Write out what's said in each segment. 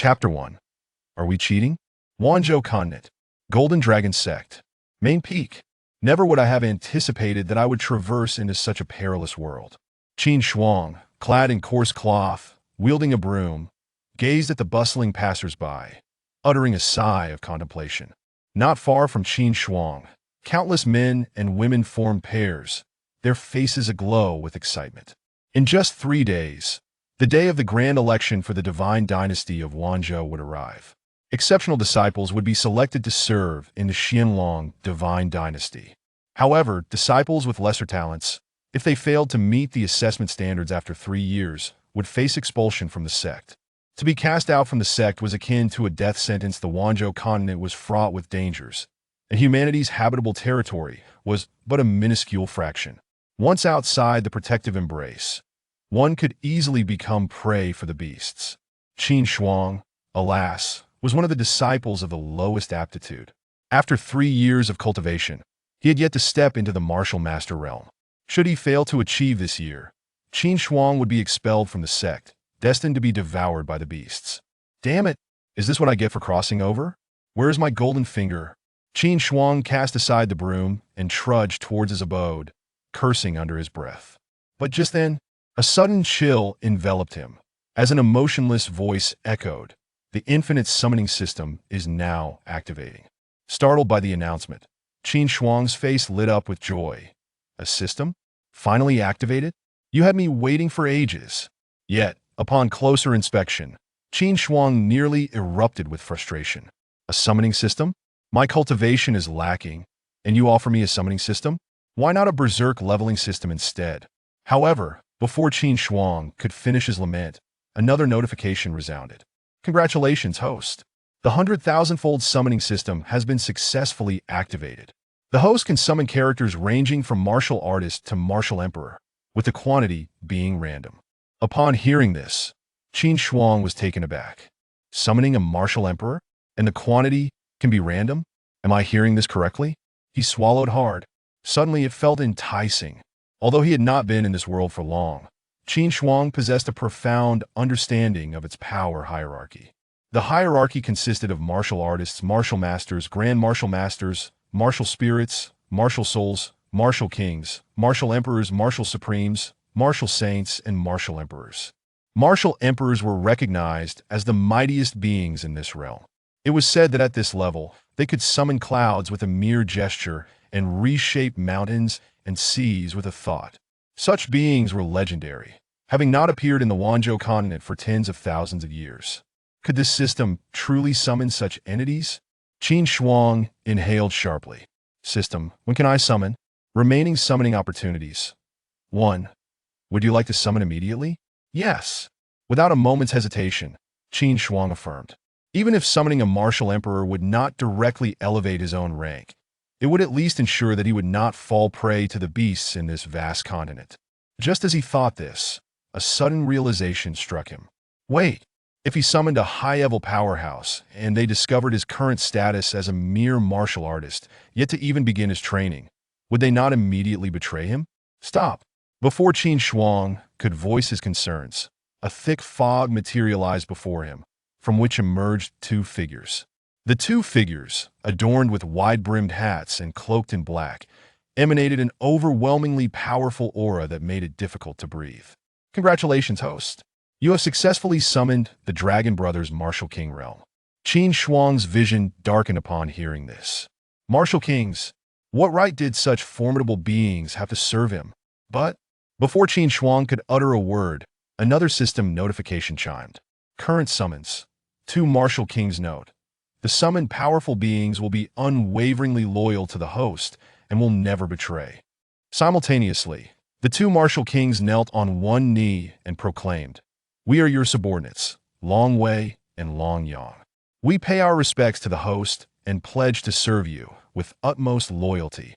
Chapter 1. Are we cheating? Wanzhou Continent. Golden Dragon Sect. Main Peak. Never would I have anticipated that I would traverse into such a perilous world. Qin Shuang, clad in coarse cloth, wielding a broom, gazed at the bustling passers-by, uttering a sigh of contemplation. Not far from Qin Shuang, countless men and women formed pairs, their faces aglow with excitement. In just 3 days, the day of the grand election for the divine dynasty of Wanzhou would arrive. Exceptional disciples would be selected to serve in the Qianlong divine dynasty. However, disciples with lesser talents, if they failed to meet the assessment standards after 3 years, would face expulsion from the sect. To be cast out from the sect was akin to a death sentence. The Wanzhou continent was fraught with dangers, and humanity's habitable territory was but a minuscule fraction. Once outside the protective embrace, one could easily become prey for the beasts. Qin Shuang, alas, was one of the disciples of the lowest aptitude. After 3 years of cultivation, he had yet to step into the martial master realm. Should he fail to achieve this year, Qin Shuang would be expelled from the sect, destined to be devoured by the beasts. Damn it! Is this what I get for crossing over? Where is my golden finger? Qin Shuang cast aside the broom and trudged towards his abode, cursing under his breath. But just then, a sudden chill enveloped him, as an emotionless voice echoed, "The infinite summoning system is now activating." Startled by the announcement, Qin Shuang's face lit up with joy. A system? Finally activated? You had me waiting for ages. Yet, upon closer inspection, Qin Shuang nearly erupted with frustration. A summoning system? My cultivation is lacking, and you offer me a summoning system? Why not a berserk leveling system instead? However, before Qin Shuang could finish his lament, another notification resounded. Congratulations, host. The 100,000-fold summoning system has been successfully activated. The host can summon characters ranging from martial artist to martial emperor, with the quantity being random. Upon hearing this, Qin Shuang was taken aback. Summoning a martial emperor? And the quantity can be random? Am I hearing this correctly? He swallowed hard. Suddenly it felt enticing. Although he had not been in this world for long, Qin Shuang possessed a profound understanding of its power hierarchy. The hierarchy consisted of martial artists, martial masters, grand martial masters, martial spirits, martial souls, martial kings, martial emperors, martial supremes, martial saints, and martial emperors. Martial emperors were recognized as the mightiest beings in this realm. It was said that at this level, they could summon clouds with a mere gesture and reshape mountains and seas with a thought. Such beings were legendary, having not appeared in the Wanzhou continent for tens of thousands of years. Could this system truly summon such entities? Qin Shuang inhaled sharply. System, when can I summon? Remaining summoning opportunities. 1. Would you like to summon immediately? Yes. Without a moment's hesitation, Qin Shuang affirmed. Even if summoning a martial emperor would not directly elevate his own rank, it would at least ensure that he would not fall prey to the beasts in this vast continent. Just as he thought this, a sudden realization struck him. Wait, if he summoned a high-level powerhouse and they discovered his current status as a mere martial artist, yet to even begin his training, would they not immediately betray him? Stop! Before Qin Shuang could voice his concerns, a thick fog materialized before him, from which emerged 2 figures. The 2 figures, adorned with wide-brimmed hats and cloaked in black, emanated an overwhelmingly powerful aura that made it difficult to breathe. Congratulations, host. You have successfully summoned the Dragon Brothers' Martial King realm. Qin Shuang's vision darkened upon hearing this. Martial Kings? What right did such formidable beings have to serve him? But, before Qin Shuang could utter a word, another system notification chimed. Current summons. 2 Martial Kings note. The summoned powerful beings will be unwaveringly loyal to the host and will never betray. Simultaneously, the 2 martial kings knelt on one knee and proclaimed, "We are your subordinates, Long Wei and Long Yang. We pay our respects to the host and pledge to serve you with utmost loyalty,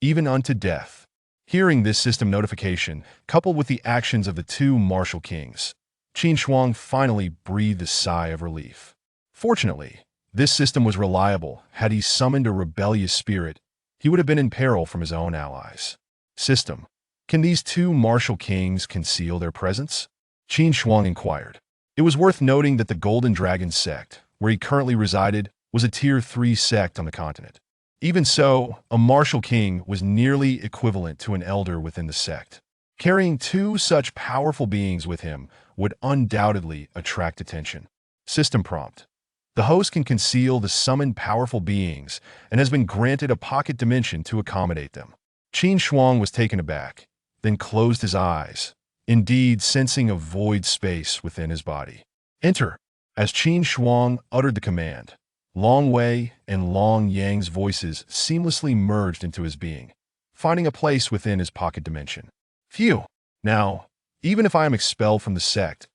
even unto death." Hearing this system notification, coupled with the actions of the 2 martial kings, Qin Shuang finally breathed a sigh of relief. Fortunately, this system was reliable. Had he summoned a rebellious spirit, he would have been in peril from his own allies. System, can these 2 martial kings conceal their presence? Qin Shuang inquired. It was worth noting that the Golden Dragon sect, where he currently resided, was a Tier 3 sect on the continent. Even so, a martial king was nearly equivalent to an elder within the sect. Carrying two such powerful beings with him would undoubtedly attract attention. System prompt. The host can conceal the summoned powerful beings and has been granted a pocket dimension to accommodate them. Qin Shuang was taken aback, then closed his eyes, indeed sensing a void space within his body. Enter. As Qin Shuang uttered the command, Long Wei and Long Yang's voices seamlessly merged into his being, finding a place within his pocket dimension. Phew! Now, even if I am expelled from the sect,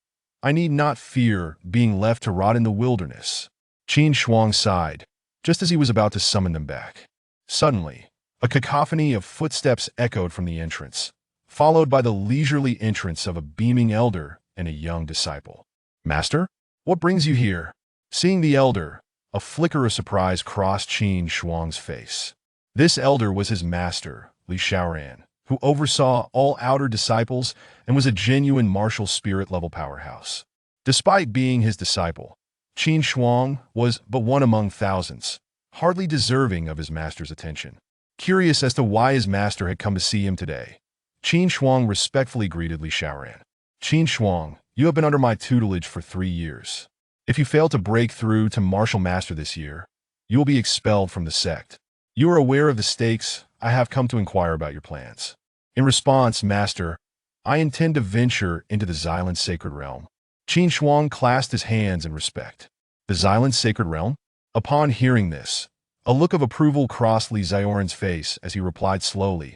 I need not fear being left to rot in the wilderness. Qin Shuang sighed, just as he was about to summon them back. Suddenly, a cacophony of footsteps echoed from the entrance, followed by the leisurely entrance of a beaming elder and a young disciple. Master, what brings you here? Seeing the elder, a flicker of surprise crossed Qin Shuang's face. This elder was his master, Li Xiaoran, who oversaw all outer disciples and was a genuine martial spirit-level powerhouse. Despite being his disciple, Qin Shuang was but one among thousands, hardly deserving of his master's attention. Curious as to why his master had come to see him today, Qin Shuang respectfully greeted Li Xiaoran. Qin Shuang, you have been under my tutelage for 3 years. If you fail to break through to martial master this year, you will be expelled from the sect. You are aware of the stakes. I have come to inquire about your plans. In response, Master, I intend to venture into the Xylan Sacred Realm. Qin Shuang clasped his hands in respect. The Xylan Sacred Realm? Upon hearing this, a look of approval crossed Li Xiaoran's face as he replied slowly,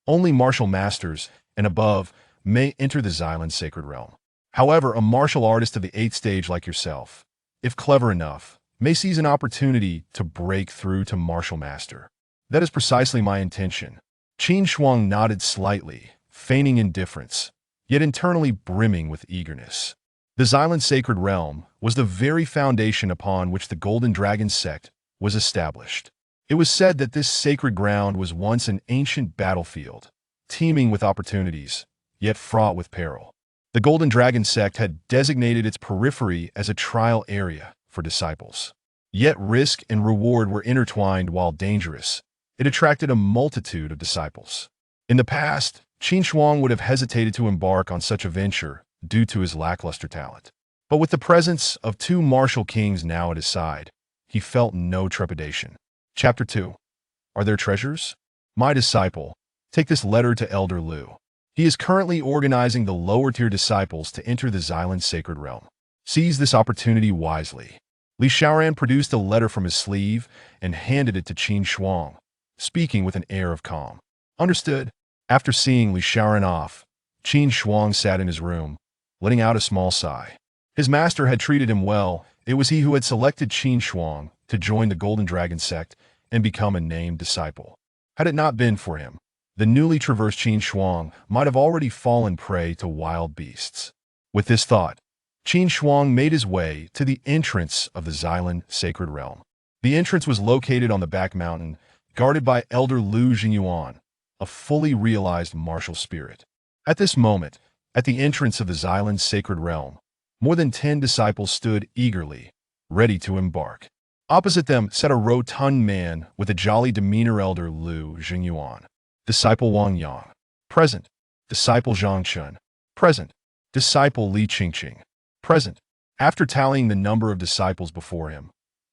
Only martial masters, and above, may enter the Xylan Sacred Realm. However, a martial artist of the 8th stage like yourself, if clever enough, may seize an opportunity to break through to martial master. That is precisely my intention. Qin Shuang nodded slightly, feigning indifference, yet internally brimming with eagerness. The Xylan Sacred Realm was the very foundation upon which the Golden Dragon sect was established. It was said that this sacred ground was once an ancient battlefield, teeming with opportunities, yet fraught with peril. The Golden Dragon sect had designated its periphery as a trial area for disciples. Yet risk and reward were intertwined while dangerous. It attracted a multitude of disciples. In the past, Qin Shuang would have hesitated to embark on such a venture due to his lackluster talent. But with the presence of 2 martial kings now at his side, he felt no trepidation. Chapter 2. Are there treasures? My disciple, take this letter to Elder Lu. He is currently organizing the lower-tier disciples to enter the Xylan Sacred Realm. Seize this opportunity wisely. Li Xiaoran produced a letter from his sleeve and handed it to Qin Shuang, speaking with an air of calm. Understood. After seeing Li Xiaoran off, Qin Shuang sat in his room, letting out a small sigh. His master had treated him well. It was he who had selected Qin Shuang to join the Golden Dragon sect and become a named disciple. Had it not been for him, the newly traversed Qin Shuang might have already fallen prey to wild beasts. With this thought, Qin Shuang made his way to the entrance of the Xylan Sacred Realm. The entrance was located on the back mountain, guarded by Elder Lu Jingyuan, a fully realized martial spirit. At this moment, at the entrance of the Xylan Sacred Realm, more than 10 disciples stood eagerly, ready to embark. Opposite them sat a rotund man with a jolly demeanor. Elder Lu Jingyuan. Disciple Wang Yang. Present. Disciple Zhang Chun. Present. Disciple Li Qingqing. Present. After tallying the number of disciples before him,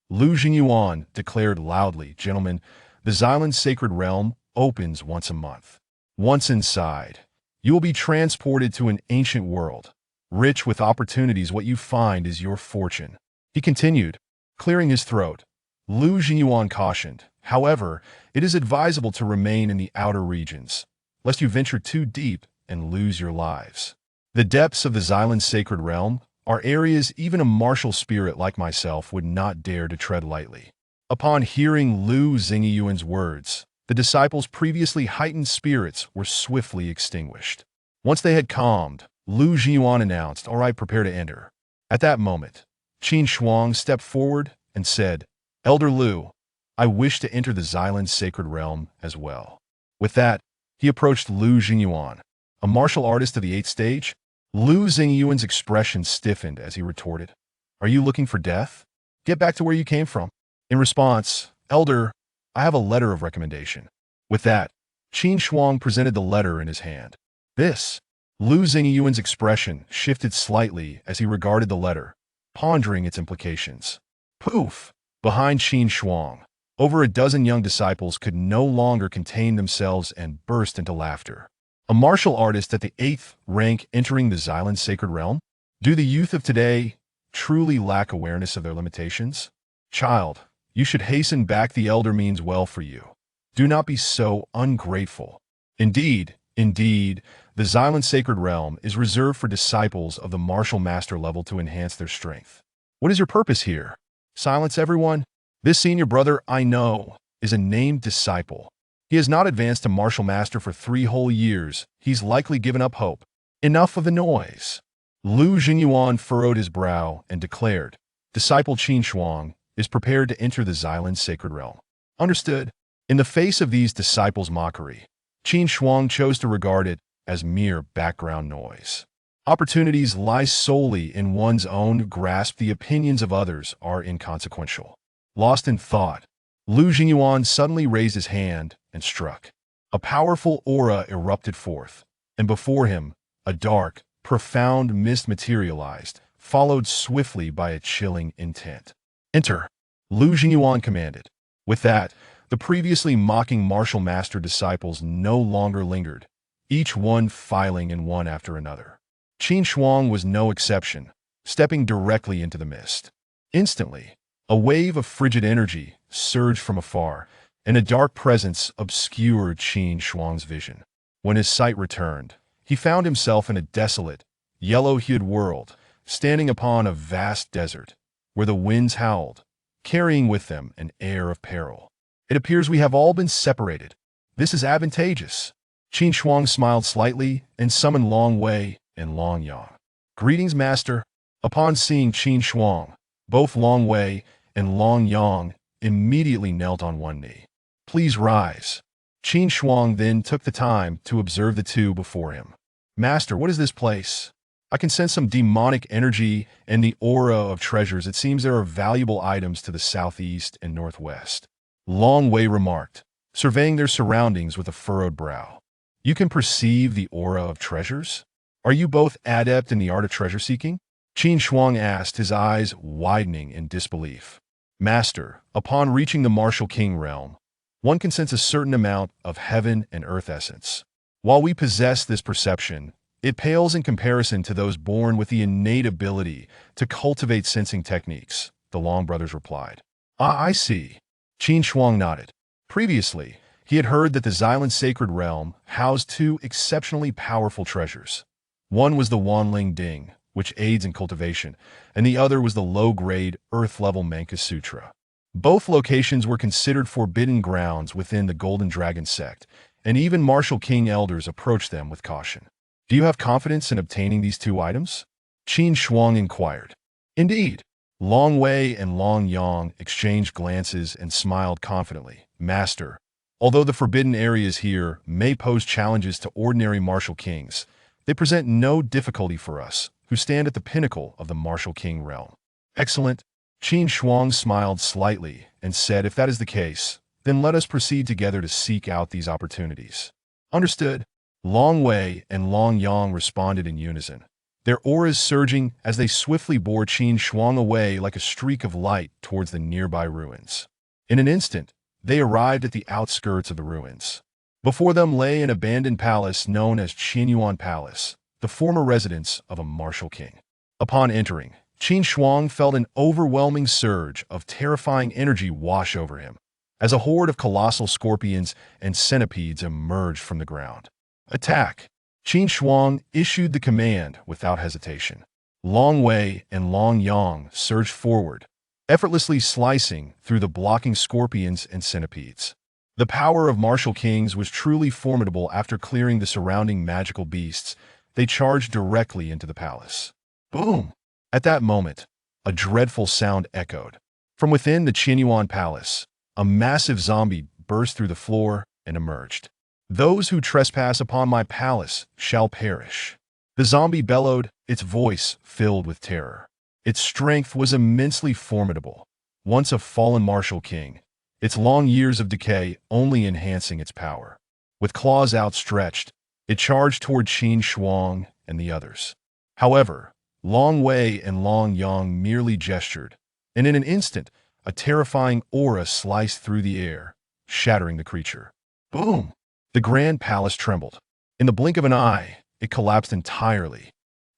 Lu Jingyuan declared loudly, Gentlemen, the Xylan Sacred Realm opens once a month. Once inside, you will be transported to an ancient world, rich with opportunities. What you find is your fortune. He continued, clearing his throat. Lu Jingyuan cautioned, however, it is advisable to remain in the outer regions, lest you venture too deep and lose your lives. The depths of the Xylan Sacred Realm are areas even a martial spirit like myself would not dare to tread lightly. Upon hearing Lu Jingyuan's words, the disciples' previously heightened spirits were swiftly extinguished. Once they had calmed, Lu Jingyuan announced, All right, prepare to enter. At that moment, Qin Shuang stepped forward and said, Elder Lu, I wish to enter the Xylan Sacred Realm as well. With that, he approached Lu Jingyuan, a martial artist of the 8th stage. Lu Xingyuan's expression stiffened as he retorted, "Are you looking for death? Get back to where you came from." In response, "Elder, I have a letter of recommendation." With that, Qin Shuang presented the letter in his hand. This, Lu Xingyuan's expression shifted slightly as he regarded the letter, pondering its implications. Poof! Behind Qin Shuang, over a dozen young disciples could no longer contain themselves and burst into laughter. A martial artist at the 8th rank entering the Xylan Sacred Realm? Do the youth of today truly lack awareness of their limitations? Child, you should hasten back. The elder means well for you. Do not be so ungrateful. Indeed, the Xylan Sacred Realm is reserved for disciples of the martial master level to enhance their strength. What is your purpose here? Silence, everyone. This senior brother I know is a named disciple. He has not advanced to martial master for 3 whole years. He's likely given up hope. Enough of the noise. Lu Xingyuan furrowed his brow and declared, Disciple Qin Shuang is prepared to enter the Xylan Sacred Realm. Understood? In the face of these disciples' mockery, Qin Shuang chose to regard it as mere background noise. Opportunities lie solely in one's own grasp. The opinions of others are inconsequential. Lost in thought, Lu Xingyuan suddenly raised his hand and struck. A powerful aura erupted forth, and before him, a dark, profound mist materialized, followed swiftly by a chilling intent. Enter, Lu Xingyuan commanded. With that, the previously mocking martial master disciples no longer lingered, each one filing in one after another. Qin Shuang was no exception, stepping directly into the mist. Instantly, a wave of frigid energy surged from afar, and a dark presence obscured Qin Shuang's vision. When his sight returned, he found himself in a desolate, yellow-hued world, standing upon a vast desert, where the winds howled, carrying with them an air of peril. It appears we have all been separated. This is advantageous. Qin Shuang smiled slightly and summoned Long Wei and Long Yang. Greetings, master. Upon seeing Qin Shuang, both Long Wei and Long Yang immediately knelt on one knee. Please rise. Qin Shuang then took the time to observe the two before him. Master, what is this place? I can sense some demonic energy and the aura of treasures. It seems there are valuable items to the southeast and northwest. Long Wei remarked, surveying their surroundings with a furrowed brow. You can perceive the aura of treasures? Are you both adept in the art of treasure-seeking? Qin Shuang asked, his eyes widening in disbelief. Master, upon reaching the Martial King realm, one can sense a certain amount of heaven and earth essence. While we possess this perception, it pales in comparison to those born with the innate ability to cultivate sensing techniques, the Long brothers replied. I see. Qin Shuang nodded. Previously, he had heard that the Xylan Sacred Realm housed 2 exceptionally powerful treasures. One was the Wanling Ding, which aids in cultivation, and the other was the low-grade, earth-level Manka Sutra. Both locations were considered forbidden grounds within the Golden Dragon sect, and even Martial King elders approached them with caution. Do you have confidence in obtaining these 2 items? Qin Shuang inquired. Indeed. Long Wei and Long Yang exchanged glances and smiled confidently. Master, although the forbidden areas here may pose challenges to ordinary martial kings, they present no difficulty for us, who stand at the pinnacle of the Martial King realm. Excellent. Qin Shuang smiled slightly and said, if that is the case, then let us proceed together to seek out these opportunities. Understood. Long Wei and Long Yang responded in unison, their auras surging as they swiftly bore Qin Shuang away like a streak of light towards the nearby ruins. In an instant, they arrived at the outskirts of the ruins. Before them lay an abandoned palace known as Qinyuan Palace, the former residence of a martial king. Upon entering, Qin Shuang felt an overwhelming surge of terrifying energy wash over him, as a horde of colossal scorpions and centipedes emerged from the ground. Attack! Qin Shuang issued the command without hesitation. Long Wei and Long Yang surged forward, effortlessly slicing through the blocking scorpions and centipedes. The power of martial kings was truly formidable. After clearing the surrounding magical beasts, they charged directly into the palace. Boom! At that moment, a dreadful sound echoed. From within the Qinyuan Palace, a massive zombie burst through the floor and emerged. Those who trespass upon my palace shall perish. The zombie bellowed, its voice filled with terror. Its strength was immensely formidable. Once a fallen martial king, its long years of decay only enhancing its power. With claws outstretched, it charged toward Qin Shuang and the others. However, Long Wei and Long Yang merely gestured, and in an instant, a terrifying aura sliced through the air, shattering the creature. Boom! The grand palace trembled. In the blink of an eye, it collapsed entirely.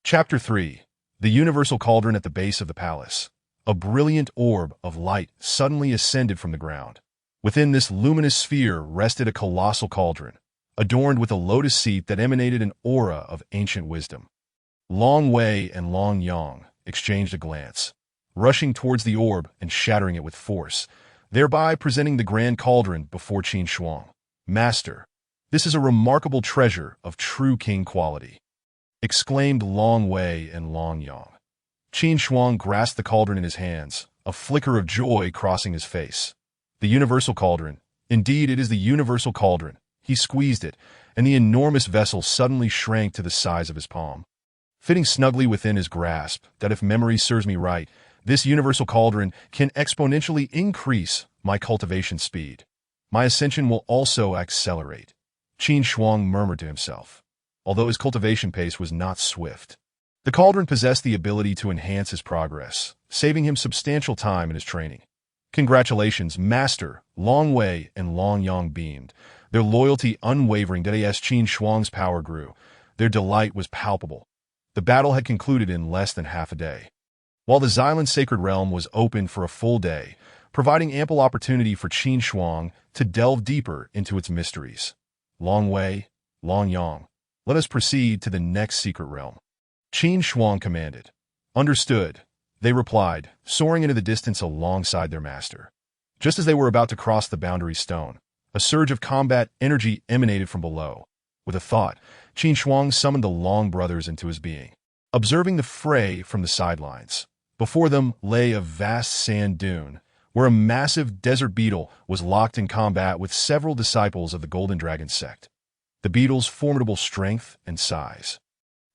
Chapter 3. The Universal Cauldron at the base of the palace. A brilliant orb of light suddenly ascended from the ground. Within this luminous sphere rested a colossal cauldron, adorned with a lotus seat that emanated an aura of ancient wisdom. Long Wei and Long Yang exchanged a glance, rushing towards the orb and shattering it with force, thereby presenting the grand cauldron before Qin Shuang. Master, this is a remarkable treasure of true king quality, exclaimed Long Wei and Long Yang. Qin Shuang grasped the cauldron in his hands, a flicker of joy crossing his face. The Universal Cauldron. Indeed, it is the Universal Cauldron. He squeezed it, and the enormous vessel suddenly shrank to the size of his palm. Fitting snugly within his grasp, that if memory serves me right, this Universal Cauldron can exponentially increase my cultivation speed. My ascension will also accelerate. Qin Shuang murmured to himself, although his cultivation pace was not swift. The cauldron possessed the ability to enhance his progress, saving him substantial time in his training. Congratulations, Master! Long Wei and Long Yang beamed, their loyalty unwavering as Qin Shuang's power grew. Their delight was palpable. The battle had concluded in less than half a day, while the Xylan Sacred Realm was open for a full day, providing ample opportunity for Qin Shuang to delve deeper into its mysteries. Long Wei, Long Yang, let us proceed to the next secret realm. Qin Shuang commanded. Understood, they replied, soaring into the distance alongside their master. Just as they were about to cross the boundary stone, a surge of combat energy emanated from below. With a thought, Qin Shuang summoned the Long brothers into his being. Observing the fray from the sidelines, before them lay a vast sand dune, where a massive desert beetle was locked in combat with several disciples of the Golden Dragon sect. The beetle's formidable strength and size,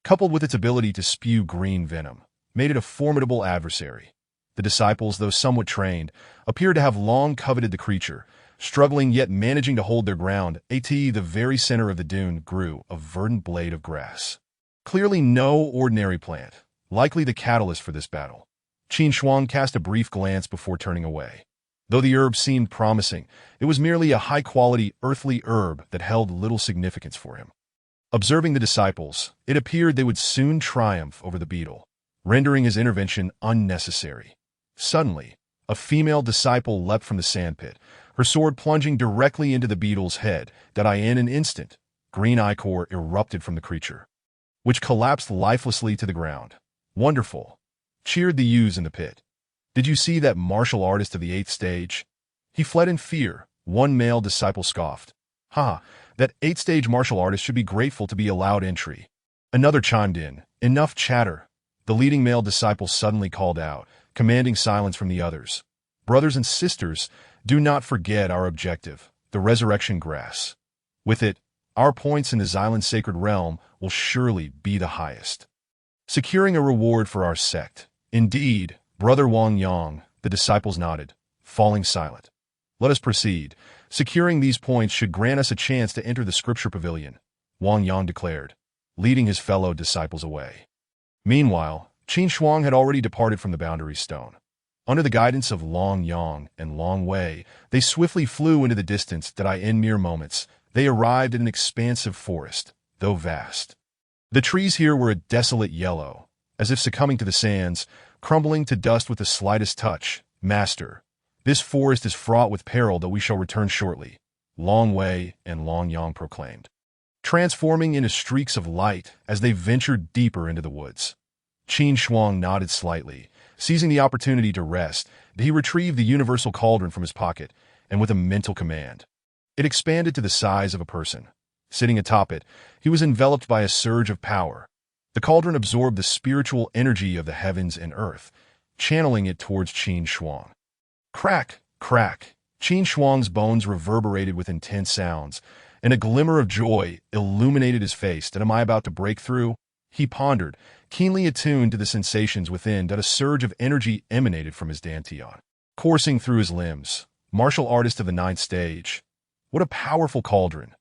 coupled with its ability to spew green venom, made it a formidable adversary. The disciples, though somewhat trained, appeared to have long coveted the creature, struggling yet managing to hold their ground. At the very center of the dune grew a verdant blade of grass. Clearly no ordinary plant, likely the catalyst for this battle. Qin Shuang cast a brief glance before turning away. Though the herb seemed promising, it was merely a high-quality earthly herb that held little significance for him. Observing the disciples, it appeared they would soon triumph over the beetle, rendering his intervention unnecessary. Suddenly, a female disciple leapt from the sandpit, her sword plunging directly into the beetle's head. In an instant, green ichor erupted from the creature, which collapsed lifelessly to the ground. Wonderful, cheered the youths in the pit. Did you see that martial artist of the 8th stage? He fled in fear, one male disciple scoffed. Ha, that 8th-stage martial artist should be grateful to be allowed entry. Another chimed in. Enough chatter. The leading male disciple suddenly called out, commanding silence from the others. Brothers and sisters, do not forget our objective, the resurrection grass. With it, our points in the Xylan Sacred Realm will surely be the highest, securing a reward for our sect. Indeed, Brother Wang Yang, the disciples nodded, falling silent. Let us proceed. Securing these points should grant us a chance to enter the Scripture Pavilion, Wang Yang declared, leading his fellow disciples away. Meanwhile, Qin Shuang had already departed from the boundary stone. Under the guidance of Long Yang and Long Wei, they swiftly flew into the distance. In mere moments, they arrived at an expansive forest, though vast. The trees here were a desolate yellow, as if succumbing to the sands, crumbling to dust with the slightest touch. Master, this forest is fraught with peril, though we shall return shortly, Long Wei and Long Yang proclaimed, transforming into streaks of light as they ventured deeper into the woods. Qin Shuang nodded slightly. Seizing the opportunity to rest, he retrieved the Universal Cauldron from his pocket, and with a mental command, it expanded to the size of a person. Sitting atop it, he was enveloped by a surge of power. The cauldron absorbed the spiritual energy of the heavens and earth, channeling it towards Qin Shuang. Crack, crack. Qin Shuang's bones reverberated with intense sounds, and a glimmer of joy illuminated his face. Am I about to break through? He pondered, keenly attuned to the sensations within that a surge of energy emanated from his dantian, coursing through his limbs. Martial artist of the ninth stage. What a powerful cauldron!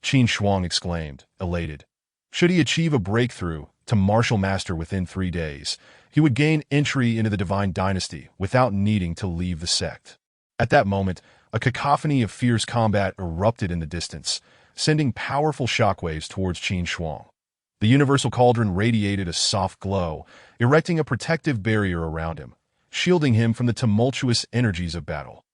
Qin Shuang exclaimed, elated. Should he achieve a breakthrough to martial master within 3 days, he would gain entry into the divine dynasty without needing to leave the sect. At that moment, a cacophony of fierce combat erupted in the distance, sending powerful shockwaves towards Qin Shuang. The universal cauldron radiated a soft glow, erecting a protective barrier around him, shielding him from the tumultuous energies of battle.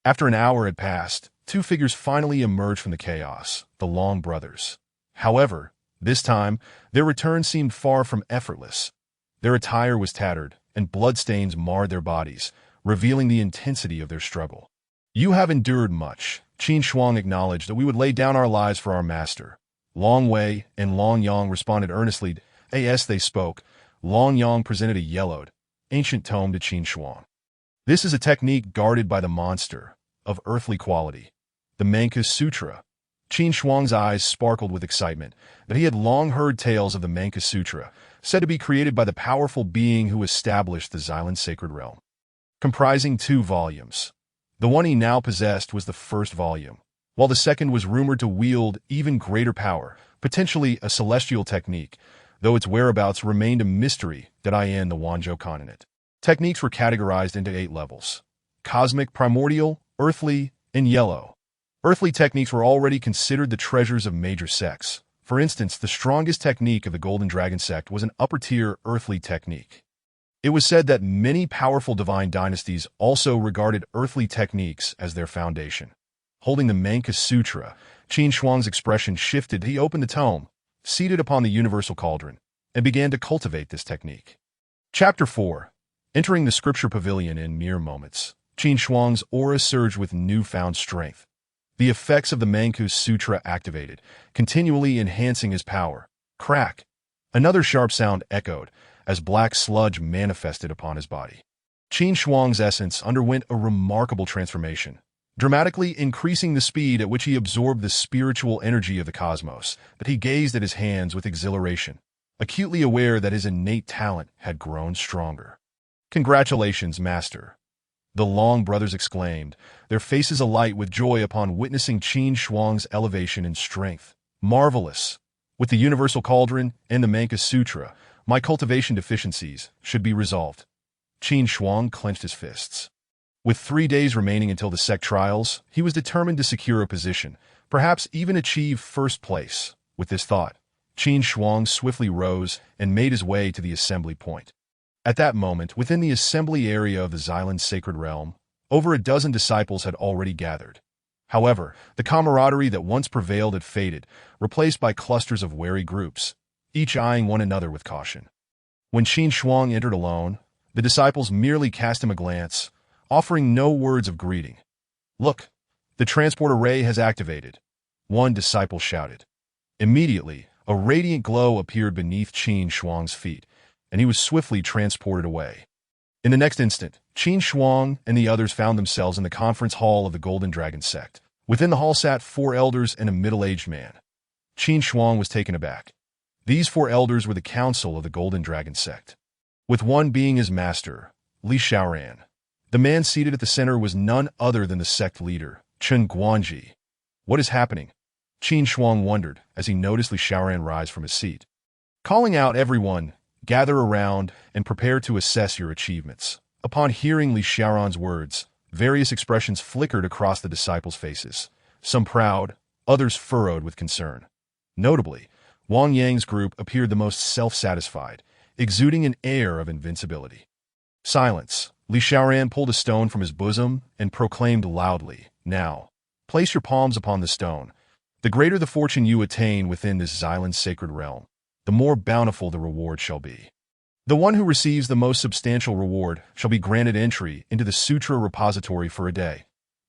After an hour had passed, 2 figures finally emerged from the chaos, the Long brothers. However, this time, their return seemed far from effortless. Their attire was tattered, and bloodstains marred their bodies, revealing the intensity of their struggle. You have endured much. Qin Shuang acknowledged that we would lay down our lives for our master. Long Wei and Long Yang responded earnestly. As they spoke, Long Yang presented a yellowed, ancient tome to Qin Shuang. This is a technique guarded by the monster, of earthly quality, the Mankus Sutra. Qin Shuang's eyes sparkled with excitement, that he had long heard tales of the Mankus Sutra, said to be created by the powerful being who established the Xylan Sacred Realm. Comprising 2 volumes. The one he now possessed was the first volume, while the second was rumored to wield even greater power, potentially a celestial technique, though its whereabouts remained a mystery that in the Wanzhou continent. Techniques were categorized into 8 levels: cosmic, primordial, earthly, and yellow. Earthly techniques were already considered the treasures of major sects. For instance, the strongest technique of the Golden Dragon sect was an upper-tier earthly technique. It was said that many powerful divine dynasties also regarded earthly techniques as their foundation. Holding the Mankus Sutra, Qin Shuang's expression shifted. He opened the tome, seated upon the universal cauldron, and began to cultivate this technique. Chapter 4. Entering the scripture pavilion in mere moments, Qin Shuang's aura surged with newfound strength. The effects of the Mankus Sutra activated, continually enhancing his power. Crack! Another sharp sound echoed, as black sludge manifested upon his body. Qin Shuang's essence underwent a remarkable transformation, dramatically increasing the speed at which he absorbed the spiritual energy of the cosmos, that he gazed at his hands with exhilaration, acutely aware that his innate talent had grown stronger. Congratulations, Master! The Long brothers exclaimed, their faces alight with joy upon witnessing Qin Shuang's elevation in strength. Marvelous! With the universal cauldron and the Mankus Sutra, my cultivation deficiencies should be resolved. Qin Shuang clenched his fists. With 3 days remaining until the sect trials, he was determined to secure a position, perhaps even achieve first place. With this thought, Qin Shuang swiftly rose and made his way to the assembly point. At that moment, within the assembly area of the Xylan Sacred Realm, over a dozen disciples had already gathered. However, the camaraderie that once prevailed had faded, replaced by clusters of wary groups, each eyeing one another with caution. When Qin Shuang entered alone, the disciples merely cast him a glance, offering no words of greeting. Look, the transport array has activated, one disciple shouted. Immediately, a radiant glow appeared beneath Qin Shuang's feet, and he was swiftly transported away. In the next instant, Qin Shuang and the others found themselves in the conference hall of the Golden Dragon sect. Within the hall sat 4 elders and a middle-aged man. Qin Shuang was taken aback. These 4 elders were the council of the Golden Dragon sect, with one being his master, Li Xiaoran. The man seated at the center was none other than the sect leader, Chen Guanji. What is happening? Qin Shuang wondered as he noticed Li Xiaoran rise from his seat. Calling out everyone, gather around and prepare to assess your achievements. Upon hearing Li Xiaoran's words, various expressions flickered across the disciples' faces, some proud, others furrowed with concern. Notably, Wang Yang's group appeared the most self-satisfied, exuding an air of invincibility. Silence. Li Xiaoran pulled a stone from his bosom and proclaimed loudly, "Now, place your palms upon the stone. The greater the fortune you attain within this Xylan Sacred Realm, the more bountiful the reward shall be. The one who receives the most substantial reward shall be granted entry into the Sutra repository for a day."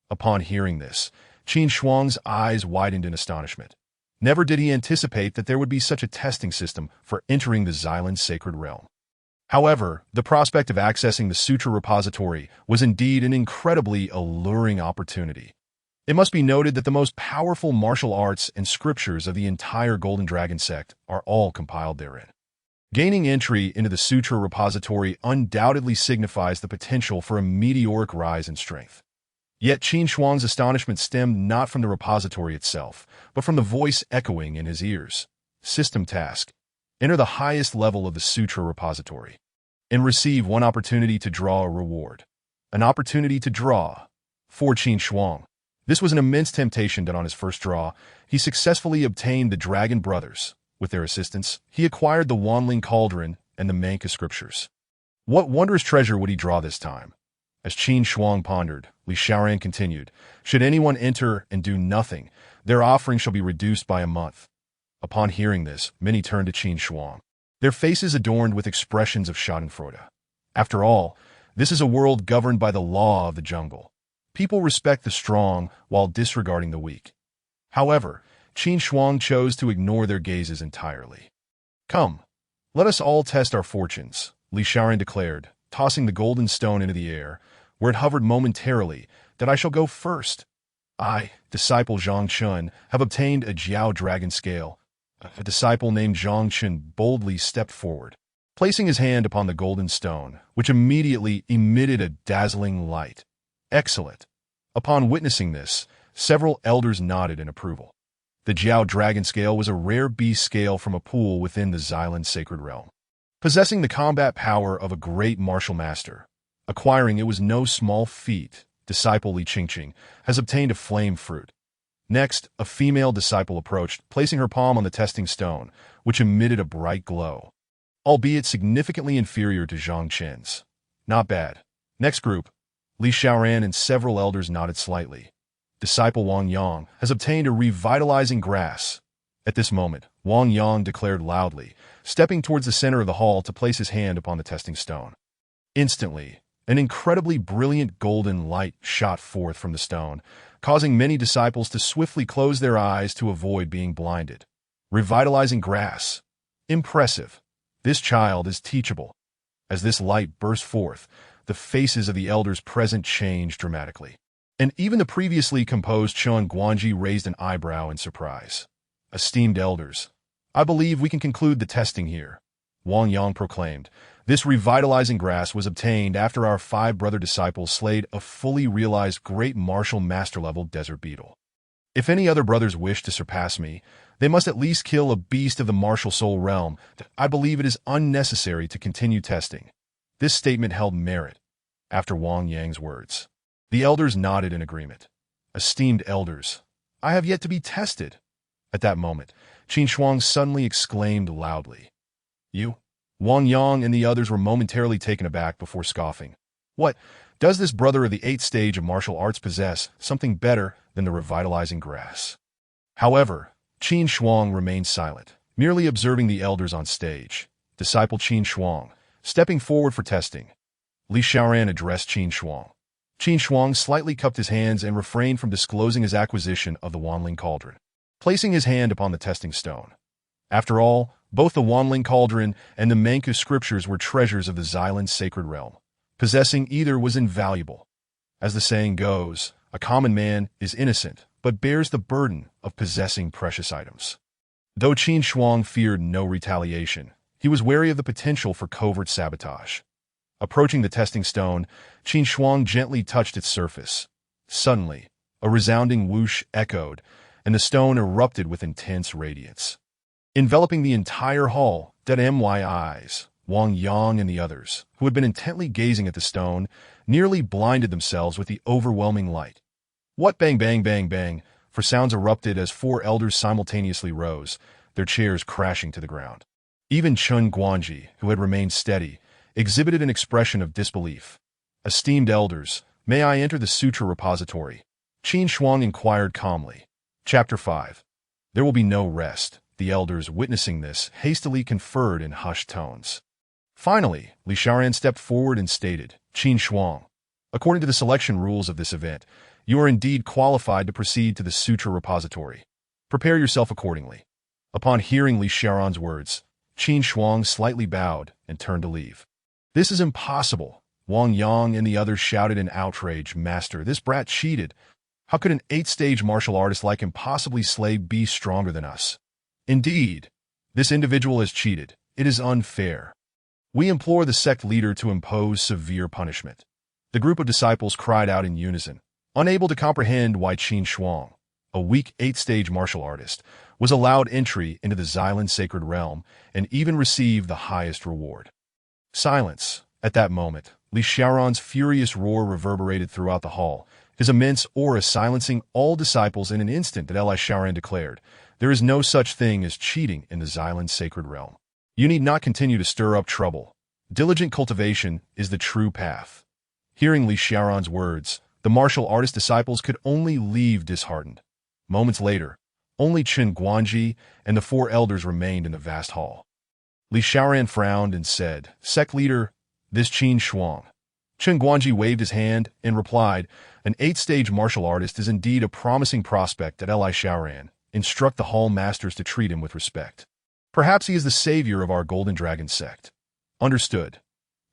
Upon hearing this, Qin Shuang's eyes widened in astonishment. Never did he anticipate that there would be such a testing system for entering the Xylan Sacred Realm. However, the prospect of accessing the Sutra repository was indeed an incredibly alluring opportunity. It must be noted that the most powerful martial arts and scriptures of the entire Golden Dragon sect are all compiled therein. Gaining entry into the Sutra repository undoubtedly signifies the potential for a meteoric rise in strength. Yet Qin Shuang's astonishment stemmed not from the repository itself, but from the voice echoing in his ears. System task. Enter the highest level of the Sutra repository and receive one opportunity to draw a reward. An opportunity to draw. For Qin Shuang, this was an immense temptation that on his first draw, he successfully obtained the Dragon Brothers. With their assistance, he acquired the Wanling Cauldron and the Manka Scriptures. What wondrous treasure would he draw this time? As Qin Shuang pondered, Li Xiaoran continued, should anyone enter and do nothing, their offering shall be reduced by a month. Upon hearing this, many turned to Qin Shuang, their faces adorned with expressions of schadenfreude. After all, this is a world governed by the law of the jungle. People respect the strong while disregarding the weak. However, Qin Shuang chose to ignore their gazes entirely. Come, let us all test our fortunes, Li Xiaoran declared, tossing the golden stone into the air, where it hovered momentarily, that I shall go first. I, disciple Zhang Chun, have obtained a Jiao Dragon Scale. A disciple named Zhang Chun boldly stepped forward, placing his hand upon the golden stone, which immediately emitted a dazzling light. Excellent. Upon witnessing this, several elders nodded in approval. The Jiao Dragon Scale was a rare beast scale from a pool within the Xylan Sacred Realm, possessing the combat power of a great martial master. Acquiring it was no small feat. Disciple Li Qingqing has obtained a flame fruit. Next, a female disciple approached, placing her palm on the testing stone, which emitted a bright glow, albeit significantly inferior to Zhang Chen's. Not bad. Next group, Li Xiaoran and several elders nodded slightly. Disciple Wang Yang has obtained a revitalizing grass. At this moment, Wang Yang declared loudly, stepping towards the center of the hall to place his hand upon the testing stone. Instantly, an incredibly brilliant golden light shot forth from the stone, causing many disciples to swiftly close their eyes to avoid being blinded. Revitalizing grass. Impressive. This child is teachable. As this light burst forth, the faces of the elders present changed dramatically, and even the previously composed Chuan Guanji raised an eyebrow in surprise. Esteemed elders, I believe we can conclude the testing here, Wang Yang proclaimed. This revitalizing grass was obtained after our 5 brother disciples slayed a fully realized great martial master-level desert beetle. If any other brothers wish to surpass me, they must at least kill a beast of the martial soul realm. I believe it is unnecessary to continue testing. This statement held merit. After Wang Yang's words, the elders nodded in agreement. Esteemed elders, I have yet to be tested. At that moment, Qin Shuang suddenly exclaimed loudly. You? Wang Yang and the others were momentarily taken aback before scoffing. What? Does this brother of the 8th stage of martial arts possess something better than the revitalizing grass? However, Qin Shuang remained silent, merely observing the elders on stage. Disciple Qin Shuang, stepping forward for testing. Li Xiaoran addressed Qin Shuang. Qin Shuang slightly cupped his hands and refrained from disclosing his acquisition of the Wanling Cauldron, placing his hand upon the testing stone. After all, both the Wanling Cauldron and the Manku Scriptures were treasures of the Xylan Sacred Realm. Possessing either was invaluable. As the saying goes, a common man is innocent, but bears the burden of possessing precious items. Though Qin Shuang feared no retaliation, he was wary of the potential for covert sabotage. Approaching the testing stone, Qin Shuang gently touched its surface. Suddenly, a resounding whoosh echoed, and the stone erupted with intense radiance, enveloping the entire hall. Dead eyes, Wang Yang and the others, who had been intently gazing at the stone, nearly blinded themselves with the overwhelming light. What? Bang, bang, bang, bang, for sounds erupted as 4 elders simultaneously rose, their chairs crashing to the ground. Even Chun Guanji, who had remained steady, exhibited an expression of disbelief. Esteemed elders, may I enter the Sutra repository? Qin Shuang inquired calmly. Chapter 5. There will be no rest. The elders, witnessing this, hastily conferred in hushed tones. Finally, Li Xiaoran stepped forward and stated, Qin Shuang, according to the selection rules of this event, you are indeed qualified to proceed to the Sutra repository. Prepare yourself accordingly. Upon hearing Li Xiaoran's words, Qin Shuang slightly bowed and turned to leave. This is impossible, Wang Yang and the others shouted in outrage. Master, this brat cheated. How could an 8th-stage martial artist like him possibly slay beasts stronger than us? Indeed, this individual has cheated. It is unfair. We implore the sect leader to impose severe punishment. The group of disciples cried out in unison, unable to comprehend why Qin Shuang, a weak 8th-stage martial artist, was allowed entry into the Xylan sacred realm and even received the highest reward. Silence. At that moment, Li Xiaoran's furious roar reverberated throughout the hall, his immense aura silencing all disciples in an instant. That Li Xiaoran declared, "There is no such thing as cheating in the Xylan sacred realm. You need not continue to stir up trouble. Diligent cultivation is the true path." Hearing Li Xiaoran's words, the martial artist disciples could only leave disheartened. Moments later, only Chen Guanji and the 4 elders remained in the vast hall. Li Xiaoran frowned and said, "Sect leader, this Qin Shuang." Chen Guanji waved his hand and replied, "An 8th-stage martial artist is indeed a promising prospect at Li Xiaoran. Instruct the hall masters to treat him with respect. Perhaps he is the savior of our Golden Dragon sect." Understood.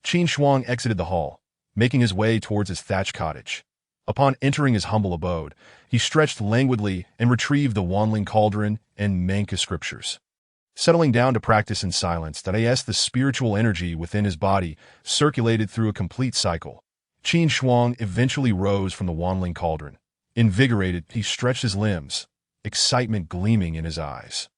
Qin Shuang exited the hall, making his way towards his thatched cottage. Upon entering his humble abode, he stretched languidly and retrieved the Wanling Cauldron and Manka scriptures. Settling down to practice in silence, the spiritual energy within his body circulated through a complete cycle. Qin Shuang eventually rose from the Wanling Cauldron. Invigorated, he stretched his limbs, excitement gleaming in his eyes.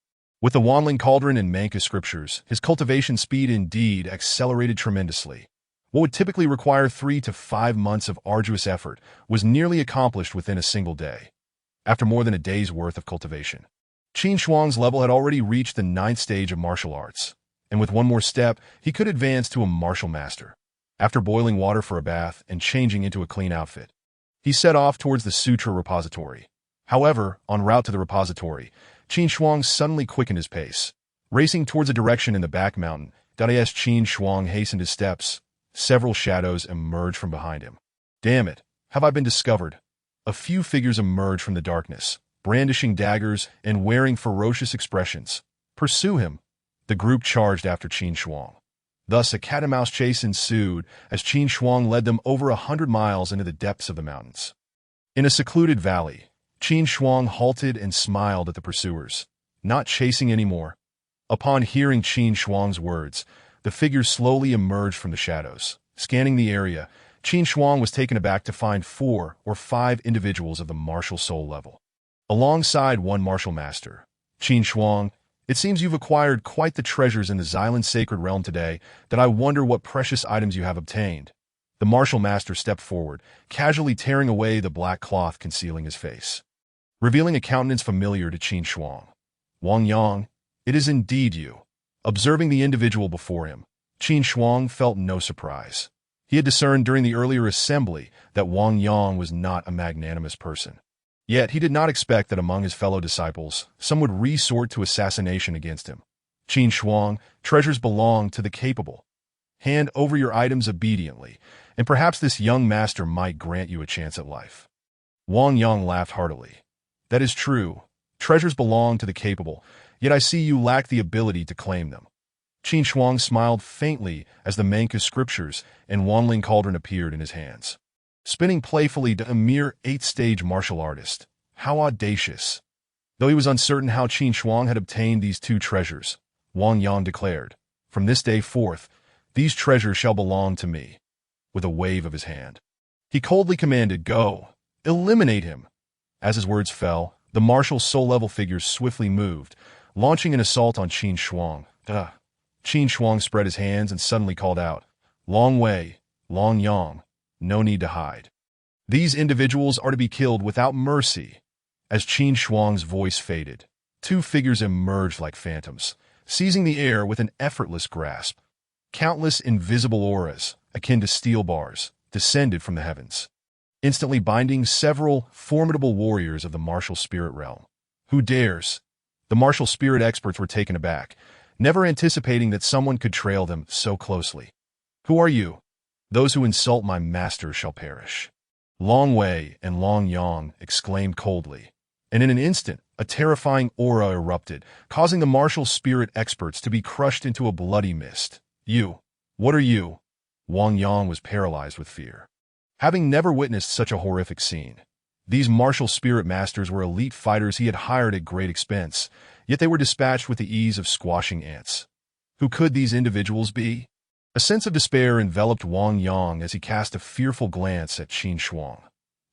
With the Wanling Cauldron and Manka scriptures, his cultivation speed indeed accelerated tremendously. What would typically require 3 to 5 months of arduous effort was nearly accomplished within a single day. After more than a day's worth of cultivation, Qin Shuang's level had already reached the 9th stage of martial arts, and with one more step, he could advance to a martial master. After boiling water for a bath and changing into a clean outfit, he set off towards the Sutra repository. However, en route to the repository, Qin Shuang suddenly quickened his pace. Racing towards a direction in the back mountain, Qin Shuang hastened his steps. Several shadows emerged from behind him. "Damn it, have I been discovered?" A few figures emerged from the darkness, brandishing daggers and wearing ferocious expressions. "Pursue him!" The group charged after Qin Shuang. Thus a cat-and-mouse chase ensued as Qin Shuang led them over 100 miles into the depths of the mountains. In a secluded valley, Qin Shuang halted and smiled at the pursuers, not chasing anymore. Upon hearing Qin Shuang's words, the figures slowly emerged from the shadows. Scanning the area, Qin Shuang was taken aback to find 4 or 5 individuals of the martial soul level. Alongside one martial master, "Qin Shuang, it seems you've acquired quite the treasures in the Xylan sacred realm today, that I wonder what precious items you have obtained." The martial master stepped forward, casually tearing away the black cloth concealing his face, revealing a countenance familiar to Qin Shuang. "Wang Yang, it is indeed you." Observing the individual before him, Qin Shuang felt no surprise. He had discerned during the earlier assembly that Wang Yang was not a magnanimous person. Yet he did not expect that among his fellow disciples, some would resort to assassination against him. "Qin Shuang, treasures belong to the capable. Hand over your items obediently, and perhaps this young master might grant you a chance at life." Wang Yang laughed heartily. "That is true. Treasures belong to the capable, yet I see you lack the ability to claim them." Qin Shuang smiled faintly as the Manka scriptures and Wanling Cauldron appeared in his hands. Spinning playfully to a mere 8th-stage martial artist. How audacious. Though he was uncertain how Qin Shuang had obtained these 2 treasures, Wang Yang declared, "From this day forth, these treasures shall belong to me." With a wave of his hand, he coldly commanded, "Go! Eliminate him!" As his words fell, the martial soul-level figures swiftly moved, launching an assault on Qin Shuang. Qin Shuang spread his hands and suddenly called out, "Long Wei, Long Yang, no need to hide. These individuals are to be killed without mercy." As Qin Shuang's voice faded, 2 figures emerged like phantoms, seizing the air with an effortless grasp. Countless invisible auras, akin to steel bars, descended from the heavens, instantly binding several formidable warriors of the martial spirit realm. "Who dares?" The martial spirit experts were taken aback, never anticipating that someone could trail them so closely. "Who are you?" "Those who insult my master shall perish." Long Wei and Long Yang exclaimed coldly, and in an instant, a terrifying aura erupted, causing the martial spirit experts to be crushed into a bloody mist. "You, what are you?" Wang Yang was paralyzed with fear. Having never witnessed such a horrific scene, these martial spirit masters were elite fighters he had hired at great expense, yet they were dispatched with the ease of squashing ants. Who could these individuals be? A sense of despair enveloped Wang Yang as he cast a fearful glance at Qin Shuang.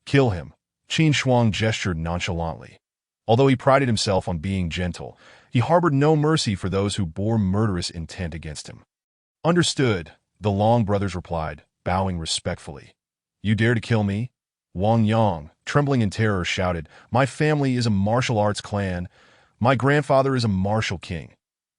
Kill him. Qin Shuang gestured nonchalantly. Although he prided himself on being gentle, he harbored no mercy for those who bore murderous intent against him. Understood, the Long brothers replied, bowing respectfully. You dare to kill me? Wang Yang, trembling in terror, shouted, My family is a martial arts clan. My grandfather is a martial king.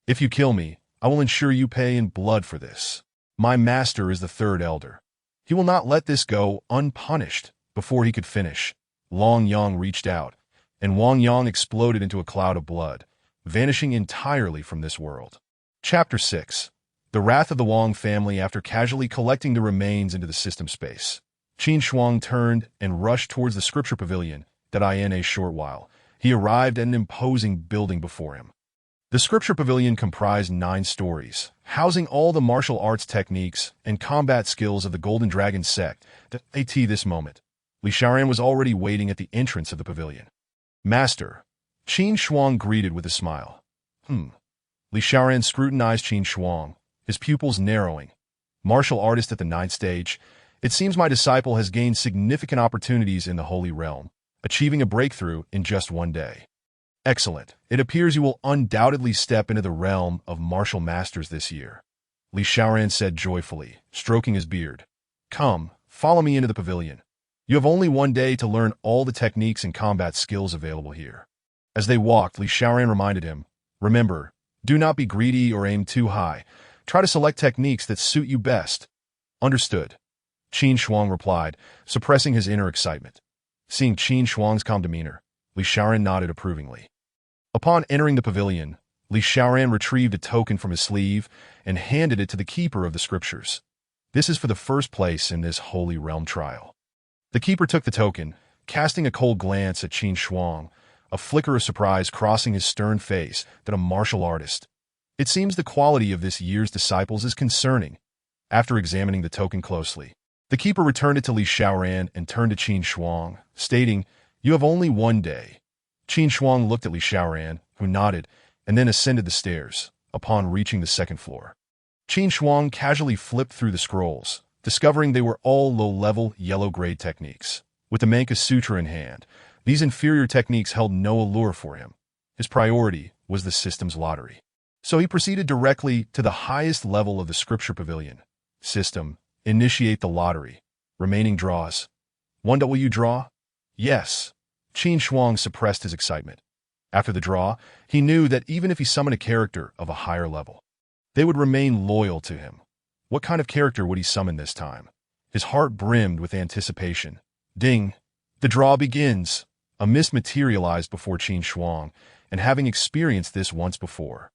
If you kill me, I will ensure you pay in blood for this. My master is the third elder. He will not let this go unpunished. Before he could finish, Long Yang reached out, and Wang Yang exploded into a cloud of blood, vanishing entirely from this world. Chapter 6. The Wrath of the Wang Family. After casually collecting the remains into the system space, Qin Shuang turned and rushed towards the scripture pavilion. In a short while, he arrived at an imposing building before him. The scripture pavilion comprised 9 stories, housing all the martial arts techniques and combat skills of the Golden Dragon sect. At this moment, Li Xiaoran was already waiting at the entrance of the pavilion. Master, Qin Shuang greeted with a smile. Li Xiaoran scrutinized Qin Shuang, his pupils narrowing. Martial artist at the 9th stage, it seems my disciple has gained significant opportunities in the Holy Realm, achieving a breakthrough in just one day. Excellent. It appears you will undoubtedly step into the realm of martial masters this year, Li Xiaoran said joyfully, stroking his beard. Come, follow me into the pavilion. You have only one day to learn all the techniques and combat skills available here. As they walked, Li Xiaoran reminded him, Remember, do not be greedy or aim too high. Try to select techniques that suit you best. Understood, Qin Shuang replied, suppressing his inner excitement. Seeing Qin Shuang's calm demeanor, Li Xiaoran nodded approvingly. Upon entering the pavilion, Li Xiaoran retrieved a token from his sleeve and handed it to the keeper of the scriptures. This is for the first place in this Holy Realm trial. The keeper took the token, casting a cold glance at Qin Shuang, a flicker of surprise crossing his stern face. That a martial artist. It seems the quality of this year's disciples is concerning. After examining the token closely, the keeper returned it to Li Xiaoran and turned to Qin Shuang, stating, You have only one day. Qin Shuang looked at Li Xiaoran, who nodded, and then ascended the stairs. Upon reaching the 2nd floor, Qin Shuang casually flipped through the scrolls, discovering they were all low-level, yellow-grade techniques. With the Manka Sutra in hand, these inferior techniques held no allure for him. His priority was the system's lottery. So he proceeded directly to the highest level of the scripture pavilion. System, initiate the lottery. Remaining draws. 1W draw? Yes. Qin Shuang suppressed his excitement. After the draw, he knew that even if he summoned a character of a higher level, they would remain loyal to him. What kind of character would he summon this time? His heart brimmed with anticipation. Ding! The draw begins. A mist materialized before Qin Shuang, and having experienced this once before,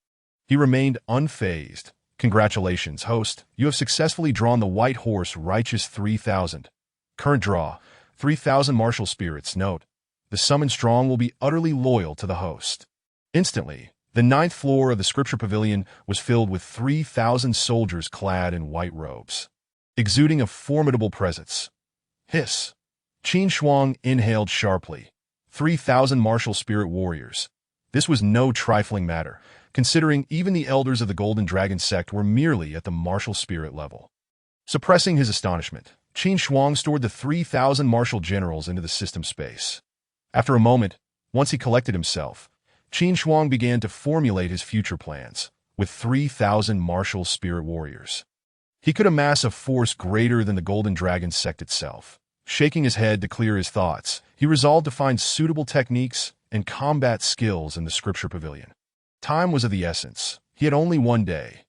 he remained unfazed. Congratulations, host. You have successfully drawn the white horse Righteous 3000. Current draw, 3000 martial spirits. Note, the summoned strong will be utterly loyal to the host. Instantly, the 9th floor of the scripture pavilion was filled with 3000 soldiers clad in white robes, exuding a formidable presence. Hiss! Qin Shuang inhaled sharply. 3000 martial spirit warriors. This was no trifling matter, considering even the elders of the Golden Dragon sect were merely at the martial spirit level. Suppressing his astonishment, Qin Shuang stored the 3000 martial generals into the system space. After a moment, once he collected himself, Qin Shuang began to formulate his future plans. With 3000 martial spirit warriors, he could amass a force greater than the Golden Dragon sect itself. Shaking his head to clear his thoughts, he resolved to find suitable techniques and combat skills in the scripture pavilion. Time was of the essence. He had only one day.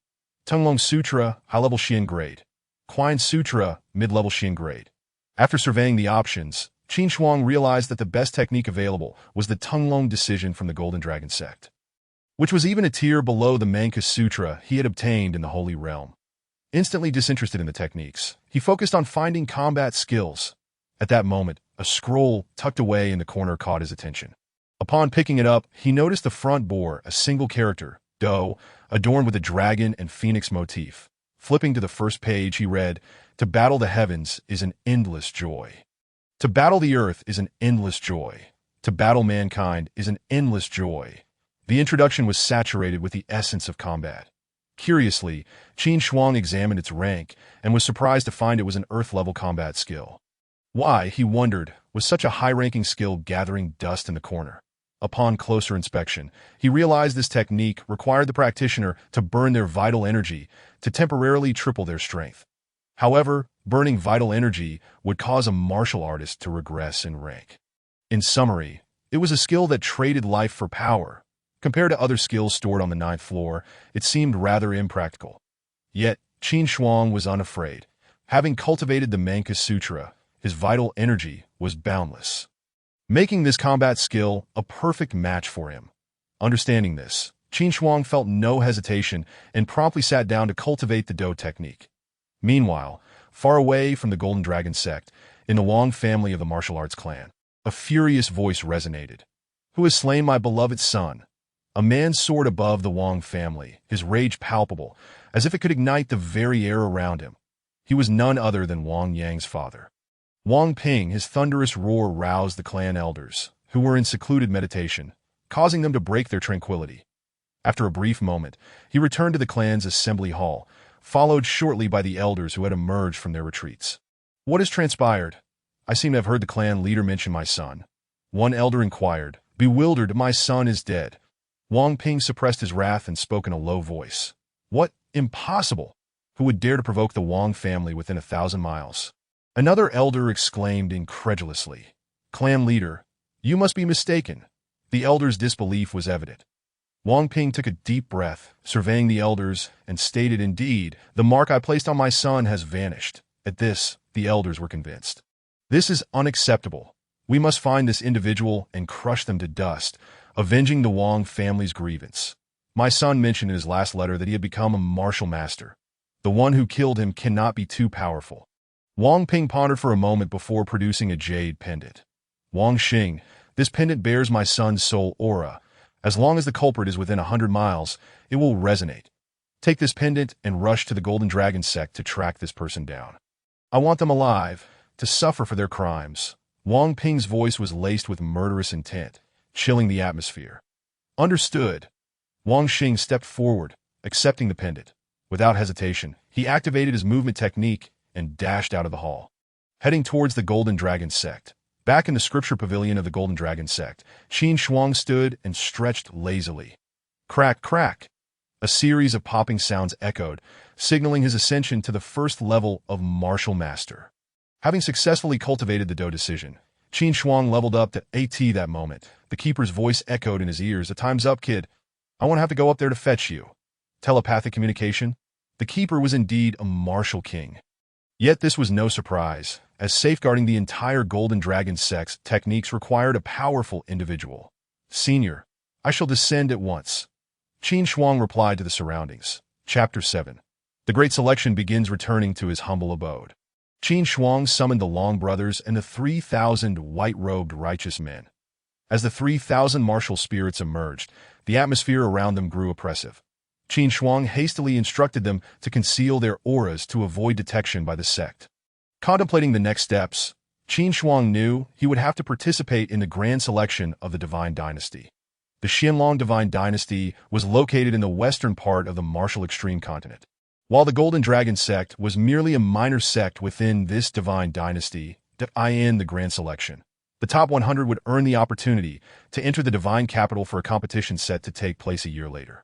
Tunglong Sutra, high-level Xian grade. Quine Sutra, mid-level Xian grade. After surveying the options, Qin Shuang realized that the best technique available was the Tunglong decision from the Golden Dragon sect, which was even a tier below the Manka Sutra he had obtained in the Holy Realm. Instantly disinterested in the techniques, he focused on finding combat skills. At that moment, a scroll tucked away in the corner caught his attention. Upon picking it up, he noticed the front bore a single character, Do, adorned with a dragon and phoenix motif. Flipping to the first page, he read, To battle the heavens is an endless joy. To battle the earth is an endless joy. To battle mankind is an endless joy. The introduction was saturated with the essence of combat. Curiously, Qin Shuang examined its rank and was surprised to find it was an Earth-level combat skill. Why, he wondered, was such a high-ranking skill gathering dust in the corner? Upon closer inspection, he realized this technique required the practitioner to burn their vital energy to temporarily triple their strength. However, burning vital energy would cause a martial artist to regress in rank. In summary, it was a skill that traded life for power. Compared to other skills stored on the ninth floor, it seemed rather impractical. Yet, Qin Shuang was unafraid. Having cultivated the Manka Sutra, his vital energy was boundless, making this combat skill a perfect match for him. Understanding this, Qin Shuang felt no hesitation and promptly sat down to cultivate the Do technique. Meanwhile, far away from the Golden Dragon sect, in the Wang family of the martial arts clan, a furious voice resonated. "Who has slain my beloved son?" A man soared above the Wang family, his rage palpable, as if it could ignite the very air around him. He was none other than Wang Yang's father. Wang Ping, his thunderous roar roused the clan elders, who were in secluded meditation, causing them to break their tranquility. After a brief moment, he returned to the clan's assembly hall, followed shortly by the elders who had emerged from their retreats. "What has transpired? I seem to have heard the clan leader mention my son." One elder inquired, bewildered. "My son is dead." Wang Ping suppressed his wrath and spoke in a low voice. "What? Impossible! Who would dare to provoke the Wang family within 1,000 miles? Another elder exclaimed incredulously. "Clan leader, you must be mistaken." The elder's disbelief was evident. Wang Ping took a deep breath, surveying the elders, and stated, "Indeed, the mark I placed on my son has vanished." At this, the elders were convinced. "This is unacceptable. We must find this individual and crush them to dust, avenging the Wang family's grievance. My son mentioned in his last letter that he had become a martial master. The one who killed him cannot be too powerful." Wang Ping pondered for a moment before producing a jade pendant. "Wang Xing, this pendant bears my son's soul aura. As long as the culprit is within 100 miles, it will resonate. Take this pendant and rush to the Golden Dragon sect to track this person down. I want them alive, to suffer for their crimes." Wang Ping's voice was laced with murderous intent, chilling the atmosphere. "Understood." Wang Xing stepped forward, accepting the pendant. Without hesitation, he activated his movement technique and dashed out of the hall, heading towards the Golden Dragon sect. Back in the scripture pavilion of the Golden Dragon sect, Qin Shuang stood and stretched lazily. Crack, crack! A series of popping sounds echoed, signaling his ascension to the first level of martial master. Having successfully cultivated the Do decision, Qin Shuang leveled up to AT that moment. The keeper's voice echoed in his ears. "The time's up, kid. I won't have to go up there to fetch you." Telepathic communication? The keeper was indeed a martial king. Yet this was no surprise, as safeguarding the entire Golden Dragon sect's techniques required a powerful individual. "Senior, I shall descend at once." Qin Shuang replied to the surroundings. Chapter 7. The Great Selection begins returning to his humble abode. Qin Shuang summoned the Long Brothers and the 3,000 white-robed righteous men. As the 3,000 martial spirits emerged, the atmosphere around them grew oppressive. Qin Shuang hastily instructed them to conceal their auras to avoid detection by the sect. Contemplating the next steps, Qin Shuang knew he would have to participate in the grand selection of the Divine Dynasty. The Qianlong Divine Dynasty was located in the western part of the martial extreme continent. While the Golden Dragon sect was merely a minor sect within this Divine Dynasty, in the grand selection, the top 100 would earn the opportunity to enter the Divine Capital for a competition set to take place a year later.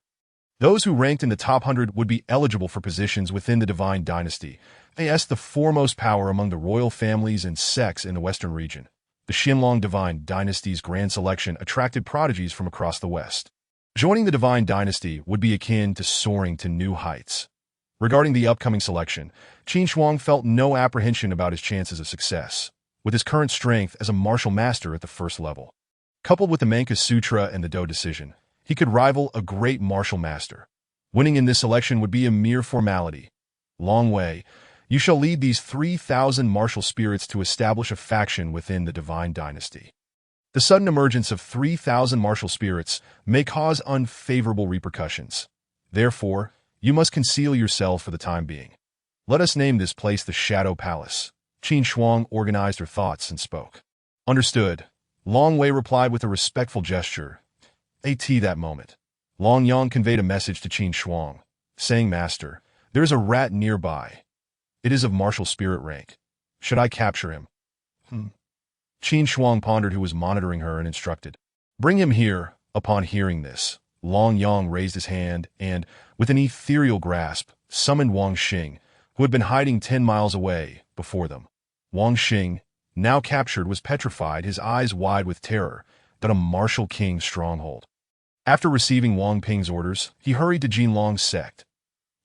Those who ranked in the top 100 would be eligible for positions within the Divine Dynasty, as the foremost power among the royal families and sects in the western region. The Qianlong Divine Dynasty's grand selection attracted prodigies from across the West. Joining the Divine Dynasty would be akin to soaring to new heights. Regarding the upcoming selection, Qin Shuang felt no apprehension about his chances of success, with his current strength as a martial master at the first level. Coupled with the Manka Sutra and the Do decision, he could rival a great martial master. Winning in this selection would be a mere formality. Long Wei, you shall lead these 3,000 martial spirits to establish a faction within the Divine Dynasty. The sudden emergence of 3,000 martial spirits may cause unfavorable repercussions. Therefore, you must conceal yourself for the time being. Let us name this place the Shadow Palace. Qin Shuang organized her thoughts and spoke. Understood. Long Wei replied with a respectful gesture. At that moment, Long Yang conveyed a message to Qin Shuang. saying, "Master, there is a rat nearby. It is of martial spirit rank. Should I capture him?" Qin Shuang pondered, who was monitoring her, and instructed, "Bring him here." Upon hearing this, Long Yang raised his hand and, with an ethereal grasp, summoned Wang Xing, who had been hiding 10 miles away, before them. Wang Xing, now captured, was petrified, his eyes wide with terror, at a martial king's stronghold. After receiving Wang Ping's orders, he hurried to Jinlong's sect.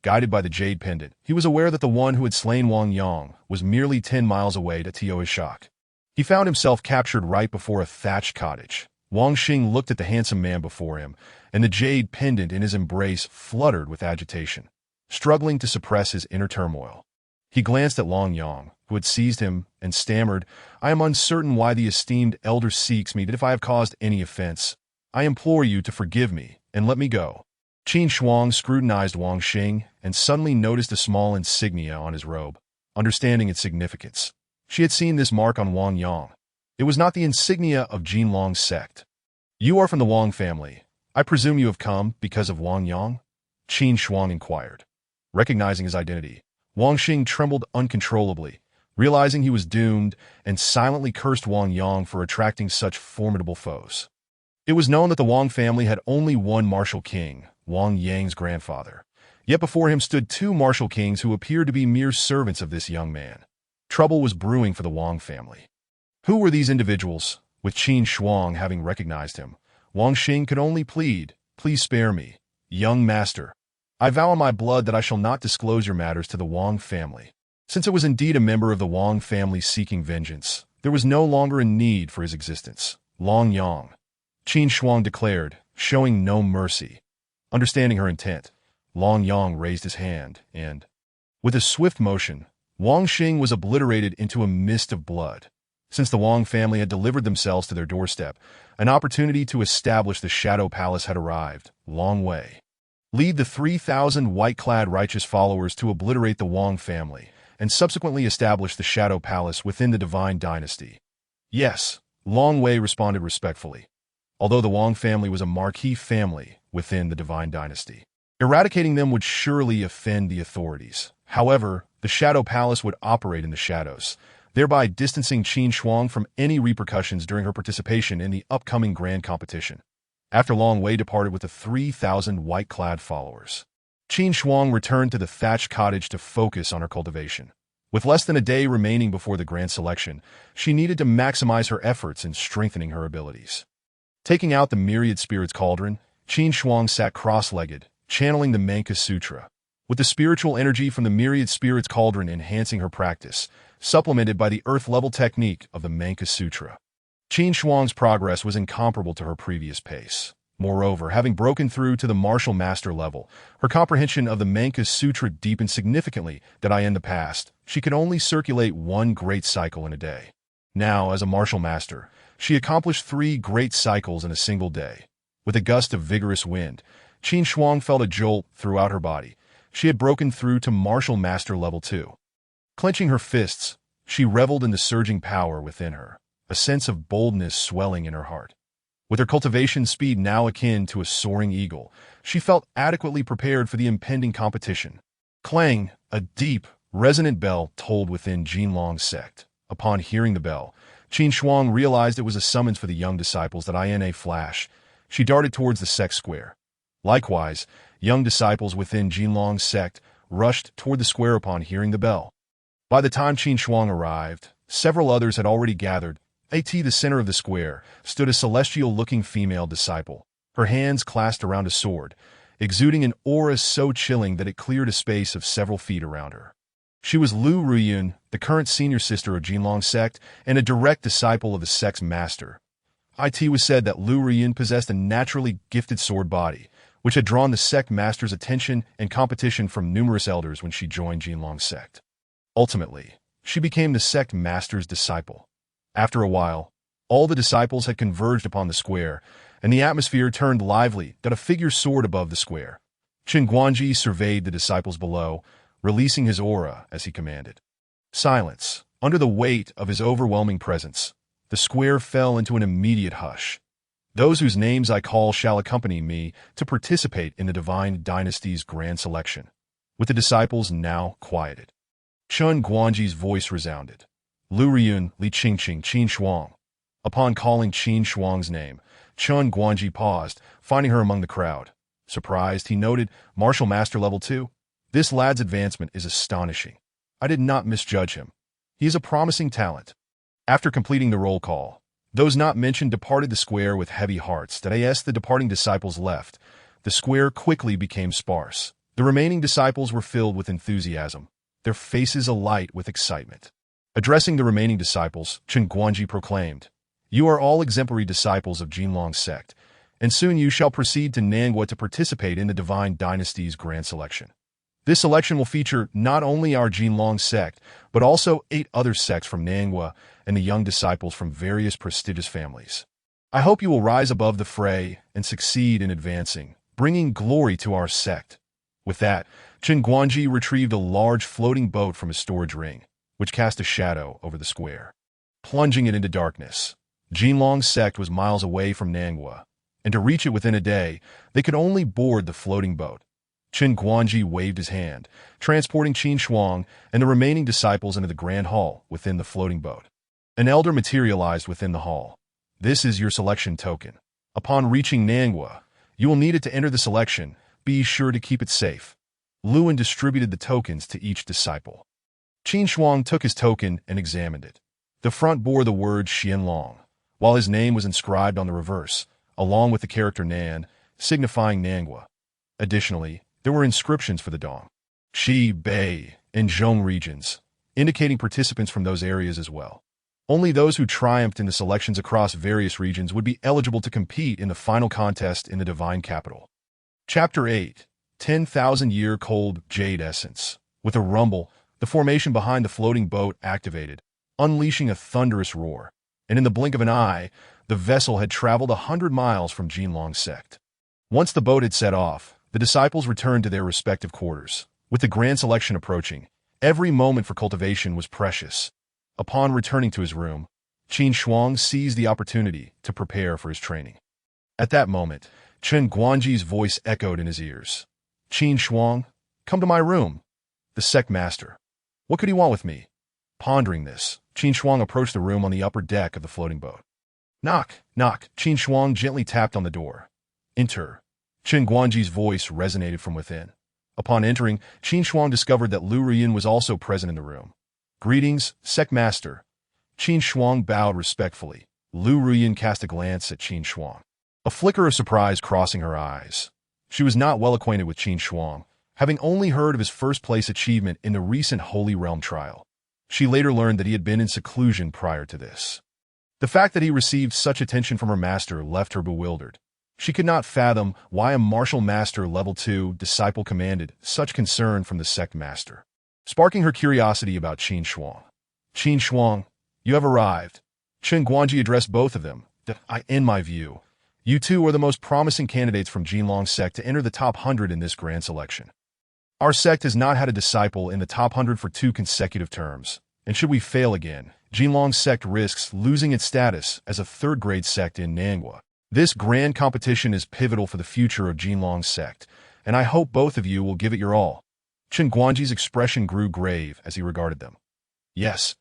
Guided by the jade pendant, he was aware that the one who had slain Wang Yang was merely 10 miles away to Teotihuacan. He found himself captured right before a thatched cottage. Wang Xing looked at the handsome man before him, and the jade pendant in his embrace fluttered with agitation, struggling to suppress his inner turmoil. He glanced at Long Yang, who had seized him, and stammered, "I am uncertain why the esteemed elder seeks me, that if I have caused any offense, I implore you to forgive me and let me go." Qin Shuang scrutinized Wang Xing and suddenly noticed a small insignia on his robe. Understanding its significance, she had seen this mark on Wang Yang. It was not the insignia of Jinlong's sect. "You are from the Wang family. I presume you have come because of Wang Yang?" Qin Shuang inquired. Recognizing his identity, Wang Xing trembled uncontrollably, realizing he was doomed, and silently cursed Wang Yang for attracting such formidable foes. It was known that the Wang family had only one martial king, Wang Yang's grandfather. Yet before him stood 2 martial kings who appeared to be mere servants of this young man. Trouble was brewing for the Wang family. Who were these individuals? With Qin Shuang having recognized him, Wang Xing could only plead, "Please spare me, young master. I vow on my blood that I shall not disclose your matters to the Wang family." Since it was indeed a member of the Wang family seeking vengeance, there was no longer a need for his existence. "Long Yang," Qin Shuang declared, showing no mercy. Understanding her intent, Long Yang raised his hand, and, with a swift motion, Wang Xing was obliterated into a mist of blood. Since the Wang family had delivered themselves to their doorstep, an opportunity to establish the Shadow Palace had arrived. Long Wei, lead the 3,000 white-clad righteous followers to obliterate the Wang family, and subsequently establish the Shadow Palace within the Divine Dynasty. "Yes," Long Wei responded respectfully. Although the Wang family was a marquee family within the Divine Dynasty, eradicating them would surely offend the authorities. However, the Shadow Palace would operate in the shadows, thereby distancing Qin Shuang from any repercussions during her participation in the upcoming grand competition. After Long Wei departed with the 3,000 white-clad followers, Qin Shuang returned to the thatched cottage to focus on her cultivation. With less than a day remaining before the grand selection, she needed to maximize her efforts in strengthening her abilities. Taking out the Myriad Spirits Cauldron, Qin Shuang sat cross-legged, channeling the Manka Sutra. With the spiritual energy from the Myriad Spirits Cauldron enhancing her practice, supplemented by the earth-level technique of the Manka Sutra, Qin Shuang's progress was incomparable to her previous pace. Moreover, having broken through to the martial master level, her comprehension of the Manka Sutra deepened significantly that in the past, she could only circulate 1 great cycle in a day. Now, as a martial master, she accomplished 3 great cycles in a single day. With a gust of vigorous wind, Qin Shuang felt a jolt throughout her body. She had broken through to martial master level 2. Clenching her fists, she reveled in the surging power within her, a sense of boldness swelling in her heart. With her cultivation speed now akin to a soaring eagle, she felt adequately prepared for the impending competition. Clang! A deep, resonant bell tolled within Jinlong's sect. Upon hearing the bell, Qin Shuang realized it was a summons for the young disciples. That in a flash, she darted towards the sect square. Likewise, young disciples within Jinlong's sect rushed toward the square upon hearing the bell. By the time Qin Shuang arrived, several others had already gathered. At the center of the square stood a celestial-looking female disciple, her hands clasped around a sword, exuding an aura so chilling that it cleared a space of several feet around her. She was Lu Ruyun, the current senior sister of Jinlong's sect and a direct disciple of the sect's master. It was said that Lu Ruyun possessed a naturally gifted sword body, which had drawn the sect master's attention and competition from numerous elders when she joined Jinlong's sect. Ultimately, she became the sect master's disciple. After a while, all the disciples had converged upon the square, and the atmosphere turned lively that a figure soared above the square. Chen Guanji surveyed the disciples below, releasing his aura as he commanded. Silence. Under the weight of his overwhelming presence, the square fell into an immediate hush. Those whose names I call shall accompany me to participate in the divine dynasty's grand selection. With the disciples now quieted, Chen Guanji's voice resounded. Lu Riyun, Li Qingqing, Qin Shuang. Upon calling Qin Shuang's name, Chen Guanji paused, finding her among the crowd. Surprised, he noted, Martial Master Level 2. This lad's advancement is astonishing. I did not misjudge him. He is a promising talent. After completing the roll call, those not mentioned departed the square with heavy hearts. As the departing disciples left, the square quickly became sparse. The remaining disciples were filled with enthusiasm, their faces alight with excitement. Addressing the remaining disciples, Chen Guanji proclaimed, "You are all exemplary disciples of Jinlong sect, and soon you shall proceed to Nangua to participate in the Divine Dynasty's grand selection. This selection will feature not only our Jinlong sect, but also 8 other sects from Nangua and the young disciples from various prestigious families. I hope you will rise above the fray and succeed in advancing, bringing glory to our sect." With that, Chen Guanji retrieved a large floating boat from his storage ring, which cast a shadow over the square, plunging it into darkness. Jinlong's sect was miles away from Nangua, and to reach it within a day, they could only board the floating boat. Chen Guanji waved his hand, transporting Qin Shuang and the remaining disciples into the grand hall within the floating boat. An elder materialized within the hall. "This is your selection token. Upon reaching Nangua, you will need it to enter the selection. Be sure to keep it safe." Luan distributed the tokens to each disciple. Qin Shuang took his token and examined it. The front bore the word Xianlong, while his name was inscribed on the reverse, along with the character Nan, signifying Nangua. Additionally, there were inscriptions for the Dong, Shi, Bei, and Zhong regions, indicating participants from those areas as well. Only those who triumphed in the selections across various regions would be eligible to compete in the final contest in the Divine Capital. Chapter 8, 10,000-Year Cold Jade Essence. With a rumble, the formation behind the floating boat activated, unleashing a thunderous roar, and in the blink of an eye, the vessel had traveled 100 miles from Jinlong sect. Once the boat had set off, the disciples returned to their respective quarters. With the grand selection approaching, every moment for cultivation was precious. Upon returning to his room, Qin Shuang seized the opportunity to prepare for his training. At that moment, Chen Guanji's voice echoed in his ears. "Qin Shuang, come to my room." The sect master. What could he want with me? Pondering this, Qin Shuang approached the room on the upper deck of the floating boat. "Knock, knock." Qin Shuang gently tapped on the door. "Enter." Chen Guanji's voice resonated from within. Upon entering, Qin Shuang discovered that Lu Riyun was also present in the room. "Greetings, sect master." Qin Shuang bowed respectfully. Lu Riyun cast a glance at Qin Shuang, a flicker of surprise crossing her eyes. She was not well acquainted with Qin Shuang, having only heard of his first-place achievement in the recent Holy Realm trial. She later learned that he had been in seclusion prior to this. The fact that he received such attention from her master left her bewildered. She could not fathom why a martial master level 2 disciple commanded such concern from the sect master, sparking her curiosity about Qin Shuang. "Qin Shuang, you have arrived." Chen Guanji addressed both of them. "In my view, you two are the most promising candidates from Jinlong sect to enter the top 100 in this grand selection. Our sect has not had a disciple in the top 100 for 2 consecutive terms, and should we fail again, Jinlong sect risks losing its status as a third-grade sect in Nangua. This grand competition is pivotal for the future of Jinlong sect, and I hope both of you will give it your all." Chen Guanji's expression grew grave as he regarded them. "Yes,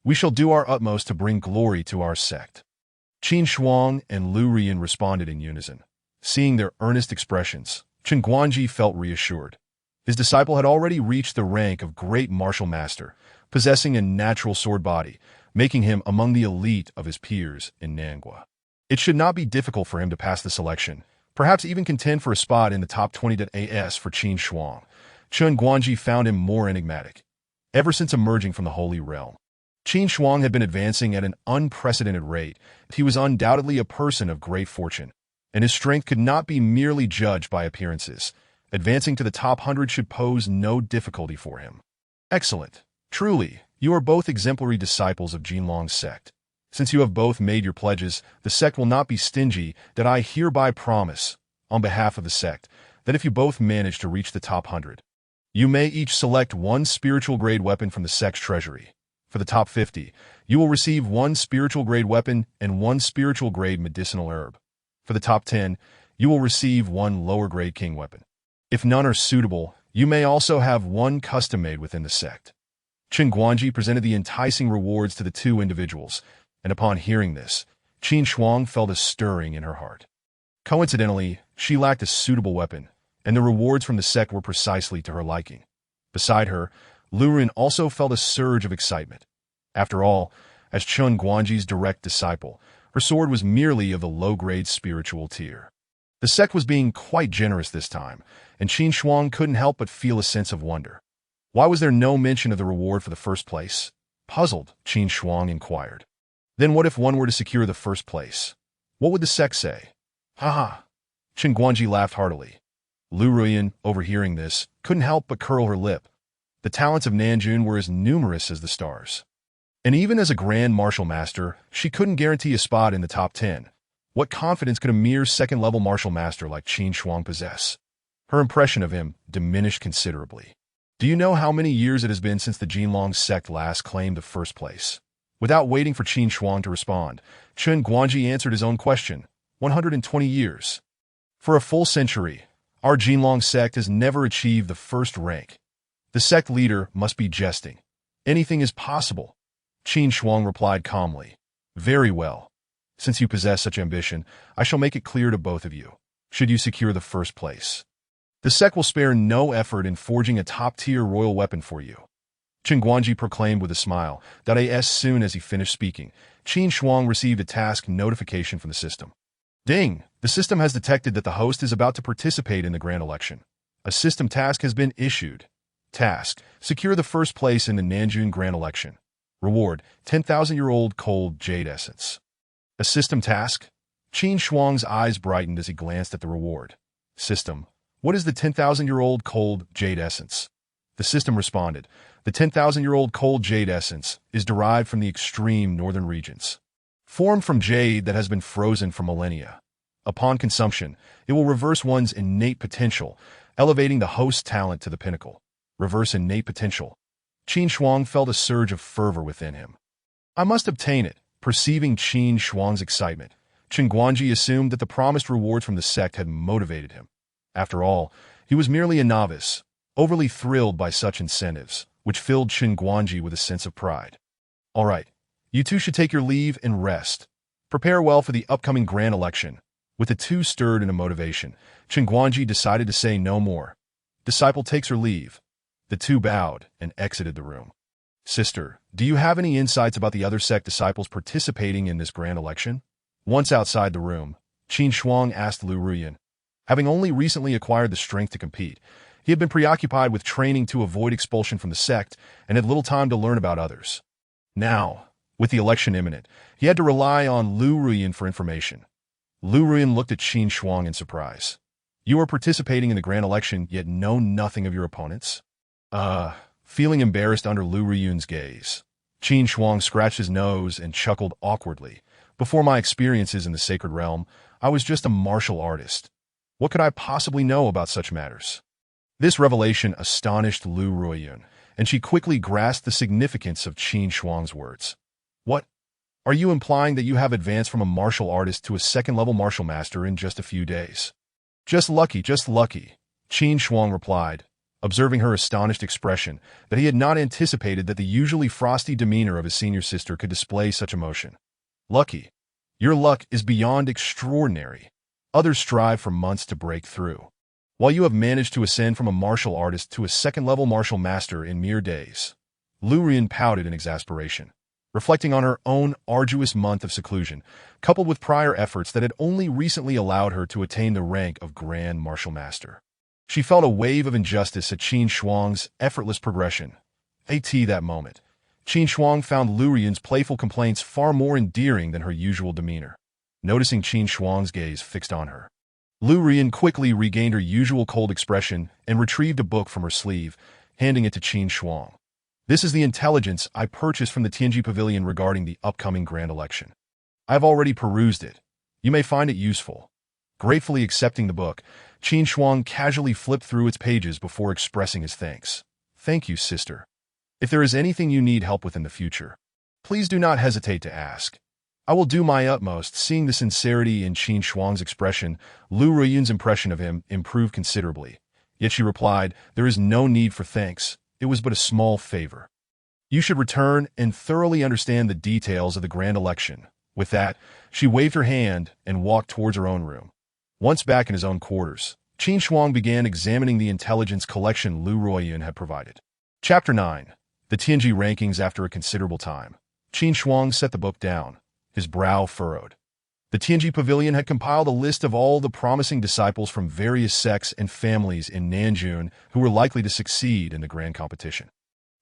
we shall do our utmost to bring glory to our sect." Qin Shuang and Lu Riyun responded in unison. Seeing their earnest expressions, Chen Guanji felt reassured. His disciple had already reached the rank of great martial master, possessing a natural sword body, making him among the elite of his peers in Nangua. It should not be difficult for him to pass the selection, perhaps even contend for a spot in the top 20 for Qin Shuang. Chen Guanji found him more enigmatic. Ever since emerging from the Holy Realm, Qin Shuang had been advancing at an unprecedented rate. He was undoubtedly a person of great fortune, and his strength could not be merely judged by appearances. Advancing to the top 100 should pose no difficulty for him. "Excellent. Truly, you are both exemplary disciples of Jinlong sect. Since you have both made your pledges, the sect will not be stingy. That I hereby promise, on behalf of the sect, that if you both manage to reach the top 100, you may each select 1 spiritual grade weapon from the sect's treasury. For the top 50, you will receive 1 spiritual grade weapon and 1 spiritual grade medicinal herb. For the top 10, you will receive one lower-grade king weapon. If none are suitable, you may also have one custom-made within the sect. Qin Guanji presented the enticing rewards to the two individuals, and upon hearing this, Qin Shuang felt a stirring in her heart. Coincidentally, she lacked a suitable weapon, and the rewards from the sect were precisely to her liking. Beside her, Lu Ruyan also felt a surge of excitement. After all, as Qin Guanji's direct disciple, her sword was merely of the low-grade spiritual tier. The sect was being quite generous this time, and Qin Shuang couldn't help but feel a sense of wonder. Why was there no mention of the reward for the first place? Puzzled, Qin Shuang inquired. Then what if one were to secure the first place? What would the sect say? Ha ha! Qin Guanji laughed heartily. Lu Ruyan, overhearing this, couldn't help but curl her lip. The talents of Nanjun were as numerous as the stars. And even as a Grand Martial Master, she couldn't guarantee a spot in the top 10. What confidence could a mere second-level Martial Master like Qin Shuang possess? Her impression of him diminished considerably. Do you know how many years it has been since the Jinlong sect last claimed the first place? Without waiting for Qin Shuang to respond, Qin Guanji answered his own question. 120 years. For a full century, our Jinlong sect has never achieved the first rank. The sect leader must be jesting. Anything is possible. Qin Shuang replied calmly. Very well. Since you possess such ambition, I shall make it clear to both of you. Should you secure the first place, the sect will spare no effort in forging a top-tier royal weapon for you. Qin Guanji proclaimed with a smile that as soon as he finished speaking, Qin Shuang received a task notification from the system. Ding! The system has detected that the host is about to participate in the grand election. A system task has been issued. Task: secure the first place in the Nanjun Grand Election. Reward: 10,000-year-old cold jade essence. A system task? Qin Shuang's eyes brightened as he glanced at the reward. System: what is the 10,000-year-old cold jade essence? The system responded. The 10,000-year-old cold jade essence is derived from the extreme northern regions. Formed from jade that has been frozen for millennia. Upon consumption, it will reverse one's innate potential, elevating the host's talent to the pinnacle. Reverse innate potential. Qin Shuang felt a surge of fervor within him. I must obtain it. Perceiving Qin Shuang's excitement, Qin Guanji assumed that the promised rewards from the sect had motivated him. After all, he was merely a novice, overly thrilled by such incentives, which filled Qin Guanji with a sense of pride. All right, you two should take your leave and rest. Prepare well for the upcoming grand election. With the two stirred into motivation, Qin Guanji decided to say no more. Disciple takes her leave. The two bowed and exited the room. Sister, do you have any insights about the other sect disciples participating in this grand election? Once outside the room, Qin Shuang asked Lu Ruyan. Having only recently acquired the strength to compete, he had been preoccupied with training to avoid expulsion from the sect and had little time to learn about others. Now, with the election imminent, he had to rely on Lu Ruyan for information. Lu Ruyan looked at Qin Shuang in surprise. You are participating in the grand election, yet know nothing of your opponents? Feeling embarrassed under Lu Ruyan's gaze, Qin Shuang scratched his nose and chuckled awkwardly. Before my experiences in the sacred realm, I was just a martial artist. What could I possibly know about such matters? This revelation astonished Lu Ruyan, and she quickly grasped the significance of Qin Shuang's words. What? Are you implying that you have advanced from a martial artist to a second-level martial master in just a few days? Just lucky, Qin Shuang replied, observing her astonished expression, that he had not anticipated that the usually frosty demeanor of his senior sister could display such emotion. Lucky. Your luck is beyond extraordinary. Others strive for months to break through, while you have managed to ascend from a martial artist to a second-level martial master in mere days. Lu Ruyan pouted in exasperation, reflecting on her own arduous month of seclusion, coupled with prior efforts that had only recently allowed her to attain the rank of Grand Martial Master. She felt a wave of injustice at Qin Shuang's effortless progression. At that moment, Qin Shuang found Lu Ruyan's playful complaints far more endearing than her usual demeanor. Noticing Qin Shuang's gaze fixed on her, Lu Ruyan quickly regained her usual cold expression and retrieved a book from her sleeve, handing it to Qin Shuang. This is the intelligence I purchased from the Tianji Pavilion regarding the upcoming grand election. I have already perused it. You may find it useful. Gratefully accepting the book, Qin Shuang casually flipped through its pages before expressing his thanks. Thank you, sister. If there is anything you need help with in the future, please do not hesitate to ask. I will do my utmost. Seeing the sincerity in Qin Shuang's expression, Lu Ruiyun's impression of him improved considerably. Yet she replied, "There is no need for thanks. It was but a small favor. You should return and thoroughly understand the details of the grand election." With that, she waved her hand and walked towards her own room. Once back in his own quarters, Qin Shuang began examining the intelligence collection Lu Ruiyun had provided. Chapter 9. The Tianji Rankings. After a considerable time, Qin Shuang set the book down, his brow furrowed. The Tianji Pavilion had compiled a list of all the promising disciples from various sects and families in Nanjun who were likely to succeed in the grand competition.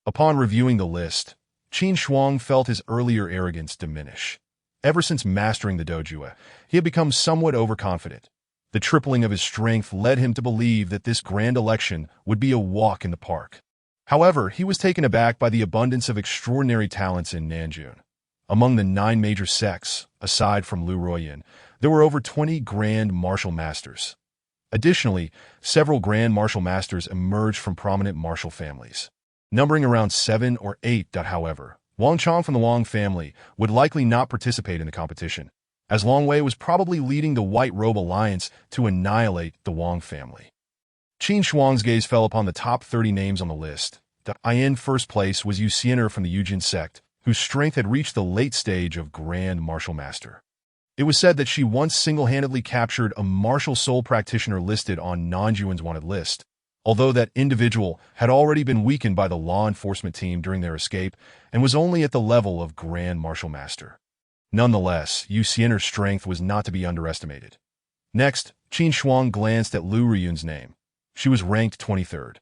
Upon reviewing the list, Qin Shuang felt his earlier arrogance diminish. Ever since mastering the Dojue, he had become somewhat overconfident. The tripling of his strength led him to believe that this grand election would be a walk in the park. However, he was taken aback by the abundance of extraordinary talents in Nanjun. Among the 9 major sects, aside from Lu Ruiyun, there were over 20 Grand Martial Masters. Additionally, several Grand Martial Masters emerged from prominent martial families. Numbering around 7 or 8. However, Wang Chong from the Wang family would likely not participate in the competition, as Long Wei was probably leading the White Robe Alliance to annihilate the Wang family. Qin Shuang's gaze fell upon the top 30 names on the list. In first place was Yu Xiener from the Yujin sect, whose strength had reached the late stage of Grand Martial Master. It was said that she once single-handedly captured a martial soul practitioner listed on Nanjuan's wanted list, although that individual had already been weakened by the law enforcement team during their escape and was only at the level of Grand Martial Master. Nonetheless, Yu Xiener's strength was not to be underestimated. Next, Qin Shuang glanced at Lu Ruiyun's name. She was ranked 23rd.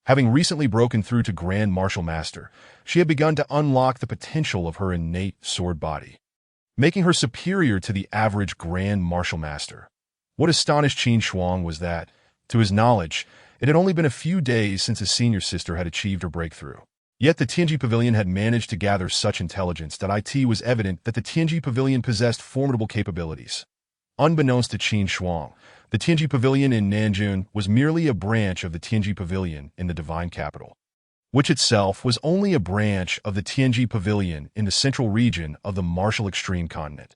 Having recently broken through to Grand Martial Master, she had begun to unlock the potential of her innate sword body, making her superior to the average Grand Martial Master. What astonished Qin Shuang was that, to his knowledge, it had only been a few days since his senior sister had achieved her breakthrough. Yet the Tianji Pavilion had managed to gather such intelligence that it was evident that the Tianji Pavilion possessed formidable capabilities. Unbeknownst to Qin Shuang, the Tianji Pavilion in Nanjun was merely a branch of the Tianji Pavilion in the Divine Capital, which itself was only a branch of the Tianji Pavilion in the central region of the Martial Extreme continent.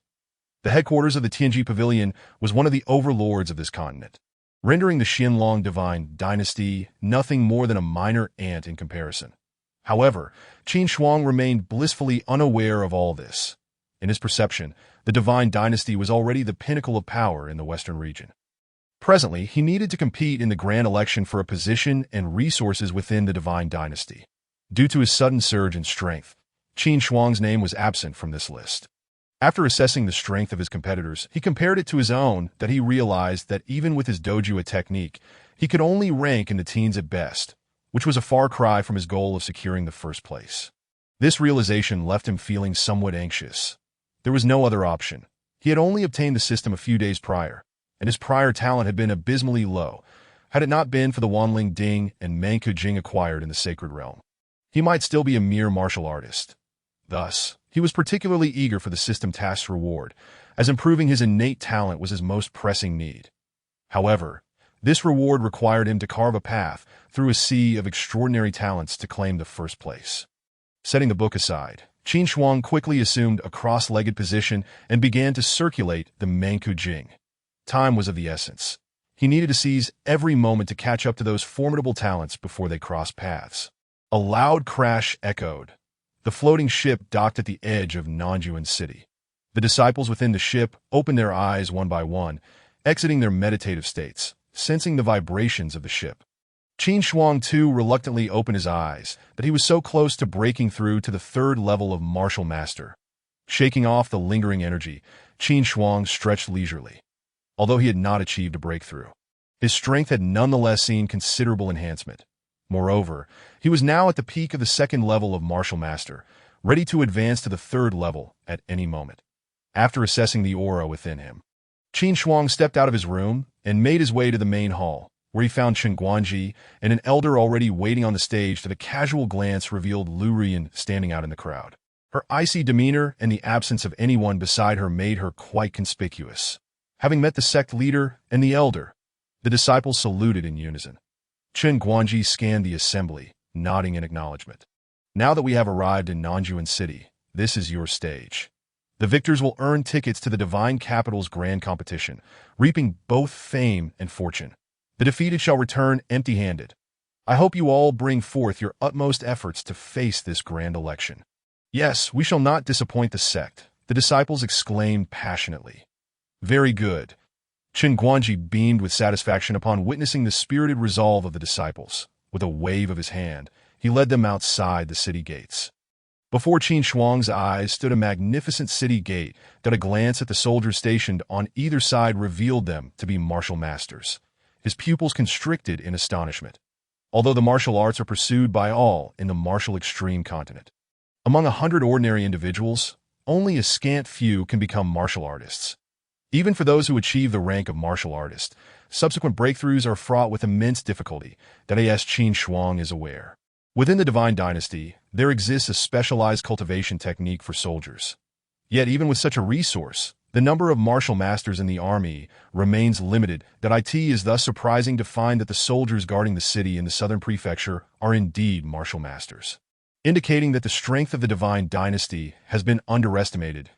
The headquarters of the Tianji Pavilion was one of the overlords of this continent, rendering the Xianlong Divine Dynasty nothing more than a minor ant in comparison. However, Qin Shuang remained blissfully unaware of all this. In his perception, the Divine Dynasty was already the pinnacle of power in the Western region. Presently, he needed to compete in the grand election for a position and resources within the Divine Dynasty. Due to his sudden surge in strength, Qin Shuang's name was absent from this list. After assessing the strength of his competitors, he compared it to his own, that he realized that even with his Dojue technique, he could only rank in the teens at best, which was a far cry from his goal of securing the first place. This realization left him feeling somewhat anxious. There was no other option. He had only obtained the system a few days prior, and his prior talent had been abysmally low, had it not been for the Wanling Ding and Manku Jing acquired in the Sacred Realm. He might still be a mere martial artist. Thus, he was particularly eager for the system task's reward, as improving his innate talent was his most pressing need. However, this reward required him to carve a path through a sea of extraordinary talents to claim the first place. Setting the book aside, Qin Shuang quickly assumed a cross-legged position and began to circulate the Manku Jing. Time was of the essence. He needed to seize every moment to catch up to those formidable talents before they crossed paths. A loud crash echoed. The floating ship docked at the edge of Nanjuan City. The disciples within the ship opened their eyes one by one, exiting their meditative states, sensing the vibrations of the ship. Qin Shuang too reluctantly opened his eyes, but he was so close to breaking through to the 3rd level of Martial Master. Shaking off the lingering energy, Qin Shuang stretched leisurely. Although he had not achieved a breakthrough, his strength had nonetheless seen considerable enhancement. Moreover, he was now at the peak of the 2nd level of Martial Master, ready to advance to the 3rd level at any moment. After assessing the aura within him, Qin Shuang stepped out of his room and made his way to the main hall, where he found Chen Guanji and an elder already waiting on the stage. That a casual glance revealed Lu Ruiyun standing out in the crowd. Her icy demeanor and the absence of anyone beside her made her quite conspicuous. Having met the sect leader and the elder, the disciples saluted in unison. Chen Guanji scanned the assembly, nodding in acknowledgement. "Now that we have arrived in Nanjuan City, this is your stage." The victors will earn tickets to the Divine Capital's grand competition, reaping both fame and fortune. The defeated shall return empty-handed. I hope you all bring forth your utmost efforts to face this grand election. Yes, we shall not disappoint the sect, the disciples exclaimed passionately. Very good. Chen Guanji beamed with satisfaction upon witnessing the spirited resolve of the disciples. With a wave of his hand, he led them outside the city gates. Before Qin Shuang's eyes stood a magnificent city gate that a glance at the soldiers stationed on either side revealed them to be martial masters. His pupils constricted in astonishment. Although the martial arts are pursued by all in the martial extreme continent, among 100 ordinary individuals, only a scant few can become martial artists. Even for those who achieve the rank of martial artist, subsequent breakthroughs are fraught with immense difficulty, that A.S. Qin Shuang is aware. Within the Divine Dynasty, there exists a specialized cultivation technique for soldiers. Yet even with such a resource, the number of martial masters in the army remains limited. It is thus surprising to find that the soldiers guarding the city in the southern prefecture are indeed martial masters, indicating that the strength of the Divine Dynasty has been underestimated.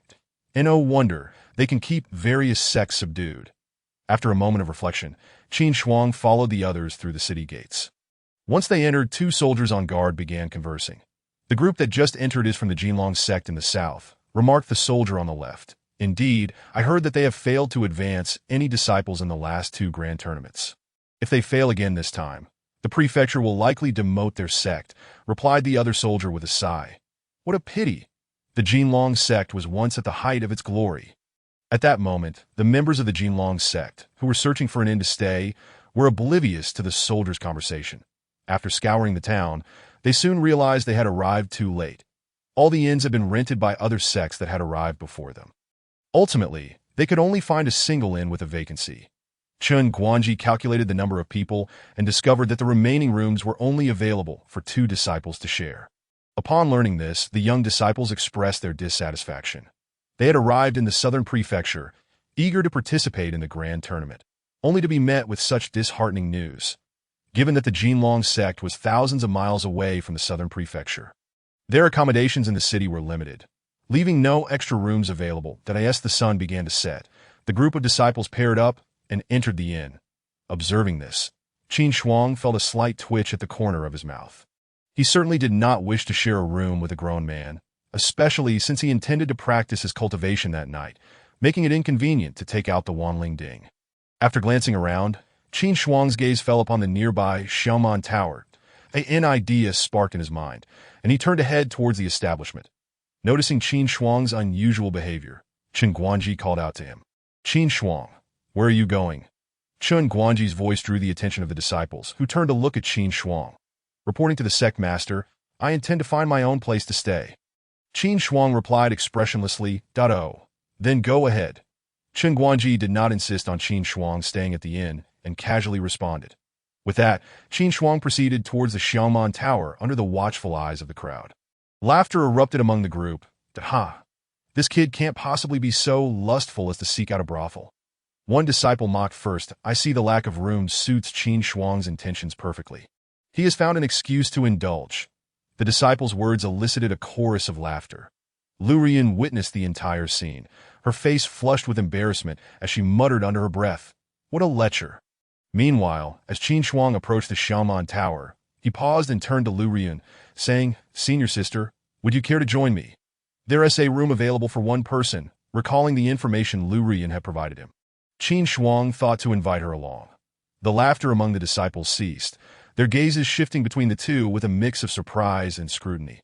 And no wonder they can keep various sects subdued. After a moment of reflection, Qin Shuang followed the others through the city gates. Once they entered, two soldiers on guard began conversing. The group that just entered is from the Jinlong sect in the south, remarked the soldier on the left. Indeed, I heard that they have failed to advance any disciples in the last two grand tournaments. If they fail again this time, the prefecture will likely demote their sect, replied the other soldier with a sigh. What a pity! The Jinlong sect was once at the height of its glory. At that moment, the members of the Jinlong sect, who were searching for an inn to stay, were oblivious to the soldiers' conversation. After scouring the town, they soon realized they had arrived too late. All the inns had been rented by other sects that had arrived before them. Ultimately, they could only find a single inn with a vacancy. Chen Guanji calculated the number of people and discovered that the remaining rooms were only available for 2 disciples to share. Upon learning this, the young disciples expressed their dissatisfaction. They had arrived in the southern prefecture, eager to participate in the grand tournament, only to be met with such disheartening news, given that the Jinlong sect was thousands of miles away from the southern prefecture. Their accommodations in the city were limited. Leaving no extra rooms available, as the sun began to set, the group of disciples paired up and entered the inn. Observing this, Qin Shuang felt a slight twitch at the corner of his mouth. He certainly did not wish to share a room with a grown man, especially since he intended to practice his cultivation that night, making it inconvenient to take out the Wanling Ding. After glancing around, Qin Shuang's gaze fell upon the nearby Xiaoman Tower. An idea sparked in his mind, and he turned to head towards the establishment. Noticing Qin Shuang's unusual behavior, Chen Guanji called out to him. Qin Shuang, where are you going? Chen Guanji's voice drew the attention of the disciples, who turned to look at Qin Shuang. Reporting to the sect master, I intend to find my own place to stay. Qin Shuang replied expressionlessly, "Oh, then go ahead." Chen Guanji did not insist on Qin Shuang staying at the inn and casually responded. With that, Qin Shuang proceeded towards the Xiaoman Tower under the watchful eyes of the crowd. Laughter erupted among the group. Ha! This kid can't possibly be so lustful as to seek out a brothel. One disciple mocked first. I see the lack of rooms suits Qin Shuang's intentions perfectly. He has found an excuse to indulge. The disciple's words elicited a chorus of laughter. Lu Rian witnessed the entire scene, her face flushed with embarrassment as she muttered under her breath, "What a lecher." Meanwhile, as Qin Shuang approached the Xiaoman Tower, he paused and turned to Lu Rian, saying, "Senior sister, would you care to join me? There is a room available for 1 person," recalling the information Lu Rian had provided him. Qin Shuang thought to invite her along. The laughter among the disciples ceased, their gazes shifting between the two with a mix of surprise and scrutiny.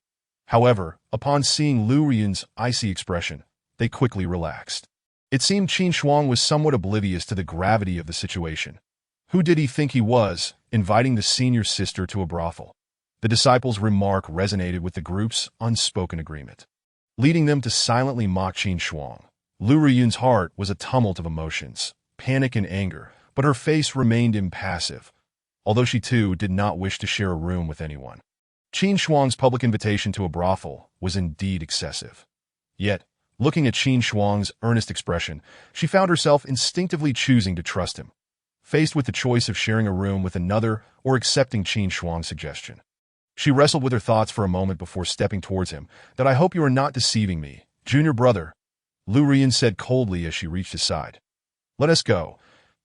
However, upon seeing Lu Rian's icy expression, they quickly relaxed. It seemed Qin Shuang was somewhat oblivious to the gravity of the situation. Who did he think he was, inviting the senior sister to a brothel? The disciples' remark resonated with the group's unspoken agreement, leading them to silently mock Qin Shuang. Lu Rian's heart was a tumult of emotions, panic and anger, but her face remained impassive, although she too did not wish to share a room with anyone. Qin Shuang's public invitation to a brothel was indeed excessive. Yet, looking at Qin Shuang's earnest expression, she found herself instinctively choosing to trust him. Faced with the choice of sharing a room with another or accepting Qin Shuang's suggestion, she wrestled with her thoughts for a moment before stepping towards him. "I hope you are not deceiving me, junior brother." Lu Rian said coldly as she reached his side. Let us go.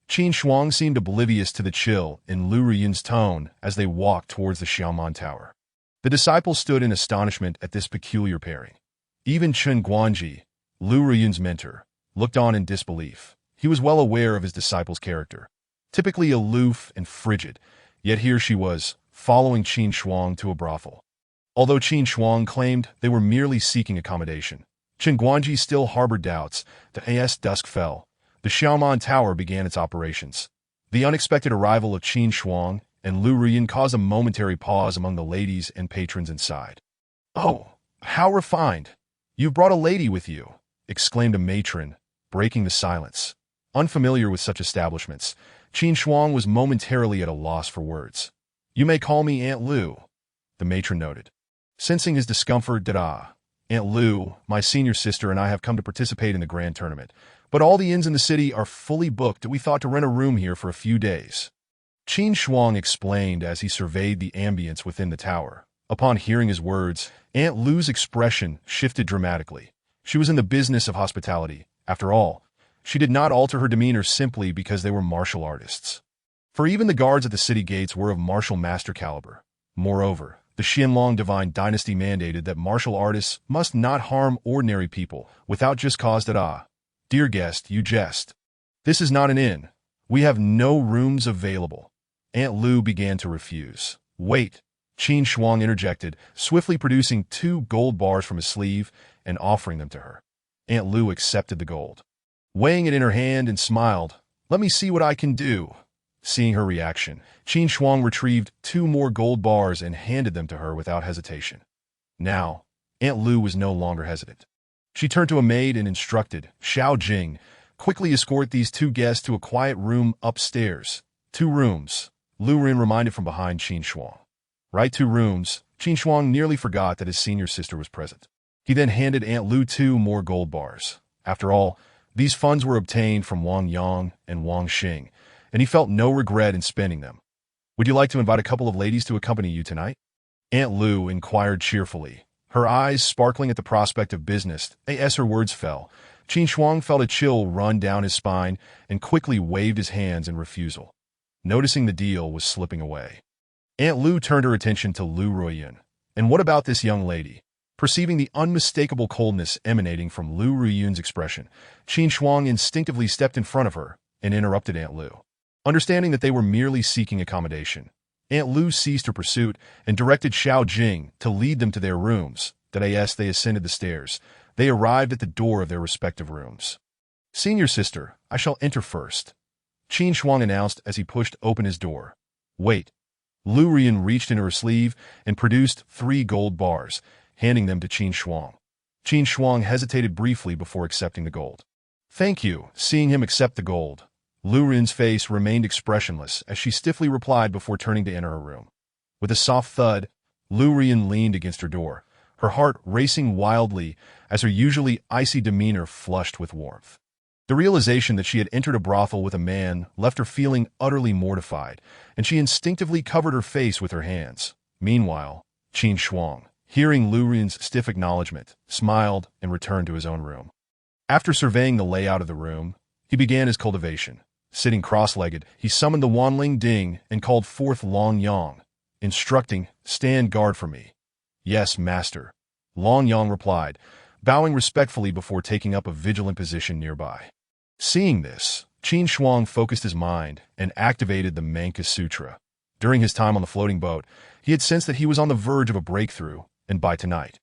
Qin Shuang seemed oblivious to the chill in Lu Rian's tone as they walked towards the Xiaoman Tower. The disciples stood in astonishment at this peculiar pairing. Even Chen Guanji, Lu Rian's mentor, looked on in disbelief. He was well aware of his disciple's character. Typically aloof and frigid, yet here she was, following Qin Shuang to a brothel. Although Qin Shuang claimed they were merely seeking accommodation, Chen Guanji still harbored doubts. As dusk fell, the Xiaoman Tower began its operations. The unexpected arrival of Qin Shuang and Lu Rian caused a momentary pause among the ladies and patrons inside. "Oh, how refined! You've brought a lady with you," exclaimed a matron, breaking the silence. Unfamiliar with such establishments, Qin Shuang was momentarily at a loss for words. "You may call me Aunt Lu," the matron noted. Sensing his discomfort, Aunt Lu, my senior sister, and I have come to participate in the grand tournament, but all the inns in the city are fully booked. We thought to rent a room here for a few days." Qin Shuang explained as he surveyed the ambience within the tower. Upon hearing his words, Aunt Lu's expression shifted dramatically. She was in the business of hospitality. After all, she did not alter her demeanor simply because they were martial artists. For even the guards at the city gates were of martial master caliber. Moreover, the Xianlong Divine Dynasty mandated that martial artists must not harm ordinary people without just cause. "Dear guest, you jest. This is not an inn. We have no rooms available." Aunt Lu began to refuse. "Wait," Qin Shuang interjected, swiftly producing 2 gold bars from his sleeve and offering them to her. Aunt Lu accepted the gold, weighing it in her hand, and smiled. "Let me see what I can do." Seeing her reaction, Qin Shuang retrieved 2 more gold bars and handed them to her without hesitation. Now, Aunt Lu was no longer hesitant. She turned to a maid and instructed, "Xiao Jing, quickly escort these 2 guests to a quiet room upstairs." 2 rooms, Lu Rian reminded from behind Qin Shuang. Right, 2 rooms. Qin Shuang nearly forgot that his senior sister was present. He then handed Aunt Lu 2 more gold bars. After all, these funds were obtained from Wang Yang and Wang Xing, and he felt no regret in spending them. "Would you like to invite a couple of ladies to accompany you tonight?" Aunt Lu inquired cheerfully, her eyes sparkling at the prospect of business. As her words fell, Qin Shuang felt a chill run down his spine and quickly waved his hands in refusal. Noticing the deal was slipping away, Aunt Lu turned her attention to Lu Ruyan. "And what about this young lady?" Perceiving the unmistakable coldness emanating from Lu Ruyan's expression, Qin Shuang instinctively stepped in front of her and interrupted Aunt Lu. Understanding that they were merely seeking accommodation, Aunt Lu ceased her pursuit and directed Xiao Jing to lead them to their rooms. As they ascended the stairs, they arrived at the door of their respective rooms. "Senior sister, I shall enter first," Qin Shuang announced as he pushed open his door. "Wait." Lu Rian reached into her sleeve and produced 3 gold bars, handing them to Qin Shuang. Qin Shuang hesitated briefly before accepting the gold. "Thank you." Seeing him accept the gold, Lu Rian's face remained expressionless as she stiffly replied before turning to enter her room. With a soft thud, Lu Rian leaned against her door, her heart racing wildly as her usually icy demeanor flushed with warmth. The realization that she had entered a brothel with a man left her feeling utterly mortified, and she instinctively covered her face with her hands. Meanwhile, Qin Shuang, hearing Lu Rian's stiff acknowledgement, smiled and returned to his own room. After surveying the layout of the room, he began his cultivation. Sitting cross-legged, he summoned the Wanling Ding and called forth Long Yang, instructing, "Stand guard for me." "Yes, master," Long Yang replied, bowing respectfully before taking up a vigilant position nearby. Seeing this, Qin Shuang focused his mind and activated the Manka Sutra. During his time on the floating boat, he had sensed that he was on the verge of a breakthrough, and by tonight,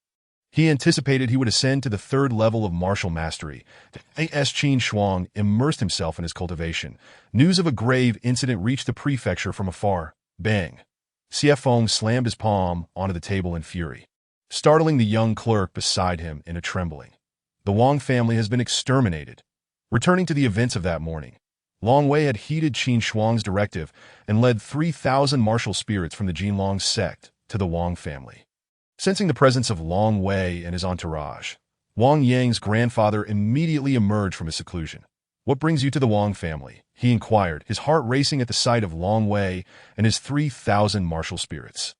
he anticipated he would ascend to the 3rd level of martial mastery. As Qin Shuang immersed himself in his cultivation, news of a grave incident reached the prefecture from afar. Bang! Xie Feng slammed his palm onto the table in fury, startling the young clerk beside him in a trembling. The Wang family has been exterminated. Returning to the events of that morning, Long Wei had heeded Qin Shuang's directive and led 3,000 martial spirits from the Jinlong sect to the Wang family. Sensing the presence of Long Wei and his entourage, Wang Yang's grandfather immediately emerged from his seclusion. "What brings you to the Wang family?" he inquired, his heart racing at the sight of Long Wei and his 3,000 martial spirits.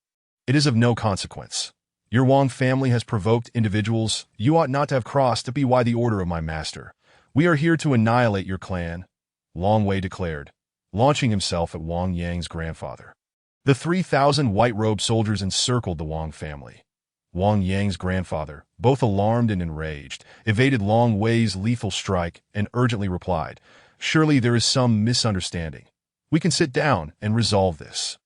"It is of no consequence." Your Wang family has provoked individuals you ought not to have crossed to be by the order of my master. We are here to annihilate your clan, Long Wei declared, launching himself at Wang Yang's grandfather. The 3,000 white-robed soldiers encircled the Wang family. Wang Yang's grandfather, both alarmed and enraged, evaded Long Wei's lethal strike and urgently replied, "Surely there is some misunderstanding. We can sit down and resolve this."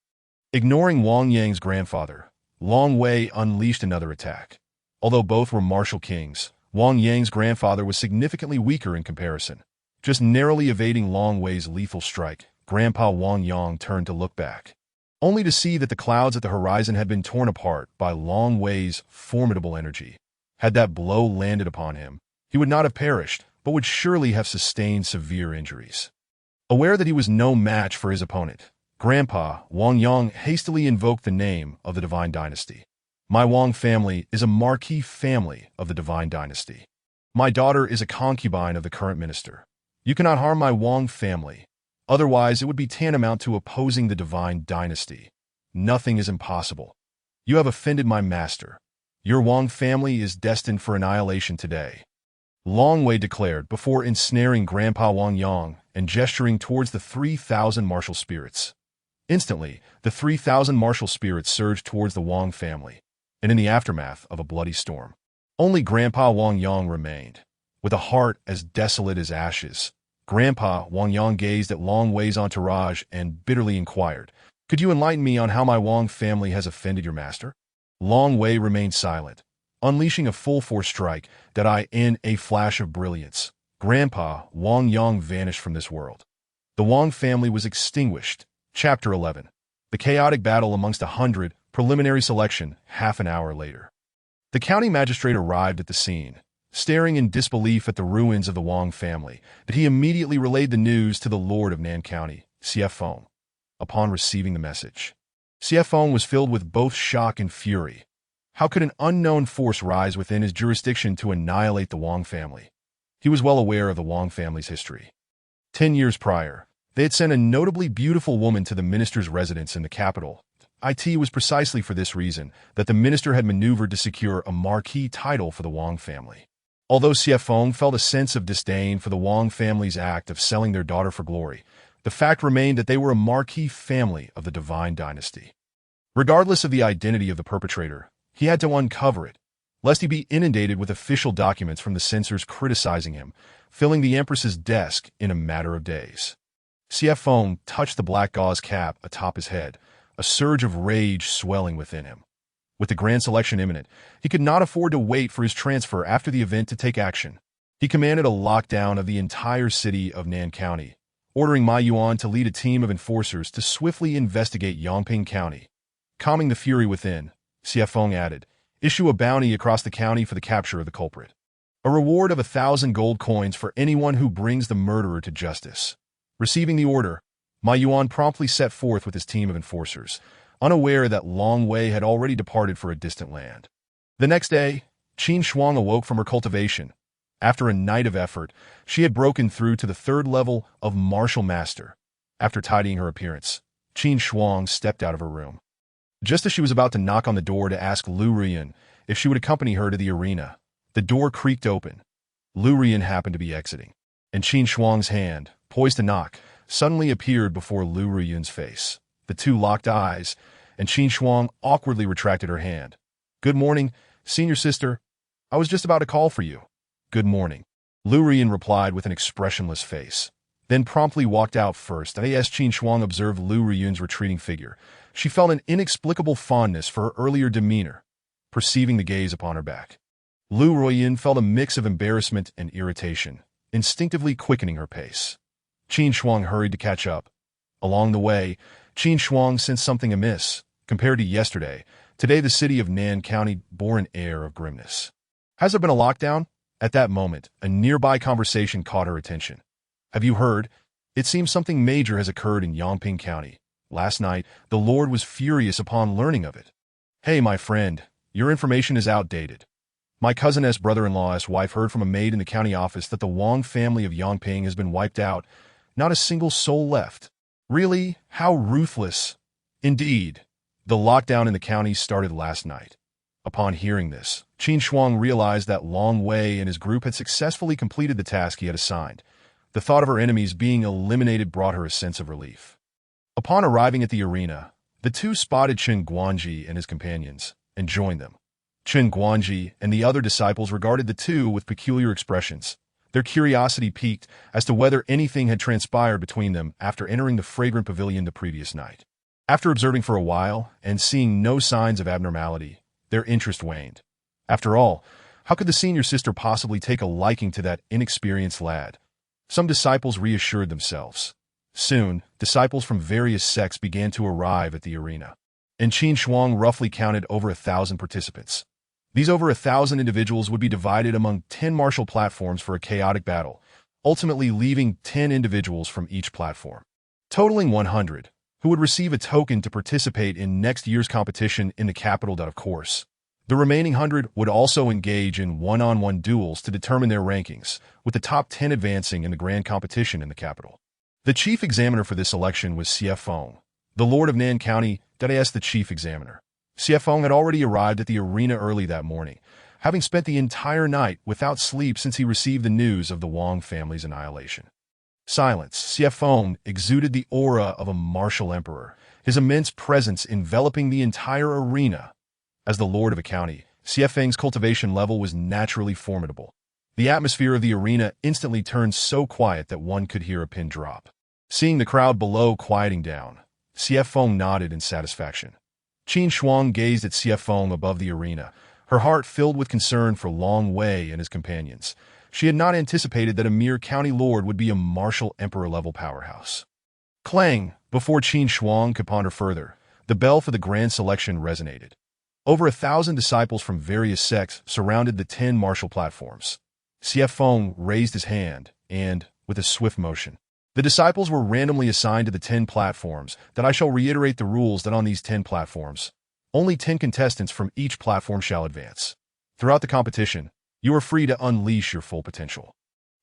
Ignoring Wang Yang's grandfather, Long Wei unleashed another attack. Although both were martial kings, Wang Yang's grandfather was significantly weaker in comparison. Just narrowly evading Long Wei's lethal strike, Grandpa Wang Yang turned to look back, only to see that the clouds at the horizon had been torn apart by Long Wei's formidable energy. Had that blow landed upon him, he would not have perished, but would surely have sustained severe injuries. Aware that he was no match for his opponent, Grandpa Wang Yang hastily invoked the name of the Divine Dynasty. My Wang family is a marquis family of the Divine Dynasty. My daughter is a concubine of the current minister. You cannot harm my Wang family. Otherwise, it would be tantamount to opposing the Divine Dynasty. Nothing is impossible. You have offended my master. Your Wang family is destined for annihilation today, Long Wei declared before ensnaring Grandpa Wang Yang and gesturing towards the 3,000 martial spirits. Instantly, the 3,000 martial spirits surged towards the Wang family, and in the aftermath of a bloody storm, only Grandpa Wang Yang remained. With a heart as desolate as ashes, Grandpa Wang Yang gazed at Long Wei's entourage and bitterly inquired, "Could you enlighten me on how my Wang family has offended your master?" Long Wei remained silent, unleashing a full-force strike that in a flash of brilliance, Grandpa Wang Yang vanished from this world. The Wang family was extinguished. Chapter 11. The chaotic battle amongst 100, preliminary selection, half an hour later. The county magistrate arrived at the scene, staring in disbelief at the ruins of the Wang family, but he immediately relayed the news to the Lord of Nan County, Xie Feng. Upon receiving the message, Xie Feng was filled with both shock and fury. How could an unknown force rise within his jurisdiction to annihilate the Wang family? He was well aware of the Wang family's history. 10 years prior, they had sent a notably beautiful woman to the minister's residence in the capital. It was precisely for this reason that the minister had maneuvered to secure a marquis title for the Wang family. Although Xie Feng felt a sense of disdain for the Wang family's act of selling their daughter for glory, the fact remained that they were a marquis family of the Divine Dynasty. Regardless of the identity of the perpetrator, he had to uncover it, lest he be inundated with official documents from the censors criticizing him, filling the Empress's desk in a matter of days. Xie Feng touched the black gauze cap atop his head, a surge of rage swelling within him. With the grand selection imminent, he could not afford to wait for his transfer after the event to take action. He commanded a lockdown of the entire city of Nan County, ordering Ma Yuan to lead a team of enforcers to swiftly investigate Yongping County. Calming the fury within, Xie Feng added, "Issue a bounty across the county for the capture of the culprit. A reward of 1,000 gold coins for anyone who brings the murderer to justice." Receiving the order, Ma Yuan promptly set forth with his team of enforcers, unaware that Long Wei had already departed for a distant land. The next day, Qin Shuang awoke from her cultivation. After a night of effort, she had broken through to the 3rd level of Martial Master. After tidying her appearance, Qin Shuang stepped out of her room. Just as she was about to knock on the door to ask Lu Ruyan if she would accompany her to the arena, the door creaked open. Lu Ruyan happened to be exiting, and Qin Shuang's hand, poised to knock, suddenly appeared before Lu Ruyan's face. The two locked eyes, and Qin Shuang awkwardly retracted her hand. "Good morning, senior sister. I was just about to call for you." "Good morning," Lu Ruyan replied with an expressionless face, then promptly walked out first. As Qin Shuang observed Lu Ruyan's retreating figure, she felt an inexplicable fondness for her earlier demeanor, perceiving the gaze upon her back. Lu Ruyan felt a mix of embarrassment and irritation, instinctively quickening her pace. Qin Shuang hurried to catch up. Along the way, Qin Shuang sensed something amiss. Compared to yesterday, today the city of Nan County bore an air of grimness. "Has there been a lockdown?" At that moment, a nearby conversation caught her attention. "Have you heard? It seems something major has occurred in Yongping County. Last night, the Lord was furious upon learning of it." "Hey, my friend, your information is outdated. My cousin's brother-in-law's wife heard from a maid in the county office that the Wang family of Yongping has been wiped out. Not a single soul left." "Really? How ruthless." "Indeed. The lockdown in the county started last night. Upon hearing this, Qin Shuang realized that Long Wei and his group had successfully completed the task he had assigned. The thought of her enemies being eliminated brought her a sense of relief. Upon arriving at the arena, the two spotted Chen Guanji and his companions and joined them. Chen Guanji and the other disciples regarded the two with peculiar expressions. Their curiosity piqued as to whether anything had transpired between them after entering the fragrant pavilion the previous night. After observing for a while and seeing no signs of abnormality, their interest waned. After all, how could the senior sister possibly take a liking to that inexperienced lad? Some disciples reassured themselves. Soon, disciples from various sects began to arrive at the arena. And Qin Shuang roughly counted over 1,000 participants. These over 1,000 individuals would be divided among 10 martial platforms for a chaotic battle, ultimately leaving 10 individuals from each platform, totaling 100, who would receive a token to participate in next year's competition in the capital. Of course, the remaining 100 would also engage in one-on-one duels to determine their rankings, with the top 10 advancing in the grand competition in the capital. The chief examiner for this election was Xie Feng, the Lord of Nan County, as the chief examiner. Xie Feng had already arrived at the arena early that morning, having spent the entire night without sleep since he received the news of the Wang family's annihilation. Silence. Xie Feng exuded the aura of a martial emperor, his immense presence enveloping the entire arena. As the lord of a county, Xie Feng's cultivation level was naturally formidable. The atmosphere of the arena instantly turned so quiet that one could hear a pin drop. Seeing the crowd below quieting down, Xie Feng nodded in satisfaction. Qin Shuang gazed at Xie Feng above the arena, her heart filled with concern for Long Wei and his companions. She had not anticipated that a mere county lord would be a martial emperor-level powerhouse. Clang! Before Qin Shuang could ponder further, the bell for the grand selection resonated. Over 1,000 disciples from various sects surrounded the 10 martial platforms. Xie Feng raised his hand, and, with a swift motion, the disciples were randomly assigned to the 10 platforms. That I shall reiterate the rules that on these 10 platforms, only 10 contestants from each platform shall advance. Throughout the competition, you are free to unleash your full potential.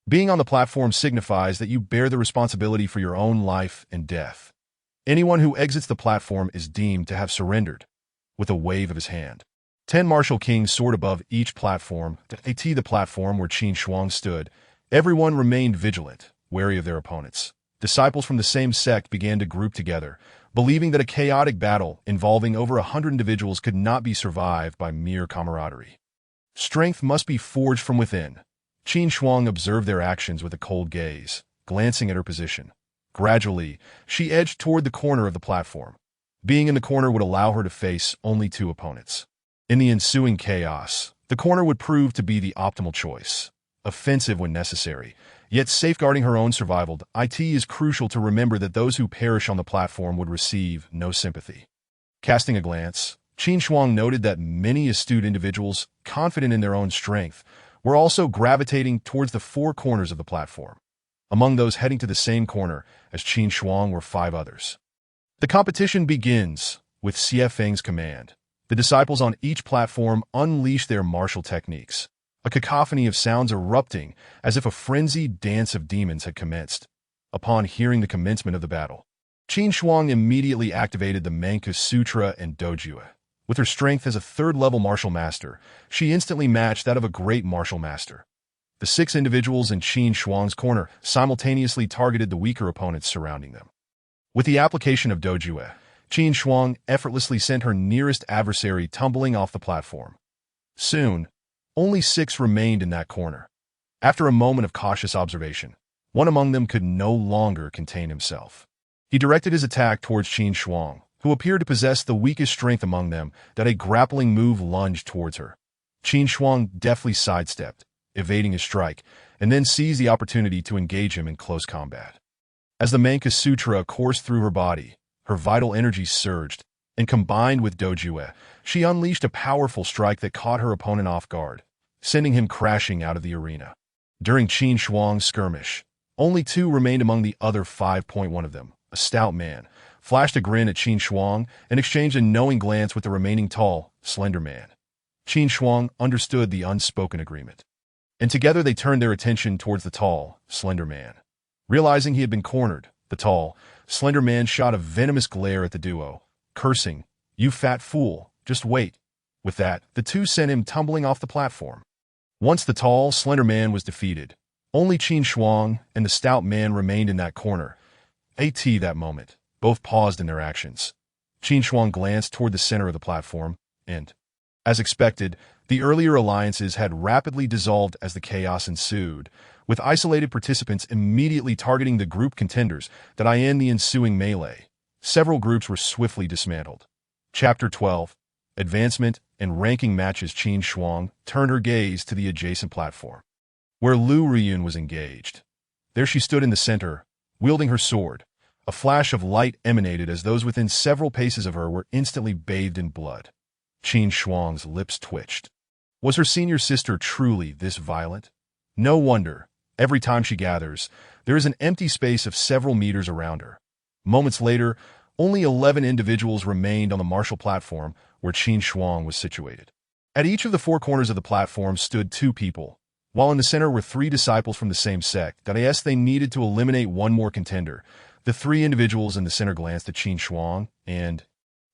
Being on the platform signifies that you bear the responsibility for your own life and death. Anyone who exits the platform is deemed to have surrendered. With a wave of his hand, 10 martial kings soared above each platform. The platform where Qin Shuang stood, everyone remained vigilant, wary of their opponents. Disciples from the same sect began to group together, believing that a chaotic battle involving over 100 individuals could not be survived by mere camaraderie. Strength must be forged from within. Qin Shuang observed their actions with a cold gaze, glancing at her position. Gradually, she edged toward the corner of the platform. Being in the corner would allow her to face only 2 opponents. In the ensuing chaos, the corner would prove to be the optimal choice. Offensive when necessary, yet safeguarding her own survival. It is crucial to remember that those who perish on the platform would receive no sympathy. Casting a glance, Qin Shuang noted that many astute individuals, confident in their own strength, were also gravitating towards the 4 corners of the platform. Among those heading to the same corner as Qin Shuang were 5 others. The competition begins with Xie Feng's command. The disciples on each platform unleash their martial techniques, a cacophony of sounds erupting as if a frenzied dance of demons had commenced. Upon hearing the commencement of the battle, Qin Shuang immediately activated the Manka Sutra and Dojue. With her strength as a 3rd-level martial master, she instantly matched that of a great martial master. The 6 individuals in Qin Shuang's corner simultaneously targeted the weaker opponents surrounding them. With the application of Dojue, Qin Shuang effortlessly sent her nearest adversary tumbling off the platform. Soon, only 6 remained in that corner. After a moment of cautious observation, one among them could no longer contain himself. He directed his attack towards Qin Shuang, who appeared to possess the weakest strength among them. That a grappling move lunged towards her. Qin Shuang deftly sidestepped, evading his strike, and then seized the opportunity to engage him in close combat. As the Manka Sutra coursed through her body, her vital energy surged, and combined with Dojue, she unleashed a powerful strike that caught her opponent off guard, sending him crashing out of the arena. During Qin Shuang's skirmish, only 2 remained among the other 5. One of them, a stout man, flashed a grin at Qin Shuang and exchanged a knowing glance with the remaining tall, slender man. Qin Shuang understood the unspoken agreement, and together they turned their attention towards the tall, slender man. Realizing he had been cornered, the tall, slender man shot a venomous glare at the duo, cursing, "You fat fool, just wait." With that, the two sent him tumbling off the platform. Once the tall, slender man was defeated, only Qin Shuang and the stout man remained in that corner. That moment, both paused in their actions. Qin Shuang glanced toward the center of the platform, and, as expected, the earlier alliances had rapidly dissolved as the chaos ensued, with isolated participants immediately targeting the group contenders that in the ensuing melee. Several groups were swiftly dismantled. Chapter 12. Advancement and Ranking Matches. Qin Shuang turned her gaze to the adjacent platform, where Lu Riyun was engaged. There she stood in the center, wielding her sword. A flash of light emanated as those within several paces of her were instantly bathed in blood. Qin Shuang's lips twitched. Was her senior sister truly this violent? No wonder. Every time she gathers, there is an empty space of several meters around her. Moments later, only 11 individuals remained on the martial platform where Qin Shuang was situated. At each of the four corners of the platform stood two people, while in the center were three disciples from the same sect that they needed to eliminate one more contender. The three individuals in the center glanced at Qin Shuang and,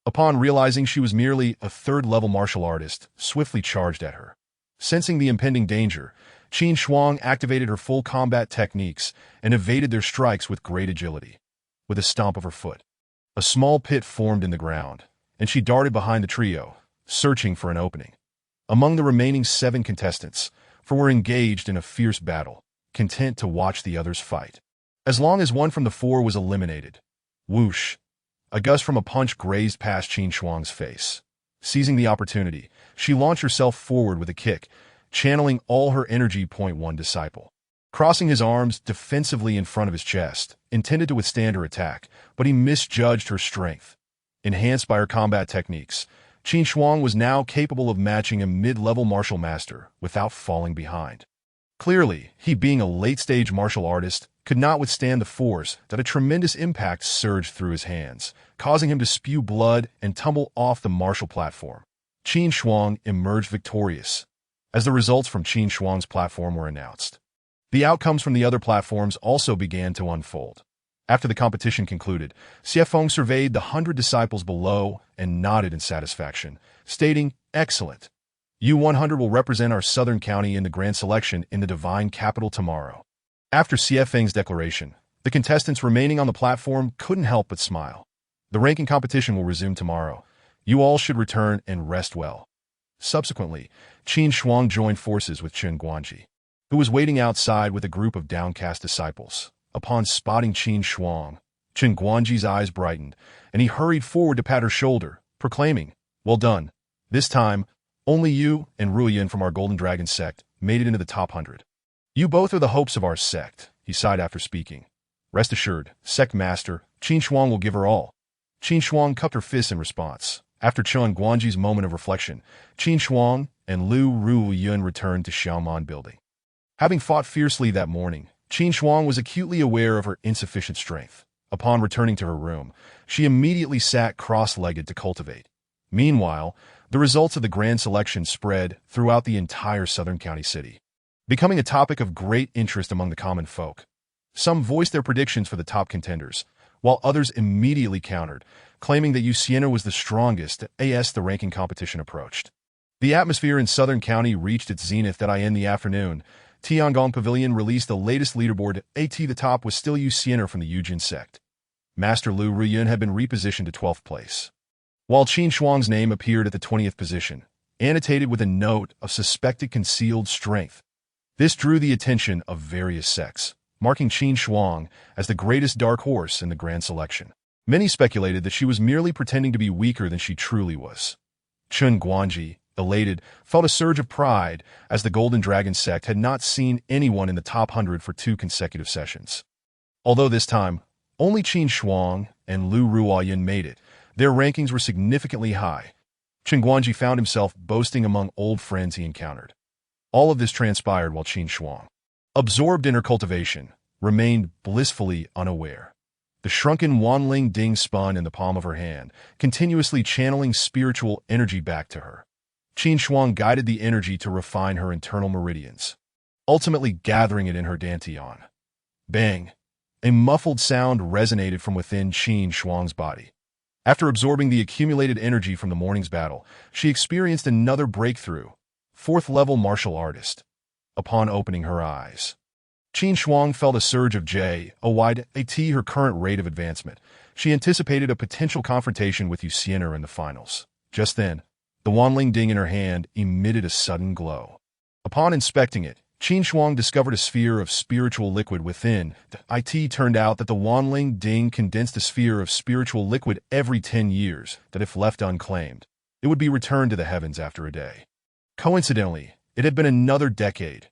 upon realizing she was merely a third-level martial artist, swiftly charged at her. Sensing the impending danger, Qin Shuang activated her full combat techniques and evaded their strikes with great agility. With a stomp of her foot, a small pit formed in the ground, and she darted behind the trio, searching for an opening. Among the remaining 7 contestants, for were engaged in a fierce battle, content to watch the others fight. As long as one from the 4 was eliminated, whoosh, a gust from a punch grazed past Qin Shuang's face. Seizing the opportunity, she launched herself forward with a kick, channeling all her energy. One disciple, crossing his arms defensively in front of his chest, intended to withstand her attack, but he misjudged her strength. Enhanced by her combat techniques, Qin Shuang was now capable of matching a mid-level martial master without falling behind. Clearly, he being a late-stage martial artist, could not withstand the force that a tremendous impact surged through his hands, causing him to spew blood and tumble off the martial platform. Qin Shuang emerged victorious, as the results from Qin Shuang's platform were announced. The outcomes from the other platforms also began to unfold. After the competition concluded, Xie Feng surveyed the 100 disciples below and nodded in satisfaction, stating, "Excellent. U-100 will represent our southern county in the grand selection in the Divine Capital tomorrow." After Xie Feng's declaration, the contestants remaining on the platform couldn't help but smile. The ranking competition will resume tomorrow. You all should return and rest well. Subsequently, Qin Shuang joined forces with Chen Guanji, who was waiting outside with a group of downcast disciples. Upon spotting Qin Shuang, Chen Guanji's eyes brightened, and he hurried forward to pat her shoulder, proclaiming, "Well done. This time, only you and Ruoyan from our Golden Dragon sect made it into the top 100. You both are the hopes of our sect," he sighed after speaking. "Rest assured, sect master, Qin Shuang will give her all." Qin Shuang cupped her fists in response. After Chen Guanji's moment of reflection, Qin Shuang and Lu Ruoyan returned to Xiaoman Building. Having fought fiercely that morning, Qin Shuang was acutely aware of her insufficient strength. Upon returning to her room, she immediately sat cross-legged to cultivate. Meanwhile, the results of the grand selection spread throughout the entire southern county city, becoming a topic of great interest among the common folk. Some voiced their predictions for the top contenders, while others immediately countered, claiming that Siena was the strongest as the ranking competition approached. The atmosphere in Southern County reached its zenith in the afternoon. Tiangong Pavilion released the latest leaderboard. The top was still Siena from the Yujin sect. Master Lu Ruoyan had been repositioned to 12th place, while Qin Shuang's name appeared at the 20th position, annotated with a note of suspected concealed strength. This drew the attention of various sects, marking Qin Shuang as the greatest dark horse in the grand selection. Many speculated that she was merely pretending to be weaker than she truly was. Chen Guanji, elated, felt a surge of pride as the Golden Dragon sect had not seen anyone in the top 100 for 2 consecutive sessions. Although this time, only Qin Shuang and Lu Ruoyan made it, their rankings were significantly high. Chen Guanji found himself boasting among old friends he encountered. All of this transpired while Qin Shuang, absorbed in her cultivation, remained blissfully unaware. The shrunken Wanling Ding spun in the palm of her hand, continuously channeling spiritual energy back to her. Qin Shuang guided the energy to refine her internal meridians, ultimately gathering it in her dantian. Bang! A muffled sound resonated from within Qin Shuang's body. After absorbing the accumulated energy from the morning's battle, she experienced another breakthrough, 4th-level martial artist. Upon opening her eyes, Qin Shuang felt a surge of J-O-Y-A-T, her current rate of advancement. She anticipated a potential confrontation with Yu Xiener in the finals. Just then, the Wanling Ding in her hand emitted a sudden glow. Upon inspecting it, Qin Shuang discovered a sphere of spiritual liquid within. It turned out that the Wanling Ding condensed a sphere of spiritual liquid every 10 years, that if left unclaimed, it would be returned to the heavens after a day. Coincidentally, it had been another decade.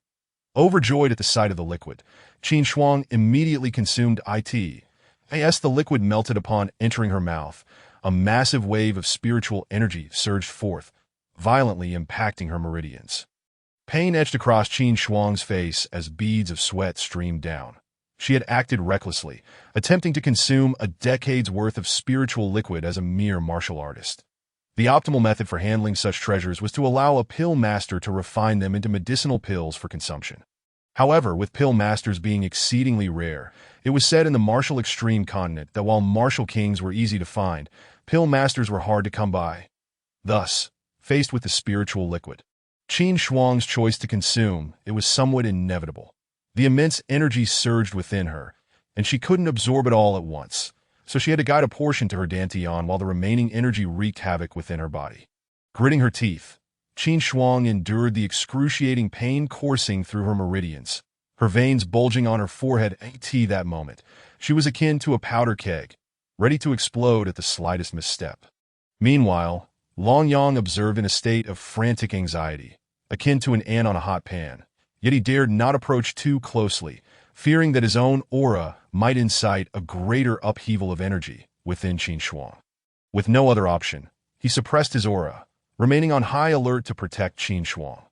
Overjoyed at the sight of the liquid, Qin Shuang immediately consumed it. As the liquid melted upon entering her mouth, a massive wave of spiritual energy surged forth, violently impacting her meridians. Pain etched across Qin Shuang's face as beads of sweat streamed down. She had acted recklessly, attempting to consume a decade's worth of spiritual liquid as a mere martial artist. The optimal method for handling such treasures was to allow a pill master to refine them into medicinal pills for consumption. However, with pill masters being exceedingly rare, it was said in the martial extreme continent that while martial kings were easy to find, pill masters were hard to come by. Thus, faced with the spiritual liquid, Qin Shuang's choice to consume, it was somewhat inevitable. The immense energy surged within her, and she couldn't absorb it all at once, so she had to guide a portion to her dantian while the remaining energy wreaked havoc within her body. Gritting her teeth, Qin Shuang endured the excruciating pain coursing through her meridians, her veins bulging on her forehead. At that moment, she was akin to a powder keg, ready to explode at the slightest misstep. Meanwhile, Long Yang observed in a state of frantic anxiety, akin to an ant on a hot pan, yet he dared not approach too closely, fearing that his own aura might incite a greater upheaval of energy within Qin Shuang. With no other option, he suppressed his aura, remaining on high alert to protect Qin Shuang.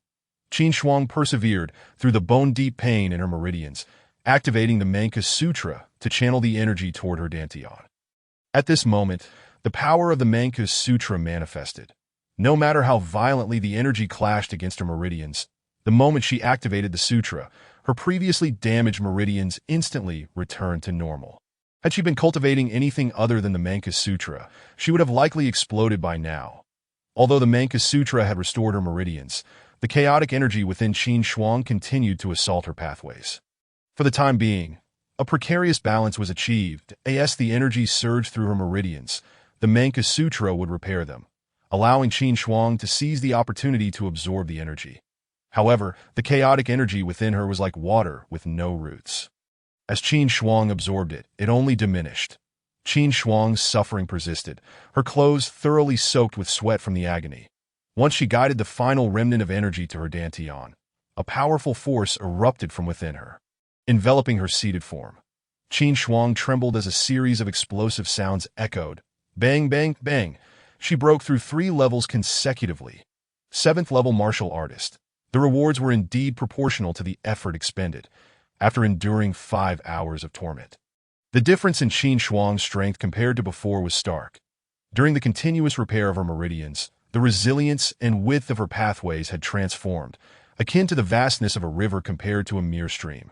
Qin Shuang persevered through the bone-deep pain in her meridians, activating the Manka Sutra to channel the energy toward her dantian. At this moment, the power of the Manka Sutra manifested. No matter how violently the energy clashed against her meridians, the moment she activated the sutra, her previously damaged meridians instantly returned to normal. Had she been cultivating anything other than the Manka Sutra, she would have likely exploded by now. Although the Manka Sutra had restored her meridians, the chaotic energy within Qin Shuang continued to assault her pathways. For the time being, a precarious balance was achieved. As the energy surged through her meridians, the Manka Sutra would repair them, allowing Qin Shuang to seize the opportunity to absorb the energy. However, the chaotic energy within her was like water with no roots. As Qin Shuang absorbed it, it only diminished. Qin Shuang's suffering persisted, her clothes thoroughly soaked with sweat from the agony. Once she guided the final remnant of energy to her dantian, a powerful force erupted from within her, enveloping her seated form. Qin Shuang trembled as a series of explosive sounds echoed. Bang, bang, bang. She broke through 3 levels consecutively. 7th-level martial artist. The rewards were indeed proportional to the effort expended, after enduring 5 hours of torment. The difference in Qin Shuang's strength compared to before was stark. During the continuous repair of her meridians, the resilience and width of her pathways had transformed, akin to the vastness of a river compared to a mere stream.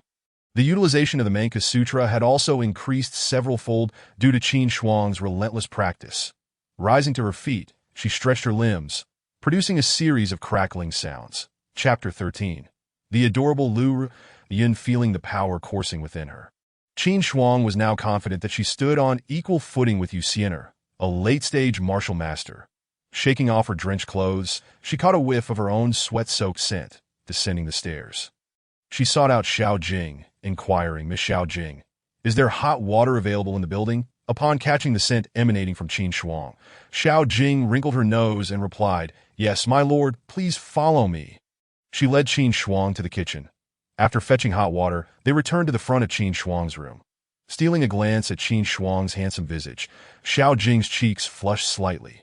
The utilization of the Manka Sutra had also increased several-fold due to Qin Shuang's relentless practice. Rising to her feet, she stretched her limbs, producing a series of crackling sounds. Chapter 13. The adorable Lu Yin feeling the power coursing within her. Qin Shuang was now confident that she stood on equal footing with Yu Xiener, a late-stage martial master. Shaking off her drenched clothes, she caught a whiff of her own sweat-soaked scent, descending the stairs. She sought out Xiao Jing, inquiring, "Miss Xiao Jing, is there hot water available in the building?" Upon catching the scent emanating from Qin Shuang, Xiao Jing wrinkled her nose and replied, "Yes, my lord, please follow me." She led Qin Shuang to the kitchen. After fetching hot water, they returned to the front of Qin Shuang's room. Stealing a glance at Qin Shuang's handsome visage, Xiao Jing's cheeks flushed slightly.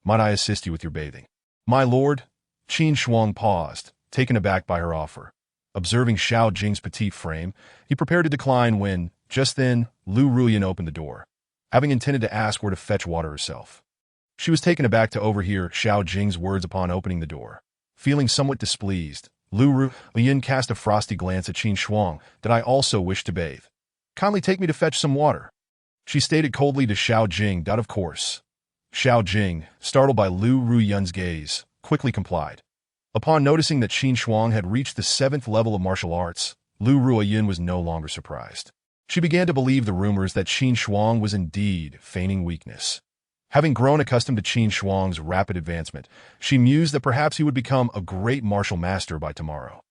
"Might I assist you with your bathing?" "My lord?" Qin Shuang paused, taken aback by her offer. Observing Xiao Jing's petite frame, he prepared to decline when, just then, Lu Ruyan opened the door, having intended to ask where to fetch water herself. She was taken aback to overhear Xiao Jing's words upon opening the door. Feeling somewhat displeased, Lu Ruyan cast a frosty glance at Qin Shuang. "Did I also wish to bathe? Kindly take me to fetch some water." She stated coldly to Xiao Jing, "Of course." Xiao Jing, startled by Lu Ruyun's gaze, quickly complied. Upon noticing that Qin Shuang had reached the 7th level of martial arts, Lu Ruiyun was no longer surprised. She began to believe the rumors that Qin Shuang was indeed feigning weakness. Having grown accustomed to Qin Shuang's rapid advancement, she mused that perhaps he would become a great martial master by tomorrow.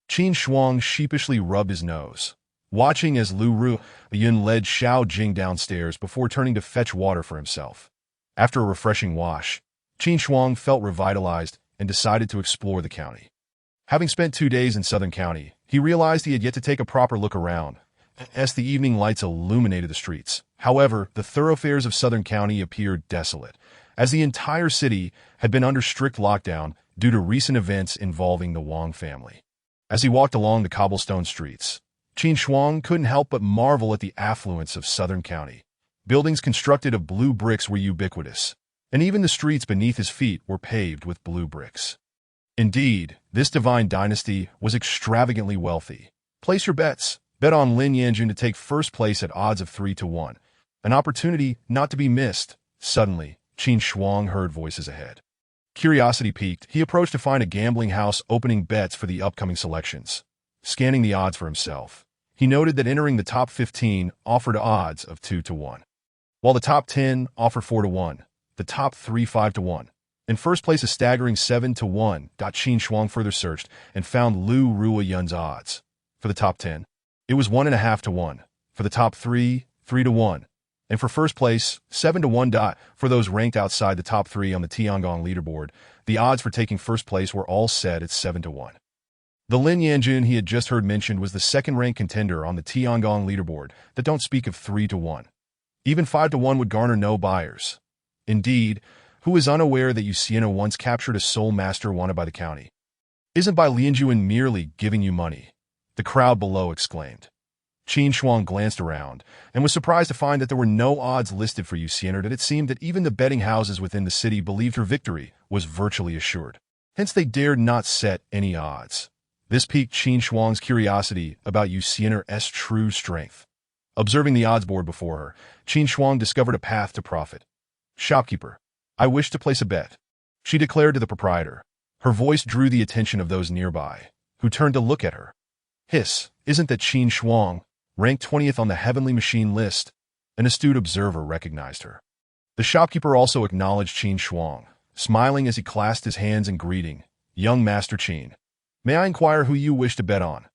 Qin Shuang sheepishly rubbed his nose, watching as Lu Ruiyun led Xiao Jing downstairs before turning to fetch water for himself. After a refreshing wash, Qin Shuang felt revitalized and decided to explore the county. Having spent 2 days in Southern County, he realized he had yet to take a proper look around, as the evening lights illuminated the streets. However, the thoroughfares of Southern County appeared desolate, as the entire city had been under strict lockdown due to recent events involving the Wang family. As he walked along the cobblestone streets, Qin Shuang couldn't help but marvel at the affluence of Southern County. Buildings constructed of blue bricks were ubiquitous, and even the streets beneath his feet were paved with blue bricks. Indeed, this divine dynasty was extravagantly wealthy. Place your bets. Bet on Lin Yanjun to take first place at odds of 3-1. An opportunity not to be missed. Suddenly, Qin Shuang heard voices ahead. Curiosity piqued, he approached to find a gambling house opening bets for the upcoming selections. Scanning the odds for himself, he noted that entering the top 15 offered odds of 2-1, while the top 10 offered 4-1, the top 3 5-1. In first place, a staggering 7-1. Qin Shuang further searched and found Lu Ruiyun's odds. For the top 10, it was 1.5-1. For the top 3, 3-1. And for first place, 7-1. For those ranked outside the top 3 on the Tiangong leaderboard, the odds for taking first place were all set at 7-1. The Lin Yanjun he had just heard mentioned was the second-ranked contender on the Tiangong leaderboard, that don't speak of 3-1. Even 5-1 would garner no buyers. Indeed, who is unaware that Yu Xian'e once captured a soul master wanted by the county? Isn't by Lianjuan merely giving you money? The crowd below exclaimed. Qin Shuang glanced around and was surprised to find that there were no odds listed for Yu Xian'e, that it seemed that even the betting houses within the city believed her victory was virtually assured. Hence they dared not set any odds. This piqued Qin Shuang's curiosity about Yu Xian'e's true strength. Observing the odds board before her, Qin Shuang discovered a path to profit. "Shopkeeper, I wish to place a bet," she declared to the proprietor. Her voice drew the attention of those nearby, who turned to look at her. Hiss, isn't that Qin Shuang, ranked 20th on the heavenly machine list? An astute observer recognized her. The shopkeeper also acknowledged Qin Shuang, smiling as he clasped his hands in greeting. "Young Master Qin, may I inquire who you wish to bet on?"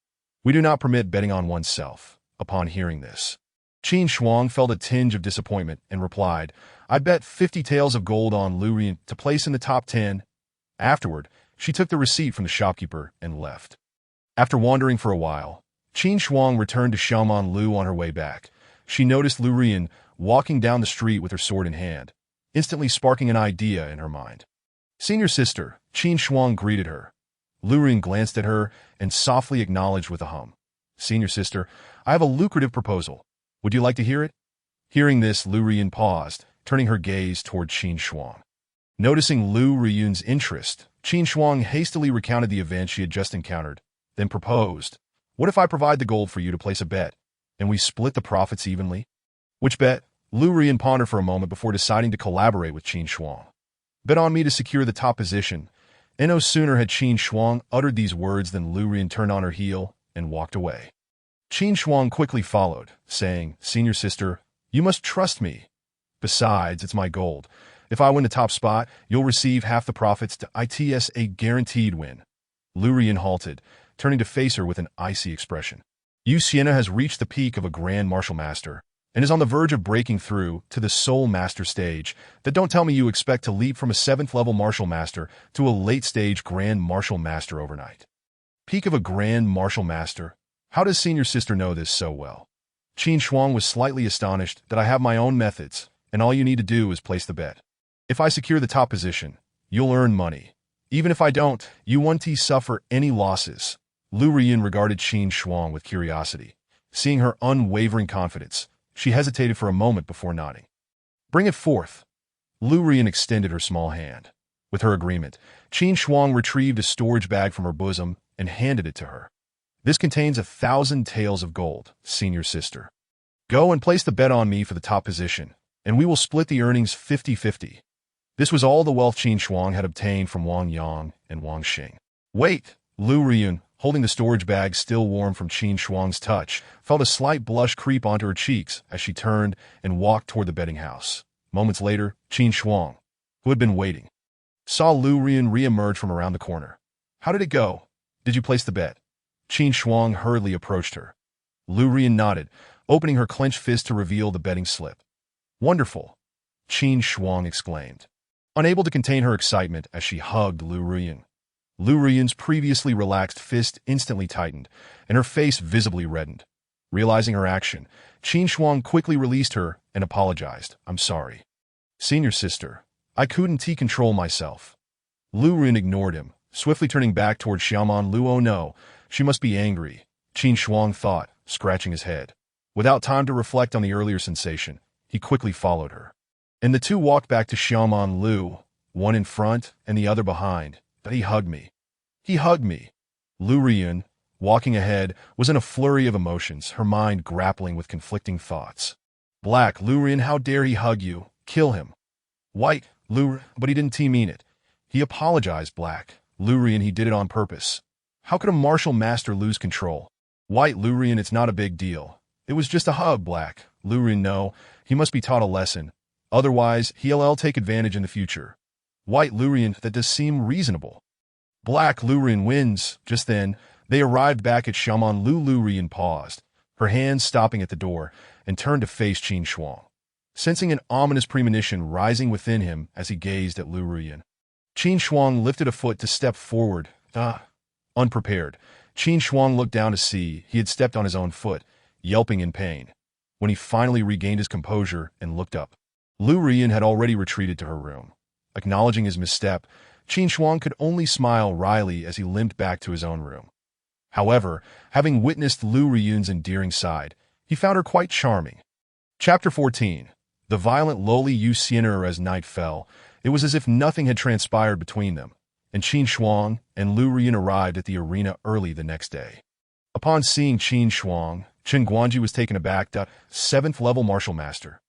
"We do not permit betting on oneself." Upon hearing this, Qin Shuang felt a tinge of disappointment and replied, "I bet 50 taels of gold on Lu Ruiyun to place in the top 10. Afterward, she took the receipt from the shopkeeper and left. After wandering for a while, Qin Shuang returned to Xiaoman Lu on her way back. She noticed Lu Ruiyun walking down the street with her sword in hand, instantly sparking an idea in her mind. "Senior sister," Qin Shuang greeted her. Lu Ruiyun glanced at her and softly acknowledged with a hum. "Senior sister, I have a lucrative proposal. Would you like to hear it?" Hearing this, Lu Ruiyun paused, turning her gaze toward Qin Shuang. Noticing Lu Ruiyun's interest, Qin Shuang hastily recounted the event she had just encountered, then proposed, "What if I provide the gold for you to place a bet, and we split the profits evenly?" "Which bet?" Lu Ruiyun pondered for a moment before deciding to collaborate with Qin Shuang. "Bet on me to secure the top position." And no sooner had Qin Shuang uttered these words than Lu Ruiyun turned on her heel and walked away. Qin Shuang quickly followed, saying, "Senior sister, you must trust me. Besides, it's my gold. If I win the top spot, you'll receive half the profits to ITS, a guaranteed win." Lu Ruiyun halted, turning to face her with an icy expression. Yu Xian'e has reached the peak of a grand martial master, and is on the verge of breaking through to the soul master stage. That don't tell me you expect to leap from a 7th-level martial master to a late-stage grand martial master overnight. Peak of a grand martial master? How does senior sister know this so well? Qin Shuang was slightly astonished that I have my own methods, and all you need to do is place the bet. If I secure the top position, you'll earn money. Even if I don't, you won't suffer any losses. Lu Ruiyun regarded Qin Shuang with curiosity. Seeing her unwavering confidence, she hesitated for a moment before nodding. "Bring it forth." Lu Ruiyun extended her small hand. With her agreement, Qin Shuang retrieved a storage bag from her bosom and handed it to her. "This contains 1,000 taels of gold, senior sister. Go and place the bet on me for the top position, and we will split the earnings 50-50. This was all the wealth Qin Shuang had obtained from Wang Yang and Wang Xing. Wait, Lu Riyun, holding the storage bag still warm from Qin Shuang's touch, felt a slight blush creep onto her cheeks as she turned and walked toward the betting house. Moments later, Qin Shuang, who had been waiting, saw Lu Riyun re-emerge from around the corner. How did it go? Did you place the bet? Qin Shuang hurriedly approached her. Lu Riyun nodded, opening her clenched fist to reveal the betting slip. Wonderful, Qin Shuang exclaimed, unable to contain her excitement as she hugged Lu Riyun. Lu Riyun's previously relaxed fist instantly tightened, and her face visibly reddened. Realizing her action, Qin Shuang quickly released her and apologized. I'm sorry. Senior sister, I couldn't control myself. Lu Riyun ignored him, swiftly turning back toward Xiaoman Lu. Oh no, she must be angry, Qin Shuang thought, scratching his head. Without time to reflect on the earlier sensation, he quickly followed her. And the two walked back to Xiaoman Lu, one in front and the other behind. But he hugged me. He hugged me. Lu Riyun, walking ahead, was in a flurry of emotions, her mind grappling with conflicting thoughts. Black, Lu Riyun, how dare he hug you? Kill him. White, Lu, but he didn't mean it. He apologized. Black, Lu Riyun, he did it on purpose. How could a martial master lose control? White, Lu Riyun, it's not a big deal. It was just a hug. Black, Lu Riyun, no, he must be taught a lesson. Otherwise, he'll take advantage in the future. White, Lu Riyun, that does seem reasonable. Black, Lu Riyun wins. Just then, they arrived back at Xiaoman Lu. Lu Riyun paused, her hands stopping at the door, and turned to face Qin Shuang, sensing an ominous premonition rising within him as he gazed at Lu Riyun. Qin Shuang lifted a foot to step forward. Unprepared, Qin Shuang looked down to see he had stepped on his own foot, yelping in pain. When he finally regained his composure and looked up, Lu Riyun had already retreated to her room. Acknowledging his misstep, Qin Shuang could only smile wryly as he limped back to his own room. However, having witnessed Lu Riyun's endearing side, he found her quite charming. Chapter 14. The violent Loli Yu Xiener. As night fell, it was as if nothing had transpired between them, and Qin Shuang and Lu Riyun arrived at the arena early the next day. Upon seeing Qin Shuang, Chen Guanji was taken aback. 7th level martial master.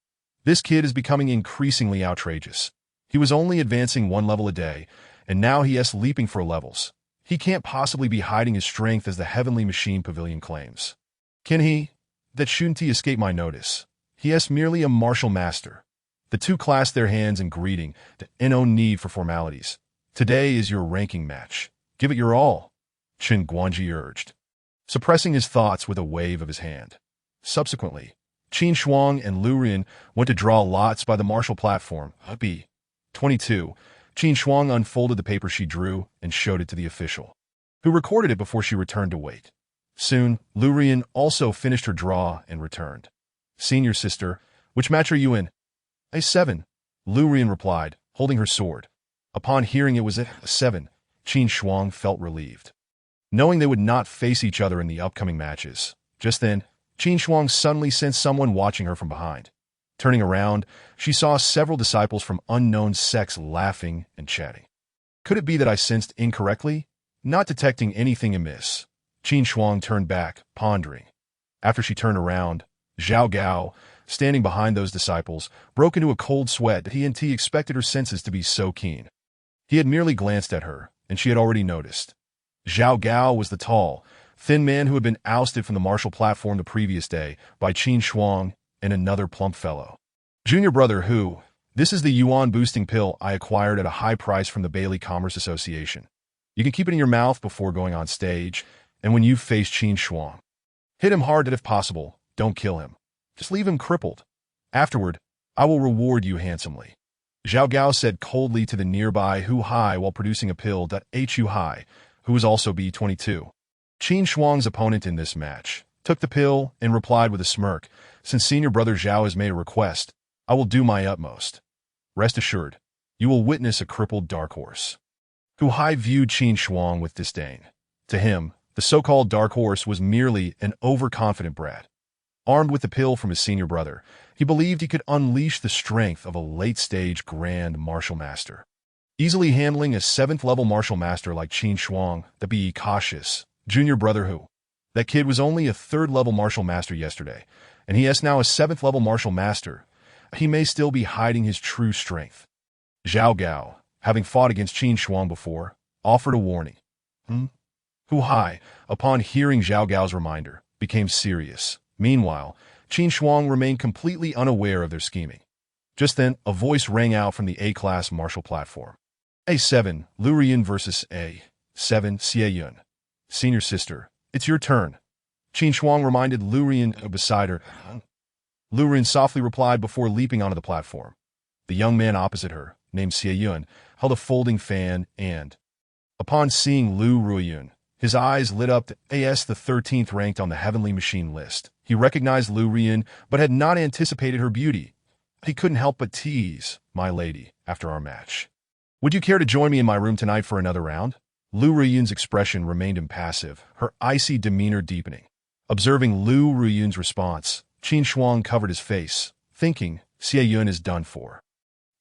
This kid is becoming increasingly outrageous. He was only advancing 1 level a day, and now he is leaping for levels. He can't possibly be hiding his strength as the Heavenly Machine Pavilion claims. Can he? That shouldn't escape my notice. He is merely a martial master. The two clasped their hands in greeting, no need for formalities. Today is your ranking match. Give it your all, Chen Guanji urged, suppressing his thoughts with a wave of his hand. Subsequently, Qin Shuang and Lu Riyun went to draw lots by the martial platform. B. 22. Qin Shuang unfolded the paper she drew and showed it to the official, who recorded it before she returned to wait. Soon, Lu Riyun also finished her draw and returned. Senior sister, which match are you in? A7, Lu Riyun replied, holding her sword. Upon hearing it was A7, Qin Shuang felt relieved, knowing they would not face each other in the upcoming matches. Just then, Qin Shuang suddenly sensed someone watching her from behind. Turning around, she saw several disciples from unknown sects laughing and chatting. Could it be that I sensed incorrectly? Not detecting anything amiss, Qin Shuang turned back, pondering. After she turned around, Zhao Gao, standing behind those disciples, broke into a cold sweat that he expected her senses to be so keen. He had merely glanced at her, and she had already noticed. Zhao Gao was the tall, thin man who had been ousted from the martial platform the previous day by Qin Shuang and another plump fellow. Junior brother who, this is the yuan boosting pill I acquired at a high price from the Bailey Commerce Association. You can keep it in your mouth before going on stage, and when you face Qin Shuang, hit him hard, and if possible, don't kill him. Just leave him crippled. Afterward, I will reward you handsomely, Zhao Gao said coldly to the nearby Hu Hai while producing a pill. Hu Hai, who was also B22. Qin Shuang's opponent in this match, took the pill and replied with a smirk, since senior brother Zhao has made a request, I will do my utmost. Rest assured, you will witness a crippled dark horse. Hu Hai viewed Qin Shuang with disdain. To him, the so-called dark horse was merely an overconfident brat. Armed with the pill from his senior brother, he believed he could unleash the strength of a late-stage grand martial master. Easily handling a 7th-level martial master like Qin Shuang, be cautious, junior brother who. That kid was only a 3rd-level martial master yesterday, and he is now a 7th-level martial master. He may still be hiding his true strength. Zhao Gao, having fought against Qin Shuang before, offered a warning. Hu Hai, upon hearing Zhao Gao's reminder, became serious. Meanwhile, Qin Shuang remained completely unaware of their scheming. Just then, a voice rang out from the A-class martial platform. A7, Lu Riyun versus A7, Xie Yun. Senior sister, it's your turn. Qin Shuang reminded Lu Riyun beside her. Lu Riyun softly replied before leaping onto the platform. The young man opposite her, named Xie Yun, held a folding fan and, upon seeing Lu Riyun, his eyes lit up to AS the 13th ranked on the heavenly machine list. He recognized Lu Riyun, but had not anticipated her beauty. He couldn't help but tease, my lady, after our match. Would you care to join me in my room tonight for another round? Lu Riyun's expression remained impassive, her icy demeanor deepening. Observing Lu Riyun's response, Qin Shuang covered his face, thinking, Xie Yun is done for.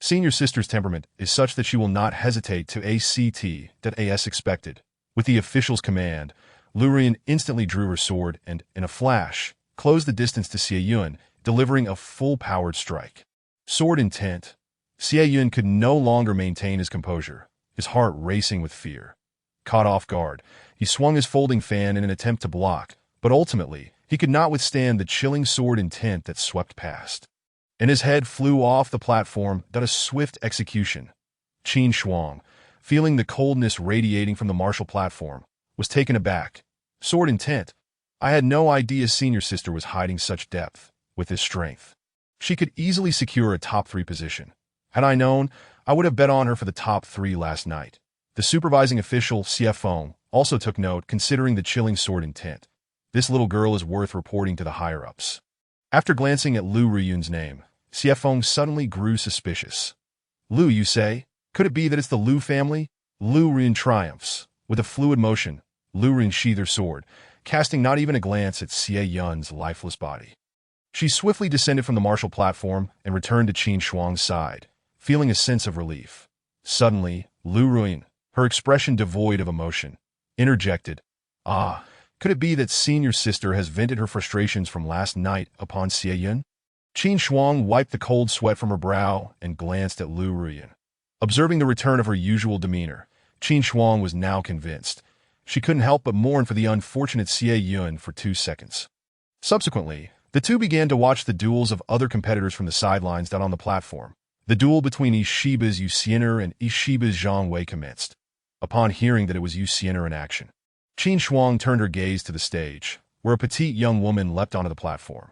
Senior sister's temperament is such that she will not hesitate to AS expected. With the official's command, Lu Riyun instantly drew her sword and, in a flash, closed the distance to Xie Yun, delivering a full-powered strike. Sword intent. Xie Yun could no longer maintain his composure, his heart racing with fear. Caught off guard, he swung his folding fan in an attempt to block, but ultimately, he could not withstand the chilling sword intent that swept past. And his head flew off the platform, done a swift execution. Qin Shuang, feeling the coldness radiating from the martial platform, was taken aback. Sword intent. I had no idea senior sister was hiding such depth. With this strength, she could easily secure a top 3 position. Had I known, I would have bet on her for the top 3 last night. The supervising official, Xie Feng, also took note considering the chilling sword intent. This little girl is worth reporting to the higher-ups. After glancing at Lu Riyun's name, Xie Feng suddenly grew suspicious. Lu, you say? Could it be that it's the Lu family? Lu Riyun triumphs. With a fluid motion, Lu Riyun sheathed her sword, casting not even a glance at Xie Yun's lifeless body. She swiftly descended from the martial platform and returned to Qin Shuang's side, feeling a sense of relief. Suddenly, Lu Riyun, her expression devoid of emotion, interjected, could it be that senior sister has vented her frustrations from last night upon Xie Yun? Qin Shuang wiped the cold sweat from her brow and glanced at Lu Riyun. Observing the return of her usual demeanor, Qin Shuang was now convinced. She couldn't help but mourn for the unfortunate Xie Yun for 2 seconds. Subsequently, the two began to watch the duels of other competitors from the sidelines down on the platform. The duel between Ishiba's Yu Xiener and Ishiba's Zhang Wei commenced. Upon hearing that it was Yu Xiener in action, Qin Shuang turned her gaze to the stage, where a petite young woman leapt onto the platform.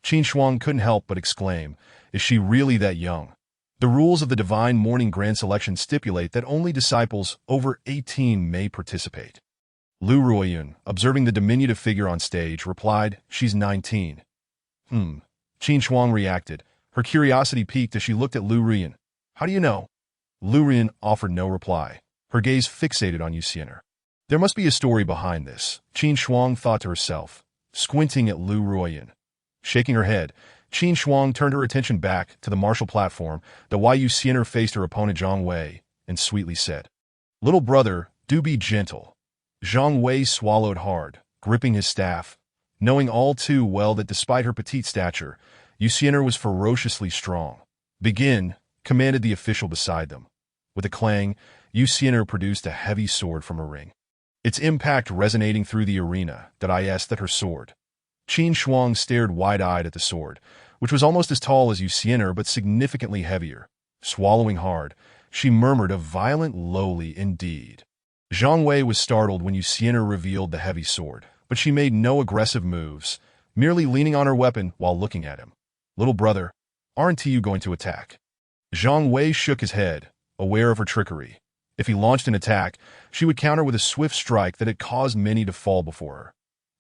Qin Shuang couldn't help but exclaim, is she really that young? The rules of the Divine Morning Grand Selection stipulate that only disciples over 18 may participate. Lu Riyun, observing the diminutive figure on stage, replied, she's 19. Qin Shuang reacted. Her curiosity piqued as she looked at Lu Riyun. How do you know? Lu Riyun offered no reply, her gaze fixated on Yu Xiener. There must be a story behind this, Qin Shuang thought to herself, squinting at Lu Riyun. Shaking her head, Qin Shuang turned her attention back to the martial platform, while Yu Xiener faced her opponent Zhang Wei, and sweetly said, little brother, do be gentle. Zhang Wei swallowed hard, gripping his staff, knowing all too well that despite her petite stature, Yu Xiener was ferociously strong. Begin, commanded the official beside them. With a clang, Yu Xiener produced a heavy sword from her ring. Its impact resonating through the arena, that her sword. Qin Shuang stared wide-eyed at the sword, which was almost as tall as Yu Xiener but significantly heavier. Swallowing hard, she murmured a violent lowly indeed. Zhang Wei was startled when Yu Xiener revealed the heavy sword, but she made no aggressive moves, merely leaning on her weapon while looking at him. Little brother, aren't you going to attack? Zhang Wei shook his head, aware of her trickery. If he launched an attack, she would counter with a swift strike that had caused many to fall before her.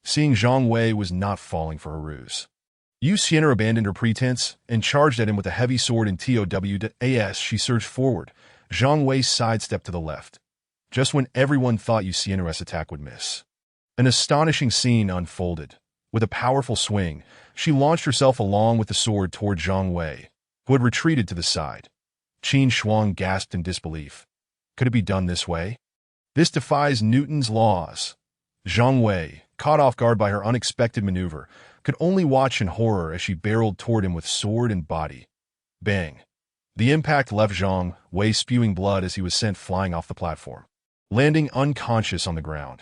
Seeing Zhang Wei was not falling for her ruse, Yu Xiener abandoned her pretense and charged at him with a heavy sword in TOW. She surged forward. Zhang Wei sidestepped to the left, just when everyone thought Yu Xiener's attack would miss. An astonishing scene unfolded. With a powerful swing, she launched herself along with the sword toward Zhang Wei, who had retreated to the side. Qin Shuang gasped in disbelief. Could it be done this way? This defies Newton's laws. Zhang Wei, caught off guard by her unexpected maneuver, could only watch in horror as she barreled toward him with sword and body. Bang! The impact left Zhang Wei spewing blood as he was sent flying off the platform, landing unconscious on the ground.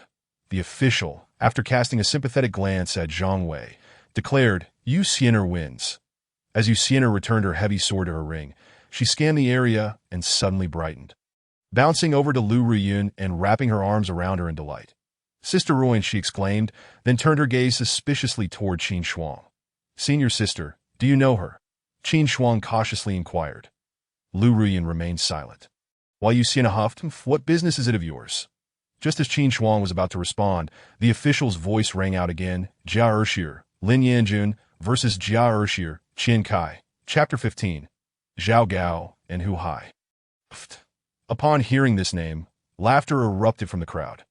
The official, after casting a sympathetic glance at Zhang Wei, declared, "Yu Xiener wins." As Yu Xiener returned her heavy sword to her ring, she scanned the area and suddenly brightened, bouncing over to Lu Ruyun and wrapping her arms around her in delight. "Sister Ruin," she exclaimed, then turned her gaze suspiciously toward Qin Shuang. "Senior sister, do you know her?" Qin Shuang cautiously inquired. Lu Ruyun remained silent. While Yu Xiener huffed, "What business is it of yours?" Just as Qin Shuang was about to respond, the official's voice rang out again, "Jia Ershir, Lin Yanjun versus Jia Ershir, Qian Kai." Chapter 15. Zhao Gao and Hu Hai. Upon hearing this name, laughter erupted from the crowd.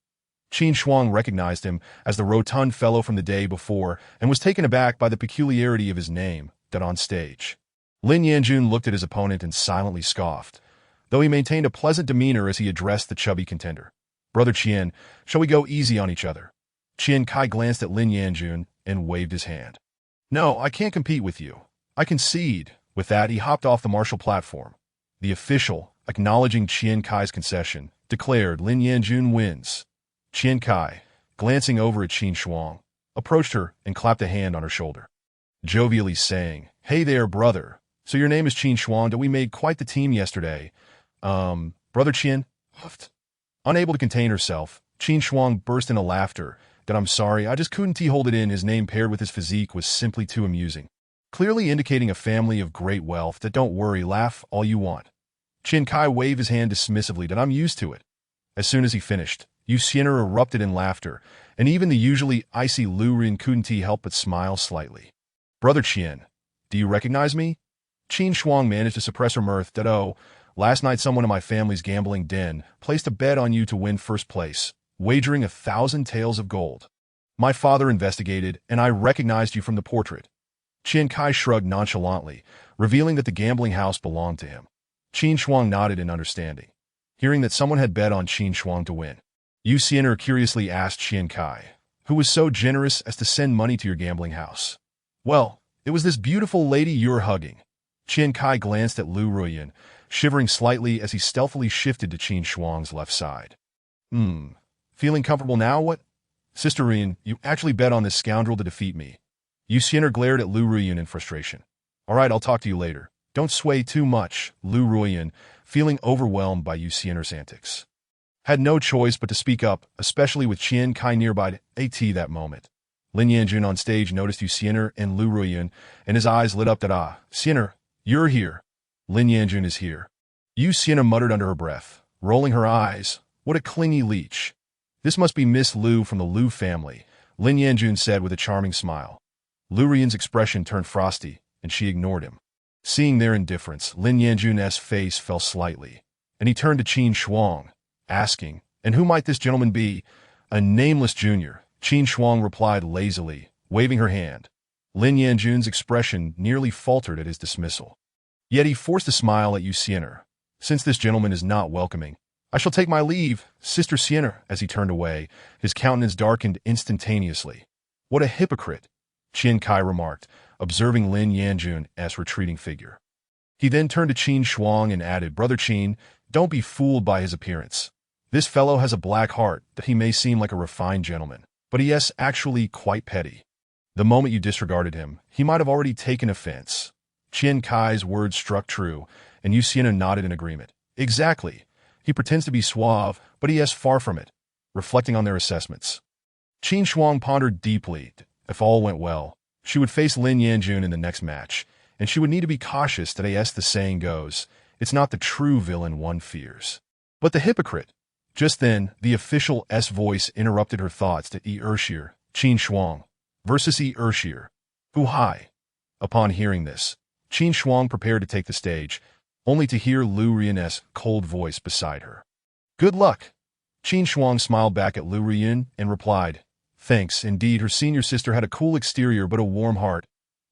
Qin Shuang recognized him as the rotund fellow from the day before and was taken aback by the peculiarity of his name, that on stage. Lin Yanjun looked at his opponent and silently scoffed, though he maintained a pleasant demeanor as he addressed the chubby contender. "Brother Qian, shall we go easy on each other?" Qian Kai glanced at Lin Yanjun and waved his hand. "No, I can't compete with you. I concede." With that, he hopped off the martial platform. The official, acknowledging Qian Kai's concession, declared Lin Yanjun wins. Qian Kai, glancing over at Qin Shuang, approached her and clapped a hand on her shoulder, jovially saying, "Hey there, brother. So your name is Qin Shuang, that we made quite the team yesterday. Brother Qian?" Unable to contain herself, Qin Shuang burst into laughter. "That I'm sorry, I just couldn't hold it in. His name paired with his physique was simply too amusing." Clearly indicating a family of great wealth. "That don't worry, laugh all you want." Qian Kai waved his hand dismissively. "That I'm used to it." As soon as he finished, Yu Xiener erupted in laughter, and even the usually icy Lu Rin couldn't help but smile slightly. "Brother Qian, do you recognize me?" Qin Shuang managed to suppress her mirth. "That last night someone in my family's gambling den placed a bet on you to win first place, wagering 1,000 taels of gold. My father investigated, and I recognized you from the portrait." Qian Kai shrugged nonchalantly, revealing that the gambling house belonged to him. Qin Shuang nodded in understanding, hearing that someone had bet on Qin Shuang to win. Yu Xiener curiously asked Qian Kai, "Who was so generous as to send money to your gambling house?" "Well, it was this beautiful lady you're hugging." Qian Kai glanced at Lu Ruyun, shivering slightly as he stealthily shifted to Qin Shuang's left side. Feeling comfortable now, what?" "Sister Ruyun, you actually bet on this scoundrel to defeat me." Yu Xiener glared at Lu Ruyun in frustration. "All right, I'll talk to you later. Don't sway too much." Lu Ruyun, feeling overwhelmed by Yu Xiener's antics, had no choice but to speak up, especially with Qian Kai nearby at that moment. Lin Yanjun on stage noticed Yu Xiener and Lu Ruyun, and his eyes lit up. "Xiener, you're here." "Lin Yanjun is here." Yu Xiener muttered under her breath, rolling her eyes. "What a clingy leech. This must be Miss Lu from the Lu family," Lin Yanjun said with a charming smile. Lu Ruyun's expression turned frosty, and she ignored him. Seeing their indifference, Lin Yanjun's face fell slightly, and he turned to Qin Shuang, asking, "And who might this gentleman be?" "A nameless junior," Qin Shuang replied lazily, waving her hand. Lin Yanjun's expression nearly faltered at his dismissal. Yet he forced a smile at Yu Xiener. "Since this gentleman is not welcoming, I shall take my leave, Sister Xiener." As he turned away, his countenance darkened instantaneously. "What a hypocrite," Qian Kai remarked, observing Lin Yanjun's retreating figure. He then turned to Qin Shuang and added, "Brother Qin, don't be fooled by his appearance. This fellow has a black heart, that he may seem like a refined gentleman, but he is actually quite petty. The moment you disregarded him, he might have already taken offense." Qian Kai's words struck true, and Yu Xiener nodded in agreement. "Exactly. He pretends to be suave, but he is far from it." Reflecting on their assessments, Qin Shuang pondered deeply. If all went well, she would face Lin Yanjun in the next match, and she would need to be cautious that, as the saying goes, it's not the true villain one fears, but the hypocrite. Just then, the official's voice interrupted her thoughts to E. Ershir, Qin Shuang, versus E. Ershir, Hu Hai. Upon hearing this, Qin Shuang prepared to take the stage, only to hear Lu Ruyun's cold voice beside her. "Good luck." Qin Shuang smiled back at Lu Ruyun and replied, "Thanks, indeed." Her senior sister had a cool exterior but a warm heart.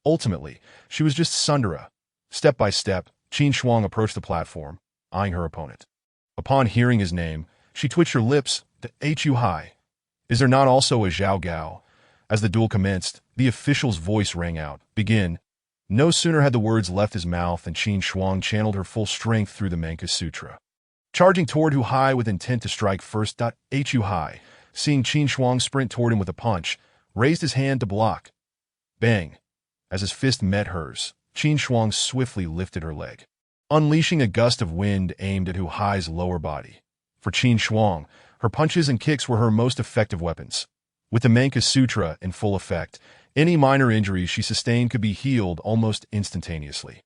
Ultimately, she was just Sundara. Step by step, Qin Shuang approached the platform, eyeing her opponent. Upon hearing his name, she twitched her lips. "Hu Hai. Is there not also a Zhao Gao?" As the duel commenced, the official's voice rang out. "Begin." No sooner had the words left his mouth than Qin Shuang channeled her full strength through the Manka Sutra. Charging toward Hu Hai with intent to strike first. Hu Hai, seeing Qin Shuang sprint toward him with a punch, raised his hand to block. Bang! As his fist met hers, Qin Shuang swiftly lifted her leg, unleashing a gust of wind aimed at Hu Hai's lower body. For Qin Shuang, her punches and kicks were her most effective weapons. With the Manka Sutra in full effect, any minor injuries she sustained could be healed almost instantaneously.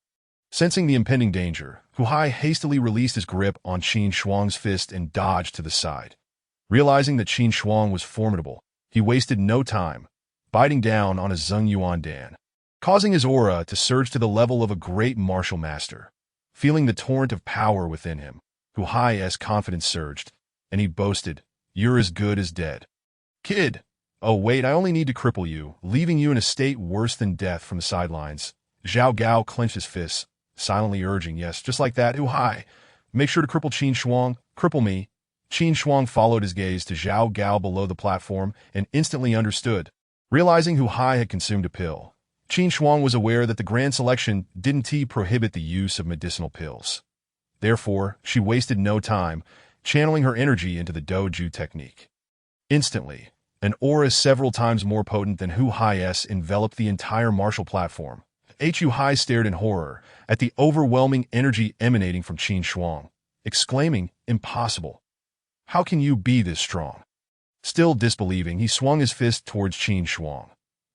Sensing the impending danger, Hu Hai hastily released his grip on Qin Shuang's fist and dodged to the side. Realizing that Qin Shuang was formidable, he wasted no time, biting down on a Zheng Yuan Dan, causing his aura to surge to the level of a great martial master. Feeling the torrent of power within him, Hu Hai's confidence surged, and he boasted, "You're as good as dead. Kid! Oh wait, I only need to cripple you, leaving you in a state worse than death." From the sidelines, Zhao Gao clenched his fists, silently urging, "Yes, just like that, Hu Hai. Make sure to cripple Qin Shuang, cripple me." Qin Shuang followed his gaze to Zhao Gao below the platform and instantly understood. Realizing Hu Hai had consumed a pill, Qin Shuang was aware that the Grand Selection didn't prohibit the use of medicinal pills. Therefore, she wasted no time, channeling her energy into the Doju technique. Instantly, an aura several times more potent than Hu Hai's enveloped the entire martial platform. Hu Hai stared in horror at the overwhelming energy emanating from Qin Shuang, exclaiming, "Impossible! How can you be this strong?" Still disbelieving, he swung his fist towards Qin Shuang.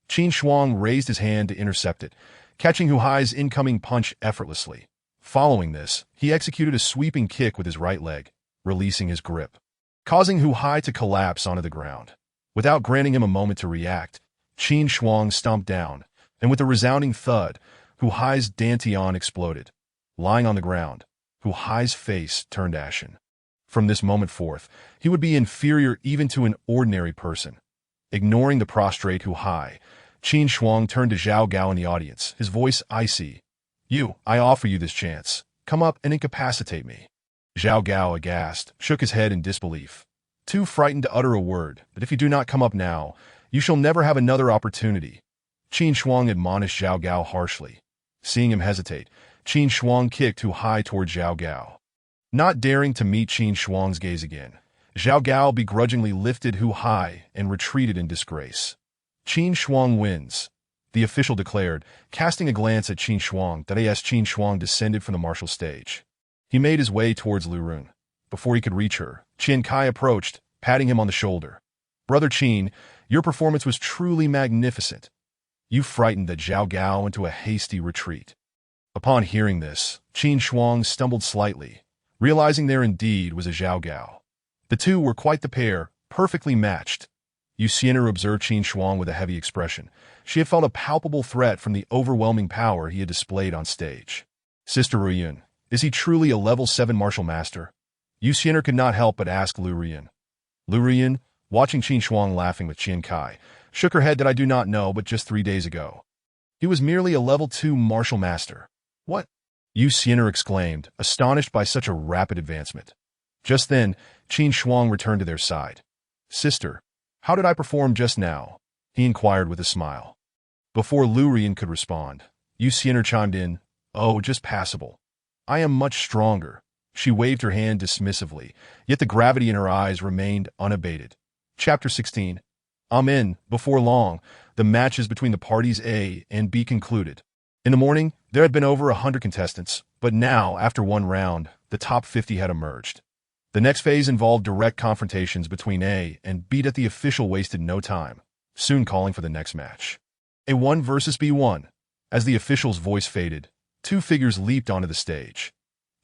Qin Shuang raised his hand to intercept it, catching Hu Hai's incoming punch effortlessly. Following this, he executed a sweeping kick with his right leg, releasing his grip, causing Hu Hai to collapse onto the ground. Without granting him a moment to react, Qin Shuang stomped down, and with a resounding thud, Hu Hai's dantian exploded. Lying on the ground, Hu Hai's face turned ashen. From this moment forth, he would be inferior even to an ordinary person. Ignoring the prostrate Hu Hai, Qin Shuang turned to Zhao Gao in the audience, his voice icy. I offer you this chance. Come up and incapacitate me." Zhao Gao, aghast, shook his head in disbelief, too frightened to utter a word. "But if you do not come up now, you shall never have another opportunity." Qin Shuang admonished Zhao Gao harshly. Seeing him hesitate, Qin Shuang kicked Hu Hai toward Zhao Gao. Not daring to meet Qin Shuang's gaze again, Zhao Gao begrudgingly lifted Hu Hai and retreated in disgrace. "Qin Shuang wins," the official declared, casting a glance at Qin Shuang. As Qin Shuang descended from the martial stage, he made his way towards Lu Run. Before he could reach her, Qian Kai approached, patting him on the shoulder. "Brother Qin, your performance was truly magnificent. You frightened the Zhao Gao into a hasty retreat." Upon hearing this, Qin Shuang stumbled slightly, realizing there indeed was a Zhao Gao. The two were quite the pair, perfectly matched. Yu Xian'er observed Qin Shuang with a heavy expression. She had felt a palpable threat from the overwhelming power he had displayed on stage. "Sister Ruyun, is he truly a level 7 martial master?" Yu Xian'er could not help but ask Lu Ruyun. Lu Ruyun, watching Qin Shuang laughing with Qian Kai, shook her head. "I do not know, but just 3 days ago, he was merely a level 2 martial master." "What?" Yu Xian'er exclaimed, astonished by such a rapid advancement. Just then, Qin Shuang returned to their side. "Sister, how did I perform just now?" he inquired with a smile. Before Lu Ruyun could respond, Yu Xian'er chimed in, "Oh, just passable. I am much stronger." She waved her hand dismissively, yet the gravity in her eyes remained unabated. Chapter 16. Amen. Before long, the matches between the parties A and B concluded. In the morning, there had been over 100 contestants, but now, after one round, the top 50 had emerged. The next phase involved direct confrontations between A and B. The official wasted no time, soon calling for the next match. A1 versus B1. As the official's voice faded, 2 figures leaped onto the stage.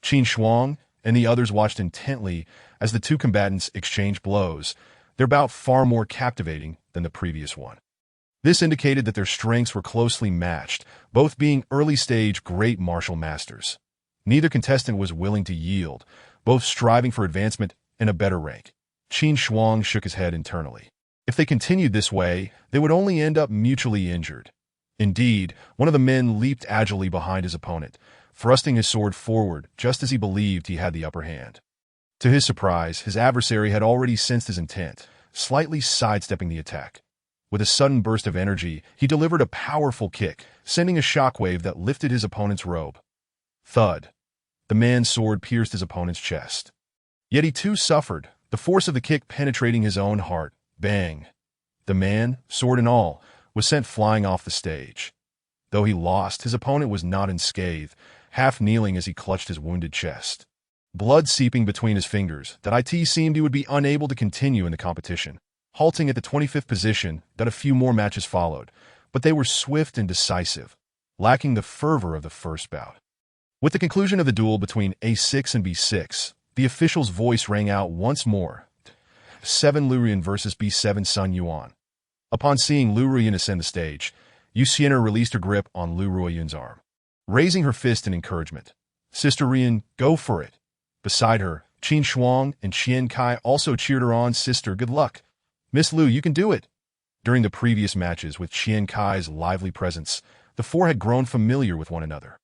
Qin Shuang and the others watched intently as the 2 combatants exchanged blows, their bout far more captivating than the previous one. This indicated that their strengths were closely matched, both being early-stage great martial masters. Neither contestant was willing to yield, both striving for advancement and a better rank. Qin Shuang shook his head internally. If they continued this way, they would only end up mutually injured. Indeed, one of the men leaped agilely behind his opponent, thrusting his sword forward just as he believed he had the upper hand. To his surprise, his adversary had already sensed his intent, slightly sidestepping the attack. With a sudden burst of energy, he delivered a powerful kick, sending a shockwave that lifted his opponent's robe. Thud. The man's sword pierced his opponent's chest. Yet he too suffered, the force of the kick penetrating his own heart. Bang. The man, sword and all, was sent flying off the stage. Though he lost, his opponent was not unscathed, half kneeling as he clutched his wounded chest. Blood seeping between his fingers, that it seemed he would be unable to continue in the competition. Halting at the 25th position, that a few more matches followed, but they were swift and decisive, lacking the fervor of the first bout. With the conclusion of the duel between A6 and B6, the official's voice rang out once more. 7 Lu Ruiyun versus B7 Sun Yuan. Upon seeing Lu Ruiyun ascend the stage, Yu Xian'er released her grip on Lu Ruiyun's arm, raising her fist in encouragement. Sister Ruiyun, go for it. Beside her, Qin Shuang and Qian Kai also cheered her on. Sister, good luck. Miss Lu, you can do it. During the previous matches with Qian Kai's lively presence, the four had grown familiar with one another.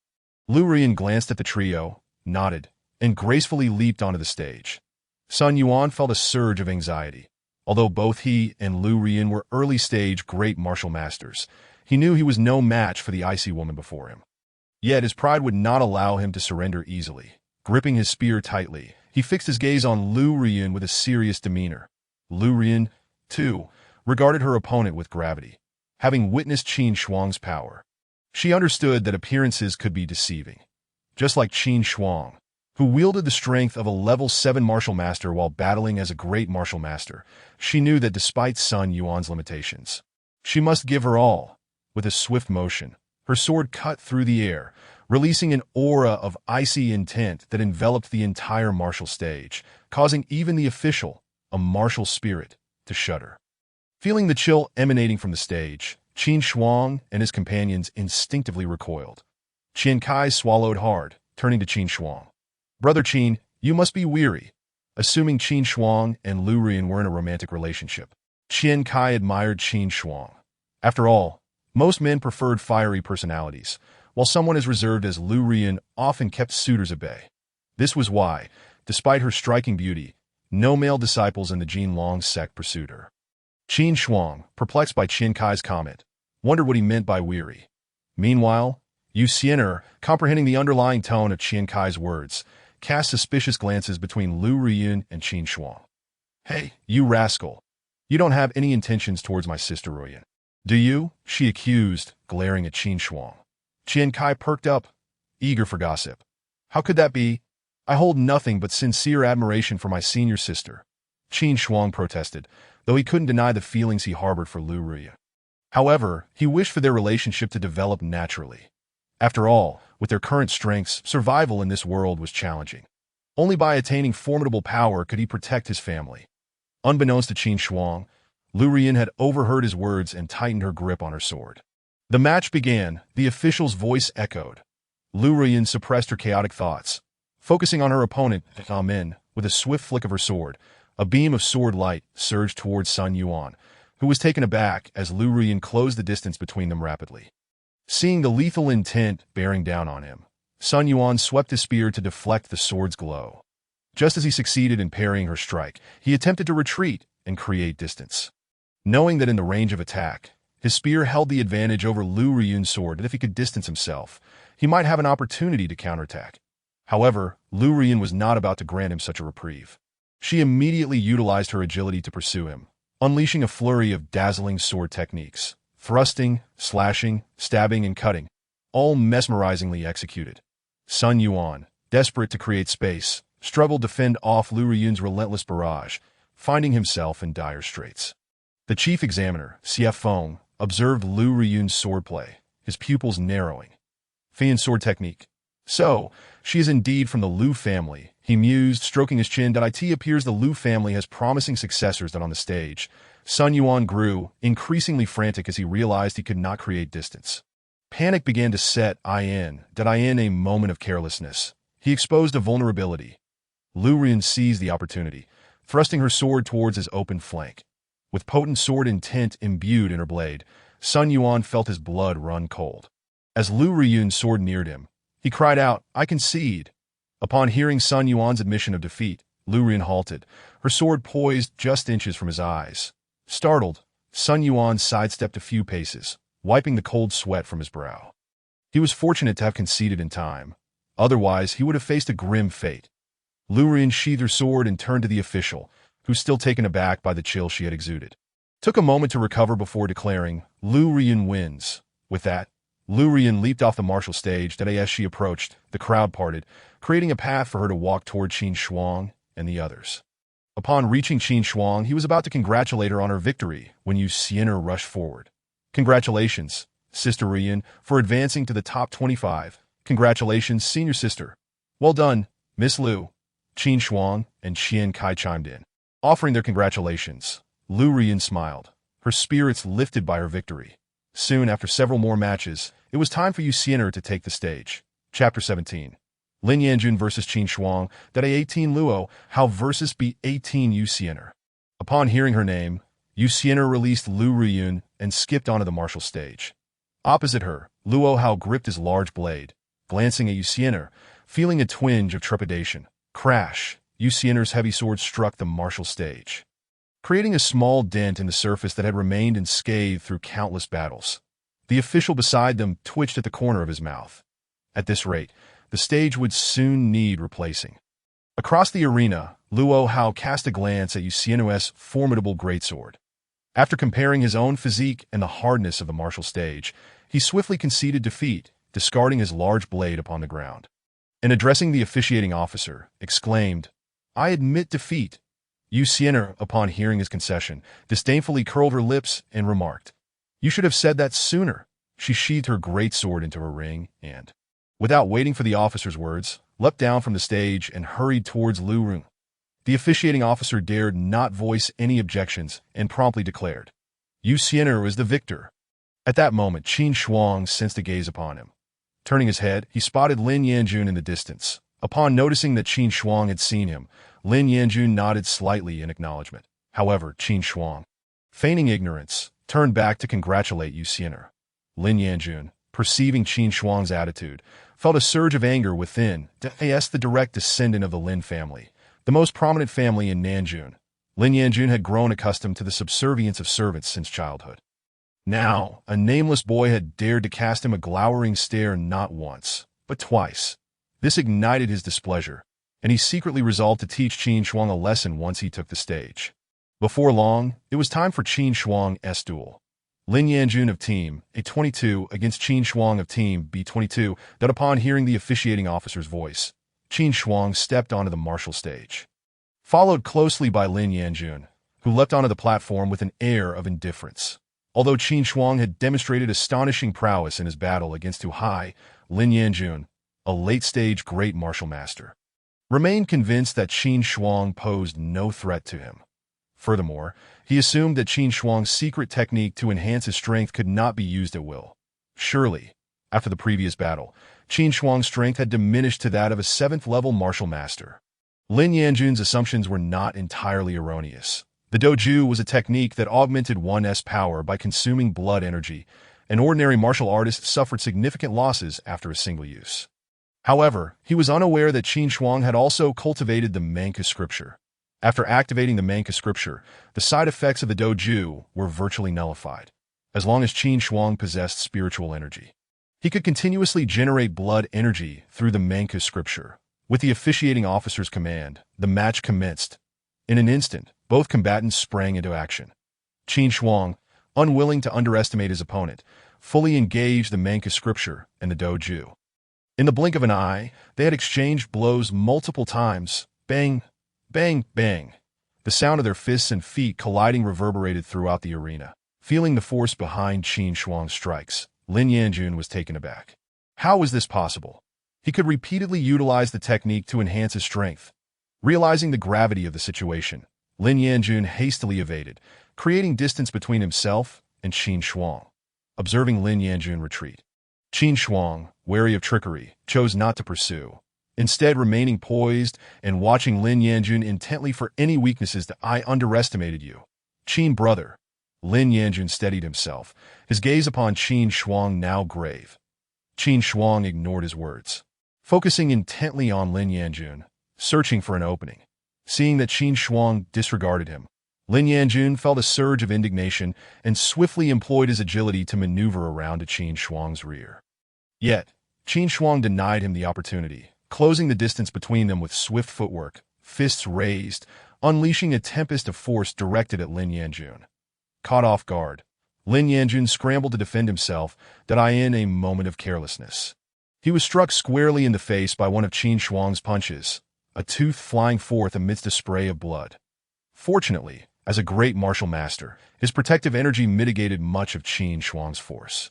Lu Ruiyun glanced at the trio, nodded, and gracefully leaped onto the stage. Sun Yuan felt a surge of anxiety. Although both he and Lu Ruiyun were early-stage great martial masters, he knew he was no match for the icy woman before him. Yet his pride would not allow him to surrender easily. Gripping his spear tightly, he fixed his gaze on Lu Ruiyun with a serious demeanor. Lu Ruiyun, too, regarded her opponent with gravity, having witnessed Qin Shuang's power. She understood that appearances could be deceiving. Just like Qin Shuang, who wielded the strength of a level 7 martial master while battling as a great martial master, she knew that despite Sun Yuan's limitations, she must give her all. With a swift motion, her sword cut through the air, releasing an aura of icy intent that enveloped the entire martial stage, causing even the official, a martial spirit, to shudder. Feeling the chill emanating from the stage, Qin Shuang and his companions instinctively recoiled. Qian Kai swallowed hard, turning to Qin Shuang. Brother Qin, you must be weary. Assuming Qin Shuang and Lu Ruiyun were in a romantic relationship, Qian Kai admired Qin Shuang. After all, most men preferred fiery personalities, while someone as reserved as Lu Ruiyun often kept suitors at bay. This was why, despite her striking beauty, no male disciples in the Jinlong sect pursued her. Qin Shuang, perplexed by Qian Kai's comment, wondered what he meant by weary. Meanwhile, Yu Xian'er, comprehending the underlying tone of Qian Kai's words, cast suspicious glances between Lu Ruiyun and Qin Shuang. Hey, you rascal. You don't have any intentions towards my sister Ruiyun, do you? She accused, glaring at Qin Shuang. Qian Kai perked up, eager for gossip. How could that be? I hold nothing but sincere admiration for my senior sister. Qin Shuang protested, though he couldn't deny the feelings he harbored for Lu Ruiyun. However, he wished for their relationship to develop naturally. After all, with their current strengths, survival in this world was challenging. Only by attaining formidable power could he protect his family. Unbeknownst to Qin Shuang, Lu Ruiyun had overheard his words and tightened her grip on her sword. The match began, the official's voice echoed. Lu Ruiyun suppressed her chaotic thoughts. Focusing on her opponent, Amen, with a swift flick of her sword, a beam of sword light surged towards Sun Yuan, who was taken aback as Lu Ruiyun closed the distance between them rapidly. Seeing the lethal intent bearing down on him, Sun Yuan swept his spear to deflect the sword's glow. Just as he succeeded in parrying her strike, he attempted to retreat and create distance. Knowing that in the range of attack, his spear held the advantage over Lu Ruiyun's sword, and if he could distance himself, he might have an opportunity to counterattack. However, Lu Ruiyun was not about to grant him such a reprieve. She immediately utilized her agility to pursue him, unleashing a flurry of dazzling sword techniques, thrusting, slashing, stabbing, and cutting, all mesmerizingly executed. Sun Yuan, desperate to create space, struggled to fend off Lu Ruiyun's relentless barrage, finding himself in dire straits. The chief examiner, Xie Feng, observed Lu Ruiyun's swordplay, his pupils narrowing. Fian sword technique. So, she is indeed from the Lu family, he mused, stroking his chin. It appears the Lu family has promising successors that on the stage. Sun Yuan grew, increasingly frantic as he realized he could not create distance. Panic began to set in a moment of carelessness. He exposed a vulnerability. Lu Ruiyun seized the opportunity, thrusting her sword towards his open flank. With potent sword intent imbued in her blade, Sun Yuan felt his blood run cold. As Lu Ruiyun's sword neared him, he cried out, I concede. Upon hearing Sun Yuan's admission of defeat, Lu Ruiyun halted, her sword poised just inches from his eyes. Startled, Sun Yuan sidestepped a few paces, wiping the cold sweat from his brow. He was fortunate to have conceded in time. Otherwise, he would have faced a grim fate. Lu Rian sheathed her sword and turned to the official, who was still taken aback by the chill she had exuded. Took a moment to recover before declaring, "Lu Rian wins." With that, Lu Rian leaped off the martial stage that as she approached, the crowd parted, creating a path for her to walk toward Qin Shuang and the others. Upon reaching Qin Shuang, he was about to congratulate her on her victory when Yu Xian'er rushed forward. "Congratulations, Sister Rian, for advancing to the top 25. Congratulations, senior sister." "Well done, Miss Lu." Qin Shuang and Qian Kai chimed in, offering their congratulations. Lu Rian smiled, her spirits lifted by her victory. Soon after several more matches, it was time for Yu Xian'er to take the stage. Chapter 17. Lin Yanjun vs. Qin Shuang, that A18 Luo, Hao vs. B18 Yu Xian'er. Upon hearing her name, Yu Xian'er released Lu Rian and skipped onto the martial stage. Opposite her, Luo Hao gripped his large blade, glancing at Yu Xian'er, feeling a twinge of trepidation. Crash! Yu Xian'er's heavy sword struck the martial stage, creating a small dent in the surface that had remained unscathed through countless battles. The official beside them twitched at the corner of his mouth. At this rate, the stage would soon need replacing. Across the arena, Luo Hao cast a glance at Yu Xian'er's formidable greatsword. After comparing his own physique and the hardness of the martial stage, he swiftly conceded defeat, discarding his large blade upon the ground. And addressing the officiating officer, exclaimed, "I admit defeat." Yu Xian'er, upon hearing his concession, disdainfully curled her lips and remarked, "You should have said that sooner." She sheathed her greatsword into her ring and, without waiting for the officer's words, leapt down from the stage and hurried towards Lu Rian. The officiating officer dared not voice any objections and promptly declared, "Yu Xian'er is the victor." At that moment, Qin Shuang sensed a gaze upon him. Turning his head, he spotted Lin Yanjun in the distance. Upon noticing that Qin Shuang had seen him, Lin Yanjun nodded slightly in acknowledgement. However, Qin Shuang, feigning ignorance, turned back to congratulate Yu Xian'er. Lin Yanjun, perceiving Qin Shuang's attitude, felt a surge of anger within. As the direct descendant of the Lin family, the most prominent family in Nanjun, Lin Yanjun had grown accustomed to the subservience of servants since childhood. Now, a nameless boy had dared to cast him a glowering stare not once, but twice. This ignited his displeasure, and he secretly resolved to teach Qin Shuang a lesson once he took the stage. Before long, it was time for Qin Shuang's duel. Lin Yanjun of Team A22 against Qin Shuang of Team B22, that upon hearing the officiating officer's voice, Qin Shuang stepped onto the martial stage, followed closely by Lin Yanjun, who leapt onto the platform with an air of indifference. Although Qin Shuang had demonstrated astonishing prowess in his battle against Tu Hai, Lin Yanjun, a late-stage great martial master, remained convinced that Qin Shuang posed no threat to him. Furthermore, he assumed that Qin Shuang's secret technique to enhance his strength could not be used at will. Surely, after the previous battle, Qin Shuang's strength had diminished to that of a 7th-level martial master. Lin Yanjun's assumptions were not entirely erroneous. The Doju was a technique that augmented one's power by consuming blood energy, and ordinary martial artists suffered significant losses after a single use. However, he was unaware that Qin Shuang had also cultivated the Manka scripture. After activating the Manka scripture, the side effects of the Doju were virtually nullified. As long as Qin Shuang possessed spiritual energy, he could continuously generate blood energy through the Manka scripture. With the officiating officer's command, the match commenced. In an instant, both combatants sprang into action. Qin Shuang, unwilling to underestimate his opponent, fully engaged the Manka scripture and the Doju. In the blink of an eye, they had exchanged blows multiple times. Bang, bang, bang. The sound of their fists and feet colliding reverberated throughout the arena. Feeling the force behind Qin Shuang's strikes, Lin Yanjun was taken aback. How was this possible? He could repeatedly utilize the technique to enhance his strength. Realizing the gravity of the situation, Lin Yanjun hastily evaded, creating distance between himself and Qin Shuang. Observing Lin Yanjun retreat, Qin Shuang, wary of trickery, chose not to pursue, instead remaining poised and watching Lin Yanjun intently for any weaknesses that I underestimated you. Qin brother. Lin Yanjun steadied himself, his gaze upon Qin Shuang now grave. Qin Shuang ignored his words, focusing intently on Lin Yanjun, searching for an opening. Seeing that Qin Shuang disregarded him, Lin Yanjun felt a surge of indignation and swiftly employed his agility to maneuver around to Qin Shuang's rear. Yet, Qin Shuang denied him the opportunity, closing the distance between them with swift footwork, fists raised, unleashing a tempest of force directed at Lin Yanjun. Caught off guard, Lin Yanjun scrambled to defend himself, in a moment of carelessness. He was struck squarely in the face by one of Qin Shuang's punches, a tooth flying forth amidst a spray of blood. Fortunately, as a great martial master, his protective energy mitigated much of Qin Shuang's force.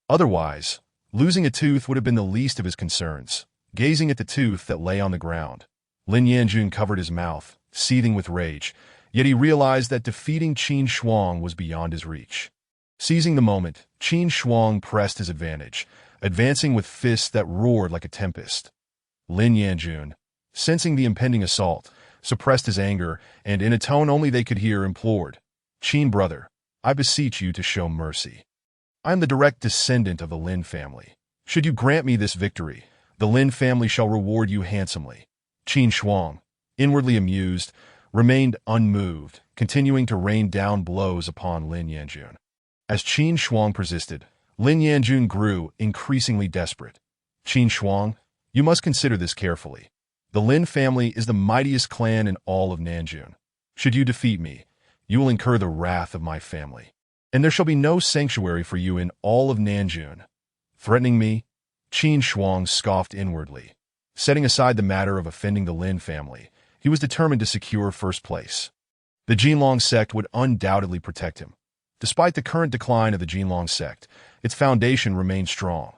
Otherwise, losing a tooth would have been the least of his concerns. Gazing at the tooth that lay on the ground, Lin Yanjun covered his mouth, seething with rage, yet he realized that defeating Qin Shuang was beyond his reach. Seizing the moment, Qin Shuang pressed his advantage, advancing with fists that roared like a tempest. Lin Yanjun, sensing the impending assault, suppressed his anger and, in a tone only they could hear, implored, "Qin brother, I beseech you to show mercy. I am the direct descendant of the Lin family. Should you grant me this victory, the Lin family shall reward you handsomely." Qin Shuang, inwardly amused, remained unmoved, continuing to rain down blows upon Lin Yanjun. As Qin Shuang persisted, Lin Yanjun grew increasingly desperate. "Qin Shuang, you must consider this carefully. The Lin family is the mightiest clan in all of Nanjun. Should you defeat me, you will incur the wrath of my family, and there shall be no sanctuary for you in all of Nanjun. Threatening me?" Qin Shuang scoffed inwardly. Setting aside the matter of offending the Lin family, he was determined to secure first place. The Jinlong sect would undoubtedly protect him. Despite the current decline of the Jinlong sect, its foundation remained strong.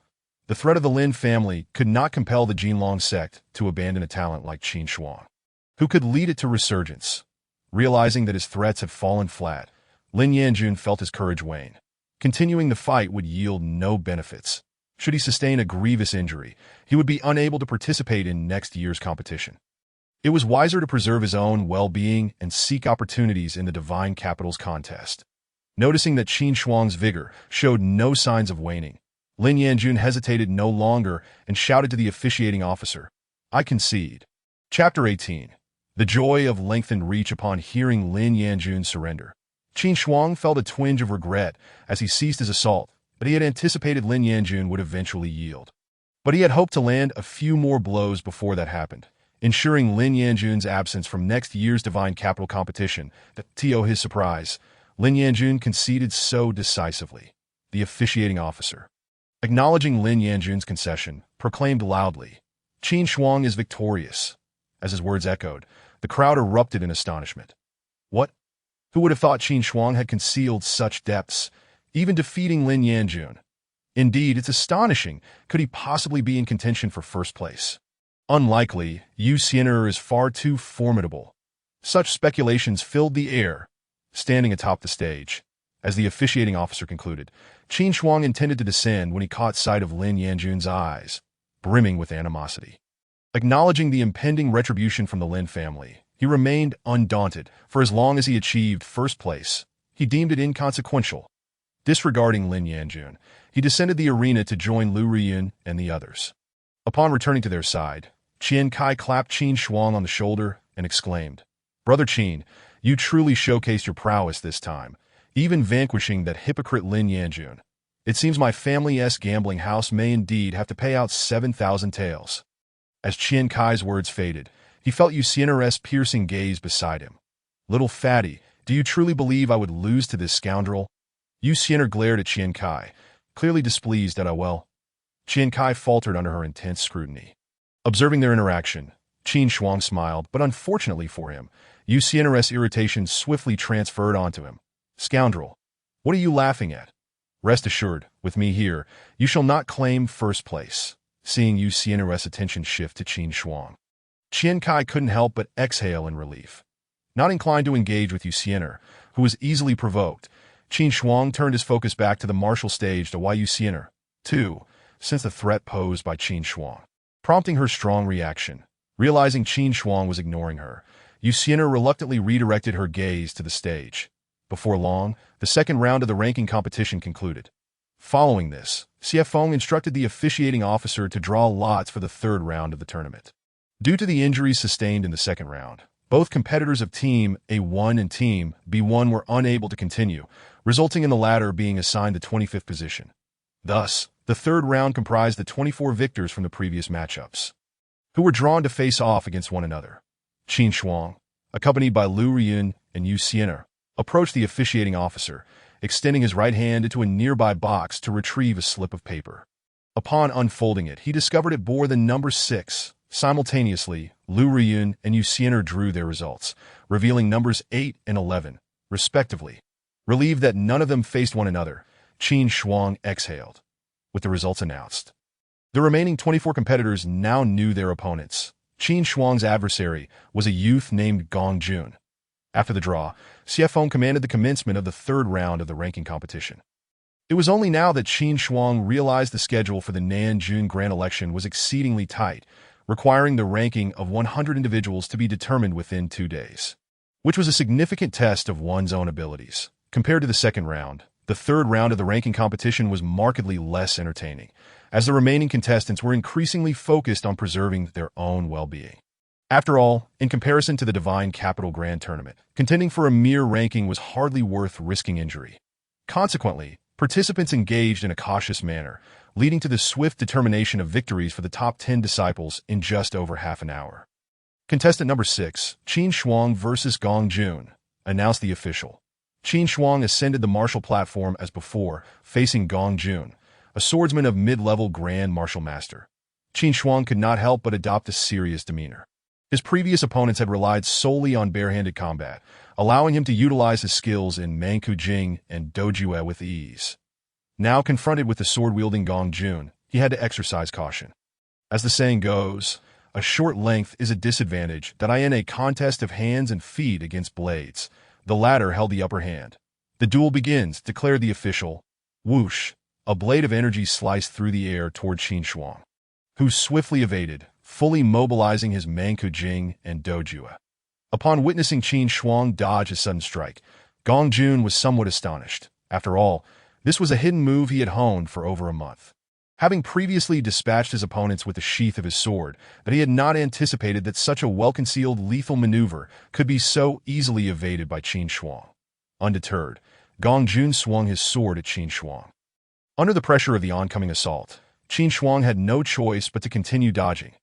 The threat of the Lin family could not compel the Jinlong sect to abandon a talent like Qin Shuang, who could lead it to resurgence. Realizing that his threats had fallen flat, Lin Yanjun felt his courage wane. Continuing the fight would yield no benefits. Should he sustain a grievous injury, he would be unable to participate in next year's competition. It was wiser to preserve his own well-being and seek opportunities in the Divine Capitals contest. Noticing that Qin Shuang's vigor showed no signs of waning, Lin Yanjun hesitated no longer and shouted to the officiating officer, "I concede." Chapter 18. The joy of lengthened reach upon hearing Lin Yanjun surrender. Qin Shuang felt a twinge of regret as he ceased his assault, but he had anticipated Lin Yanjun would eventually yield. But he had hoped to land a few more blows before that happened, ensuring Lin Yanjun's absence from next year's Divine Capital competition. To his surprise, Lin Yanjun conceded so decisively. The officiating officer, acknowledging Lin Yanjun's concession, proclaimed loudly, "Qin Shuang is victorious." As his words echoed, the crowd erupted in astonishment. What? Who would have thought Qin Shuang had concealed such depths, even defeating Lin Yanjun? Indeed, it's astonishing. Could he possibly be in contention for first place? Unlikely. Yu Xiener is far too formidable. Such speculations filled the air. Standing atop the stage, as the officiating officer concluded, Qin Shuang intended to descend when he caught sight of Lin Yanjun's eyes, brimming with animosity. Acknowledging the impending retribution from the Lin family, he remained undaunted. For as long as he achieved first place, he deemed it inconsequential. Disregarding Lin Yanjun, he descended the arena to join Lu Riyun and the others. Upon returning to their side, Qian Kai clapped Qin Shuang on the shoulder and exclaimed, "Brother Qin, you truly showcased your prowess this time, even vanquishing that hypocrite Lin Yanjun. It seems my family's gambling house may indeed have to pay out 7,000 taels." As Qian Kai's words faded, he felt Yu Xiener's piercing gaze beside him. "Little fatty, do you truly believe I would lose to this scoundrel?" Yu Xiener glared at Qian Kai, clearly displeased at Qian Kai faltered under her intense scrutiny. Observing their interaction, Qin Shuang smiled, but unfortunately for him, Yu Xiener's irritation swiftly transferred onto him. "Scoundrel, what are you laughing at? Rest assured, with me here, you shall not claim first place." Seeing Yu Xiener's attention shift to Qin Shuang, Qian Kai couldn't help but exhale in relief. Not inclined to engage with Yu Xiener, who was easily provoked, Qin Shuang turned his focus back to the martial stage to Yu Xiener, too, since the threat posed by Qin Shuang, prompting her strong reaction. Realizing Qin Shuang was ignoring her, Yu Xiener reluctantly redirected her gaze to the stage. Before long, the second round of the ranking competition concluded. Following this, Xie Feng instructed the officiating officer to draw lots for the third round of the tournament. Due to the injuries sustained in the second round, Both competitors of Team A1 and Team B1 were unable to continue, resulting in the latter being assigned the 25th position. Thus, the third round comprised the 24 victors from the previous matchups, who were drawn to face off against one another. Qin Shuang, accompanied by Lu Riyun and Yu Xian'er, approached the officiating officer, extending his right hand into a nearby box to retrieve a slip of paper. Upon unfolding it, he discovered it bore the number 6. Simultaneously, Lu Riyun and Yu Xian'er drew their results, revealing numbers 8 and 11, respectively. Relieved that none of them faced one another, Qin Shuang exhaled, with the results announced. The remaining 24 competitors now knew their opponents. Qin Shuang's adversary was a youth named Gong Jun. After the draw, Xie Feng commanded the commencement of the third round of the ranking competition. It was only now that Qin Shuang realized the schedule for the Nanjun Grand Election was exceedingly tight, requiring the ranking of 100 individuals to be determined within 2 days, which was a significant test of one's own abilities. Compared to the second round, the third round of the ranking competition was markedly less entertaining, as the remaining contestants were increasingly focused on preserving their own well-being. After all, in comparison to the Divine Capital Grand Tournament, contending for a mere ranking was hardly worth risking injury. Consequently, participants engaged in a cautious manner, leading to the swift determination of victories for the top 10 disciples in just over half an hour. Contestant number 6, Qin Shuang versus Gong Jun, announced the official. Qin Shuang ascended the martial platform as before, facing Gong Jun, a swordsman of mid-level Grand Martial Master. Qin Shuang could not help but adopt a serious demeanor. His previous opponents had relied solely on barehanded combat, allowing him to utilize his skills in Manku Jing and Dojue with ease. Now confronted with the sword-wielding Gong Jun, he had to exercise caution. As the saying goes, a short length is a disadvantage that in a contest of hands and feet against blades. The latter held the upper hand. The duel begins, declared the official. Whoosh! A blade of energy sliced through the air toward Qin Shuang, who swiftly evaded, fully mobilizing his Manku Jing and Dojue. Upon witnessing Qin Shuang dodge a sudden strike, Gong Jun was somewhat astonished. After all, this was a hidden move he had honed for over a month. Having previously dispatched his opponents with the sheath of his sword, but he had not anticipated that such a well-concealed lethal maneuver could be so easily evaded by Qin Shuang. Undeterred, Gong Jun swung his sword at Qin Shuang. Under the pressure of the oncoming assault, Qin Shuang had no choice but to continue dodging.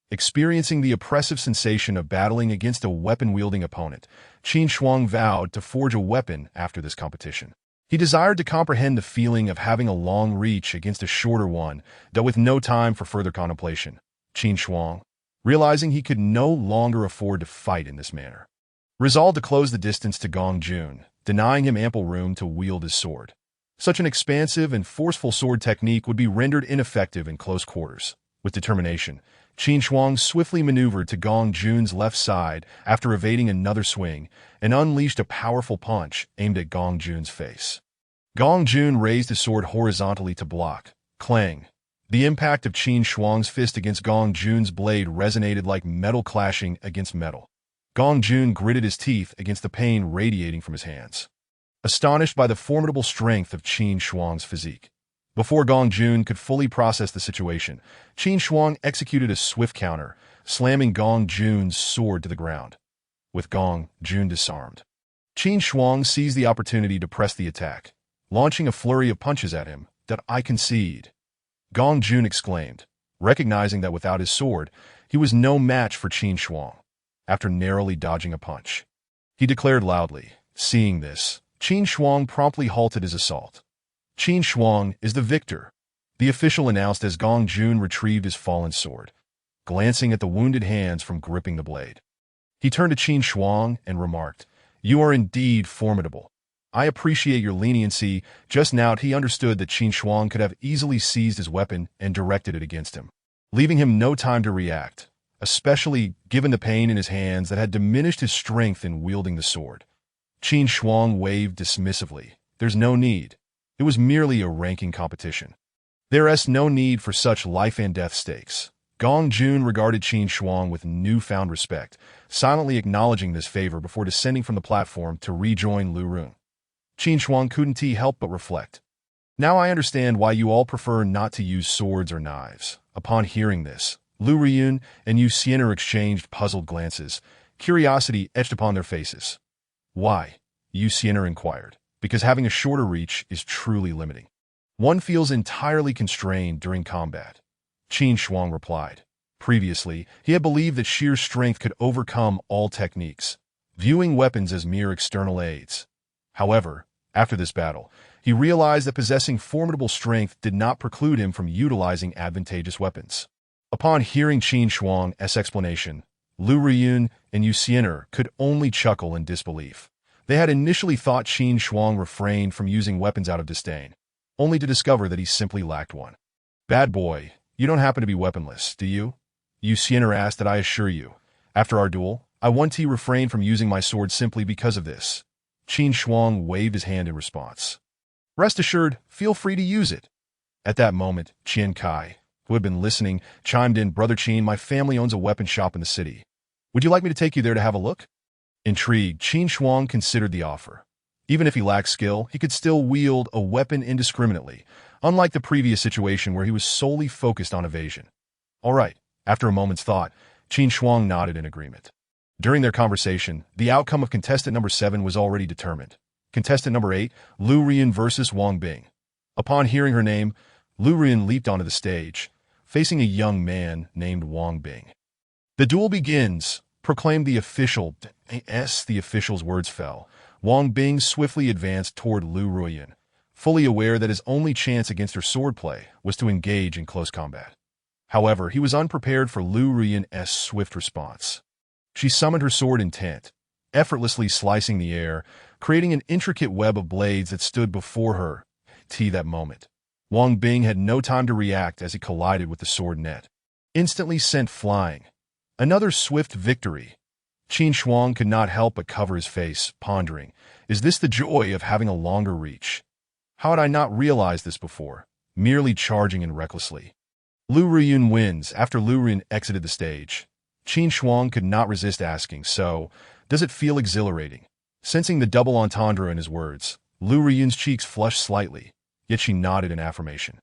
Experiencing the oppressive sensation of battling against a weapon-wielding opponent, Qin Shuang vowed to forge a weapon after this competition. He desired to comprehend the feeling of having a long reach against a shorter one, though with no time for further contemplation. Qin Shuang, realizing he could no longer afford to fight in this manner, resolved to close the distance to Gong Jun, denying him ample room to wield his sword. Such an expansive and forceful sword technique would be rendered ineffective in close quarters. With determination, Qin Shuang swiftly maneuvered to Gong Jun's left side after evading another swing and unleashed a powerful punch aimed at Gong Jun's face. Gong Jun raised his sword horizontally to block. Clang! The impact of Qin Shuang's fist against Gong Jun's blade resonated like metal clashing against metal. Gong Jun gritted his teeth against the pain radiating from his hands, astonished by the formidable strength of Qin Shuang's physique. Before Gong Jun could fully process the situation, Qin Shuang executed a swift counter, slamming Gong Jun's sword to the ground. With Gong Jun disarmed, Qin Shuang seized the opportunity to press the attack, launching a flurry of punches at him. "That I concede," Gong Jun exclaimed, recognizing that without his sword, he was no match for Qin Shuang. After narrowly dodging a punch, he declared loudly. Seeing this, Qin Shuang promptly halted his assault. "Qin Shuang is the victor," the official announced as Gong Jun retrieved his fallen sword, glancing at the wounded hands from gripping the blade. He turned to Qin Shuang and remarked, "You are indeed formidable. I appreciate your leniency." Just now he understood that Qin Shuang could have easily seized his weapon and directed it against him, leaving him no time to react, especially given the pain in his hands that had diminished his strength in wielding the sword. Qin Shuang waved dismissively. "There's no need. It was merely a ranking competition. There is no need for such life and death stakes." Gong Jun regarded Qin Shuang with newfound respect, silently acknowledging this favor before descending from the platform to rejoin Lu Run. Qin Shuang couldn't help but reflect. "Now I understand why you all prefer not to use swords or knives." Upon hearing this, Lu Riyun and Yu Xian'er exchanged puzzled glances, Curiosity etched upon their faces. Why? Yu Xian'er inquired. Because having a shorter reach is truly limiting. One feels entirely constrained during combat. Qin Shuang replied. Previously, he had believed that sheer strength could overcome all techniques, viewing weapons as mere external aids. However, after this battle, he realized that possessing formidable strength did not preclude him from utilizing advantageous weapons. Upon hearing Qin Shuang's explanation, Lu Riyun and Yu Xian'er could only chuckle in disbelief. They had initially thought Qin Shuang refrained from using weapons out of disdain, only to discover that he simply lacked one. "Bad boy, you don't happen to be weaponless, do you?" Yu Xian'er asked. "That I assure you, after our duel, I once refrained from using my sword simply because of this." Qin Shuang waved his hand in response. "Rest assured, feel free to use it." At that moment, Qian Kai, who had been listening, chimed in. "Brother Qin, my family owns a weapon shop in the city. Would you like me to take you there to have a look?" Intrigued, Qin Shuang considered the offer. Even if he lacked skill, he could still wield a weapon indiscriminately, unlike the previous situation where he was solely focused on evasion. "All right." After a moment's thought, Qin Shuang nodded in agreement. During their conversation, the outcome of contestant number 7 was already determined. Contestant number 8, Lu Riyun versus Wang Bing. Upon hearing her name, Lu Riyun leaped onto the stage, facing a young man named Wang Bing. "The duel begins," proclaimed the official. As the official's words fell, Wang Bing swiftly advanced toward Lu Riyun, fully aware that his only chance against her swordplay was to engage in close combat. However, he was unprepared for Lu Riyun's swift response. She summoned her sword intent, effortlessly slicing the air, creating an intricate web of blades that stood before her. That moment, Wang Bing had no time to react as he collided with the sword net, instantly sent flying. Another swift victory. Qin Shuang could not help but cover his face, pondering, is this the joy of having a longer reach? How had I not realized this before, merely charging in recklessly? Lu Riyun wins. After Lu Riyun exited the stage, Qin Shuang could not resist asking, "So, does it feel exhilarating?" Sensing the double entendre in his words, Lu Riyun's cheeks flushed slightly, yet she nodded in affirmation.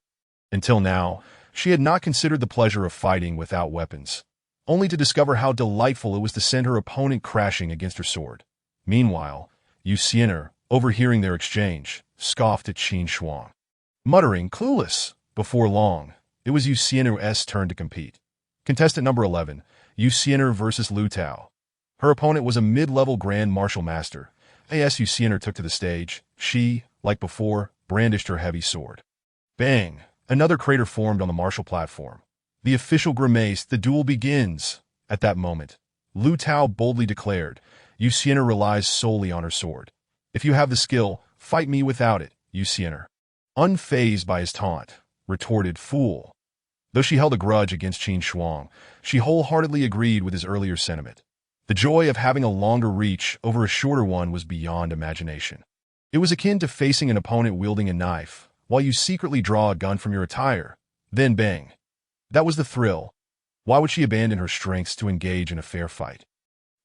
Until now, she had not considered the pleasure of fighting without weapons, only to discover how delightful it was to send her opponent crashing against her sword. Meanwhile, Yu Xian'er, overhearing their exchange, scoffed at Qin Shuang, muttering, "Clueless." Before long, it was Yu Xian'er's turn to compete. Contestant number 11, Yu Xian'er versus Lu Tao. Her opponent was a mid-level Grand Martial Master. As Yu Xian'er took to the stage, she, like before, brandished her heavy sword. Bang! Another crater formed on the martial platform. The official grimaced. "The duel begins." At that moment, Lu Tao boldly declared, "Yu Xian'er relies solely on her sword. If you have the skill, fight me without it." Yu Xian'er, unfazed by his taunt, retorted, "Fool." Though she held a grudge against Qin Shuang, she wholeheartedly agreed with his earlier sentiment. The joy of having a longer reach over a shorter one was beyond imagination. It was akin to facing an opponent wielding a knife, while you secretly draw a gun from your attire, then bang. That was the thrill. Why would she abandon her strengths to engage in a fair fight?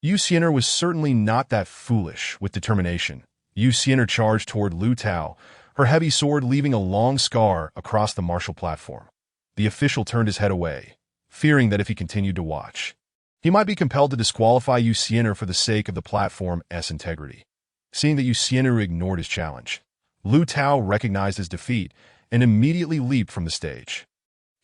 Yu Xian'er was certainly not that foolish. With determination, Yu Xian'er charged toward Lu Tao, her heavy sword leaving a long scar across the martial platform. The official turned his head away, fearing that if he continued to watch, he might be compelled to disqualify Yu Xian'er for the sake of the platform's integrity. Seeing that Yu Xian'er ignored his challenge, Lu Tao recognized his defeat and immediately leaped from the stage.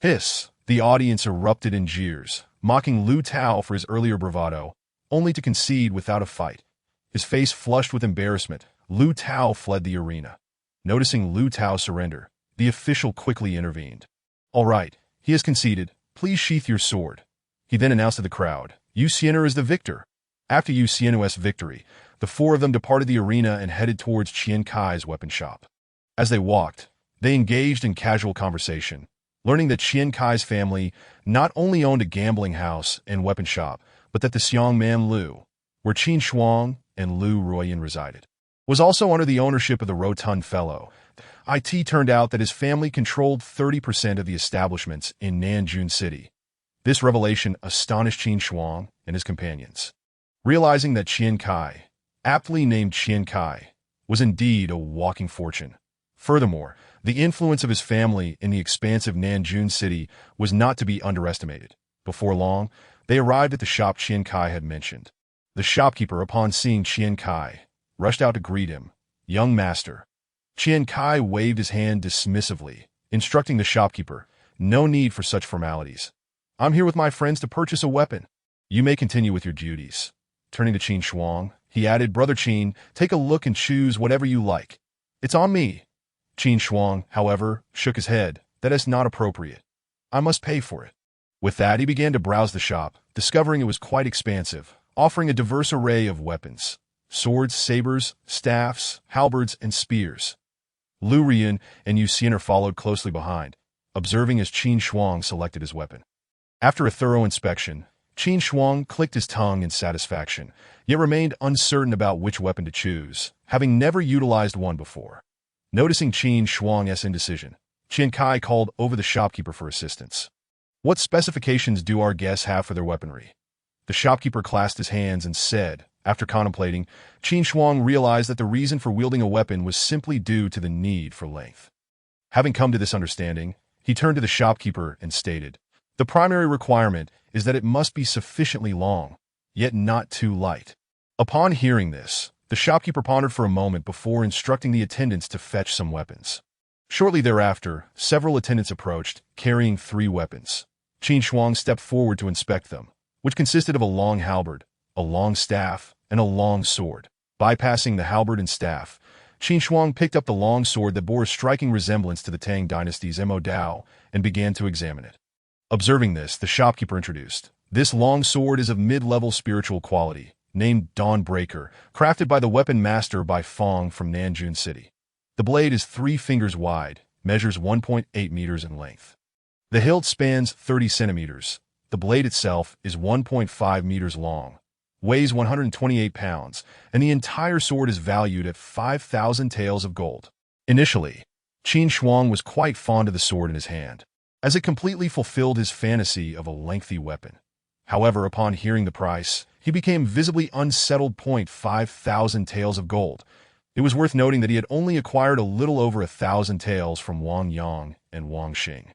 Hiss! The audience erupted in jeers, mocking Lu Tao for his earlier bravado, only to concede without a fight. His face flushed with embarrassment, Lu Tao fled the arena. Noticing Lu Tao's surrender, the official quickly intervened. "All right, he has conceded. Please sheath your sword." He then announced to the crowd, "Yu Xian'er is the victor." After Yu Xian'er's victory, the four of them departed the arena and headed towards Qian Kai's weapon shop. As they walked, they engaged in casual conversation, learning that Qian Kai's family not only owned a gambling house and weapon shop, but that the Xiongman Lu, where Qin Shuang and Lu Ruoyan resided, was also under the ownership of the Rotund Fellow. It turned out that his family controlled 30% of the establishments in Nanjun City. This revelation astonished Qin Shuang and his companions. Realizing that Qian Kai, aptly named Qian Kai, was indeed a walking fortune. Furthermore, the influence of his family in the expansive Nanjun City was not to be underestimated. Before long, they arrived at the shop Qian Kai had mentioned. The shopkeeper, upon seeing Qian Kai, rushed out to greet him. "Young master." Qian Kai waved his hand dismissively, instructing the shopkeeper, "No need for such formalities. I'm here with my friends to purchase a weapon. You may continue with your duties." Turning to Qin Shuang, he added, "Brother Qin, take a look and choose whatever you like. It's on me." Qin Shuang, however, shook his head. "That is not appropriate. I must pay for it." With that, he began to browse the shop, discovering it was quite expansive, offering a diverse array of weapons: swords, sabers, staffs, halberds, and spears. Lu Riyun and Yu Xian'er followed closely behind, observing as Qin Shuang selected his weapon. After a thorough inspection, Qin Shuang clicked his tongue in satisfaction, yet remained uncertain about which weapon to choose, having never utilized one before. Noticing Qin Shuang's indecision, Qian Kai called over the shopkeeper for assistance. "What specifications do our guests have for their weaponry?" The shopkeeper clasped his hands and said, after contemplating, Qin Shuang realized that the reason for wielding a weapon was simply due to the need for length. Having come to this understanding, he turned to the shopkeeper and stated, "The primary requirement is that it must be sufficiently long, yet not too light." Upon hearing this, the shopkeeper pondered for a moment before instructing the attendants to fetch some weapons. Shortly thereafter, several attendants approached, carrying 3 weapons. Qin Shuang stepped forward to inspect them, which consisted of a long halberd, a long staff, and a long sword. Bypassing the halberd and staff, Qin Shuang picked up the long sword that bore a striking resemblance to the Tang dynasty's Mo Dao and began to examine it. Observing this, the shopkeeper introduced, "This long sword is of mid-level spiritual quality, named Dawnbreaker, crafted by the weapon master Bai Fong from Nanjun City. The blade is 3 fingers wide, measures 1.8 meters in length. The hilt spans 30 centimeters. The blade itself is 1.5 meters long, weighs 128 pounds, and the entire sword is valued at 5,000 taels of gold." Initially, Qin Shuang was quite fond of the sword in his hand, as it completely fulfilled his fantasy of a lengthy weapon. However, upon hearing the price, he became visibly unsettled. 5,000 taels of gold. It was worth noting that he had only acquired a little over 1,000 taels from Wang Yang and Wang Xing.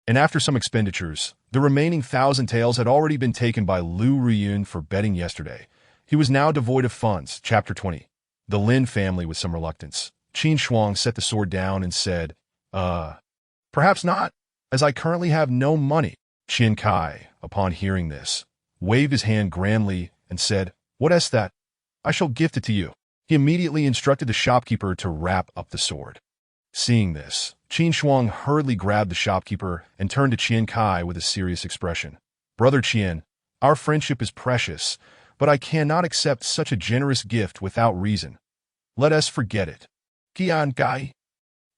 And after some expenditures, the remaining 1,000 taels had already been taken by Lu Riyun for betting yesterday. He was now devoid of funds. Chapter 20. The Lin family. With some reluctance, Qin Shuang set the sword down and said, Perhaps not, as I currently have no money." Qian Kai, upon hearing this, waved his hand grandly and said, "What is that? I shall gift it to you." He immediately instructed the shopkeeper to wrap up the sword. Seeing this, Qin Shuang hurriedly grabbed the shopkeeper and turned to Qian Kai with a serious expression. "Brother Qian, our friendship is precious, but I cannot accept such a generous gift without reason. Let us forget it." Qian Kai,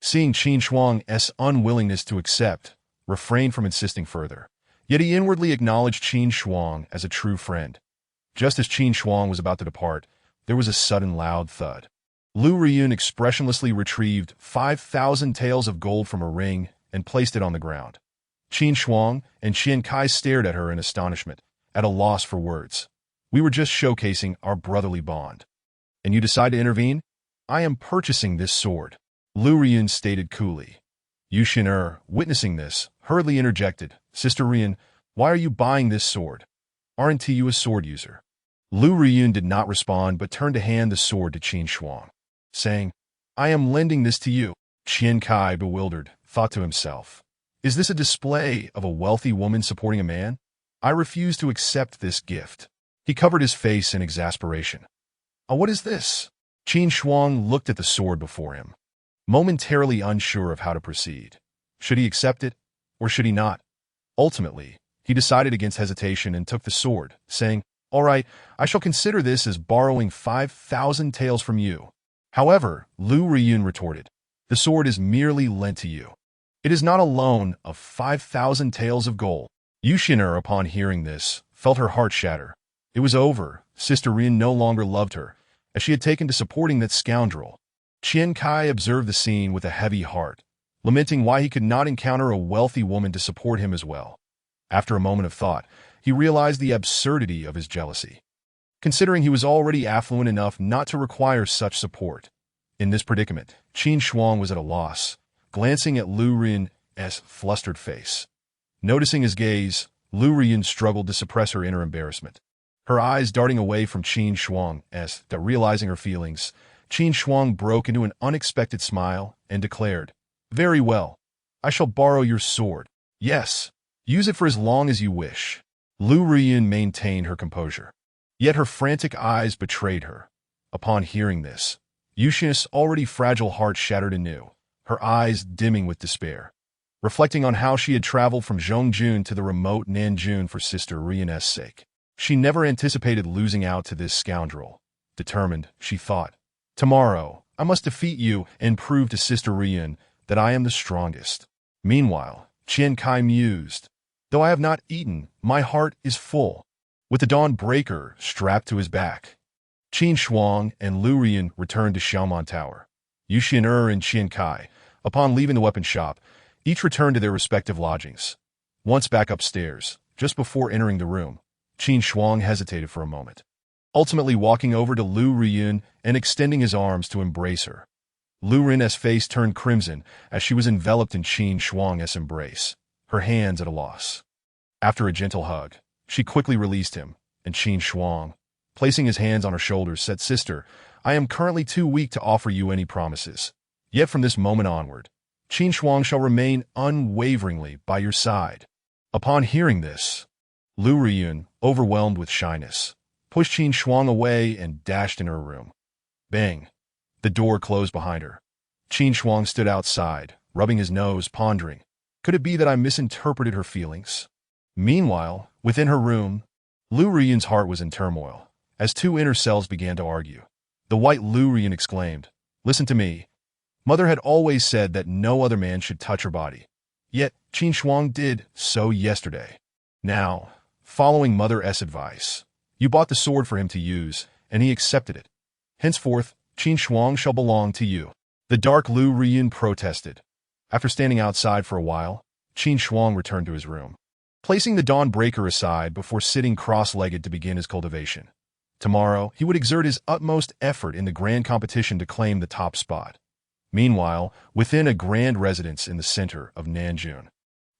seeing Qin Shuang's unwillingness to accept, refrained from insisting further. Yet he inwardly acknowledged Qin Shuang as a true friend. Just as Qin Shuang was about to depart, there was a sudden loud thud. Lu Riyun expressionlessly retrieved 5,000 taels of gold from a ring and placed it on the ground. Qin Shuang and Qian Kai stared at her in astonishment, at a loss for words. "We were just showcasing our brotherly bond. And you decide to intervene? I am purchasing this sword," Lu Riyun stated coolly. Yu Xian'er, witnessing this, hurriedly interjected, "Sister Riyun, why are you buying this sword? Aren't you a sword user?" Lu Riyun did not respond but turned to hand the sword to Qin Shuang, saying, "I am lending this to you." Qian Kai, bewildered, thought to himself, "Is this a display of a wealthy woman supporting a man? I refuse to accept this gift." He covered his face in exasperation. What is this?" Qin Shuang looked at the sword before him, momentarily unsure of how to proceed. Should he accept it, or should he not? Ultimately, he decided against hesitation and took the sword, saying, "All right, I shall consider this as borrowing 5,000 taels from you." However, Lu Riyun retorted, "The sword is merely lent to you. It is not a loan of 5,000 taels of gold." Yu Xian'er, upon hearing this, felt her heart shatter. It was over. Sister Riyun no longer loved her, as she had taken to supporting that scoundrel. Qian Kai observed the scene with a heavy heart, lamenting why he could not encounter a wealthy woman to support him as well. After a moment of thought, he realized the absurdity of his jealousy, considering he was already affluent enough not to require such support. In this predicament, Qin Shuang was at a loss, glancing at Lu Riyun's flustered face. Noticing his gaze, Lu Riyun struggled to suppress her inner embarrassment. her eyes darting away from Qin Shuang as, realizing her feelings, Qin Shuang broke into an unexpected smile and declared, "Very well. I shall borrow your sword. Yes, use it for as long as you wish." Lu Ruiyun maintained her composure. Yet her frantic eyes betrayed her. Upon hearing this, Yuxian's already fragile heart shattered anew, her eyes dimming with despair. Reflecting on how she had traveled from Zhongjun to the remote Nanjun for Sister Ruiyun's sake, she never anticipated losing out to this scoundrel. Determined, she thought, "Tomorrow, I must defeat you and prove to Sister Ruiyun that I am the strongest." Meanwhile, Qian Kai mused, "Though I have not eaten, my heart is full." With the Dawn Breaker strapped to his back, Qin Shuang and Lu Ruiyun returned to Xiaomon Tower. Yuxian and Qian Kai, upon leaving the weapon shop, each returned to their respective lodgings. Once back upstairs, just before entering the room, Qin Shuang hesitated for a moment, ultimately walking over to Lu Ruiyun and extending his arms to embrace her. Lu Ruiyun's face turned crimson as she was enveloped in Qin Shuang's embrace, her hands at a loss. After a gentle hug, she quickly released him, and Qin Shuang, placing his hands on her shoulders, said, "Sister, I am currently too weak to offer you any promises. Yet from this moment onward, Qin Shuang shall remain unwaveringly by your side." Upon hearing this, Lu Ruiyun, overwhelmed with shyness, pushed Qin Shuang away and dashed into her room. Bang! The door closed behind her. Qin Shuang stood outside, rubbing his nose, pondering, could it be that I misinterpreted her feelings? Meanwhile, within her room, Lu Ruiyun's heart was in turmoil, as two inner selves began to argue. The white Lu Ruiyun exclaimed, "Listen to me. Mother had always said that no other man should touch her body. Yet Qin Shuang did so yesterday. Now, following Mother's advice, you bought the sword for him to use, and he accepted it. Henceforth, Qin Shuang shall belong to you." The dark Lu Ruiyun protested. After standing outside for a while, Qin Shuang returned to his room, placing the Dawn Breaker aside before sitting cross-legged to begin his cultivation. Tomorrow, he would exert his utmost effort in the grand competition to claim the top spot. Meanwhile, within a grand residence in the center of Nanjun,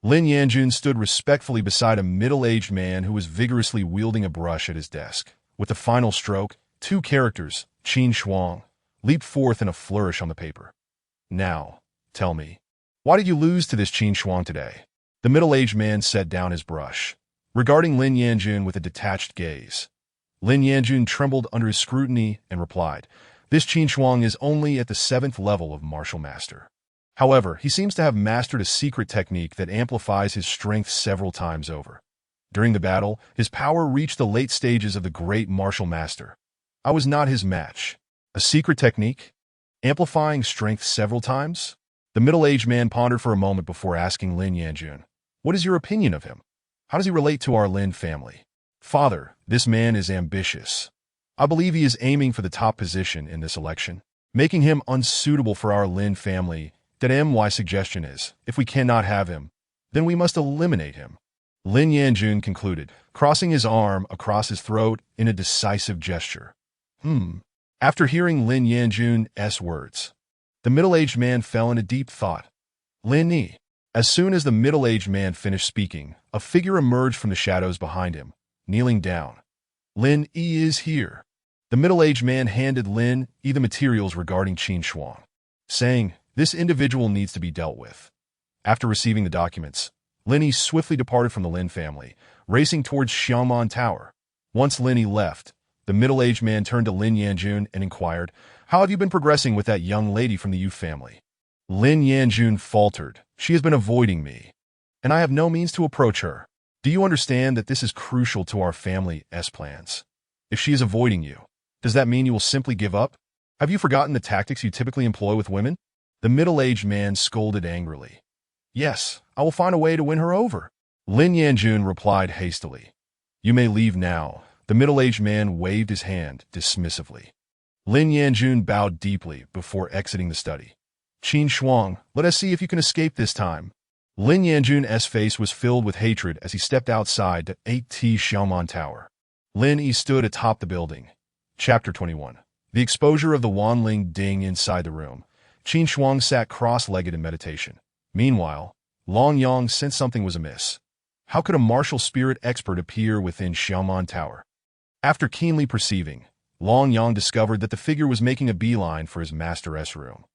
Lin Yanjun stood respectfully beside a middle-aged man who was vigorously wielding a brush at his desk. With the final stroke, two characters, Qin Shuang, leaped forth in a flourish on the paper. "Now, tell me, why did you lose to this Qin Shuang today?" The middle-aged man set down his brush, regarding Lin Yanjun with a detached gaze. Lin Yanjun trembled under his scrutiny and replied, "This Qin Shuang is only at the 7th level of martial master. However, he seems to have mastered a secret technique that amplifies his strength several times over. During the battle, his power reached the late stages of the great martial master. I was not his match." "A secret technique? Amplifying strength several times?" The middle-aged man pondered for a moment before asking Lin Yanjun, "What is your opinion of him? How does he relate to our Lin family?" "Father, this man is ambitious. I believe he is aiming for the top position in this election, making him unsuitable for our Lin family. That my suggestion is, if we cannot have him, then we must eliminate him." Lin Yanjun concluded, crossing his arm across his throat in a decisive gesture. After hearing Lin Yanjun's words, the middle-aged man fell into deep thought. "Lin Yi." As soon as the middle-aged man finished speaking, a figure emerged from the shadows behind him, kneeling down. "Lin Yi is here." The middle-aged man handed Lin Yi the materials regarding Qin Shuang, saying, "This individual needs to be dealt with." After receiving the documents, Lin Yi swiftly departed from the Lin family, racing towards Xiaomon Tower. Once Lin Yi left, the middle-aged man turned to Lin Yanjun and inquired, "How have you been progressing with that young lady from the Yu family?" Lin Yanjun faltered, "She has been avoiding me, and I have no means to approach her. Do you understand that this is crucial to our family's plans? If she is avoiding you, does that mean you will simply give up? Have you forgotten the tactics you typically employ with women?" The middle-aged man scolded angrily. "Yes, I will find a way to win her over." Lin Yanjun replied hastily. "You may leave now." The middle-aged man waved his hand dismissively. Lin Yanjun bowed deeply before exiting the study. "Qin Shuang, let us see if you can escape this time." Lin Yanjun's face was filled with hatred as he stepped outside to 8T Xiaomon Tower. Lin Yi stood atop the building. Chapter 21. The exposure of the Wanling Ding inside the room. Qin Shuang sat cross-legged in meditation. Meanwhile, Long Yang sensed something was amiss. How could a martial spirit expert appear within Xiaomon Tower? After keenly perceiving, Long Yang discovered that the figure was making a beeline for his master's room.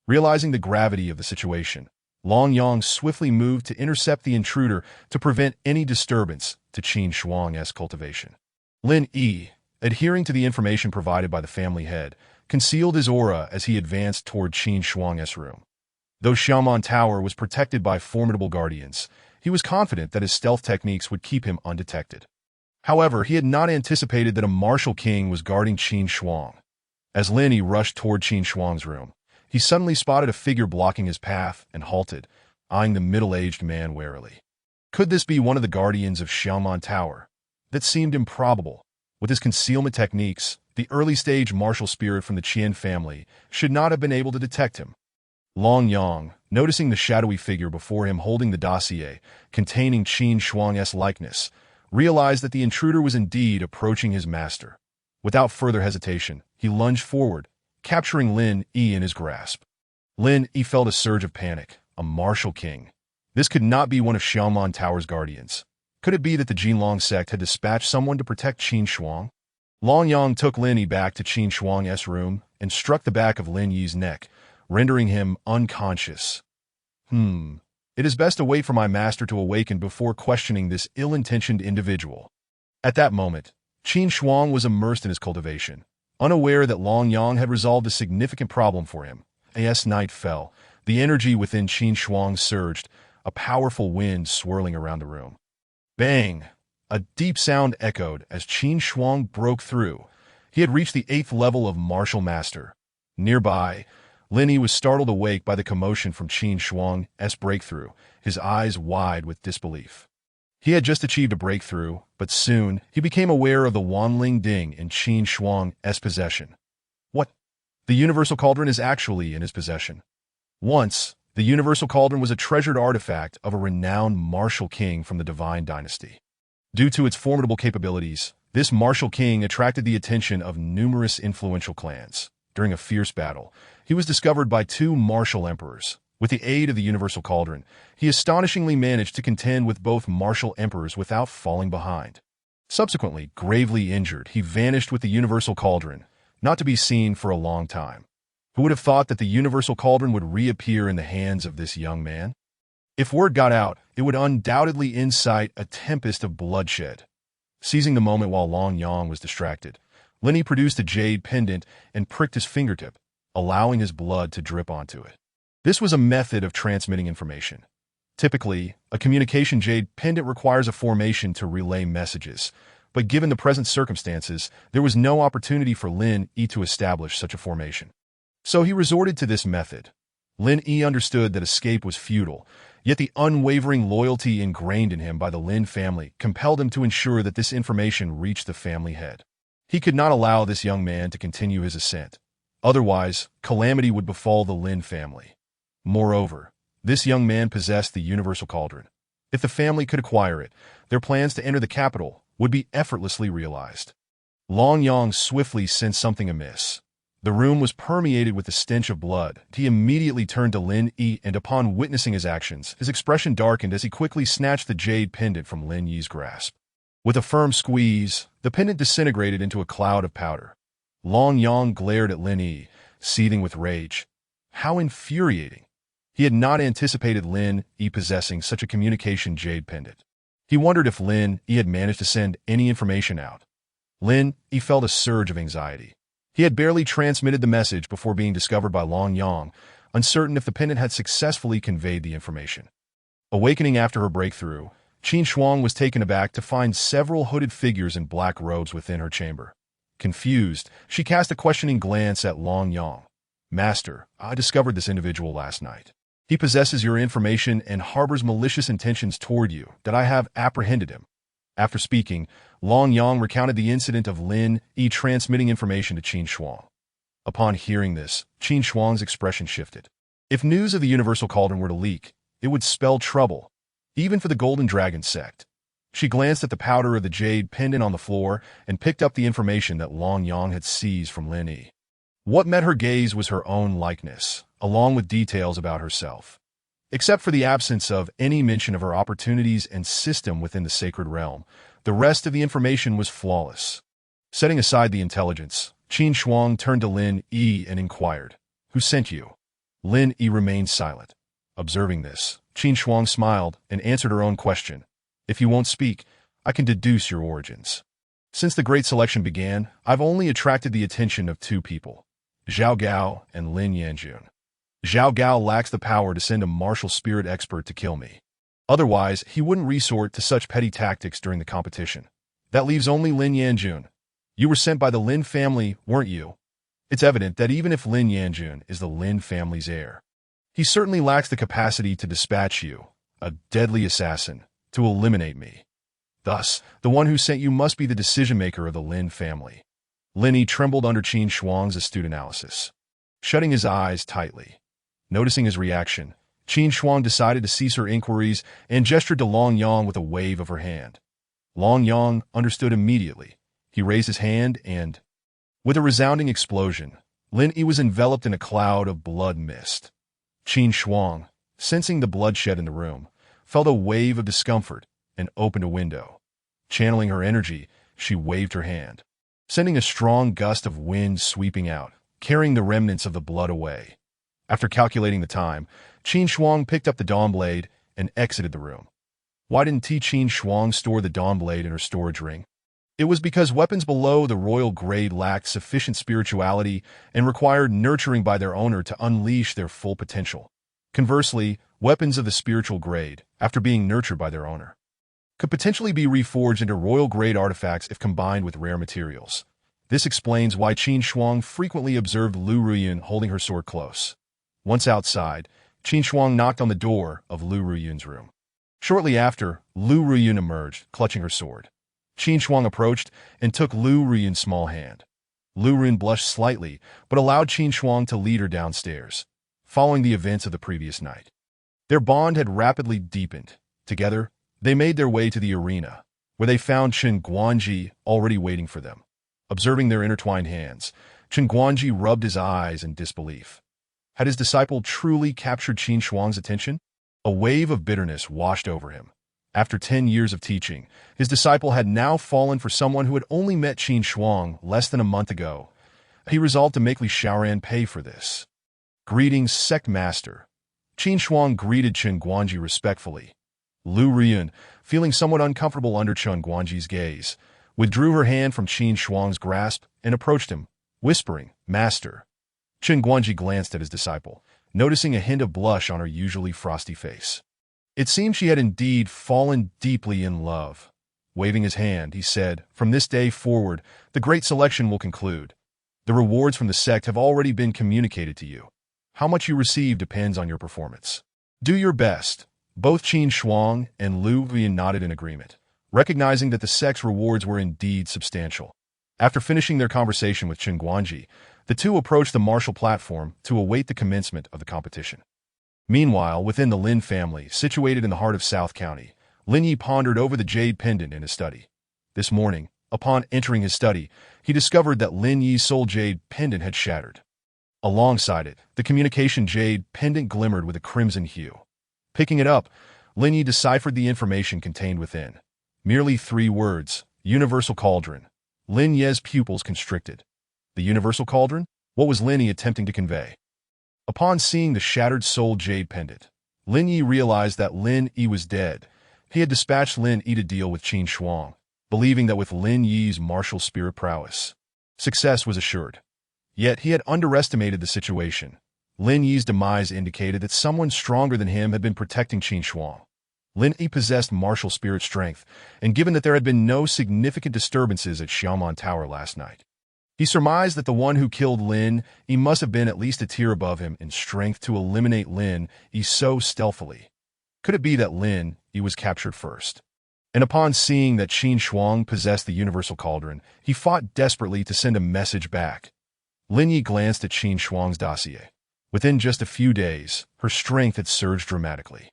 Realizing the gravity of the situation, Long Yang swiftly moved to intercept the intruder to prevent any disturbance to Qin Shuang's cultivation. Lin Yi, adhering to the information provided by the family head, concealed his aura as he advanced toward Qin Shuang's room. Though Xiaomon Tower was protected by formidable guardians, he was confident that his stealth techniques would keep him undetected. However, he had not anticipated that a martial king was guarding Qin Shuang. As Lin Yi rushed toward Qin Shuang's room, he suddenly spotted a figure blocking his path and halted, eyeing the middle-aged man warily. Could this be one of the guardians of Xiaomon Tower? That seemed improbable. With his concealment techniques, the early-stage martial spirit from the Qian family should not have been able to detect him. Long Yang, noticing the shadowy figure before him holding the dossier containing Qin Shuang's likeness, realized that the intruder was indeed approaching his master. Without further hesitation, he lunged forward, capturing Lin Yi in his grasp. Lin Yi felt a surge of panic. A martial king. This could not be one of Xiaomon Tower's guardians. Could it be that the Jinlong sect had dispatched someone to protect Qin Shuang? Long Yang took Lin Yi back to Qin Shuang's room and struck the back of Lin Yi's neck, rendering him unconscious. It is best to wait for my master to awaken before questioning this ill-intentioned individual. At that moment, Qin Shuang was immersed in his cultivation, unaware that Long Yang had resolved a significant problem for him. As night fell, the energy within Qin Shuang surged, a powerful wind swirling around the room. Bang! A deep sound echoed as Qin Shuang broke through. He had reached the 8th level of martial master. Nearby, Lin Yi was startled awake by the commotion from Qin Shuang's breakthrough, his eyes wide with disbelief. He had just achieved a breakthrough, but soon he became aware of the Wanling Ding in Qin Shuang's possession. What? The Universal Cauldron is actually in his possession. Once, the Universal Cauldron was a treasured artifact of a renowned martial king from the Divine Dynasty. Due to its formidable capabilities, this martial king attracted the attention of numerous influential clans. During a fierce battle, he was discovered by 2 martial emperors. With the aid of the Universal Cauldron, he astonishingly managed to contend with both martial emperors without falling behind. Subsequently, gravely injured, he vanished with the Universal Cauldron, not to be seen for a long time. Who would have thought that the Universal Cauldron would reappear in the hands of this young man? If word got out, it would undoubtedly incite a tempest of bloodshed. Seizing the moment while Long Yang was distracted, Lin Yi produced a jade pendant and pricked his fingertip, allowing his blood to drip onto it. This was a method of transmitting information. Typically, a communication jade pendant requires a formation to relay messages, but given the present circumstances, there was no opportunity for Lin Yi to establish such a formation. So he resorted to this method. Lin Yi understood that escape was futile, yet the unwavering loyalty ingrained in him by the Lin family compelled him to ensure that this information reached the family head. He could not allow this young man to continue his ascent. Otherwise, calamity would befall the Lin family. Moreover, this young man possessed the Universal Cauldron. If the family could acquire it, their plans to enter the capital would be effortlessly realized. Long Yang swiftly sensed something amiss. The room was permeated with the stench of blood. He immediately turned to Lin Yi, and upon witnessing his actions, his expression darkened as he quickly snatched the jade pendant from Lin Yi's grasp. With a firm squeeze, the pendant disintegrated into a cloud of powder. Long Yang glared at Lin Yi, seething with rage. How infuriating! He had not anticipated Lin Yi possessing such a communication jade pendant. He wondered if Lin Yi had managed to send any information out. Lin Yi felt a surge of anxiety. He had barely transmitted the message before being discovered by Long Yang, uncertain if the pendant had successfully conveyed the information. Awakening after her breakthrough, Qin Shuang was taken aback to find several hooded figures in black robes within her chamber. Confused, she cast a questioning glance at Long Yang. "Master, I discovered this individual last night. He possesses your information and harbors malicious intentions toward you, that I have apprehended him." After speaking, Long Yang recounted the incident of Lin Yi transmitting information to Qin Shuang. Upon hearing this, Qin Shuang's expression shifted. If news of the Universal Cauldron were to leak, it would spell trouble, even for the Golden Dragon sect. She glanced at the powder of the jade pendant on the floor and picked up the information that Long Yang had seized from Lin Yi. What met her gaze was her own likeness, along with details about herself. Except for the absence of any mention of her opportunities and system within the sacred realm, the rest of the information was flawless. Setting aside the intelligence, Qin Shuang turned to Lin Yi and inquired, "Who sent you?" Lin Yi remained silent. Observing this, Qin Shuang smiled and answered her own question. "If you won't speak, I can deduce your origins. Since the Great Selection began, I've only attracted the attention of two people, Zhao Gao and Lin Yanjun. Zhao Gao lacks the power to send a martial spirit expert to kill me. Otherwise, he wouldn't resort to such petty tactics during the competition. That leaves only Lin Yanjun. You were sent by the Lin family, weren't you? It's evident that even if Lin Yanjun is the Lin family's heir, he certainly lacks the capacity to dispatch you, a deadly assassin, to eliminate me. Thus, the one who sent you must be the decision-maker of the Lin family." Lin Yi trembled under Qin Shuang's astute analysis. Shutting his eyes tightly, noticing his reaction, Qin Shuang decided to cease her inquiries and gestured to Long Yang with a wave of her hand. Long Yang understood immediately. He raised his hand and, with a resounding explosion, Lin Yi was enveloped in a cloud of blood mist. Qin Shuang, sensing the bloodshed in the room, felt a wave of discomfort and opened a window. Channeling her energy, she waved her hand, sending a strong gust of wind sweeping out, carrying the remnants of the blood away. After calculating the time, Qin Shuang picked up the Dawn Blade and exited the room. Why didn't Qin Shuang store the Dawn Blade in her storage ring? It was because weapons below the royal grade lacked sufficient spirituality and required nurturing by their owner to unleash their full potential. Conversely, weapons of the spiritual grade, after being nurtured by their owner, could potentially be reforged into royal grade artifacts if combined with rare materials. This explains why Qin Shuang frequently observed Lu Ruyun holding her sword close. Once outside, Qin Shuang knocked on the door of Lu Ruyun's room. Shortly after, Lu Ruyun emerged, clutching her sword. Qin Shuang approached and took Lu Ruyun's small hand. Lu Ruyun blushed slightly, but allowed Qin Shuang to lead her downstairs, following the events of the previous night. Their bond had rapidly deepened. Together, they made their way to the arena, where they found Chen Guanji already waiting for them. Observing their intertwined hands, Chen Guanji rubbed his eyes in disbelief. Had his disciple truly captured Qin Shuang's attention? A wave of bitterness washed over him. After 10 years of teaching, his disciple had now fallen for someone who had only met Qin Shuang less than a month ago. He resolved to make Li Xiaoran pay for this. "Greetings, Sect Master." Qin Shuang greeted Chen Guanji respectfully. Lu Ruyun, feeling somewhat uncomfortable under Chen Guanji's gaze, withdrew her hand from Qin Shuang's grasp and approached him, whispering, "Master." Chen Guanji glanced at his disciple, noticing a hint of blush on her usually frosty face. It seemed she had indeed fallen deeply in love. Waving his hand, he said, "From this day forward, the Great Selection will conclude. The rewards from the sect have already been communicated to you. How much you receive depends on your performance. Do your best." Both Qin Shuang and Lu Ruyun nodded in agreement, recognizing that the sect's rewards were indeed substantial. After finishing their conversation with Chen Guanji, the two approached the martial platform to await the commencement of the competition. Meanwhile, within the Lin family, situated in the heart of South County, Lin Yi pondered over the jade pendant in his study. This morning, upon entering his study, he discovered that Lin Yi's soul jade pendant had shattered. Alongside it, the communication jade pendant glimmered with a crimson hue. Picking it up, Lin Yi deciphered the information contained within. Merely 3 words: Universal Cauldron. Lin Ye's pupils constricted. The Universal Cauldron? What was Lin Yi attempting to convey? Upon seeing the shattered soul jade pendant, Lin Yi realized that Lin Yi was dead. He had dispatched Lin Yi to deal with Qin Shuang, believing that with Lin Yi's martial spirit prowess, success was assured. Yet he had underestimated the situation. Lin Yi's demise indicated that someone stronger than him had been protecting Qin Shuang. Lin Yi possessed martial spirit strength, and given that there had been no significant disturbances at Xiaomon Tower last night, he surmised that the one who killed Lin Yi must have been at least a tier above him in strength to eliminate Lin Yi so stealthily. Could it be that Lin Yi was captured first? And upon seeing that Qin Shuang possessed the Universal Cauldron, he fought desperately to send a message back. Lin Yi glanced at Qin Shuang's dossier. Within just a few days, her strength had surged dramatically.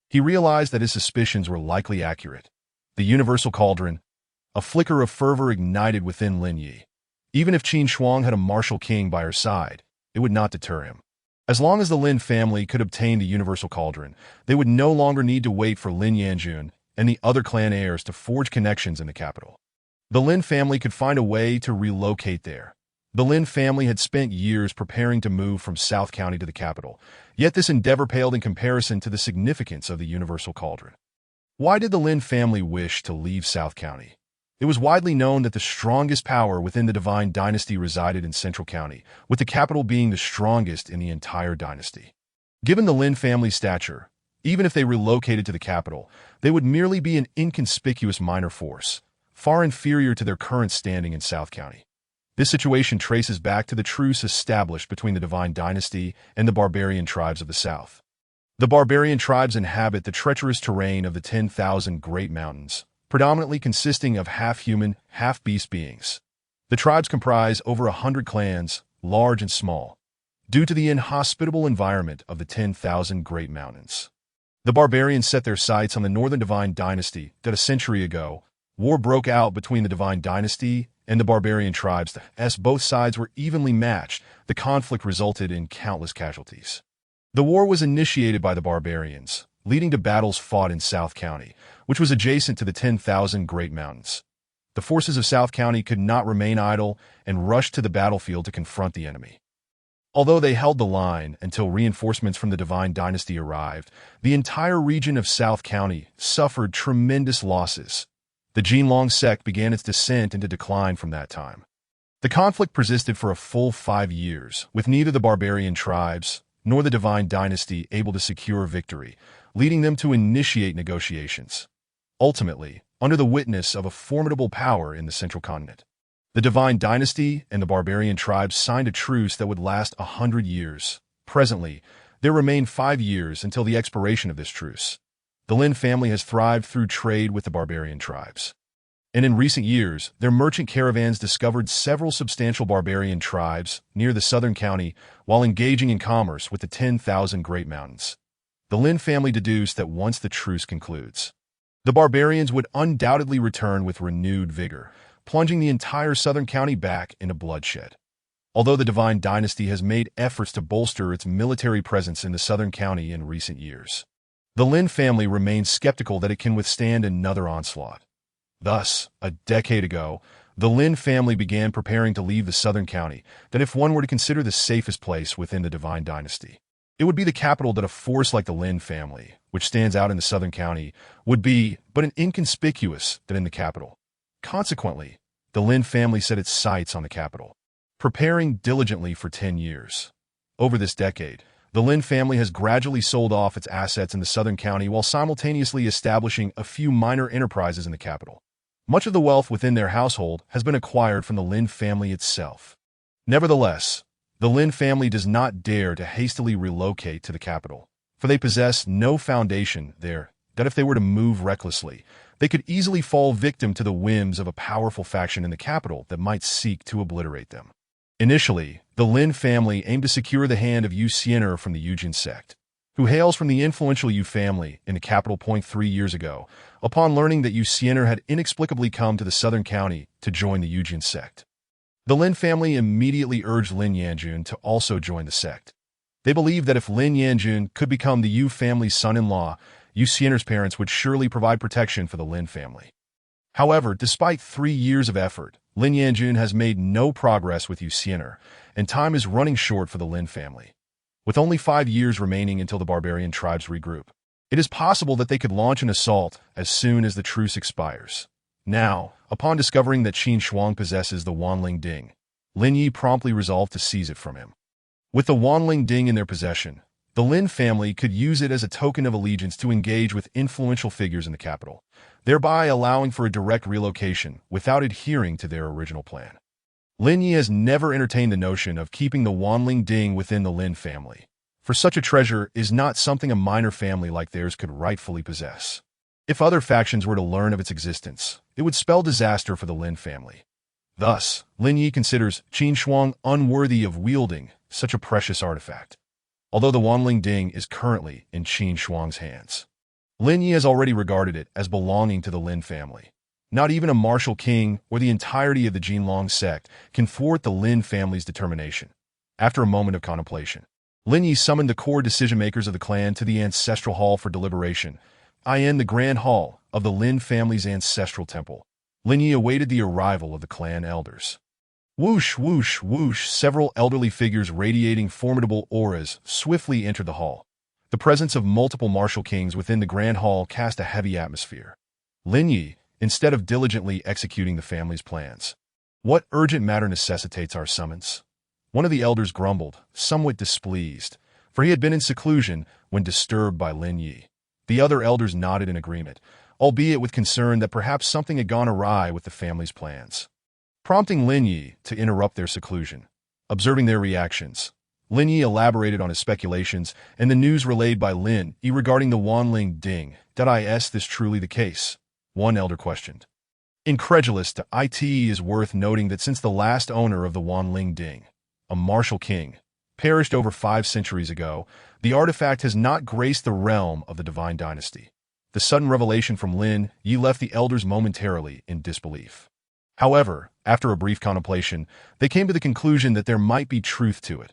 He realized that his suspicions were likely accurate. The Universal Cauldron, a flicker of fervor ignited within Lin Yi. Even if Qin Shuang had a martial king by her side, it would not deter him. As long as the Lin family could obtain the Universal Cauldron, they would no longer need to wait for Lin Yanjun and the other clan heirs to forge connections in the capital. The Lin family could find a way to relocate there. The Lin family had spent years preparing to move from South County to the capital, yet this endeavor paled in comparison to the significance of the Universal Cauldron. Why did the Lin family wish to leave South County? It was widely known that the strongest power within the Divine Dynasty resided in Central County, with the capital being the strongest in the entire dynasty. Given the Lin family's stature, even if they relocated to the capital, they would merely be an inconspicuous minor force, far inferior to their current standing in South County. This situation traces back to the truce established between the Divine Dynasty and the barbarian tribes of the South. The barbarian tribes inhabit the treacherous terrain of the 10,000 Great Mountains, predominantly consisting of half-human, half-beast beings. The tribes comprise over 100 clans, large and small, due to the inhospitable environment of the 10,000 Great Mountains. The barbarians set their sights on the Northern Divine Dynasty that a century ago, war broke out between the Divine Dynasty and the barbarian tribes. As both sides were evenly matched, the conflict resulted in countless casualties. The war was initiated by the barbarians, leading to battles fought in South County, which was adjacent to the 10,000 Great Mountains. The forces of South County could not remain idle and rushed to the battlefield to confront the enemy. Although they held the line until reinforcements from the Divine Dynasty arrived, the entire region of South County suffered tremendous losses. The Jinlong sect began its descent into decline from that time. The conflict persisted for a full 5 years, with neither the barbarian tribes nor the Divine Dynasty able to secure victory, leading them to initiate negotiations. Ultimately, under the witness of a formidable power in the Central Continent, the Divine Dynasty and the barbarian tribes signed a truce that would last 100 years. Presently, there remain 5 years until the expiration of this truce. The Lin family has thrived through trade with the barbarian tribes. And in recent years, their merchant caravans discovered several substantial barbarian tribes near the southern county while engaging in commerce with the 10,000 Great Mountains. The Lin family deduced that once the truce concludes, the barbarians would undoubtedly return with renewed vigor, plunging the entire southern county back into bloodshed. Although the Divine Dynasty has made efforts to bolster its military presence in the southern county in recent years, the Lin family remains skeptical that it can withstand another onslaught. Thus, a decade ago, the Lin family began preparing to leave the southern county, that if one were to consider the safest place within the Divine Dynasty, it would be the capital. That a force like the Lin family, which stands out in the southern county, would be but an inconspicuous than in the capital. Consequently, the Lin family set its sights on the capital, preparing diligently for 10 years. Over this decade, the Lin family has gradually sold off its assets in the southern county while simultaneously establishing a few minor enterprises in the capital. Much of the wealth within their household has been acquired from the Lin family itself. Nevertheless, the Lin family does not dare to hastily relocate to the capital, for they possess no foundation there that if they were to move recklessly, they could easily fall victim to the whims of a powerful faction in the capital that might seek to obliterate them. Initially, the Lin family aimed to secure the hand of Yu Xiener from the Yujin sect, who hails from the influential Yu family in the capital. 3 years ago, upon learning that Yu Xiener had inexplicably come to the southern county to join the Yujin sect, the Lin family immediately urged Lin Yanjun to also join the sect. They believed that if Lin Yanjun could become the Yu family's son-in-law, Yu Xiener's parents would surely provide protection for the Lin family. However, despite 3 years of effort, Lin Yanjun has made no progress with Yu Xiener, and time is running short for the Lin family. With only 5 years remaining until the barbarian tribes regroup, it is possible that they could launch an assault as soon as the truce expires. Now, upon discovering that Qin Shuang possesses the Wanling Ding, Lin Yi promptly resolved to seize it from him. With the Wanling Ding in their possession, the Lin family could use it as a token of allegiance to engage with influential figures in the capital, thereby allowing for a direct relocation without adhering to their original plan. Lin Yi has never entertained the notion of keeping the Wanling Ding within the Lin family, for such a treasure is not something a minor family like theirs could rightfully possess. If other factions were to learn of its existence, it would spell disaster for the Lin family. Thus, Lin Yi considers Qin Shuang unworthy of wielding such a precious artifact. Although the Wanling Ding is currently in Qin Shuang's hands, Lin Yi has already regarded it as belonging to the Lin family. Not even a martial king or the entirety of the Jinlong sect can thwart the Lin family's determination. After a moment of contemplation, Lin Yi summoned the core decision-makers of the clan to the ancestral hall for deliberation, i.e. the grand hall of the Lin family's ancestral temple. Lin Yi awaited the arrival of the clan elders. Whoosh, whoosh, whoosh, several elderly figures radiating formidable auras swiftly entered the hall. The presence of multiple martial kings within the grand hall cast a heavy atmosphere. Lin Yi, instead of diligently executing the family's plans. What urgent matter necessitates our summons? One of the elders grumbled, somewhat displeased, for he had been in seclusion when disturbed by Lin Yi. The other elders nodded in agreement, albeit with concern that perhaps something had gone awry with the family's plans. Prompting Lin Yi to interrupt their seclusion. Observing their reactions, Lin Yi elaborated on his speculations and the news relayed by Lin Yi regarding the Wanling Ding. Is this truly the case? One elder questioned. Incredulous to it is worth noting that since the last owner of the Wanling Ding, a martial king, perished over 5 centuries ago, the artifact has not graced the realm of the Divine Dynasty. The sudden revelation from Lin Yi left the elders momentarily in disbelief. However, after a brief contemplation, they came to the conclusion that there might be truth to it.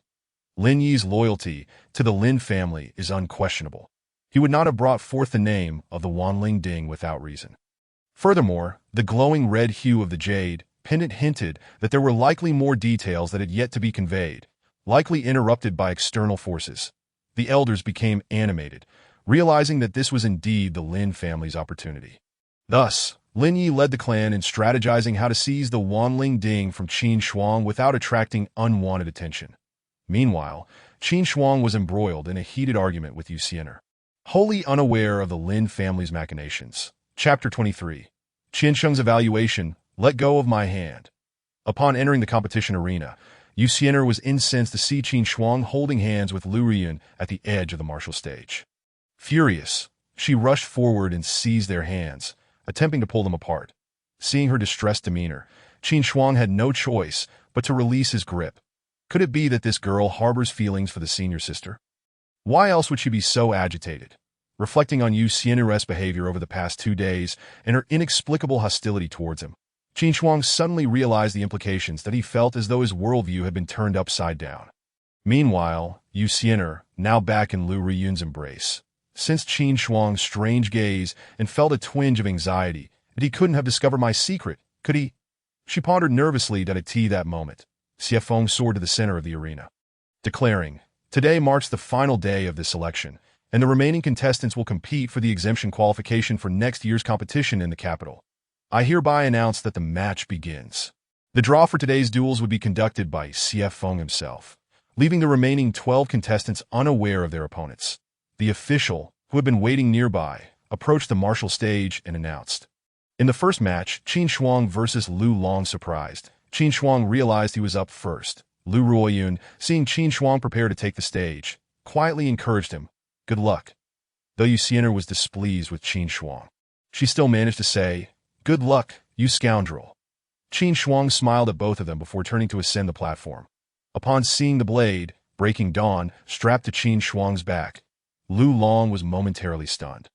Lin Yi's loyalty to the Lin family is unquestionable. He would not have brought forth the name of the Wanling Ding without reason. Furthermore, the glowing red hue of the jade pendant hinted that there were likely more details that had yet to be conveyed, likely interrupted by external forces. The elders became animated, realizing that this was indeed the Lin family's opportunity. Thus, Lin Yi led the clan in strategizing how to seize the Wanling Ding from Qin Shuang without attracting unwanted attention. Meanwhile, Qin Shuang was embroiled in a heated argument with Yu Xian'er. Wholly unaware of the Lin family's machinations. Chapter 23. Qin Sheng's evaluation, let go of my hand. Upon entering the competition arena, Yu Xian'er was incensed to see Qin Shuang holding hands with Lu Riyun at the edge of the martial stage. Furious, she rushed forward and seized their hands, attempting to pull them apart. Seeing her distressed demeanor, Qin Shuang had no choice but to release his grip. Could it be that this girl harbors feelings for the senior sister? Why else would she be so agitated? Reflecting on Yu Xian'er's behavior over the past 2 days and her inexplicable hostility towards him, Qin Shuang suddenly realized the implications that he felt as though his worldview had been turned upside down. Meanwhile, Yu Xian'er, now back in Lu Riyun's embrace, sensed Qin Shuang's strange gaze and felt a twinge of anxiety that he couldn't have discovered my secret, could he? She pondered nervously that moment. Xie Feng soared to the center of the arena, declaring, "Today marks the final day of this selection, and the remaining contestants will compete for the exemption qualification for next year's competition in the capital. I hereby announce that the match begins." The draw for today's duels would be conducted by Xie Feng himself, leaving the remaining 12 contestants unaware of their opponents. The official, who had been waiting nearby, approached the martial stage and announced. In the first match, Qin Shuang versus Lu Long surprised. Qin Shuang realized he was up first. Lu Ruoyun, seeing Qin Shuang prepare to take the stage, quietly encouraged him. Good luck. Though Yu Xian'er was displeased with Qin Shuang, she still managed to say, Good luck, you scoundrel. Qin Shuang smiled at both of them before turning to ascend the platform. Upon seeing the blade, Breaking Dawn, strapped to Qin Shuang's back, Lu Long was momentarily stunned.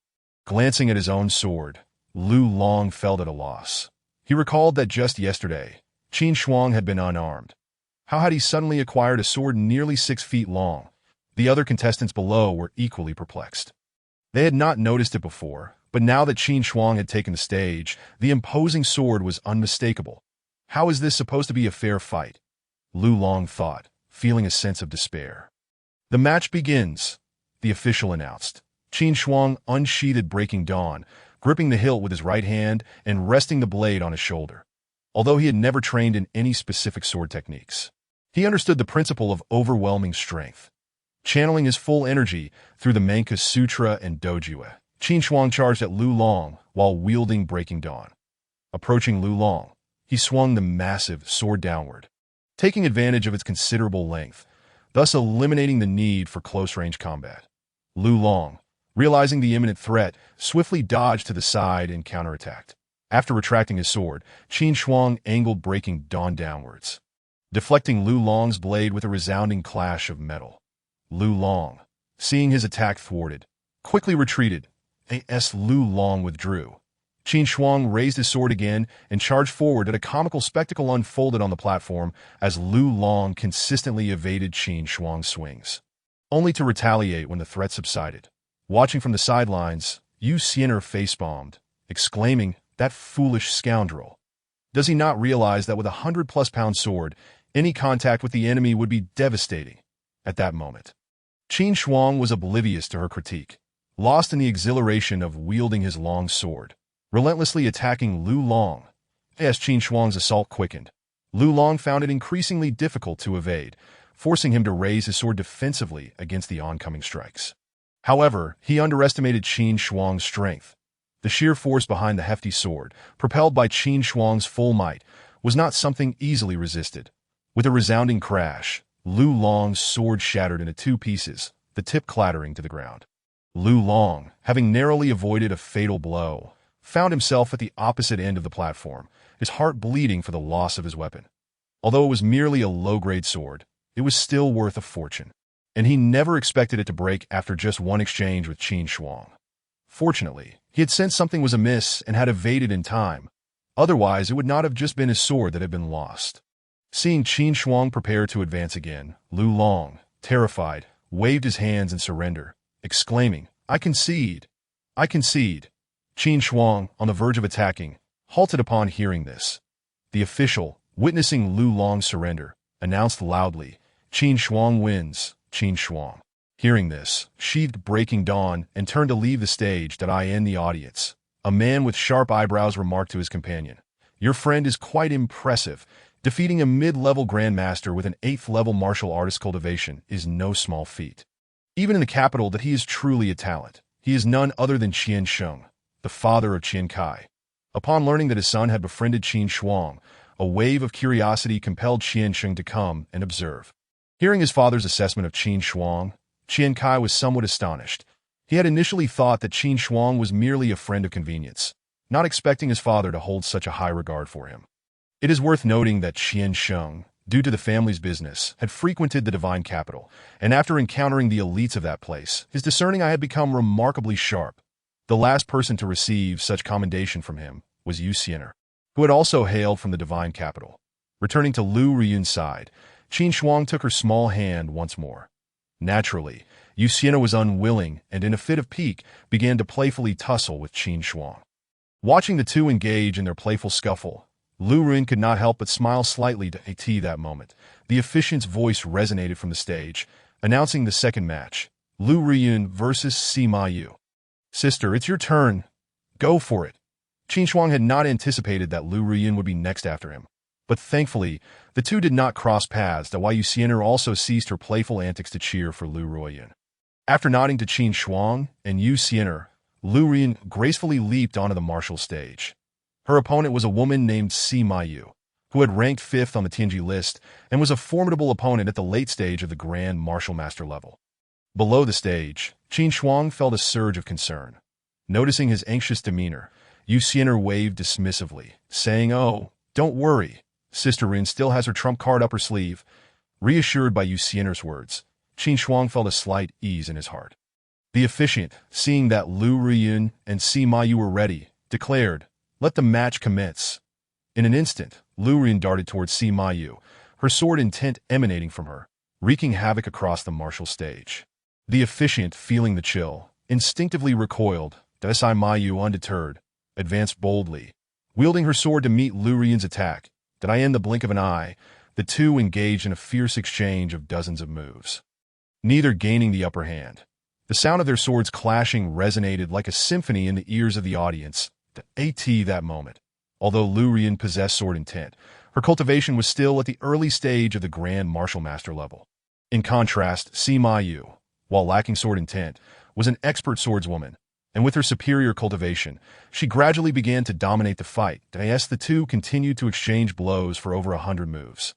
Glancing at his own sword, Lu Long felt at a loss. He recalled that just yesterday, Qin Shuang had been unarmed. How had he suddenly acquired a sword nearly 6 feet long? The other contestants below were equally perplexed. They had not noticed it before, but now that Qin Shuang had taken the stage, the imposing sword was unmistakable. How is this supposed to be a fair fight? Lu Long thought, feeling a sense of despair. The match begins, the official announced. Qin Shuang unsheathed Breaking Dawn, gripping the hilt with his right hand and resting the blade on his shoulder. Although he had never trained in any specific sword techniques, he understood the principle of overwhelming strength. Channeling his full energy through the Manka Sutra and Dojue, Qin Shuang charged at Lu Long while wielding Breaking Dawn. Approaching Lu Long, he swung the massive sword downward, taking advantage of its considerable length, thus eliminating the need for close-range combat. Lu Long, realizing the imminent threat, swiftly dodged to the side and counterattacked. After retracting his sword, Qin Shuang angled Breaking Dawn downwards, deflecting Lu Long's blade with a resounding clash of metal. Lu Long, seeing his attack thwarted, quickly retreated. Lu Long withdrew. Qin Shuang raised his sword again and charged forward. At a comical spectacle unfolded on the platform as Lu Long consistently evaded Qin Shuang's swings, only to retaliate when the threat subsided. Watching from the sidelines, Yu Xian'er face-bombed, exclaiming, That foolish scoundrel. Does he not realize that with a 100-plus-pound sword, any contact with the enemy would be devastating at that moment? Qin Shuang was oblivious to her critique, lost in the exhilaration of wielding his long sword, relentlessly attacking Lu Long. As Qin Shuang's assault quickened, Lu Long found it increasingly difficult to evade, forcing him to raise his sword defensively against the oncoming strikes. However, he underestimated Qin Shuang's strength. The sheer force behind the hefty sword, propelled by Qin Shuang's full might, was not something easily resisted. With a resounding crash, Lu Long's sword shattered into two pieces, the tip clattering to the ground. Lu Long, having narrowly avoided a fatal blow, found himself at the opposite end of the platform, his heart bleeding for the loss of his weapon. Although it was merely a low-grade sword, it was still worth a fortune, and he never expected it to break after just one exchange with Qin Shuang. Fortunately, he had sensed something was amiss and had evaded in time. Otherwise, it would not have just been his sword that had been lost. Seeing Qin Shuang prepare to advance again, Lu Long, terrified, waved his hands in surrender, exclaiming, "I concede! I concede!" Qin Shuang, on the verge of attacking, halted upon hearing this. The official, witnessing Lu Long's surrender, announced loudly, "Qin Shuang wins, Qin Shuang." Hearing this, sheathed Breaking Dawn and turned to leave the stage. Did I end the audience? A man with sharp eyebrows remarked to his companion, "Your friend is quite impressive. Defeating a mid-level grandmaster with an 8th-level martial artist cultivation is no small feat. Even in the capital that he is truly a talent. He is none other than Qian Sheng, the father of Qian Kai." Upon learning that his son had befriended Qin Shuang, a wave of curiosity compelled Qian Sheng to come and observe. Hearing his father's assessment of Qin Shuang, Qian Kai was somewhat astonished. He had initially thought that Qin Shuang was merely a friend of convenience, not expecting his father to hold such a high regard for him. It is worth noting that Qian Sheng, due to the family's business, had frequented the divine capital, and after encountering the elites of that place, his discerning eye had become remarkably sharp. The last person to receive such commendation from him was Yu Xiener, who had also hailed from the divine capital. Returning to Lu Riyun's side, Qin Shuang took her small hand once more. Naturally, Yu Xiener was unwilling and in a fit of pique began to playfully tussle with Qin Shuang. Watching the two engage in their playful scuffle, Lu Riyun could not help but smile slightly to AT that moment. The officiant's voice resonated from the stage, announcing the second match, Lu Riyun versus Sima Yu. "Sister, it's your turn. Go for it." Qin Shuang had not anticipated that Lu Riyun would be next after him. But thankfully, the two did not cross paths, while Yu Xiener also ceased her playful antics to cheer for Lu Riyun. After nodding to Qin Shuang and Yu Xiener, Lu Riyun gracefully leaped onto the martial stage. Her opponent was a woman named Sima Yu, who had ranked 5th on the Tianji list and was a formidable opponent at the late stage of the Grand Martial Master level. Below the stage, Qin Shuang felt a surge of concern. Noticing his anxious demeanor, Yu Xiener waved dismissively, saying, "Oh, don't worry. Sister Rin still has her trump card up her sleeve." Reassured by Yu Xiener's words, Qin Shuang felt a slight ease in his heart. The officiant, seeing that Lu Riyun and Sima Yu were ready, declared, "Let the match commence." In an instant, Lu Riyun darted towards Sima Yu, her sword intent emanating from her, wreaking havoc across the martial stage. The officiant, feeling the chill, instinctively recoiled. Sima Yu, undeterred, advanced boldly, wielding her sword to meet Lu Riyun's attack. In the blink of an eye, the two engaged in a fierce exchange of dozens of moves, neither gaining the upper hand. The sound of their swords clashing resonated like a symphony in the ears of the audience. At that moment, although Lu Riyun possessed sword intent, her cultivation was still at the early stage of the Grand Martial Master level. In contrast, Sima Yu, while lacking sword intent, was an expert swordswoman, and with her superior cultivation, she gradually began to dominate the fight. The two continued to exchange blows for over 100 moves.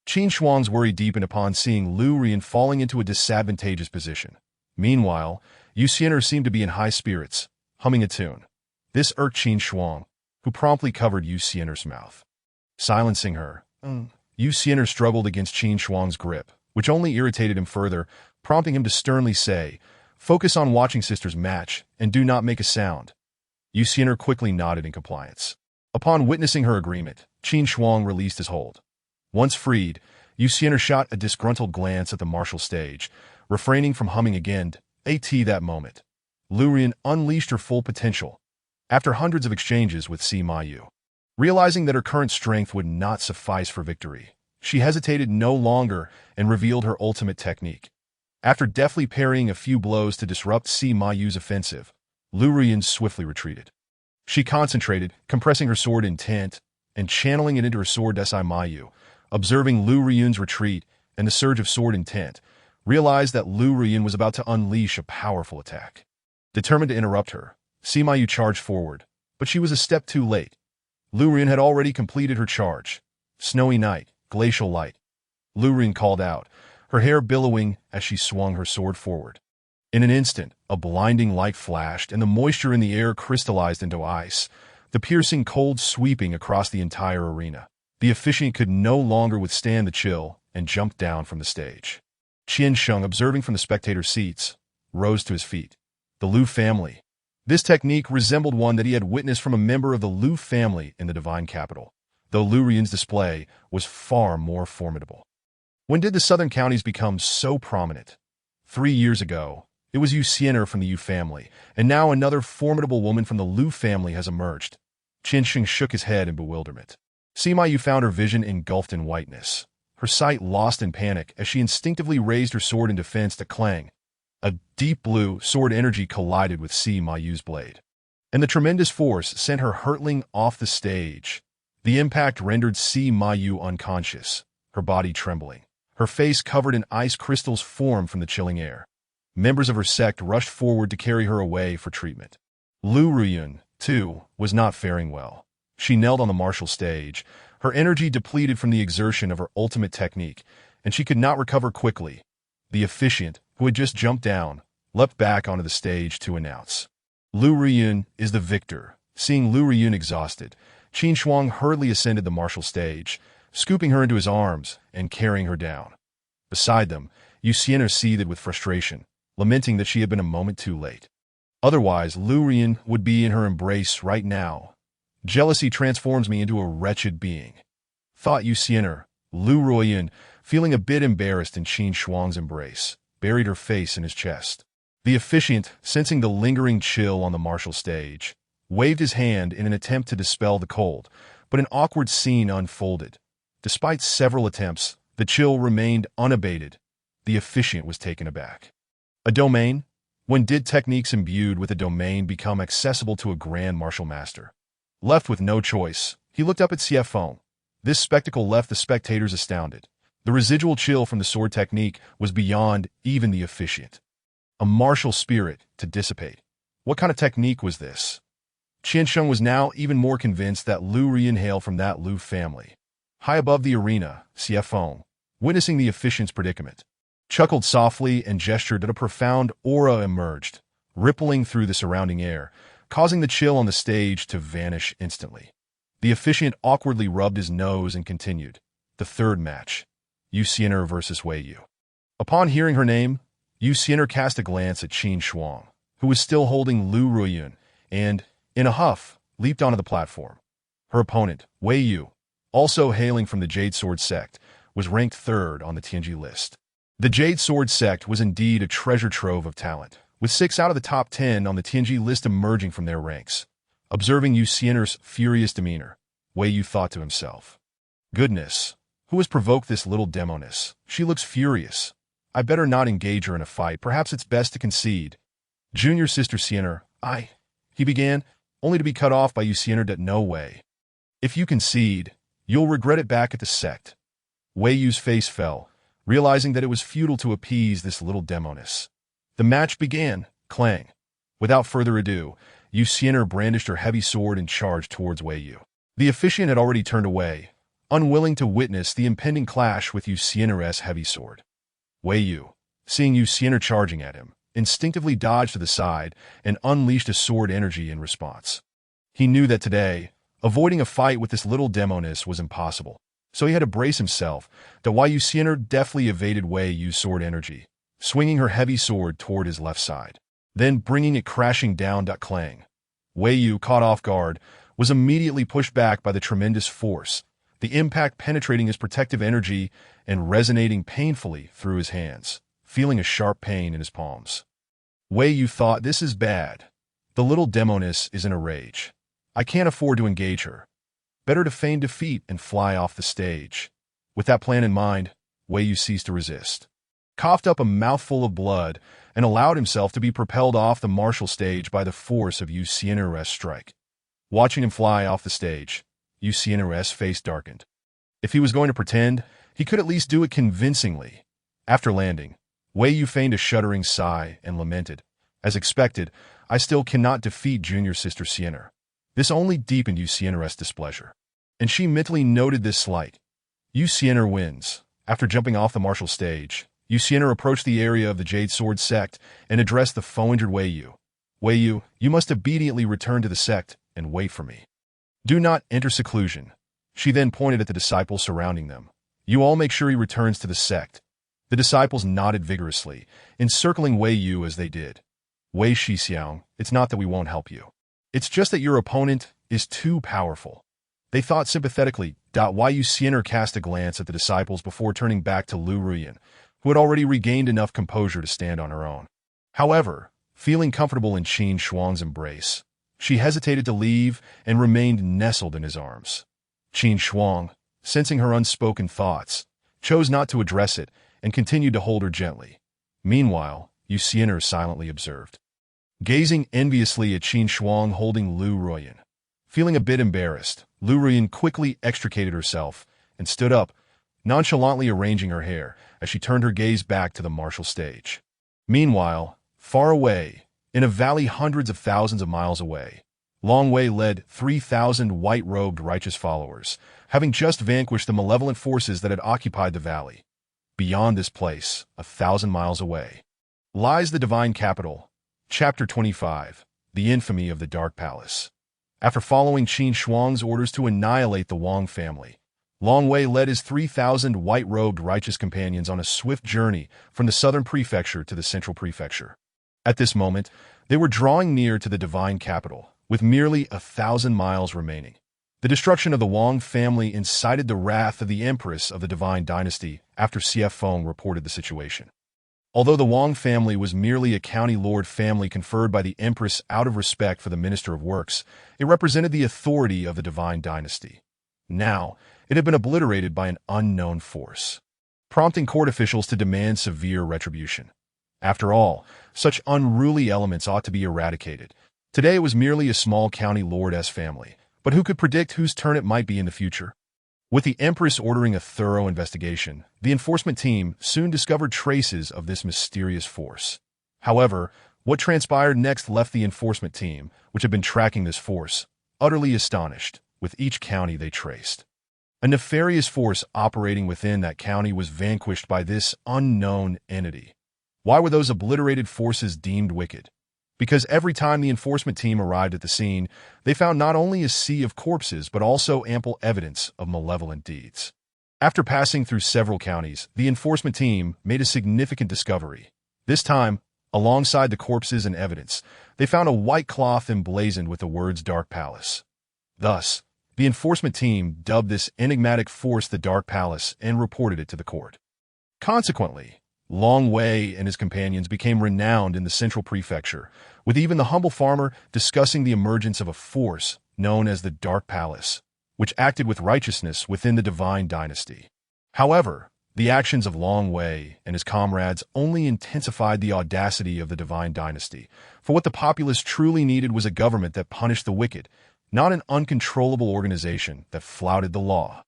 Qin Shuang's worry deepened upon seeing Lu Riyun falling into a disadvantageous position. Meanwhile, Yu Xiener seemed to be in high spirits, humming a tune. This irked Qin Shuang, who promptly covered Yu Xiener's mouth. Silencing her, Yu Xiener struggled against Qin Shuang's grip, which only irritated him further, prompting him to sternly say, "Focus on watching sister's match, and do not make a sound." Yu Xiener quickly nodded in compliance. Upon witnessing her agreement, Qin Shuang released his hold. Once freed, Yu Xiener shot a disgruntled glance at the martial stage, refraining from humming again. At that moment, Lu Riyun unleashed her full potential. After hundreds of exchanges with Sima Yu, Realizing that her current strength would not suffice for victory, she hesitated no longer and revealed her ultimate technique. After deftly parrying a few blows to disrupt Sima Yu's offensive, Lu Ruyin swiftly retreated. She concentrated, compressing her sword intent and channeling it into her sword Sima Yu. Observing Lu Ruyun's retreat and the surge of sword intent, realized that Lu Ruyun was about to unleash a powerful attack. Determined to interrupt her, Sima Yu charged forward, but she was a step too late. Lu Ruyun had already completed her charge. Snowy night, glacial light. Lu Ruyun called out, her hair billowing as she swung her sword forward. In an instant, a blinding light flashed and the moisture in the air crystallized into ice, the piercing cold sweeping across the entire arena. The officiant could no longer withstand the chill and jumped down from the stage. Qian Sheng, observing from the spectator seats, rose to his feet. The Lu family. This technique resembled one that he had witnessed from a member of the Lu family in the divine capital, though Lu Ruyun's display was far more formidable. When did the southern counties become so prominent? 3 years ago, it was Yu Xiener from the Yu family, and now another formidable woman from the Lu family has emerged. Qian Sheng shook his head in bewilderment. Sima Yu found her vision engulfed in whiteness, her sight lost in panic as she instinctively raised her sword in defense to clang. A deep blue sword energy collided with Sima Yu's blade, and the tremendous force sent her hurtling off the stage. The impact rendered Sima Yu unconscious, her body trembling. Her face covered in ice crystals formed from the chilling air. Members of her sect rushed forward to carry her away for treatment. Lu Ruyun, too, was not faring well. She knelt on the martial stage, her energy depleted from the exertion of her ultimate technique, and she could not recover quickly. The officiant, who had just jumped down, leapt back onto the stage to announce, Lu Ruyun is the victor. Seeing Lu Ruyun exhausted, Qin Shuang hurriedly ascended the martial stage, scooping her into his arms and carrying her down. Beside them, Yu Xiener seethed with frustration, lamenting that she had been a moment too late. Otherwise, Lu Ruyun would be in her embrace right now. Jealousy transforms me into a wretched being, thought Yu Xiener. Lu Ruyun, feeling a bit embarrassed in Qin Shuang's embrace, buried her face in his chest. The officiant, sensing the lingering chill on the martial stage, waved his hand in an attempt to dispel the cold, but an awkward scene unfolded. Despite several attempts, the chill remained unabated. The officiant was taken aback. A domain? When did techniques imbued with a domain become accessible to a grand martial master? Left with no choice, he looked up at CFO. This spectacle left the spectators astounded. The residual chill from the sword technique was beyond even the officiant. A martial spirit to dissipate. What kind of technique was this? Qian Sheng was now even more convinced that Lu Ruyun hailed from that Lu family. High above the arena, CFO, witnessing the officiant's predicament, chuckled softly and gestured that a profound aura emerged, rippling through the surrounding air, causing the chill on the stage to vanish instantly. The officiant awkwardly rubbed his nose and continued. The third match, Yu Xiener versus Wei Yu. Upon hearing her name, Yu Xiener cast a glance at Qin Shuang, who was still holding Lu Ruyun, and, in a huff, leaped onto the platform. Her opponent, Wei Yu, also hailing from the Jade Sword sect, was ranked third on the Tianji list. The Jade Sword sect was indeed a treasure trove of talent, with 6 out of the top 10 on the Tianji list emerging from their ranks. Observing Yu Xiener's furious demeanor, Wei Yu thought to himself, Goodness, who has provoked this little demoness? She looks furious. I better not engage her in a fight. Perhaps it's best to concede. Junior sister Xiener, he began, only to be cut off by Yu Xiener that no way. If you concede, you'll regret it back at the sect. Wei Yu's face fell, realizing that it was futile to appease this little demoness. The match began, clang. Without further ado, Yu Xiener brandished her heavy sword and charged towards Wei Yu. The officiant had already turned away, unwilling to witness the impending clash with Yu Xiener's heavy sword. Wei Yu, seeing Yu Xiener charging at him, instinctively dodged to the side and unleashed a sword energy in response. He knew that today, avoiding a fight with this little demoness was impossible, so he had to brace himself, while Yu Xiener deftly evaded Wei Yu's sword energy, swinging her heavy sword toward his left side, then bringing it crashing down. Clang. Wei Yu, caught off guard, was immediately pushed back by the tremendous force, the impact penetrating his protective energy and resonating painfully through his hands, feeling a sharp pain in his palms. Wei Yu thought, this is bad. The little demoness is in a rage. I can't afford to engage her. Better to feign defeat and fly off the stage. With that plan in mind, Wei Yu ceased to resist, coughed up a mouthful of blood, and allowed himself to be propelled off the martial stage by the force of Yu Xian'er's strike. Watching him fly off the stage, Yu Xian'er's face darkened. If he was going to pretend, he could at least do it convincingly. After landing, Wei Yu feigned a shuddering sigh and lamented, "As expected, I still cannot defeat junior sister Xian'er." This only deepened Yu Xian'er's displeasure, and she mentally noted this slight. Yu Xian'er wins. After jumping off the martial stage, Yu Xian'er approached the area of the Jade Sword sect and addressed the foe-injured Wei Yu. "Wei Yu, you must obediently return to the sect and wait for me. Do not enter seclusion." She then pointed at the disciples surrounding them. "You all make sure he returns to the sect." The disciples nodded vigorously, encircling Wei Yu as they did. "Wei Shixiang, it's not that we won't help you. It's just that your opponent is too powerful." They thought sympathetically. Yu Xian'er cast a glance at the disciples before turning back to Lu Ruyan, who had already regained enough composure to stand on her own. However, feeling comfortable in Qin Shuang's embrace, she hesitated to leave and remained nestled in his arms. Qin Shuang, sensing her unspoken thoughts, chose not to address it and continued to hold her gently. Meanwhile, Yu Xian'er silently observed, gazing enviously at Qin Shuang holding Lu Ruyan. Feeling a bit embarrassed, Lu Ruyan quickly extricated herself and stood up, nonchalantly arranging her hair as she turned her gaze back to the martial stage. Meanwhile, far away, in a valley hundreds of thousands of miles away, Long Wei led 3,000 white-robed righteous followers, having just vanquished the malevolent forces that had occupied the valley. Beyond this place, 1,000 miles away, lies the divine capital. Chapter 25, The Infamy of the Dark Palace. After following Qin Shuang's orders to annihilate the Wang family, Long Wei led his 3,000 white-robed righteous companions on a swift journey from the southern prefecture to the central prefecture. At this moment, they were drawing near to the divine capital, with merely 1,000 miles remaining. The destruction of the Wang family incited the wrath of the Empress of the Divine Dynasty after CF Feng reported the situation. Although the Wang family was merely a county lord family conferred by the Empress out of respect for the Minister of Works, it represented the authority of the Divine Dynasty. Now, it had been obliterated by an unknown force, prompting court officials to demand severe retribution. After all, such unruly elements ought to be eradicated. Today it was merely a small county lord's family, but who could predict whose turn it might be in the future? With the Empress ordering a thorough investigation, the enforcement team soon discovered traces of this mysterious force. However, what transpired next left the enforcement team, which had been tracking this force, utterly astonished with each county they traced. A nefarious force operating within that county was vanquished by this unknown entity. Why were those obliterated forces deemed wicked? Because every time the enforcement team arrived at the scene, they found not only a sea of corpses but also ample evidence of malevolent deeds. After passing through several counties, the enforcement team made a significant discovery. This time, alongside the corpses and evidence, they found a white cloth emblazoned with the words Dark Palace. Thus, the enforcement team dubbed this enigmatic force the Dark Palace and reported it to the court. Consequently, Long Wei and his companions became renowned in the central prefecture, with even the humble farmer discussing the emergence of a force known as the Dark Palace, which acted with righteousness within the Divine Dynasty. However, the actions of Long Wei and his comrades only intensified the audacity of the Divine Dynasty, for what the populace truly needed was a government that punished the wicked, not an uncontrollable organization that flouted the law,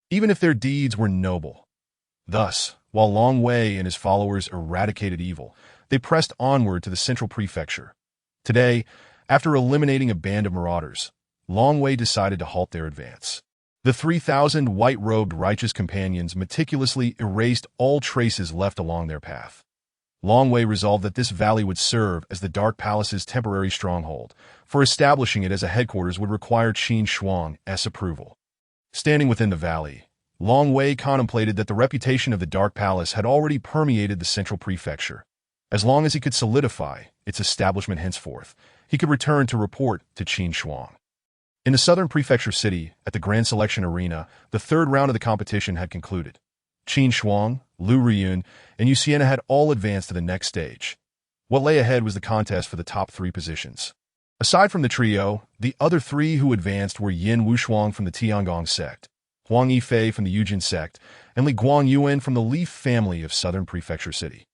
even if their deeds were noble. Thus, while Long Wei and his followers eradicated evil, they pressed onward to the central prefecture. Today, after eliminating a band of marauders, Long Wei decided to halt their advance. The 3,000 white-robed righteous companions meticulously erased all traces left along their path. Long Wei resolved that this valley would serve as the Dark Palace's temporary stronghold, for establishing it as a headquarters would require Qin Shuang's approval. Standing within the valley, Long Wei contemplated that the reputation of the Dark Palace had already permeated the central prefecture. As long as he could solidify its establishment henceforth, he could return to report to Qin Shuang. In the southern prefecture city, at the Grand Selection Arena, the third round of the competition had concluded. Qin Shuang, Lu Ruyan, and Yu Xian'er had all advanced to the next stage. What lay ahead was the contest for the top 3 positions. Aside from the trio, the other three who advanced were Yin Wushuang from the Tiangong sect, Huang Yifei from the Yujin sect, and Li Guangyuan from the Li family of Southern Prefecture City.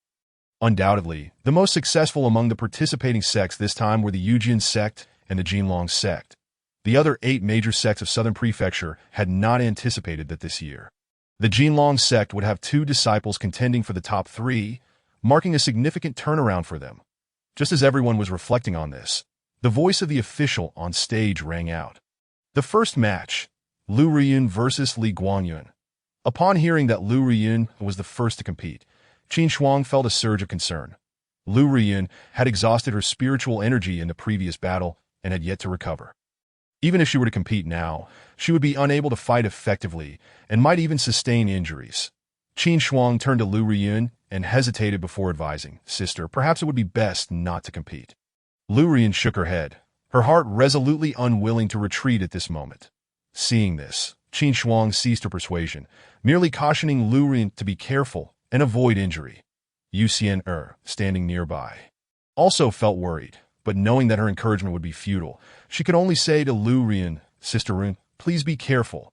Undoubtedly, the most successful among the participating sects this time were the Yujin sect and the Jinlong sect. The other 8 major sects of Southern Prefecture had not anticipated that this year. The Jinlong sect would have 2 disciples contending for the top 3, marking a significant turnaround for them. Just as everyone was reflecting on this, the voice of the official on stage rang out. The first match, Lu Riyun versus Li Guangyuan. Upon hearing that Lu Riyun was the first to compete, Qin Shuang felt a surge of concern. Lu Riyun had exhausted her spiritual energy in the previous battle and had yet to recover. Even if she were to compete now, she would be unable to fight effectively and might even sustain injuries. Qin Shuang turned to Lu Riyun and hesitated before advising, "Sister, perhaps it would be best not to compete." Lu Riyun shook her head, her heart resolutely unwilling to retreat at this moment. Seeing this, Qin Shuang ceased her persuasion, merely cautioning Lu Riyun to be careful and avoid injury. Yu Xian, standing nearby, also felt worried, but knowing that her encouragement would be futile, she could only say to Lu Riyun, "Sister Run, please be careful.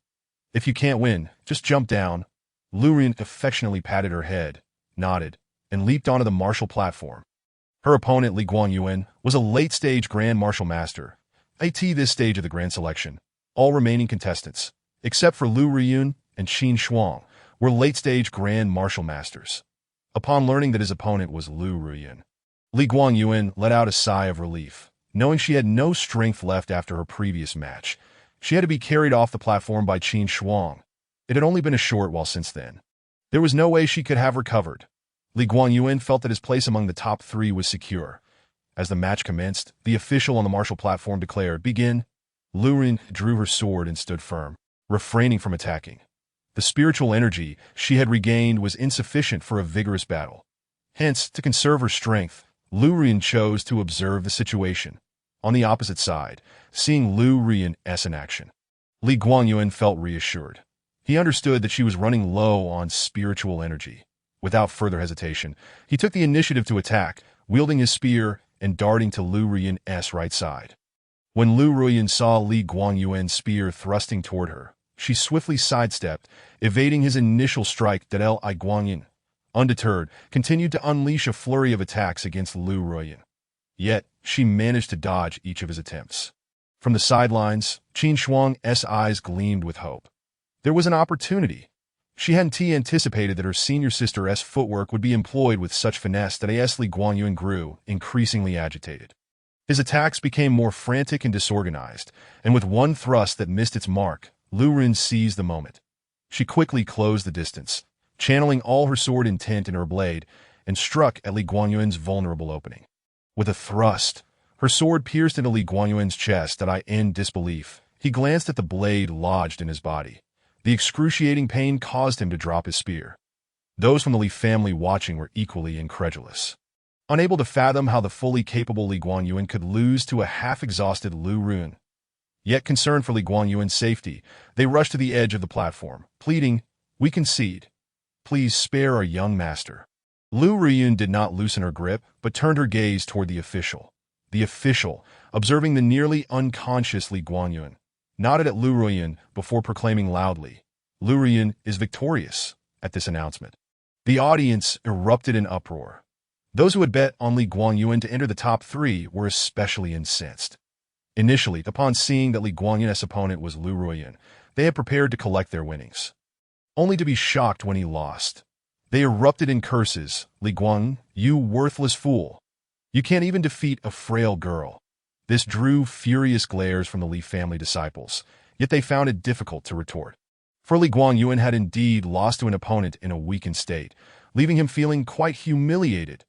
If you can't win, just jump down." Lu Riyun affectionately patted her head, nodded, and leaped onto the martial platform. Her opponent, Li Guangyuan, was a late-stage Grand Martial Master. At this stage of the Grand Selection, all remaining contestants, except for Lu Riyun and Qin Shuang, were late-stage Grand Martial Masters. Upon learning that his opponent was Lu Riyun, Li Guangyuan let out a sigh of relief, knowing she had no strength left after her previous match. She had to be carried off the platform by Qin Shuang. It had only been a short while since then. There was no way she could have recovered. Li Guangyuan felt that his place among the top 3 was secure. As the match commenced, the official on the martial platform declared, "Begin." Lu Riyun drew her sword and stood firm, refraining from attacking. The spiritual energy she had regained was insufficient for a vigorous battle. Hence, to conserve her strength, Lu Riyun chose to observe the situation. On the opposite side, seeing Lu Riyun in action, Li Guangyuan felt reassured. He understood that she was running low on spiritual energy. Without further hesitation, he took the initiative to attack, wielding his spear and darting to Lu Riyun's right side. When Lu Riyun saw Li Guangyuan's spear thrusting toward her, she swiftly sidestepped, evading his initial strike that Li Guangyuan, undeterred, continued to unleash a flurry of attacks against Lu Riyun. Yet, she managed to dodge each of his attempts. From the sidelines, Qin Shuang's eyes gleamed with hope. There was an opportunity. She hadn't anticipated that her senior sister's footwork would be employed with such finesse that Li Guangyuan grew increasingly agitated. His attacks became more frantic and disorganized, and with one thrust that missed its mark, Lu Riyun seized the moment. She quickly closed the distance, channeling all her sword intent in her blade, and struck at Li Guangyuan's vulnerable opening. With a thrust, her sword pierced into Li Guangyuan's chest that in disbelief. He glanced at the blade lodged in his body. The excruciating pain caused him to drop his spear. Those from the Li family watching were equally incredulous. Unable to fathom how the fully capable Li Guangyuan could lose to a half-exhausted Lu Riyun. Yet concerned for Li Guangyuan's safety, they rushed to the edge of the platform, pleading, "We concede. Please spare our young master." Lu Riyun did not loosen her grip, but turned her gaze toward the official. The official, observing the nearly unconscious Li Guangyuan, nodded at Lu Riyun before proclaiming loudly, "Lu Riyun is victorious." At this announcement, the audience erupted in uproar. Those who had bet on Li Guangyuan to enter the top 3 were especially incensed. Initially, upon seeing that Li Guangyuan's opponent was Lu Riyun, they had prepared to collect their winnings, only to be shocked when he lost. They erupted in curses. "Li Guangyuan, you worthless fool. You can't even defeat a frail girl." This drew furious glares from the Li family disciples, yet they found it difficult to retort. For Li Guangyuan had indeed lost to an opponent in a weakened state, leaving him feeling quite humiliated.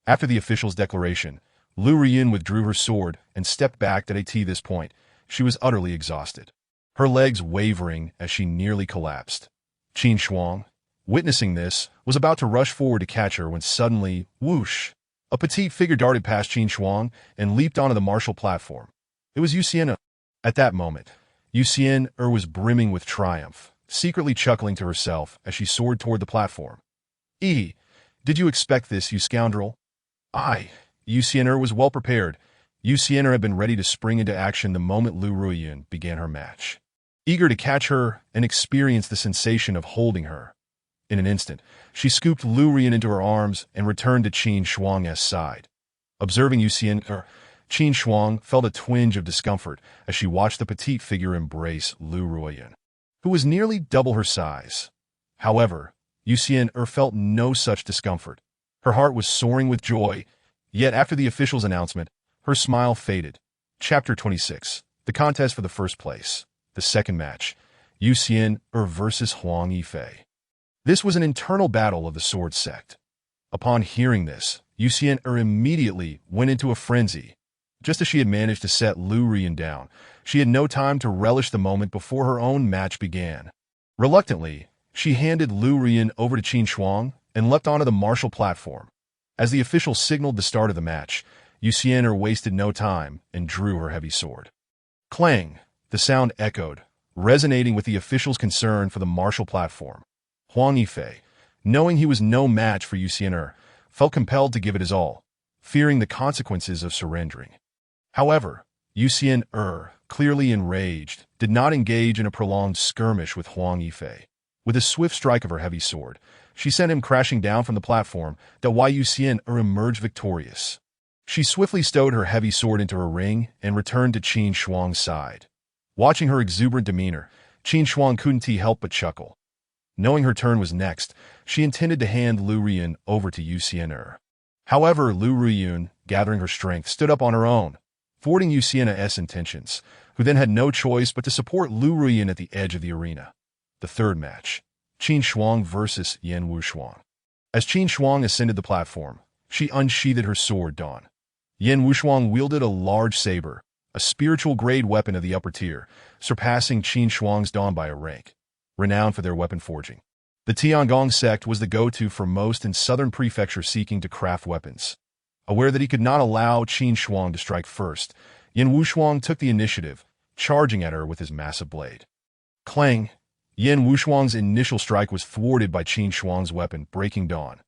After the official's declaration, Lu Riyun withdrew her sword and stepped back at this point. She was utterly exhausted, her legs wavering as she nearly collapsed. Qin Shuang, witnessing this, was about to rush forward to catch her when suddenly, whoosh, a petite figure darted past Qin Shuang and leaped onto the martial platform. It was Yu Xian. At that moment, Yu Xian was brimming with triumph, secretly chuckling to herself as she soared toward the platform. Did you expect this, you scoundrel?" Yu Xian was well prepared. Yu Xian'er had been ready to spring into action the moment Lu Ruiyun began her match. Eager to catch her and experience the sensation of holding her. In an instant, she scooped Lu Ruiyun into her arms and returned to Qin Shuang's side. Observing Yu Xian'er, Qin Shuang felt a twinge of discomfort as she watched the petite figure embrace Lu Ruiyun, who was nearly double her size. However, Yu Xian'er felt no such discomfort. Her heart was soaring with joy, yet after the official's announcement, her smile faded. Chapter 26. The contest for the first place. The second match. Yu Xian'er versus Huang Yifei. This was an internal battle of the Sword Sect. Upon hearing this, Yu Xian'er immediately went into a frenzy. Just as she had managed to set Lu Ruiyun down, she had no time to relish the moment before her own match began. Reluctantly, she handed Lu Ruiyun over to Qin Shuang and leapt onto the martial platform. As the official signaled the start of the match, Yu Xian'er wasted no time and drew her heavy sword. Clang! The sound echoed, resonating with the official's concern for the martial platform. Huang Yifei, knowing he was no match for Yu Xian'er, felt compelled to give it his all, fearing the consequences of surrendering. However, Yu Xian'er, clearly enraged, did not engage in a prolonged skirmish with Huang Yifei. With a swift strike of her heavy sword, she sent him crashing down from the platform, that Yu Xian'er emerged victorious. She swiftly stowed her heavy sword into her ring and returned to Qin Shuang's side. Watching her exuberant demeanor, Qin Shuang couldn't help but chuckle. Knowing her turn was next, she intended to hand Lu Ruiyun over to Yu Xian'er. However, Lu Ruiyun, gathering her strength, stood up on her own, thwarting Yu Xian'er's intentions, who then had no choice but to support Lu Ruiyun at the edge of the arena. The third match. Qin Shuang versus Yan Wushuang. As Qin Shuang ascended the platform, she unsheathed her sword Dawn. Yan Wushuang wielded a large saber, a spiritual-grade weapon of the upper tier, surpassing Qin Shuang's Dawn by a rank, renowned for their weapon forging. The Tiangong sect was the go-to for most in southern prefectures seeking to craft weapons. Aware that he could not allow Qin Shuang to strike first, Yan Wushuang took the initiative, charging at her with his massive blade. Clang! Yan Wushuang's initial strike was thwarted by Qin Shuang's weapon, breaking Dawn.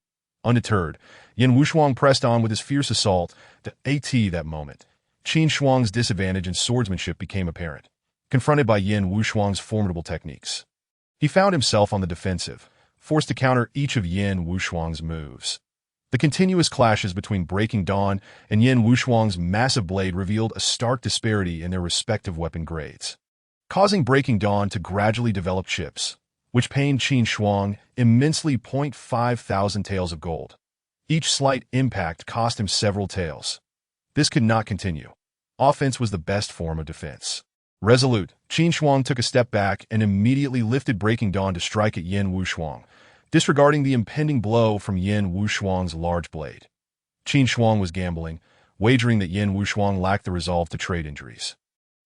Undeterred, Yan Wushuang pressed on with his fierce assault. That moment, Qin Shuang's disadvantage in swordsmanship became apparent, confronted by Yan Wushuang's formidable techniques. He found himself on the defensive, forced to counter each of Yan Wushuang's moves. The continuous clashes between Breaking Dawn and Yan Wushuang's massive blade revealed a stark disparity in their respective weapon grades, causing Breaking Dawn to gradually develop chips, which pained Qin Shuang immensely. 5,000 taels of gold. Each slight impact cost him several taels. This could not continue. Offense was the best form of defense. Resolute, Qin Shuang took a step back and immediately lifted Breaking Dawn to strike at Yan Wushuang, disregarding the impending blow from Yan Wushuang's large blade. Qin Shuang was gambling, wagering that Yan Wushuang lacked the resolve to trade injuries.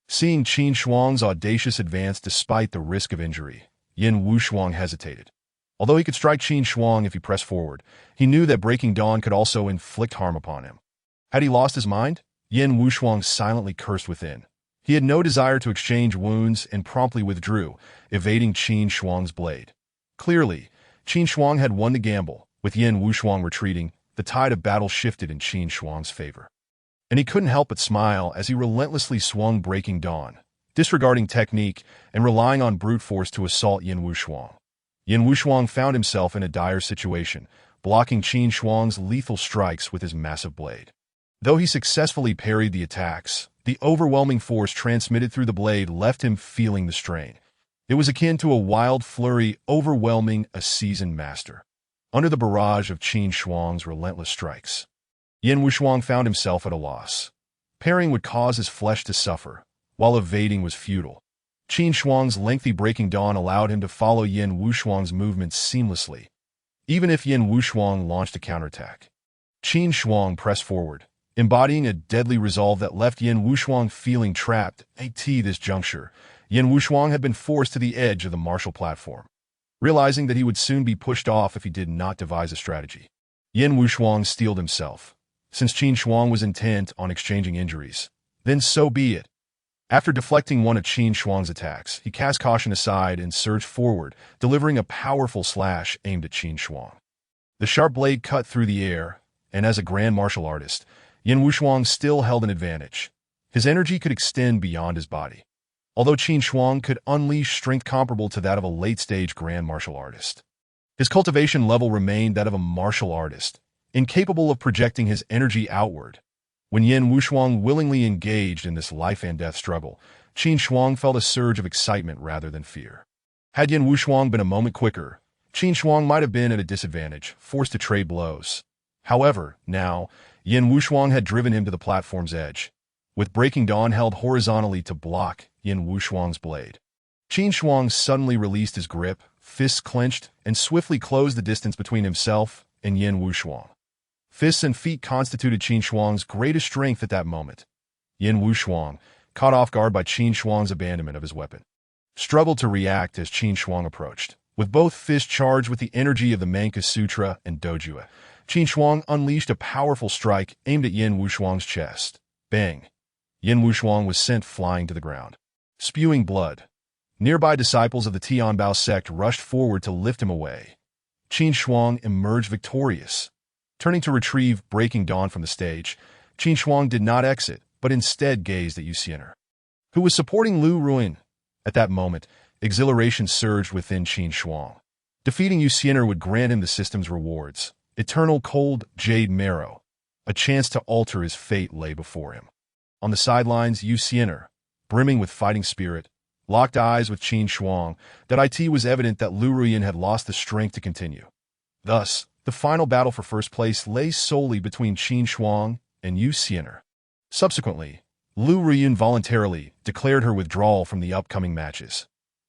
Seeing Qin Shuang's audacious advance despite the risk of injury, Yan Wushuang hesitated. Although he could strike Qin Shuang if he pressed forward, he knew that Breaking Dawn could also inflict harm upon him. Had he lost his mind? Yan Wushuang silently cursed within. He had no desire to exchange wounds and promptly withdrew, evading Qin Shuang's blade. Clearly, Qin Shuang had won the gamble. With Yan Wushuang retreating, the tide of battle shifted in Qin Shuang's favor. And he couldn't help but smile as he relentlessly swung Breaking Dawn, disregarding technique and relying on brute force to assault Yan Wushuang. Yan Wushuang found himself in a dire situation, blocking Qin Shuang's lethal strikes with his massive blade. Though he successfully parried the attacks, the overwhelming force transmitted through the blade left him feeling the strain. It was akin to a wild flurry overwhelming a seasoned master. Under the barrage of Qin Shuang's relentless strikes, Yan Wushuang found himself at a loss. Parrying would cause his flesh to suffer, while evading was futile. Qin Shuang's lengthy Breaking Dawn allowed him to follow Yan Wushuang's movements seamlessly, even if Yan Wushuang launched a counterattack. Qin Shuang pressed forward, embodying a deadly resolve that left Yan Wushuang feeling trapped. At this juncture, Yan Wushuang had been forced to the edge of the martial platform. Realizing that he would soon be pushed off if he did not devise a strategy, Yan Wushuang steeled himself. Since Qin Shuang was intent on exchanging injuries, then so be it. After deflecting one of Qin Shuang's attacks, he cast caution aside and surged forward, delivering a powerful slash aimed at Qin Shuang. The sharp blade cut through the air, and as a grand martial artist, Yin Wushuang still held an advantage. His energy could extend beyond his body, although Qin Shuang could unleash strength comparable to that of a late-stage grand martial artist. His cultivation level remained that of a martial artist, incapable of projecting his energy outward. When Yin Wushuang willingly engaged in this life-and-death struggle, Qin Shuang felt a surge of excitement rather than fear. Had Yin Wushuang been a moment quicker, Qin Shuang might have been at a disadvantage, forced to trade blows. However, now, Yin Wushuang had driven him to the platform's edge, with Breaking Dawn held horizontally to block Yin Wushuang's blade. Qin Shuang suddenly released his grip, fists clenched, and swiftly closed the distance between himself and Yin Wushuang. Fists and feet constituted Qin Shuang's greatest strength at that moment. Yin Wushuang, caught off guard by Qin Shuang's abandonment of his weapon, struggled to react as Qin Shuang approached. With both fists charged with the energy of the Manka Sutra and Dojua, Qin Shuang unleashed a powerful strike aimed at Yin Wushuang's chest. Bang! Yin Wushuang was sent flying to the ground, spewing blood. Nearby disciples of the Tianbao sect rushed forward to lift him away. Qin Shuang emerged victorious. Turning to retrieve Breaking Dawn from the stage, Qin Shuang did not exit, but instead gazed at Yu Xiener, who was supporting Lu Ruyin. At that moment, exhilaration surged within Qin Shuang. Defeating Yu Xiener would grant him the system's rewards. Eternal cold jade marrow. A chance to alter his fate lay before him. On the sidelines, Yu Xiener, brimming with fighting spirit, locked eyes with Qin Shuang. That it was evident that Lu Ruyin had lost the strength to continue. Thus, the final battle for first place lay solely between Qin Shuang and Yu Xiener. Subsequently, Lu Ruyin voluntarily declared her withdrawal from the upcoming matches.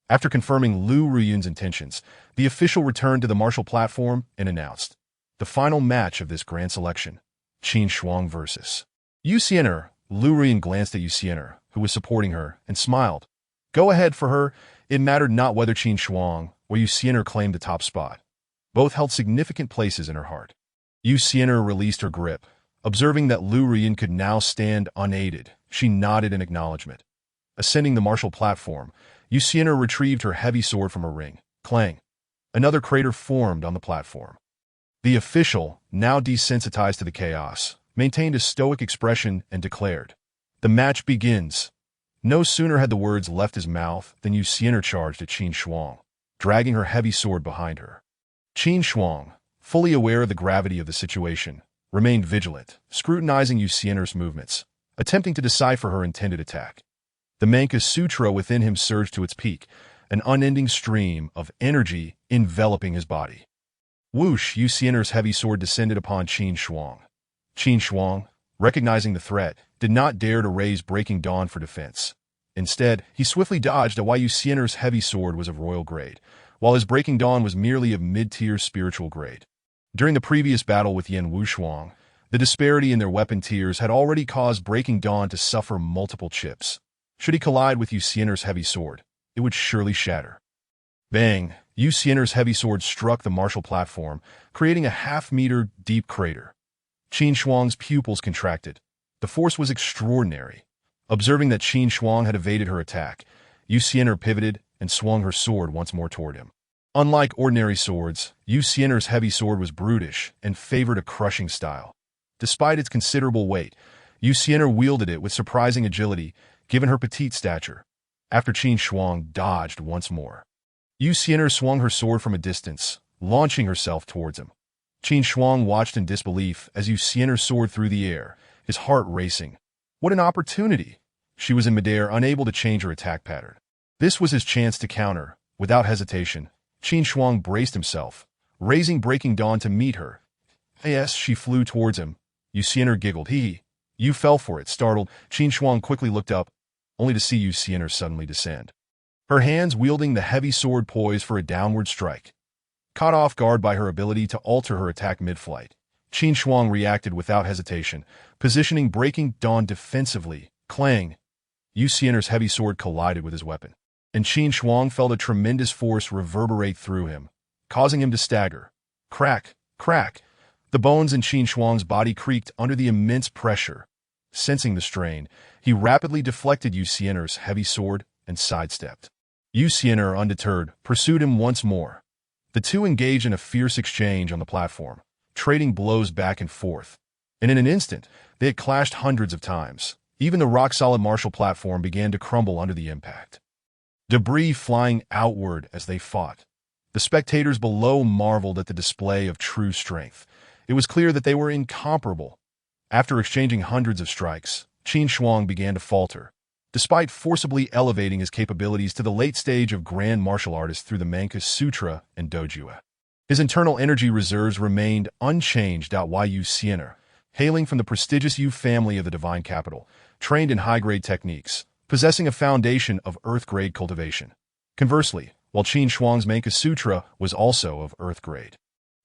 After confirming Lu Ruyin's intentions, the official returned to the martial platform and announced the final match of this grand selection, Qin Shuang vs. Yu Xiener. Lu Ruyin glanced at Yu Xiener, who was supporting her, and smiled. Go ahead for her. It mattered not whether Qin Shuang or Yu Xiener claimed the top spot. Both held significant places in her heart. Yu Xiener released her grip. Observing that Lu Ruyin could now stand unaided, she nodded in acknowledgement. Ascending the martial platform, Yu Xiener retrieved her heavy sword from her ring. Clang! Another crater formed on the platform. The official, now desensitized to the chaos, maintained a stoic expression and declared, "The match begins." No sooner had the words left his mouth than Yu Xiener charged at Qin Shuang, dragging her heavy sword behind her. Qin Shuang, fully aware of the gravity of the situation, remained vigilant, scrutinizing Yu Xiener's movements, attempting to decipher her intended attack. The Manka Sutra within him surged to its peak, an unending stream of energy enveloping his body. Whoosh! Yu Xiener's heavy sword descended upon Qin Shuang. Qin Shuang, recognizing the threat, did not dare to raise Breaking Dawn for defense. Instead, he swiftly dodged at why Yu Xiener's heavy sword was of royal grade, while his Breaking Dawn was merely of mid-tier spiritual grade. During the previous battle with Yin Wushuang, the disparity in their weapon tiers had already caused Breaking Dawn to suffer multiple chips. Should he collide with Yu Xiener's heavy sword, it would surely shatter. Bang! Yu Xiener's heavy sword struck the martial platform, creating a half-meter deep crater. Qin Shuang's pupils contracted. The force was extraordinary. Observing that Qin Shuang had evaded her attack, Yu Xiener pivoted and swung her sword once more toward him. Unlike ordinary swords, Yu Xiener's heavy sword was brutish and favored a crushing style. Despite its considerable weight, Yu Xiener wielded it with surprising agility, given her petite stature. After Qin Shuang dodged once more, Yu Xiener swung her sword from a distance, launching herself towards him. Qin Shuang watched in disbelief as Yu Xiener soared through the air, his heart racing. What an opportunity! She was in midair, unable to change her attack pattern. This was his chance to counter. Without hesitation, Qin Shuang braced himself, raising Breaking Dawn to meet her. Yes, she flew towards him. Yu Xiener giggled. You fell for it. Startled, Qin Shuang quickly looked up, only to see Yu Xiener suddenly descend, her hands wielding the heavy sword poised for a downward strike. Caught off guard by her ability to alter her attack mid-flight, Qin Shuang reacted without hesitation, positioning Breaking Dawn defensively. Clang! Yu Xiener's heavy sword collided with his weapon, and Qin Shuang felt a tremendous force reverberate through him, causing him to stagger. Crack! Crack! The bones in Qin Shuang's body creaked under the immense pressure. Sensing the strain, he rapidly deflected Yu Xiener's heavy sword and sidestepped. Yu Xiener, undeterred, pursued him once more. The two engaged in a fierce exchange on the platform, trading blows back and forth. and in an instant, they had clashed hundreds of times. Even the rock-solid martial platform began to crumble under the impact. Debris flying outward as they fought. The spectators below marveled at the display of true strength. It was clear that they were incomparable. After exchanging hundreds of strikes, Qin Shuang began to falter, despite forcibly elevating his capabilities to the late stage of grand martial artist through the Mankus Sutra and Dojue. His internal energy reserves remained unchanged. Yu Xiener, hailing from the prestigious Yu family of the Divine Capital, trained in high-grade techniques, possessing a foundation of earth-grade cultivation. Conversely, while Qin Shuang's Mankus Sutra was also of earth-grade,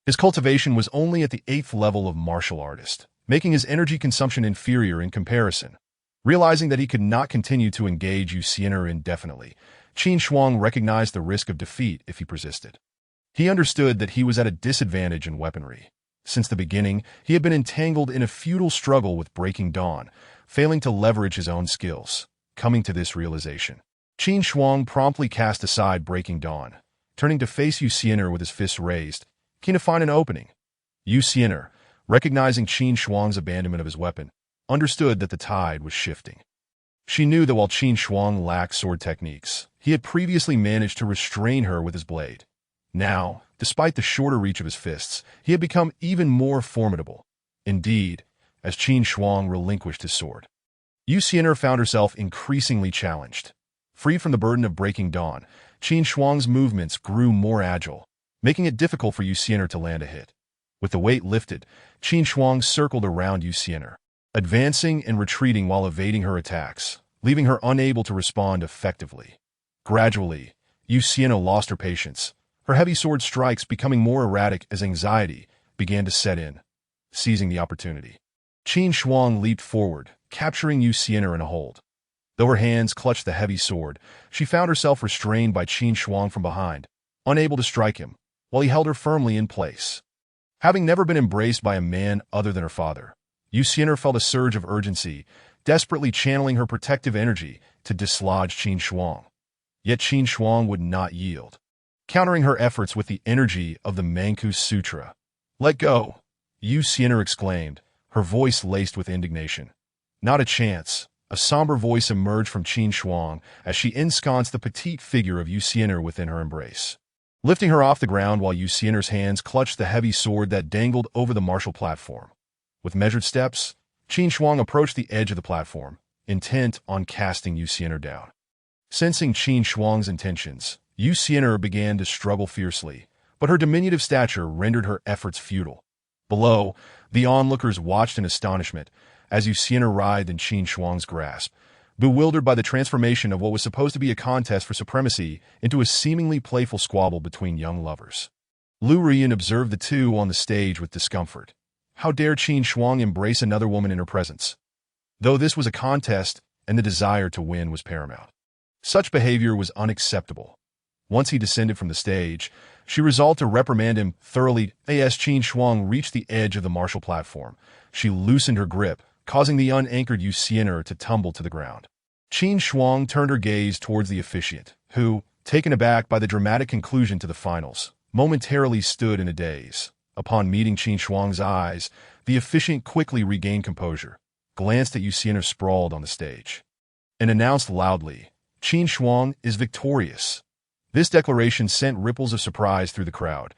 his cultivation was only at the 8th level of martial artist, making his energy consumption inferior in comparison. Realizing that he could not continue to engage Yu Xiener indefinitely, Qin Shuang recognized the risk of defeat if he persisted. He understood that he was at a disadvantage in weaponry. Since the beginning, he had been entangled in a futile struggle with Breaking Dawn, failing to leverage his own skills. Coming to this realization, Qin Shuang promptly cast aside Breaking Dawn, turning to face Yu Xiener with his fists raised, keen to find an opening. Yu Xiener, recognizing Qin Shuang's abandonment of his weapon, understood that the tide was shifting. She knew that while Qin Shuang lacked sword techniques, he had previously managed to restrain her with his blade. Now, despite the shorter reach of his fists, he had become even more formidable. Indeed, as Qin Shuang relinquished his sword, Yu Xiener found herself increasingly challenged. Freed from the burden of Breaking Dawn, Qin Shuang's movements grew more agile, making it difficult for Yu Xiener to land a hit. With the weight lifted, Qin Shuang circled around Yu Xiener, advancing and retreating while evading her attacks, leaving her unable to respond effectively. Gradually, Yu Xiener lost her patience, her heavy sword strikes becoming more erratic as anxiety began to set in. Seizing the opportunity, Qin Shuang leaped forward, capturing Yu Xiener in a hold. Though her hands clutched the heavy sword, she found herself restrained by Qin Shuang from behind, unable to strike him, while he held her firmly in place. Having never been embraced by a man other than her father, Yu Xiener felt a surge of urgency, desperately channeling her protective energy to dislodge Qin Shuang. Yet Qin Shuang would not yield, countering her efforts with the energy of the Mankus Sutra. "Let go!" Yu Xiener exclaimed, her voice laced with indignation. Not a chance. A somber voice emerged from Qin Shuang as she ensconced the petite figure of Yu Xiener within her embrace, lifting her off the ground while Yu Xiener's hands clutched the heavy sword that dangled over the martial platform. With measured steps, Qin Shuang approached the edge of the platform, intent on casting Yu Xiener down. Sensing Qin Shuang's intentions, Yu Xiener began to struggle fiercely, but her diminutive stature rendered her efforts futile. Below, the onlookers watched in astonishment as Yu Xiener writhed in Qin Shuang's grasp, bewildered by the transformation of what was supposed to be a contest for supremacy into a seemingly playful squabble between young lovers. Lu Rian observed the two on the stage with discomfort. How dare Qin Shuang embrace another woman in her presence? Though this was a contest and the desire to win was paramount, such behavior was unacceptable. Once he descended from the stage, she resolved to reprimand him thoroughly. As Qin Shuang reached the edge of the martial platform, she loosened her grip, causing the unanchored Yu Xiener to tumble to the ground. Qin Shuang turned her gaze towards the officiant, who, taken aback by the dramatic conclusion to the finals, momentarily stood in a daze. Upon meeting Qin Shuang's eyes, the officiant quickly regained composure, glanced at Yu Xiener sprawled on the stage, and announced loudly, "Qin Shuang is victorious." This declaration sent ripples of surprise through the crowd.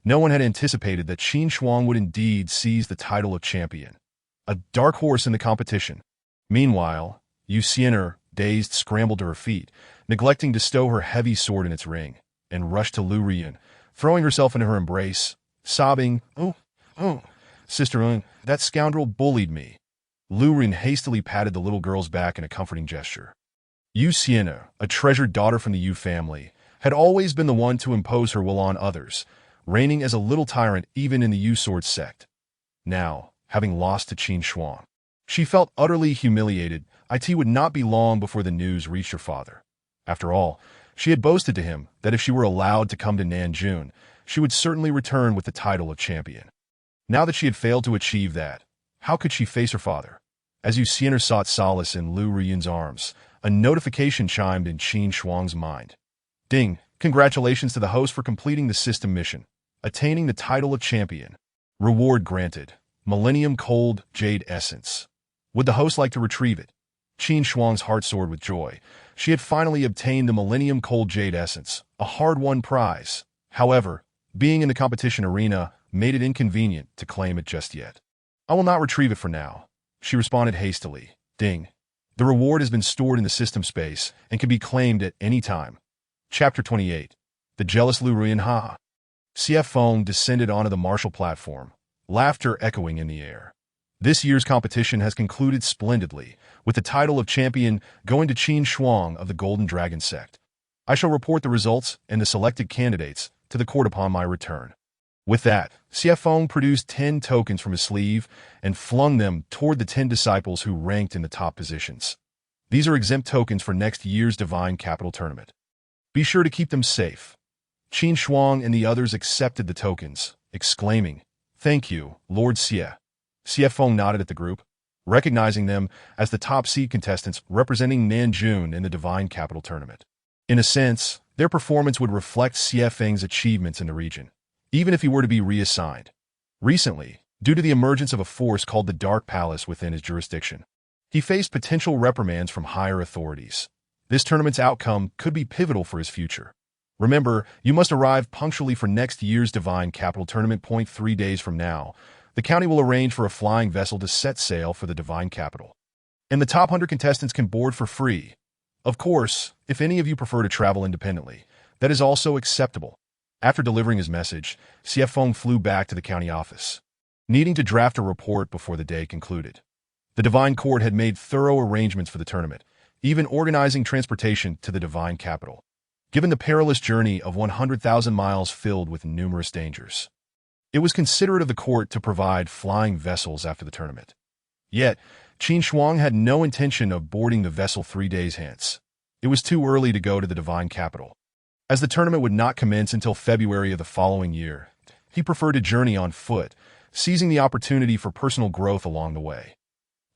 No one had anticipated that Qin Shuang would indeed seize the title of champion, a dark horse in the competition. Meanwhile, Yu Xiener, dazed, scrambled to her feet, neglecting to stow her heavy sword in its ring, and rushed to Lu Rian, throwing herself into her embrace, sobbing, "Oh, sister, that scoundrel bullied me." Lu Rian hastily patted the little girl's back in a comforting gesture. Yu Xiener, a treasured daughter from the Yu family, had always been the one to impose her will on others, reigning as a little tyrant even in the Yu sword sect. Now, having lost to Qin Shuang, she felt utterly humiliated. It would not be long before the news reached her father. After all, she had boasted to him that if she were allowed to come to Nanjun, she would certainly return with the title of champion. Now that she had failed to achieve that, how could she face her father? As Yu Xiener sought solace in Lu Rian's arms, a notification chimed in Qin Shuang's mind. Ding! Congratulations to the host for completing the system mission, attaining the title of champion. Reward granted. Millennium Cold Jade Essence. Would the host like to retrieve it? Qin Shuang's heart soared with joy. She had finally obtained the Millennium Cold Jade Essence, a hard-won prize. However, being in the competition arena made it inconvenient to claim it just yet. I will not retrieve it for now, she responded hastily. Ding. The reward has been stored in the system space and can be claimed at any time. Chapter 28. The Jealous Lu Ruyan Haha. CF Feng descended onto the martial platform, laughter echoing in the air. This year's competition has concluded splendidly, with the title of champion going to Qin Shuang of the Golden Dragon Sect. I shall report the results and the selected candidates to the court upon my return. With that, CF Feng produced 10 tokens from his sleeve and flung them toward the 10 disciples who ranked in the top positions. These are exempt tokens for next year's Divine Capital Tournament. Be sure to keep them safe. Qin Shuang and the others accepted the tokens, exclaiming, "Thank you, Lord Xie." CF Feng nodded at the group, recognizing them as the top seed contestants representing Nanjun in the Divine Capital Tournament. In a sense, their performance would reflect CF Feng's achievements in the region, even if he were to be reassigned. Recently, due to the emergence of a force called the Dark Palace within his jurisdiction, he faced potential reprimands from higher authorities. This tournament's outcome could be pivotal for his future. Remember, you must arrive punctually for next year's Divine Capital Tournament. 3 days from now, the county will arrange for a flying vessel to set sail for the Divine Capital. And the top 100 contestants can board for free. Of course, if any of you prefer to travel independently, that is also acceptable. After delivering his message, CF Feng flew back to the county office, needing to draft a report before the day concluded. The Divine Court had made thorough arrangements for the tournament, even organizing transportation to the Divine Capital, given the perilous journey of 100,000 miles filled with numerous dangers. It was considerate of the court to provide flying vessels after the tournament. Yet, Qin Shuang had no intention of boarding the vessel 3 days hence. It was too early to go to the Divine Capital. As the tournament would not commence until February of the following year, he preferred to journey on foot, seizing the opportunity for personal growth along the way.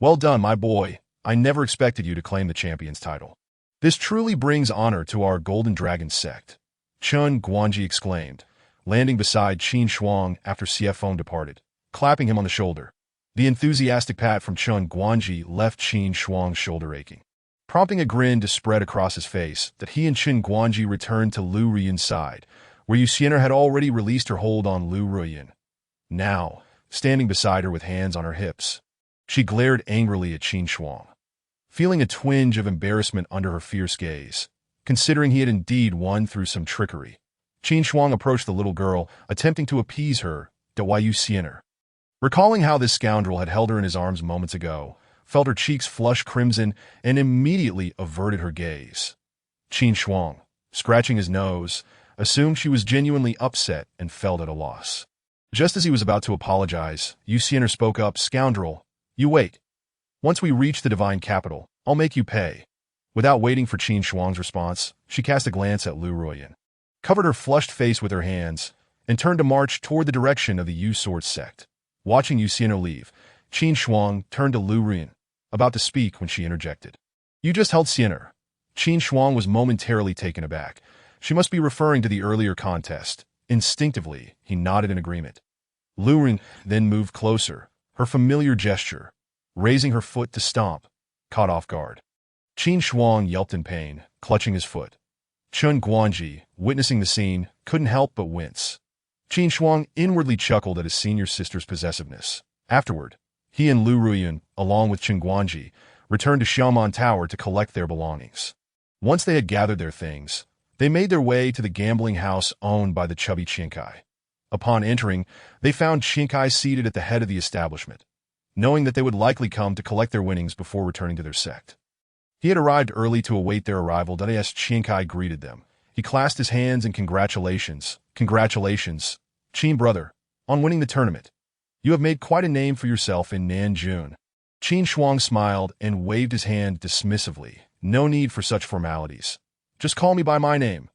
Well done, my boy. I never expected you to claim the champion's title. This truly brings honor to our Golden Dragon sect, Chun Guanji exclaimed, landing beside Qin Shuang after CF Feng departed, clapping him on the shoulder. The enthusiastic pat from Chun Guanji left Qin Shuang's shoulder aching, prompting a grin to spread across his face that he and Qin Guanji returned to Lu Ruyan's side, where Yu Xiener had already released her hold on Lu Ruyan. Now, standing beside her with hands on her hips, she glared angrily at Qin Shuang, feeling a twinge of embarrassment under her fierce gaze, considering he had indeed won through some trickery. Qin Shuang approached the little girl, attempting to appease her, Yu Xiener. Recalling how this scoundrel had held her in his arms moments ago, felt her cheeks flush crimson, and immediately averted her gaze. Qin Shuang, scratching his nose, assumed she was genuinely upset and felt at a loss. Just as he was about to apologize, Yu Xiener spoke up, "Scoundrel, you wait. Once we reach the Divine Capital, I'll make you pay." Without waiting for Qin Shuang's response, she cast a glance at Lu Ruyan, covered her flushed face with her hands, and turned to march toward the direction of the Yu Sword sect. Watching Yu Xiener leave, Qin Shuang turned to Lu Ruyan, about to speak when she interjected. "You just held Xiener." Qin Shuang was momentarily taken aback. She must be referring to the earlier contest. Instinctively, he nodded in agreement. Lu Ruyan then moved closer, her familiar gesture, raising her foot to stomp, caught off guard. Qin Shuang yelped in pain, clutching his foot. Chun Guanji, witnessing the scene, couldn't help but wince. Qin Shuang inwardly chuckled at his senior sister's possessiveness. Afterward, he and Lu Ruyan, along with Chun Guanji, returned to Xiaomon Tower to collect their belongings. Once they had gathered their things, they made their way to the gambling house owned by the chubby Qiankai. Upon entering, they found Qiankai seated at the head of the establishment, knowing that they would likely come to collect their winnings before returning to their sect. He had arrived early to await their arrival. As Qiankai greeted them, he clasped his hands in congratulations. "Congratulations, Qin brother, on winning the tournament. You have made quite a name for yourself in Nanjun." Qin Shuang smiled and waved his hand dismissively. "No need for such formalities. Just call me by my name."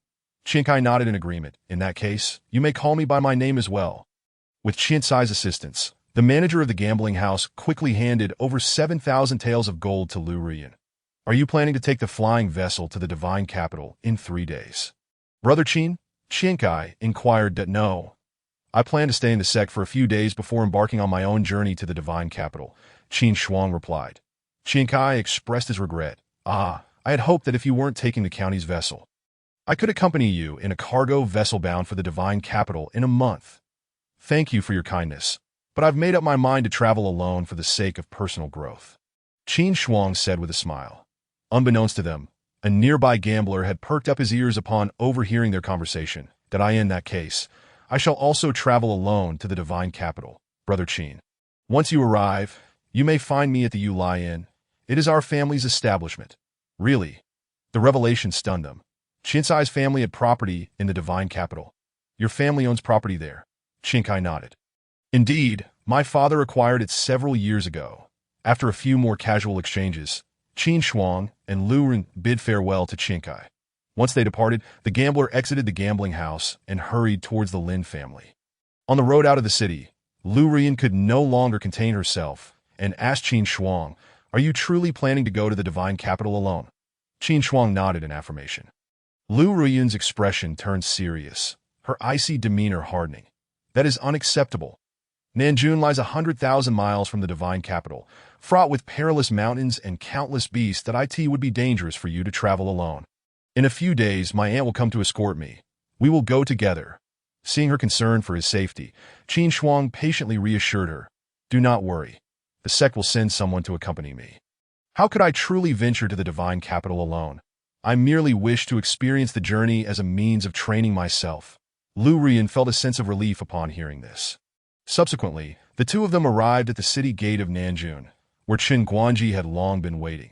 Qiankai nodded in agreement. "In that case, you may call me by my name as well." With Qiansai's assistance, the manager of the gambling house quickly handed over 7,000 taels of gold to Lu Ruyan. "Are you planning to take the flying vessel to the Divine Capital in 3 days?" "Brother Qin?" Qiankai inquired. "No. I plan to stay in the sect for a few days before embarking on my own journey to the divine capital, Qin Shuang replied. Qin Kai expressed his regret. I had hoped that if you weren't taking the county's vessel, I could accompany you in a cargo vessel bound for the divine capital in a month. Thank you for your kindness, but I've made up my mind to travel alone for the sake of personal growth, Qin Shuang said with a smile. Unbeknownst to them, a nearby gambler had perked up his ears upon overhearing their conversation. That in that case, I shall also travel alone to the divine capital, Brother Qin. Once you arrive, you may find me at the Yulai Inn. It is our family's establishment. Really? The revelation stunned them. Qin Cai's family had property in the divine capital. Your family owns property there. Qin Kai nodded. Indeed, my father acquired it several years ago. After a few more casual exchanges, Qin Shuang and Lu Ren bid farewell to Qin Kai. Once they departed, the gambler exited the gambling house and hurried towards the Lin family. On the road out of the city, Lu Ren could no longer contain herself and asked Qin Shuang, "Are you truly planning to go to the divine capital alone?" Qin Shuang nodded in affirmation. Lu Ren's expression turned serious, her icy demeanor hardening. That is unacceptable. Nanjun lies 100,000 miles from the divine capital, fraught with perilous mountains and countless beasts that it would be dangerous for you to travel alone. In a few days, my aunt will come to escort me. We will go together. Seeing her concern for his safety, Qin Shuang patiently reassured her. Do not worry. The sect will send someone to accompany me. How could I truly venture to the divine capital alone? I merely wish to experience the journey as a means of training myself. Lu Ren felt a sense of relief upon hearing this. Subsequently, the two of them arrived at the city gate of Nanjun, where Chen Guanji had long been waiting.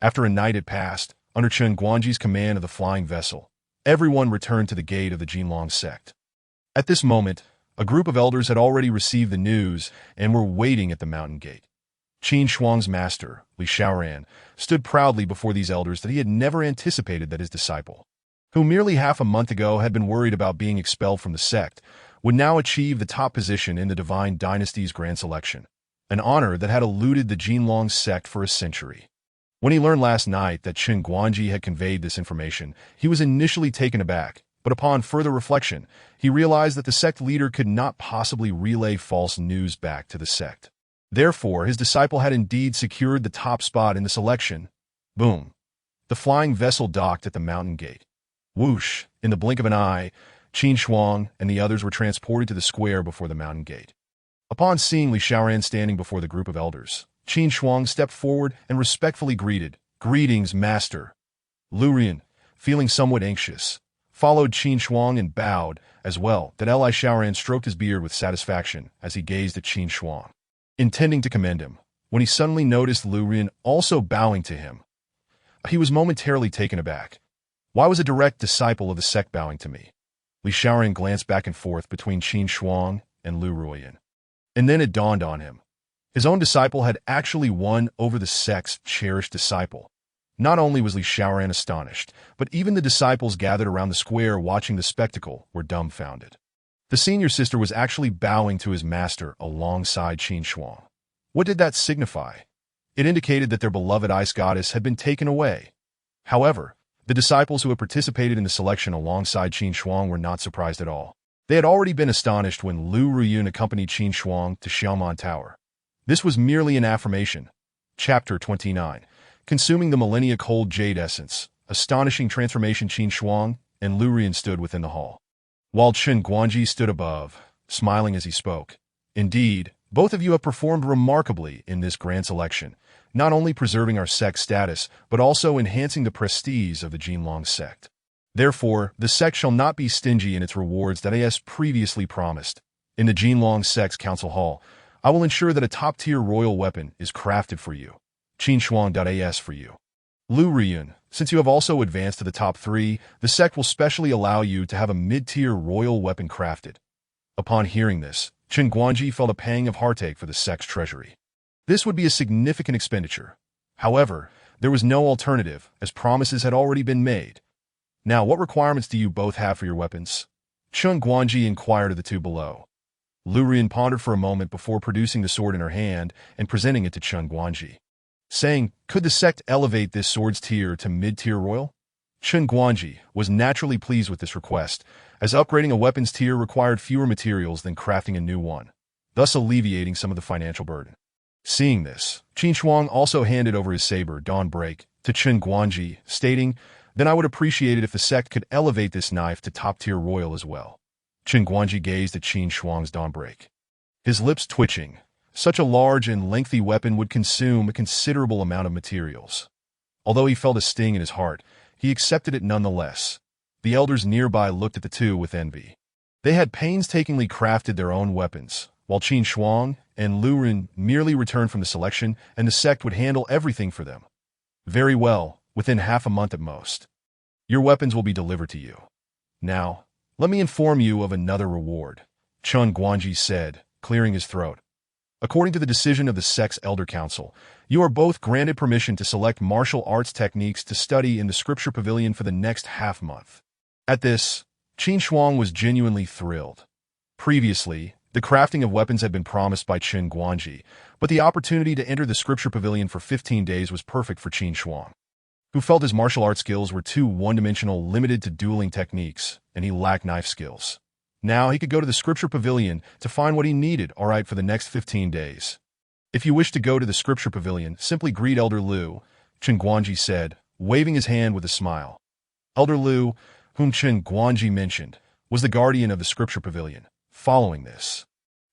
After a night had passed, under Chen Guanji's command of the flying vessel, everyone returned to the gate of the Jinlong sect. At this moment, a group of elders had already received the news and were waiting at the mountain gate. Qin Shuang's master, Li Xiaoran, stood proudly before these elders that he had never anticipated that his disciple, who merely half a month ago had been worried about being expelled from the sect, would now achieve the top position in the Divine Dynasty's grand selection, an honor that had eluded the Jinlong sect for a century. When he learned last night that Chen Guanji had conveyed this information, he was initially taken aback, but upon further reflection, he realized that the sect leader could not possibly relay false news back to the sect. Therefore, his disciple had indeed secured the top spot in the selection. Boom. The flying vessel docked at the mountain gate. Whoosh! In the blink of an eye, Qin Shuang and the others were transported to the square before the mountain gate. Upon seeing Li Xiaoran standing before the group of elders, Qin Shuang stepped forward and respectfully greeted, "Greetings, master." Lu Ren, feeling somewhat anxious, followed Qin Shuang and bowed as well. That Li Xiaoran stroked his beard with satisfaction as he gazed at Qin Shuang, intending to commend him, when he suddenly noticed Lu Ren also bowing to him. He was momentarily taken aback. Why was a direct disciple of the sect bowing to me? Li Xiaoran glanced back and forth between Qin Shuang and Lu Ren. And then it dawned on him. His own disciple had actually won over the sect's cherished disciple. Not only was Li Xiaoran astonished, but even the disciples gathered around the square watching the spectacle were dumbfounded. The senior sister was actually bowing to his master alongside Qin Shuang. What did that signify? It indicated that their beloved ice goddess had been taken away. However, the disciples who had participated in the selection alongside Qin Shuang were not surprised at all. They had already been astonished when Lu Ren accompanied Qin Shuang to Xiaoman Tower. This was merely an affirmation. Chapter 29. Consuming the millennia cold jade essence. Astonishing transformation. Qin Shuang and Lu Ren stood within the hall, while Chen Guanji stood above, smiling as he spoke. Indeed, both of you have performed remarkably in this grand selection, not only preserving our sect status, but also enhancing the prestige of the Jinlong sect. Therefore, the sect shall not be stingy in its rewards that as previously promised. In the Jinlong sect's council hall, I will ensure that a top-tier royal weapon is crafted for you. Qin Shuang.as for you. Lu Ren, since you have also advanced to the top 3, the sect will specially allow you to have a mid-tier royal weapon crafted. Upon hearing this, Chen Guanji felt a pang of heartache for the sect's treasury. This would be a significant expenditure. However, there was no alternative, as promises had already been made. Now, what requirements do you both have for your weapons? Chen Guanji inquired of the two below. Lu Ren pondered for a moment before producing the sword in her hand and presenting it to Chen Guanji, saying, "Could the sect elevate this sword's tier to mid-tier royal?" Chen Guanji was naturally pleased with this request, as upgrading a weapons tier required fewer materials than crafting a new one, thus alleviating some of the financial burden. Seeing this, Qin Shuang also handed over his saber, Dawnbreak, to Chen Guanji, stating, "Then I would appreciate it if the sect could elevate this knife to top-tier royal as well." Chen Guanji gazed at Qin Shuang's Dawnbreak, his lips twitching. Such a large and lengthy weapon would consume a considerable amount of materials. Although he felt a sting in his heart, he accepted it nonetheless. The elders nearby looked at the two with envy. They had painstakingly crafted their own weapons, while Qin Shuang and Lu Ren merely returned from the selection, and the sect would handle everything for them. Very well, within half a month at most. Your weapons will be delivered to you. Now, let me inform you of another reward, Chen Guanji said, clearing his throat. According to the decision of the sect's Elder Council, you are both granted permission to select martial arts techniques to study in the Scripture Pavilion for the next half-month. At this, Qin Shuang was genuinely thrilled. Previously, the crafting of weapons had been promised by Chen Guanji, but the opportunity to enter the Scripture Pavilion for 15 days was perfect for Qin Shuang, who felt his martial arts skills were too one-dimensional, limited to dueling techniques, and he lacked knife skills. Now he could go to the Scripture Pavilion to find what he needed, all right, for the next 15 days. If you wish to go to the Scripture Pavilion, simply greet Elder Lu, Chen Guanji said, waving his hand with a smile. Elder Lu, whom Chen Guanji mentioned, was the guardian of the Scripture Pavilion. Following this,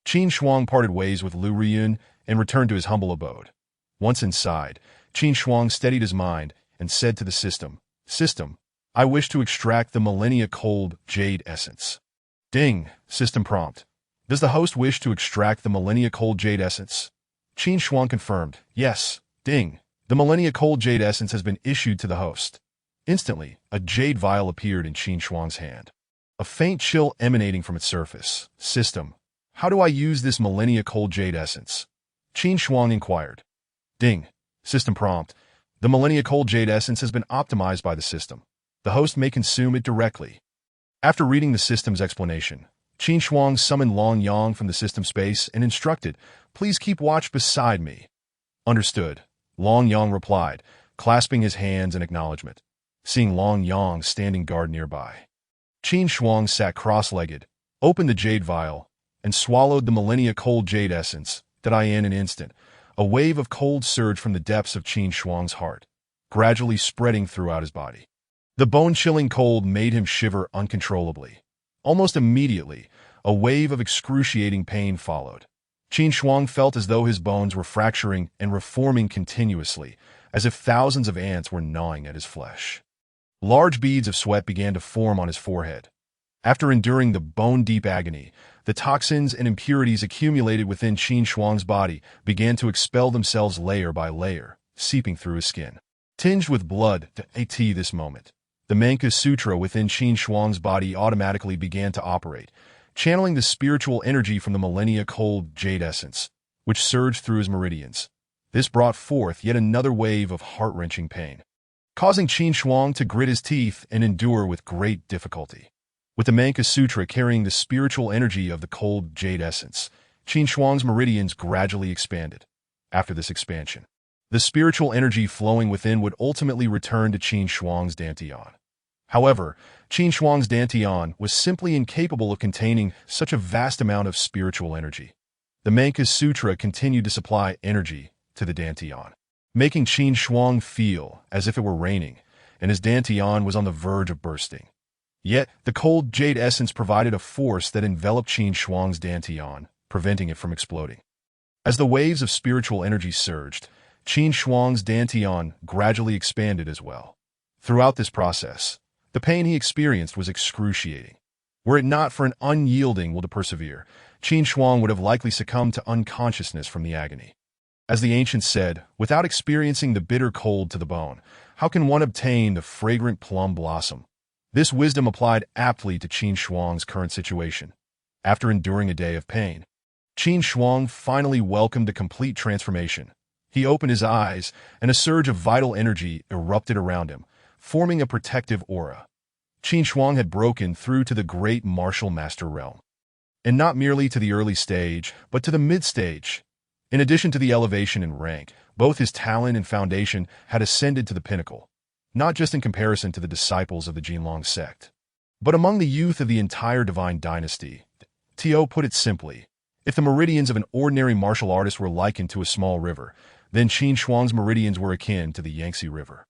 Qin Shuang parted ways with Lu Riyun and returned to his humble abode. Once inside, Qin Shuang steadied his mind and said to the system, "System, I wish to extract the Millennia Cold Jade Essence." Ding, system prompt. Does the host wish to extract the Millennia Cold Jade Essence? Qin Shuang confirmed, yes, ding. The Millennia Cold Jade Essence has been issued to the host. Instantly, a jade vial appeared in Qin Shuang's hand. A faint chill emanating from its surface. System, how do I use this Millennia Cold Jade Essence? Qin Shuang inquired. Ding, system prompt. The Millennia Cold Jade Essence has been optimized by the system. The host may consume it directly. After reading the system's explanation, Qin Shuang summoned Long Yang from the system space and instructed, "Please keep watch beside me." Understood, Long Yang replied, clasping his hands in acknowledgement. Seeing Long Yang standing guard nearby, Qin Shuang sat cross-legged, opened the jade vial, and swallowed the Millennia Cold Jade Essence. In an instant, a wave of cold surged from the depths of Qin Shuang's heart, gradually spreading throughout his body. The bone-chilling cold made him shiver uncontrollably. Almost immediately, a wave of excruciating pain followed. Qin Shuang felt as though his bones were fracturing and reforming continuously, as if thousands of ants were gnawing at his flesh. Large beads of sweat began to form on his forehead. After enduring the bone-deep agony, the toxins and impurities accumulated within Qin Shuang's body began to expel themselves layer by layer, seeping through his skin. Tinged with blood, at this moment, the Manka Sutra within Qin Shuang's body automatically began to operate, channeling the spiritual energy from the Millennia Cold Jade Essence, which surged through his meridians. This brought forth yet another wave of heart-wrenching pain, causing Qin Shuang to grit his teeth and endure with great difficulty. With the Manka Sutra carrying the spiritual energy of the Cold Jade Essence, Qin Shuang's meridians gradually expanded. After this expansion, the spiritual energy flowing within would ultimately return to Qin Shuang's Dantian. However, Qin Shuang's Dantian was simply incapable of containing such a vast amount of spiritual energy. The Manka Sutra continued to supply energy to the Dantian, making Qin Shuang feel as if it were raining, and his Dantian was on the verge of bursting. Yet, the Cold Jade Essence provided a force that enveloped Qin Shuang's Dantian, preventing it from exploding. As the waves of spiritual energy surged, Qin Shuang's Dantian gradually expanded as well. Throughout this process, the pain he experienced was excruciating. Were it not for an unyielding will to persevere, Qin Shuang would have likely succumbed to unconsciousness from the agony. As the ancients said, without experiencing the bitter cold to the bone, how can one obtain the fragrant plum blossom? This wisdom applied aptly to Qin Shuang's current situation. After enduring a day of pain, Qin Shuang finally welcomed a complete transformation. He opened his eyes, and a surge of vital energy erupted around him, forming a protective aura. Qin Shuang had broken through to the great martial master realm. And not merely to the early stage, but to the mid-stage. In addition to the elevation in rank, both his talent and foundation had ascended to the pinnacle. not just in comparison to the disciples of the Jinlong sect, but among the youth of the entire divine dynasty. Tio put it simply, if the meridians of an ordinary martial artist were likened to a small river, then Qin Shuang's meridians were akin to the Yangtze River.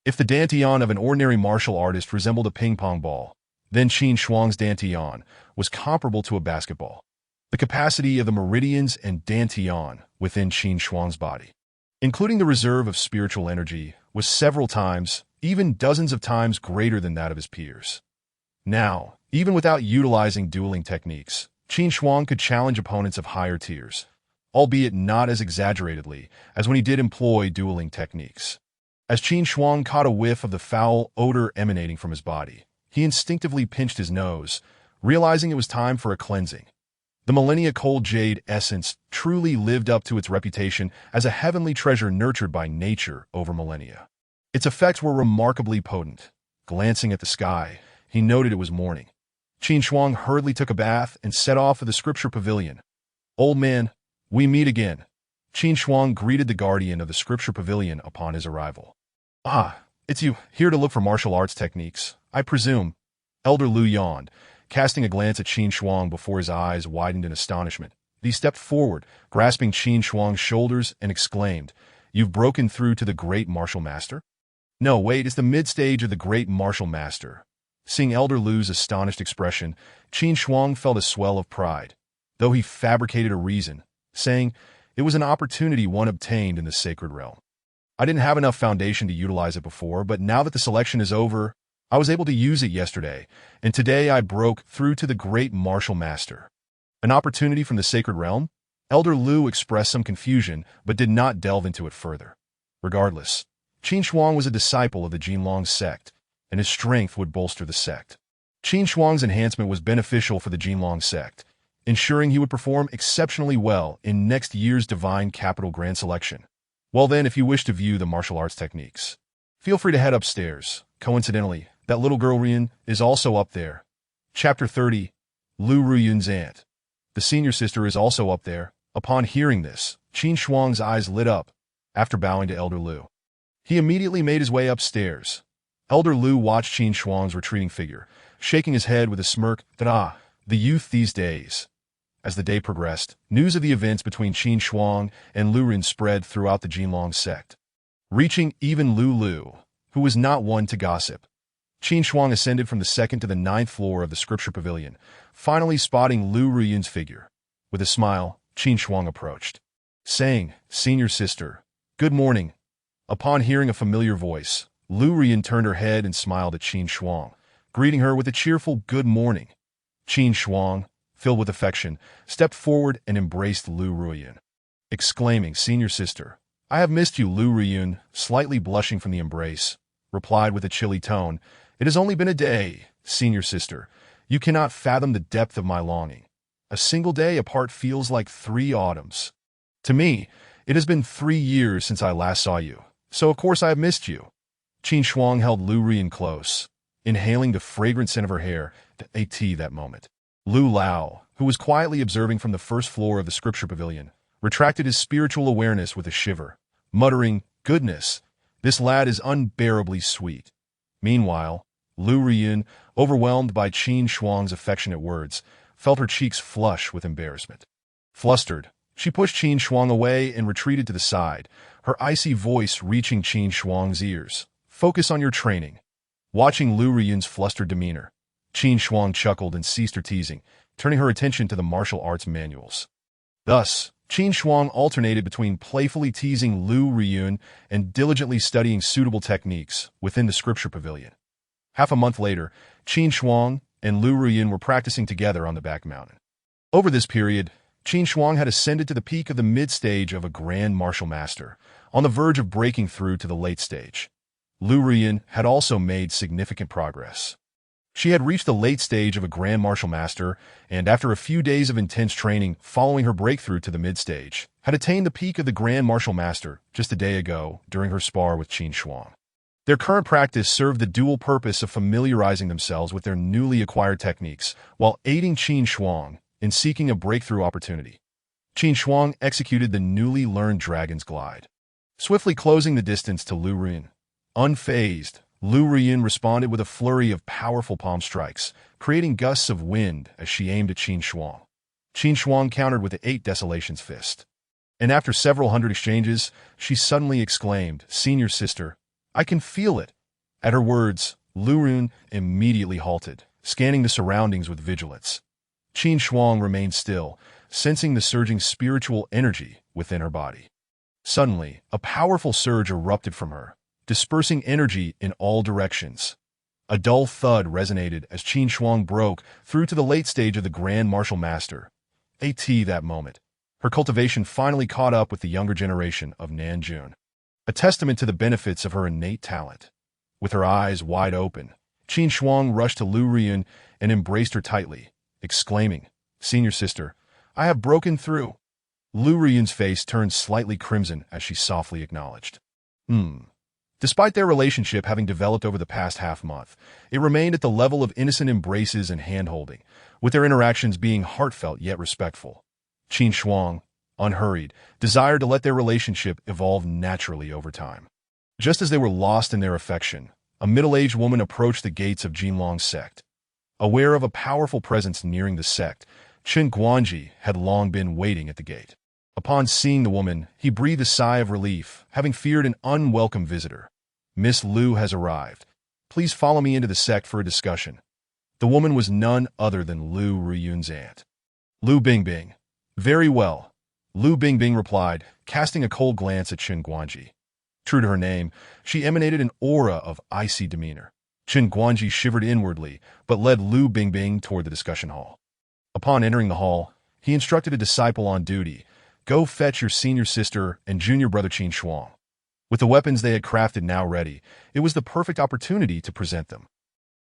If the dantian of an ordinary martial artist resembled a ping-pong ball, then Qin Shuang's dantian was comparable to a basketball. The capacity of the meridians and dantian within Qin Shuang's body, including the reserve of spiritual energy, was several times, even dozens of times greater than that of his peers. Now, even without utilizing dueling techniques, Qin Shuang could challenge opponents of higher tiers, albeit not as exaggeratedly as when he did employ dueling techniques. As Qin Shuang caught a whiff of the foul odor emanating from his body, he instinctively pinched his nose, realizing it was time for a cleansing. The millennia-cold jade essence truly lived up to its reputation as a heavenly treasure nurtured by nature over millennia. Its effects were remarkably potent. Glancing at the sky, he noted it was morning. Qin Shuang hurriedly took a bath and set off for the scripture pavilion. "Old man, we meet again." Qin Shuang greeted the guardian of the scripture pavilion upon his arrival. "Ah, it's you, here to look for martial arts techniques, I presume." Elder Lu yawned, casting a glance at Qin Shuang before his eyes widened in astonishment. He stepped forward, grasping Qin Shuang's shoulders, and exclaimed, "You've broken through to the great martial master?" "No, wait, it's the mid-stage of the great martial master." Seeing Elder Lu's astonished expression, Qin Shuang felt a swell of pride, though he fabricated a reason, saying, "It was an opportunity one obtained in the sacred realm. I didn't have enough foundation to utilize it before, but now that the selection is over, I was able to use it yesterday, and today I broke through to the great martial master." "An opportunity from the sacred realm?" Elder Lu expressed some confusion, but did not delve into it further. Regardless, Qin Shuang was a disciple of the Jinlong sect, and his strength would bolster the sect. Qin Shuang's enhancement was beneficial for the Jinlong sect, ensuring he would perform exceptionally well in next year's Divine Capital Grand Selection. Well then, if you wish to view the martial arts techniques, feel free to head upstairs. Coincidentally, that little girl Ruyun is also up there. Chapter 30, Lu Ruyun's aunt. The senior sister is also up there. Upon hearing this, Qin Shuang's eyes lit up. After bowing to Elder Lu, he immediately made his way upstairs. Elder Lu watched Qin Shuang's retreating figure, shaking his head with a smirk that, the youth these days. As the day progressed, news of the events between Qin Shuang and Lu Ruyun spread throughout the Jinlong sect, reaching even Lu, who was not one to gossip. Qin Shuang ascended from the 2nd to the 9th floor of the scripture pavilion, finally spotting Lu Ruyun's figure. With a smile, Qin Shuang approached, saying, "Senior sister, good morning." Upon hearing a familiar voice, Lu Ruyun turned her head and smiled at Qin Shuang, greeting her with a cheerful good morning. Qin Shuang, filled with affection, stepped forward and embraced Lu Ruyun, exclaiming, "Senior sister, I have missed you." Lu Ruyun, slightly blushing from the embrace, replied with a chilly tone, "It has only been a day, senior sister. You cannot fathom the depth of my longing. A single day apart feels like 3 autumns. To me, it has been 3 years since I last saw you, so of course I have missed you." Qin Shuang held Lu Ruyun close, inhaling the fragrant scent of her hair, that moment. Lu Lao, who was quietly observing from the 1st floor of the scripture pavilion, retracted his spiritual awareness with a shiver, muttering, "Goodness, this lad is unbearably sweet." Meanwhile, Lu Ruyun, overwhelmed by Qin Shuang's affectionate words, felt her cheeks flush with embarrassment. Flustered, she pushed Qin Shuang away and retreated to the side, her icy voice reaching Qin Shuang's ears. "Focus on your training." Watching Lu Ruyun's flustered demeanor, Qin Shuang chuckled and ceased her teasing, turning her attention to the martial arts manuals. Thus, Qin Shuang alternated between playfully teasing Lu Ruyun and diligently studying suitable techniques within the scripture pavilion. Half a month later, Qin Shuang and Lu Ruyun were practicing together on the back mountain. Over this period, Qin Shuang had ascended to the peak of the mid-stage of a grand martial master, on the verge of breaking through to the late stage. Lu Ruyun had also made significant progress. She had reached the late stage of a Grand Martial Master, and after a few days of intense training following her breakthrough to the mid-stage, had attained the peak of the Grand Martial Master just a day ago during her spar with Qin Shuang. Their current practice served the dual purpose of familiarizing themselves with their newly acquired techniques, while aiding Qin Shuang in seeking a breakthrough opportunity. Qin Shuang executed the newly learned Dragon's Glide, swiftly closing the distance to Lu Ruyun. Unfazed, Lu Riyun responded with a flurry of powerful palm strikes, creating gusts of wind as she aimed at Qin Shuang. Qin Shuang countered with the 8 Desolations fist. And after several hundred exchanges, she suddenly exclaimed, "Senior sister, I can feel it." At her words, Lu Riyun immediately halted, scanning the surroundings with vigilance. Qin Shuang remained still, sensing the surging spiritual energy within her body. Suddenly, a powerful surge erupted from her, dispersing energy in all directions. A dull thud resonated as Qin Shuang broke through to the late stage of the Grand Martial Master. That moment, her cultivation finally caught up with the younger generation of Nanjun, a testament to the benefits of her innate talent. With her eyes wide open, Qin Shuang rushed to Lu Riyun and embraced her tightly, exclaiming, "Senior sister, I have broken through." Lu Riyun's face turned slightly crimson as she softly acknowledged. Despite their relationship having developed over the past half-month, it remained at the level of innocent embraces and hand-holding, with their interactions being heartfelt yet respectful. Qin Shuang, unhurried, desired to let their relationship evolve naturally over time. Just as they were lost in their affection, a middle-aged woman approached the gates of Jinlong's sect. Aware of a powerful presence nearing the sect, Chen Guanji had long been waiting at the gate. Upon seeing the woman, he breathed a sigh of relief, having feared an unwelcome visitor. "Miss Lu has arrived. Please follow me into the sect for a discussion." The woman was none other than Lu Riyun's aunt. Lu Bingbing. "Very well," Lu Bingbing replied, casting a cold glance at Chen Guanji. True to her name, she emanated an aura of icy demeanor. Chen Guanji shivered inwardly, but led Lu Bingbing toward the discussion hall. Upon entering the hall, he instructed a disciple on duty, "Go fetch your senior sister and junior brother Qin Shuang." With the weapons they had crafted now ready, it was the perfect opportunity to present them.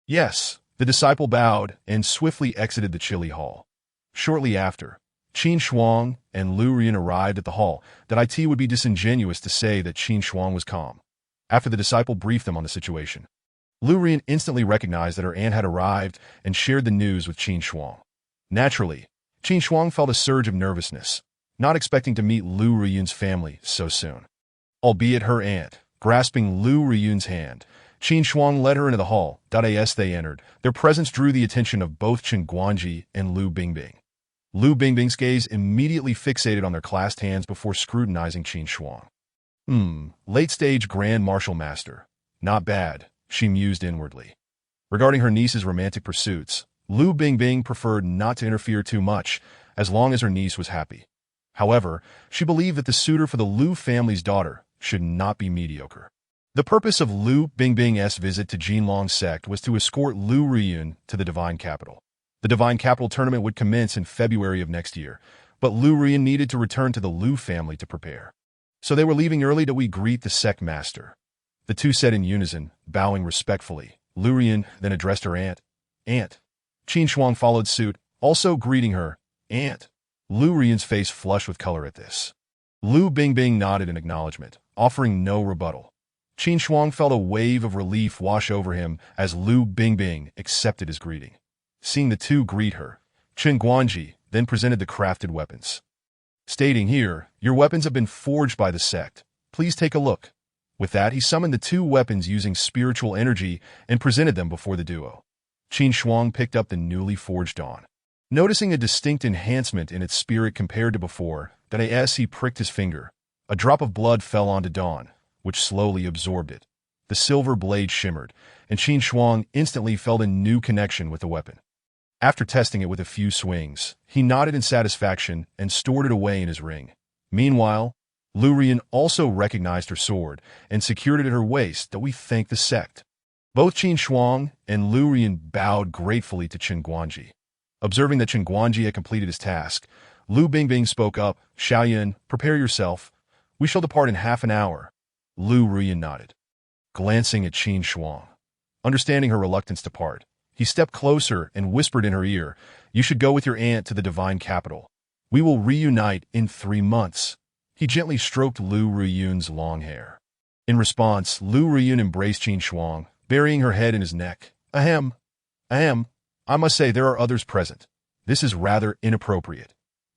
"Yes," the disciple bowed and swiftly exited the chilly hall. Shortly after, Qin Shuang and Lu Riyun arrived at the hall. That it would be disingenuous to say that Qin Shuang was calm. After the disciple briefed them on the situation, Lu Riyun instantly recognized that her aunt had arrived and shared the news with Qin Shuang. Naturally, Qin Shuang felt a surge of nervousness, not expecting to meet Lu Riyun's family so soon. Albeit her aunt, grasping Lu Riyun's hand, Qin Shuang led her into the hall. As they entered, their presence drew the attention of both Chen Guanji and Lu Bingbing. Lu Bingbing's gaze immediately fixated on their clasped hands before scrutinizing Qin Shuang. Late-stage Grand Martial Master. Not bad, she mused inwardly. Regarding her niece's romantic pursuits, Lu Bingbing preferred not to interfere too much, as long as her niece was happy. However, she believed that the suitor for the Lu family's daughter should not be mediocre. The purpose of Lu Bingbing's visit to Jinlong's sect was to escort Lu Riyun to the Divine Capital. The Divine Capital tournament would commence in February of next year, but Lu Riyun needed to return to the Lu family to prepare. So they were leaving early to greet the sect master. The two said in unison, bowing respectfully. Lu Riyun then addressed her aunt. "Aunt." Qin Shuang followed suit, also greeting her, "Aunt." Lu Riyun's face flushed with color at this. Lu Bingbing nodded in acknowledgement, offering no rebuttal. Qin Shuang felt a wave of relief wash over him as Lu Bingbing accepted his greeting. Seeing the two greet her, Chen Guanji then presented the crafted weapons. Stating, "Here, your weapons have been forged by the sect. Please take a look." With that, he summoned the two weapons using spiritual energy and presented them before the duo. Qin Shuang picked up the newly forged dawn. Noticing a distinct enhancement in its spirit compared to before, as he pricked his finger, a drop of blood fell onto Dawn, which slowly absorbed it. The silver blade shimmered, and Qin Shuang instantly felt a new connection with the weapon. After testing it with a few swings, he nodded in satisfaction and stored it away in his ring. Meanwhile, Lu Riyun also recognized her sword and secured it at her waist. We thank the sect. Both Qin Shuang and Lu Riyun bowed gratefully to Chen Guanji. Observing that Chen Guanji had completed his task, Lu Bingbing spoke up, "Xiaoyan, prepare yourself. We shall depart in half an hour." Lu Riyun nodded, glancing at Qin Shuang. Understanding her reluctance to part, he stepped closer and whispered in her ear, "You should go with your aunt to the Divine Capital. We will reunite in 3 months." He gently stroked Lu Riyun's long hair. In response, Lu Riyun embraced Qin Shuang, burying her head in his neck. Ahem. I must say there are others present. This is rather inappropriate."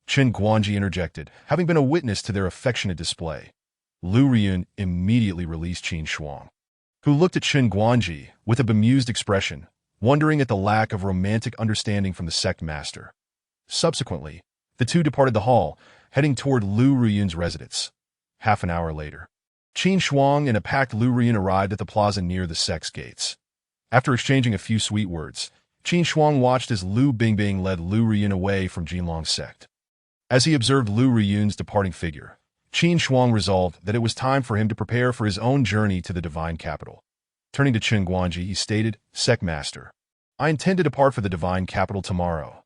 Chen Guanji interjected, having been a witness to their affectionate display. Lu Riyun immediately released Qin Shuang. who looked at Chen Guanji with a bemused expression, wondering at the lack of romantic understanding from the sect master. Subsequently, the two departed the hall, heading toward Lu Ruyun's residence. Half an hour later, Qin Shuang and a packed Lu Ruyun arrived at the plaza near the sect's gates. After exchanging a few sweet words, Qin Shuang watched as Lu Bingbing led Lu Ruyun away from Jinlong's sect. As he observed Lu Ruyun's departing figure, Qin Shuang resolved that it was time for him to prepare for his own journey to the divine capital. Turning to Chen Guanji, he stated, "Sect Master, I intend to depart for the divine capital tomorrow."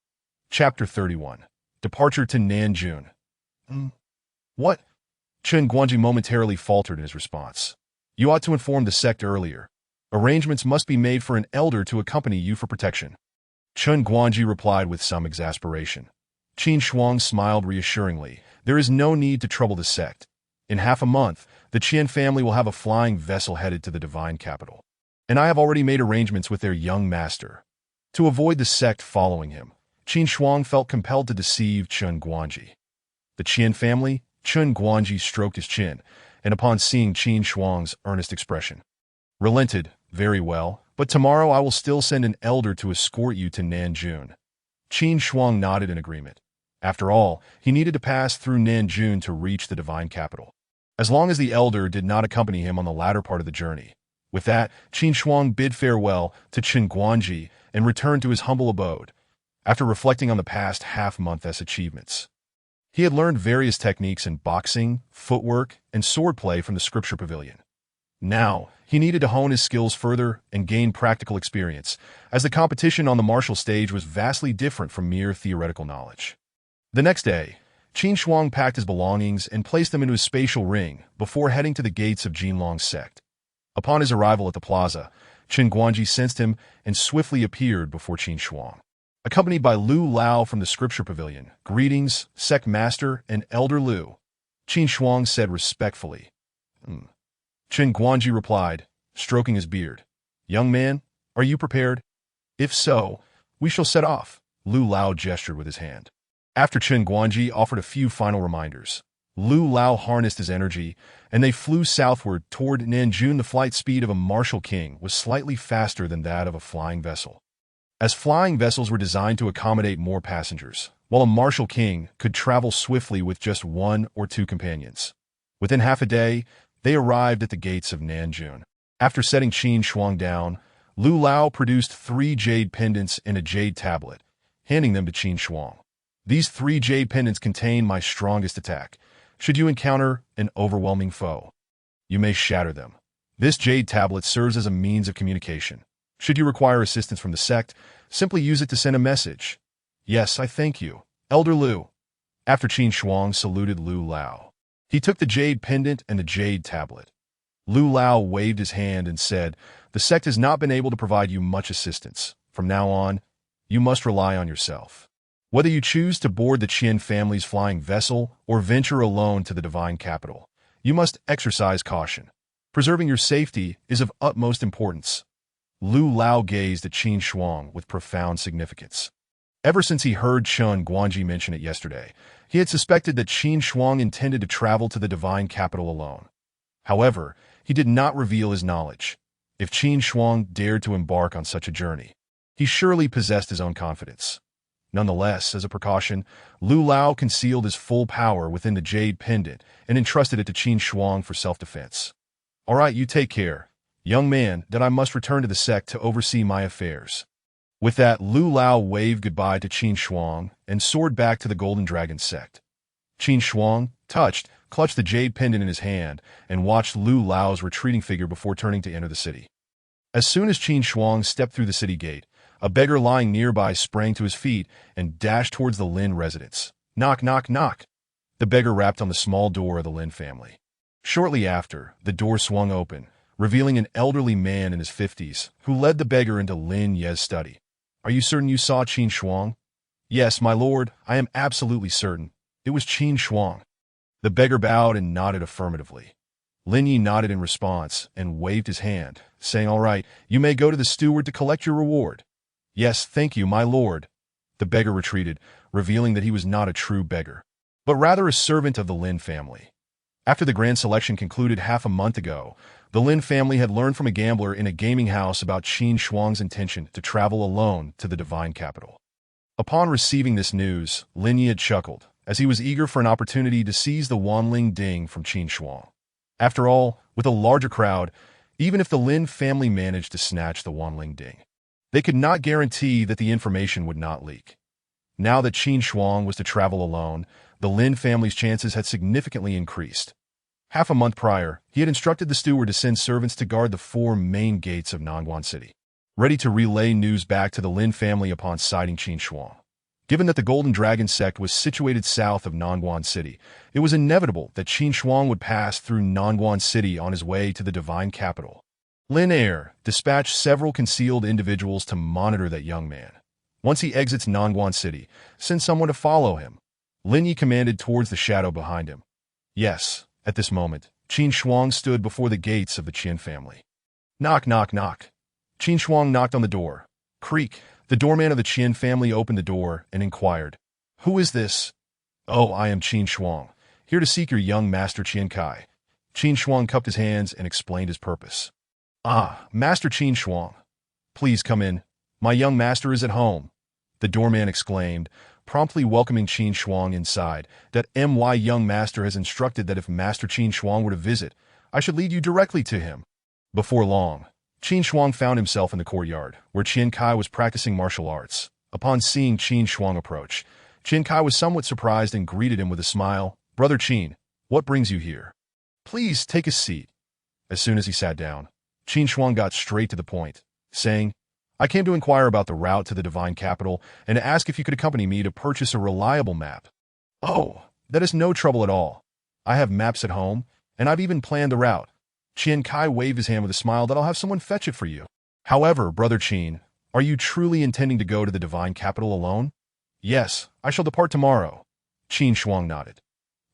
Chapter 31. Departure to Nanjun. What? Chen Guanji momentarily faltered in his response. "You ought to inform the sect earlier. Arrangements must be made for an elder to accompany you for protection." Chen Guanji replied with some exasperation. Qin Shuang smiled reassuringly. "There is no need to trouble the sect. In half a month, the Qian family will have a flying vessel headed to the divine capital. And I have already made arrangements with their young master." To avoid the sect following him, Qin Shuang felt compelled to deceive Chen Guanji. The Qian family? Chen Guanji stroked his chin, and upon seeing Qin Shuang's earnest expression, relented. "Very well, but tomorrow I will still send an elder to escort you to Nanjun." Qin Shuang nodded in agreement. After all, he needed to pass through Nanjun to reach the divine capital, as long as the elder did not accompany him on the latter part of the journey. With that, Qin Shuang bid farewell to Chen Guanji and returned to his humble abode. After reflecting on the past half-month's achievements, he had learned various techniques in boxing, footwork, and swordplay from the scripture pavilion. Now, he needed to hone his skills further and gain practical experience, as the competition on the martial stage was vastly different from mere theoretical knowledge. The next day, Qin Shuang packed his belongings and placed them into his spatial ring before heading to the gates of Jinlong's sect. Upon his arrival at the plaza, Chen Guanji sensed him and swiftly appeared before Qin Shuang. Accompanied by Lu Lao from the scripture pavilion, "Greetings, sect master and elder Lu," Qin Shuang said respectfully. Chen Guanji replied, stroking his beard, "Young man, are you prepared? If so, we shall set off." Lu Lao gestured with his hand. After Chen Guanji offered a few final reminders, Lu Lao harnessed his energy, and they flew southward toward Nanjun. The flight speed of a martial king was slightly faster than that of a flying vessel, as flying vessels were designed to accommodate more passengers, while a martial king could travel swiftly with just one or two companions. Within half a day, they arrived at the gates of Nanjun. After setting Qin Shuang down, Lu Lao produced 3 jade pendants and a jade tablet, handing them to Qin Shuang. "These 3 jade pendants contain my strongest attack. Should you encounter an overwhelming foe, you may shatter them. This jade tablet serves as a means of communication. Should you require assistance from the sect, simply use it to send a message." "Yes, I thank you, Elder Lu." After Qin Shuang saluted Lu Lao, he took the jade pendant and the jade tablet. Lu Lao waved his hand and said, "The sect has not been able to provide you much assistance. From now on, you must rely on yourself. Whether you choose to board the Qian family's flying vessel or venture alone to the divine capital, you must exercise caution. Preserving your safety is of utmost importance." Lu Lao gazed at Qin Shuang with profound significance. Ever since he heard Chen Guanji mention it yesterday, he had suspected that Qin Shuang intended to travel to the divine capital alone. However, he did not reveal his knowledge. If Qin Shuang dared to embark on such a journey, he surely possessed his own confidence. Nonetheless, as a precaution, Lu Lao concealed his full power within the jade pendant and entrusted it to Qin Shuang for self-defense. "All right, you take care, young man, that I must return to the sect to oversee my affairs." With that, Lu Lao waved goodbye to Qin Shuang and soared back to the Golden Dragon sect. Qin Shuang, touched, clutched the jade pendant in his hand and watched Lu Lao's retreating figure before turning to enter the city. As soon as Qin Shuang stepped through the city gate, a beggar lying nearby sprang to his feet and dashed towards the Lin residence. "Knock, knock, knock." The beggar rapped on the small door of the Lin family. Shortly after, the door swung open, revealing an elderly man in his 50s, who led the beggar into Lin Ye's study. "Are you certain you saw Qin Shuang?" "Yes, my lord, I am absolutely certain. It was Qin Shuang." The beggar bowed and nodded affirmatively. Lin Yi nodded in response and waved his hand, saying, "All right, you may go to the steward to collect your reward." "Yes, thank you, my lord." The beggar retreated, revealing that he was not a true beggar, but rather a servant of the Lin family. After the grand selection concluded half a month ago, The Lin family had learned from a gambler in a gaming house about Qin Shuang's intention to travel alone to the divine capital. Upon receiving this news, Lin Yi had chuckled, as he was eager for an opportunity to seize the Wanling Ding from Qin Shuang. After all, with a larger crowd, even if the Lin family managed to snatch the Wanling Ding, they could not guarantee that the information would not leak. Now that Qin Shuang was to travel alone, the Lin family's chances had significantly increased. Half a month prior, he had instructed the steward to send servants to guard the 4 main gates of Nangguan City, ready to relay news back to the Lin family upon sighting Qin Shuang. Given that the Golden Dragon sect was situated south of Nangguan City, it was inevitable that Qin Shuang would pass through Nangguan City on his way to the divine capital. Lin Air dispatched several concealed individuals to monitor that young man. Once he exits Nangguan City, send someone to follow him. Lin Yi commanded towards the shadow behind him. Yes. At this moment, Qin Shuang stood before the gates of the Qian family. Knock, knock, knock. Qin Shuang knocked on the door. Creak. The doorman of the Qian family opened the door and inquired, "Who is this?" "Oh, I am Qin Shuang, here to seek your young master Qian Kai." Qin Shuang cupped his hands and explained his purpose. "Ah, Master Qin Shuang. Please come in. My young master is at home," the doorman exclaimed, promptly welcoming Qin Shuang inside. "That my young master has instructed that if Master Qin Shuang were to visit, I should lead you directly to him." Before long, Qin Shuang found himself in the courtyard, where Qian Kai was practicing martial arts. Upon seeing Qin Shuang approach, Qian Kai was somewhat surprised and greeted him with a smile. "Brother Qin, what brings you here? Please take a seat." As soon as he sat down, Qin Shuang got straight to the point, saying, "I came to inquire about the route to the divine capital and to ask if you could accompany me to purchase a reliable map." "Oh, that is no trouble at all. I have maps at home, and I've even planned the route." Qian Kai waved his hand with a smile that I'll have someone fetch it for you. "However, Brother Qin, are you truly intending to go to the divine capital alone?" "Yes, I shall depart tomorrow." Qin Shuang nodded.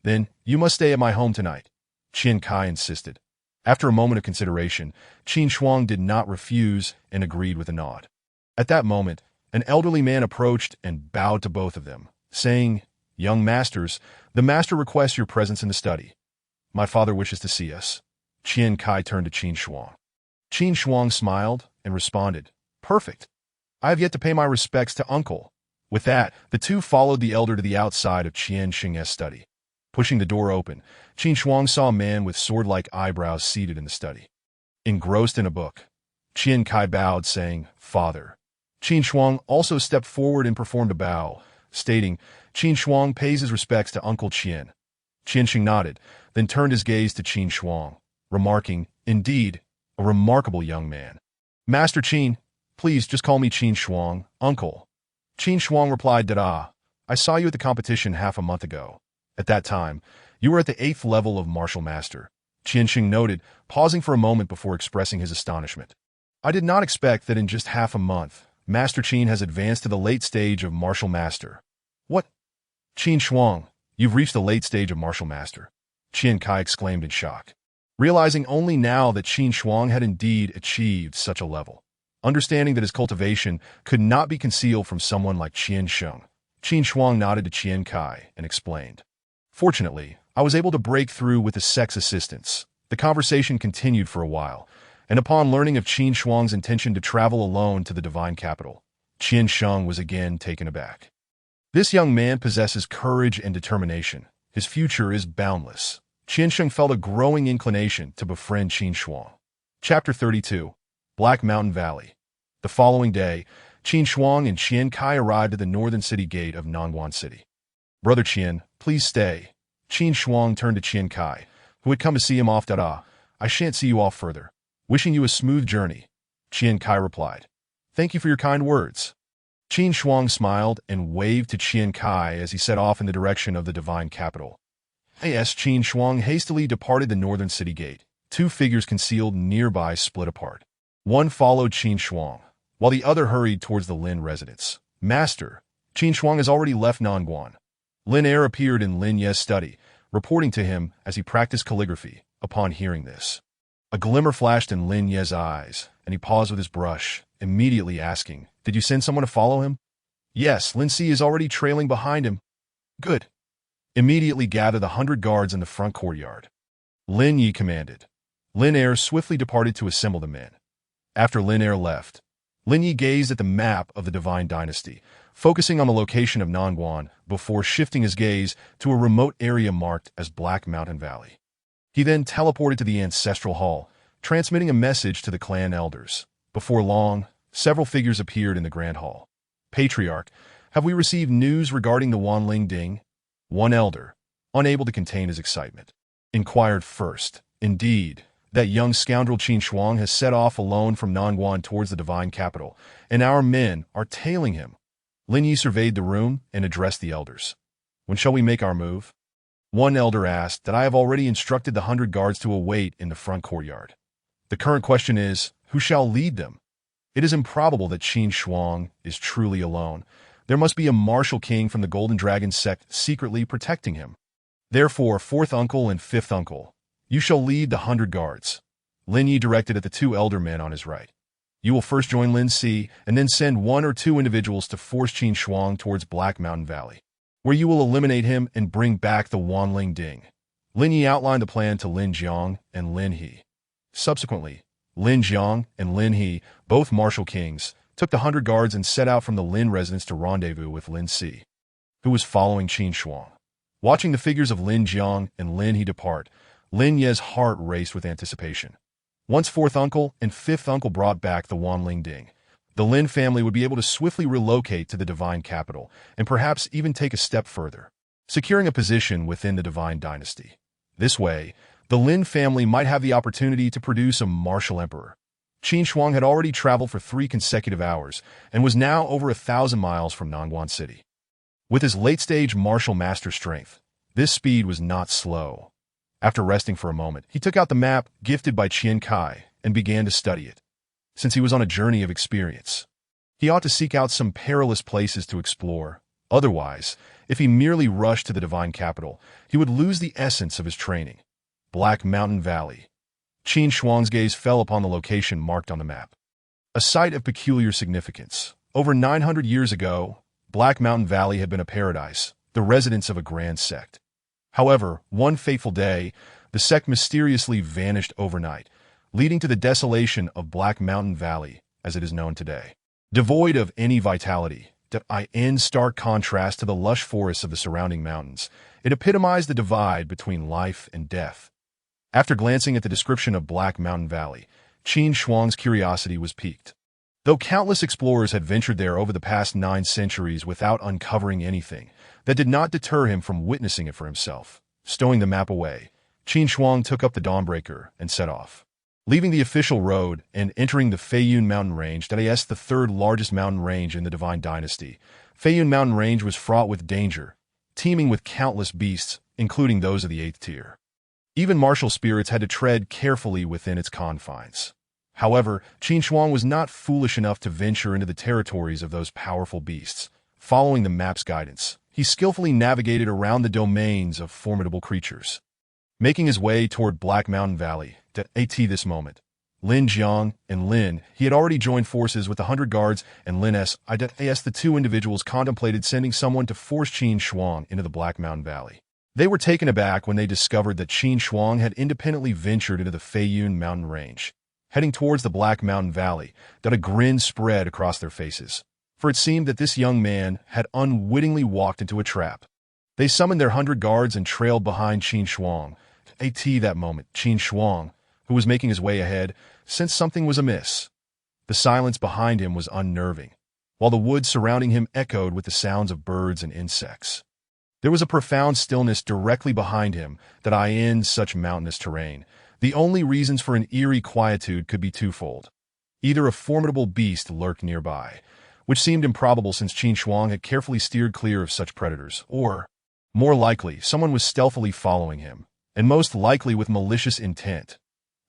"Then you must stay at my home tonight," Qian Kai insisted. After a moment of consideration, Qin Shuang did not refuse and agreed with a nod. At that moment, an elderly man approached and bowed to both of them, saying, "Young masters, the master requests your presence in the study. My father wishes to see us." Qian Kai turned to Qin Shuang. Qin Shuang smiled and responded, "Perfect. I have yet to pay my respects to uncle." With that, the two followed the elder to the outside of Qian Xing's study. Pushing the door open, Qin Shuang saw a man with sword-like eyebrows seated in the study. Engrossed in a book, Qian Kai bowed, saying, "Father." Qin Shuang also stepped forward and performed a bow, stating, "Qin Shuang pays his respects to Uncle Qian." Qian Xing nodded, then turned his gaze to Qin Shuang, remarking, "Indeed, a remarkable young man. Master Qin, please just call me Qin Shuang, uncle." Qin Shuang replied that, "I saw you at the competition half a month ago. At that time, you were at the 8th level of Martial Master." Qian Xing noted, pausing for a moment before expressing his astonishment. "I did not expect that in just half a month, Master Qin has advanced to the late stage of Martial Master." "What? Qin Shuang, you've reached the late stage of Martial Master," Qian Kai exclaimed in shock, realizing only now that Qin Shuang had indeed achieved such a level. Understanding that his cultivation could not be concealed from someone like Qian Sheng, Qin Shuang nodded to Qian Kai and explained, "Fortunately, I was able to break through with the sex assistants." The conversation continued for a while, and upon learning of Qin Shuang's intention to travel alone to the divine capital, Qian Sheng was again taken aback. This young man possesses courage and determination. His future is boundless. Qian Sheng felt a growing inclination to befriend Qin Shuang. Chapter 32. Black Mountain Valley. The following day, Qin Shuang and Qian Kai arrived at the northern city gate of Nangguan City. "Brother Qian, please stay." Qin Shuang turned to Qian Kai, who had come to see him off. "I shan't see you off further. Wishing you a smooth journey." Qian Kai replied, "Thank you for your kind words." Qin Shuang smiled and waved to Qian Kai as he set off in the direction of the divine capital. As Qin Shuang hastily departed the northern city gate, two figures concealed nearby split apart. One followed Qin Shuang, while the other hurried towards the Lin residence. "Master, Qin Shuang has already left Nangguan." Lin Air appeared in Lin Ye's study, reporting to him as he practiced calligraphy. Upon hearing this, a glimmer flashed in Lin Ye's eyes, and he paused with his brush, immediately asking, "Did you send someone to follow him?" "Yes, Lin Si is already trailing behind him." "Good. Immediately gather the 100 guards in the front courtyard." Lin Yi commanded. Lin Er swiftly departed to assemble the men. After Lin Er left, Lin Yi gazed at the map of the Divine Dynasty, focusing on the location of Nangguan before shifting his gaze to a remote area marked as Black Mountain Valley. He then teleported to the Ancestral Hall, transmitting a message to the clan elders. Before long, several figures appeared in the Grand Hall. Patriarch, have we received news regarding the Wanling Ding? One elder, unable to contain his excitement, inquired first. Indeed, that young scoundrel Qin Shuang has set off alone from Nangguan towards the divine capital, and our men are tailing him. Lin Yi surveyed the room and addressed the elders. When shall we make our move? One elder asked that I have already instructed the 100 guards to await in the front courtyard. The current question is, who shall lead them? It is improbable that Qin Shuang is truly alone. There must be a martial king from the Golden Dragon sect secretly protecting him. Therefore, fourth uncle and fifth uncle, you shall lead the 100 guards. Lin Yi directed at the two elder men on his right. You will first join Lin Si and then send 1 or 2 individuals to force Qin Shuang towards Black Mountain Valley, where you will eliminate him and bring back the Wanling Ding. Lin Yi outlined the plan to Lin Jiang and Lin He. Subsequently, Lin Jiang and Lin He, both martial kings, took the 100 guards and set out from the Lin residence to rendezvous with Lin Si, who was following Qin Shuang. Watching the figures of Lin Jiang and Lin He depart, Lin Ye's heart raced with anticipation. Once fourth uncle and fifth uncle brought back the Wanling Ding, the Lin family would be able to swiftly relocate to the divine capital and perhaps even take a step further, securing a position within the divine dynasty. This way, the Lin family might have the opportunity to produce a martial emperor. Qin Shuang had already traveled for 3 consecutive hours and was now over 1,000 miles from Nangguan City. With his late-stage martial master strength, this speed was not slow. After resting for a moment, he took out the map gifted by Qian Kai and began to study it. Since he was on a journey of experience, he ought to seek out some perilous places to explore. Otherwise, if he merely rushed to the divine capital, he would lose the essence of his training. Black Mountain Valley. Qin Shuang's gaze fell upon the location marked on the map. A site of peculiar significance. Over 900 years ago, Black Mountain Valley had been a paradise, the residence of a grand sect. However, one fateful day, the sect mysteriously vanished overnight, leading to the desolation of Black Mountain Valley as it is known today. Devoid of any vitality, in stark contrast to the lush forests of the surrounding mountains, it epitomized the divide between life and death. After glancing at the description of Black Mountain Valley, Qin Shuang's curiosity was piqued. Though countless explorers had ventured there over the past 9 centuries without uncovering anything, that did not deter him from witnessing it for himself. Stowing the map away, Qin Shuang took up the Dawnbreaker and set off. Leaving the official road and entering the Feiyun Mountain Range, that is the 3rd largest mountain range in the Divine Dynasty, Feiyun Mountain Range was fraught with danger, teeming with countless beasts, including those of the 8th tier. Even martial spirits had to tread carefully within its confines. However, Qin Shuang was not foolish enough to venture into the territories of those powerful beasts. Following the map's guidance, he skillfully navigated around the domains of formidable creatures. Making his way toward Black Mountain Valley, at this moment, Lin Jiang and Lin He had already joined forces with the 100 guards, and Lin S. The 2 individuals contemplated sending someone to force Qin Shuang into the Black Mountain Valley. They were taken aback when they discovered that Qin Shuang had independently ventured into the Feiyun Mountain Range, heading towards the Black Mountain Valley, that a grin spread across their faces, for it seemed that this young man had unwittingly walked into a trap. They summoned their 100 guards and trailed behind Qin Shuang. That moment, Qin Shuang, who was making his way ahead, sensed something was amiss. The silence behind him was unnerving, while the woods surrounding him echoed with the sounds of birds and insects. There was a profound stillness directly behind him that in such mountainous terrain, the only reasons for an eerie quietude could be twofold. Either a formidable beast lurked nearby, which seemed improbable since Qin Shuang had carefully steered clear of such predators, or, more likely, someone was stealthily following him, and most likely with malicious intent.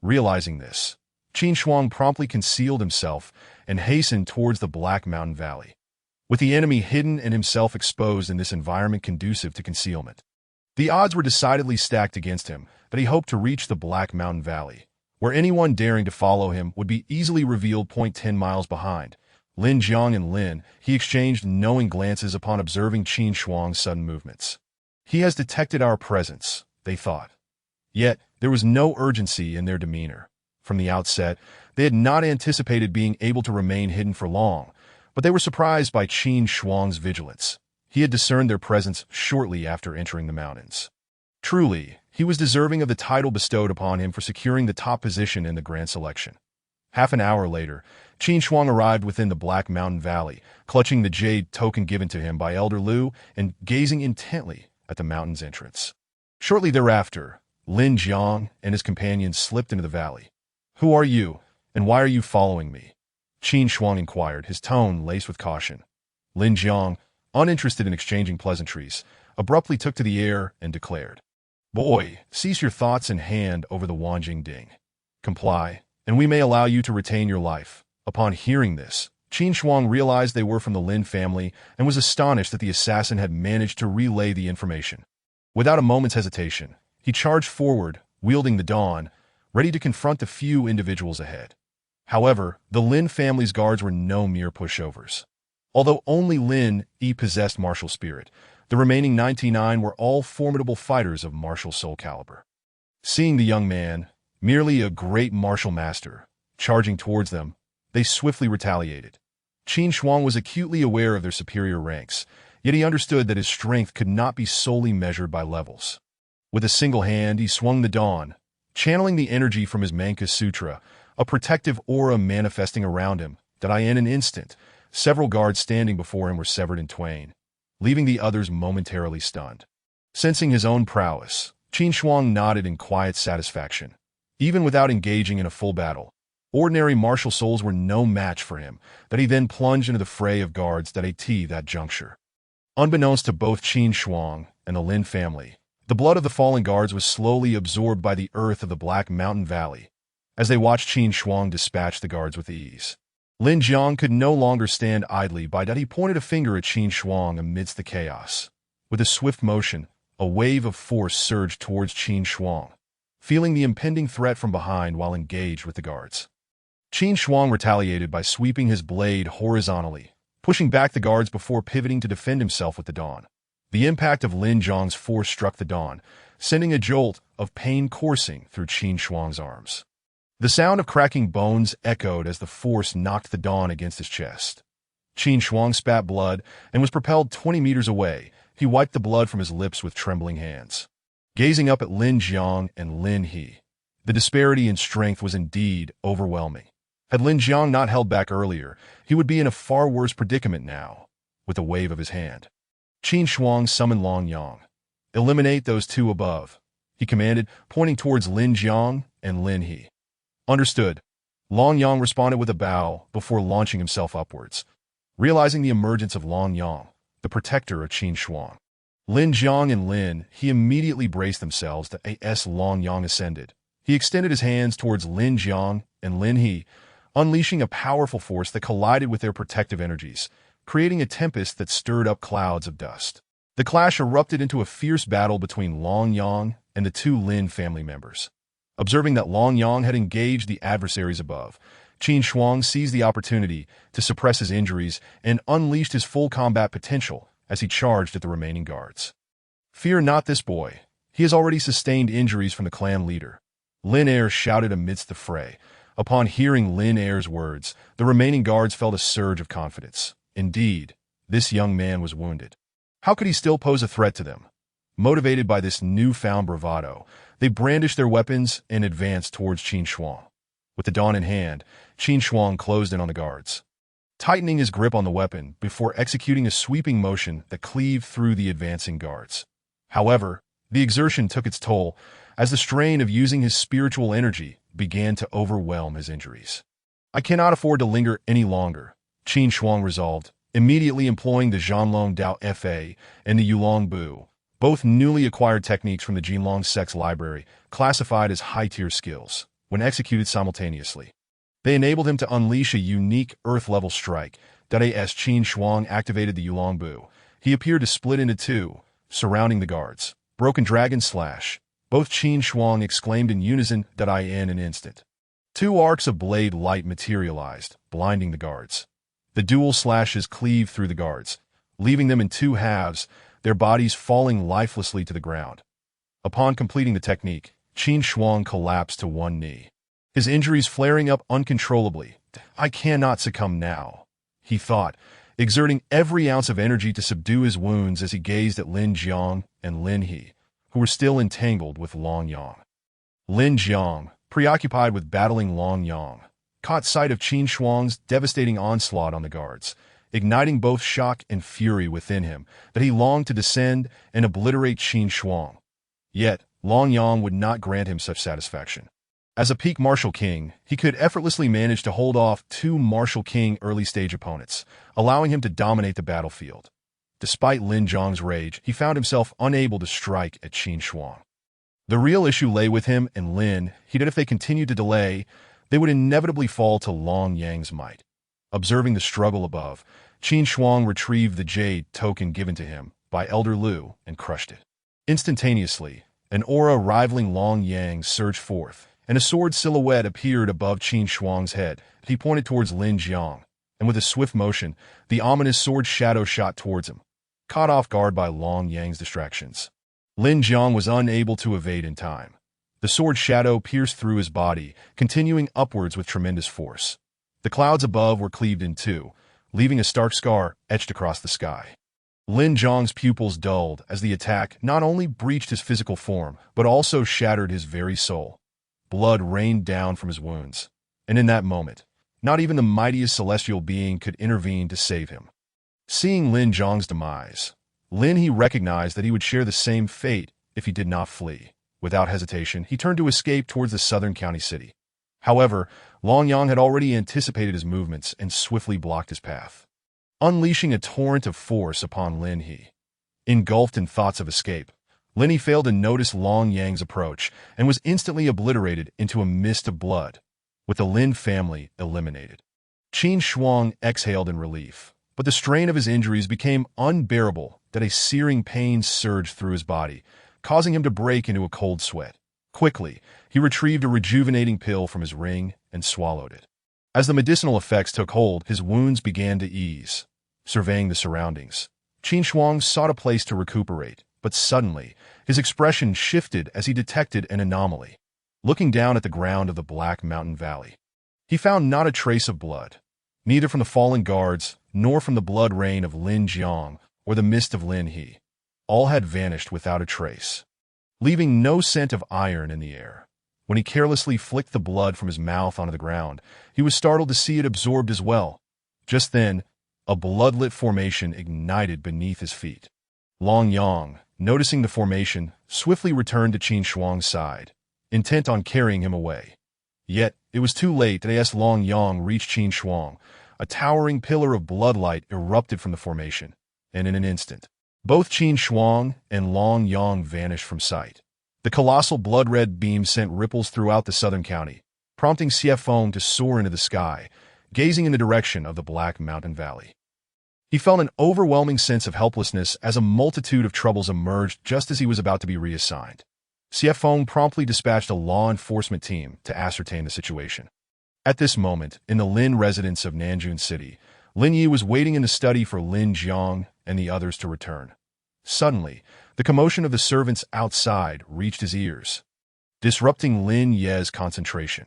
Realizing this, Qin Shuang promptly concealed himself and hastened towards the Black Mountain Valley, with the enemy hidden and himself exposed in this environment conducive to concealment. The odds were decidedly stacked against him, but he hoped to reach the Black Mountain Valley, where anyone daring to follow him would be easily revealed 10 miles behind. Lin Jiang and Lin He exchanged knowing glances upon observing Qin Shuang's sudden movements. He has detected our presence, they thought. Yet, there was no urgency in their demeanor. From the outset, they had not anticipated being able to remain hidden for long, but they were surprised by Qin Shuang's vigilance. He had discerned their presence shortly after entering the mountains. Truly, he was deserving of the title bestowed upon him for securing the top position in the grand selection. Half an hour later, Qin Shuang arrived within the Black Mountain Valley, clutching the jade token given to him by Elder Lu and gazing intently at the mountain's entrance. Shortly thereafter, Lin Jiang and his companions slipped into the valley. "Who are you, and why are you following me?" Qin Shuang inquired, his tone laced with caution. Lin Jiang, uninterested in exchanging pleasantries, abruptly took to the air and declared, "Boy, cease your thoughts and hand over the Wanjing Ding. Comply, and we may allow you to retain your life." Upon hearing this, Qin Shuang realized they were from the Lin family and was astonished that the assassin had managed to relay the information. Without a moment's hesitation, he charged forward, wielding the dawn, ready to confront the few individuals ahead. However, the Lin family's guards were no mere pushovers. Although only Lin Yi possessed martial spirit, the remaining 99 were all formidable fighters of martial soul caliber. Seeing the young man, merely a great martial master, charging towards them, they swiftly retaliated. Qin Shuang was acutely aware of their superior ranks, yet he understood that his strength could not be solely measured by levels. With a single hand, he swung the dawn, channeling the energy from his Manka Sutra, a protective aura manifesting around him, that in an instant, several guards standing before him were severed in twain, leaving the others momentarily stunned. Sensing his own prowess, Qin Shuang nodded in quiet satisfaction. Even without engaging in a full battle, ordinary martial souls were no match for him, that he then plunged into the fray of guards that juncture. Unbeknownst to both Qin Shuang and the Lin family, the blood of the fallen guards was slowly absorbed by the earth of the Black Mountain Valley, as they watched Qin Shuang dispatch the guards with ease. Lin Jiang could no longer stand idly by that he pointed a finger at Qin Shuang amidst the chaos. With a swift motion, a wave of force surged towards Qin Shuang, feeling the impending threat from behind while engaged with the guards. Qin Shuang retaliated by sweeping his blade horizontally, pushing back the guards before pivoting to defend himself with the dawn. The impact of Lin Jiang's force struck the dawn, sending a jolt of pain coursing through Qin Shuang's arms. The sound of cracking bones echoed as the force knocked the dawn against his chest. Qin Shuang spat blood and was propelled 20 meters away. He wiped the blood from his lips with trembling hands. Gazing up at Lin Jiang and Lin He, the disparity in strength was indeed overwhelming. Had Lin Jiang not held back earlier, he would be in a far worse predicament now. With a wave of his hand, Qin Shuang summoned Long Yang. "Eliminate those two above," he commanded, pointing towards Lin Jiang and Lin He. "Understood." Long Yang responded with a bow before launching himself upwards, realizing the emergence of Long Yang, the protector of Qin Shuang. Lin Jiang and Lin He immediately braced themselves as Long Yang ascended. He extended his hands towards Lin Jiang and Lin He, unleashing a powerful force that collided with their protective energies, creating a tempest that stirred up clouds of dust. The clash erupted into a fierce battle between Long Yang and the two Lin family members. Observing that Long Yang had engaged the adversaries above, Qin Shuang seized the opportunity to suppress his injuries and unleashed his full combat potential as he charged at the remaining guards. "Fear not this boy. He has already sustained injuries from the clan leader," Lin Er shouted amidst the fray. Upon hearing Lin Er's words, the remaining guards felt a surge of confidence. Indeed, this young man was wounded. How could he still pose a threat to them? Motivated by this newfound bravado, they brandished their weapons and advanced towards Qin Shuang. With the dawn in hand, Qin Shuang closed in on the guards, tightening his grip on the weapon before executing a sweeping motion that cleaved through the advancing guards. However, the exertion took its toll as the strain of using his spiritual energy began to overwhelm his injuries. "I cannot afford to linger any longer," Qin Shuang resolved, immediately employing the Zhanlong Dao Fa and the Yulong Bu, both newly acquired techniques from the Jinlong Sect's library, classified as high-tier skills, when executed simultaneously. They enabled him to unleash a unique Earth-level strike. As Qin Shuang activated the Yulong Bu, he appeared to split into two, surrounding the guards. "Broken Dragon Slash," both Qin Shuang exclaimed in unison in an instant. Two arcs of blade light materialized, blinding the guards. The dual slashes cleaved through the guards, leaving them in two halves, their bodies falling lifelessly to the ground. Upon completing the technique, Qin Shuang collapsed to one knee, his injuries flaring up uncontrollably. I cannot succumb now, he thought, exerting every ounce of energy to subdue his wounds as he gazed at Lin Jiang and Lin He, who were still entangled with Long Yang. Lin Jiang, preoccupied with battling Long Yang, caught sight of Qin Shuang's devastating onslaught on the guards, igniting both shock and fury within him that he longed to descend and obliterate Qin Shuang. Yet, Long Yang would not grant him such satisfaction. As a peak Martial King, he could effortlessly manage to hold off two Martial King early-stage opponents, allowing him to dominate the battlefield. Despite Lin Jiang's rage, he found himself unable to strike at Qin Shuang. The real issue lay with him and Lin He that if they continued to delay, they would inevitably fall to Long Yang's might. Observing the struggle above, Qin Shuang retrieved the jade token given to him by Elder Lu and crushed it. Instantaneously, an aura rivaling Long Yang surged forth, and a sword silhouette appeared above Qin Shuang's head. He pointed towards Lin Jiang, and with a swift motion, the ominous sword shadow shot towards him, caught off guard by Long Yang's distractions. Lin Jiang was unable to evade in time. The sword shadow pierced through his body, continuing upwards with tremendous force. The clouds above were cleaved in two, leaving a stark scar etched across the sky. Lin Jiang's pupils dulled as the attack not only breached his physical form, but also shattered his very soul. Blood rained down from his wounds, and in that moment, not even the mightiest celestial being could intervene to save him. Seeing Lin Jiang's demise, Lin He recognized that he would share the same fate if he did not flee. Without hesitation, he turned to escape towards the southern county city. However, Long Yang had already anticipated his movements and swiftly blocked his path, unleashing a torrent of force upon Lin He. Engulfed in thoughts of escape, Lin He failed to notice Long Yang's approach and was instantly obliterated into a mist of blood, with the Lin family eliminated. Qin Shuang exhaled in relief, but the strain of his injuries became unbearable that a searing pain surged through his body, causing him to break into a cold sweat. Quickly, he retrieved a rejuvenating pill from his ring and swallowed it. As the medicinal effects took hold, his wounds began to ease. Surveying the surroundings, Qin Shuang sought a place to recuperate, but suddenly, his expression shifted as he detected an anomaly. Looking down at the ground of the Black Mountain Valley, he found not a trace of blood, neither from the fallen guards nor from the blood rain of Lin Jiang or the mist of Lin He. All had vanished without a trace, leaving no scent of iron in the air. When he carelessly flicked the blood from his mouth onto the ground, he was startled to see it absorbed as well. Just then, a blood-lit formation ignited beneath his feet. Long Yang, noticing the formation, swiftly returned to Qin Shuang's side, intent on carrying him away. Yet, it was too late as Long Yang reached Qin Shuang. A towering pillar of bloodlight erupted from the formation, and in an instant, both Qin Shuang and Long Yang vanished from sight. The colossal blood-red beam sent ripples throughout the southern county, prompting Xie Feng to soar into the sky, gazing in the direction of the Black Mountain Valley. He felt an overwhelming sense of helplessness as a multitude of troubles emerged just as he was about to be reassigned. Xie Feng promptly dispatched a law enforcement team to ascertain the situation. At this moment, in the Lin residence of Nanjun City, Lin Yi was waiting in the study for Lin Jiang and the others to return. Suddenly, the commotion of the servants outside reached his ears, disrupting Lin Ye's concentration.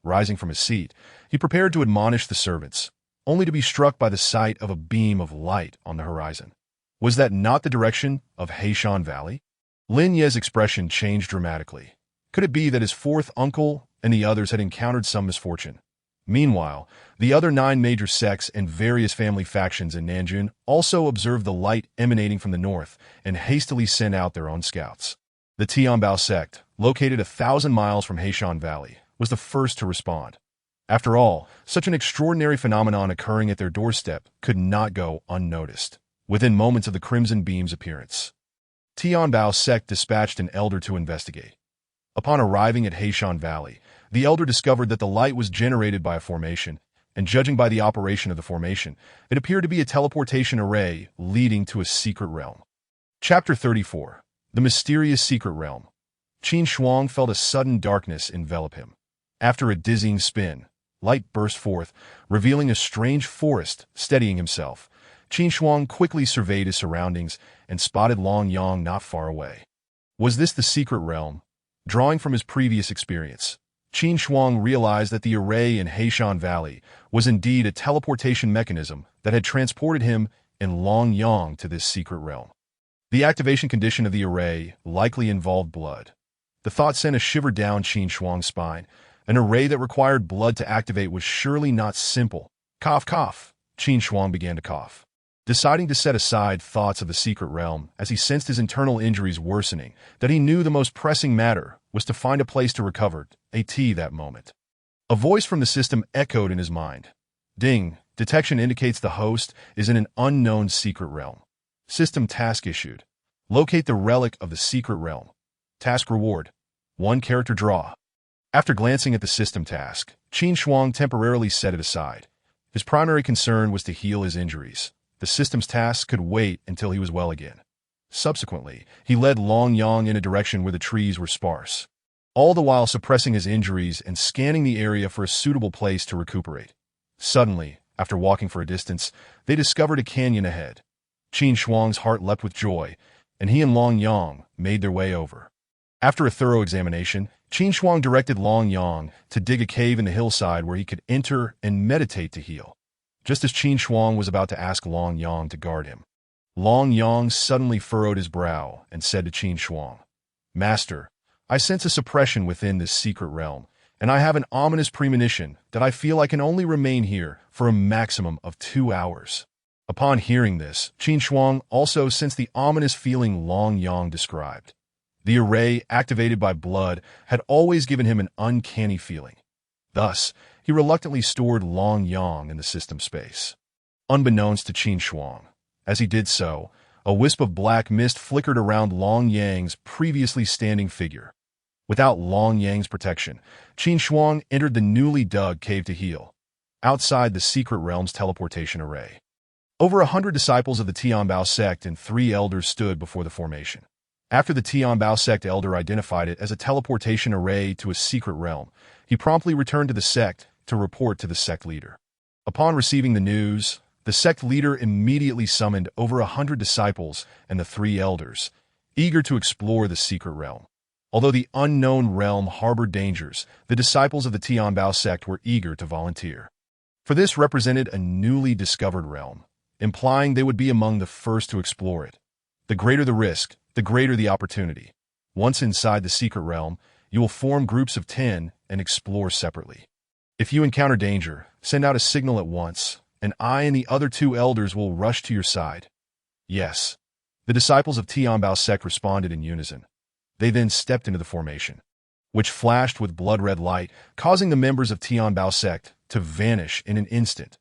Rising from his seat, he prepared to admonish the servants, only to be struck by the sight of a beam of light on the horizon. Was that not the direction of Heishan Valley? Lin Ye's expression changed dramatically. Could it be that his fourth uncle and the others had encountered some misfortune? Meanwhile, the other 9 major sects and various family factions in Nanjun also observed the light emanating from the north and hastily sent out their own scouts. The Tianbao sect, located 1,000 miles from Heishan Valley, was the first to respond. After all, such an extraordinary phenomenon occurring at their doorstep could not go unnoticed. Within moments of the Crimson Beam's appearance, Tianbao sect dispatched an elder to investigate. Upon arriving at Heishan Valley, the elder discovered that the light was generated by a formation, and judging by the operation of the formation, it appeared to be a teleportation array leading to a secret realm. Chapter 34. The Mysterious Secret Realm. Qin Shuang felt a sudden darkness envelop him. After a dizzying spin, light burst forth, revealing a strange forest. Steadying himself, Qin Shuang quickly surveyed his surroundings and spotted Long Yang not far away. Was this the secret realm, Drawing from his previous experience, Qin Shuang realized that the array in Heishan Valley was indeed a teleportation mechanism that had transported him and Long Yang to this secret realm. The activation condition of the array likely involved blood. The thought sent a shiver down Qin Shuang's spine. An array that required blood to activate was surely not simple. Cough, cough. Qin Shuang began to cough. Deciding to set aside thoughts of the secret realm as he sensed his internal injuries worsening, that he knew the most pressing matter was to find a place to recover that moment. A voice from the system echoed in his mind. Ding, detection indicates the host is in an unknown secret realm. System task issued. Locate the relic of the secret realm. Task reward. 1 character draw. After glancing at the system task, Qin Shuang temporarily set it aside. His primary concern was to heal his injuries. The system's task could wait until he was well again. Subsequently, he led Long Yang in a direction where the trees were sparse, all the while suppressing his injuries and scanning the area for a suitable place to recuperate. Suddenly, after walking for a distance, they discovered a canyon ahead. Qin Shuang's heart leapt with joy, and he and Long Yang made their way over. After a thorough examination, Qin Shuang directed Long Yang to dig a cave in the hillside where he could enter and meditate to heal. Just as Qin Shuang was about to ask Long Yang to guard him, Long Yang suddenly furrowed his brow and said to Qin Shuang, "Master, I sense a suppression within this secret realm, and I have an ominous premonition that I feel I can only remain here for a maximum of 2 hours." Upon hearing this, Qin Shuang also sensed the ominous feeling Long Yang described. The array, activated by blood, had always given him an uncanny feeling. Thus, he reluctantly stored Long Yang in the system space. Unbeknownst to Qin Shuang, as he did so, a wisp of black mist flickered around Long Yang's previously standing figure. Without Long Yang's protection, Qin Shuang entered the newly dug cave to heal, outside the secret realm's teleportation array. Over 100 disciples of the Tianbao sect and 3 elders stood before the formation. After the Tianbao sect elder identified it as a teleportation array to a secret realm, he promptly returned to the sect to report to the sect leader. Upon receiving the news, the sect leader immediately summoned over 100 disciples and the 3 elders, eager to explore the secret realm. Although the unknown realm harbored dangers, the disciples of the Tianbao sect were eager to volunteer. For this represented a newly discovered realm, implying they would be among the first to explore it. The greater the risk, the greater the opportunity. Once inside the secret realm, you will form groups of 10 and explore separately. If you encounter danger, send out a signal at once, and I and the other 2 elders will rush to your side. Yes. The disciples of Tianbao sect responded in unison. They then stepped into the formation, which flashed with blood-red light, causing the members of Tianbao sect to vanish in an instant.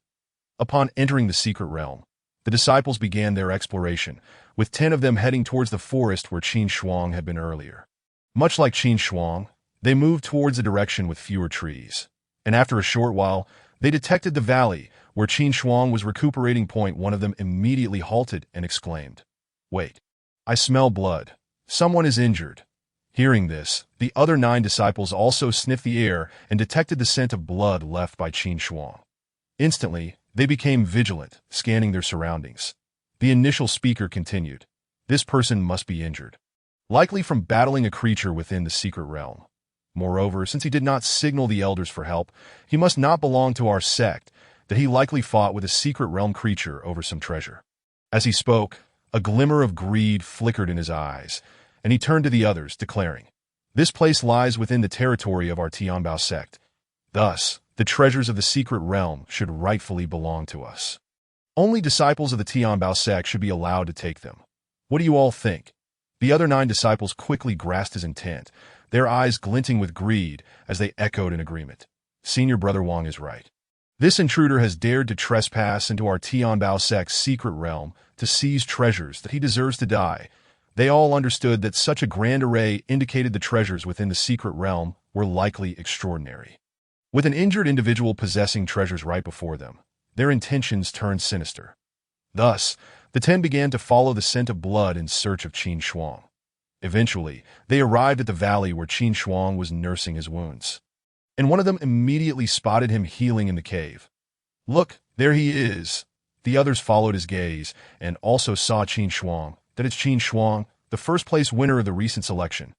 Upon entering the secret realm, the disciples began their exploration, with 10 of them heading towards the forest where Qin Shuang had been earlier. Much like Qin Shuang, they moved towards a direction with fewer trees, and after a short while, they detected the valley where Qin Shuang was recuperating. One of them immediately halted and exclaimed, "Wait, I smell blood. Someone is injured." Hearing this, the other 9 disciples also sniffed the air and detected the scent of blood left by Qin Shuang. Instantly, they became vigilant, scanning their surroundings. The initial speaker continued, "This person must be injured, likely from battling a creature within the secret realm. Moreover, since he did not signal the elders for help, he must not belong to our sect, that he likely fought with a secret realm creature over some treasure." As he spoke, a glimmer of greed flickered in his eyes, and he turned to the others, declaring, "This place lies within the territory of our Tianbao sect. Thus, the treasures of the secret realm should rightfully belong to us. Only disciples of the Tianbao sect should be allowed to take them. What do you all think?" The other 9 disciples quickly grasped his intent, their eyes glinting with greed as they echoed in agreement. "Senior Brother Wang is right. This intruder has dared to trespass into our Tianbao sect's secret realm to seize treasures that he deserves to die." They all understood that such a grand array indicated the treasures within the secret realm were likely extraordinary. With an injured individual possessing treasures right before them, their intentions turned sinister. Thus, the 10 began to follow the scent of blood in search of Qin Shuang. Eventually, they arrived at the valley where Qin Shuang was nursing his wounds, and one of them immediately spotted him healing in the cave. "Look, there he is." The others followed his gaze and also saw Qin Shuang. That it's Qin Shuang, the first-place winner of the recent selection.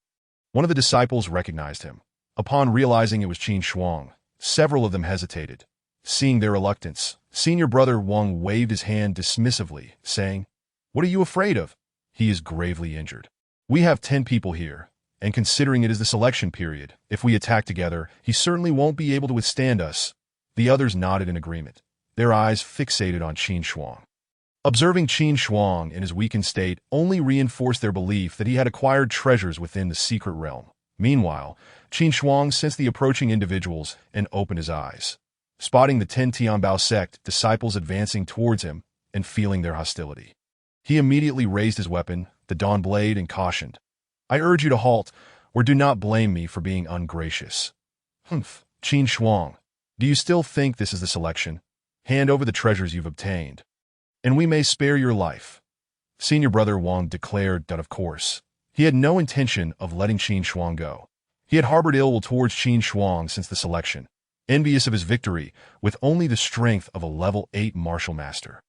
One of the disciples recognized him. Upon realizing it was Qin Shuang, several of them hesitated. Seeing their reluctance, senior brother Wang waved his hand dismissively, saying, "What are you afraid of? He is gravely injured. We have 10 people here, and considering it is the selection period, if we attack together, he certainly won't be able to withstand us." The others nodded in agreement, their eyes fixated on Qin Shuang. Observing Qin Shuang in his weakened state only reinforced their belief that he had acquired treasures within the secret realm. Meanwhile, Qin Shuang sensed the approaching individuals and opened his eyes. Spotting the 10 Tianbao sect disciples advancing towards him and feeling their hostility, he immediately raised his weapon, the Dawn Blade, and cautioned, "I urge you to halt, or do not blame me for being ungracious." "Humph, Qin Shuang, do you still think this is the selection? Hand over the treasures you've obtained, and we may spare your life." Senior brother Wang declared that, of course, he had no intention of letting Qin Shuang go. He had harbored ill will towards Qin Shuang since the selection, envious of his victory with only the strength of a level 8 martial master.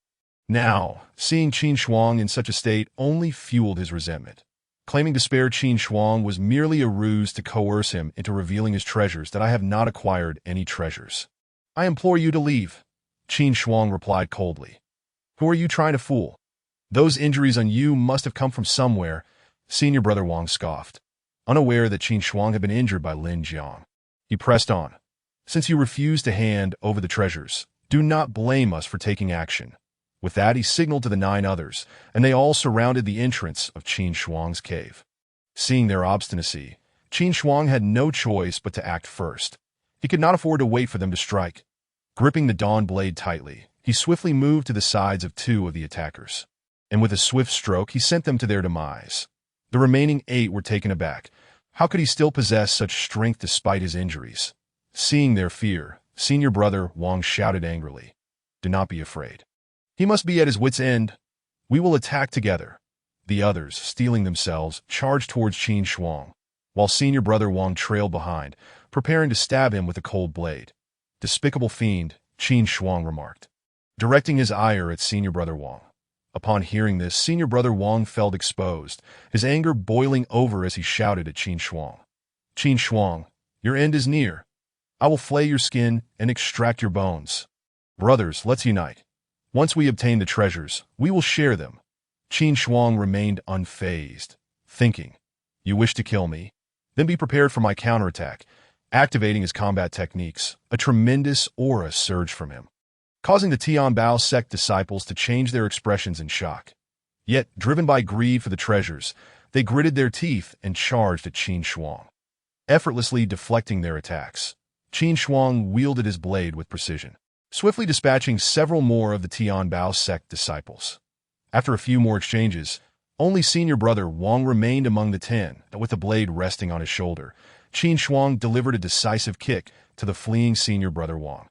Now, seeing Qin Shuang in such a state only fueled his resentment. Claiming to spare Qin Shuang was merely a ruse to coerce him into revealing his treasures that I have not acquired any treasures. "I implore you to leave," Qin Shuang replied coldly. "Who are you trying to fool? Those injuries on you must have come from somewhere," senior brother Wang scoffed, unaware that Qin Shuang had been injured by Lin Jiang. He pressed on. "Since you refuse to hand over the treasures, do not blame us for taking action." With that, he signaled to the 9 others, and they all surrounded the entrance of Qin Shuang's cave. Seeing their obstinacy, Qin Shuang had no choice but to act first. He could not afford to wait for them to strike. Gripping the Dawn Blade tightly, he swiftly moved to the sides of 2 of the attackers, and with a swift stroke he sent them to their demise. The remaining 8 were taken aback. How could he still possess such strength despite his injuries? Seeing their fear, senior brother Wang shouted angrily, "Do not be afraid. He must be at his wit's end. We will attack together." The others, steeling themselves, charged towards Qin Shuang, while senior brother Wang trailed behind, preparing to stab him with a cold blade. "Despicable fiend," Qin Shuang remarked, directing his ire at senior brother Wang. Upon hearing this, senior brother Wang felt exposed, his anger boiling over as he shouted at Qin Shuang. "Qin Shuang, your end is near. I will flay your skin and extract your bones. Brothers, let's unite. Once we obtain the treasures, we will share them." Qin Shuang remained unfazed, thinking, "You wish to kill me? Then be prepared for my counterattack." Activating his combat techniques, a tremendous aura surged from him, causing the Tianbao sect disciples to change their expressions in shock. Yet, driven by greed for the treasures, they gritted their teeth and charged at Qin Shuang, effortlessly deflecting their attacks. Qin Shuang wielded his blade with precision, swiftly dispatching several more of the Tianbao sect disciples. After a few more exchanges, only senior brother Wang remained among the 10, with the blade resting on his shoulder. Qin Shuang delivered a decisive kick to the fleeing senior brother Wang,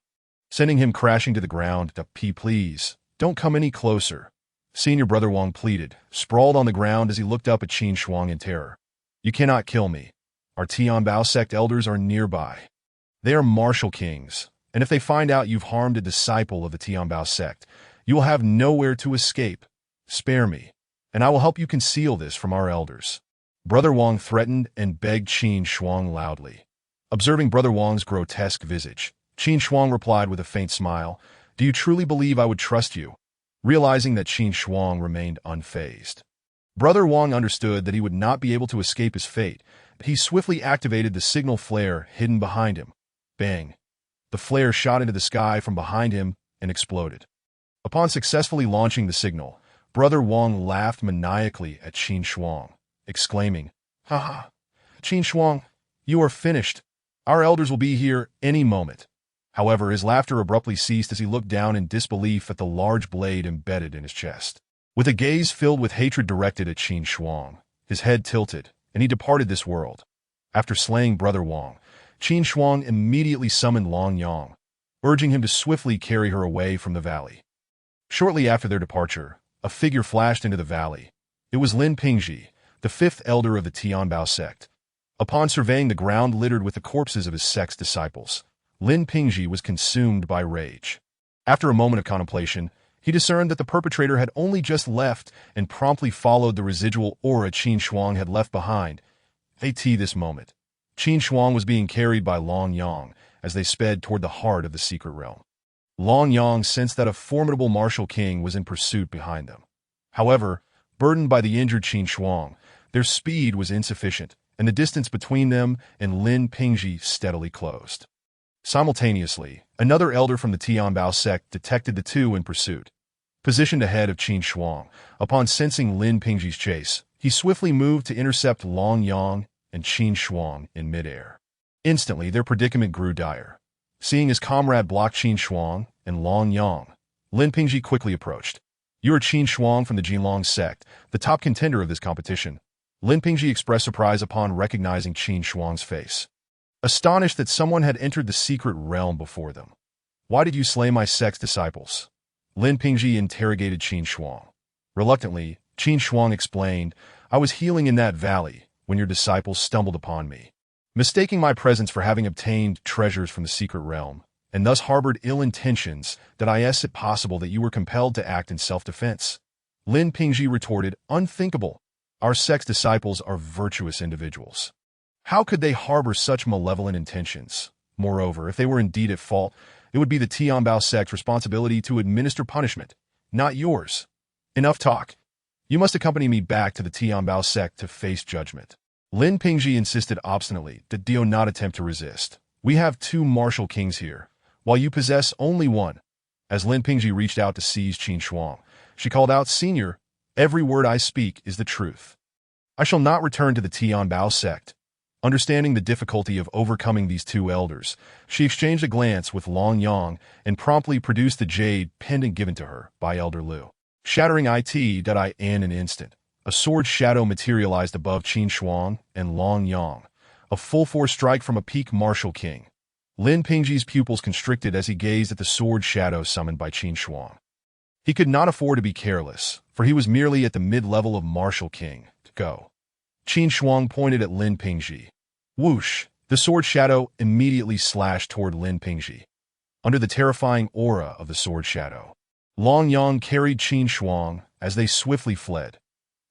sending him crashing to the ground. "Please, don't come any closer," senior brother Wang pleaded, sprawled on the ground as he looked up at Qin Shuang in terror. "You cannot kill me. Our Tianbao sect elders are nearby. They are martial kings, and if they find out you've harmed a disciple of the Tianbao sect, you will have nowhere to escape. Spare me, and I will help you conceal this from our elders." Brother Wang threatened and begged Qin Shuang loudly. Observing brother Wang's grotesque visage, Qin Shuang replied with a faint smile, "Do you truly believe I would trust you?" Realizing that Qin Shuang remained unfazed, brother Wang understood that he would not be able to escape his fate. He swiftly activated the signal flare hidden behind him. Bang! The flare shot into the sky from behind him and exploded. Upon successfully launching the signal, brother Wang laughed maniacally at Qin Shuang, exclaiming, "Ha ha! Qin Shuang, you are finished. Our elders will be here any moment." However, his laughter abruptly ceased as he looked down in disbelief at the large blade embedded in his chest. With a gaze filled with hatred directed at Qin Shuang, his head tilted, and he departed this world. After slaying brother Wang, Qin Shuang immediately summoned Long Yang, urging him to swiftly carry her away from the valley. Shortly after their departure, a figure flashed into the valley. It was Lin Pingzhi, the 5th elder of the Tianbao sect. Upon surveying the ground littered with the corpses of his sect's disciples, Lin Pingzhi was consumed by rage. After a moment of contemplation, he discerned that the perpetrator had only just left and promptly followed the residual aura Qin Shuang had left behind. This moment, Qin Shuang was being carried by Long Yang as they sped toward the heart of the secret realm. Long Yang sensed that a formidable martial king was in pursuit behind them. However, burdened by the injured Qin Shuang, their speed was insufficient, and the distance between them and Lin Pingji steadily closed. Simultaneously, another elder from the Tianbao sect detected the two in pursuit. Positioned ahead of Qin Shuang, upon sensing Lin Pingji's chase, he swiftly moved to intercept Long Yang and Qin Shuang in midair. Instantly, their predicament grew dire. Seeing his comrade block Qin Shuang and Long Yang, Lin Pingji quickly approached. "You are Qin Shuang from the Jinlong sect, the top contender of this competition." Lin Pingji expressed surprise upon recognizing Qin Shuang's face. Astonished that someone had entered the secret realm before them. "Why did you slay my sect's disciples?" Lin Pingji interrogated Qin Shuang. Reluctantly, Qin Shuang explained, "I was healing in that valley when your disciples stumbled upon me, mistaking my presence for having obtained treasures from the secret realm, and thus harbored ill intentions. That is it possible that you were compelled to act in self-defense?" Lin Pingji retorted, "Unthinkable. Our sect's disciples are virtuous individuals. How could they harbor such malevolent intentions? Moreover, if they were indeed at fault, it would be the Tianbao sect's responsibility to administer punishment, not yours. Enough talk. You must accompany me back to the Tianbao sect to face judgment." Lin Pingji insisted obstinately that Dio not attempt to resist. "We have two martial kings here, while you possess only one." As Lin Pingji reached out to seize Qin Shuang, she called out, "Senior, every word I speak is the truth. I shall not return to the Tianbao sect." Understanding the difficulty of overcoming these two elders, she exchanged a glance with Long Yang and promptly produced the jade pendant given to her by Elder Lu. Shattering it in an instant, a sword shadow materialized above Qin Shuang and Long Yang, a full-force strike from a peak martial king. Lin Pingji's pupils constricted as he gazed at the sword shadow summoned by Qin Shuang. He could not afford to be careless, for he was merely at the mid-level of martial king. Go. Qin Shuang pointed at Lin Pingji. Whoosh! The sword shadow immediately slashed toward Lin Pingji. Under the terrifying aura of the sword shadow, Long Yang carried Qin Shuang as they swiftly fled.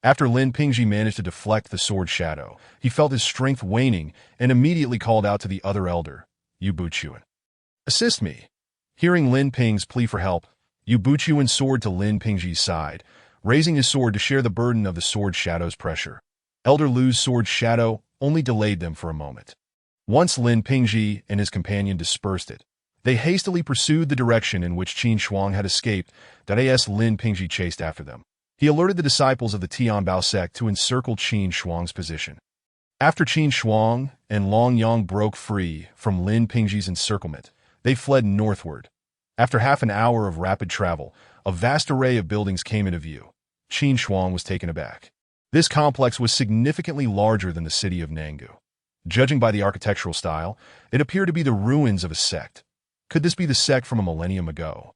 After Lin Pingji managed to deflect the sword shadow, he felt his strength waning and immediately called out to the other elder, Yu Buchuan. "Assist me." Hearing Lin Ping's plea for help, Yu Buchuan soared to Lin Pingji's side, raising his sword to share the burden of the sword shadow's pressure. Elder Lu's sword shadow only delayed them for a moment. Once Lin Pingji and his companion dispersed it, they hastily pursued the direction in which Qin Shuang had escaped. As Lin Pingji chased after them, he alerted the disciples of the Tianbao sect to encircle Qin Shuang's position. After Qin Shuang and Long Yang broke free from Lin Pingji's encirclement, they fled northward. After half an hour of rapid travel, a vast array of buildings came into view. Qin Shuang was taken aback. This complex was significantly larger than the city of Nangu. Judging by the architectural style, it appeared to be the ruins of a sect. Could this be the sect from a millennium ago?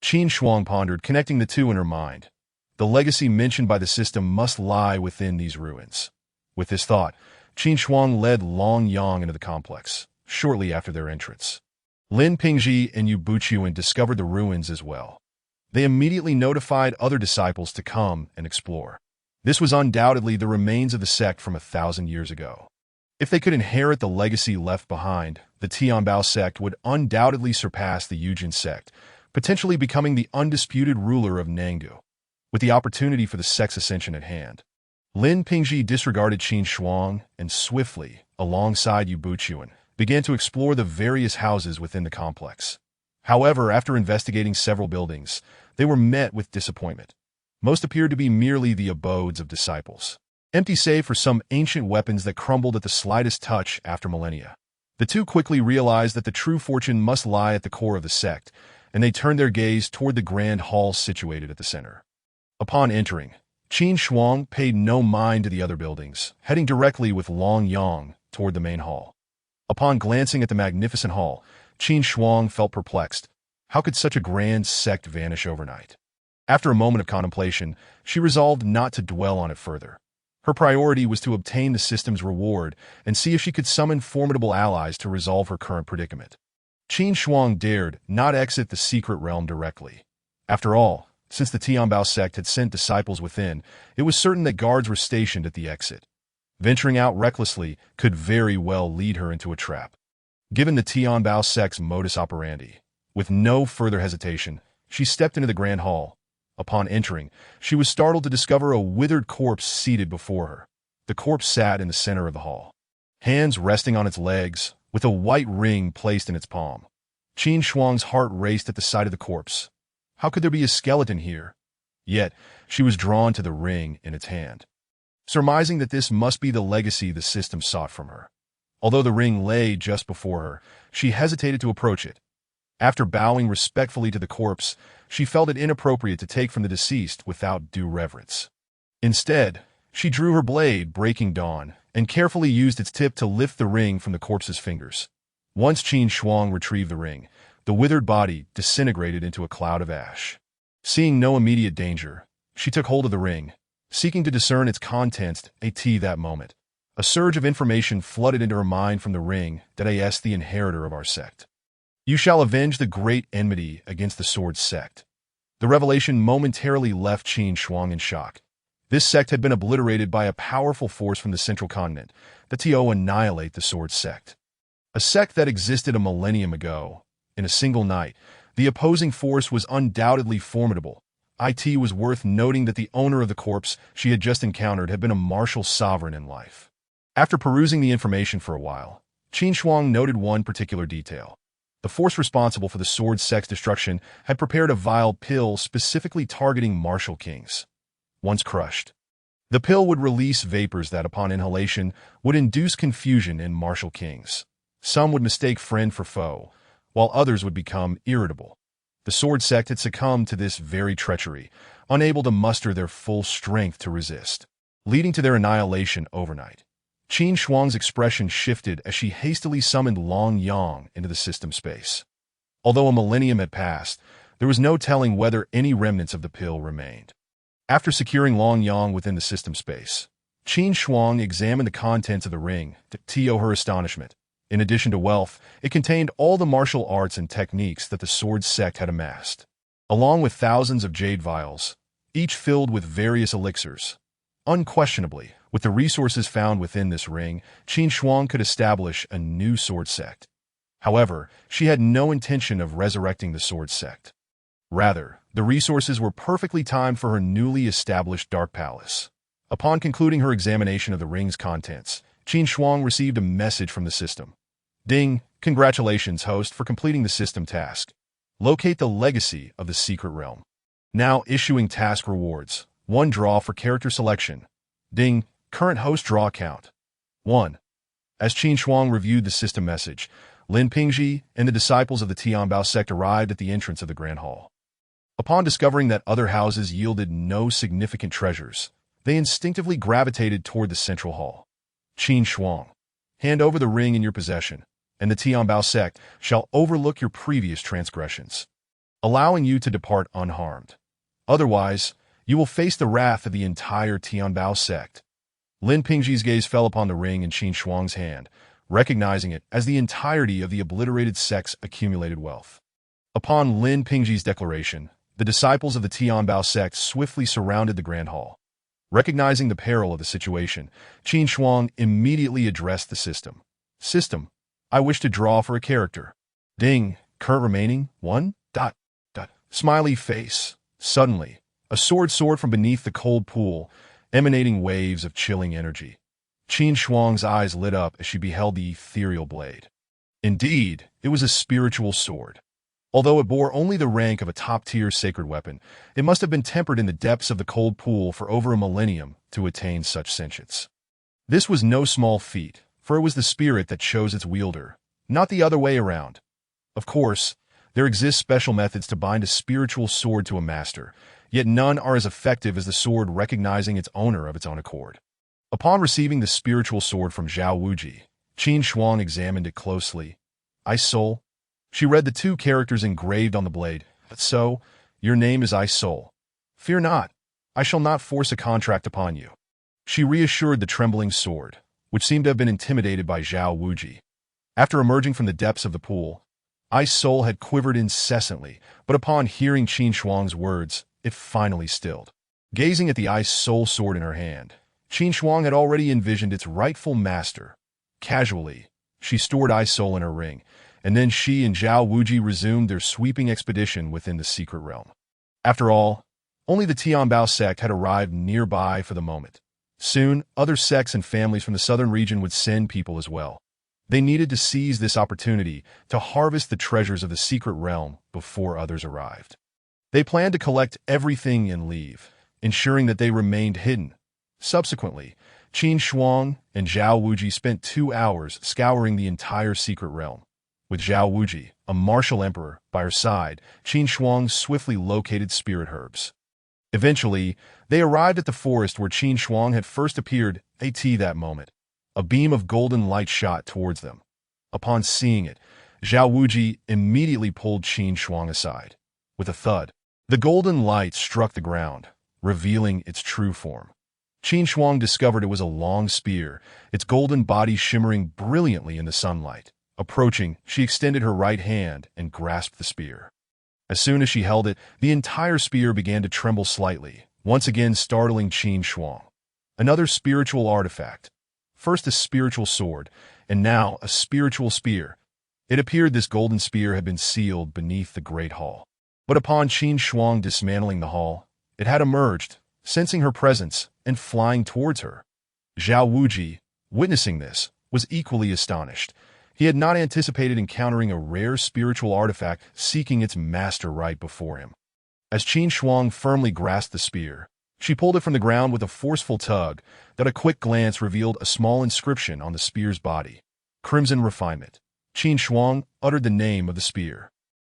Qin Shuang pondered, connecting the two in her mind. The legacy mentioned by the system must lie within these ruins. With this thought, Qin Shuang led Long Yang into the complex, shortly after their entrance. Lin Pingji and Yu Buchuan discovered the ruins as well. They immediately notified other disciples to come and explore. This was undoubtedly the remains of the sect from 1,000 years ago. If they could inherit the legacy left behind, the Tianbao sect would undoubtedly surpass the Yujin sect, potentially becoming the undisputed ruler of Nangu. With the opportunity for the sect's ascension at hand, Lin Pingji disregarded Qin Shuang and swiftly, alongside Yu Buchuan, began to explore the various houses within the complex. However, after investigating several buildings, they were met with disappointment. Most appeared to be merely the abodes of disciples, empty save for some ancient weapons that crumbled at the slightest touch after millennia. The two quickly realized that the true fortune must lie at the core of the sect, and they turned their gaze toward the grand hall situated at the center. Upon entering, Qin Shuang paid no mind to the other buildings, heading directly with Long Yang toward the main hall. Upon glancing at the magnificent hall, Qin Shuang felt perplexed. How could such a grand sect vanish overnight? After a moment of contemplation, she resolved not to dwell on it further. Her priority was to obtain the system's reward and see if she could summon formidable allies to resolve her current predicament. Qin Shuang dared not exit the secret realm directly. After all, since the Tianbao sect had sent disciples within, it was certain that guards were stationed at the exit. Venturing out recklessly could very well lead her into a trap. Given the Tianbao sect's modus operandi, with no further hesitation, she stepped into the grand hall. Upon entering, she was startled to discover a withered corpse seated before her. The corpse sat in the center of the hall, hands resting on its legs, with a white ring placed in its palm. Qin Shuang's heart raced at the sight of the corpse. How could there be a skeleton here? Yet, she was drawn to the ring in its hand, surmising that this must be the legacy the system sought from her. Although the ring lay just before her, she hesitated to approach it. After bowing respectfully to the corpse, she felt it inappropriate to take from the deceased without due reverence. Instead, she drew her blade, breaking dawn, and carefully used its tip to lift the ring from the corpse's fingers. Once Qin Shuang retrieved the ring, the withered body disintegrated into a cloud of ash. Seeing no immediate danger, she took hold of the ring, seeking to discern its contents at that moment. A surge of information flooded into her mind from the ring that is the inheritor of our sect. You shall avenge the great enmity against the Sword Sect. The revelation momentarily left Qin Shuang in shock. This sect had been obliterated by a powerful force from the central continent, the To annihilate the Sword Sect. A sect that existed a millennium ago. In a single night, the opposing force was undoubtedly formidable. It was worth noting that the owner of the corpse she had just encountered had been a martial sovereign in life. After perusing the information for a while, Qin Shuang noted one particular detail. The force responsible for the Sword Sect's destruction had prepared a vile pill specifically targeting martial kings. Once crushed, the pill would release vapors that, upon inhalation, would induce confusion in martial kings. Some would mistake friend for foe, while others would become irritable. The Sword Sect had succumbed to this very treachery, unable to muster their full strength to resist, leading to their annihilation overnight. Qin Shuang's expression shifted as she hastily summoned Long Yang into the system space. Although a millennium had passed, there was no telling whether any remnants of the pill remained. After securing Long Yang within the system space, Qin Shuang examined the contents of the ring to her astonishment. In addition to wealth, it contained all the martial arts and techniques that the Sword Sect had amassed, along with thousands of jade vials, each filled with various elixirs. Unquestionably, with the resources found within this ring, Qin Shuang could establish a new Sword Sect. However, she had no intention of resurrecting the Sword Sect. Rather, the resources were perfectly timed for her newly established Dark Palace. Upon concluding her examination of the ring's contents, Qin Shuang received a message from the system. Ding, congratulations, host, for completing the system task. Locate the legacy of the secret realm. Now issuing task rewards. 1 draw for character selection. Ding, current host draw count. 1. As Qin Shuang reviewed the system message, Lin Pingji and the disciples of the Tianbao sect arrived at the entrance of the Grand Hall. Upon discovering that other houses yielded no significant treasures, they instinctively gravitated toward the central hall. Qin Shuang, hand over the ring in your possession, and the Tianbao sect shall overlook your previous transgressions, allowing you to depart unharmed. Otherwise, you will face the wrath of the entire Tianbao sect. Lin Pingji's gaze fell upon the ring in Qin Shuang's hand, recognizing it as the entirety of the obliterated sect's accumulated wealth. Upon Lin Pingji's declaration, the disciples of the Tianbao sect swiftly surrounded the Grand Hall. Recognizing the peril of the situation, Qin Shuang immediately addressed the system. System, I wish to draw for a character. Ding, current remaining, 1, ... Smiley face. Suddenly, a sword soared from beneath the cold pool, emanating waves of chilling energy. Qin Shuang's eyes lit up as she beheld the ethereal blade. Indeed, it was a spiritual sword. Although it bore only the rank of a top-tier sacred weapon, it must have been tempered in the depths of the cold pool for over a millennium to attain such sentience. This was no small feat, for it was the spirit that chose its wielder, not the other way around. Of course, there exist special methods to bind a spiritual sword to a master, yet none are as effective as the sword recognizing its owner of its own accord. Upon receiving the spiritual sword from Zhao Wuji, Qin Shuang examined it closely. Ice Soul. She read the 2 characters engraved on the blade. So, your name is Ice Soul. Fear not. I shall not force a contract upon you. She reassured the trembling sword, which seemed to have been intimidated by Zhao Wuji. After emerging from the depths of the pool, Ice Soul had quivered incessantly, but upon hearing Qin Shuang's words, it finally stilled. Gazing at the Ice Soul sword in her hand, Qin Shuang had already envisioned its rightful master. Casually, she stored Ice Soul in her ring, and then she and Zhao Wuji resumed their sweeping expedition within the secret realm. After all, only the Tianbao sect had arrived nearby for the moment. Soon, other sects and families from the southern region would send people as well. They needed to seize this opportunity to harvest the treasures of the secret realm before others arrived. They planned to collect everything and leave, ensuring that they remained hidden. Subsequently, Qin Shuang and Zhao Wuji spent 2 hours scouring the entire secret realm. With Zhao Wuji, a martial emperor, by her side, Qin Shuang swiftly located spirit herbs. Eventually, they arrived at the forest where Qin Shuang had first appeared. That moment, a beam of golden light shot towards them. Upon seeing it, Zhao Wuji immediately pulled Qin Shuang aside. With a thud, the golden light struck the ground, revealing its true form. Qin Shuang discovered it was a long spear, its golden body shimmering brilliantly in the sunlight. Approaching, she extended her right hand and grasped the spear. As soon as she held it, the entire spear began to tremble slightly, once again startling Qin Shuang. Another spiritual artifact. First a spiritual sword, and now a spiritual spear. It appeared this golden spear had been sealed beneath the Great Hall. But upon Qin Shuang dismantling the hall, it had emerged, sensing her presence and flying towards her. Zhao Wuji, witnessing this, was equally astonished. He had not anticipated encountering a rare spiritual artifact seeking its master right before him. As Qin Shuang firmly grasped the spear, she pulled it from the ground with a forceful tug that a quick glance revealed a small inscription on the spear's body. Crimson Refinement. Qin Shuang uttered the name of the spear.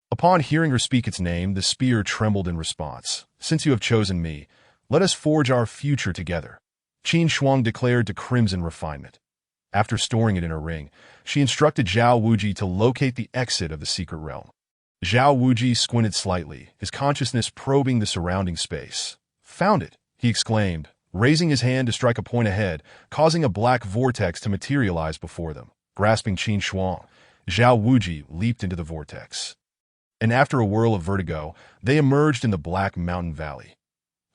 Upon hearing her speak its name, the spear trembled in response. Since you have chosen me, let us forge our future together. Qin Shuang declared to Crimson Refinement. After storing it in her ring, she instructed Zhao Wuji to locate the exit of the secret realm. Zhao Wuji squinted slightly, his consciousness probing the surrounding space. Found it, he exclaimed, raising his hand to strike a point ahead, causing a black vortex to materialize before them. Grasping Qin Shuang, Zhao Wuji leaped into the vortex. And after a whirl of vertigo, they emerged in the Black Mountain Valley.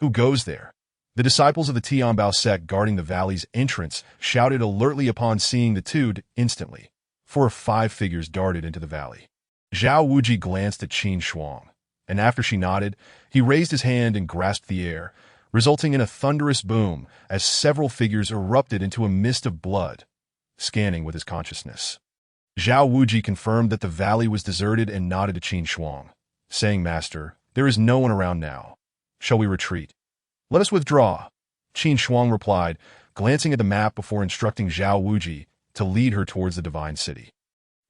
Who goes there? The disciples of the Tianbao sect guarding the valley's entrance shouted alertly upon seeing the two. Instantly, 4 or 5 figures darted into the valley. Zhao Wuji glanced at Qin Shuang, and after she nodded, he raised his hand and grasped the air, resulting in a thunderous boom as several figures erupted into a mist of blood, scanning with his consciousness. Zhao Wuji confirmed that the valley was deserted and nodded to Qin Shuang, saying, "Master, there is no one around now. Shall we retreat?" "Let us withdraw," Qin Shuang replied, glancing at the map before instructing Zhao Wuji to lead her towards the Divine City.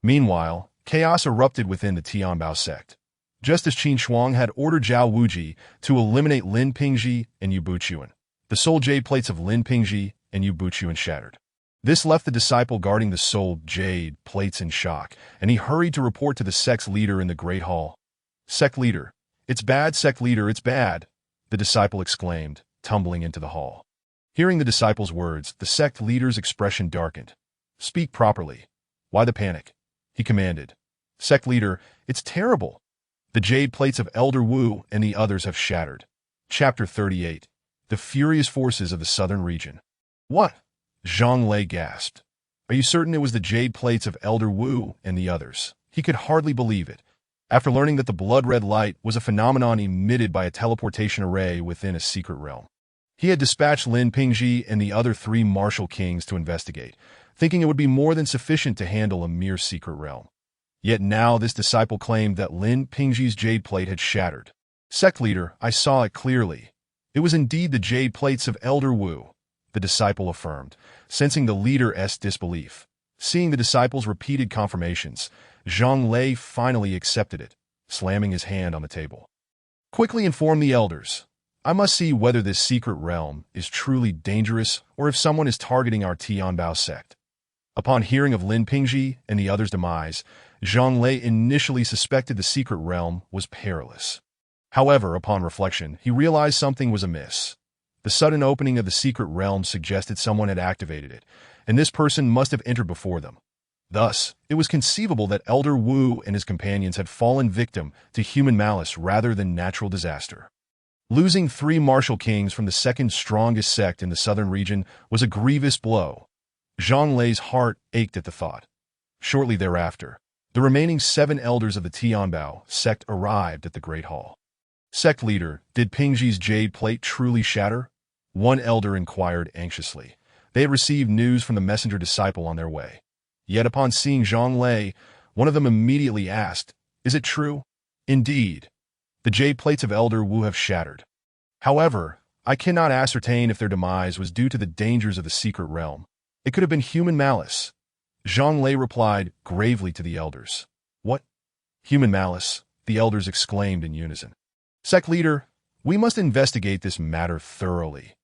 Meanwhile, chaos erupted within the Tianbao sect. Just as Qin Shuang had ordered Zhao Wuji to eliminate Lin Pingji and Yu Buchuan, the soul jade plates of Lin Pingji and Yu Buchuan shattered. This left the disciple guarding the soul jade plates in shock, and he hurried to report to the sect's leader in the Great Hall. "Sect leader, it's bad, sect leader, it's bad," the disciple exclaimed, tumbling into the hall. Hearing the disciple's words, the sect leader's expression darkened. "Speak properly. Why the panic?" he commanded. "Sect leader, it's terrible. The jade plates of Elder Wu and the others have shattered." Chapter 38. The Furious Forces of the Southern Region. "What?" Zhang Lei gasped. "Are you certain it was the jade plates of Elder Wu and the others?" He could hardly believe it. After learning that the blood-red light was a phenomenon emitted by a teleportation array within a secret realm, he had dispatched Lin Pingji and the other 3 martial kings to investigate, thinking it would be more than sufficient to handle a mere secret realm. Yet now this disciple claimed that Lin Pingji's jade plate had shattered. "Sect leader, I saw it clearly. It was indeed the jade plates of Elder Wu," the disciple affirmed, sensing the leader's disbelief. Seeing the disciple's repeated confirmations, Zhang Lei finally accepted it, slamming his hand on the table. "Quickly inform the elders. I must see whether this secret realm is truly dangerous or if someone is targeting our Tianbao sect." Upon hearing of Lin Pingji and the others' demise, Zhang Lei initially suspected the secret realm was perilous. However, upon reflection, he realized something was amiss. The sudden opening of the secret realm suggested someone had activated it, and this person must have entered before them. Thus, it was conceivable that Elder Wu and his companions had fallen victim to human malice rather than natural disaster. Losing 3 martial kings from the second strongest sect in the southern region was a grievous blow. Zhang Lei's heart ached at the thought. Shortly thereafter, the remaining 7 elders of the Tianbao sect arrived at the Great Hall. Sect leader, did Pingji's jade plate truly shatter? One elder inquired anxiously. They had received news from the messenger disciple on their way. Yet upon seeing Zhang Lei, one of them immediately asked, "Is it true?" "Indeed. The jade plates of Elder Wu have shattered. However, I cannot ascertain if their demise was due to the dangers of the secret realm. It could have been human malice." Zhang Lei replied gravely to the elders. "What? Human malice?" the elders exclaimed in unison. "Sect leader, we must investigate this matter thoroughly.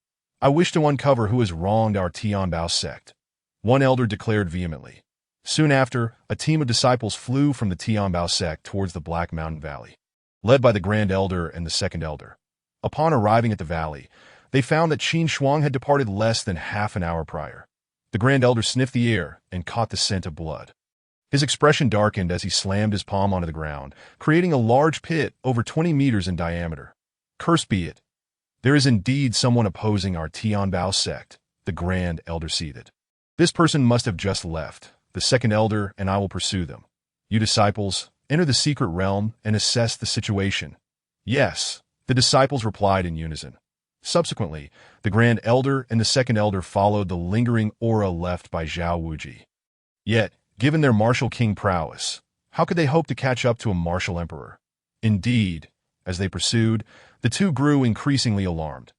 I wish to uncover who has wronged our Tianbao sect," one elder declared vehemently. Soon after, a team of disciples flew from the Tianbao sect towards the Black Mountain Valley, led by the Grand Elder and the Second Elder. Upon arriving at the valley, they found that Qin Shuang had departed less than half an hour prior. The Grand Elder sniffed the air and caught the scent of blood. His expression darkened as he slammed his palm onto the ground, creating a large pit over 20 meters in diameter. "Cursed be it! There is indeed someone opposing our Tianbao sect," the Grand Elder seethed. "This person must have just left. The Second Elder and I will pursue them. You disciples, enter the secret realm and assess the situation." "Yes," the disciples replied in unison. Subsequently, the Grand Elder and the Second Elder followed the lingering aura left by Zhao Wuji. Yet, given their martial king prowess, how could they hope to catch up to a martial emperor? Indeed, as they pursued, the two grew increasingly alarmed.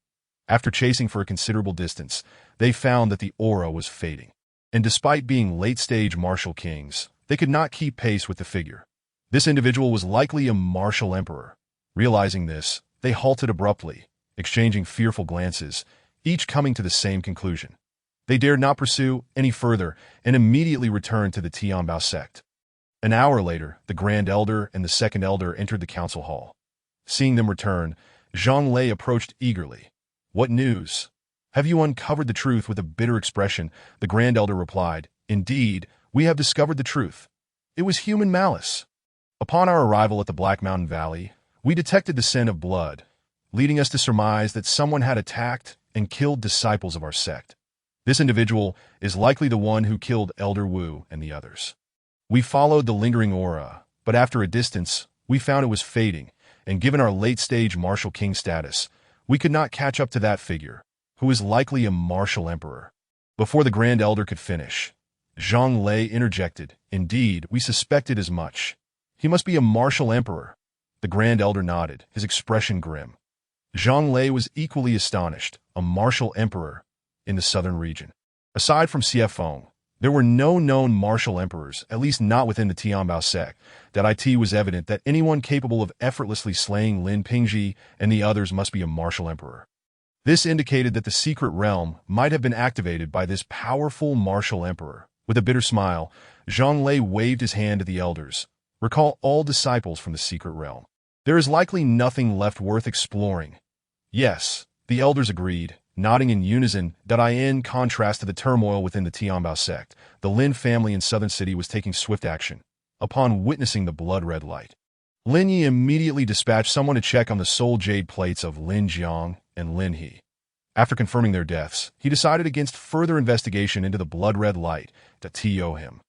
After chasing for a considerable distance, they found that the aura was fading. And despite being late-stage martial kings, they could not keep pace with the figure. This individual was likely a martial emperor. Realizing this, they halted abruptly, exchanging fearful glances, each coming to the same conclusion. They dared not pursue any further and immediately returned to the Tianbao sect. An hour later, the Grand Elder and the Second Elder entered the council hall. Seeing them return, Zhang Lei approached eagerly. "What news?" "Have you uncovered the truth?" With a bitter expression, the Grand Elder replied, "Indeed, we have discovered the truth. It was human malice. Upon our arrival at the Black Mountain Valley, we detected the scent of blood, leading us to surmise that someone had attacked and killed disciples of our sect. This individual is likely the one who killed Elder Wu and the others. We followed the lingering aura, but after a distance, we found it was fading, and given our late-stage martial king status, we could not catch up to that figure, who is likely a martial emperor." Before the Grand Elder could finish, Zhang Lei interjected, "Indeed, we suspected as much. He must be a martial emperor." The Grand Elder nodded, his expression grim. Zhang Lei was equally astonished, a martial emperor in the southern region. Aside from Xie Feng, there were no known martial emperors, at least not within the Tianbao sect. It was evident that anyone capable of effortlessly slaying Lin Pingji and the others must be a martial emperor. This indicated that the secret realm might have been activated by this powerful martial emperor. With a bitter smile, Zhang Lei waved his hand to the elders. "Recall all disciples from the secret realm. There is likely nothing left worth exploring." "Yes," the elders agreed, nodding in unison. In contrast to the turmoil within the Tianbao sect, the Lin family in Southern City was taking swift action. Upon witnessing the blood-red light, Lin Yi immediately dispatched someone to check on the soul jade plates of Lin Jiang and Lin He. After confirming their deaths, he decided against further investigation into the blood-red light to TO him.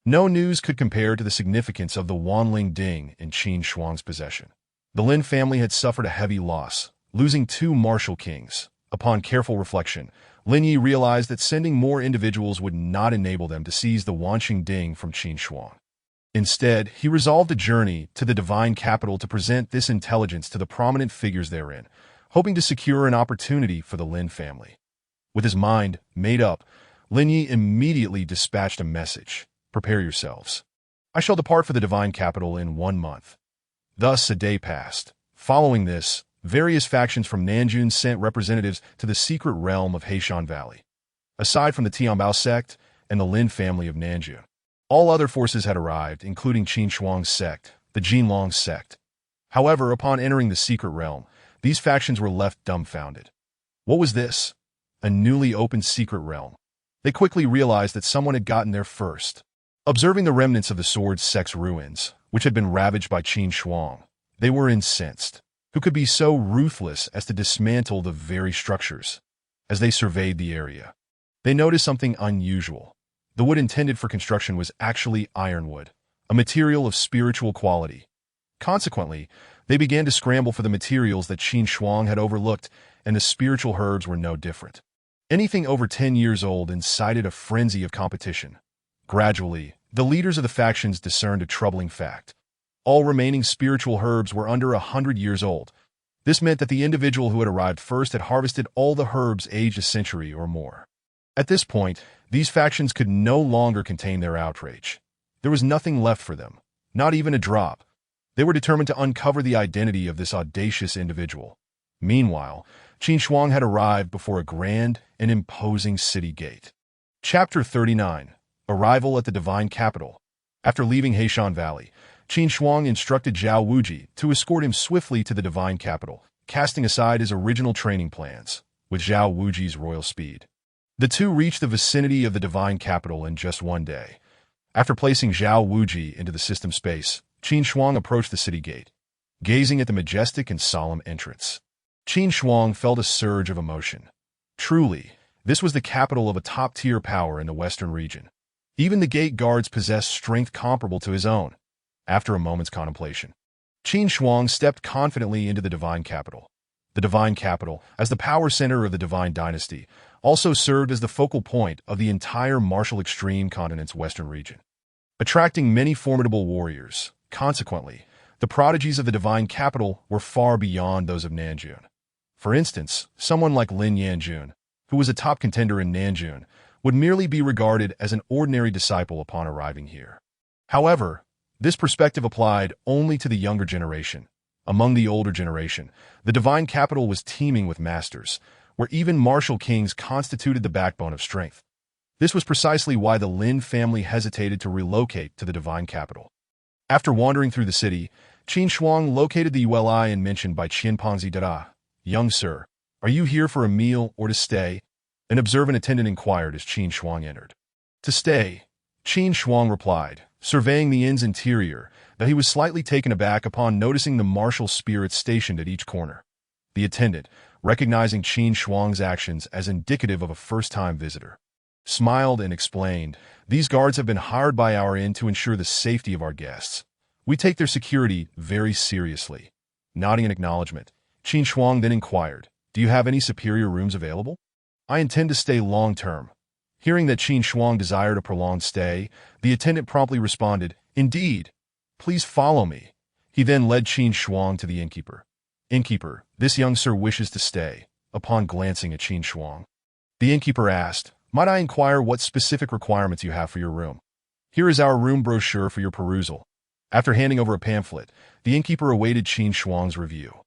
No news could compare to the significance of the Wanling Ding in Qin Shuang's possession. The Lin family had suffered a heavy loss, losing 2 martial kings. Upon careful reflection, Lin Yi realized that sending more individuals would not enable them to seize the Wanqing Ding from Qin Shuang. Instead, he resolved a journey to the divine capital to present this intelligence to the prominent figures therein, hoping to secure an opportunity for the Lin family. With his mind made up, Lin Yi immediately dispatched a message. "Prepare yourselves. I shall depart for the divine capital in 1 month." Thus a day passed. Following this, various factions from Nanjun sent representatives to the secret realm of Heishan Valley. Aside from the Tianbao sect and the Lin family of Nanjun, all other forces had arrived, including Qin Shuang's sect, the Jinlong sect. However, upon entering the secret realm, these factions were left dumbfounded. What was this? A newly opened secret realm. They quickly realized that someone had gotten there first. Observing the remnants of the Sword Sect's ruins, which had been ravaged by Qin Shuang, they were incensed. who could be so ruthless as to dismantle the very structures. As they surveyed the area, they noticed something unusual. The wood intended for construction was actually ironwood, a material of spiritual quality. Consequently, they began to scramble for the materials that Qin Shuang had overlooked, and the spiritual herbs were no different. Anything over 10 years old incited a frenzy of competition. Gradually, the leaders of the factions discerned a troubling fact. All remaining spiritual herbs were under 100 years old. This meant that the individual who had arrived first had harvested all the herbs aged a century or more. At this point, these factions could no longer contain their outrage. There was nothing left for them, not even a drop. They were determined to uncover the identity of this audacious individual. Meanwhile, Qin Shuang had arrived before a grand and imposing city gate. Chapter 39. Arrival at the Divine Capital. After leaving Heishan Valley, Qin Shuang instructed Zhao Wuji to escort him swiftly to the Divine Capital, casting aside his original training plans, with Zhao Wuji's royal speed. The two reached the vicinity of the Divine Capital in just one day. After placing Zhao Wuji into the system space, Qin Shuang approached the city gate, gazing at the majestic and solemn entrance. Qin Shuang felt a surge of emotion. Truly, this was the capital of a top-tier power in the western region. Even the gate guards possessed strength comparable to his own. After a moment's contemplation, Qin Shuang stepped confidently into the Divine Capital. The Divine Capital, as the power center of the Divine Dynasty, also served as the focal point of the entire Martial Extreme continent's western region, attracting many formidable warriors. Consequently, the prodigies of the Divine Capital were far beyond those of Nanjun. For instance, someone like Lin Yanjun, who was a top contender in Nanjun, would merely be regarded as an ordinary disciple upon arriving here. However, this perspective applied only to the younger generation. Among the older generation, the Divine Capital was teeming with masters, where even martial kings constituted the backbone of strength. This was precisely why the Lin family hesitated to relocate to the Divine Capital. After wandering through the city, Qin Shuang located the ULI and mentioned by Qianpengzi Dada. "Young sir, are you here for a meal or to stay?" An observant attendant inquired as Qin Shuang entered. "To stay," Qin Shuang replied, surveying the inn's interior, that he was slightly taken aback upon noticing the martial spirits stationed at each corner. The attendant, recognizing Qin Shuang's actions as indicative of a first-time visitor, smiled and explained, "These guards have been hired by our inn to ensure the safety of our guests. We take their security very seriously." Nodding in acknowledgement, Qin Shuang then inquired, "Do you have any superior rooms available?" "I intend to stay long-term." Hearing that Qin Shuang desired a prolonged stay, the attendant promptly responded, "Indeed. Please follow me." He then led Qin Shuang to the innkeeper. "Innkeeper, this young sir wishes to stay." Upon glancing at Qin Shuang, the innkeeper asked, "Might I inquire what specific requirements you have for your room? Here is our room brochure for your perusal." After handing over a pamphlet, the innkeeper awaited Qin Shuang's review.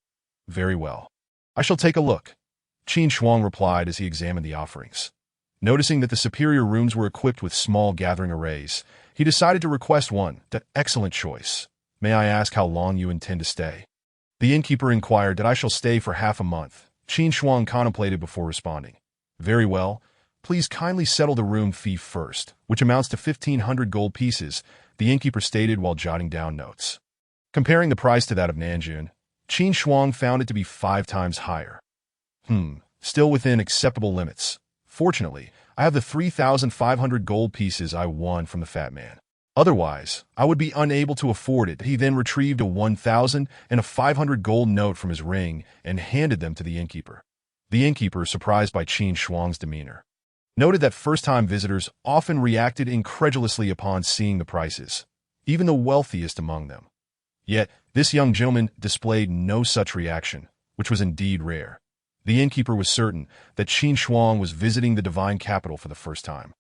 "Very well. I shall take a look," Qin Shuang replied as he examined the offerings. Noticing that the superior rooms were equipped with small gathering arrays, he decided to request one. "Excellent choice. May I ask how long you intend to stay?" The innkeeper inquired that I shall stay for half a month. Qin Shuang contemplated before responding. "Very well. Please kindly settle the room fee first, which amounts to 1,500 gold pieces," the innkeeper stated while jotting down notes. Comparing the price to that of Nanjun, Qin Shuang found it to be 5 times higher. Still within acceptable limits. Fortunately, I have the 3,500 gold pieces I won from the fat man. Otherwise, I would be unable to afford it. He then retrieved a 1,000 and a 500 gold note from his ring and handed them to the innkeeper. The innkeeper, surprised by Qin Shuang's demeanor, noted that first-time visitors often reacted incredulously upon seeing the prices, even the wealthiest among them. Yet, this young gentleman displayed no such reaction, which was indeed rare. The innkeeper was certain that Qin Shuang was visiting the Divine Capital for the first time.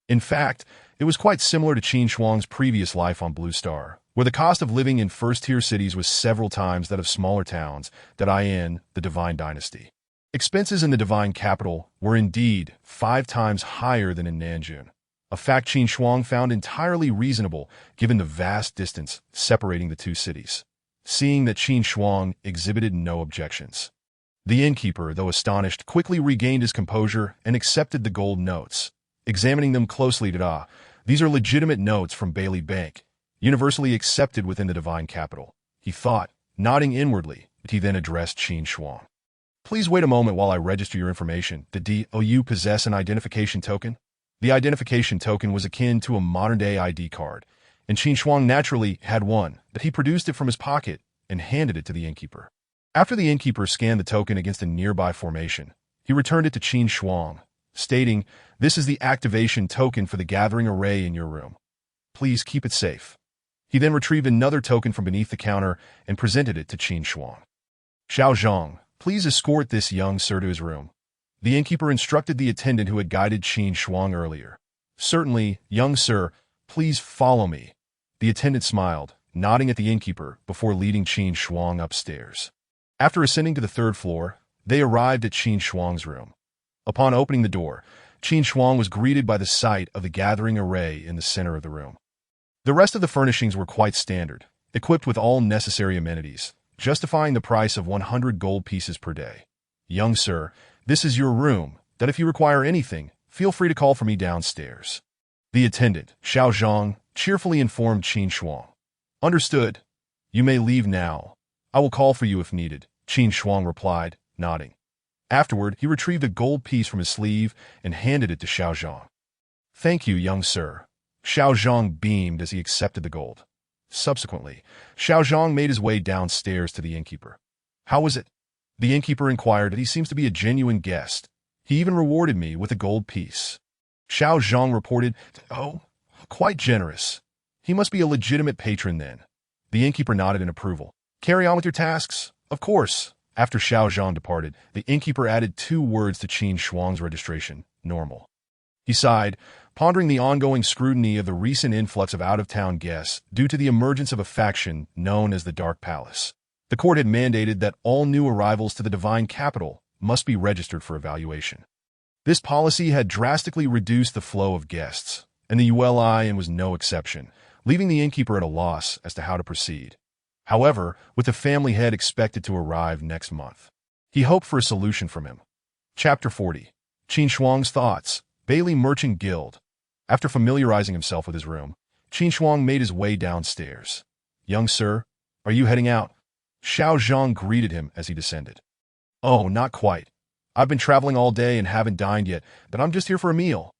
In fact, it was quite similar to Qin Shuang's previous life on Blue Star, where the cost of living in first-tier cities was several times that of smaller towns in the Divine Dynasty. Expenses in the Divine Capital were indeed 5 times higher than in Nanjun, a fact Qin Shuang found entirely reasonable given the vast distance separating the two cities. Seeing that Qin Shuang exhibited no objections, the innkeeper, though astonished, quickly regained his composure and accepted the gold notes. Examining them closely, "These are legitimate notes from Bailey Bank, universally accepted within the Divine Capital," he thought, nodding inwardly. He then addressed Qin Shuang. Please wait a moment while I register your information. Do you possess an identification token? The identification token was akin to a modern-day ID card, and Qin Shuang naturally had one, but he produced it from his pocket and handed it to the innkeeper. After the innkeeper scanned the token against a nearby formation, he returned it to Qin Shuang, stating, "This is the activation token for the gathering array in your room. Please keep it safe." He then retrieved another token from beneath the counter and presented it to Qin Shuang. "Xiao Zhang, please escort this young sir to his room." The innkeeper instructed the attendant who had guided Qin Shuang earlier. "Certainly, young sir, please follow me." The attendant smiled, nodding at the innkeeper before leading Qin Shuang upstairs. After ascending to the third floor, they arrived at Qin Shuang's room. Upon opening the door, Qin Shuang was greeted by the sight of the gathering array in the center of the room. The rest of the furnishings were quite standard, equipped with all necessary amenities, justifying the price of 100 gold pieces per day. "Young sir, this is your room, that if you require anything, feel free to call for me downstairs." The attendant, Xiao Zhang, cheerfully informed Qin Shuang. "Understood. You may leave now. I will call for you if needed," Qin Shuang replied, nodding. Afterward, he retrieved a gold piece from his sleeve and handed it to Xiao Zhang. "Thank you, young sir." Xiao Zhang beamed as he accepted the gold. Subsequently, Xiao Zhang made his way downstairs to the innkeeper. "How was it?" The innkeeper inquired. "He seems to be a genuine guest. He even rewarded me with a gold piece." Xiao Zhang reported, "Oh, quite generous. He must be a legitimate patron then." The innkeeper nodded in approval. "Carry on with your tasks." "Of course." After Xiao Zhang departed, the innkeeper added 2 words to Qin Shuang's registration: normal. He sighed, pondering the ongoing scrutiny of the recent influx of out-of-town guests due to the emergence of a faction known as the Dark Palace. The court had mandated that all new arrivals to the divine capital must be registered for evaluation. This policy had drastically reduced the flow of guests, and the ULI was no exception, leaving the innkeeper at a loss as to how to proceed. However, with the family head expected to arrive next month, he hoped for a solution from him. Chapter 40. Qin Shuang's Thoughts. Bailey Merchant Guild. After familiarizing himself with his room, Qin Shuang made his way downstairs. "Young sir, are you heading out?" Xiao Zhang greeted him as he descended. "Oh, not quite. I've been traveling all day and haven't dined yet, but I'm just here for a meal."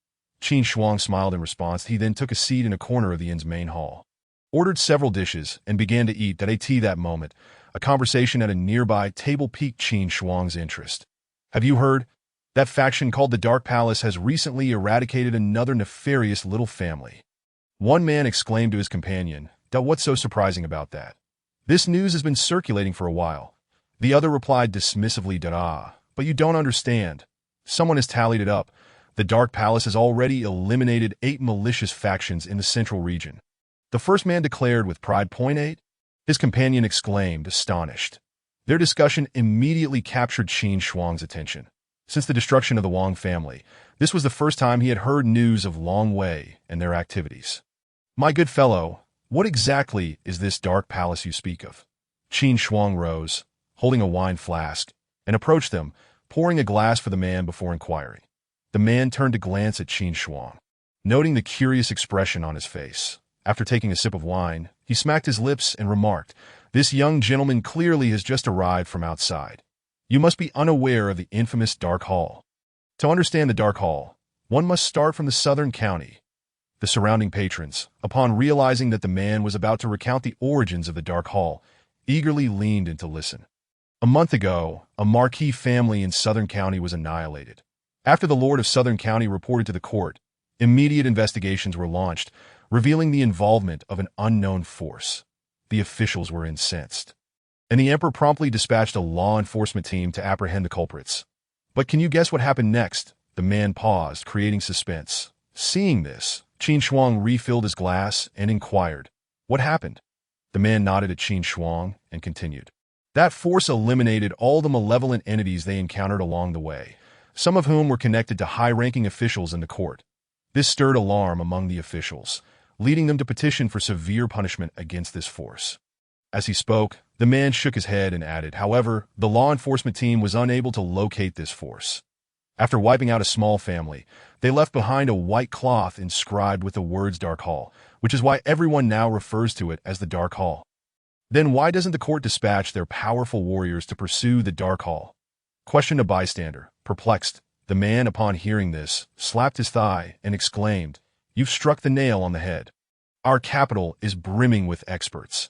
Qin Shuang smiled in response. He then took a seat in a corner of the inn's main hall, ordered several dishes, and began to eat. That moment, a conversation at a nearby table piqued Qin Shuang's interest. "Have you heard? That faction called the Dark Palace has recently eradicated another nefarious little family." One man exclaimed to his companion, "What's so surprising about that? This news has been circulating for a while." The other replied dismissively, "But you don't understand. Someone has tallied it up. The Dark Palace has already eliminated 8 malicious factions in the central region." The first man declared with pride. "8? His companion exclaimed, astonished. Their discussion immediately captured Qin Shuang's attention. Since the destruction of the Wang family, this was the first time he had heard news of Long Wei and their activities. "My good fellow, what exactly is this Dark Palace you speak of?" Qin Shuang rose, holding a wine flask, and approached them, pouring a glass for the man before inquiring. The man turned to glance at Qin Shuang, noting the curious expression on his face. After taking a sip of wine, he smacked his lips and remarked, "This young gentleman clearly has just arrived from outside. You must be unaware of the infamous Dark Hall. To understand the Dark Hall, one must start from the southern county." The surrounding patrons, upon realizing that the man was about to recount the origins of the Dark Hall, eagerly leaned in to listen. A month ago, a marquis family in Southern County was annihilated. After the Lord of Southern County reported to the court, immediate investigations were launched, revealing the involvement of an unknown force. The officials were incensed, and the emperor promptly dispatched a law enforcement team to apprehend the culprits. But can you guess what happened next? The man paused, creating suspense. Seeing this, Qin Shuang refilled his glass and inquired, "What happened?" The man nodded at Qin Shuang and continued. "That force eliminated all the malevolent entities they encountered along the way, some of whom were connected to high-ranking officials in the court. This stirred alarm among the officials, leading them to petition for severe punishment against this force." As he spoke, the man shook his head and added, "However, the law enforcement team was unable to locate this force. After wiping out a small family, they left behind a white cloth inscribed with the words Dark Hall, which is why everyone now refers to it as the Dark Hall." Then why doesn't the court dispatch their powerful warriors to pursue the Dark Hall? Questioned a bystander, perplexed. The man, upon hearing this, slapped his thigh and exclaimed, "You've struck the nail on the head. Our capital is brimming with experts.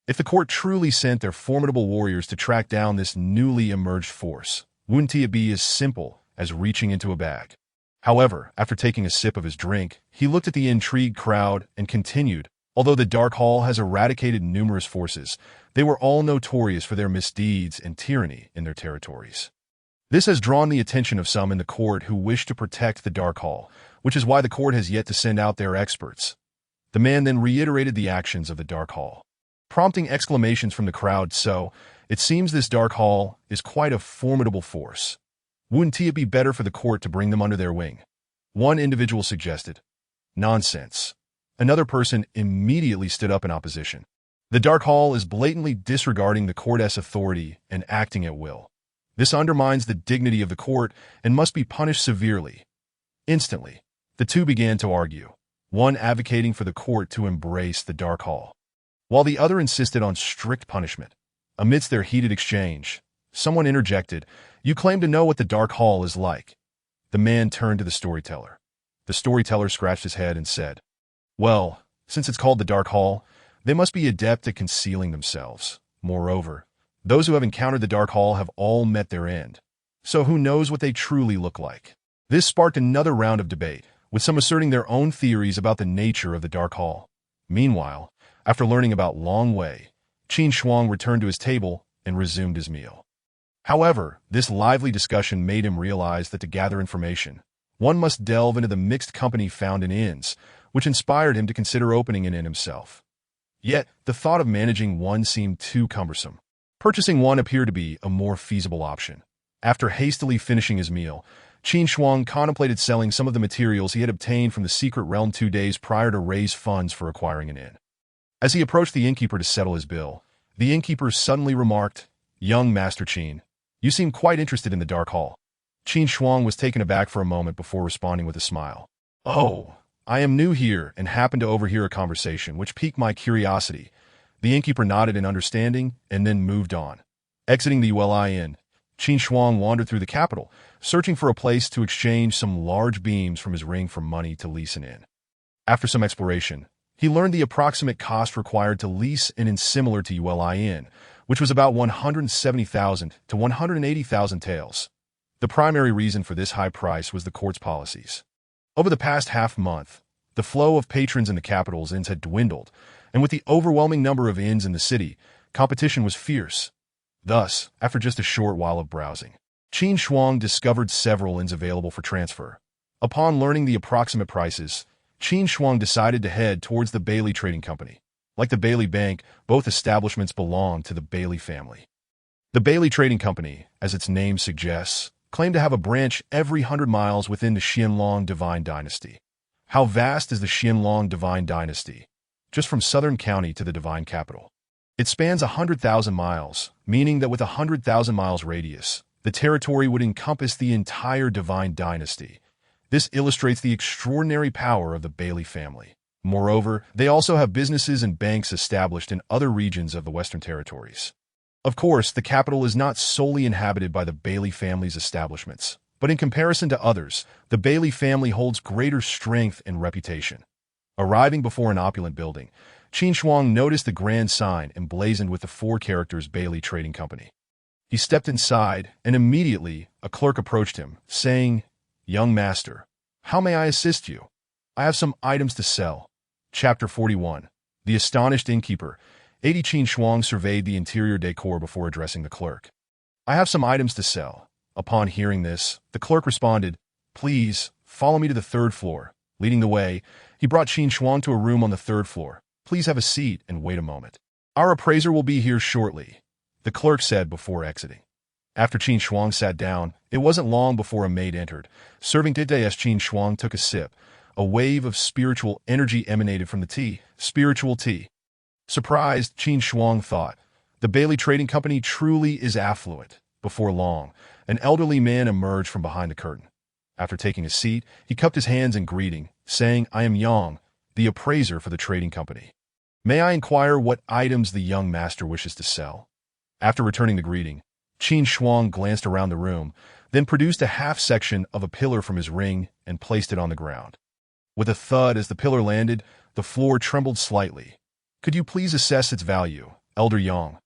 If the court truly sent their formidable warriors to track down this newly emerged force, wouldn't it be as simple as reaching into a bag?" However, after taking a sip of his drink, he looked at the intrigued crowd and continued, "Although the Dark Hall has eradicated numerous forces, they were all notorious for their misdeeds and tyranny in their territories. This has drawn the attention of some in the court who wish to protect the Dark Hall, which is why the court has yet to send out their experts." The man then reiterated the actions of the Dark Hall, prompting exclamations from the crowd. "So, it seems this Dark Hall is quite a formidable force. Wouldn't it be better for the court to bring them under their wing?" One individual suggested. "Nonsense." Another person immediately stood up in opposition. "The Dark Hall is blatantly disregarding the court's authority and acting at will. This undermines the dignity of the court and must be punished severely." Instantly, the two began to argue, one advocating for the court to embrace the Dark Hall, while the other insisted on strict punishment. Amidst their heated exchange, someone interjected, "You claim to know what the Dark Hall is like." The man turned to the storyteller. The storyteller scratched his head and said, "Well, since it's called the Dark Hall, they must be adept at concealing themselves. Moreover, those who have encountered the Dark Hall have all met their end. So who knows what they truly look like?" This sparked another round of debate, with some asserting their own theories about the nature of the Dark Hall. Meanwhile, after learning about Long Wei, Qin Shuang returned to his table and resumed his meal. However, this lively discussion made him realize that to gather information, one must delve into the mixed company found in inns, which inspired him to consider opening an inn himself. Yet, the thought of managing one seemed too cumbersome. Purchasing one appeared to be a more feasible option. After hastily finishing his meal, Qin Shuang contemplated selling some of the materials he had obtained from the secret realm 2 days prior to raise funds for acquiring an inn. As he approached the innkeeper to settle his bill, the innkeeper suddenly remarked, "Young Master Qin, you seem quite interested in the Dark Hall." Qin Shuang was taken aback for a moment before responding with a smile. "Oh, I am new here and happened to overhear a conversation which piqued my curiosity." The innkeeper nodded in understanding and then moved on. Exiting the Uli Inn, Qin Shuang wandered through the capital, searching for a place to exchange some large beams from his ring for money to lease an inn. After some exploration, he learned the approximate cost required to lease an inn similar to Uli Inn, which was about 170,000 to 180,000 taels. The primary reason for this high price was the court's policies. Over the past half-month, the flow of patrons in the capital's inns had dwindled, and with the overwhelming number of inns in the city, competition was fierce. Thus, after just a short while of browsing, Qin Shuang discovered several inns available for transfer. Upon learning the approximate prices, Qin Shuang decided to head towards the Bailey Trading Company. Like the Bailey Bank, both establishments belonged to the Bailey family. The Bailey Trading Company, as its name suggests, claimed to have a branch every 100 miles within the Qianlong Divine Dynasty. How vast is the Qianlong Divine Dynasty? Just from Southern County to the Divine Capital. It spans 100,000 miles, meaning that with a 100,000 miles radius, the territory would encompass the entire Divine Dynasty. This illustrates the extraordinary power of the Bailey family. Moreover, they also have businesses and banks established in other regions of the Western Territories. Of course, the capital is not solely inhabited by the Bailey family's establishments, but in comparison to others, the Bailey family holds greater strength and reputation. Arriving before an opulent building, Qin Shuang noticed the grand sign emblazoned with the 4 characters Bailey Trading Company. He stepped inside, and immediately a clerk approached him, saying, "Young master, how may I assist you? I have some items to sell." Chapter 41. The astonished innkeeper. Qin Shuang surveyed the interior decor before addressing the clerk. "I have some items to sell." Upon hearing this, the clerk responded, "Please, follow me to the 3rd floor." Leading the way, he brought Qin Shuang to a room on the 3rd floor. "Please have a seat and wait a moment. Our appraiser will be here shortly," the clerk said before exiting. After Qin Shuang sat down, it wasn't long before a maid entered. Serving tea as Qin Shuang took a sip, a wave of spiritual energy emanated from the tea. Spiritual tea. Surprised, Qin Shuang thought, "The Bailey Trading Company truly is affluent." Before long, an elderly man emerged from behind the curtain. After taking a seat, he cupped his hands in greeting, saying, "I am Yang, the appraiser for the trading company." May I inquire what items the young master wishes to sell? After returning the greeting, Qin Shuang glanced around the room, then produced a half-section of a pillar from his ring and placed it on the ground. With a thud as the pillar landed, the floor trembled slightly. Could you please assess its value, Elder Yang?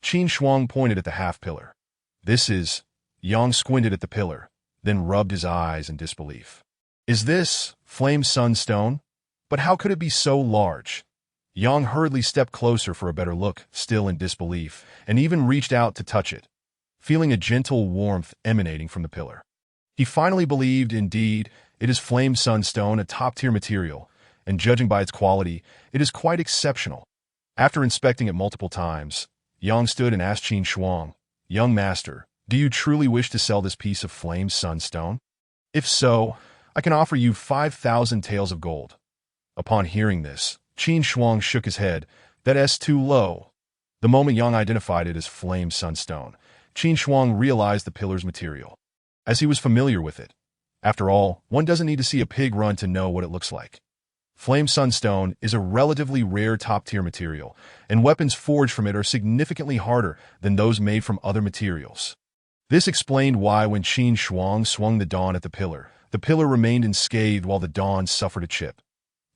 Qin Shuang pointed at the half-pillar. This is... Yang squinted at the pillar, then rubbed his eyes in disbelief. Is this Flame Sun Stone? But how could it be so large? Yang hurriedly stepped closer for a better look, still in disbelief, and even reached out to touch it, feeling a gentle warmth emanating from the pillar. He finally believed, indeed, it is Flame Sunstone, a top-tier material, and judging by its quality, it is quite exceptional. After inspecting it multiple times, Yang stood and asked Qin Shuang, "Young master, do you truly wish to sell this piece of Flame Sunstone? If so, I can offer you 5,000 taels of gold." Upon hearing this, Qin Shuang shook his head. That's too low. The moment Yang identified it as Flame Sunstone, Qin Shuang realized the pillar's material, as he was familiar with it. After all, one doesn't need to see a pig run to know what it looks like. Flame Sunstone is a relatively rare top-tier material, and weapons forged from it are significantly harder than those made from other materials. This explained why when Qin Shuang swung the dawn at the pillar remained unscathed while the dawn suffered a chip.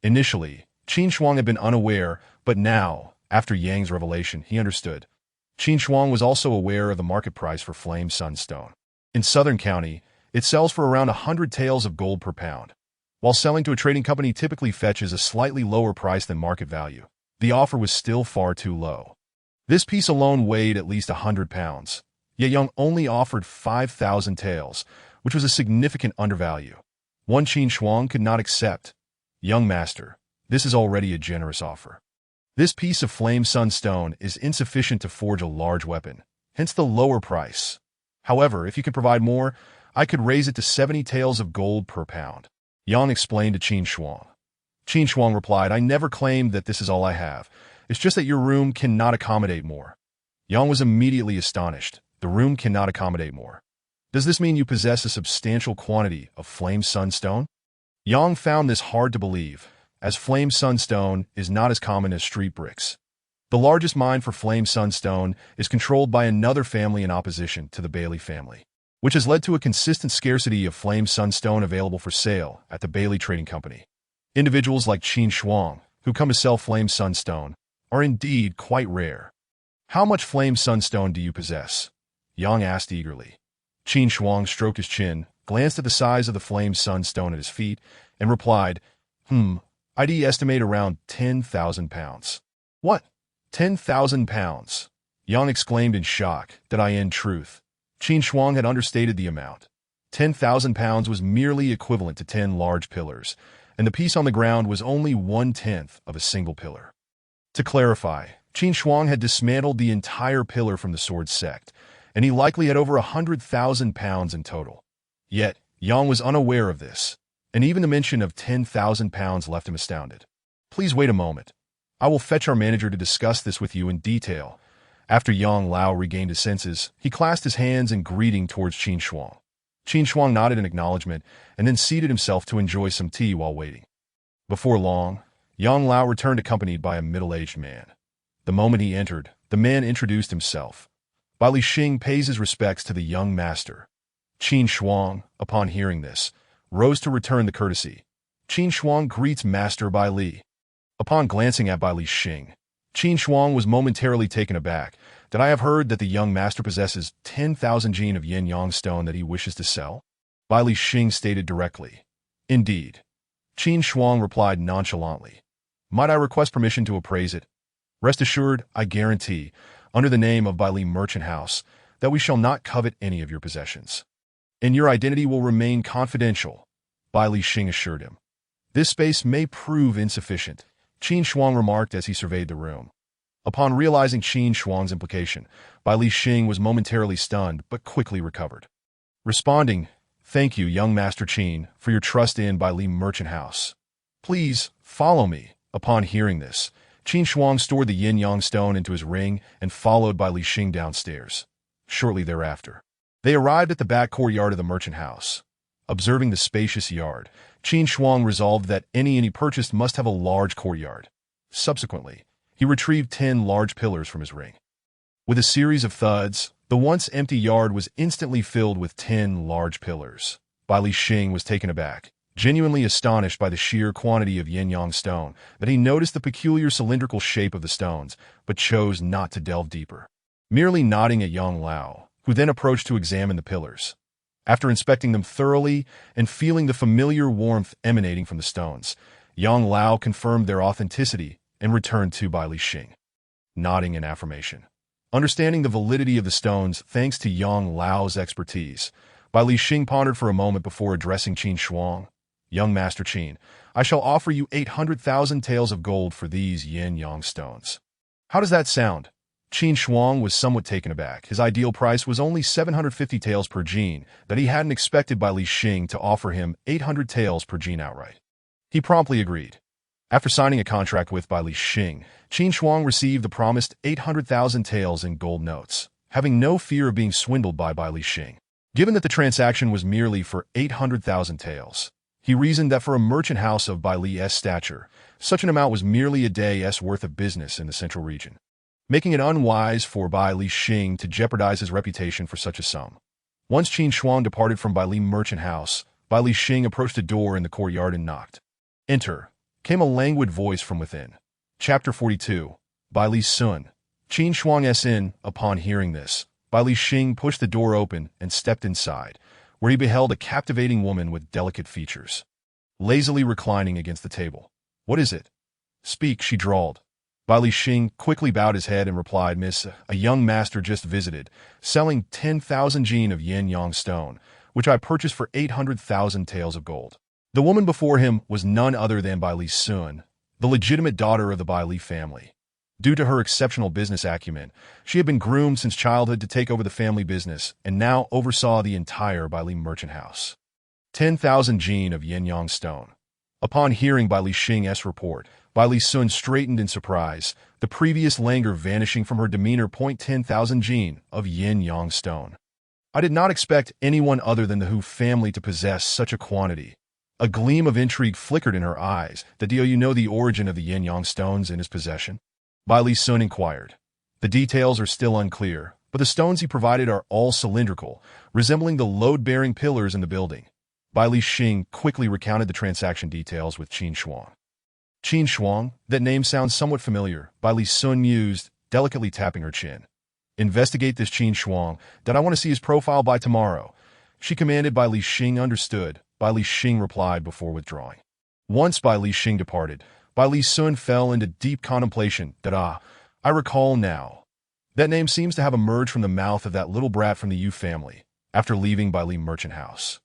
Initially, Qin Shuang had been unaware, but now, after Yang's revelation, he understood. Qin Shuang was also aware of the market price for Flame Sunstone. In Southern County, it sells for around 100 taels of gold per pound. While selling to a trading company typically fetches a slightly lower price than market value, the offer was still far too low. This piece alone weighed at least 100 pounds, yet Yang only offered 5,000 taels, which was a significant undervalue. One Qin Shuang could not accept. "Young master, this is already a generous offer. This piece of Flame Sunstone is insufficient to forge a large weapon, hence the lower price. However, if you can provide more, I could raise it to 70 taels of gold per pound." Yang explained to Qin Shuang. Qin Shuang replied, "I never claimed that this is all I have. It's just that your room cannot accommodate more." Yang was immediately astonished. The room cannot accommodate more. Does this mean you possess a substantial quantity of Flame Sunstone? Yang found this hard to believe, as Flame Sunstone is not as common as street bricks. The largest mine for Flame Sunstone is controlled by another family in opposition to the Bailey family, which has led to a consistent scarcity of Flame Sunstone available for sale at the Bailey Trading Company. Individuals like Qin Shuang, who come to sell Flame Sunstone, are indeed quite rare. "How much Flame Sunstone do you possess?" Yang asked eagerly. Qin Shuang stroked his chin, glanced at the size of the Flame Sunstone at his feet, and replied, I'd estimate around 10,000 pounds. "What? 10,000 pounds?" Yang exclaimed in shock. In truth, Qin Shuang had understated the amount. 10,000 pounds was merely equivalent to 10 large pillars, and the piece on the ground was only 1/10 of a single pillar. To clarify, Qin Shuang had dismantled the entire pillar from the sword sect, and he likely had over 100,000 pounds in total. Yet, Yang was unaware of this, and even the mention of 10,000 pounds left him astounded. "Please wait a moment. I will fetch our manager to discuss this with you in detail." After Yang Lao regained his senses, he clasped his hands in greeting towards Qin Shuang. Qin Shuang nodded in acknowledgement and then seated himself to enjoy some tea while waiting. Before long, Yang Lao returned accompanied by a middle-aged man. The moment he entered, the man introduced himself. Bai Li Xing pays his respects to the young master. Qin Shuang, upon hearing this, rose to return the courtesy. Qin Shuang greets Master Bai Li. Upon glancing at Bai Li Xing, Qin Shuang was momentarily taken aback. "I have heard that the young master possesses 10,000 jin of yin yang stone that he wishes to sell?" Bai Li Xing stated directly. "Indeed." Qin Shuang replied nonchalantly. "Might I request permission to appraise it? Rest assured, I guarantee, under the name of Bai Li Merchant House, that we shall not covet any of your possessions. And your identity will remain confidential," Bai Li Xing assured him. "This space may prove insufficient," Qin Shuang remarked as he surveyed the room. Upon realizing Qin Shuang's implication, Bai Li Xing was momentarily stunned but quickly recovered. Responding, "Thank you, young Master Qin, for your trust in Bai Li Merchant House. Please, follow me." Upon hearing this, Qin Shuang stored the yin-yang stone into his ring and followed Bai Li Xing downstairs. Shortly thereafter, they arrived at the back courtyard of the merchant house. Observing the spacious yard, Qin Shuang resolved that any purchased must have a large courtyard. Subsequently, He retrieved 10 large pillars from his ring. With a series of thuds, the once empty yard was instantly filled with 10 large pillars. Bai Li Xing was taken aback, genuinely astonished by the sheer quantity of yin-yang stone, that he noticed the peculiar cylindrical shape of the stones, but chose not to delve deeper. Merely nodding at Yang Lao, who then approached to examine the pillars. After inspecting them thoroughly and feeling the familiar warmth emanating from the stones, Yang Lao confirmed their authenticity and returned to Bai Li Xing, nodding in affirmation. Understanding the validity of the stones thanks to Yang Lao's expertise, Bai Li Xing pondered for a moment before addressing Qin Shuang. Young Master Qin, I shall offer you 800,000 taels of gold for these yin-yang stones. How does that sound? Qin Shuang was somewhat taken aback. His ideal price was only 750 taels per gene, that he hadn't expected Bai Li Xing to offer him 800 taels per gene outright. He promptly agreed. After signing a contract with Bai Li Xing, Qin Shuang received the promised 800,000 taels in gold notes, having no fear of being swindled by Bai Li Xing. Given that the transaction was merely for 800,000 taels, he reasoned that for a merchant house of Bai Li's stature, such an amount was merely a day's worth of business in the central region, making it unwise for Bai Li Xing to jeopardize his reputation for such a sum. Once Qin Shuang departed from Bai Li merchant house, Bai Li Xing approached a door in the courtyard and knocked. Enter, came a languid voice from within. Chapter 42, Bai Li Sun. Qin Shuang S.N. Upon hearing this, Bai Li Xing pushed the door open and stepped inside, where he beheld a captivating woman with delicate features, lazily reclining against the table. What is it? Speak, she drawled. Bai Li Xing quickly bowed his head and replied, Miss, a young master just visited, selling 10,000 jin of yin-yang stone, which I purchased for 800,000 taels of gold. The woman before him was none other than Bai Li Sun, the legitimate daughter of the Bai Li family. Due to her exceptional business acumen, she had been groomed since childhood to take over the family business and now oversaw the entire Bai Li merchant house. 10,000 jin of yin-yang stone. Upon hearing Bai Li Xing's report, Bai Li Sun straightened in surprise, the previous languor vanishing from her demeanor. 10,000 jin of yin-yang stone. I did not expect anyone other than the Hu family to possess such a quantity. A gleam of intrigue flickered in her eyes. Do you know the origin of the yin-yang stones in his possession? Bai Li Sun inquired. The details are still unclear, but the stones he provided are all cylindrical, resembling the load-bearing pillars in the building. Bai Li Xing quickly recounted the transaction details with Qin Shuang. Qin Shuang, that name sounds somewhat familiar, Bai Li Sun mused, delicately tapping her chin. Investigate this Qin Shuang, that I want to see his profile by tomorrow. She commanded. Bai Li Xing understood. Bai Li Xing replied before withdrawing. Once Bai Li Xing departed, Bai Li Sun fell into deep contemplation. I recall now. That name seems to have emerged from the mouth of that little brat from the Yu family, after leaving Bai Li merchant house.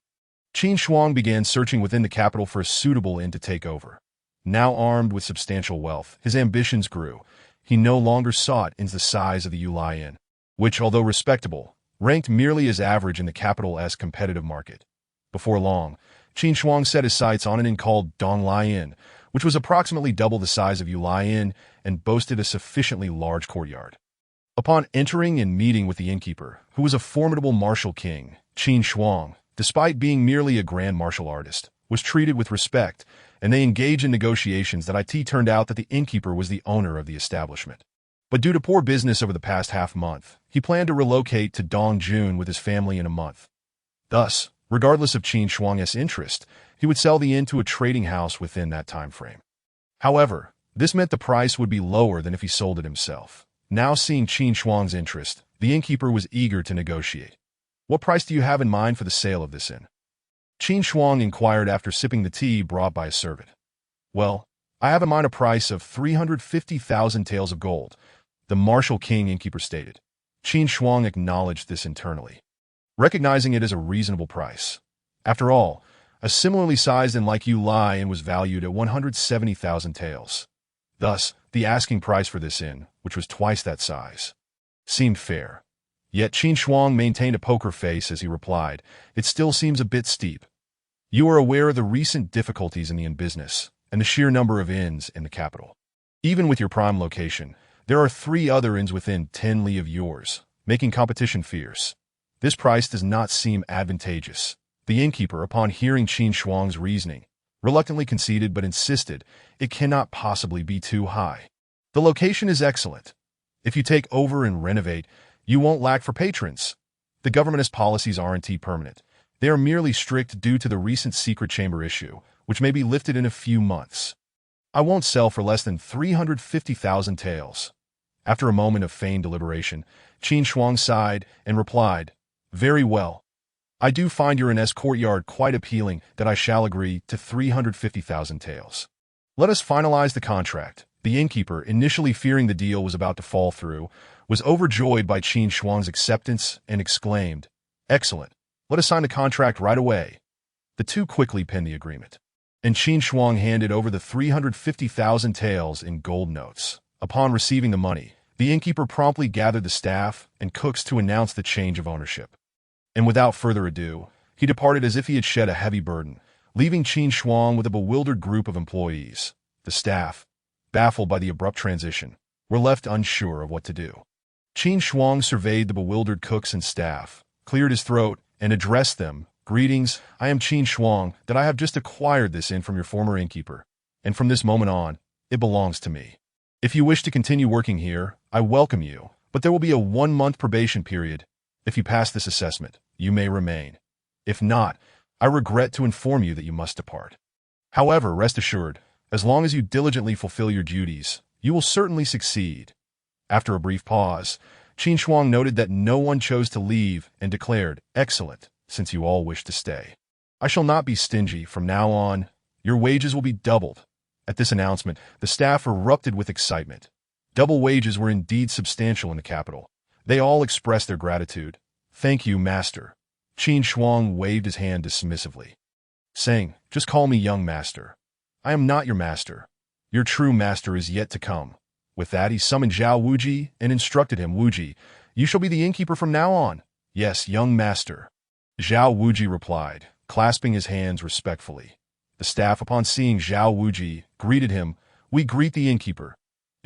Qin Shuang began searching within the capital for a suitable inn to take over. Now armed with substantial wealth, his ambitions grew. He no longer sought inns the size of the Yu Lai Inn, which, although respectable, ranked merely as average in the capital's competitive market. Before long, Qin Shuang set his sights on an inn called Dong Lai Inn, which was approximately double the size of Yu Lai Inn and boasted a sufficiently large courtyard. Upon entering and meeting with the innkeeper, who was a formidable martial king, Qin Shuang, despite being merely a grand martial artist, was treated with respect, and they engaged in negotiations. It turned out that the innkeeper was the owner of the establishment. But due to poor business over the past half-month, he planned to relocate to Dongjun with his family in a month. Thus, regardless of Qin Shuang's interest, he would sell the inn to a trading house within that time frame. However, this meant the price would be lower than if he sold it himself. Now seeing Qin Shuang's interest, the innkeeper was eager to negotiate. What price do you have in mind for the sale of this inn? Qin Shuang inquired after sipping the tea brought by a servant. Well, I have in mind a price of 350,000 taels of gold, the martial king innkeeper stated. Qin Shuang acknowledged this internally, recognizing it as a reasonable price. After all, a similarly sized inn like Yu Lai Inn was valued at 170,000 taels. Thus, the asking price for this inn, which was twice that size, seemed fair. Yet Qin Shuang maintained a poker face as he replied, It still seems a bit steep. You are aware of the recent difficulties in the inn business and the sheer number of inns in the capital. Even with your prime location, there are 3 other inns within 10 li of yours, making competition fierce. This price does not seem advantageous. The innkeeper, upon hearing Qin Shuang's reasoning, reluctantly conceded but insisted, It cannot possibly be too high. The location is excellent. If you take over and renovate, you won't lack for patrons. The government's policies aren't permanent. They are merely strict due to the recent secret chamber issue, which may be lifted in a few months. I won't sell for less than 350,000 taels. After a moment of feigned deliberation, Qin Shuang sighed and replied, "Very well. I do find your inn courtyard quite appealing that I shall agree to 350,000 taels. Let us finalize the contract." The innkeeper, initially fearing the deal was about to fall through, was overjoyed by Qin Shuang's acceptance and exclaimed, "Excellent. Let us sign the contract right away." The two quickly penned the agreement, and Qin Shuang handed over the 350,000 taels in gold notes. Upon receiving the money, the innkeeper promptly gathered the staff and cooks to announce the change of ownership. And without further ado, he departed as if he had shed a heavy burden, leaving Qin Shuang with a bewildered group of employees. The staff, baffled by the abrupt transition, were left unsure of what to do. Qin Shuang surveyed the bewildered cooks and staff, cleared his throat, and addressed them, "Greetings, I am Qin Shuang, that I have just acquired this inn from your former innkeeper, and from this moment on, it belongs to me. If you wish to continue working here, I welcome you, but there will be a 1-month probation period. If you pass this assessment, you may remain. If not, I regret to inform you that you must depart. However, rest assured, as long as you diligently fulfill your duties, you will certainly succeed." After a brief pause, Qin Shuang noted that no one chose to leave and declared, "Excellent, since you all wish to stay. I shall not be stingy from now on. Your wages will be doubled." At this announcement, the staff erupted with excitement. Double wages were indeed substantial in the capital. They all expressed their gratitude. "Thank you, master." Qin Shuang waved his hand dismissively, saying, "Just call me young master. I am not your master. Your true master is yet to come." With that, he summoned Zhao Wuji and instructed him, "Wuji, you shall be the innkeeper from now on." "Yes, young master." Zhao Wuji replied, clasping his hands respectfully. The staff, upon seeing Zhao Wuji, greeted him, "We greet the innkeeper."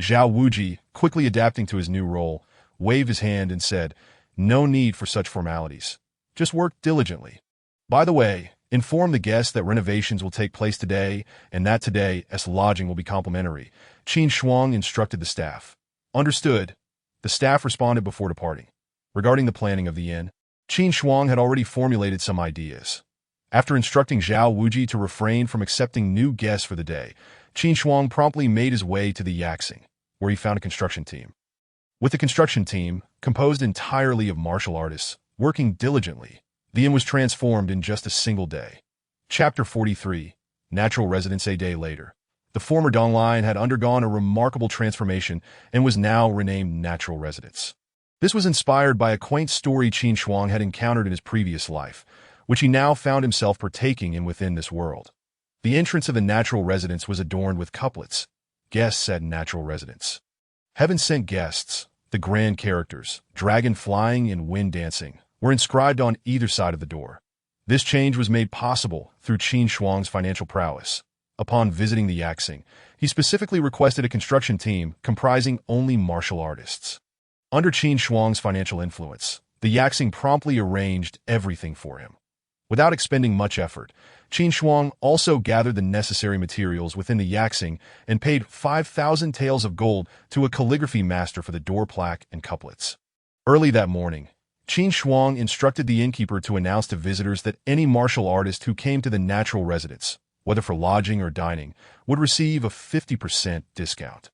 Zhao Wuji, quickly adapting to his new role, waved his hand and said, "No need for such formalities. Just work diligently. By the way, inform the guests that renovations will take place today and that today's lodging will be complimentary." Qin Shuang instructed the staff. "Understood." The staff responded before departing. Regarding the planning of the inn, Qin Shuang had already formulated some ideas. After instructing Zhao Wuji to refrain from accepting new guests for the day, Qin Shuang promptly made his way to the Yaxing, where he found a construction team. With the construction team, composed entirely of martial artists, working diligently, the inn was transformed in just a single day. Chapter 43, Natural Residence. A day later, the former Dongline had undergone a remarkable transformation and was now renamed Natural Residence. This was inspired by a quaint story Qin Shuang had encountered in his previous life, which he now found himself partaking in within this world. The entrance of the Natural Residence was adorned with couplets. "Guests at Natural Residence. Heaven-sent guests, the grand characters, dragon flying and wind dancing, were inscribed on either side of the door. This change was made possible through Qin Shuang's financial prowess. Upon visiting the Yaxing, he specifically requested a construction team comprising only martial artists. Under Qin Shuang's financial influence, the Yaxing promptly arranged everything for him. Without expending much effort, Qin Shuang also gathered the necessary materials within the Yaxing and paid 5,000 taels of gold to a calligraphy master for the door plaque and couplets. Early that morning, Qin Shuang instructed the innkeeper to announce to visitors that any martial artist who came to the Natural Residence, whether for lodging or dining, would receive a 50% discount.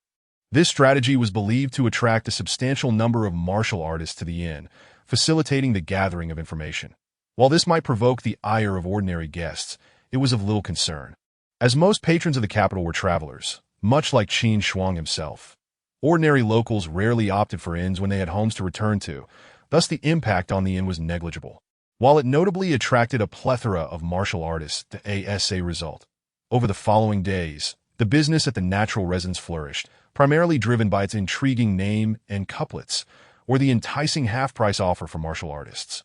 This strategy was believed to attract a substantial number of martial artists to the inn, facilitating the gathering of information. While this might provoke the ire of ordinary guests, it was of little concern, as most patrons of the capital were travelers, much like Qin Shuang himself. Ordinary locals rarely opted for inns when they had homes to return to, thus the impact on the inn was negligible. While it notably attracted a plethora of martial artists, the ASA result. Over the following days, the business at the Natural Residence flourished, primarily driven by its intriguing name and couplets, or the enticing half-price offer for martial artists.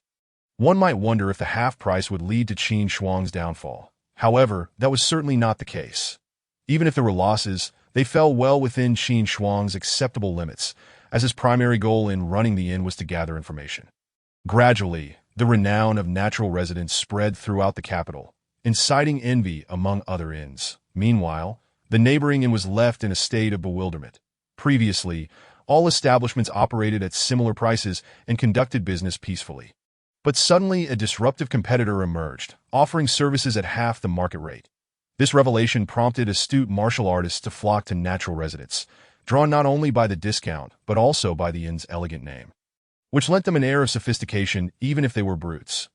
One might wonder if the half-price would lead to Qin Shuang's downfall. However, that was certainly not the case. Even if there were losses, they fell well within Qin Shuang's acceptable limits, as his primary goal in running the inn was to gather information. Gradually, the renown of Natural Residence spread throughout the capital, inciting envy among other inns. Meanwhile, the neighboring inn was left in a state of bewilderment. Previously, all establishments operated at similar prices and conducted business peacefully. But suddenly, a disruptive competitor emerged, offering services at half the market rate. This revelation prompted astute martial artists to flock to Natural Residence, drawn not only by the discount, but also by the inn's elegant name, which lent them an air of sophistication even if they were brutes.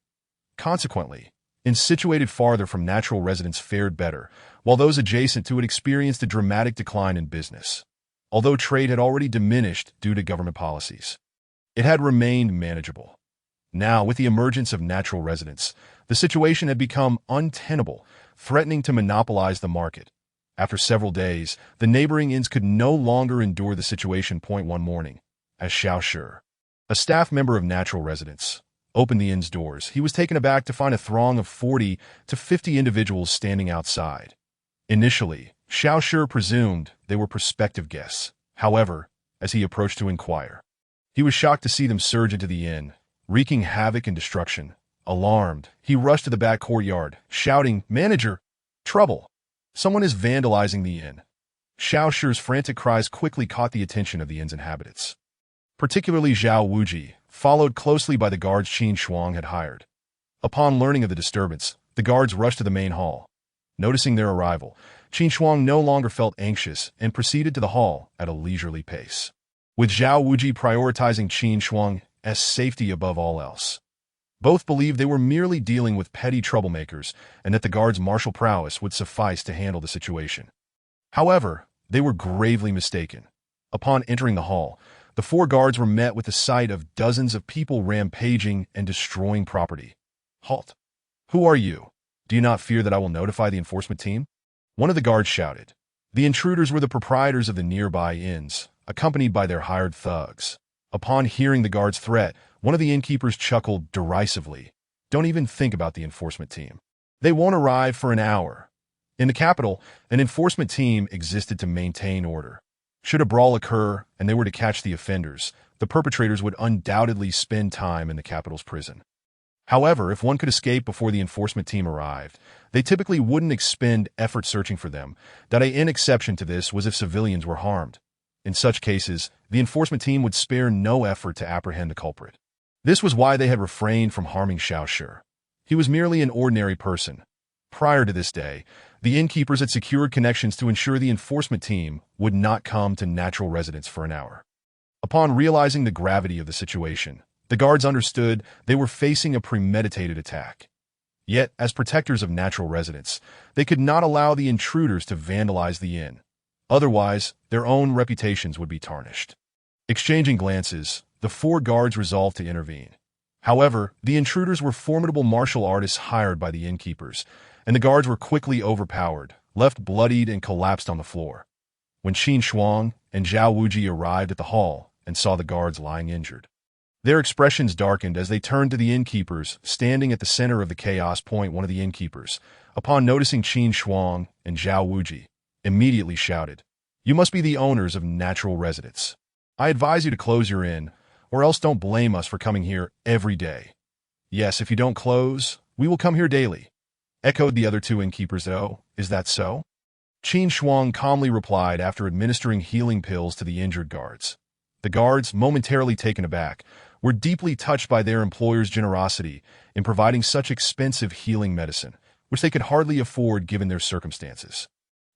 Consequently, inns situated farther from Natural Residence fared better, while those adjacent to it experienced a dramatic decline in business. Although trade had already diminished due to government policies, it had remained manageable. Now, with the emergence of Natural Residence, the situation had become untenable, threatening to monopolize the market. After several days, the neighboring inns could no longer endure the situation. One morning, as Xiao Shi, a staff member of Natural Residence, opened the inn's doors, he was taken aback to find a throng of 40 to 50 individuals standing outside. Initially, Xiao Shi presumed they were prospective guests. However, as he approached to inquire, he was shocked to see them surge into the inn, wreaking havoc and destruction. Alarmed, he rushed to the back courtyard, shouting, "Manager! Trouble! Someone is vandalizing the inn." Xiao Shi's frantic cries quickly caught the attention of the inn's inhabitants, particularly Zhao Wuji, followed closely by the guards Qin Shuang had hired. Upon learning of the disturbance, the guards rushed to the main hall. Noticing their arrival, Qin Shuang no longer felt anxious and proceeded to the hall at a leisurely pace, with Zhao Wuji prioritizing Qin Shuang's safety above all else. Both believed they were merely dealing with petty troublemakers and that the guards' martial prowess would suffice to handle the situation. However, they were gravely mistaken. Upon entering the hall, the four guards were met with the sight of dozens of people rampaging and destroying property. "Halt! Who are you? Do you not fear that I will notify the enforcement team?" One of the guards shouted. The intruders were the proprietors of the nearby inns, accompanied by their hired thugs. Upon hearing the guard's threat, one of the innkeepers chuckled derisively. "Don't even think about the enforcement team. They won't arrive for an hour." In the capital, an enforcement team existed to maintain order. Should a brawl occur and they were to catch the offenders, the perpetrators would undoubtedly spend time in the capital's prison. However, if one could escape before the enforcement team arrived, they typically wouldn't expend effort searching for them. An exception to this was if civilians were harmed. In such cases, the enforcement team would spare no effort to apprehend the culprit. This was why they had refrained from harming Xiao Shi. He was merely an ordinary person. Prior to this day, the innkeepers had secured connections to ensure the enforcement team would not come to Natural Residence for an hour. Upon realizing the gravity of the situation, the guards understood they were facing a premeditated attack. Yet, as protectors of Natural Residence, they could not allow the intruders to vandalize the inn. Otherwise, their own reputations would be tarnished. Exchanging glances, the four guards resolved to intervene. However, the intruders were formidable martial artists hired by the innkeepers, and the guards were quickly overpowered, left bloodied and collapsed on the floor. When Qin Shuang and Zhao Wuji arrived at the hall and saw the guards lying injured, their expressions darkened as they turned to the innkeepers standing at the center of the chaos. One of the innkeepers, upon noticing Qin Shuang and Zhao Wuji, immediately shouted, "You must be the owners of Natural Residence. I advise you to close your inn, or else don't blame us for coming here every day." "Yes, if you don't close, we will come here daily," echoed the other two innkeepers. "Oh, is that so?" Qin Shuang calmly replied after administering healing pills to the injured guards. The guards, momentarily taken aback, were deeply touched by their employer's generosity in providing such expensive healing medicine, which they could hardly afford given their circumstances.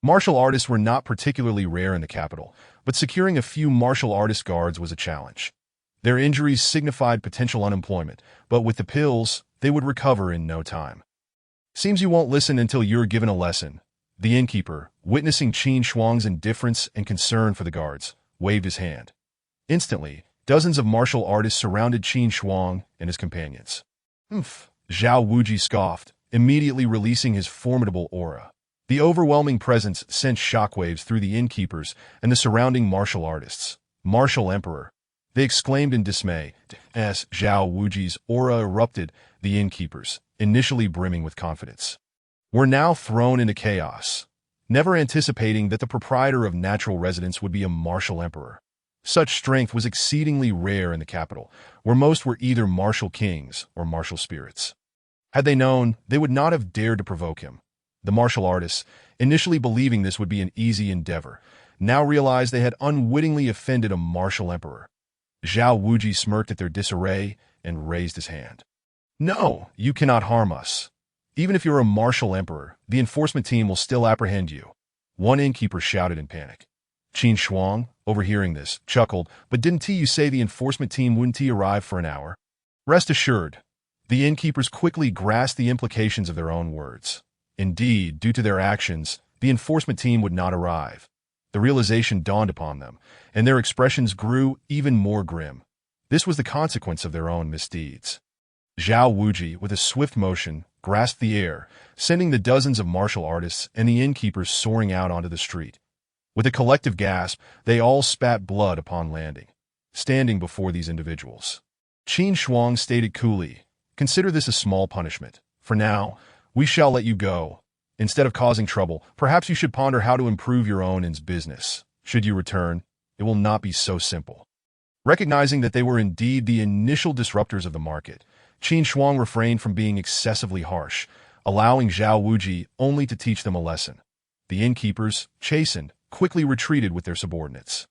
Martial artists were not particularly rare in the capital, but securing a few martial artist guards was a challenge. Their injuries signified potential unemployment, but with the pills, they would recover in no time. "Seems you won't listen until you're given a lesson." The innkeeper, witnessing Qin Shuang's indifference and concern for the guards, waved his hand. Instantly, dozens of martial artists surrounded Qin Shuang and his companions. "Humph," Zhao Wuji scoffed, immediately releasing his formidable aura. The overwhelming presence sent shockwaves through the innkeepers and the surrounding martial artists. "Martial Emperor!" they exclaimed in dismay. As Zhao Wuji's aura erupted, the innkeepers, initially brimming with confidence, were now thrown into chaos, never anticipating that the proprietor of Natural Residence would be a martial emperor. Such strength was exceedingly rare in the capital, where most were either martial kings or martial spirits. Had they known, they would not have dared to provoke him. The martial artists, initially believing this would be an easy endeavor, now realized they had unwittingly offended a martial emperor. Zhao Wuji smirked at their disarray and raised his hand. "No, you cannot harm us. Even if you're a martial emperor, the enforcement team will still apprehend you," one innkeeper shouted in panic. Qin Shuang, overhearing this, chuckled, "But didn't you say the enforcement team wouldn't arrive for an hour?" Rest assured, the innkeepers quickly grasped the implications of their own words. Indeed, due to their actions, the enforcement team would not arrive. The realization dawned upon them, and their expressions grew even more grim. This was the consequence of their own misdeeds. Zhao Wuji, with a swift motion, grasped the air, sending the dozens of martial artists and the innkeepers soaring out onto the street. With a collective gasp, they all spat blood upon landing, standing before these individuals. Qin Shuang stated coolly, "Consider this a small punishment. For now, we shall let you go. Instead of causing trouble, perhaps you should ponder how to improve your own business. Should you return, it will not be so simple." Recognizing that they were indeed the initial disruptors of the market, Qin Shuang refrained from being excessively harsh, allowing Zhao Wuji only to teach them a lesson. The innkeepers, chastened, quickly retreated with their subordinates.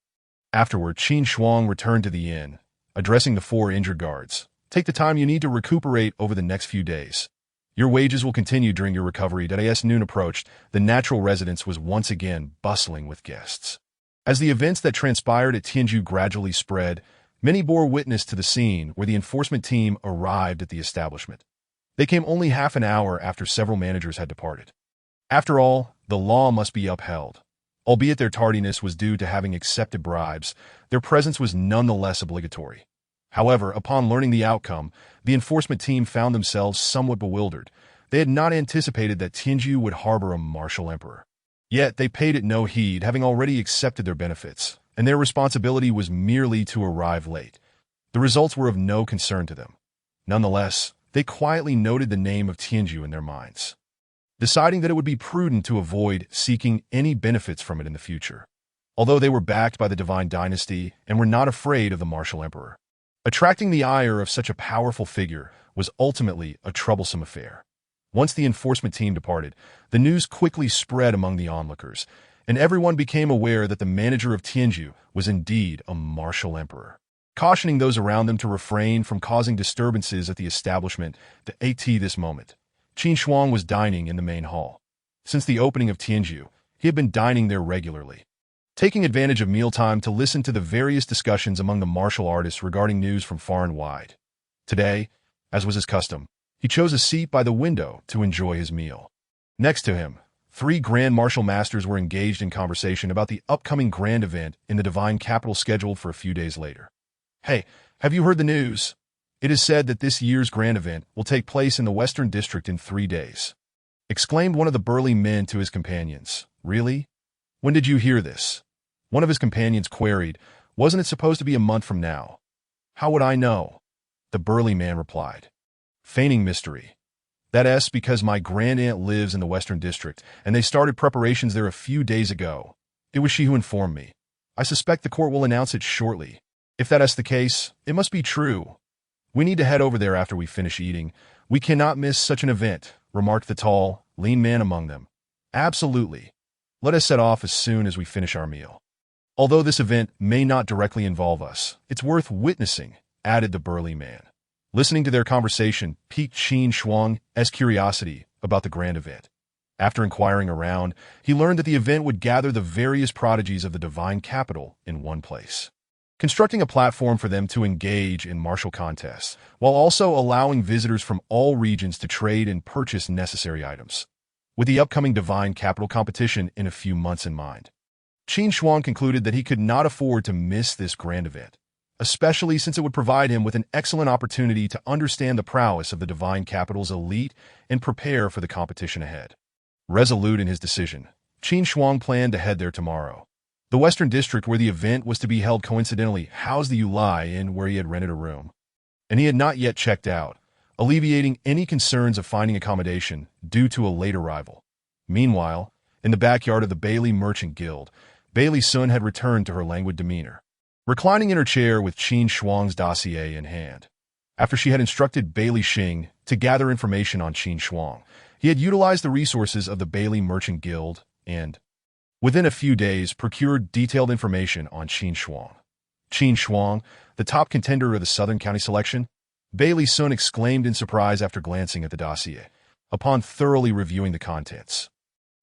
Afterward, Qin Shuang returned to the inn, addressing the 4 injured guards. "Take the time you need to recuperate over the next few days. Your wages will continue during your recovery." As noon approached, the natural residence was once again bustling with guests. As the events that transpired at Tianju gradually spread, many bore witness to the scene where the enforcement team arrived at the establishment. They came only half an hour after several managers had departed. After all, the law must be upheld. Albeit their tardiness was due to having accepted bribes, their presence was nonetheless obligatory. However, upon learning the outcome, the enforcement team found themselves somewhat bewildered. They had not anticipated that Tianju would harbor a martial emperor. Yet they paid it no heed, having already accepted their benefits, and their responsibility was merely to arrive late. The results were of no concern to them. Nonetheless, they quietly noted the name of Tianju in their minds, deciding that it would be prudent to avoid seeking any benefits from it in the future. Although they were backed by the divine dynasty and were not afraid of the martial emperor, attracting the ire of such a powerful figure was ultimately a troublesome affair. Once the enforcement team departed, the news quickly spread among the onlookers, and everyone became aware that the manager of Tianju was indeed a martial emperor. Cautioning those around them to refrain from causing disturbances at the establishment at this moment, Qin Shuang was dining in the main hall. Since the opening of Tianju, he had been dining there regularly, taking advantage of mealtime to listen to the various discussions among the martial artists regarding news from far and wide. Today, as was his custom, he chose a seat by the window to enjoy his meal. Next to him, 3 grand martial masters were engaged in conversation about the upcoming grand event in the divine capital scheduled for a few days later. "Hey, have you heard the news? It is said that this year's grand event will take place in the Western District in 3 days. Exclaimed one of the burly men to his companions. "Really? When did you hear this?" One of his companions queried, "Wasn't it supposed to be a month from now?" "How would I know?" the burly man replied, feigning mystery. "That's because my grand-aunt lives in the Western District, and they started preparations there a few days ago. It was she who informed me. I suspect the court will announce it shortly. If that's the case, it must be true. We need to head over there after we finish eating. We cannot miss such an event," remarked the tall, lean man among them. "Absolutely. Let us set off as soon as we finish our meal. Although this event may not directly involve us, it's worth witnessing," added the burly man. Listening to their conversation piqued Qin Shuang's curiosity about the grand event. After inquiring around, he learned that the event would gather the various prodigies of the divine capital in one place, constructing a platform for them to engage in martial contests, while also allowing visitors from all regions to trade and purchase necessary items. With the upcoming divine capital competition in a few months in mind, Qin Shuang concluded that he could not afford to miss this grand event, especially since it would provide him with an excellent opportunity to understand the prowess of the divine capital's elite and prepare for the competition ahead. Resolute in his decision, Qin Shuang planned to head there tomorrow. The Western District where the event was to be held coincidentally housed the Yulai Inn where he had rented a room, and he had not yet checked out, alleviating any concerns of finding accommodation due to a late arrival. Meanwhile, in the backyard of the Bailey Merchant Guild, Bailey Sun had returned to her languid demeanor, reclining in her chair with Qin Shuang's dossier in hand. After she had instructed Bailey Xing to gather information on Qin Shuang, he had utilized the resources of the Bailey Merchant Guild and Within a few days, procured detailed information on Qin Shuang. Qin Shuang, the top contender of the Southern County selection, Bailey Sun exclaimed in surprise after glancing at the dossier. Upon thoroughly reviewing the contents,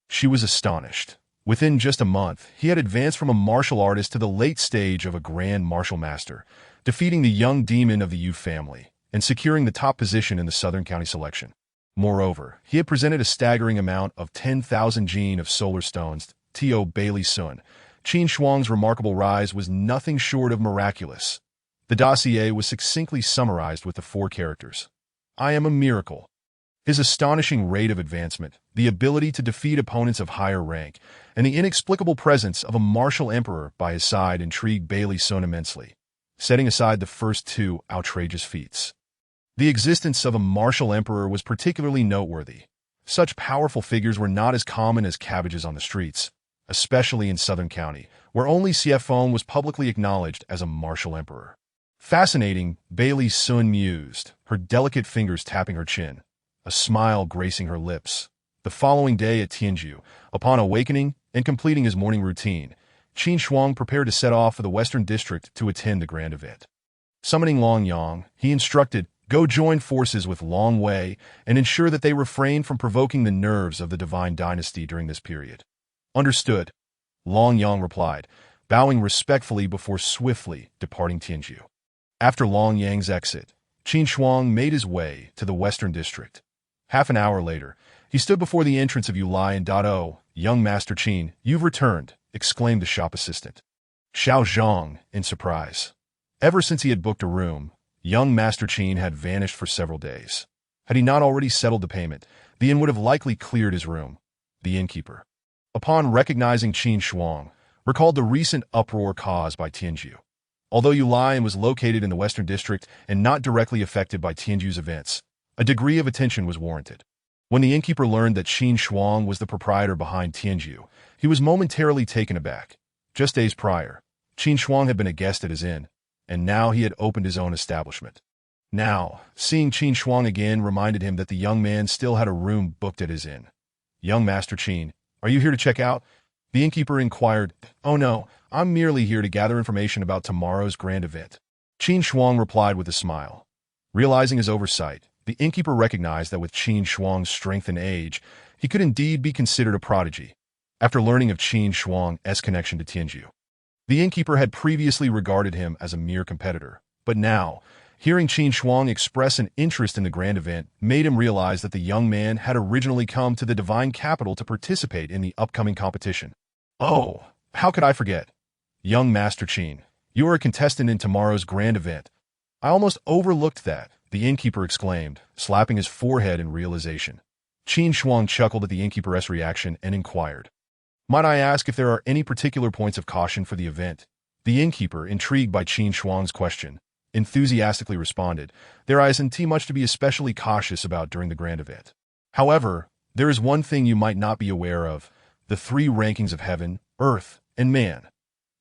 she was astonished. Within just a month, he had advanced from a martial artist to the late stage of a grand martial master, defeating the young demon of the Yu family and securing the top position in the Southern County selection. Moreover, he had presented a staggering amount of 10,000 gene of solar stones to Bailey Sun. Qin Shuang's remarkable rise was nothing short of miraculous. The dossier was succinctly summarized with the four characters: "I am a miracle." His astonishing rate of advancement, the ability to defeat opponents of higher rank, and the inexplicable presence of a martial emperor by his side intrigued Bailey Sun immensely. Setting aside the first two outrageous feats, the existence of a martial emperor was particularly noteworthy. Such powerful figures were not as common as cabbages on the streets, especially in Southern County, where only Xiefeng was publicly acknowledged as a martial emperor. Fascinating, Bailey Sun mused, her delicate fingers tapping her chin, a smile gracing her lips. The following day at Tianju, upon awakening and completing his morning routine, Qin Shuang prepared to set off for the Western District to attend the grand event. Summoning Long Yang, he instructed, "Go join forces with Long Wei and ensure that they refrain from provoking the nerves of the Divine Dynasty during this period." "Understood," Long Yang replied, bowing respectfully before swiftly departing Tianju. After Long Yang's exit, Qin Shuang made his way to the Western District. Half an hour later, he stood before the entrance of Yulai and "Oh, young Master Qin, you've returned," exclaimed the shop assistant. Xiao Zhang, in surprise. Ever since he had booked a room, young Master Qin had vanished for several days. Had he not already settled the payment, the inn would have likely cleared his room. The innkeeper, upon recognizing Qin Shuang, recalled the recent uproar caused by Tianju. Although Yulai was located in the Western District and not directly affected by Tianju's events, a degree of attention was warranted. When the innkeeper learned that Qin Shuang was the proprietor behind Tianju, he was momentarily taken aback. Just days prior, Qin Shuang had been a guest at his inn, and now he had opened his own establishment. Now, seeing Qin Shuang again reminded him that the young man still had a room booked at his inn. "Young Master Qin, are you here to check out?" the innkeeper inquired. "Oh no, I'm merely here to gather information about tomorrow's grand event," Qin Shuang replied with a smile. Realizing his oversight, the innkeeper recognized that with Qin Shuang's strength and age, he could indeed be considered a prodigy. After learning of Qin Shuang's connection to Tianju, the innkeeper had previously regarded him as a mere competitor, but now, hearing Qin Shuang express an interest in the grand event made him realize that the young man had originally come to the Divine Capital to participate in the upcoming competition. "Oh, how could I forget? Young Master Qin, you are a contestant in tomorrow's grand event. I almost overlooked that," the innkeeper exclaimed, slapping his forehead in realization. Qin Shuang chuckled at the innkeeper's reaction and inquired, "Might I ask if there are any particular points of caution for the event?" The innkeeper, intrigued by Qin Shuang's question, enthusiastically responded, "There isn't much to be especially cautious about during the grand event. However, there is one thing you might not be aware of: the three rankings of heaven, earth, and man."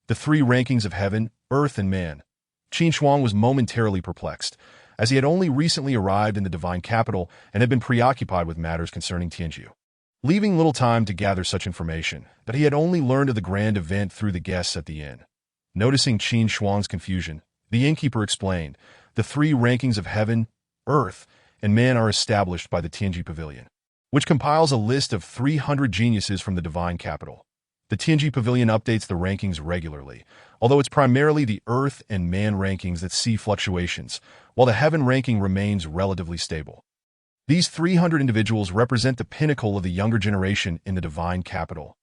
The three rankings of heaven, earth, and man. Qin Shuang was momentarily perplexed, as he had only recently arrived in the Divine Capital and had been preoccupied with matters concerning Tianju, leaving little time to gather such information, but he had only learned of the grand event through the guests at the inn. Noticing Qin Shuang's confusion, the innkeeper explained, "The three rankings of heaven, earth, and man are established by the Tianji Pavilion, which compiles a list of 300 geniuses from the Divine Capital. The Tianji Pavilion updates the rankings regularly, although it's primarily the Earth and Man rankings that see fluctuations, while the Heaven ranking remains relatively stable. These 300 individuals represent the pinnacle of the younger generation in the Divine Capital."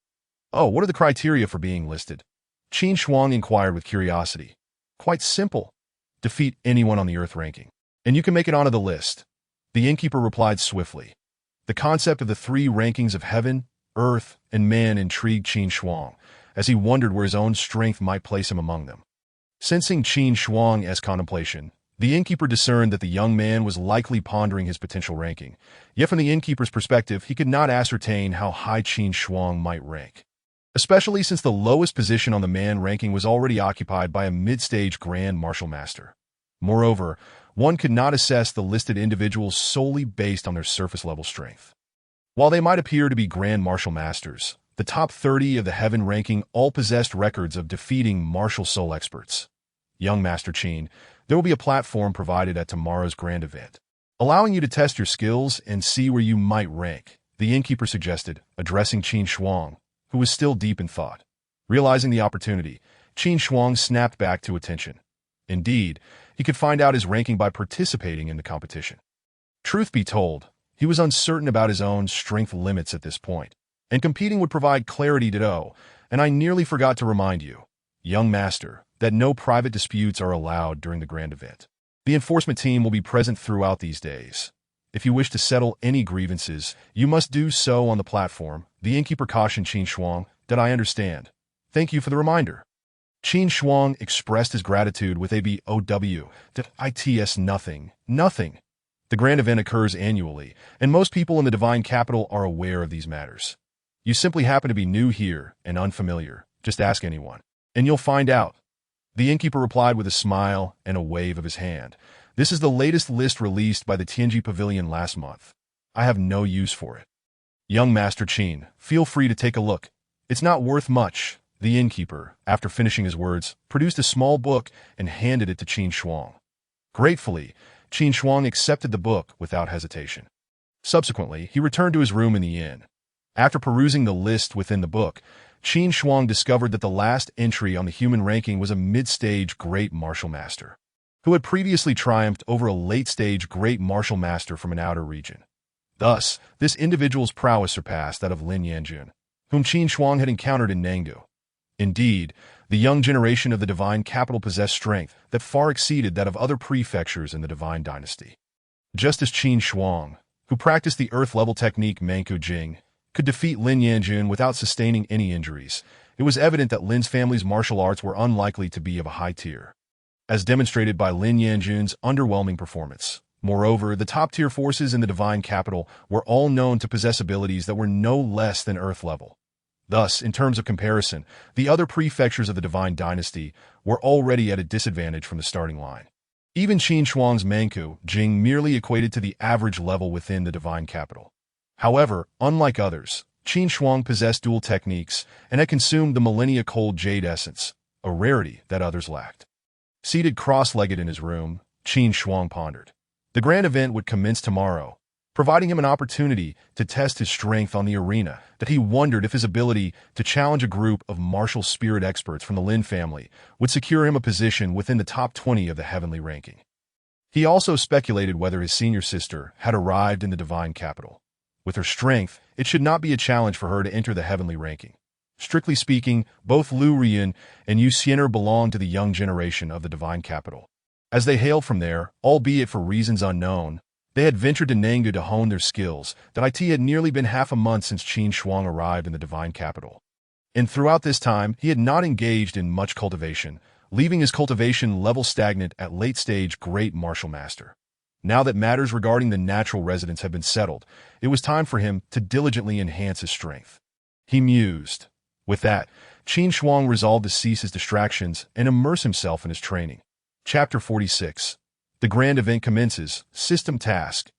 "Oh, what are the criteria for being listed?" Qin Shuang inquired with curiosity. "Quite simple. Defeat anyone on the Earth ranking, and you can make it onto the list," the innkeeper replied swiftly. The concept of the three rankings of Heaven, Earth, and Man intrigued Qin Shuang, as he wondered where his own strength might place him among them. Sensing Qin Shuang's contemplation, the innkeeper discerned that the young man was likely pondering his potential ranking, yet from the innkeeper's perspective he could not ascertain how high Qin Shuang might rank, especially since the lowest position on the Man ranking was already occupied by a mid-stage Grand Martial Master. Moreover, one could not assess the listed individuals solely based on their surface-level strength. While they might appear to be Grand Martial Masters, The top 30 of the Heaven ranking all possessed records of defeating martial soul experts. Young Master Qin, there will be a platform provided at tomorrow's grand event, allowing you to test your skills and see where you might rank, the innkeeper suggested, addressing Qin Shuang, who was still deep in thought. Realizing the opportunity, Qin Shuang snapped back to attention. Indeed, he could find out his ranking by participating in the competition. Truth be told, he was uncertain about his own strength limits at this point, and competing would provide clarity to know, and I nearly forgot to remind you, young master, that no private disputes are allowed during the grand event. The enforcement team will be present throughout these days. If you wish to settle any grievances, you must do so on the platform, the innkeeper cautioned Qin Shuang. That I understand. Thank you for the reminder. Qin Shuang expressed his gratitude with a BOW. That ITS nothing. The grand event occurs annually, and most people in the Divine Capital are aware of these matters. You simply happen to be new here and unfamiliar. Just ask anyone, and you'll find out. The innkeeper replied with a smile and a wave of his hand. This is the latest list released by the Tianji Pavilion last month. I have no use for it. Young Master Qin, feel free to take a look. It's not worth much. The innkeeper, after finishing his words, produced a small book and handed it to Qin Shuang. Gratefully, Qin Shuang accepted the book without hesitation. Subsequently, he returned to his room in the inn. After perusing the list within the book, Qin Shuang discovered that the last entry on the human ranking was a mid-stage Great Martial Master, who had previously triumphed over a late-stage Great Martial Master from an outer region. Thus, this individual's prowess surpassed that of Lin Yanjun, whom Qin Shuang had encountered in Nangdu. Indeed, the young generation of the Divine Capital possessed strength that far exceeded that of other prefectures in the Divine Dynasty. Just as Qin Shuang, who practiced the Earth-level technique Manku Jing, could defeat Lin Yanjun without sustaining any injuries, it was evident that Lin's family's martial arts were unlikely to be of a high tier, as demonstrated by Lin Yanjun's underwhelming performance. Moreover, the top-tier forces in the Divine Capital were all known to possess abilities that were no less than Earth-level. Thus, in terms of comparison, the other prefectures of the Divine Dynasty were already at a disadvantage from the starting line. Even Qin Shuang's Manku Jing merely equated to the average level within the Divine Capital. However, unlike others, Qin Shuang possessed dual techniques and had consumed the millennia-cold jade essence, a rarity that others lacked. Seated cross-legged in his room, Qin Shuang pondered. The grand event would commence tomorrow, providing him an opportunity to test his strength on the arena, that he wondered if his ability to challenge a group of martial spirit experts from the Lin family would secure him a position within the top 20 of the heavenly ranking. He also speculated whether his senior sister had arrived in the Divine Capital. With her strength, it should not be a challenge for her to enter the heavenly ranking. Strictly speaking, both Lu Rian and Yu Xiener belonged to the young generation of the Divine Capital. As they hailed from there, albeit for reasons unknown, they had ventured to Nangdu to hone their skills. That it had nearly been half a month since Qin Shuang arrived in the Divine Capital. And throughout this time, he had not engaged in much cultivation, leaving his cultivation level stagnant at late-stage Great Martial Master. Now that matters regarding the natural residents had been settled, it was time for him to diligently enhance his strength. He mused. With that, Qin Shuang resolved to cease his distractions and immerse himself in his training. Chapter 46. The grand event commences. System task.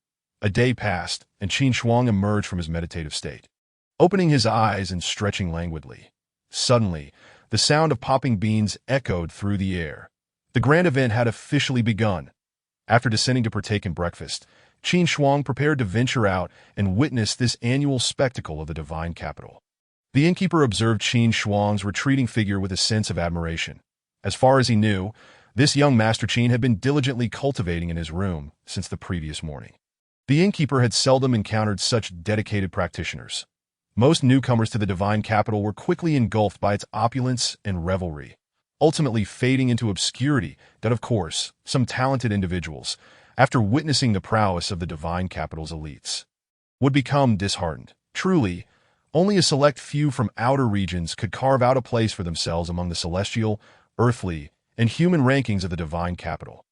A day passed, and Qin Shuang emerged from his meditative state, opening his eyes and stretching languidly. Suddenly, the sound of popping beans echoed through the air. The grand event had officially begun. After descending to partake in breakfast, Qin Shuang prepared to venture out and witness this annual spectacle of the Divine Capital. The innkeeper observed Qin Shuang's retreating figure with a sense of admiration. As far as he knew, this young Master Qin had been diligently cultivating in his room since the previous morning. The innkeeper had seldom encountered such dedicated practitioners. Most newcomers to the Divine Capital were quickly engulfed by its opulence and revelry, ultimately fading into obscurity that, of course, some talented individuals, after witnessing the prowess of the Divine Capital's elites, would become disheartened. Truly, only a select few from outer regions could carve out a place for themselves among the celestial, earthly, and human rankings of the Divine Capital.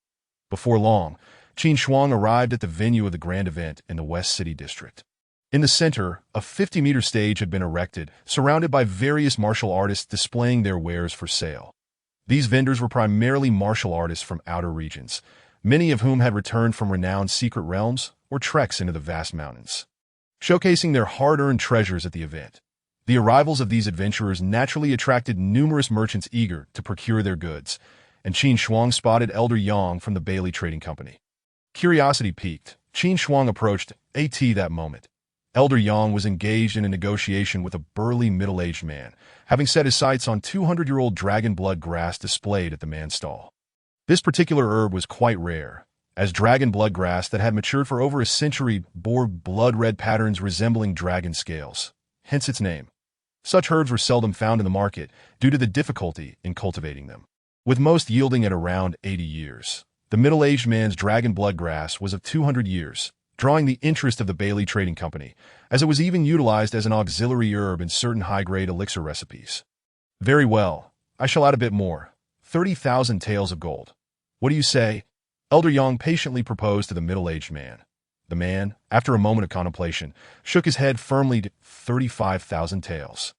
Before long, Qin Shuang arrived at the venue of the grand event in the West City District. In the center, a 50-meter stage had been erected, surrounded by various martial artists displaying their wares for sale. These vendors were primarily martial artists from outer regions, many of whom had returned from renowned secret realms or treks into the vast mountains, showcasing their hard-earned treasures at the event. The arrivals of these adventurers naturally attracted numerous merchants eager to procure their goods, and Qin Shuang spotted Elder Yang from the Bailey Trading Company. Curiosity piqued, Qin Shuang approached that moment. Elder Yang was engaged in a negotiation with a burly middle-aged man, having set his sights on 200-year-old dragon blood grass displayed at the man's stall. This particular herb was quite rare, as dragon blood grass that had matured for over a century bore blood-red patterns resembling dragon scales, hence its name. Such herbs were seldom found in the market due to the difficulty in cultivating them, with most yielding at around 80 years. The middle-aged man's dragon blood grass was of 200 years, drawing the interest of the Bailey Trading Company, as it was even utilized as an auxiliary herb in certain high-grade elixir recipes. Very well, I shall add a bit more. 30,000 taels of gold. What do you say? Elder Yang patiently proposed to the middle-aged man. The man, after a moment of contemplation, shook his head firmly to 35,000 taels.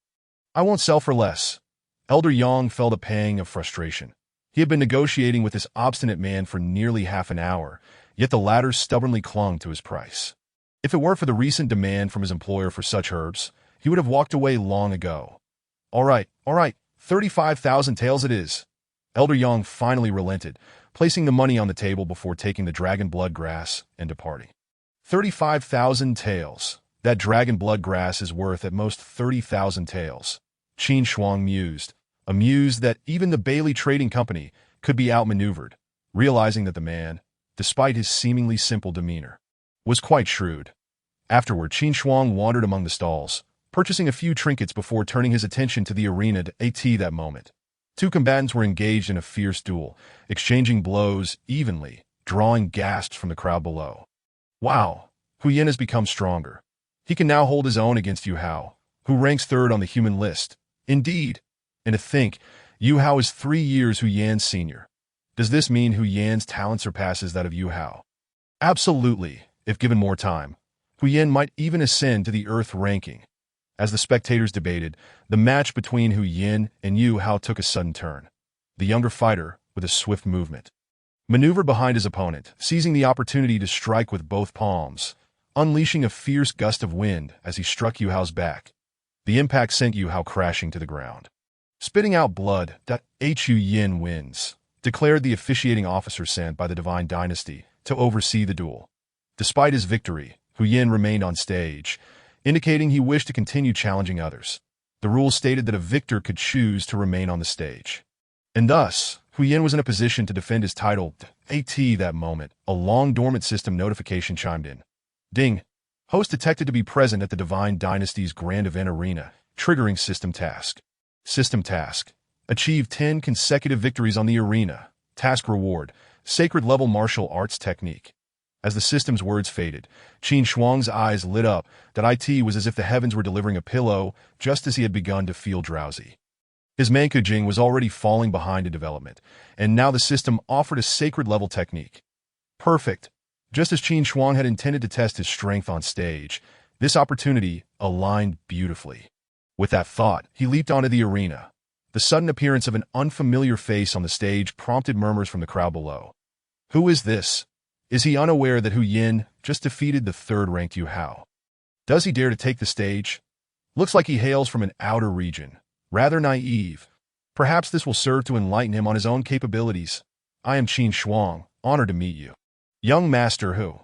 I won't sell for less. Elder Yang felt a pang of frustration. He had been negotiating with this obstinate man for nearly half an hour, yet the latter stubbornly clung to his price. If it weren't for the recent demand from his employer for such herbs, he would have walked away long ago. All right, 35,000 taels it is. Elder Yang finally relented, placing the money on the table before taking the dragon blood grass and departing. 35,000 taels. That dragon blood grass is worth at most 30,000 taels. Qin Shuang mused, amused that even the Bailey Trading Company could be outmaneuvered, realizing that the man, despite his seemingly simple demeanor, was quite shrewd. Afterward, Qin Shuang wandered among the stalls, purchasing a few trinkets before turning his attention to the arena at that moment. Two combatants were engaged in a fierce duel, exchanging blows evenly, drawing gasps from the crowd below. Wow, Hu Yin has become stronger. He can now hold his own against Yu Hao, who ranks third on the human list. Indeed. And to think, Yu Hao is 3 years Hu Yan's senior. Does this mean Hu Yan's talent surpasses that of Yu Hao? Absolutely, if given more time. Hu Yan might even ascend to the Earth ranking. As the spectators debated, the match between Hu Yan and Yu Hao took a sudden turn. The younger fighter, with a swift movement, maneuvered behind his opponent, seizing the opportunity to strike with both palms, unleashing a fierce gust of wind as he struck Yu Hao's back. The impact sent Yu Hao crashing to the ground. Spitting out blood, Hu Yin wins, declared the officiating officer sent by the Divine Dynasty to oversee the duel. Despite his victory, Hu Yin remained on stage, indicating he wished to continue challenging others. The rules stated that a victor could choose to remain on the stage. And thus, Hu Yin was in a position to defend his title. That moment, a long-dormant system notification chimed in. Ding! Host detected to be present at the Divine Dynasty's Grand Event Arena, triggering System Task. System Task. Achieve 10 consecutive victories on the arena. Task Reward. Sacred Level Martial Arts Technique. As the system's words faded, Qin Shuang's eyes lit up. It was as if the heavens were delivering a pillow, just as he had begun to feel drowsy. His Mankujing was already falling behind in development, and now the system offered a sacred level technique. Perfect. Just as Qin Shuang had intended to test his strength on stage, this opportunity aligned beautifully. With that thought, he leaped onto the arena. The sudden appearance of an unfamiliar face on the stage prompted murmurs from the crowd below. Who is this? Is he unaware that Hu Yin just defeated the third-ranked Yu Hao? Does he dare to take the stage? Looks like he hails from an outer region. Rather naive. Perhaps this will serve to enlighten him on his own capabilities. I am Qin Shuang, honored to meet you. Young Master Hu.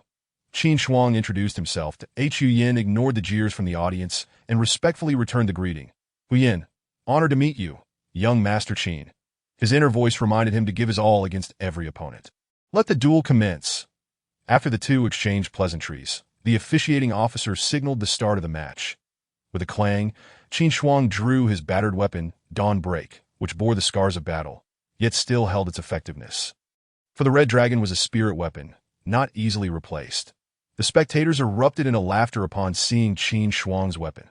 Qin Shuang introduced himself to Hu Yin, ignored the jeers from the audience, and respectfully returned the greeting. Hu Yin, honored to meet you, young Master Qin. His inner voice reminded him to give his all against every opponent. Let the duel commence. After the two exchanged pleasantries, the officiating officer signaled the start of the match. With a clang, Qin Shuang drew his battered weapon, Dawn Break, which bore the scars of battle, yet still held its effectiveness. For the Red Dragon was a spirit weapon, not easily replaced. The spectators erupted into laughter upon seeing Qin Shuang's weapon.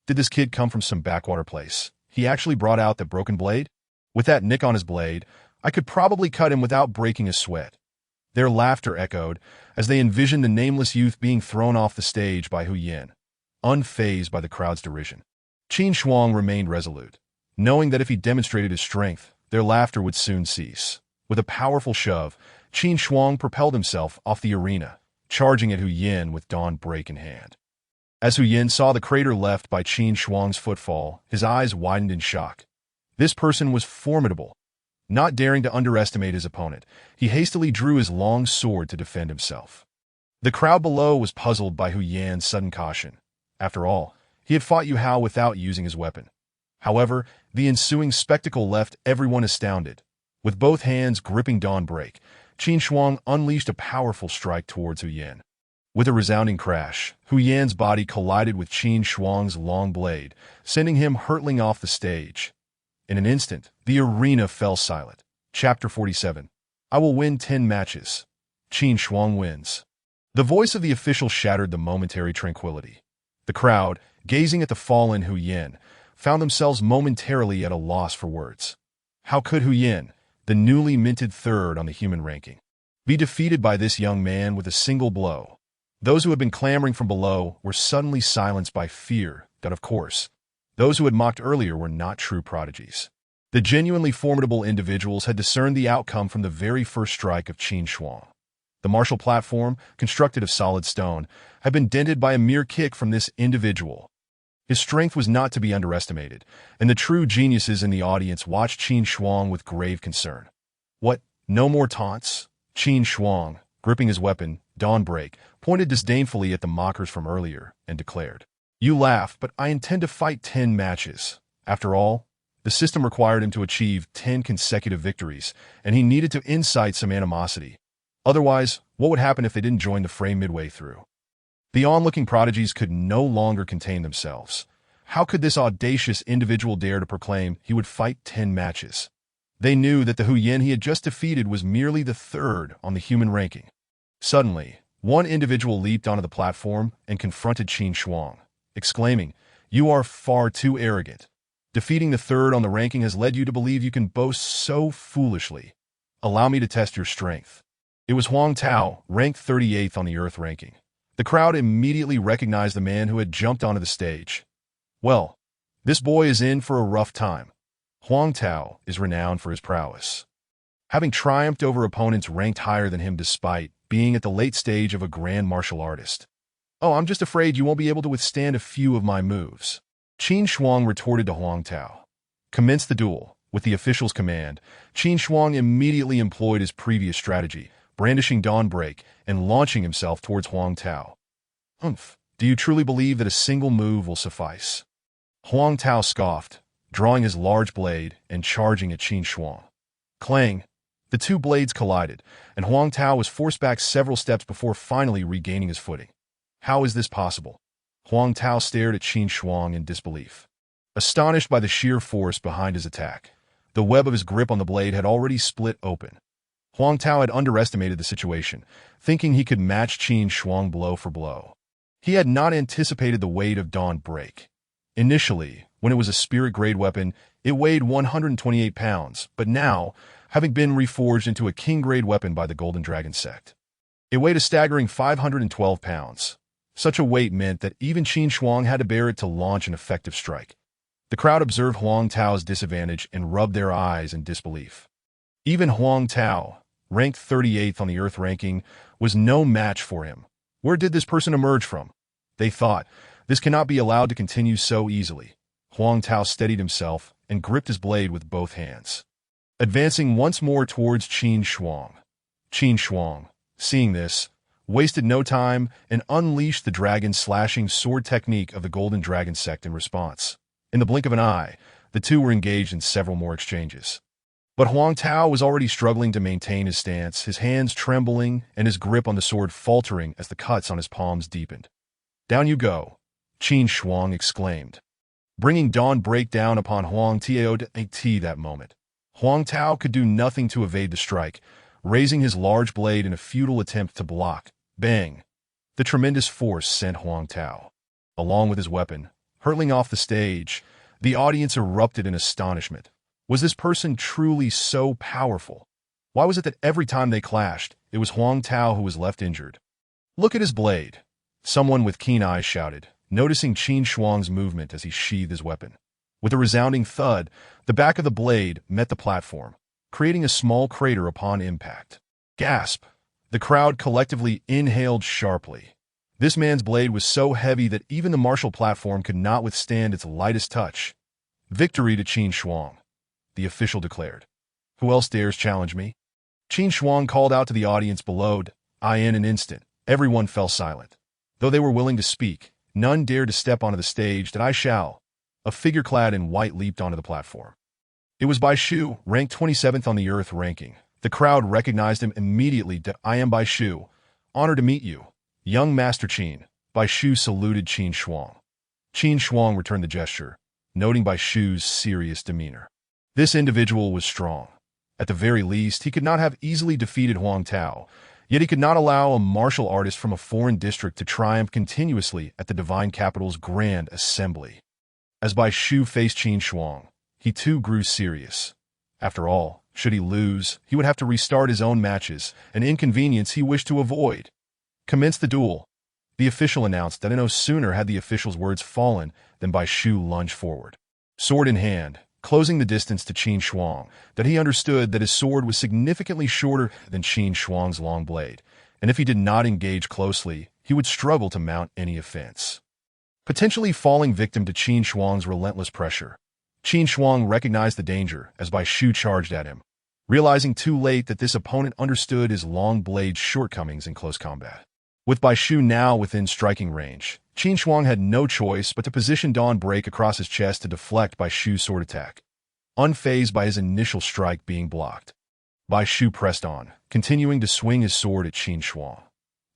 Did this kid come from some backwater place? He actually brought out that broken blade? With that nick on his blade, I could probably cut him without breaking a sweat. Their laughter echoed as they envisioned the nameless youth being thrown off the stage by Hu Yin, unfazed by the crowd's derision. Qin Shuang remained resolute, knowing that if he demonstrated his strength, their laughter would soon cease. With a powerful shove, Qin Shuang propelled himself off the arena, charging at Hu Yin with Dawn Break in hand. As Hu Yin saw the crater left by Qin Shuang's footfall, his eyes widened in shock. This person was formidable. Not daring to underestimate his opponent, he hastily drew his long sword to defend himself. The crowd below was puzzled by Hu Yan's sudden caution. After all, he had fought Yu Hao without using his weapon. However, the ensuing spectacle left everyone astounded. With both hands gripping Dawnbreak, Qin Shuang unleashed a powerful strike towards Hu Yan. With a resounding crash, Hu Yan's body collided with Qin Shuang's long blade, sending him hurtling off the stage. In an instant, the arena fell silent. Chapter 47. I will win 10 matches. Qin Shuang wins. The voice of the official shattered the momentary tranquility. The crowd, gazing at the fallen Hu Yan, found themselves momentarily at a loss for words. How could Hu Yan, the newly minted third on the human ranking, be defeated by this young man with a single blow? Those who had been clamoring from below were suddenly silenced by fear that, of course, those who had mocked earlier were not true prodigies. The genuinely formidable individuals had discerned the outcome from the very first strike of Qin Shuang. The martial platform, constructed of solid stone, had been dented by a mere kick from this individual. His strength was not to be underestimated, and the true geniuses in the audience watched Qin Shuang with grave concern. What? No more taunts? Qin Shuang, gripping his weapon, Dawnbreak, pointed disdainfully at the mockers from earlier and declared, "You laugh, but I intend to fight 10 matches. After all, the system required him to achieve 10 consecutive victories, and he needed to incite some animosity. Otherwise, what would happen if they didn't join the fray midway through?" The onlooking prodigies could no longer contain themselves. How could this audacious individual dare to proclaim he would fight 10 matches? They knew that the Hu Yan he had just defeated was merely the third on the human ranking. Suddenly, one individual leaped onto the platform and confronted Qin Shuang, exclaiming, "You are far too arrogant. Defeating the third on the ranking has led you to believe you can boast so foolishly. Allow me to test your strength." It was Huang Tao, ranked 38th on the Earth ranking. The crowd immediately recognized the man who had jumped onto the stage. Well, this boy is in for a rough time. Huang Tao is renowned for his prowess, having triumphed over opponents ranked higher than him despite being at the late stage of a grand martial artist. "Oh, I'm just afraid you won't be able to withstand a few of my moves." Qin Shuang retorted to Huang Tao. Commence the duel. With the official's command, Qin Shuang immediately employed his previous strategy, brandishing Dawnbreak and launching himself towards Huang Tao. Do you truly believe that a single move will suffice?" Huang Tao scoffed, drawing his large blade and charging at Qin Shuang. Clang! The two blades collided, and Huang Tao was forced back several steps before finally regaining his footing. How is this possible? Huang Tao stared at Qin Shuang in disbelief, astonished by the sheer force behind his attack. The web of his grip on the blade had already split open. Huang Tao had underestimated the situation, thinking he could match Qin Shuang blow for blow. He had not anticipated the weight of Dawnbreak. Initially, when it was a spirit-grade weapon, it weighed 128 pounds, but now, having been reforged into a king-grade weapon by the Golden Dragon sect, it weighed a staggering 512 pounds. Such a weight meant that even Qin Shuang had to bear it to launch an effective strike. The crowd observed Huang Tao's disadvantage and rubbed their eyes in disbelief. Even Huang Tao, ranked 38th on the Earth ranking, was no match for him. Where did this person emerge from? They thought, this cannot be allowed to continue so easily. Huang Tao steadied himself and gripped his blade with both hands, advancing once more towards Qin Shuang. Qin Shuang, seeing this, wasted no time and unleashed the dragon-slashing sword technique of the Golden Dragon sect in response. In the blink of an eye, the two were engaged in several more exchanges. But Huang Tao was already struggling to maintain his stance, his hands trembling and his grip on the sword faltering as the cuts on his palms deepened. "Down you go," Qin Shuang exclaimed, bringing Dawnbreak down upon Huang Tao that moment. Huang Tao could do nothing to evade the strike, raising his large blade in a futile attempt to block. Bang! The tremendous force sent Huang Tao, along with his weapon, hurtling off the stage. The audience erupted in astonishment. Was this person truly so powerful? Why was it that every time they clashed, it was Huang Tao who was left injured? "Look at his blade," someone with keen eyes shouted, noticing Qin Shuang's movement as he sheathed his weapon. With a resounding thud, the back of the blade met the platform, creating a small crater upon impact. Gasp! The crowd collectively inhaled sharply. This man's blade was so heavy that even the martial platform could not withstand its lightest touch. Victory to Qin Shuang, the official declared. Who else dares challenge me? Qin Shuang called out to the audience below. In an instant, everyone fell silent. Though they were willing to speak, none dared to step onto the stage. I shall. A figure clad in white leaped onto the platform. It was Bai Shu, ranked 27th on the Earth ranking. The crowd recognized him immediately. I am Bai Shu. Honored to meet you. Young Master Qin. Bai Shu saluted Qin Shuang. Qin Shuang returned the gesture, noting Bai Shu's serious demeanor. This individual was strong. At the very least, he could not have easily defeated Huang Tao, yet he could not allow a martial artist from a foreign district to triumph continuously at the Divine Capital's Grand Assembly. As Bai Shu faced Qin Shuang, he too grew serious. After all, should he lose, he would have to restart his own matches, an inconvenience he wished to avoid. Commence the duel. The official announced that no sooner had the official's words fallen than Bai Shu lunged forward. Sword in hand, closing the distance to Qin Shuang, that he understood that his sword was significantly shorter than Qin Shuang's long blade, and if he did not engage closely, he would struggle to mount any offense. Potentially falling victim to Qin Shuang's relentless pressure, Qin Shuang recognized the danger as Bai Shu charged at him, realizing too late that this opponent understood his long blade's shortcomings in close combat. With Bai Shu now within striking range, Qin Shuang had no choice but to position Dawn Break across his chest to deflect Bai Shu's sword attack, unfazed by his initial strike being blocked. Bai Shu pressed on, continuing to swing his sword at Qin Shuang.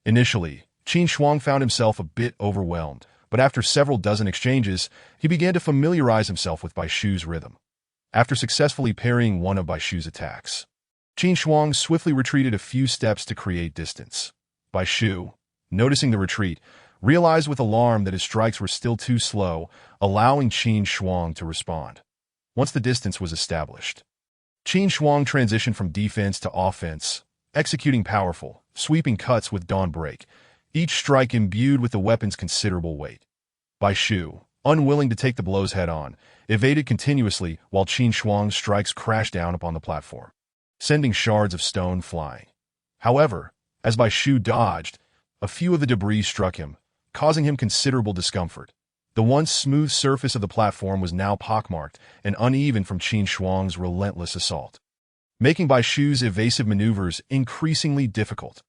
Initially, Qin Shuang found himself a bit overwhelmed, but after several dozen exchanges, he began to familiarize himself with Bai Shu's rhythm. After successfully parrying one of Bai Shu's attacks, Qin Shuang swiftly retreated a few steps to create distance. Bai Shu, noticing the retreat, realized with alarm that his strikes were still too slow, allowing Qin Shuang to respond. Once the distance was established, Qin Shuang transitioned from defense to offense, executing powerful, sweeping cuts with Dawn Break, each strike imbued with the weapon's considerable weight. Bai Shu, unwilling to take the blows head-on, evaded continuously while Qin Shuang's strikes crashed down upon the platform, sending shards of stone flying. However, as Bai Shu dodged, a few of the debris struck him, causing him considerable discomfort. The once smooth surface of the platform was now pockmarked and uneven from Qin Shuang's relentless assault, making Bai Shu's evasive maneuvers increasingly difficult.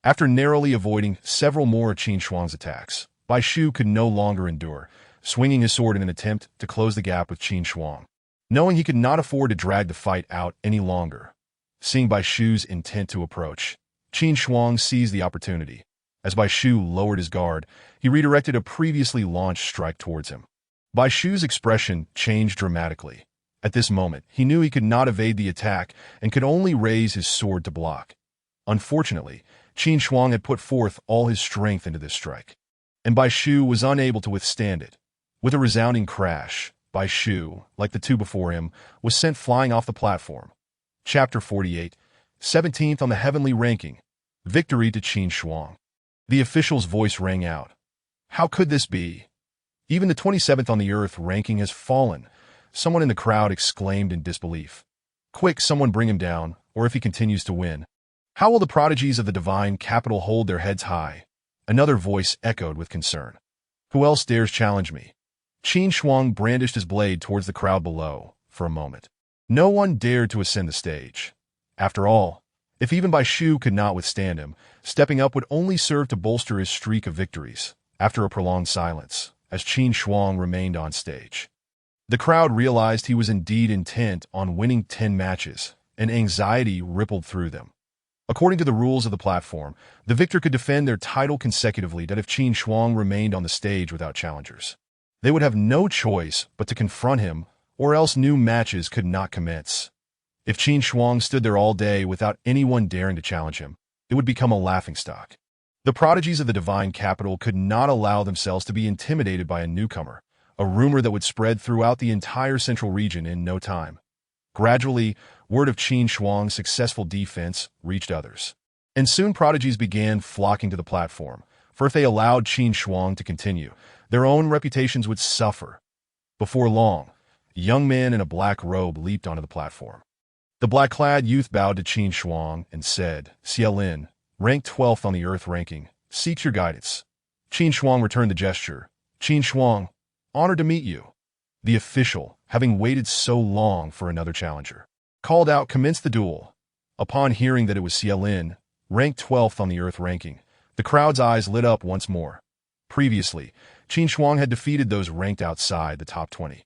After narrowly avoiding several more of Qin Shuang's attacks, Bai Shu could no longer endure, swinging his sword in an attempt to close the gap with Qin Shuang. Knowing he could not afford to drag the fight out any longer, seeing Bai Shu's intent to approach, Qin Shuang seized the opportunity. As Bai Shu lowered his guard, he redirected a previously launched strike towards him. Bai Shu's expression changed dramatically. At this moment, he knew he could not evade the attack and could only raise his sword to block. Unfortunately, Qin Shuang had put forth all his strength into this strike, and Bai Shu was unable to withstand it. With a resounding crash, Bai Shu, like the two before him, was sent flying off the platform. Chapter 48, 17th on the heavenly ranking. Victory to Qin Shuang. The official's voice rang out. How could this be? Even the 27th on the Earth ranking has fallen, someone in the crowd exclaimed in disbelief. Quick, someone bring him down, or if he continues to win, how will the prodigies of the Divine Capital hold their heads high? Another voice echoed with concern. Who else dares challenge me? Qin Shuang brandished his blade towards the crowd below, for a moment. No one dared to ascend the stage. After all, if even Bai Shu could not withstand him, stepping up would only serve to bolster his streak of victories. After a prolonged silence, as Qin Shuang remained on stage, the crowd realized he was indeed intent on winning 10 matches, and anxiety rippled through them. According to the rules of the platform, the victor could defend their title consecutively that if Qin Shuang remained on the stage without challengers. They would have no choice but to confront him, or else new matches could not commence. If Qin Shuang stood there all day without anyone daring to challenge him, it would become a laughingstock. The prodigies of the Divine Capital could not allow themselves to be intimidated by a newcomer, a rumor that would spread throughout the entire central region in no time. Gradually, word of Qin Shuang's successful defense reached others, and soon prodigies began flocking to the platform, for if they allowed Qin Shuang to continue, their own reputations would suffer. Before long, a young man in a black robe leaped onto the platform. The black-clad youth bowed to Qin Shuang and said, Xie Lin, ranked 12th on the Earth ranking, seeks your guidance. Qin Shuang returned the gesture. Qin Shuang, honored to meet you. The official, having waited so long for another challenger, called out, commenced the duel. Upon hearing that it was Xie Lin, ranked 12th on the Earth ranking, the crowd's eyes lit up once more. Previously, Qin Shuang had defeated those ranked outside the top 20.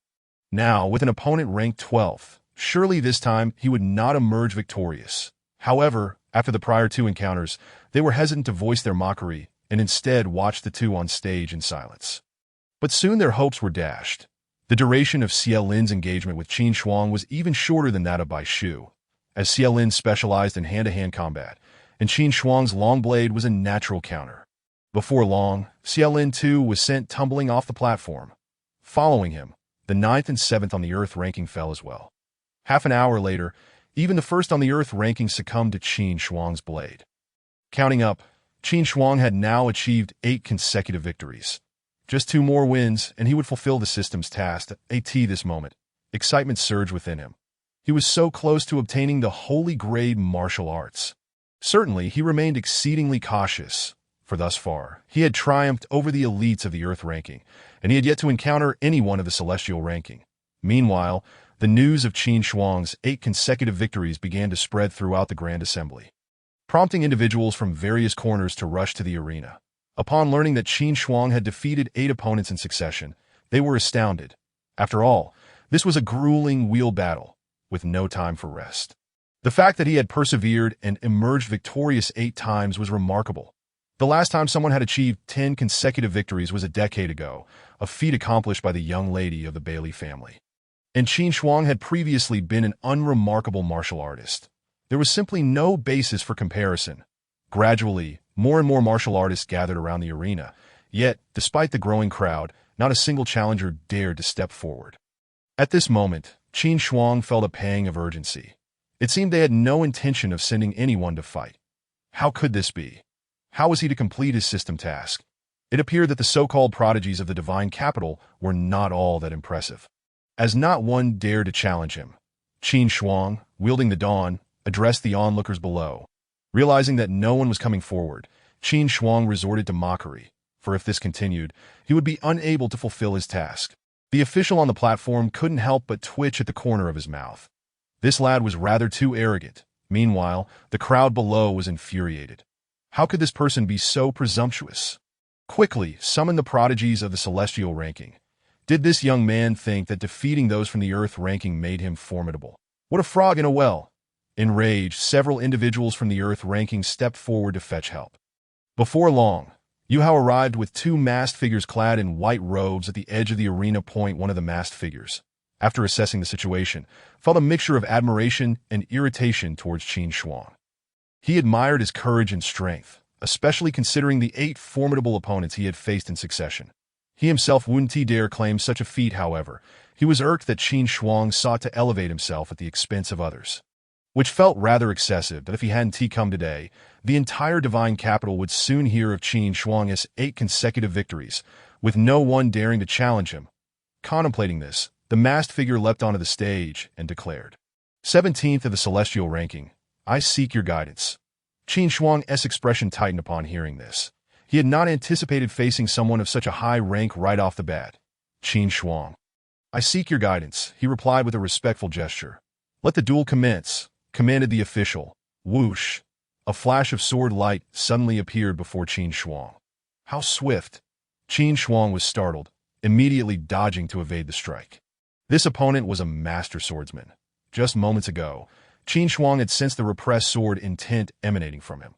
Now, with an opponent ranked 12th, surely this time he would not emerge victorious. However, after the prior two encounters, they were hesitant to voice their mockery and instead watched the two on stage in silence. But soon their hopes were dashed. The duration of Xie Lin's engagement with Qin Shuang was even shorter than that of Bai Shu, as Xie Lin specialized in hand-to-hand combat, and Qin Shuang's long blade was a natural counter. Before long, Xie Lin too was sent tumbling off the platform. Following him, the 9th and 7th on the Earth ranking fell as well. Half an hour later, even the 1st on the Earth ranking succumbed to Qin Shuang's blade. Counting up, Qin Shuang had now achieved 8 consecutive victories. Just 2 more wins, and he would fulfill the system's task. At this moment, excitement surged within him. He was so close to obtaining the holy grade martial arts. Certainly, he remained exceedingly cautious, for thus far, he had triumphed over the elites of the Earth ranking, and he had yet to encounter anyone of the Celestial ranking. Meanwhile, the news of Qin Shuang's 8 consecutive victories began to spread throughout the Grand Assembly, prompting individuals from various corners to rush to the arena. Upon learning that Qin Shuang had defeated 8 opponents in succession, they were astounded. After all, this was a grueling wheel battle, with no time for rest. The fact that he had persevered and emerged victorious 8 times was remarkable. The last time someone had achieved 10 consecutive victories was a decade ago, a feat accomplished by the young lady of the Bailey family. And Qin Shuang had previously been an unremarkable martial artist. There was simply no basis for comparison. Gradually, more and more martial artists gathered around the arena, yet, despite the growing crowd, not a single challenger dared to step forward. At this moment, Qin Shuang felt a pang of urgency. It seemed they had no intention of sending anyone to fight. How could this be? How was he to complete his system task? It appeared that the so-called prodigies of the divine capital were not all that impressive, as not one dared to challenge him. Qin Shuang, wielding the dawn, addressed the onlookers below. Realizing that no one was coming forward, Qin Shuang resorted to mockery, for if this continued, he would be unable to fulfill his task. The official on the platform couldn't help but twitch at the corner of his mouth. This lad was rather too arrogant. Meanwhile, the crowd below was infuriated. How could this person be so presumptuous? Quickly, summon the prodigies of the Celestial ranking. Did this young man think that defeating those from the Earth ranking made him formidable? What a frog in a well! Enraged, several individuals from the Earth ranking stepped forward to fetch help. Before long, Yu Hao arrived with 2 masked figures clad in white robes at the edge of the arena. One of the masked figures, after assessing the situation, felt a mixture of admiration and irritation towards Qin Shuang. He admired his courage and strength, especially considering the 8 formidable opponents he had faced in succession. He himself wouldn't dare claim such a feat, however. He was irked that Qin Shuang sought to elevate himself at the expense of others, which felt rather excessive. That if he hadn't come today, the entire divine capital would soon hear of Qin Shuang's 8 consecutive victories, with no one daring to challenge him. Contemplating this, the masked figure leapt onto the stage and declared, 17th of the Celestial ranking, I seek your guidance. Qin Shuang's expression tightened upon hearing this. He had not anticipated facing someone of such a high rank right off the bat. Qin Shuang, I seek your guidance, he replied with a respectful gesture. Let the duel commence, commanded the official. Whoosh! A flash of sword light suddenly appeared before Qin Shuang. How swift! Qin Shuang was startled, immediately dodging to evade the strike. This opponent was a master swordsman. Just moments ago, Qin Shuang had sensed the repressed sword intent emanating from him.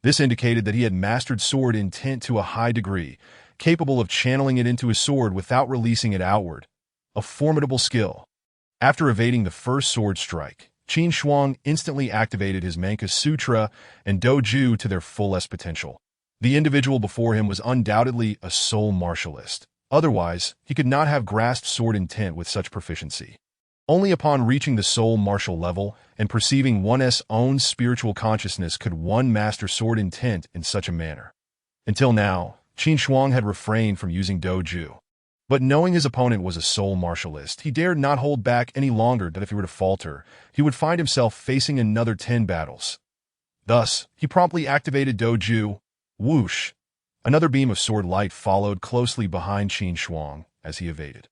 This indicated that he had mastered sword intent to a high degree, capable of channeling it into his sword without releasing it outward. A formidable skill. After evading the first sword strike, Qin Shuang instantly activated his Manka Sutra and Doju to their fullest potential. The individual before him was undoubtedly a soul martialist. Otherwise, he could not have grasped sword intent with such proficiency. Only upon reaching the soul martial level and perceiving one's own spiritual consciousness could one master sword intent in such a manner. Until now, Qin Shuang had refrained from using Doju. But knowing his opponent was a soul martialist, he dared not hold back any longer. That if he were to falter, he would find himself facing another 10 battles. Thus, he promptly activated Doju. Whoosh! Another beam of sword light followed closely behind Qin Shuang as he evaded.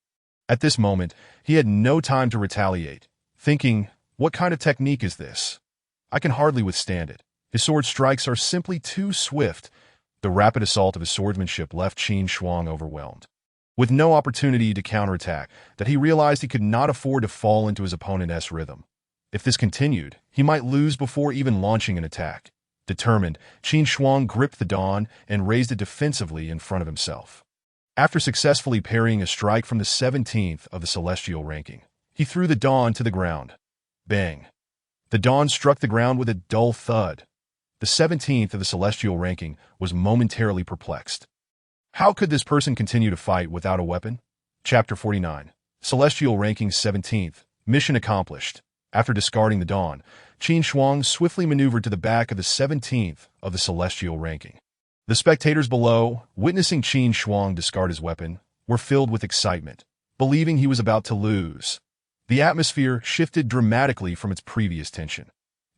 At this moment, he had no time to retaliate, thinking, what kind of technique is this? I can hardly withstand it. His sword strikes are simply too swift. The rapid assault of his swordsmanship left Qin Shuang overwhelmed. With no opportunity to counterattack, that he realized he could not afford to fall into his opponent's rhythm. If this continued, he might lose before even launching an attack. Determined, Qin Shuang gripped the dawn and raised it defensively in front of himself. After successfully parrying a strike from the 17th of the celestial ranking, he threw the dawn to the ground. Bang! The dawn struck the ground with a dull thud. The 17th of the celestial ranking was momentarily perplexed. How could this person continue to fight without a weapon? Chapter 49. Celestial ranking 17th. Mission accomplished. After discarding the dawn, Qin Shuang swiftly maneuvered to the back of the 17th of the celestial ranking. The spectators below, witnessing Qin Shuang discard his weapon, were filled with excitement, believing he was about to lose. The atmosphere shifted dramatically from its previous tension.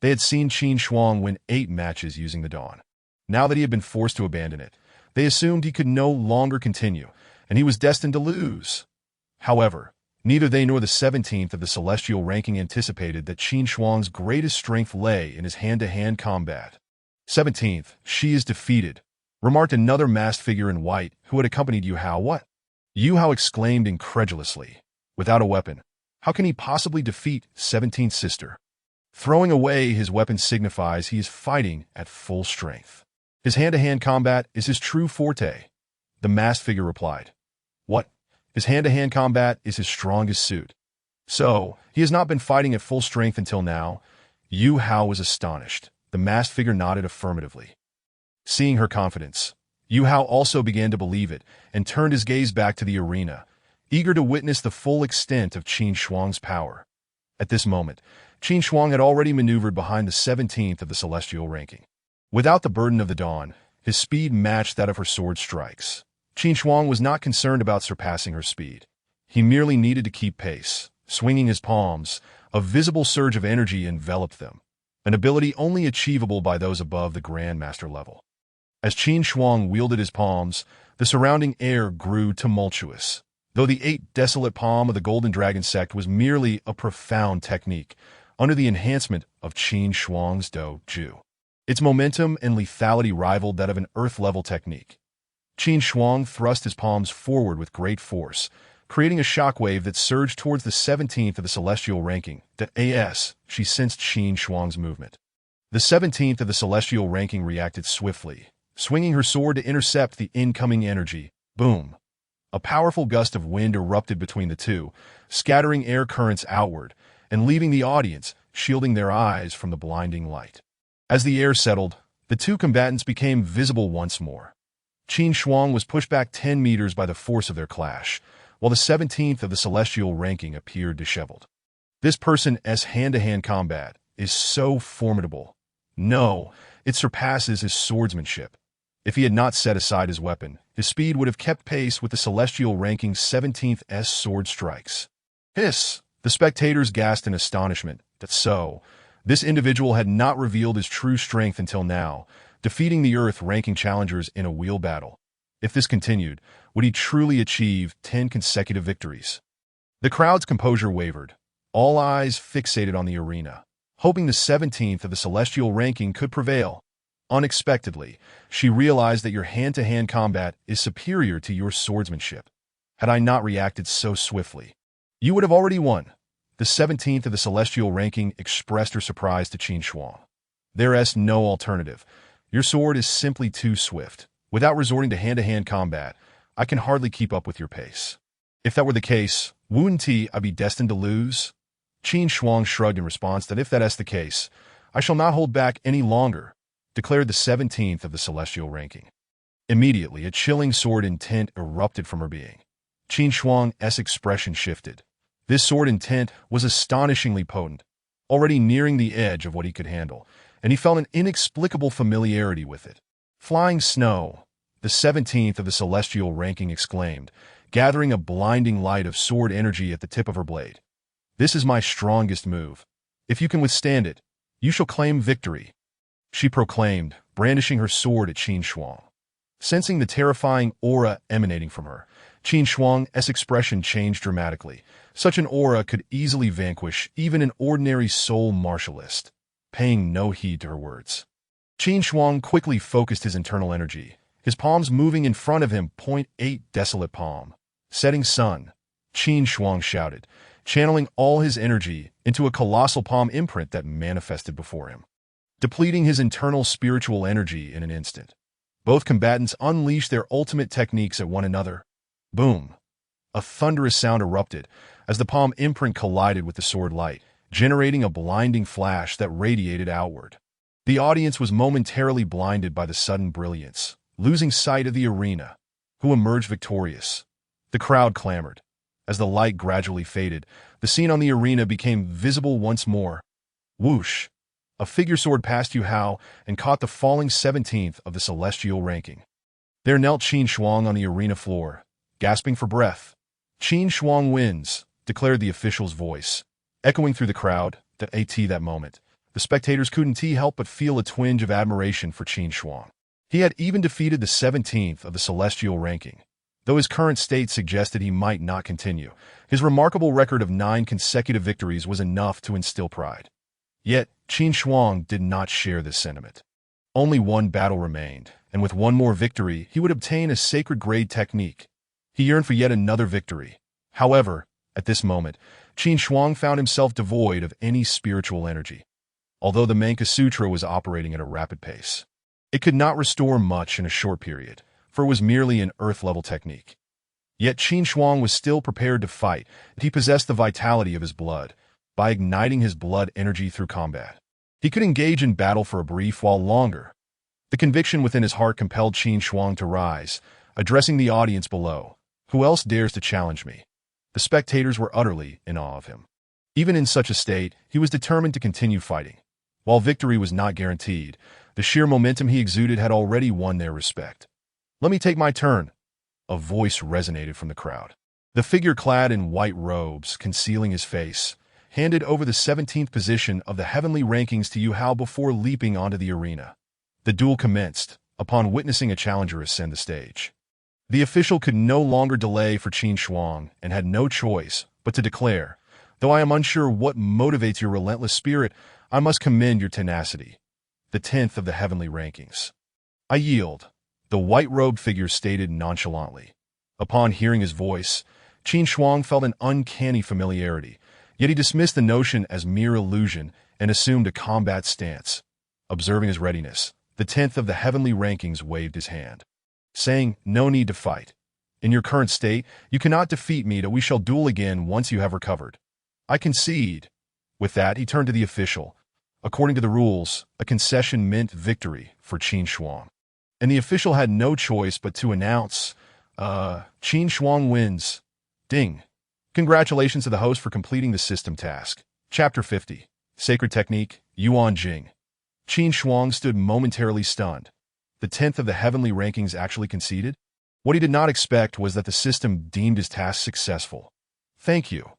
They had seen Qin Shuang win 8 matches using the dawn. Now that he had been forced to abandon it, they assumed he could no longer continue, and he was destined to lose. However, neither they nor the 17th of the celestial ranking anticipated that Qin Shuang's greatest strength lay in his hand-to-hand combat. 17th, she is defeated, remarked another masked figure in white who had accompanied Yu Hao. What? Yu Hao exclaimed incredulously. Without a weapon, how can he possibly defeat 17th's sister? Throwing away his weapon signifies he is fighting at full strength. His hand-to-hand combat is his true forte. The masked figure replied. What? His hand-to-hand combat is his strongest suit. So, he has not been fighting at full strength until now? Yu Hao was astonished. The masked figure nodded affirmatively. Seeing her confidence, Yu Hao also began to believe it and turned his gaze back to the arena, eager to witness the full extent of Qin Shuang's power. At this moment, Qin Shuang had already maneuvered behind the 17th of the celestial ranking. Without the burden of the dawn, his speed matched that of her sword strikes. Qin Shuang was not concerned about surpassing her speed. He merely needed to keep pace. Swinging his palms, a visible surge of energy enveloped them, an ability only achievable by those above the Grandmaster level. As Qin Shuang wielded his palms, the surrounding air grew tumultuous. Though the 8 desolate palm of the Golden Dragon sect was merely a profound technique, under the enhancement of Qin Shuang's Doju, its momentum and lethality rivaled that of an Earth-level technique. Qin Shuang thrust his palms forward with great force, creating a shockwave that surged towards the 17th of the celestial ranking. She sensed Qin Shuang's movement. The 17th of the celestial ranking reacted swiftly, swinging her sword to intercept the incoming energy. Boom! A powerful gust of wind erupted between the two, scattering air currents outward and leaving the audience shielding their eyes from the blinding light. As the air settled, the two combatants became visible once more. Qin Shuang was pushed back 10 meters by the force of their clash, while the 17th of the celestial ranking appeared disheveled. This person's hand-to-hand combat is so formidable. No, it surpasses his swordsmanship. If he had not set aside his weapon, his speed would have kept pace with the celestial ranking 17th's sword strikes. Hiss! The spectators gasped in astonishment. This individual had not revealed his true strength until now, defeating the Earth-ranking challengers in a wheel battle. If this continued, would he truly achieve 10 consecutive victories? The crowd's composure wavered, all eyes fixated on the arena, hoping the 17th of the celestial ranking could prevail. Unexpectedly, she realized that your hand-to-hand combat is superior to your swordsmanship. Had I not reacted so swiftly, you would have already won. The 17th of the celestial ranking expressed her surprise to Qin Shuang. There is no alternative. Your sword is simply too swift. Without resorting to hand-to-hand combat, I can hardly keep up with your pace. If that were the case, wouldn't I be destined to lose? Qin Shuang shrugged in response that if that is the case, I shall not hold back any longer, declared the 17th of the celestial ranking. Immediately, a chilling sword intent erupted from her being. Qin Shuang's expression shifted. This sword intent was astonishingly potent, already nearing the edge of what he could handle, and he felt an inexplicable familiarity with it. Flying snow, the 17th of the celestial ranking exclaimed, gathering a blinding light of sword energy at the tip of her blade. This is my strongest move. If you can withstand it, you shall claim victory, she proclaimed, brandishing her sword at Qin Shuang. Sensing the terrifying aura emanating from her, Qin Shuang's expression changed dramatically. Such an aura could easily vanquish even an ordinary soul martialist. Paying no heed to her words, Qin Shuang quickly focused his internal energy, his palms moving in front of him. .8 Desolate palm. Setting sun, Qin Shuang shouted, channeling all his energy into a colossal palm imprint that manifested before him, depleting his internal spiritual energy in an instant. Both combatants unleashed their ultimate techniques at one another. Boom! A thunderous sound erupted as the palm imprint collided with the sword light, generating a blinding flash that radiated outward. The audience was momentarily blinded by the sudden brilliance, losing sight of the arena, who emerged victorious. The crowd clamored. As the light gradually faded, the scene on the arena became visible once more. Whoosh! A figure soared past Yu Hao and caught the falling 17th of the celestial ranking. There knelt Qin Shuang on the arena floor, gasping for breath. Qin Shuang wins, declared the official's voice, echoing through the crowd. That moment, the spectators couldn't help but feel a twinge of admiration for Qin Shuang. He had even defeated the 17th of the celestial ranking. Though his current state suggested he might not continue, his remarkable record of 9 consecutive victories was enough to instill pride. Yet, Qin Shuang did not share this sentiment. Only one battle remained, and with one more victory, he would obtain a sacred grade technique. He yearned for yet another victory. However, at this moment, Qin Shuang found himself devoid of any spiritual energy. Although the Manka Sutra was operating at a rapid pace, it could not restore much in a short period, for it was merely an earth-level technique. Yet Qin Shuang was still prepared to fight. He possessed the vitality of his blood. By igniting his blood energy through combat, he could engage in battle for a brief while longer. The conviction within his heart compelled Qin Shuang to rise, addressing the audience below. Who else dares to challenge me? The spectators were utterly in awe of him. Even in such a state, he was determined to continue fighting. While victory was not guaranteed, the sheer momentum he exuded had already won their respect. "Let me take my turn," a voice resonated from the crowd. The figure clad in white robes, concealing his face, handed over the 17th position of the heavenly rankings to Yu Hao before leaping onto the arena. The duel commenced, upon witnessing a challenger ascend the stage. The official could no longer delay for Qin Shuang and had no choice but to declare, "Though I am unsure what motivates your relentless spirit, I must commend your tenacity. The 10th of the heavenly rankings." "I yield," the white-robed figure stated nonchalantly. Upon hearing his voice, Qin Shuang felt an uncanny familiarity, yet he dismissed the notion as mere illusion and assumed a combat stance. Observing his readiness, the 10th of the heavenly rankings waved his hand, saying, "No need to fight. In your current state, you cannot defeat me, but we shall duel again once you have recovered. I concede." With that, he turned to the official. According to the rules, a concession meant victory for Qin Shuang, and the official had no choice but to announce, Qin Shuang wins. Ding. Congratulations to the host for completing the system task. Chapter 50. Sacred Technique, Yuan Jing. Qin Shuang stood momentarily stunned. The 10th of the heavenly rankings actually conceded? What he did not expect was that the system deemed his task successful. "Thank you."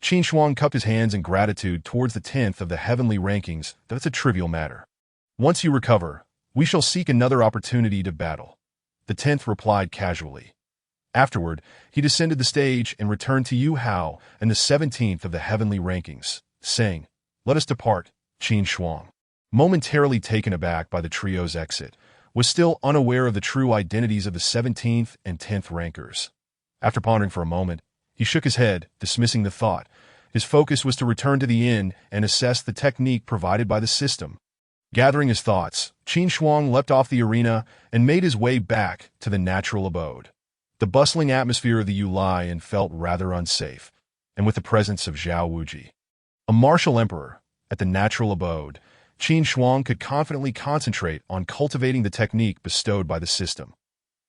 Qin Shuang cupped his hands in gratitude towards the 10th of the heavenly rankings. "That's a trivial matter. Once you recover, we shall seek another opportunity to battle." The 10th replied casually. Afterward, he descended the stage and returned to Yu Hao and the 17th of the heavenly rankings, saying, "Let us depart." Qin Shuang, momentarily taken aback by the trio's exit, was still unaware of the true identities of the 17th and 10th rankers. After pondering for a moment, he shook his head, dismissing the thought. His focus was to return to the inn and assess the technique provided by the system. Gathering his thoughts, Qin Shuang leapt off the arena and made his way back to the natural abode. The bustling atmosphere of the Yulian felt rather unsafe, and with the presence of Zhao Wuji, a martial emperor, at the natural abode, Qin Shuang could confidently concentrate on cultivating the technique bestowed by the system.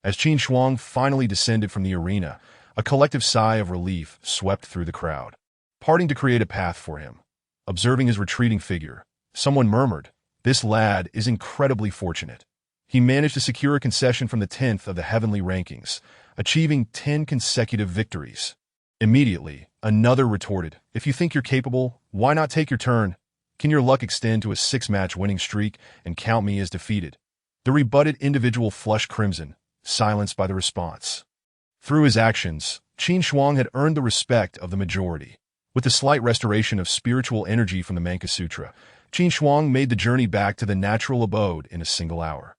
As Qin Shuang finally descended from the arena, a collective sigh of relief swept through the crowd, parting to create a path for him. Observing his retreating figure, someone murmured, "This lad is incredibly fortunate. He managed to secure a concession from the 10th of the heavenly rankings, achieving 10 consecutive victories." Immediately, another retorted, "If you think you're capable, why not take your turn? Can your luck extend to a 6-match winning streak and count me as defeated?" The rebutted individual flushed crimson, silenced by the response. Through his actions, Qin Shuang had earned the respect of the majority. With the slight restoration of spiritual energy from the Mankasutra, Qin Shuang made the journey back to the natural abode in a single hour.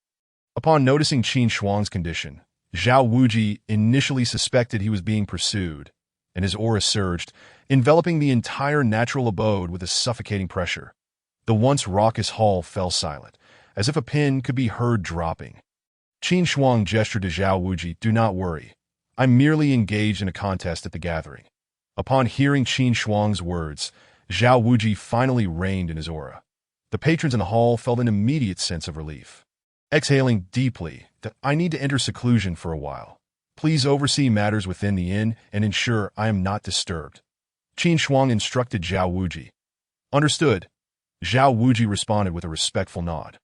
Upon noticing Qin Shuang's condition, Zhao Wuji initially suspected he was being pursued, and his aura surged, enveloping the entire natural abode with a suffocating pressure. The once raucous hall fell silent, as if a pin could be heard dropping. Qin Shuang gestured to Zhao Wuji, "Do not worry. I'm merely engaged in a contest at the gathering." Upon hearing Qin Shuang's words, Zhao Wuji finally reined in his aura. The patrons in the hall felt an immediate sense of relief. Exhaling deeply, "I need to enter seclusion for a while. Please oversee matters within the inn and ensure I am not disturbed." Qin Shuang instructed Zhao Wuji. "Understood." Zhao Wuji responded with a respectful nod.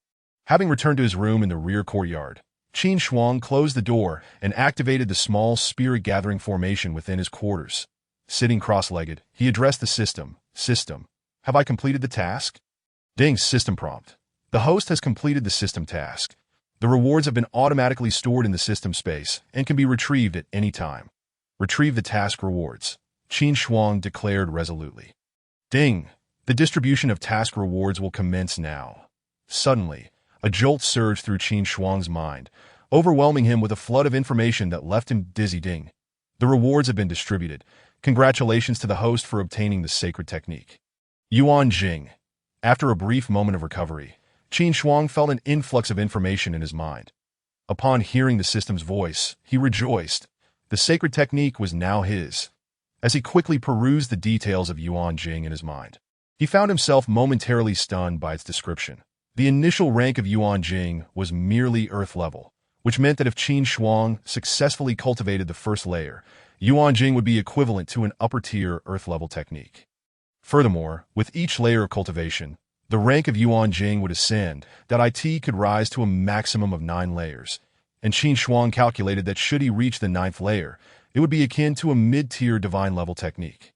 Having returned to his room in the rear courtyard, Qin Shuang closed the door and activated the small spirit-gathering formation within his quarters. Sitting cross-legged, he addressed the system. "System, have I completed the task?" Ding's system prompt. "The host has completed the system task. The rewards have been automatically stored in the system space and can be retrieved at any time. Retrieve the task rewards," Qin Shuang declared resolutely. "Ding, the distribution of task rewards will commence now." Suddenly, a jolt surged through Qin Shuang's mind, overwhelming him with a flood of information that left him dizzy. "Ding, the rewards have been distributed. Congratulations to the host for obtaining the sacred technique." Yuan Jing. After a brief moment of recovery, Qin Shuang felt an influx of information in his mind. Upon hearing the system's voice, he rejoiced. The sacred technique was now his. As he quickly perused the details of Yuan Jing in his mind, he found himself momentarily stunned by its description. The initial rank of Yuan Jing was merely Earth level, which meant that if Qin Shuang successfully cultivated the first layer, Yuan Jing would be equivalent to an upper-tier Earth-level technique. Furthermore, with each layer of cultivation, the rank of Yuan Jing would ascend, that it could rise to a maximum of 9 layers, and Qin Shuang calculated that should he reach the 9th layer, it would be akin to a mid-tier divine-level technique.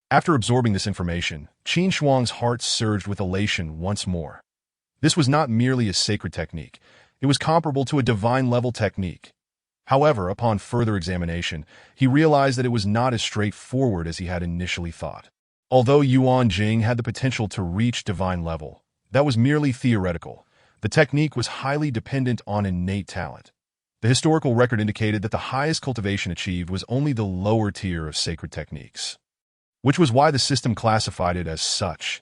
After absorbing this information, Qin Shuang's heart surged with elation once more. This was not merely a sacred technique, it was comparable to a divine-level technique. However, upon further examination, he realized that it was not as straightforward as he had initially thought. Although Yuan Jing had the potential to reach divine level, that was merely theoretical. The technique was highly dependent on innate talent. The historical record indicated that the highest cultivation achieved was only the lower tier of sacred techniques, which was why the system classified it as such.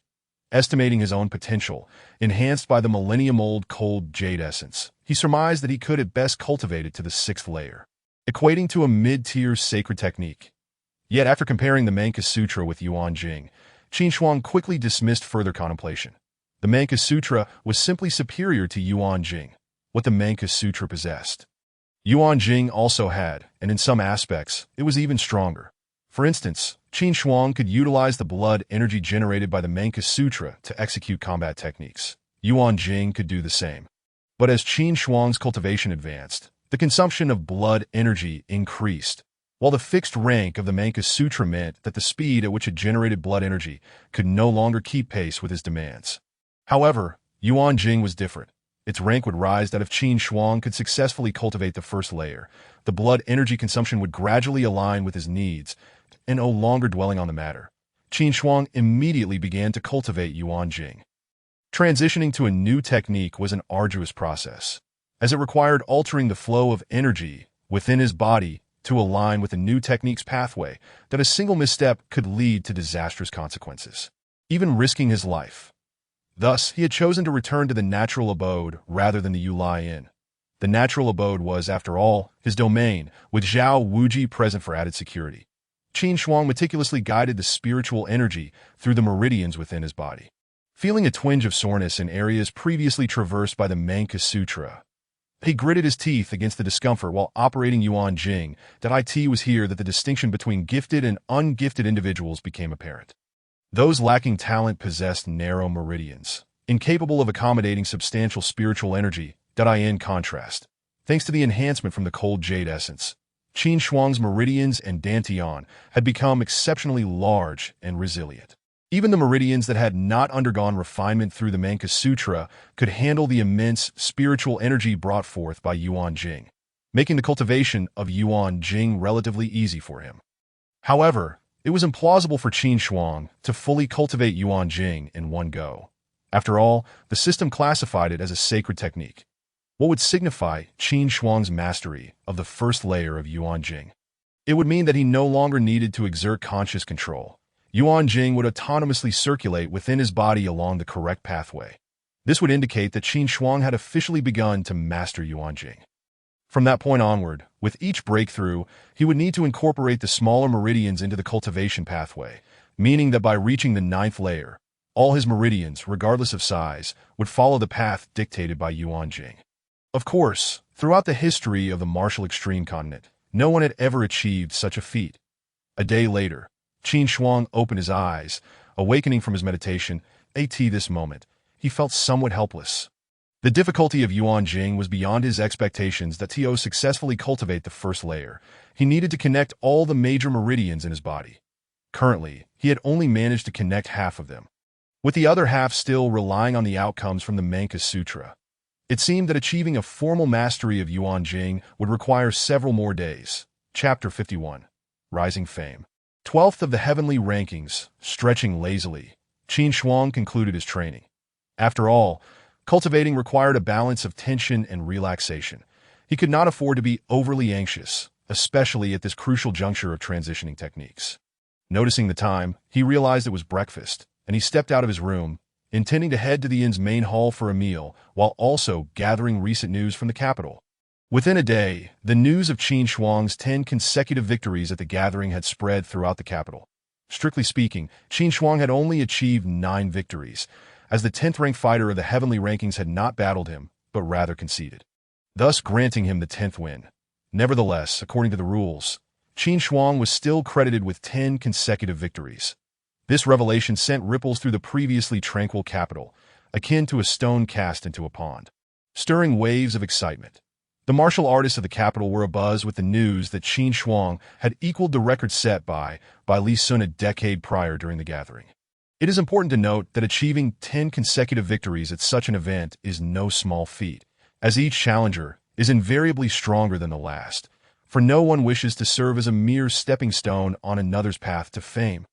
Estimating his own potential, enhanced by the millennium-old cold jade essence, he surmised that he could at best cultivate it to the 6th layer, equating to a mid-tier sacred technique. Yet after comparing the Mankasutra with Yuan Jing, Qin Shuang quickly dismissed further contemplation. The Mankasutra was simply superior to Yuan Jing, what the Mankasutra possessed. Yuan Jing also had, and in some aspects, it was even stronger. For instance, Qin Shuang could utilize the blood energy generated by the Mankasutra to execute combat techniques. Yuan Jing could do the same. But as Qin Shuang's cultivation advanced, the consumption of blood energy increased, while the fixed rank of the Mankasutra meant that the speed at which it generated blood energy could no longer keep pace with his demands. However, Yuan Jing was different. Its rank would rise that if Qin Shuang could successfully cultivate the first layer, the blood energy consumption would gradually align with his needs, and no longer dwelling on the matter. Qin Shuang immediately began to cultivate Yuan Jing. Transitioning to a new technique was an arduous process, as it required altering the flow of energy within his body to align with the new technique's pathway that a single misstep could lead to disastrous consequences, even risking his life. Thus, he had chosen to return to the natural abode rather than the Yulai Inn. The natural abode was, after all, his domain, with Zhao Wuji present for added security. Qin Shuang meticulously guided the spiritual energy through the meridians within his body. Feeling a twinge of soreness in areas previously traversed by the Mankasutra, he gritted his teeth against the discomfort while operating Yuan Jing. That it was here that the distinction between gifted and ungifted individuals became apparent. Those lacking talent possessed narrow meridians, incapable of accommodating substantial spiritual energy. In contrast, thanks to the enhancement from the cold jade essence, Qin Shuang's meridians and dantian had become exceptionally large and resilient. Even the meridians that had not undergone refinement through the Mankasutra could handle the immense spiritual energy brought forth by Yuan Jing. making the cultivation of Yuan Jing relatively easy for him. However, it was implausible for Qin Shuang to fully cultivate Yuan Jing in one go. After all, the system classified it as a sacred technique. What would signify Qin Shuang's mastery of the first layer of Yuan Jing? It would mean that he no longer needed to exert conscious control. Yuan Jing would autonomously circulate within his body along the correct pathway. This would indicate that Qin Shuang had officially begun to master Yuan Jing. From that point onward, with each breakthrough, he would need to incorporate the smaller meridians into the cultivation pathway, meaning that by reaching the 9th layer, all his meridians, regardless of size, would follow the path dictated by Yuan Jing. Of course, throughout the history of the martial extreme continent, no one had ever achieved such a feat. A day later, Qin Shuang opened his eyes, awakening from his meditation. At this moment, he felt somewhat helpless. The difficulty of Yuan Jing was beyond his expectations that To successfully cultivate the first layer. He needed to connect all the major meridians in his body. Currently, he had only managed to connect half of them, with the other half still relying on the outcomes from the Manka Sutra. It seemed that achieving a formal mastery of Yuan Jing would require several more days. Chapter 51. Rising Fame. 12th of the heavenly rankings, stretching lazily, Qin Shuang concluded his training. After all, cultivating required a balance of tension and relaxation. He could not afford to be overly anxious, especially at this crucial juncture of transitioning techniques. Noticing the time, he realized it was breakfast, and he stepped out of his room, intending to head to the inn's main hall for a meal, while also gathering recent news from the capital. Within a day, the news of Qin Shuang's 10 consecutive victories at the gathering had spread throughout the capital. Strictly speaking, Qin Shuang had only achieved 9 victories, as the 10th-ranked fighter of the heavenly rankings had not battled him, but rather conceded, thus granting him the 10th win. Nevertheless, according to the rules, Qin Shuang was still credited with 10 consecutive victories. This revelation sent ripples through the previously tranquil capital, akin to a stone cast into a pond, stirring waves of excitement. The martial artists of the capital were abuzz with the news that Qin Shuang had equaled the record set by Li Sun a decade prior during the gathering. It is important to note that achieving 10 consecutive victories at such an event is no small feat, as each challenger is invariably stronger than the last, for no one wishes to serve as a mere stepping stone on another's path to fame.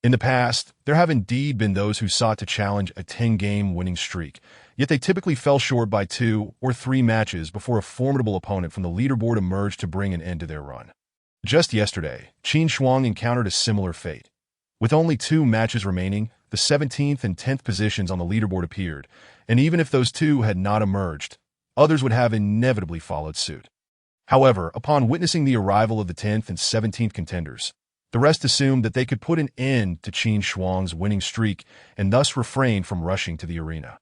In the past, there have indeed been those who sought to challenge a 10-game winning streak, yet they typically fell short by 2 or 3 matches before a formidable opponent from the leaderboard emerged to bring an end to their run. Just yesterday, Qin Shuang encountered a similar fate. With only 2 matches remaining, the 17th and 10th positions on the leaderboard appeared, and even if those 2 had not emerged, others would have inevitably followed suit. However, upon witnessing the arrival of the 10th and 17th contenders, the rest assumed that they could put an end to Qin Shuang's winning streak and thus refrain from rushing to the arena.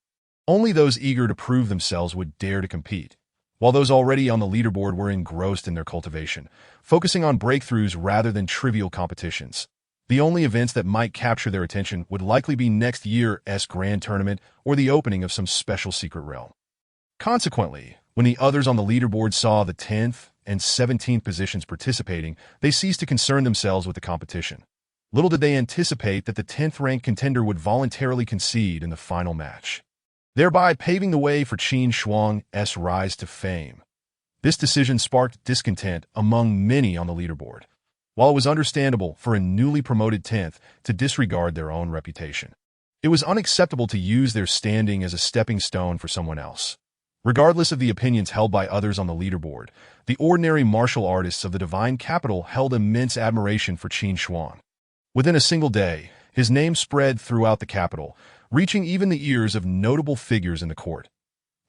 Only those eager to prove themselves would dare to compete, while those already on the leaderboard were engrossed in their cultivation, focusing on breakthroughs rather than trivial competitions. The only events that might capture their attention would likely be next year's grand tournament or the opening of some special secret realm. Consequently, when the others on the leaderboard saw the 10th and 17th positions participating, they ceased to concern themselves with the competition. Little did they anticipate that the 10th-ranked contender would voluntarily concede in the final match, thereby paving the way for Qin Shuang's rise to fame. This decision sparked discontent among many on the leaderboard, while it was understandable for a newly promoted 10th to disregard their own reputation. It was unacceptable to use their standing as a stepping stone for someone else. Regardless of the opinions held by others on the leaderboard, the ordinary martial artists of the Divine Capital held immense admiration for Qin Shuang. Within a single day, his name spread throughout the capital, reaching even the ears of notable figures in the court.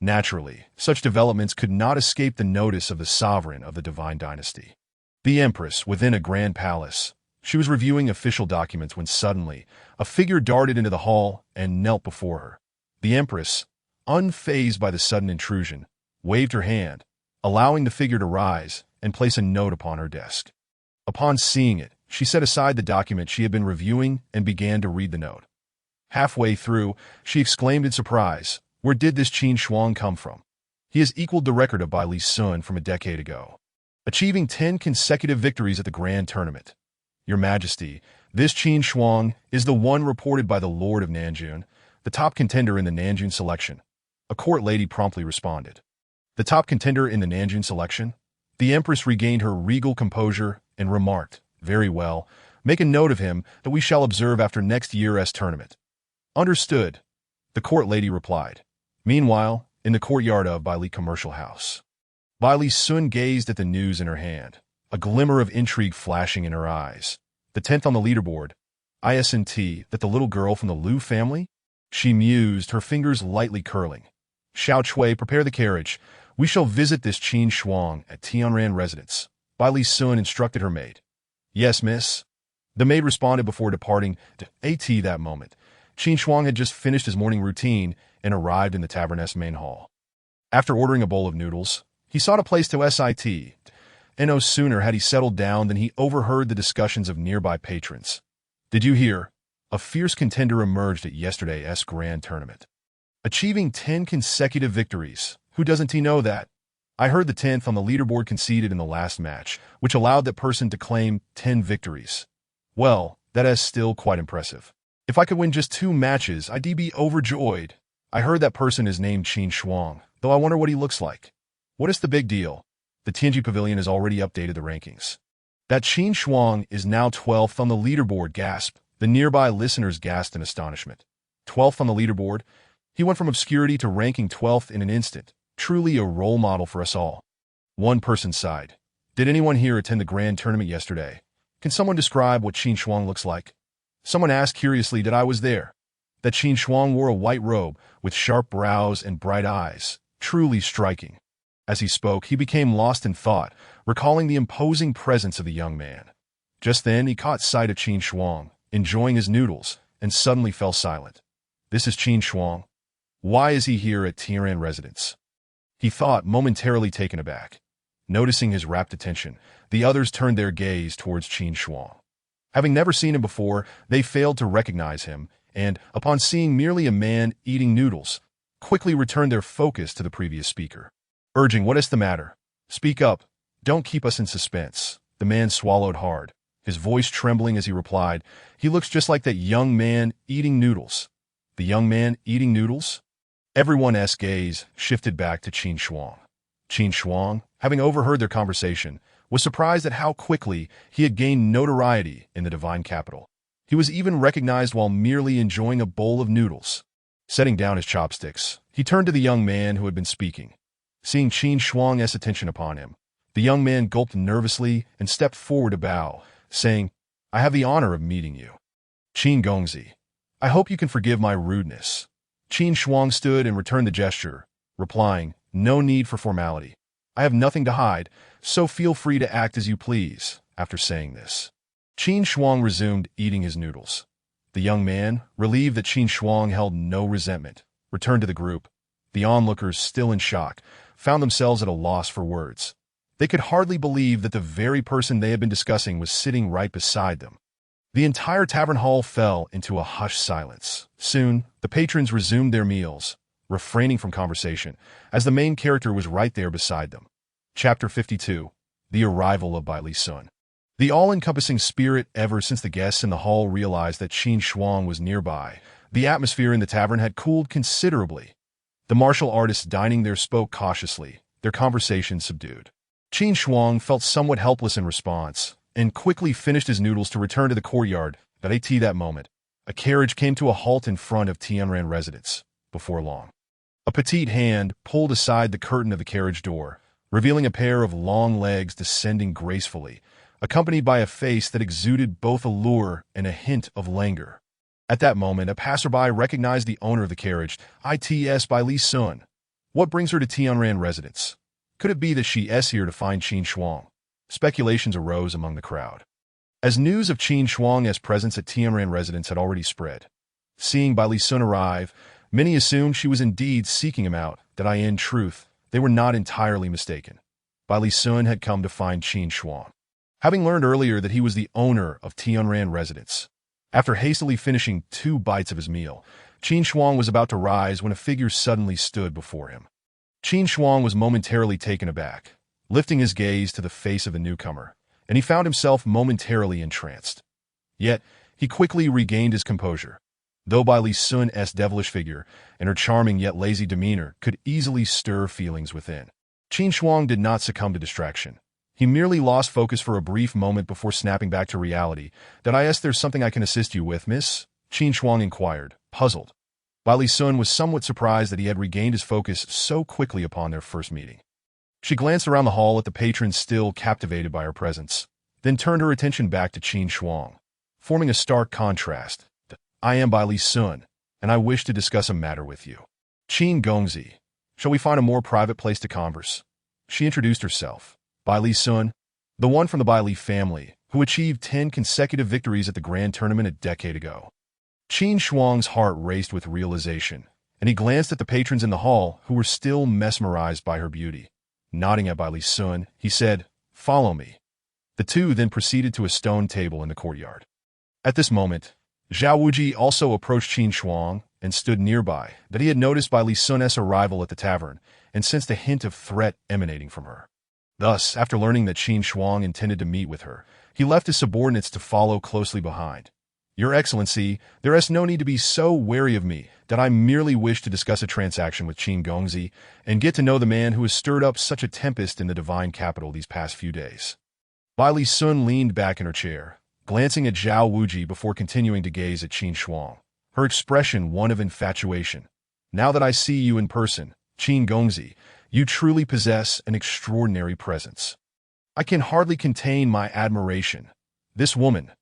Naturally, such developments could not escape the notice of the sovereign of the Divine Dynasty, the Empress, within a grand palace. She was reviewing official documents when suddenly, a figure darted into the hall and knelt before her. The Empress, unfazed by the sudden intrusion, waved her hand, allowing the figure to rise and place a note upon her desk. Upon seeing it, she set aside the document she had been reviewing and began to read the note. Halfway through, she exclaimed in surprise, "Where did this Qin Shuang come from? He has equaled the record of Li Sun from a decade ago, achieving 10 consecutive victories at the grand tournament. Your Majesty, this Qin Shuang is the one reported by the Lord of Nanjun, the top contender in the Nanjun selection." A court lady promptly responded. The top contender in the Nanjun selection? The Empress regained her regal composure and remarked, "Very well. Make a note of him that we shall observe after next year's tournament." "Understood," the court lady replied. Meanwhile, in the courtyard of Baili Commercial House, Baili Sun gazed at the news in her hand, a glimmer of intrigue flashing in her eyes. The 10th on the leaderboard. Isn't that the little girl from the Liu family? She mused, her fingers lightly curling. "Xiao Chui, prepare the carriage. We shall visit this Qin Shuang at Tianran residence," Baili Sun instructed her maid. "Yes, miss." The maid responded before departing to AT that moment. Qin Shuang had just finished his morning routine and arrived in the tavern's main hall. After ordering a bowl of noodles, he sought a place to sit, and no sooner had he settled down than he overheard the discussions of nearby patrons. "Did you hear? A fierce contender emerged at yesterday's grand tournament, achieving 10 consecutive victories. Who doesn't he know that? I heard the 10th on the leaderboard conceded in the last match, which allowed that person to claim 10 victories. Well, that is still quite impressive. If I could win just 2 matches, I'd be overjoyed. I heard that person is named Qin Shuang, though I wonder what he looks like. What is the big deal? The Tianji Pavilion has already updated the rankings. That Qin Shuang is now 12th on the leaderboard, gasp. The nearby listeners gasped in astonishment. 12th on the leaderboard? He went from obscurity to ranking 12th in an instant. Truly a role model for us all. One person sighed. Did anyone here attend the grand tournament yesterday? Can someone describe what Qin Shuang looks like? Someone asked curiously that I was there. That Qin Shuang wore a white robe with sharp brows and bright eyes. Truly striking. As he spoke, he became lost in thought, recalling the imposing presence of the young man. Just then, he caught sight of Qin Shuang, enjoying his noodles, and suddenly fell silent. This is Qin Shuang. Why is he here at Tianran residence? He thought, momentarily taken aback. Noticing his rapt attention, the others turned their gaze towards Qin Shuang. Having never seen him before, they failed to recognize him, and, upon seeing merely a man eating noodles, quickly returned their focus to the previous speaker. Urging, "What is the matter? Speak up. Don't keep us in suspense." The man swallowed hard, his voice trembling as he replied, "He looks just like that young man eating noodles." The young man eating noodles? Everyone's gaze shifted back to Qin Shuang. Qin Shuang, having overheard their conversation, was surprised at how quickly he had gained notoriety in the divine capital. He was even recognized while merely enjoying a bowl of noodles. Setting down his chopsticks, he turned to the young man who had been speaking. Seeing Qin Shuang's attention upon him, the young man gulped nervously and stepped forward to bow, saying, "I have the honor of meeting you. Qin Gongzi. I hope you can forgive my rudeness." Qin Shuang stood and returned the gesture, replying, "No need for formality. I have nothing to hide, so feel free to act as you please." After saying this, Qin Shuang resumed eating his noodles. The young man, relieved that Qin Shuang held no resentment, returned to the group. The onlookers, still in shock, found themselves at a loss for words. They could hardly believe that the very person they had been discussing was sitting right beside them. The entire tavern hall fell into a hushed silence. Soon, the patrons resumed their meals, refraining from conversation, as the main character was right there beside them. Chapter 52. The Arrival of Baili Sun. The all-encompassing spirit. Ever since the guests in the hall realized that Qin Shuang was nearby, the atmosphere in the tavern had cooled considerably. The martial artists dining there spoke cautiously, their conversation subdued. Qin Shuang felt somewhat helpless in response, and quickly finished his noodles to return to the courtyard. But at that moment, a carriage came to a halt in front of Tianran residence. Before long, a petite hand pulled aside the curtain of the carriage door, revealing a pair of long legs descending gracefully, accompanied by a face that exuded both allure and a hint of languor. At that moment, a passerby recognized the owner of the carriage, It's Baili Sun. What brings her to Tianran residence? Could it be that she is here to find Qin Shuang? Speculations arose among the crowd, as news of Qin Shuang's presence at Tianran residence had already spread. Seeing Baili Sun arrive, many assumed she was indeed seeking him out, that in truth, they were not entirely mistaken. Baili Sun had come to find Qin Shuang, having learned earlier that he was the owner of Tianran residence. After hastily finishing 2 bites of his meal, Qin Shuang was about to rise when a figure suddenly stood before him. Qin Shuang was momentarily taken aback, lifting his gaze to the face of the newcomer, and he found himself momentarily entranced. Yet, he quickly regained his composure. Though Baili Sun's devilish figure and her charming yet lazy demeanor could easily stir feelings within, Qin Shuang did not succumb to distraction. He merely lost focus for a brief moment before snapping back to reality. "Did I ask there's something I can assist you with, miss?" Qin Shuang inquired, puzzled. Bai Li Sun was somewhat surprised that he had regained his focus so quickly upon their first meeting. She glanced around the hall at the patrons still captivated by her presence, then turned her attention back to Qin Shuang, forming a stark contrast. "I am Bai Li Sun, and I wish to discuss a matter with you." "Qin Gongzi, shall we find a more private place to converse?" She introduced herself. "Bai Li Sun, the one from the Bai Li family, who achieved 10 consecutive victories at the Grand Tournament a decade ago." Qin Shuang's heart raced with realization, and he glanced at the patrons in the hall who were still mesmerized by her beauty. Nodding at Bai Li Sun, he said, "Follow me." The two then proceeded to a stone table in the courtyard. At this moment, Zhao Wuji also approached Qin Shuang and stood nearby, that he had noticed Bai Li Sun's arrival at the tavern and sensed a hint of threat emanating from her. Thus, after learning that Qin Shuang intended to meet with her, he left his subordinates to follow closely behind. "Your Excellency, there is no need to be so wary of me, that I merely wish to discuss a transaction with Qin Gongzi and get to know the man who has stirred up such a tempest in the divine capital these past few days." Bai Li Sun leaned back in her chair, glancing at Zhao Wuji before continuing to gaze at Qin Shuang, her expression one of infatuation. "Now that I see you in person, Qin Gongzi, you truly possess an extraordinary presence. I can hardly contain my admiration. This woman..."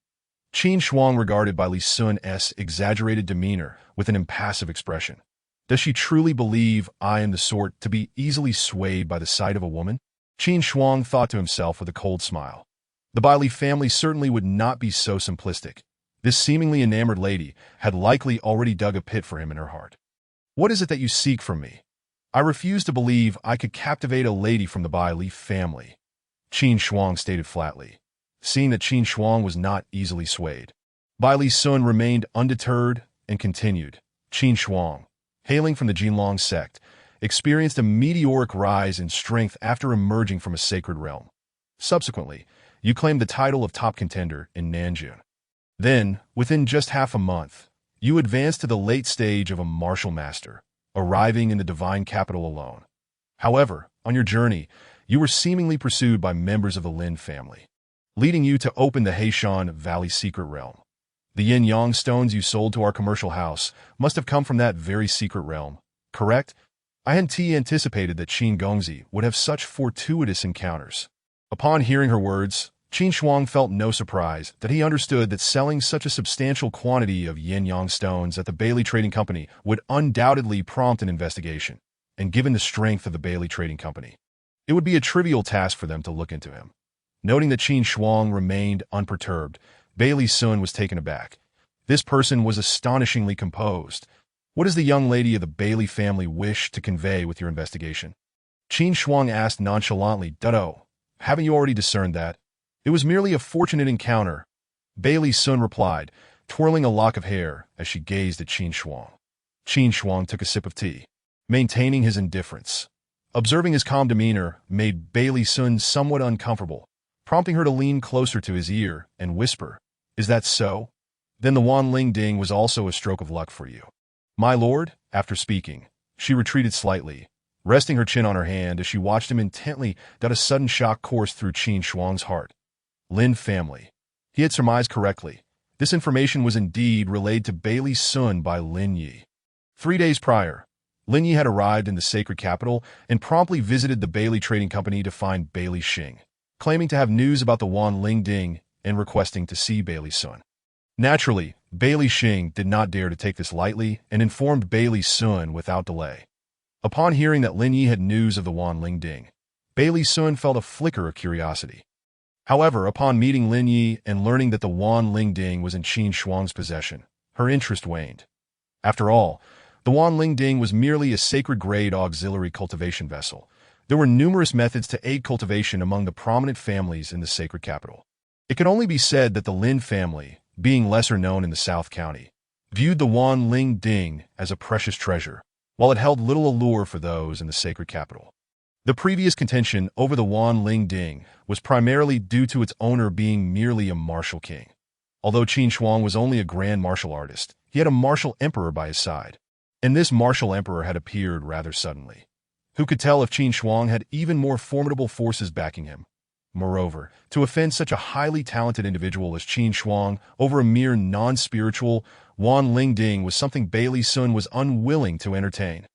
Qin Shuang regarded Bai Li Sun's exaggerated demeanor with an impassive expression. "Does she truly believe I am the sort to be easily swayed by the sight of a woman?" Qin Shuang thought to himself with a cold smile. The Bai Li family certainly would not be so simplistic. This seemingly enamored lady had likely already dug a pit for him in her heart. "What is it that you seek from me? I refuse to believe I could captivate a lady from the Bai Li family," Qin Shuang stated flatly, seeing that Qin Shuang was not easily swayed. Bai Li Sun remained undeterred and continued. "Qin Shuang, hailing from the Jinlong sect, experienced a meteoric rise in strength after emerging from a sacred realm. Subsequently, you claimed the title of top contender in Nanjun. Then, within just half a month, you advanced to the late stage of a martial master, arriving in the divine capital alone. However, on your journey, you were seemingly pursued by members of the Lin family, leading you to open the Heishan Valley secret realm. The yin-yang stones you sold to our commercial house must have come from that very secret realm, correct? I hadn't anticipated that Qin Gongzi would have such fortuitous encounters." Upon hearing her words, Qin Shuang felt no surprise that he understood that selling such a substantial quantity of yin-yang stones at the Bailey Trading Company would undoubtedly prompt an investigation, and given the strength of the Bailey Trading Company, it would be a trivial task for them to look into him. Noting that Qin Shuang remained unperturbed, Bai Li Sun was taken aback. This person was astonishingly composed. "What does the young lady of the Bailey family wish to convey with your investigation?" Qin Shuang asked nonchalantly. "Duh, haven't you already discerned that? It was merely a fortunate encounter," Bai Li Sun replied, twirling a lock of hair as she gazed at Qin Shuang. Qin Shuang took a sip of tea, maintaining his indifference. Observing his calm demeanor made Bai Li Sun somewhat uncomfortable, prompting her to lean closer to his ear and whisper, "Is that so? Then the Wan Ling Ding was also a stroke of luck for you." "My lord," after speaking, she retreated slightly, resting her chin on her hand as she watched him intently. That a sudden shock coursed through Qin Shuang's heart. Lin family. He had surmised correctly. This information was indeed relayed to Bai Li Sun by Lin Yi. 3 days prior, Lin Yi had arrived in the sacred capital and promptly visited the Bailey Trading Company to find Bai Li Xing, claiming to have news about the Wan Ling Ding and requesting to see Bai Li Sun. Naturally, Bai Li Xing did not dare to take this lightly and informed Bai Li Sun without delay. Upon hearing that Lin Yi had news of the Wan Ling Ding, Bai Li Sun felt a flicker of curiosity. However, upon meeting Lin Yi and learning that the Wan Ling Ding was in Qin Shuang's possession, her interest waned. After all, the Wan Ling Ding was merely a sacred-grade auxiliary cultivation vessel. There were numerous methods to aid cultivation among the prominent families in the sacred capital. It could only be said that the Lin family, being lesser known in the South County, viewed the Wan Ling Ding as a precious treasure, while it held little allure for those in the sacred capital. The previous contention over the Wan Ling Ding was primarily due to its owner being merely a martial king. Although Qin Shuang was only a grand martial artist, he had a martial emperor by his side, and this martial emperor had appeared rather suddenly. Who could tell if Qin Shuang had even more formidable forces backing him? Moreover, to offend such a highly talented individual as Qin Shuang over a mere non-spiritual Wan Ling Ding was something Bailey Sun was unwilling to entertain.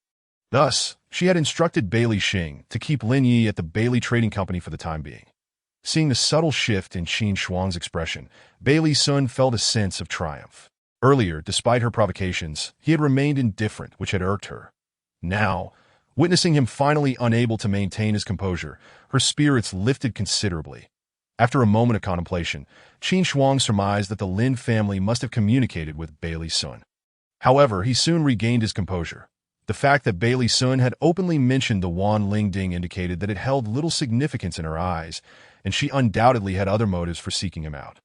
Thus, she had instructed Bailey Xing to keep Lin Yi at the Bailey Trading Company for the time being. Seeing the subtle shift in Qin Shuang's expression, Bailey Sun felt a sense of triumph. Earlier, despite her provocations, he had remained indifferent, which had irked her. Now, witnessing him finally unable to maintain his composure, her spirits lifted considerably. After a moment of contemplation, Qin Shuang surmised that the Lin family must have communicated with Bailey Sun. However, he soon regained his composure. The fact that Bailey Sun had openly mentioned the Wan Ling Ding indicated that it held little significance in her eyes, and she undoubtedly had other motives for seeking him out.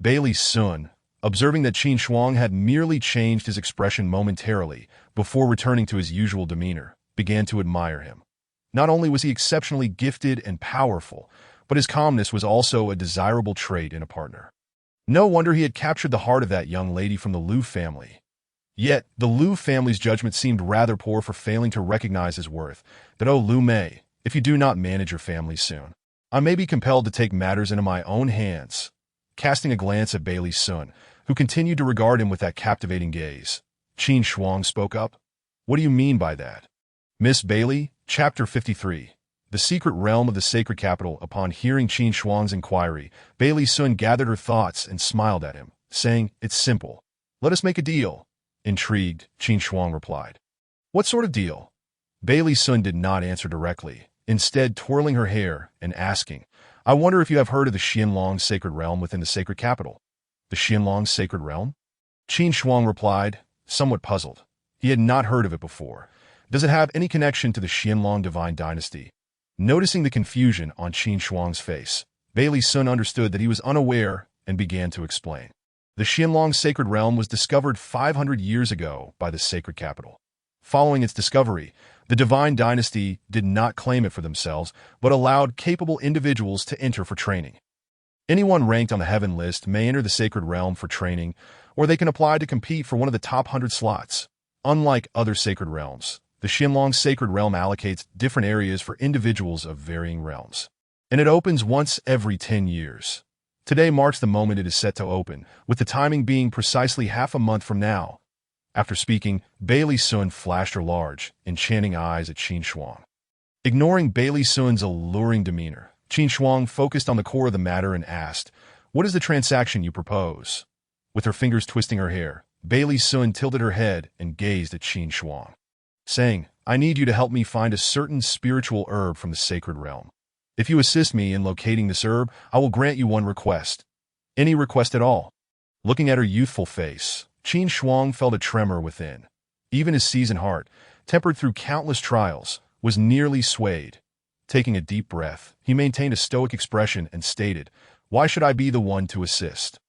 Bailey Sun, observing that Qin Shuang had merely changed his expression momentarily before returning to his usual demeanor, began to admire him. Not only was he exceptionally gifted and powerful, but his calmness was also a desirable trait in a partner. No wonder he had captured the heart of that young lady from the Liu family. Yet, the Liu family's judgment seemed rather poor for failing to recognize his worth, that, "Oh, Liu Mei, if you do not manage your family soon, I may be compelled to take matters into my own hands." Casting a glance at Bailey Sun, who continued to regard him with that captivating gaze, Qin Shuang spoke up. "What do you mean by that?" Miss Bailey, Chapter 53. The Secret Realm of the Sacred Capital. Upon hearing Qin Shuang's inquiry, Bailey Sun gathered her thoughts and smiled at him, saying, "It's simple. Let us make a deal." Intrigued, Qin Shuang replied, "What sort of deal?" Bailey Sun did not answer directly, instead twirling her hair and asking, "I wonder if you have heard of the Xianlong Sacred Realm within the Sacred Capital." "The Xianlong Sacred Realm?" Qin Shuang replied, somewhat puzzled. He had not heard of it before. "Does it have any connection to the Xianlong Divine Dynasty?" Noticing the confusion on Qin Shuang's face, Bailey Sun understood that he was unaware and began to explain. The Xianlong Sacred Realm was discovered 500 years ago by the Sacred Capital. Following its discovery, the Divine Dynasty did not claim it for themselves, but allowed capable individuals to enter for training. Anyone ranked on the Heaven list may enter the Sacred Realm for training, or they can apply to compete for one of the top 100 slots. Unlike other sacred realms, the Xianlong Sacred Realm allocates different areas for individuals of varying realms, and it opens once every 10 years. Today marks the moment it is set to open, with the timing being precisely half a month from now. After speaking, Bailey Sun flashed her large, enchanting eyes at Qin Shuang. Ignoring Bailey Sun's alluring demeanor, Qin Shuang focused on the core of the matter and asked, "What is the transaction you propose?" With her fingers twisting her hair, Bailey Sun tilted her head and gazed at Qin Shuang, saying, "I need you to help me find a certain spiritual herb from the sacred realm. If you assist me in locating this herb, I will grant you one request." "Any request at all?" Looking at her youthful face, Qin Shuang felt a tremor within. Even his seasoned heart, tempered through countless trials, was nearly swayed. Taking a deep breath, he maintained a stoic expression and stated, "Why should I be the one to assist?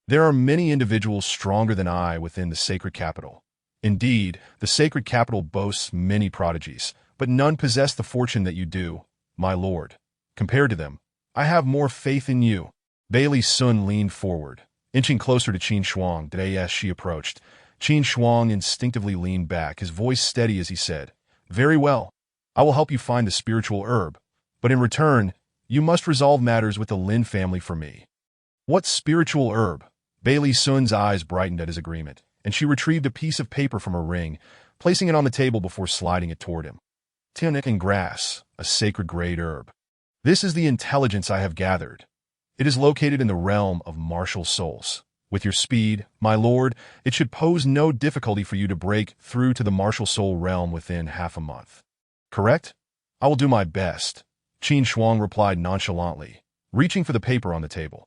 There are many individuals stronger than I within the Sacred Capital. Indeed, the Sacred Capital boasts many prodigies, but none possess the fortune that you do, my lord. Compared to them, I have more faith in you." Bailey Sun leaned forward, inching closer to Qin Shuang as she approached. Qin Shuang instinctively leaned back, his voice steady as he said, "Very well. I will help you find the spiritual herb, but in return, you must resolve matters with the Lin family for me." "What spiritual herb?" Bailey Sun's eyes brightened at his agreement, and she retrieved a piece of paper from her ring, placing it on the table before sliding it toward him. "Tunic and grass, a sacred grade herb. This is the intelligence I have gathered. It is located in the realm of martial souls. With your speed, my lord, it should pose no difficulty for you to break through to the martial soul realm within half a month. Correct? I will do my best," Qin Shuang replied nonchalantly, reaching for the paper on the table.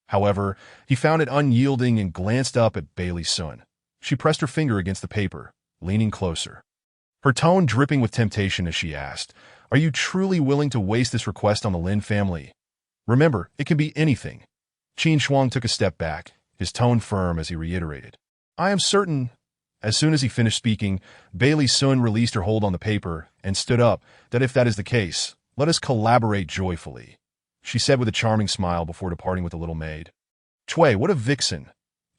However, he found it unyielding and glanced up at Bailey Sun. She pressed her finger against the paper, leaning closer, her tone dripping with temptation as she asked, "Are you truly willing to waste this request on the Lin family? Remember, it can be anything." Qin Shuang took a step back, his tone firm as he reiterated, "I am certain." As soon as he finished speaking, Bailey Sun released her hold on the paper and stood up, "That if that is the case, let us collaborate joyfully," she said with a charming smile before departing with the little maid. "Cui, what a vixen!"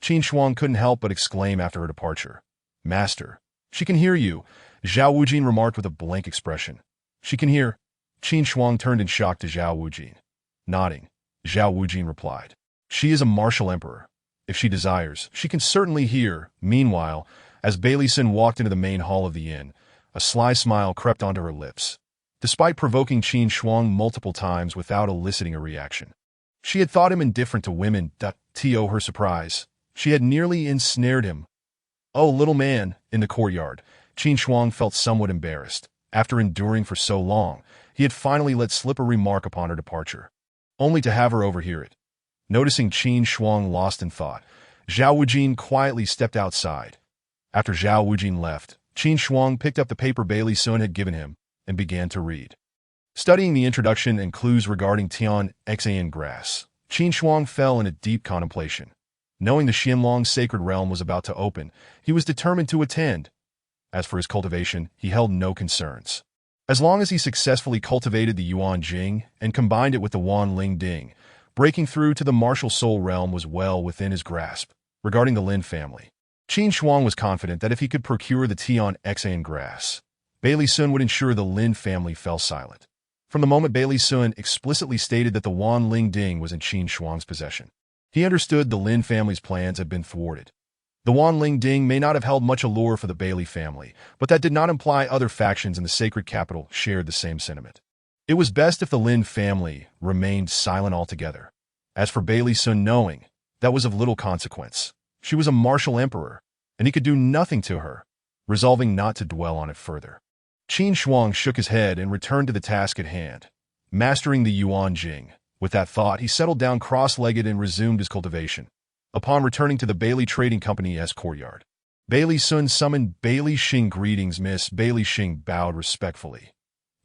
Qin Shuang couldn't help but exclaim after her departure. "Master, she can hear you," Zhao Wujin remarked with a blank expression. "She can hear." Qin Shuang turned in shock to Zhao Wujin. Nodding, Zhao Wujin replied. She is a martial emperor. If she desires, she can certainly hear. Meanwhile, as Bailey Sun walked into the main hall of the inn, a sly smile crept onto her lips. Despite provoking Qin Shuang multiple times without eliciting a reaction, she had thought him indifferent to women. To her surprise, she had nearly ensnared him. Oh, little man, in the courtyard, Qin Shuang felt somewhat embarrassed. After enduring for so long, he had finally let slip a remark upon her departure, only to have her overhear it. Noticing Qin Shuang lost in thought, Zhao Wujin quietly stepped outside. After Zhao Wujin left, Qin Shuang picked up the paper Bailey Sun had given him and began to read. Studying the introduction and clues regarding Tian Xan grass, Qin Shuang fell in a deep contemplation. Knowing the Xianlong sacred realm was about to open, he was determined to attend. As for his cultivation, he held no concerns. As long as he successfully cultivated the Yuan Jing and combined it with the Wan Ling Ding, breaking through to the martial soul realm was well within his grasp. Regarding the Lin family, Qin Shuang was confident that if he could procure the Tian Xan grass, Bailey Sun would ensure the Lin family fell silent. From the moment Bailey Sun explicitly stated that the Wan Ling Ding was in Qin Shuang's possession, he understood the Lin family's plans had been thwarted. The Wan Ling Ding may not have held much allure for the Bailey family, but that did not imply other factions in the sacred capital shared the same sentiment. It was best if the Lin family remained silent altogether. As for Bailey Sun knowing, that was of little consequence. She was a martial emperor, and he could do nothing to her, resolving not to dwell on it further. Qin Shuang shook his head and returned to the task at hand, mastering the Yuan Jing. With that thought, he settled down cross-legged and resumed his cultivation. Upon returning to the Bailey Trading Company's courtyard, Bailey Sun summoned Bailey Xing. Greetings, Miss. Bailey Xing bowed respectfully.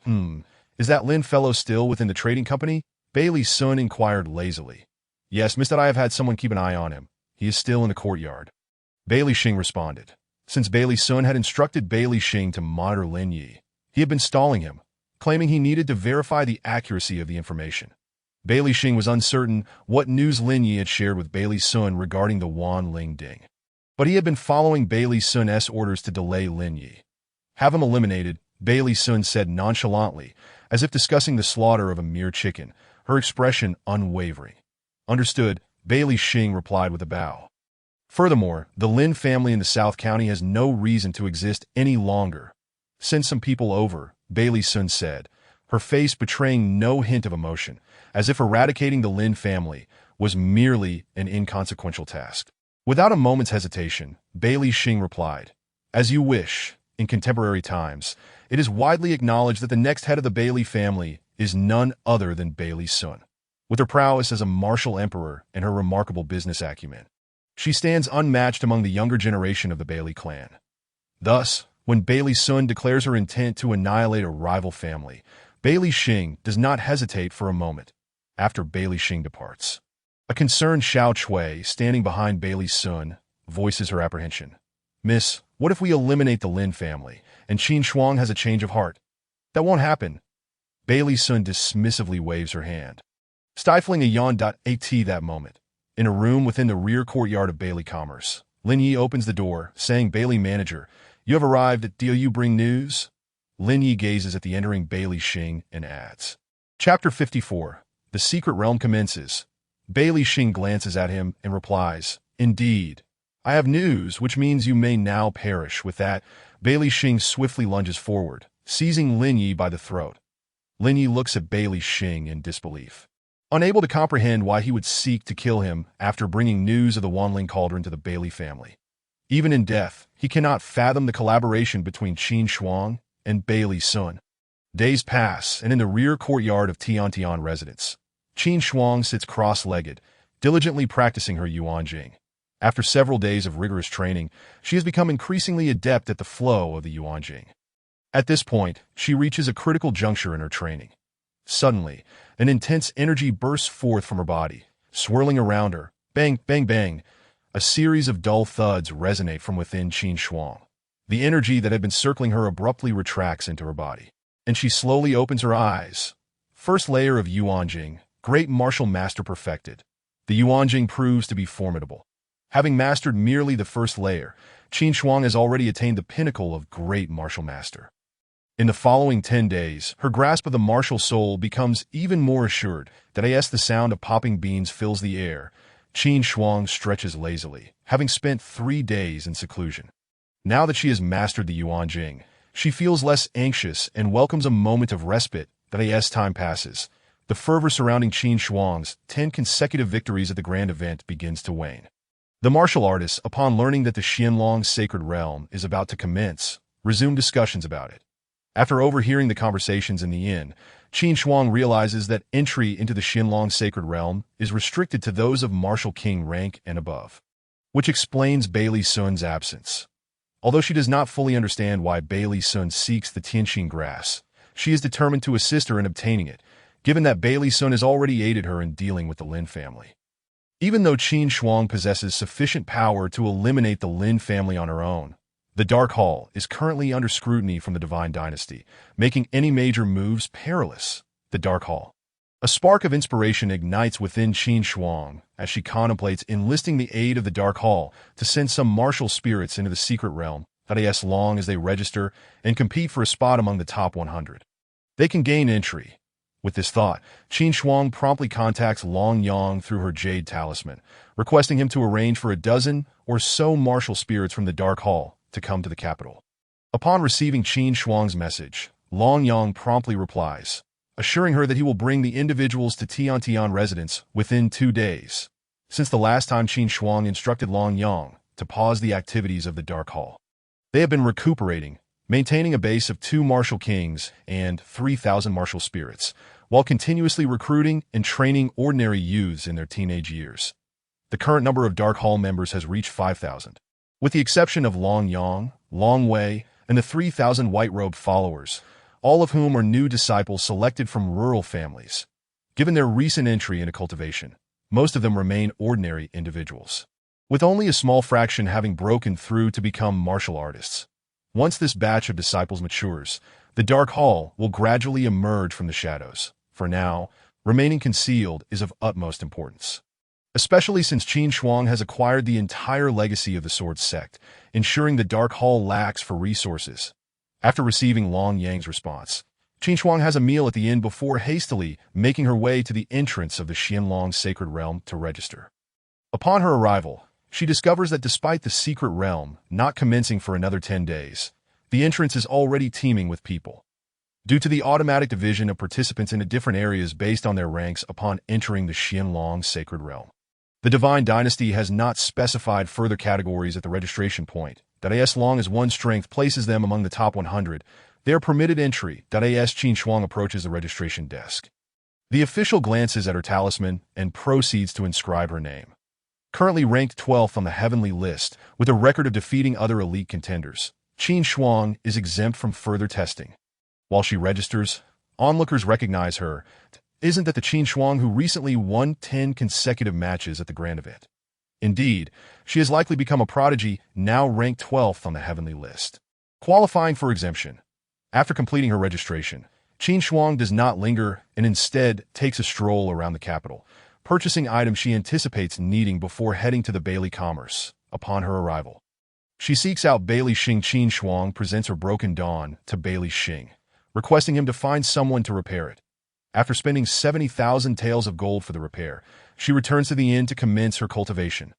Is that Lin fellow still within the trading company? Bailey Sun inquired lazily. Yes, miss, that I have had someone keep an eye on him. He is still in the courtyard. Bailey Xing responded. Since Bailey Sun had instructed Bailey Xing to monitor Lin Yi, he had been stalling him, claiming he needed to verify the accuracy of the information. Bailey Xing was uncertain what news Lin Yi had shared with Bailey Sun regarding the Wan Ling Ding, but he had been following Bailey Sun's orders to delay Lin Yi. Have him eliminated, Bailey Sun said nonchalantly, as if discussing the slaughter of a mere chicken, her expression unwavering. Understood, Bailey Xing replied with a bow. Furthermore, the Lin family in the South County has no reason to exist any longer. Send some people over, Bailey Sun said, her face betraying no hint of emotion, as if eradicating the Lin family was merely an inconsequential task. Without a moment's hesitation, Bailey Xing replied, As you wish. In contemporary times, it is widely acknowledged that the next head of the Bailey family is none other than Bailey Sun. With her prowess as a martial emperor and her remarkable business acumen, she stands unmatched among the younger generation of the Bailey clan. Thus, when Bailey Sun declares her intent to annihilate a rival family, Bailey Xing does not hesitate for a moment. After Bailey Xing departs, a concerned Xiao Chui, standing behind Bailey Sun, voices her apprehension. Miss, what if we eliminate the Lin family, and Qin Shuang has a change of heart? That won't happen. Bailey Sun dismissively waves her hand, stifling a yawn. At that moment, in a room within the rear courtyard of Bailey Commerce, Lin Yi opens the door, saying, Bailey manager, you have arrived. Do you bring news? Lin Yi gazes at the entering Bailey Xing and adds. Chapter 54. The Secret Realm commences. Bailey Xing glances at him and replies, Indeed. I have news, which means you may now perish. With that, Bailey Xing swiftly lunges forward, seizing Lin Yi by the throat. Lin Yi looks at Bailey Xing in disbelief, unable to comprehend why he would seek to kill him after bringing news of the Wanling Cauldron to the Bailey family. Even in death, he cannot fathom the collaboration between Qin Shuang and Bailey Sun. Days pass, and in the rear courtyard of Tiantian residence, Qin Shuang sits cross-legged, diligently practicing her Yuan Jing. After several days of rigorous training, she has become increasingly adept at the flow of the Yuan Jing. At this point, she reaches a critical juncture in her training. Suddenly, an intense energy bursts forth from her body, swirling around her. Bang, bang, bang. A series of dull thuds resonate from within Qin Shuang. The energy that had been circling her abruptly retracts into her body, and she slowly opens her eyes. First layer of Yuan Jing, great martial master perfected. The Yuan Jing proves to be formidable. Having mastered merely the first layer, Qin Shuang has already attained the pinnacle of great martial master. In the following 10 days, her grasp of the martial soul becomes even more assured. That as the sound of popping beans fills the air, Qin Shuang stretches lazily, having spent 3 days in seclusion. Now that she has mastered the Yuan Jing, she feels less anxious and welcomes a moment of respite. That as time passes, the fervor surrounding Qin Shuang's 10 consecutive victories at the grand event begins to wane. The martial artists, upon learning that the Qianlong Sacred Realm is about to commence, resume discussions about it. After overhearing the conversations in the inn, Qin Shuang realizes that entry into the Qianlong Sacred Realm is restricted to those of Martial King rank and above, which explains Bailey Sun's absence. Although she does not fully understand why Bailey Sun seeks the Tianqing grass, she is determined to assist her in obtaining it, given that Bailey Sun has already aided her in dealing with the Lin family. Even though Qin Shuang possesses sufficient power to eliminate the Lin family on her own, the Dark Hall is currently under scrutiny from the Divine Dynasty, making any major moves perilous. The Dark Hall. A spark of inspiration ignites within Qin Shuang as she contemplates enlisting the aid of the Dark Hall to send some martial spirits into the secret realm, as long as they register and compete for a spot among the top 100. They can gain entry. With this thought, Qin Shuang promptly contacts Long Yang through her jade talisman, requesting him to arrange for a dozen or so martial spirits from the Dark Hall to come to the capital. Upon receiving Qin Shuang's message, Long Yang promptly replies, assuring her that he will bring the individuals to Tiantian residence within 2 days, since the last time Qin Shuang instructed Long Yang to pause the activities of the Dark Hall. They have been recuperating, maintaining a base of 2 martial kings and 3,000 martial spirits, while continuously recruiting and training ordinary youths in their teenage years. The current number of Dark Hall members has reached 5,000. With the exception of Long Yang, Long Wei, and the 3,000 white-robed followers, all of whom are new disciples selected from rural families. Given their recent entry into cultivation, most of them remain ordinary individuals, with only a small fraction having broken through to become martial artists. Once this batch of disciples matures, the Dark Hall will gradually emerge from the shadows. For now, remaining concealed is of utmost importance, especially since Qin Shuang has acquired the entire legacy of the Sword Sect, ensuring the Dark Hall lacks for resources. After receiving Long Yang's response, Qin Shuang has a meal at the inn before hastily making her way to the entrance of the Qianlong Sacred Realm to register. Upon her arrival, she discovers that despite the secret realm not commencing for another 10 days, the entrance is already teeming with people. Due to the automatic division of participants into different areas based on their ranks upon entering the Qianlong Sacred Realm, the Divine Dynasty has not specified further categories at the registration point. As long as one's strength places them among the top 100, they are permitted entry. As Qin Shuang approaches the registration desk, the official glances at her talisman and proceeds to inscribe her name. Currently ranked 12th on the heavenly list, with a record of defeating other elite contenders, Qin Shuang is exempt from further testing. While she registers, onlookers recognize her. Isn't that the Qin Shuang who recently won 10 consecutive matches at the grand event? Indeed, she has likely become a prodigy, now ranked 12th on the heavenly list, qualifying for exemption. After completing her registration, Qin Shuang does not linger and instead takes a stroll around the capital, purchasing items she anticipates needing before heading to the Bailey Commerce. Upon her arrival, she seeks out Bailey Xing. Qin Shuang presents her broken dawn to Bailey Xing, requesting him to find someone to repair it. After spending 70,000 taels of gold for the repair, she returns to the inn to commence her cultivation.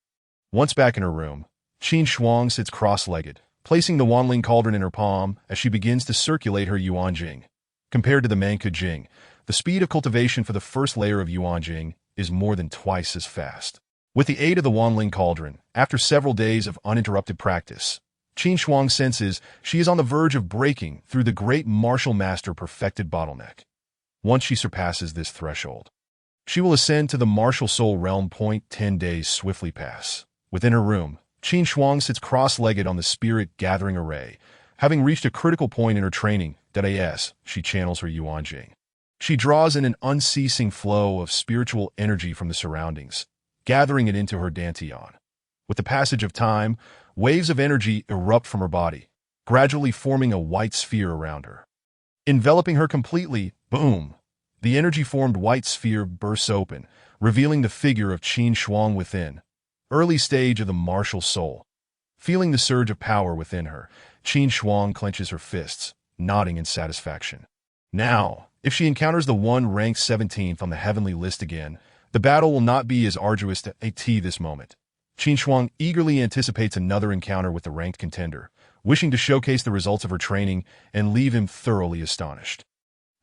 Once back in her room, Qin Shuang sits cross-legged, placing the Wanling cauldron in her palm as she begins to circulate her Yuan Jing. Compared to the Manku Jing, the speed of cultivation for the first layer of Yuan Jing is more than twice as fast. With the aid of the Wanling cauldron, after several days of uninterrupted practice, Qin Shuang senses she is on the verge of breaking through the great martial master perfected bottleneck. Once she surpasses this threshold, she will ascend to the martial soul realm. 10 days swiftly pass. Within her room, Qin Shuang sits cross-legged on the spirit-gathering array. Having reached a critical point in her training, she channels her Yuan Jing. She draws in an unceasing flow of spiritual energy from the surroundings, gathering it into her dantian. With the passage of time, waves of energy erupt from her body, gradually forming a white sphere around her. Enveloping her completely, boom! The energy-formed white sphere bursts open, revealing the figure of Qin Shuang within, early stage of the martial soul. Feeling the surge of power within her, Qin Shuang clenches her fists, nodding in satisfaction. Now, if she encounters the one ranked 17th on the heavenly list again, the battle will not be as arduous to AT this moment. Qin Shuang eagerly anticipates another encounter with the ranked contender, wishing to showcase the results of her training and leave him thoroughly astonished.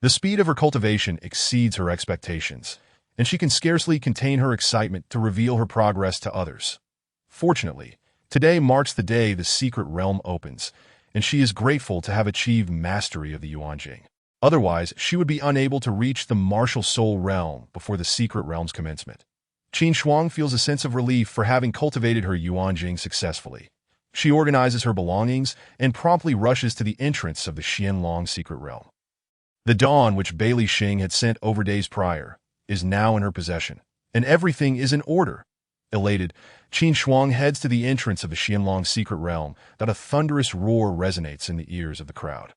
The speed of her cultivation exceeds her expectations, and she can scarcely contain her excitement to reveal her progress to others. Fortunately, today marks the day the secret realm opens, and she is grateful to have achieved mastery of the Yuanjing. Otherwise, she would be unable to reach the martial soul realm before the secret realm's commencement. Qin Shuang feels a sense of relief for having cultivated her Yuanjing successfully. She organizes her belongings and promptly rushes to the entrance of the Xianlong secret realm. The dawn which Bailey Xing had sent over days prior is now in her possession, and everything is in order. Elated, Qin Shuang heads to the entrance of the Xianlong secret realm that a thunderous roar resonates in the ears of the crowd.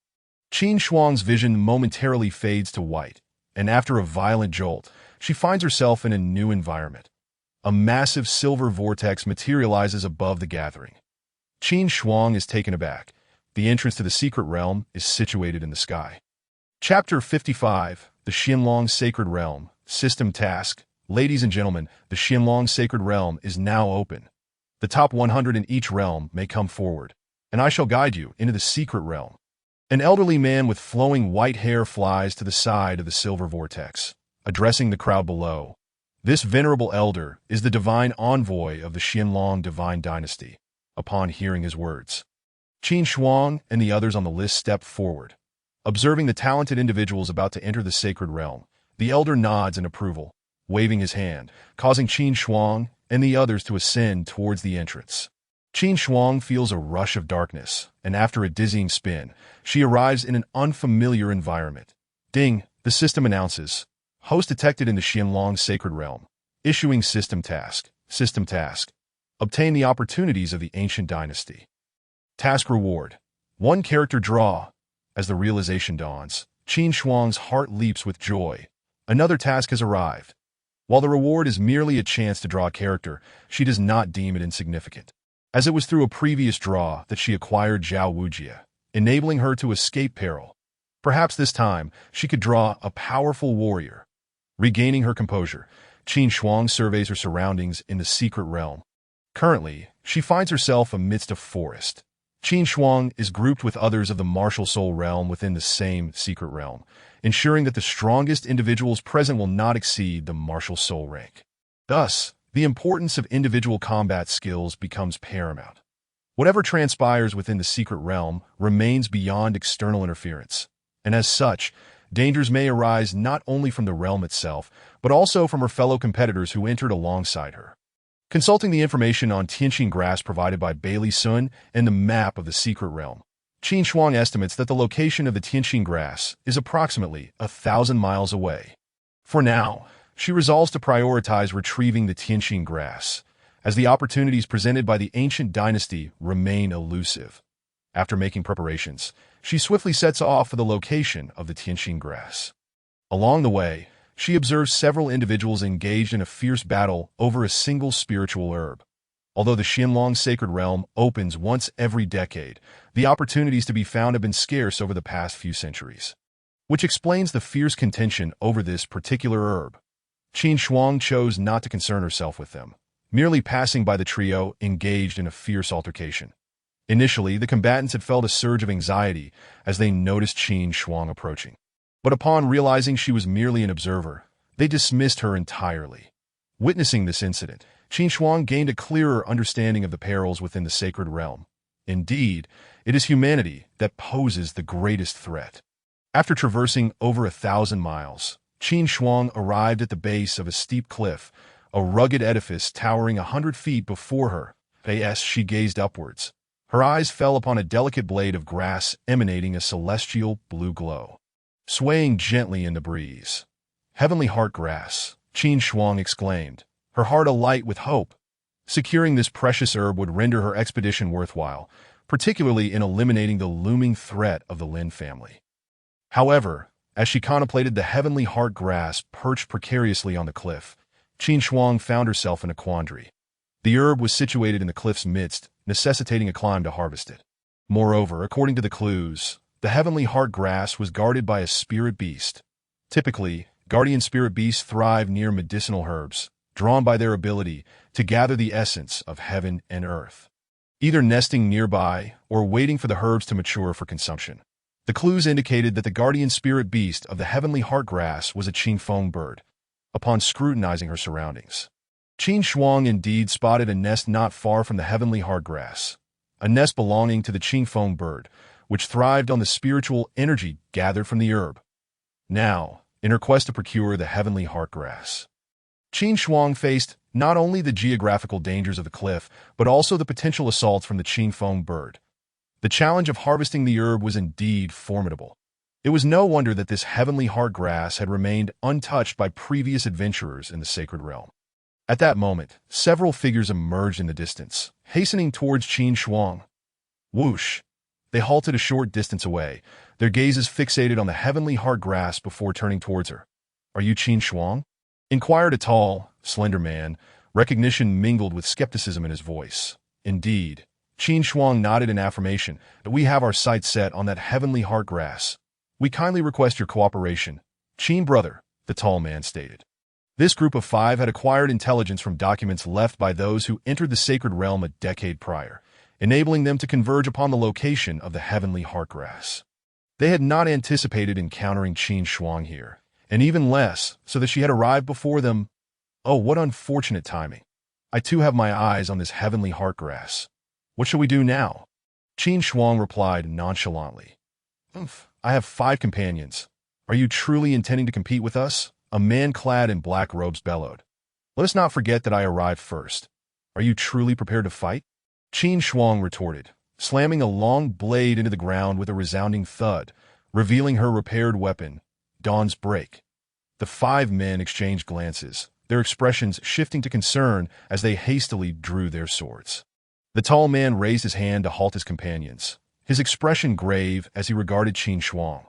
Qin Shuang's vision momentarily fades to white, and after a violent jolt, she finds herself in a new environment. A massive silver vortex materializes above the gathering. Qin Shuang is taken aback. The entrance to the secret realm is situated in the sky. Chapter 55, The Xianlong Sacred Realm, System Task. Ladies and gentlemen, the Xianlong Sacred Realm is now open. The top 100 in each realm may come forward, and I shall guide you into the secret realm. An elderly man with flowing white hair flies to the side of the silver vortex, addressing the crowd below. This venerable elder is the divine envoy of the Xianlong divine dynasty. Upon hearing his words, Qin Shuang and the others on the list step forward. Observing the talented individuals about to enter the sacred realm, the elder nods in approval, waving his hand, causing Qin Shuang and the others to ascend towards the entrance. Qin Shuang feels a rush of darkness, and after a dizzying spin, she arrives in an unfamiliar environment. Ding, the system announces. Host detected in the Xianlong sacred realm. Issuing system task. System task. Obtain the opportunities of the ancient dynasty. Task reward. 1 character draw. As the realization dawns, Qin Shuang's heart leaps with joy. Another task has arrived. While the reward is merely a chance to draw a character, she does not deem it insignificant, as it was through a previous draw that she acquired Zhao Wujia, enabling her to escape peril. Perhaps this time, she could draw a powerful warrior. Regaining her composure, Qin Shuang surveys her surroundings in the secret realm. Currently, she finds herself amidst a forest. Qin Shuang is grouped with others of the martial soul realm within the same secret realm, ensuring that the strongest individuals present will not exceed the martial soul rank. Thus, the importance of individual combat skills becomes paramount. Whatever transpires within the secret realm remains beyond external interference, and as such, dangers may arise not only from the realm itself, but also from her fellow competitors who entered alongside her. Consulting the information on Tianqing grass provided by Bailey Sun and the map of the secret realm, Qin Shuang estimates that the location of the Tianqing grass is approximately 1,000 miles away. For now, she resolves to prioritize retrieving the Tianqing grass, as the opportunities presented by the ancient dynasty remain elusive. After making preparations, she swiftly sets off for the location of the Tianqing grass. Along the way, she observes several individuals engaged in a fierce battle over a single spiritual herb. Although the Xianlong sacred realm opens once every decade, the opportunities to be found have been scarce over the past few centuries, which explains the fierce contention over this particular herb. Qin Shuang chose not to concern herself with them, merely passing by the trio engaged in a fierce altercation. Initially, the combatants had felt a surge of anxiety as they noticed Qin Shuang approaching. But upon realizing she was merely an observer, they dismissed her entirely. Witnessing this incident, Qin Shuang gained a clearer understanding of the perils within the sacred realm. Indeed, it is humanity that poses the greatest threat. After traversing over 1,000 miles, Qin Shuang arrived at the base of a steep cliff, a rugged edifice towering 100 feet before her. As she gazed upwards, her eyes fell upon a delicate blade of grass emanating a celestial blue glow, swaying gently in the breeze. Heavenly heart grass, Qin Shuang exclaimed, her heart alight with hope. Securing this precious herb would render her expedition worthwhile, particularly in eliminating the looming threat of the Lin family. However, as she contemplated the heavenly heart grass perched precariously on the cliff, Qin Shuang found herself in a quandary. The herb was situated in the cliff's midst, necessitating a climb to harvest it. Moreover, according to the clues, The heavenly heart grass was guarded by a spirit beast. Typically, guardian spirit beasts thrive near medicinal herbs, drawn by their ability to gather the essence of heaven and earth, either nesting nearby or waiting for the herbs to mature for consumption. The clues indicated that the guardian spirit beast of the heavenly heart grass was a Qingfeng bird. Upon scrutinizing her surroundings, Qin Shuang indeed spotted a nest not far from the heavenly heart grass, a nest belonging to the Qingfeng bird, which thrived on the spiritual energy gathered from the herb. Now, in her quest to procure the heavenly heart grass, Qin Shuang faced not only the geographical dangers of the cliff, but also the potential assaults from the Qingfeng bird. The challenge of harvesting the herb was indeed formidable. It was no wonder that this heavenly heart grass had remained untouched by previous adventurers in the sacred realm. At that moment, several figures emerged in the distance, hastening towards Qin Shuang. Whoosh! They halted a short distance away, their gazes fixated on the heavenly heart grass before turning towards her. "Are you Qin Shuang?" inquired a tall, slender man, recognition mingled with skepticism in his voice. Indeed, Qin Shuang nodded in affirmation. "We have our sights set on that heavenly heart grass. We kindly request your cooperation." "Qin brother," the tall man stated. This group of 5 had acquired intelligence from documents left by those who entered the sacred realm a decade prior, enabling them to converge upon the location of the heavenly heart grass. They had not anticipated encountering Qin Shuang here, and even less so that she had arrived before them. Oh, what unfortunate timing. I too have my eyes on this heavenly heart grass. What shall we do now? Qin Shuang replied nonchalantly. I have 5 companions. Are you truly intending to compete with us? A man clad in black robes bellowed. Let us not forget that I arrived first. Are you truly prepared to fight? Qin Shuang retorted, slamming a long blade into the ground with a resounding thud, revealing her repaired weapon, Dawn's Break. The 5 men exchanged glances, their expressions shifting to concern as they hastily drew their swords. The tall man raised his hand to halt his companions, his expression grave as he regarded Qin Shuang.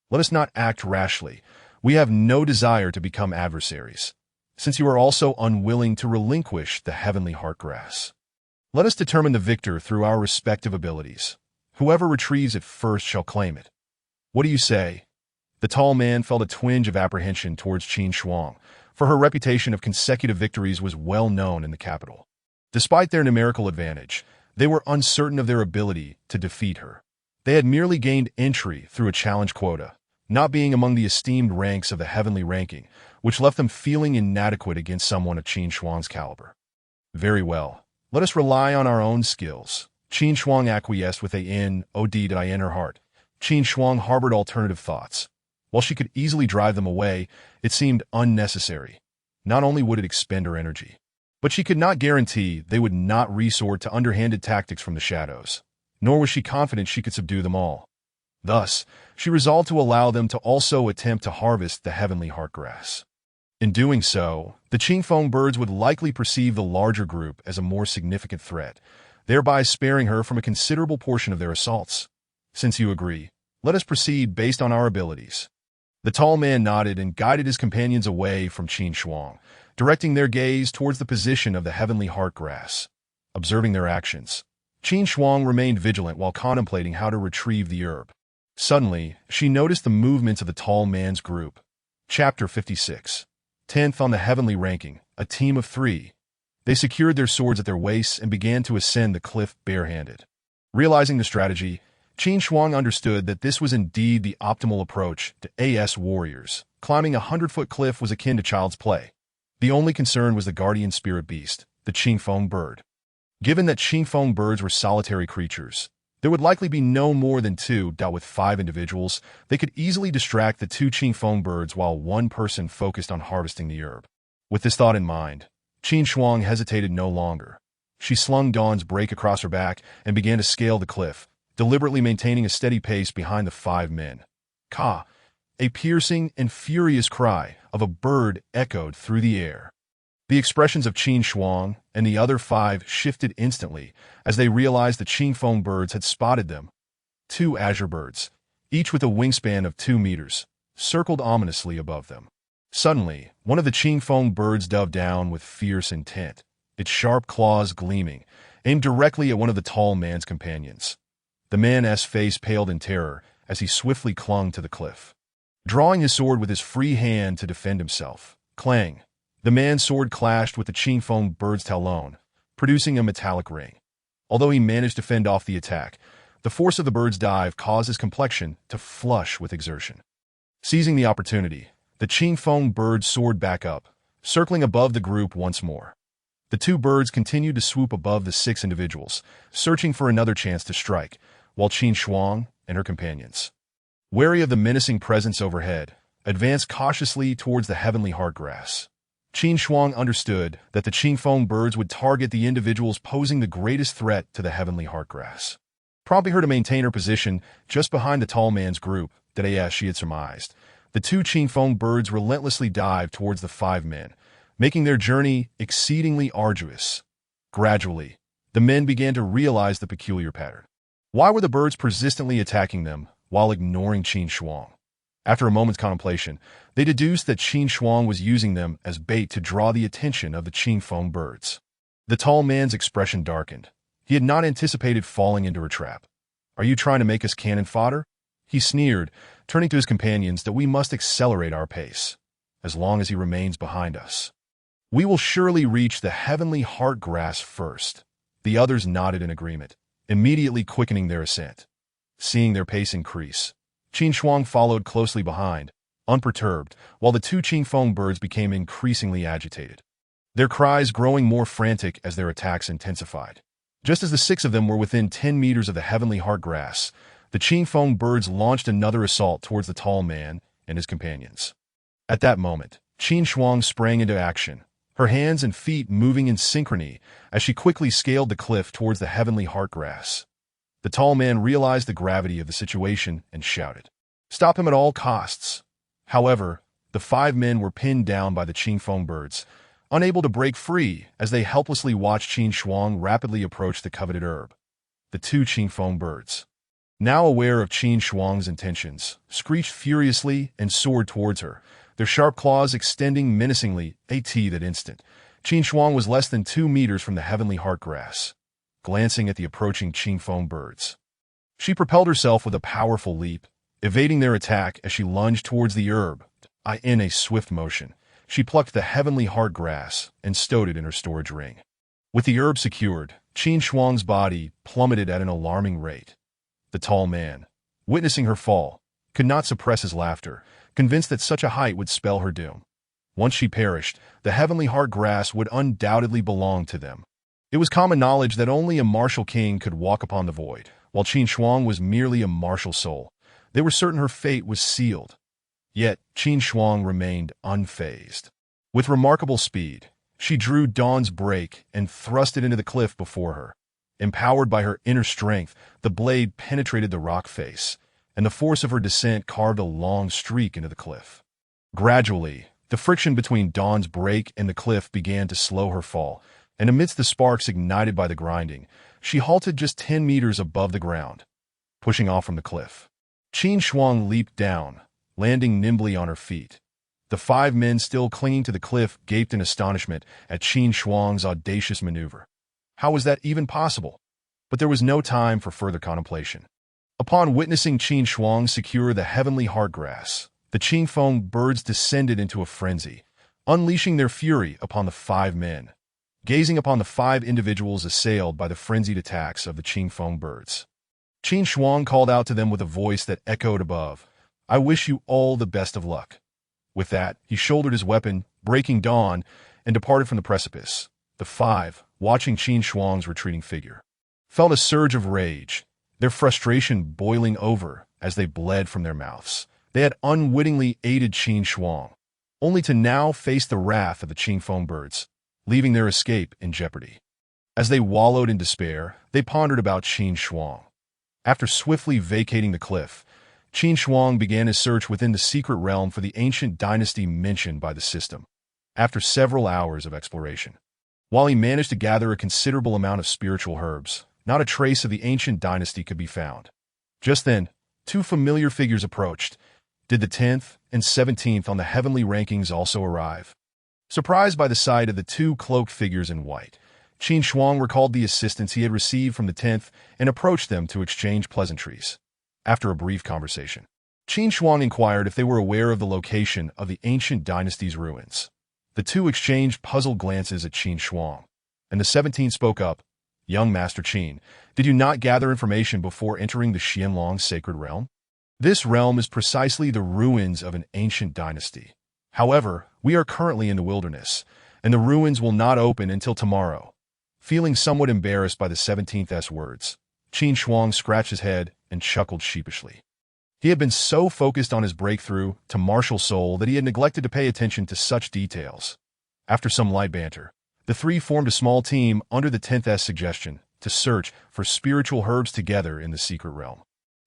Let us not act rashly. We have no desire to become adversaries, since you are also unwilling to relinquish the heavenly heart grass. Let us determine the victor through our respective abilities. Whoever retrieves it first shall claim it. What do you say? The tall man felt a twinge of apprehension towards Qin Shuang, for her reputation of consecutive victories was well known in the capital. Despite their numerical advantage, they were uncertain of their ability to defeat her. They had merely gained entry through a challenge quota, not being among the esteemed ranks of the heavenly ranking, which left them feeling inadequate against someone of Qin Shuang's caliber. Very well. Let us rely on our own skills. Qin Shuang acquiesced with a "Did I in her heart?" Qin Shuang harbored alternative thoughts. While she could easily drive them away, it seemed unnecessary. Not only would it expend her energy, but she could not guarantee they would not resort to underhanded tactics from the shadows, nor was she confident she could subdue them all. Thus, she resolved to allow them to also attempt to harvest the heavenly heart grass. In doing so, the Qingfeng birds would likely perceive the larger group as a more significant threat, thereby sparing her from a considerable portion of their assaults. Since you agree, let us proceed based on our abilities. The tall man nodded and guided his companions away from Qin Shuang, directing their gaze towards the position of the heavenly heart grass. Observing their actions, Qin Shuang remained vigilant while contemplating how to retrieve the herb. Suddenly, she noticed the movements of the tall man's group. Chapter 56. 10th on the heavenly ranking, a team of 3. They secured their swords at their waists and began to ascend the cliff barehanded. Realizing the strategy, Qin Shuang understood that this was indeed the optimal approach to AS warriors. Climbing a 100-foot cliff was akin to child's play. The only concern was the guardian spirit beast, the Qingfeng bird. Given that Qingfeng birds were solitary creatures, there would likely be no more than 2. With 5 individuals, they could easily distract the 2 Qingfeng birds while one person focused on harvesting the herb. With this thought in mind, Qin Shuang hesitated no longer. She slung Dawn's Break across her back and began to scale the cliff, deliberately maintaining a steady pace behind the 5 men. Ka! A piercing and furious cry of a bird echoed through the air. The expressions of Qin Shuang and the other 5 shifted instantly as they realized the Qingfeng birds had spotted them. 2 azure birds, each with a wingspan of 2 meters, circled ominously above them. Suddenly, one of the Qingfeng birds dove down with fierce intent, its sharp claws gleaming, aimed directly at one of the tall man's companions. The man's face paled in terror as he swiftly clung to the cliff. Drawing his sword with his free hand to defend himself, clang, the man's sword clashed with the Qingfeng bird's talon, producing a metallic ring. Although he managed to fend off the attack, the force of the bird's dive caused his complexion to flush with exertion. Seizing the opportunity, the Qingfeng bird soared back up, circling above the group once more. The two birds continued to swoop above the 6 individuals, searching for another chance to strike, while Qin Shuang and her companions, wary of the menacing presence overhead, advanced cautiously towards the heavenly heartgrass. Qin Shuang understood that the Qingfeng birds would target the individuals posing the greatest threat to the heavenly heartgrass, prompting her to maintain her position just behind the tall man's group that, as she had surmised, the two Qingfeng birds relentlessly dived towards the 5 men, making their journey exceedingly arduous. Gradually, the men began to realize the peculiar pattern. Why were the birds persistently attacking them while ignoring Qin Shuang? After a moment's contemplation, they deduced that Qin Shuang was using them as bait to draw the attention of the Qingfeng birds. The tall man's expression darkened. He had not anticipated falling into her trap. "Are you trying to make us cannon fodder?" He sneered, turning to his companions, that we must accelerate our pace. As long as he remains behind us, we will surely reach the heavenly heartgrass first. The others nodded in agreement, immediately quickening their ascent. Seeing their pace increase, Qin Shuang followed closely behind, unperturbed, while the two Qingfeng birds became increasingly agitated, their cries growing more frantic as their attacks intensified. Just as the 6 of them were within 10 meters of the heavenly heartgrass, the Qingfeng birds launched another assault towards the tall man and his companions. At that moment, Qin Shuang sprang into action, her hands and feet moving in synchrony as she quickly scaled the cliff towards the heavenly heartgrass. The tall man realized the gravity of the situation and shouted, "Stop him at all costs!" However, the 5 men were pinned down by the Qingfeng birds, unable to break free as they helplessly watched Qin Shuang rapidly approach the coveted herb. The two Qingfeng birds, now aware of Qin Shuang's intentions, screeched furiously and soared towards her, their sharp claws extending menacingly. At that instant, Qin Shuang was less than 2 meters from the heavenly heartgrass. Glancing at the approaching Qingfeng birds, she propelled herself with a powerful leap, evading their attack as she lunged towards the herb. In a swift motion, she plucked the heavenly heartgrass and stowed it in her storage ring. With the herb secured, Qin Shuang's body plummeted at an alarming rate. The tall man, witnessing her fall, could not suppress his laughter, convinced that such a height would spell her doom. Once she perished, the heavenly heartgrass would undoubtedly belong to them. It was common knowledge that only a martial king could walk upon the void, while Qin Shuang was merely a martial soul. They were certain her fate was sealed. Yet, Qin Shuang remained unfazed. With remarkable speed, she drew Dawn's brake and thrust it into the cliff before her. Empowered by her inner strength, the blade penetrated the rock face, and the force of her descent carved a long streak into the cliff. Gradually, the friction between Dawn's brake and the cliff began to slow her fall, and amidst the sparks ignited by the grinding, she halted just 10 meters above the ground. Pushing off from the cliff, Qin Shuang leaped down, landing nimbly on her feet. The 5 men still clinging to the cliff gaped in astonishment at Qin Shuang's audacious maneuver. How was that even possible? But there was no time for further contemplation. Upon witnessing Qin Shuang secure the heavenly heartgrass, the Qingfeng birds descended into a frenzy, unleashing their fury upon the 5 men. Gazing upon the 5 individuals assailed by the frenzied attacks of the Qingfeng birds, Qin Shuang called out to them with a voice that echoed above, "I wish you all the best of luck." With that, he shouldered his weapon, breaking Dawn, and departed from the precipice. The 5, watching Qin Shuang's retreating figure, felt a surge of rage, their frustration boiling over as they bled from their mouths. They had unwittingly aided Qin Shuang, only to now face the wrath of the Qingfeng birds, leaving their escape in jeopardy. As they wallowed in despair, they pondered about Qin Shuang. After swiftly vacating the cliff, Qin Shuang began his search within the secret realm for the ancient dynasty mentioned by the system. After several hours of exploration, while he managed to gather a considerable amount of spiritual herbs, not a trace of the ancient dynasty could be found. Just then, 2 familiar figures approached. Did the 10th and 17th on the heavenly rankings also arrive? Surprised by the sight of the 2 cloaked figures in white, Qin Shuang recalled the assistance he had received from the 10th and approached them to exchange pleasantries. After a brief conversation, Qin Shuang inquired if they were aware of the location of the ancient dynasty's ruins. The two exchanged puzzled glances at Qin Shuang, and the 17th spoke up. Young Master Qin, did you not gather information before entering the Xianlong sacred realm? This realm is precisely the ruins of an ancient dynasty. However, we are currently in the wilderness, and the ruins will not open until tomorrow. Feeling somewhat embarrassed by the 17th's words, Qin Shuang scratched his head and chuckled sheepishly. He had been so focused on his breakthrough to martial soul that he had neglected to pay attention to such details. After some light banter, the three formed a small team under the 10th's suggestion to search for spiritual herbs together in the secret realm.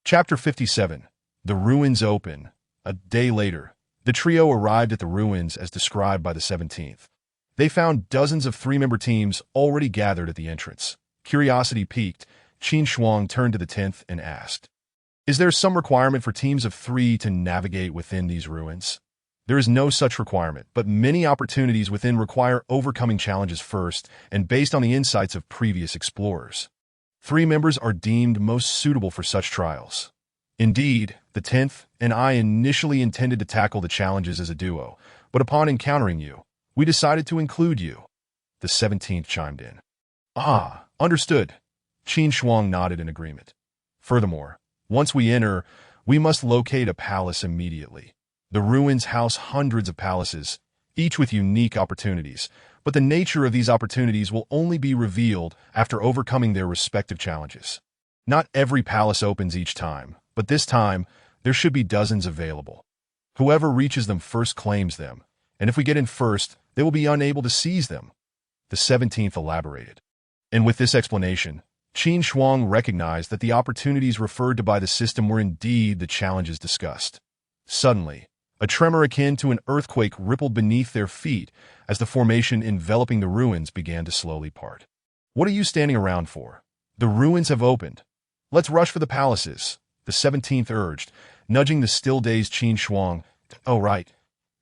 Chapter 57. The Ruins Open. A day later, the trio arrived at the ruins as described by the 17th. They found dozens of three-member teams already gathered at the entrance. Curiosity piqued, Qin Shuang turned to the 10th and asked, "Is there some requirement for teams of 3 to navigate within these ruins?" There is no such requirement, but many opportunities within require overcoming challenges first and based on the insights of previous explorers. 3 members are deemed most suitable for such trials. Indeed, the 10th and I initially intended to tackle the challenges as a duo, but upon encountering you, we decided to include you. The 17th chimed in. Ah, understood. Qin Shuang nodded in agreement. Furthermore, once we enter, we must locate a palace immediately. The ruins house hundreds of palaces, each with unique opportunities, but the nature of these opportunities will only be revealed after overcoming their respective challenges. Not every palace opens each time, but this time, there should be dozens available. Whoever reaches them first claims them, and if we get in first, they will be unable to seize them. The 17th elaborated. And with this explanation, Qin Shuang recognized that the opportunities referred to by the system were indeed the challenges discussed. Suddenly, a tremor akin to an earthquake rippled beneath their feet as the formation enveloping the ruins began to slowly part. What are you standing around for? The ruins have opened. Let's rush for the palaces, the 17th urged, nudging the still-dazed Qin Shuang. Oh, right.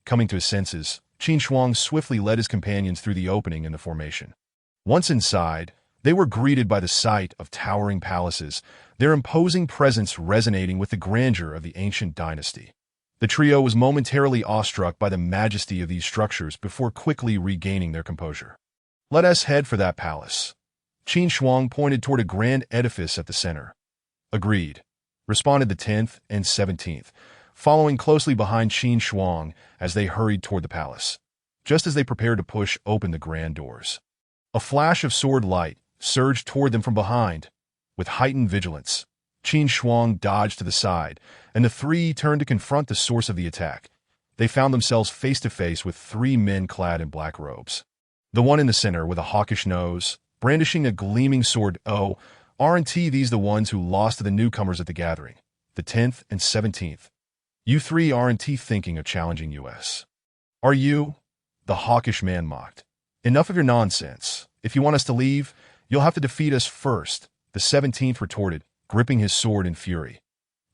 Coming to his senses, Qin Shuang swiftly led his companions through the opening in the formation. Once inside, they were greeted by the sight of towering palaces, their imposing presence resonating with the grandeur of the ancient dynasty. The trio was momentarily awestruck by the majesty of these structures before quickly regaining their composure. Let us head for that palace. Qin Shuang pointed toward a grand edifice at the center. Agreed, responded the 10th and 17th, following closely behind Qin Shuang as they hurried toward the palace. Just as they prepared to push open the grand doors, a flash of sword light surged toward them from behind. With heightened vigilance, Qin Shuang dodged to the side, and the three turned to confront the source of the attack. They found themselves face to face with 3 men clad in black robes. The one in the center with a hawkish nose, brandishing a gleaming sword. Oh, aren't these the ones who lost to the newcomers at the gathering? The 10th and 17th. You 3 aren't thinking of challenging us? Are you? The hawkish man mocked. Enough of your nonsense. If you want us to leave, you'll have to defeat us first, the 17th retorted, gripping his sword in fury.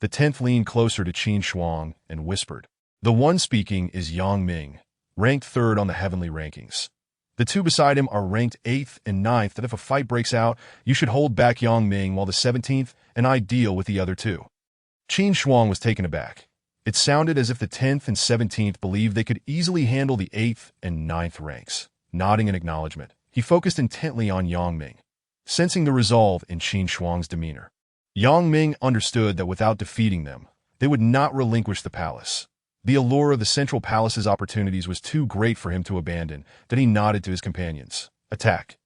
The 10th leaned closer to Qin Shuang and whispered. The one speaking is Yang Ming, ranked 3rd on the heavenly rankings. The 2 beside him are ranked 8th and 9th, that if a fight breaks out, you should hold back Yang Ming while the 17th and I deal with the other 2. Qin Shuang was taken aback. It sounded as if the 10th and 17th believed they could easily handle the 8th and 9th ranks. Nodding in acknowledgement, he focused intently on Yang Ming, sensing the resolve in Qin Shuang's demeanor. Yang Ming understood that without defeating them, they would not relinquish the palace. The allure of the central palace's opportunities was too great for him to abandon, that he nodded to his companions. Attack!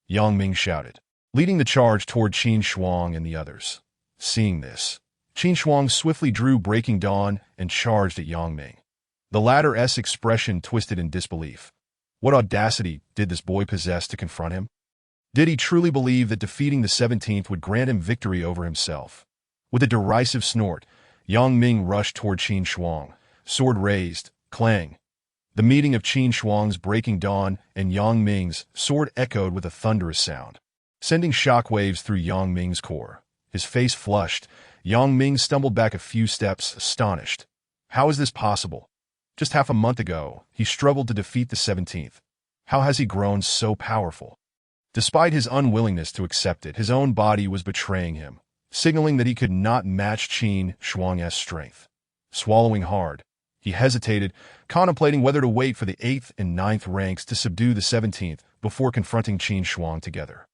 Yang Ming shouted, leading the charge toward Qin Shuang and the others. Seeing this, Qin Shuang swiftly drew Breaking Dawn and charged at Yang Ming. The latter's expression twisted in disbelief. What audacity did this boy possess to confront him? Did he truly believe that defeating the 17th would grant him victory over himself? With a derisive snort, Yang Ming rushed toward Qin Shuang, sword raised, clang. The meeting of Qin Shuang's Breaking Dawn and Yang Ming's sword echoed with a thunderous sound, sending shockwaves through Yang Ming's core. His face flushed, Yang Ming stumbled back a few steps, astonished. How is this possible? Just half a month ago, he struggled to defeat the 17th. How has he grown so powerful? Despite his unwillingness to accept it, his own body was betraying him. signaling that he could not match Qin Shuang's strength. Swallowing hard, he hesitated, contemplating whether to wait for the 8th and 9th ranks to subdue the 17th before confronting Qin Shuang together.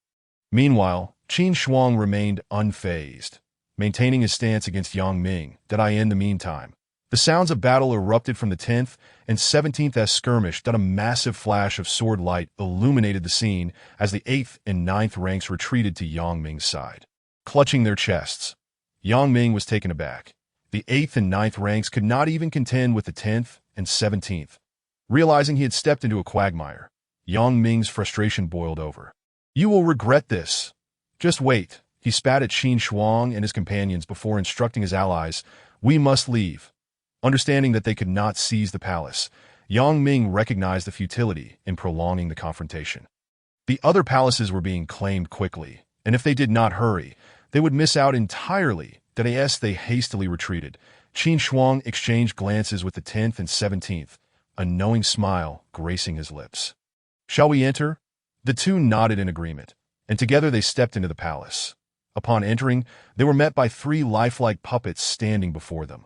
Meanwhile, Qin Shuang remained unfazed, maintaining his stance against Yang Ming. In the meantime, the sounds of battle erupted from the 10th and 17th skirmish. A massive flash of sword light illuminated the scene as the 8th and 9th ranks retreated to Yang Ming's side. Clutching their chests, Yang Ming was taken aback. The 8th and 9th ranks could not even contend with the 10th and 17th. Realizing he had stepped into a quagmire, Yang Ming's frustration boiled over. "You will regret this. Just wait." He spat at Qin Shuang and his companions before instructing his allies, "We must leave." Understanding that they could not seize the palace, Yang Ming recognized the futility in prolonging the confrontation. The other palaces were being claimed quickly, and if they did not hurry, they would miss out entirely. They hastily retreated. Qin Shuang exchanged glances with the 10th and 17th, a knowing smile gracing his lips. "Shall we enter?" The two nodded in agreement, and together they stepped into the palace. Upon entering, they were met by 3 lifelike puppets standing before them.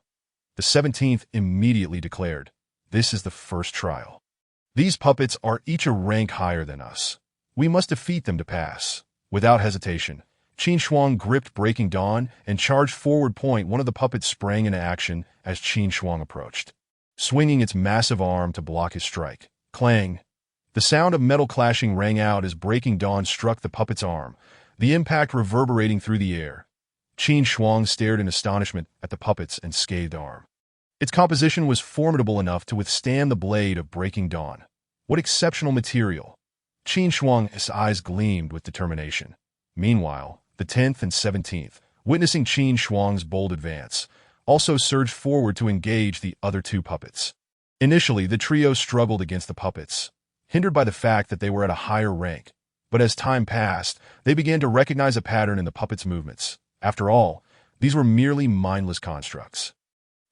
The 17th immediately declared, "This is the first trial. These puppets are each a rank higher than us. We must defeat them to pass." Without hesitation, Qin Shuang gripped Breaking Dawn and charged forward. One of the puppets sprang into action as Qin Shuang approached, swinging its massive arm to block his strike. Clang! The sound of metal clashing rang out as Breaking Dawn struck the puppet's arm, the impact reverberating through the air. Qin Shuang stared in astonishment at the puppet's unscathed arm. Its composition was formidable enough to withstand the blade of Breaking Dawn. What exceptional material! Qin Shuang's eyes gleamed with determination. Meanwhile, the 10th and 17th, witnessing Qin Shuang's bold advance, also surged forward to engage the other 2 puppets. Initially, the trio struggled against the puppets, hindered by the fact that they were at a higher rank, but as time passed, they began to recognize a pattern in the puppets' movements. After all, these were merely mindless constructs.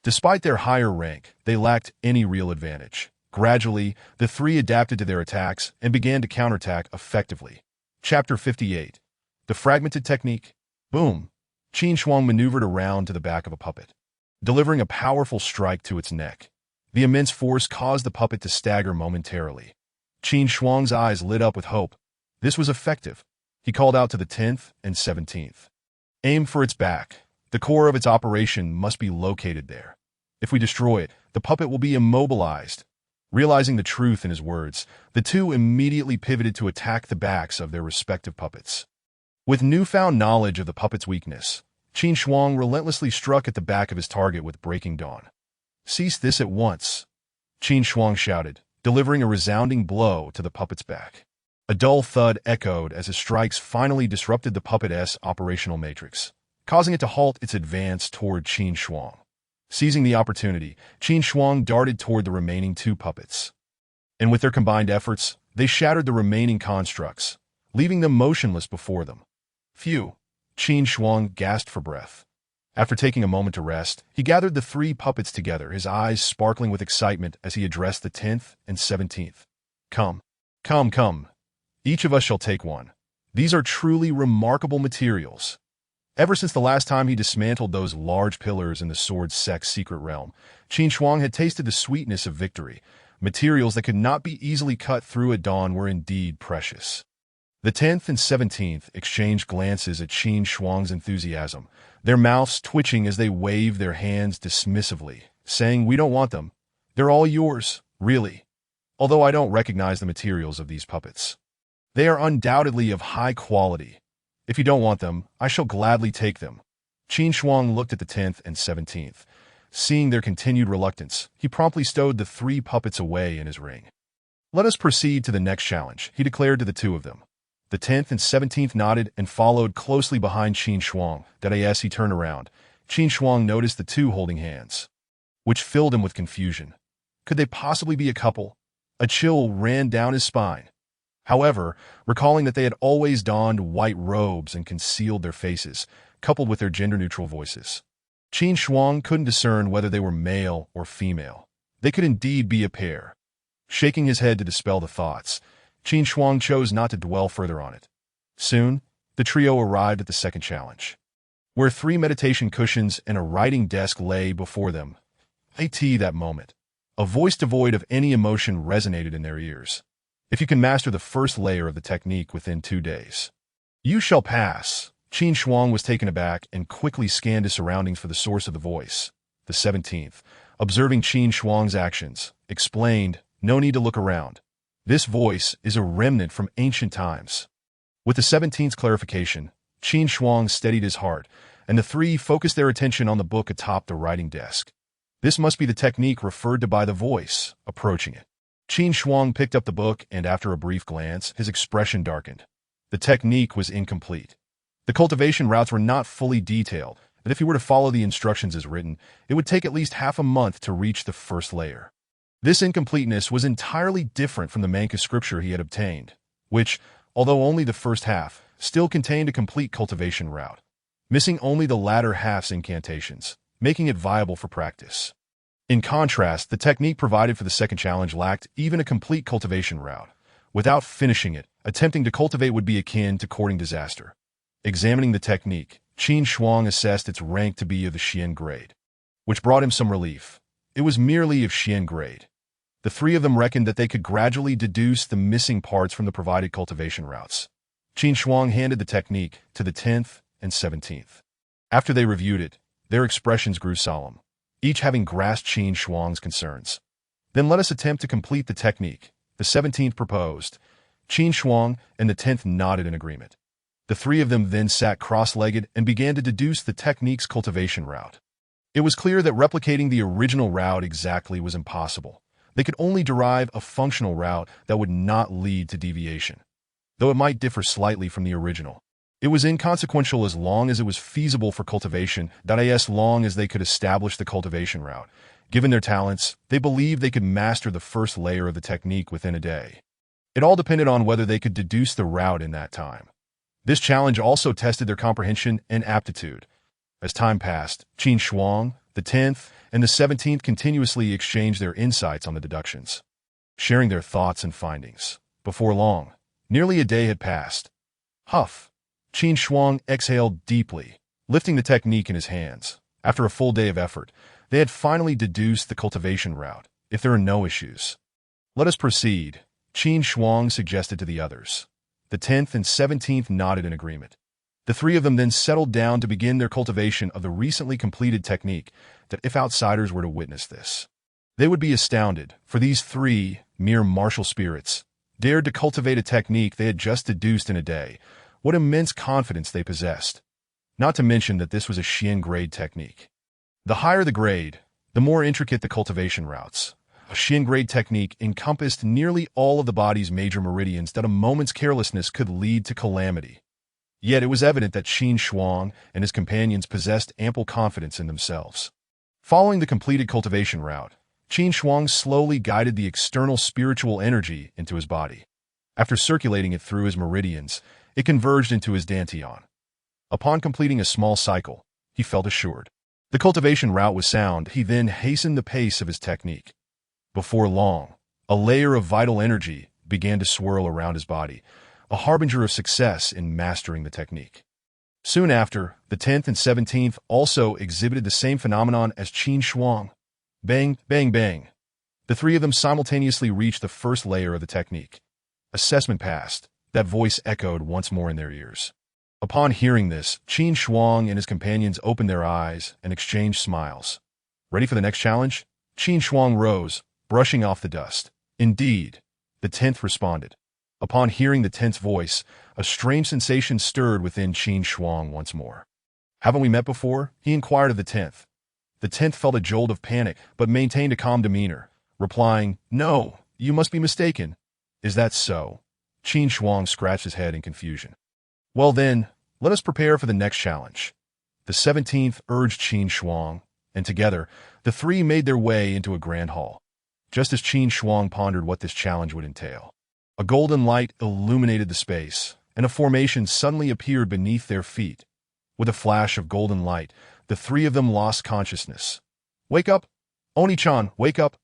Despite their higher rank, they lacked any real advantage. Gradually, the 3 adapted to their attacks and began to counterattack effectively. Chapter 58. The Fragmented Technique. Boom! Qin Shuang maneuvered around to the back of a puppet, delivering a powerful strike to its neck. The immense force caused the puppet to stagger momentarily. Qin Shuang's eyes lit up with hope. This was effective. He called out to the 10th and 17th. "Aim for its back. The core of its operation must be located there. If we destroy it, the puppet will be immobilized." Realizing the truth in his words, the 2 immediately pivoted to attack the backs of their respective puppets. With newfound knowledge of the puppet's weakness, Qin Shuang relentlessly struck at the back of his target with Breaking Dawn. "Cease this at once," Qin Shuang shouted, delivering a resounding blow to the puppet's back. A dull thud echoed as his strikes finally disrupted the puppet's operational matrix, causing it to halt its advance toward Qin Shuang. Seizing the opportunity, Qin Shuang darted toward the remaining 2 puppets. And with their combined efforts, they shattered the remaining constructs, leaving them motionless before them. "Phew!" Qin Shuang gasped for breath. After taking a moment to rest, he gathered the 3 puppets together, his eyes sparkling with excitement as he addressed the 10th and 17th. Come. Each of us shall take one. These are truly remarkable materials." Ever since the last time he dismantled those large pillars in the Sword Sect's secret realm, Qin Shuang had tasted the sweetness of victory. Materials that could not be easily cut through at dawn were indeed precious. The 10th and 17th exchanged glances at Qin Shuang's enthusiasm, their mouths twitching as they waved their hands dismissively, saying, "We don't want them. They're all yours, really. Although I don't recognize the materials of these puppets. They are undoubtedly of high quality. If you don't want them, I shall gladly take them." Qin Shuang looked at the 10th and 17th. Seeing their continued reluctance, he promptly stowed the 3 puppets away in his ring. "Let us proceed to the next challenge," he declared to the 2 of them. The 10th and 17th nodded and followed closely behind Qin Shuang. As he turned around, Qin Shuang noticed the 2 holding hands, which filled him with confusion. Could they possibly be a couple? A chill ran down his spine. However, recalling that they had always donned white robes and concealed their faces, coupled with their gender-neutral voices, Qin Shuang couldn't discern whether they were male or female. They could indeed be a pair. Shaking his head to dispel the thoughts, Qin Shuang chose not to dwell further on it. Soon, the trio arrived at the second challenge. where 3 meditation cushions and a writing desk lay before them. At that moment, a voice devoid of any emotion resonated in their ears. If you can master the first layer of the technique within 2 days, you shall pass. Qin Shuang was taken aback and quickly scanned his surroundings for the source of the voice. The 17th, observing Qin Shuang's actions, explained, "No need to look around. This voice is a remnant from ancient times." With the 17th's clarification, Qin Shuang steadied his heart, and the 3 focused their attention on the book atop the writing desk. This must be the technique referred to by the voice. Approaching it, Qin Shuang picked up the book, and after a brief glance, his expression darkened. The technique was incomplete. The cultivation routes were not fully detailed, and if he were to follow the instructions as written, it would take at least half a month to reach the first layer. This incompleteness was entirely different from the Manka scripture he had obtained, which, although only the first half, still contained a complete cultivation route, missing only the latter half's incantations, making it viable for practice. In contrast, the technique provided for the second challenge lacked even a complete cultivation route. Without finishing it, attempting to cultivate would be akin to courting disaster. Examining the technique, Qin Shuang assessed its rank to be of the Xian grade, which brought him some relief. It was merely of Xian grade. The 3 of them reckoned that they could gradually deduce the missing parts from the provided cultivation routes. Qin Shuang handed the technique to the 10th and 17th. After they reviewed it, their expressions grew solemn, each having grasped Qin Shuang's concerns. "Then let us attempt to complete the technique," the 17th proposed. Qin Shuang and the 10th nodded in agreement. The 3 of them then sat cross-legged and began to deduce the technique's cultivation route. It was clear that replicating the original route exactly was impossible. They could only derive a functional route that would not lead to deviation, though it might differ slightly from the original. It was inconsequential as long as it was feasible for cultivation, as long as they could establish the cultivation route. Given their talents, they believed they could master the first layer of the technique within a day. It all depended on whether they could deduce the route in that time. This challenge also tested their comprehension and aptitude. As time passed, Qin Shuang, the 10th, and the 17th continuously exchanged their insights on the deductions, sharing their thoughts and findings. Before long, nearly a day had passed. Huff! Qin Shuang exhaled deeply, lifting the technique in his hands. After a full day of effort, they had finally deduced the cultivation route. "If there are no issues, let us proceed," Qin Shuang suggested to the others. The 10th and 17th nodded in agreement. The 3 of them then settled down to begin their cultivation of the recently completed technique. That if outsiders were to witness this, they would be astounded, for these 3, mere martial spirits, dared to cultivate a technique they had just deduced in a day. What immense confidence they possessed. Not to mention that this was a Xian grade technique. The higher the grade, the more intricate the cultivation routes. A Xian grade technique encompassed nearly all of the body's major meridians that a moment's carelessness could lead to calamity. Yet it was evident that Qin Shuang and his companions possessed ample confidence in themselves. Following the completed cultivation route, Qin Shuang slowly guided the external spiritual energy into his body. After circulating it through his meridians, it converged into his dantian. Upon completing a small cycle, he felt assured. The cultivation route was sound. He then hastened the pace of his technique. Before long, a layer of vital energy began to swirl around his body, a harbinger of success in mastering the technique. Soon after, the 10th and 17th also exhibited the same phenomenon as Qin Shuang. Bang, bang, bang. The 3 of them simultaneously reached the first layer of the technique. Assessment passed. That voice echoed once more in their ears. Upon hearing this, Qin Shuang and his companions opened their eyes and exchanged smiles. "Ready for the next challenge?" Qin Shuang rose, brushing off the dust. "Indeed," the 10th responded. Upon hearing the 10th's voice, a strange sensation stirred within Qin Shuang once more. "Haven't we met before?" he inquired of the 10th. The 10th felt a jolt of panic, but maintained a calm demeanor, replying, "No, you must be mistaken." "Is that so?" Qin Shuang scratched his head in confusion. "Well then, let us prepare for the next challenge." The 17th urged Qin Shuang, and together, the 3 made their way into a grand hall. Just as Qin Shuang pondered what this challenge would entail, a golden light illuminated the space, and a formation suddenly appeared beneath their feet. With a flash of golden light, the 3 of them lost consciousness. "Wake up! Oni-chan, wake up!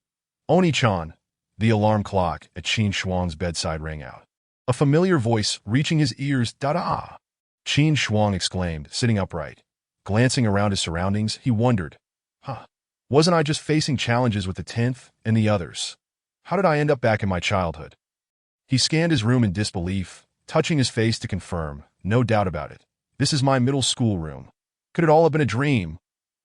Oni-chan!" The alarm clock at Qin Shuang's bedside rang out. A familiar voice reaching his ears, "Da-da!" Qin Shuang exclaimed, sitting upright. Glancing around his surroundings, he wondered, wasn't I just facing challenges with the 10th and the others? How did I end up back in my childhood? He scanned his room in disbelief, touching his face to confirm, no doubt about it. This is my middle school room. Could it all have been a dream?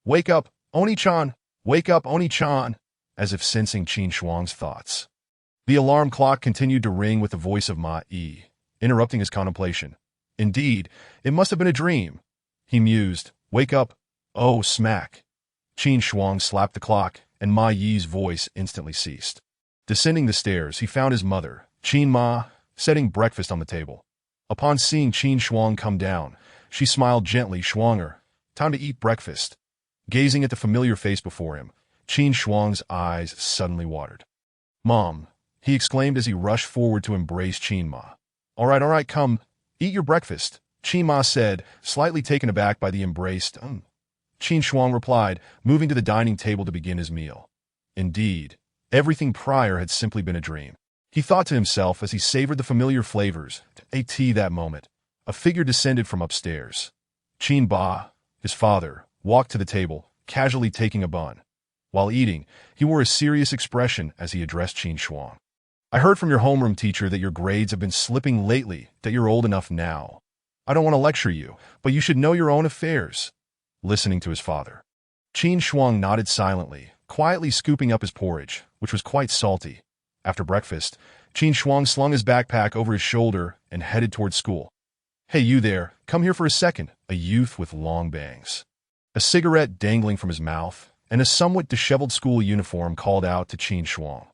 Wake up, Oni-chan! Wake up, Oni-chan! As if sensing Qin Shuang's thoughts. The alarm clock continued to ring with the voice of Ma Yi, interrupting his contemplation. Indeed, it must have been a dream. He mused, wake up, oh, smack. Qin Shuang slapped the clock, and Ma Yi's voice instantly ceased. Descending the stairs, he found his mother, Qin Ma, setting breakfast on the table. Upon seeing Qin Shuang come down, she smiled gently. Shuanger, time to eat breakfast. Gazing at the familiar face before him, Qin Shuang's eyes suddenly watered. Mom, he exclaimed as he rushed forward to embrace Qin Ma. All right, come, eat your breakfast, Qin Ma said, slightly taken aback by the embrace. Qin Shuang replied, moving to the dining table to begin his meal. Indeed, everything prior had simply been a dream. He thought to himself as he savored the familiar flavors. That moment, a figure descended from upstairs. Qin Ba, his father, walked to the table, casually taking a bun. While eating, he wore a serious expression as he addressed Qin Shuang. I heard from your homeroom teacher that your grades have been slipping lately, that you're old enough now. I don't want to lecture you, but you should know your own affairs. Listening to his father, Qin Shuang nodded silently, quietly scooping up his porridge, which was quite salty. After breakfast, Qin Shuang slung his backpack over his shoulder and headed toward school. Hey, you there, come here for a second, a youth with long bangs, a cigarette dangling from his mouth, and a somewhat disheveled school uniform called out to Qin Shuang.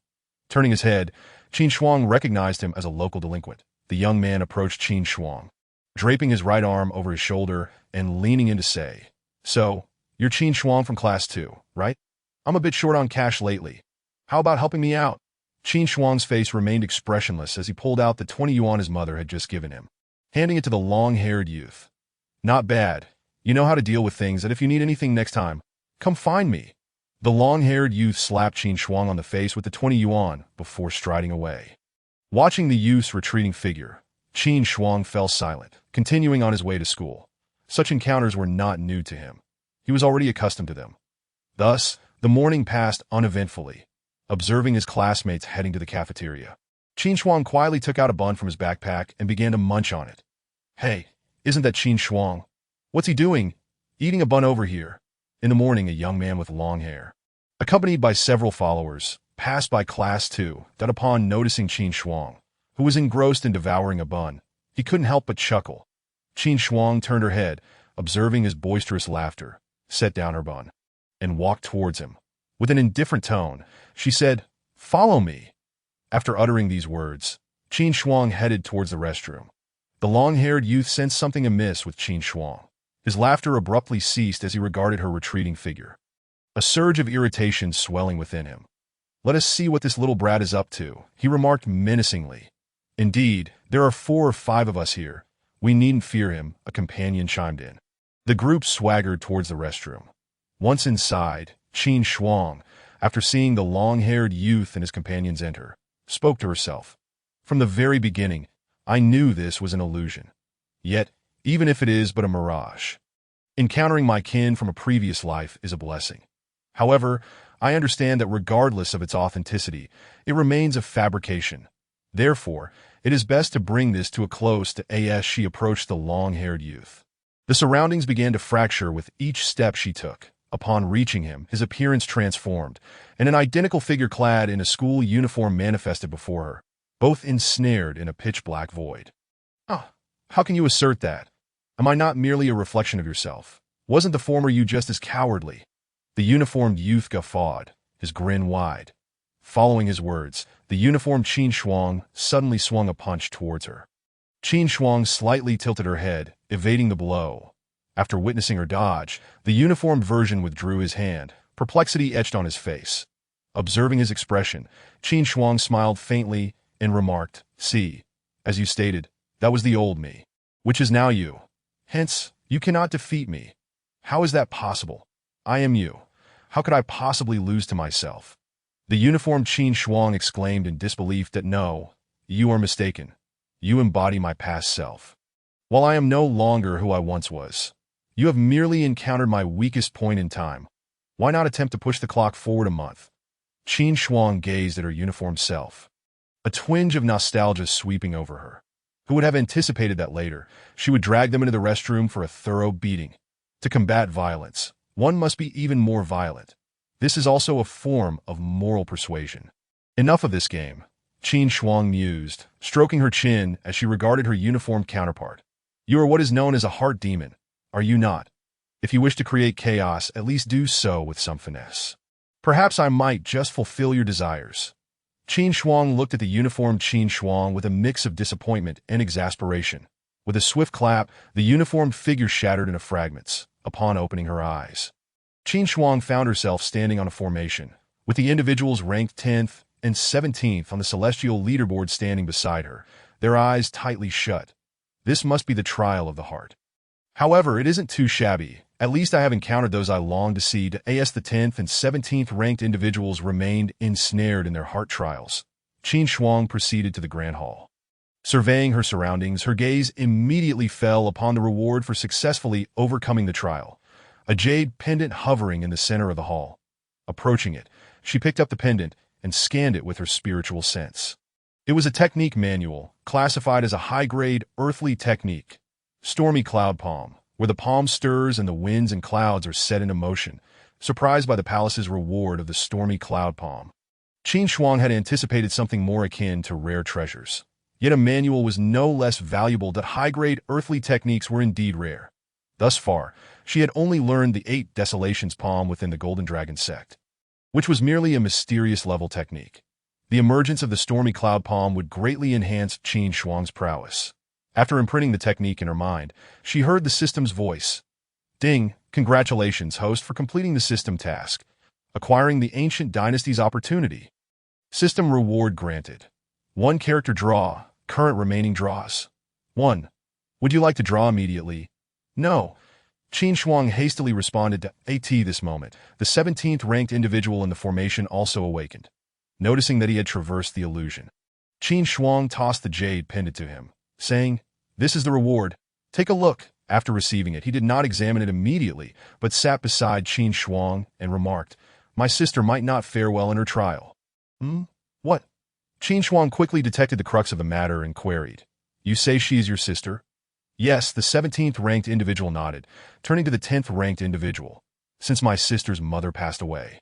Turning his head, Qin Shuang recognized him as a local delinquent. The young man approached Qin Shuang, draping his right arm over his shoulder and leaning in to say, So, you're Qin Shuang from class 2, right? I'm a bit short on cash lately. How about helping me out? Qin Shuang's face remained expressionless as he pulled out the 20 yuan his mother had just given him, handing it to the long-haired youth. Not bad. You know how to deal with things, and if you need anything next time, come find me. The long-haired youth slapped Qin Shuang on the face with the 20 yuan before striding away. Watching the youth's retreating figure, Qin Shuang fell silent, continuing on his way to school. Such encounters were not new to him. He was already accustomed to them. Thus, the morning passed uneventfully, observing his classmates heading to the cafeteria. Qin Shuang quietly took out a bun from his backpack and began to munch on it. Hey, isn't that Qin Shuang? What's he doing? Eating a bun over here. In the morning, a young man with long hair, accompanied by several followers, passed by class 2, that upon noticing Qin Shuang, who was engrossed in devouring a bun, he couldn't help but chuckle. Qin Shuang turned her head, observing his boisterous laughter, set down her bun, and walked towards him. With an indifferent tone, she said, Follow me. After uttering these words, Qin Shuang headed towards the restroom. The long-haired youth sensed something amiss with Qin Shuang. His laughter abruptly ceased as he regarded her retreating figure, a surge of irritation swelling within him. Let us see what this little brat is up to, he remarked menacingly. Indeed, there are 4 or 5 of us here. We needn't fear him, a companion chimed in. The group swaggered towards the restroom. Once inside, Qin Shuang, after seeing the long-haired youth and his companions enter, spoke to herself. From the very beginning, I knew this was an illusion. Yet, even if it is but a mirage, encountering my kin from a previous life is a blessing. However, I understand that regardless of its authenticity, it remains a fabrication. Therefore, it is best to bring this to a close. As she approached the long-haired youth, the surroundings began to fracture with each step she took. Upon reaching him, his appearance transformed, and an identical figure clad in a school uniform manifested before her, both ensnared in a pitch-black void. How can you assert that? Am I not merely a reflection of yourself? Wasn't the former you just as cowardly? The uniformed youth guffawed, his grin wide. Following his words, the uniformed Qin Shuang suddenly swung a punch towards her. Qin Shuang slightly tilted her head, evading the blow. After witnessing her dodge, the uniformed version withdrew his hand, perplexity etched on his face. Observing his expression, Qin Shuang smiled faintly and remarked, See, as you stated, that was the old me, which is now you. Hence, you cannot defeat me. How is that possible? I am you. How could I possibly lose to myself? The uniformed Qin Shuang exclaimed in disbelief that no, you are mistaken. You embody my past self. While I am no longer who I once was, You have merely encountered my weakest point in time. Why not attempt to push the clock forward a month? Qin Shuang gazed at her uniformed self, a twinge of nostalgia sweeping over her. Who would have anticipated that later, she would drag them into the restroom for a thorough beating? To combat violence, one must be even more violent. This is also a form of moral persuasion. Enough of this game, Qin Shuang mused, stroking her chin as she regarded her uniformed counterpart. You are what is known as a heart demon, are you not? If you wish to create chaos, at least do so with some finesse. Perhaps I might just fulfill your desires. Qin Shuang looked at the uniformed Qin Shuang with a mix of disappointment and exasperation. With a swift clap, the uniformed figure shattered into fragments, upon opening her eyes. Qin Shuang found herself standing on a formation, with the individuals ranked 10th and 17th on the celestial leaderboard standing beside her, their eyes tightly shut. This must be the trial of the heart. However, it isn't too shabby. At least I have encountered those I long to see. As the 10th and 17th ranked individuals remained ensnared in their heart trials, Qin Shuang proceeded to the Grand Hall. Surveying her surroundings, her gaze immediately fell upon the reward for successfully overcoming the trial, a jade pendant hovering in the center of the hall. Approaching it, she picked up the pendant and scanned it with her spiritual sense. It was a technique manual, classified as a high-grade earthly technique, Stormy Cloud Palm, where the palm stirs and the winds and clouds are set into motion, surprised by the palace's reward of the Stormy Cloud Palm. Qin Shuang had anticipated something more akin to rare treasures. Yet a manual was no less valuable. That high-grade earthly techniques were indeed rare. Thus far, she had only learned the 8 Desolations Palm within the Golden Dragon sect, which was merely a mysterious level technique. The emergence of the Stormy Cloud Palm would greatly enhance Qin Shuang's prowess. After imprinting the technique in her mind, she heard the system's voice. Ding, congratulations, host, for completing the system task. Acquiring the Ancient Dynasty's opportunity. System reward granted. 1 character draw, current remaining draws. 1. Would you like to draw immediately? No. Qin Shuang hastily responded to AT this moment. The 17th ranked individual in the formation also awakened. Noticing that he had traversed the illusion, Qin Shuang tossed the jade pendant to him, saying, "This is the reward. Take a look." After receiving it, he did not examine it immediately, but sat beside Qin Shuang and remarked, "My sister might not fare well in her trial." What? Qin Shuang quickly detected the crux of the matter and queried, "You say she is your sister?" Yes, the 17th ranked individual nodded, turning to the 10th ranked individual. "Since my sister's mother passed away.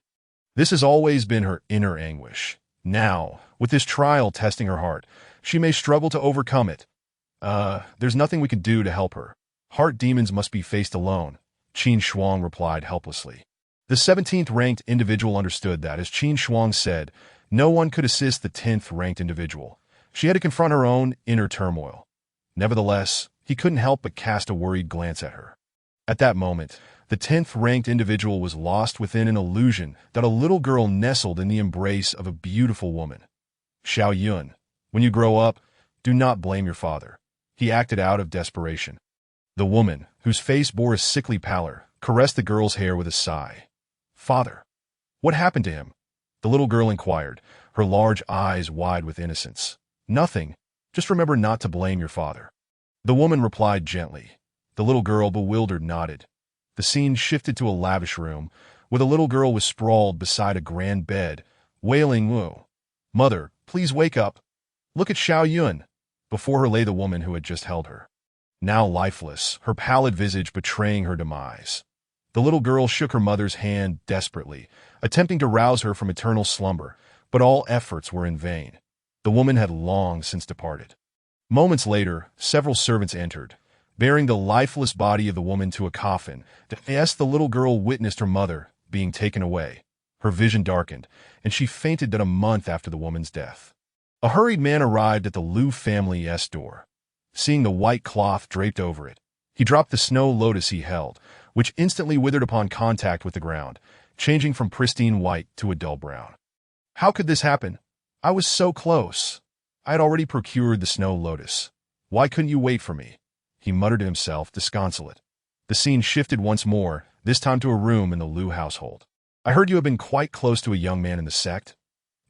This has always been her inner anguish. Now, with this trial testing her heart, she may struggle to overcome it. There's nothing we can do to help her. Heart demons must be faced alone," Qin Shuang replied helplessly. The 17th ranked individual understood that, as Qin Shuang said, no one could assist the 10th ranked individual. She had to confront her own inner turmoil. Nevertheless, he couldn't help but cast a worried glance at her. At that moment, the 10th ranked individual was lost within an illusion that a little girl nestled in the embrace of a beautiful woman. Xiao Yun, when you grow up, do not blame your father. He acted out of desperation. The woman, whose face bore a sickly pallor, caressed the girl's hair with a sigh. Father, what happened to him? The little girl inquired, her large eyes wide with innocence. Nothing. Just remember not to blame your father. The woman replied gently. The little girl, bewildered, nodded. The scene shifted to a lavish room, where the little girl was sprawled beside a grand bed, wailing, "Woo! Mother, please wake up. Look at Xiao Yun." Before her lay the woman who had just held her, now lifeless, her pallid visage betraying her demise. The little girl shook her mother's hand desperately, attempting to rouse her from eternal slumber, but all efforts were in vain. The woman had long since departed. Moments later, several servants entered, bearing the lifeless body of the woman to a coffin. As the little girl witnessed her mother being taken away, her vision darkened, and she fainted a month after the woman's death. A hurried man arrived at the Liu family's door. Seeing the white cloth draped over it, he dropped the snow lotus he held, which instantly withered upon contact with the ground, changing from pristine white to a dull brown. How could this happen? I was so close. I had already procured the snow lotus. Why couldn't you wait for me? He muttered to himself, disconsolate. The scene shifted once more, this time to a room in the Liu household. I heard you have been quite close to a young man in the sect.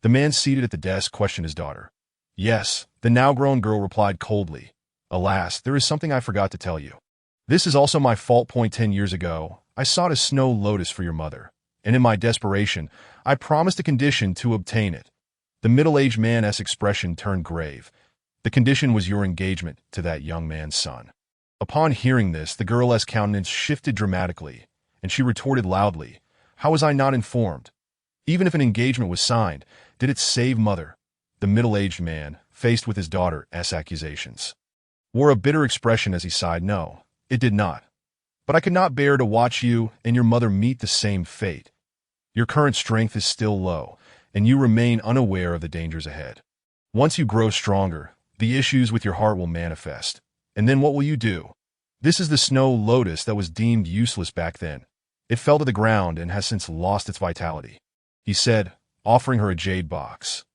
The man seated at the desk questioned his daughter. Yes, the now-grown girl replied coldly. Alas, there is something I forgot to tell you. This is also my fault. 10 years ago, I sought a snow lotus for your mother, and in my desperation, I promised a condition to obtain it. The middle-aged man's expression turned grave. The condition was your engagement to that young man's son. Upon hearing this, the girl's countenance shifted dramatically, and she retorted loudly, "How was I not informed? Even if an engagement was signed, did it save mother?" The middle-aged man, faced with his daughter's accusations, wore a bitter expression as he sighed. "No, it did not. But I could not bear to watch you and your mother meet the same fate. Your current strength is still low, and you remain unaware of the dangers ahead. Once you grow stronger, the issues with your heart will manifest. And then what will you do? This is the snow lotus that was deemed useless back then. It fell to the ground and has since lost its vitality," he said, offering her a jade box.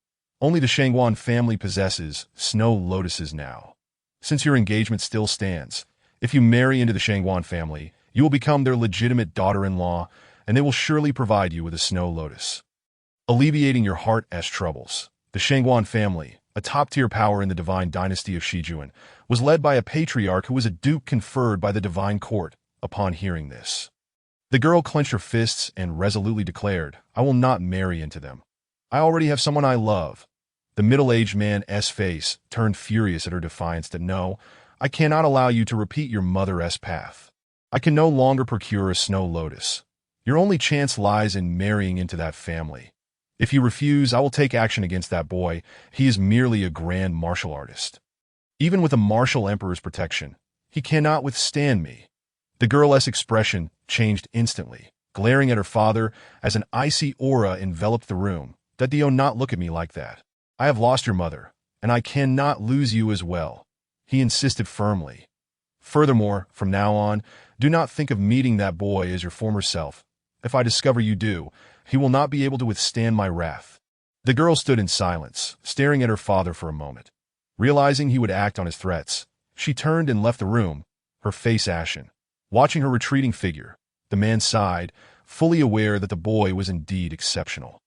"Only the Shangguan family possesses snow lotuses now. Since your engagement still stands, if you marry into the Shangguan family, you will become their legitimate daughter-in-law, and they will surely provide you with a snow lotus, alleviating your heart's troubles." The Shangguan family, a top-tier power in the divine dynasty of Shijuan, was led by a patriarch who was a duke conferred by the divine court. Upon hearing this, the girl clenched her fists and resolutely declared, "I will not marry into them. I already have someone I love." The middle-aged man's face turned furious at her defiance. That "No, I cannot allow you to repeat your mother's path. I can no longer procure a snow lotus. Your only chance lies in marrying into that family. If you refuse, I will take action against that boy. He is merely a grand martial artist. Even with a martial emperor's protection, he cannot withstand me." The girl's expression changed instantly, glaring at her father as an icy aura enveloped the room. "Do not look at me like that. I have lost your mother, and I cannot lose you as well," he insisted firmly. "Furthermore, from now on, do not think of meeting that boy as your former self. If I discover you do, he will not be able to withstand my wrath." The girl stood in silence, staring at her father for a moment. Realizing he would act on his threats, she turned and left the room, her face ashen. Watching her retreating figure, the man sighed, fully aware that the boy was indeed exceptional.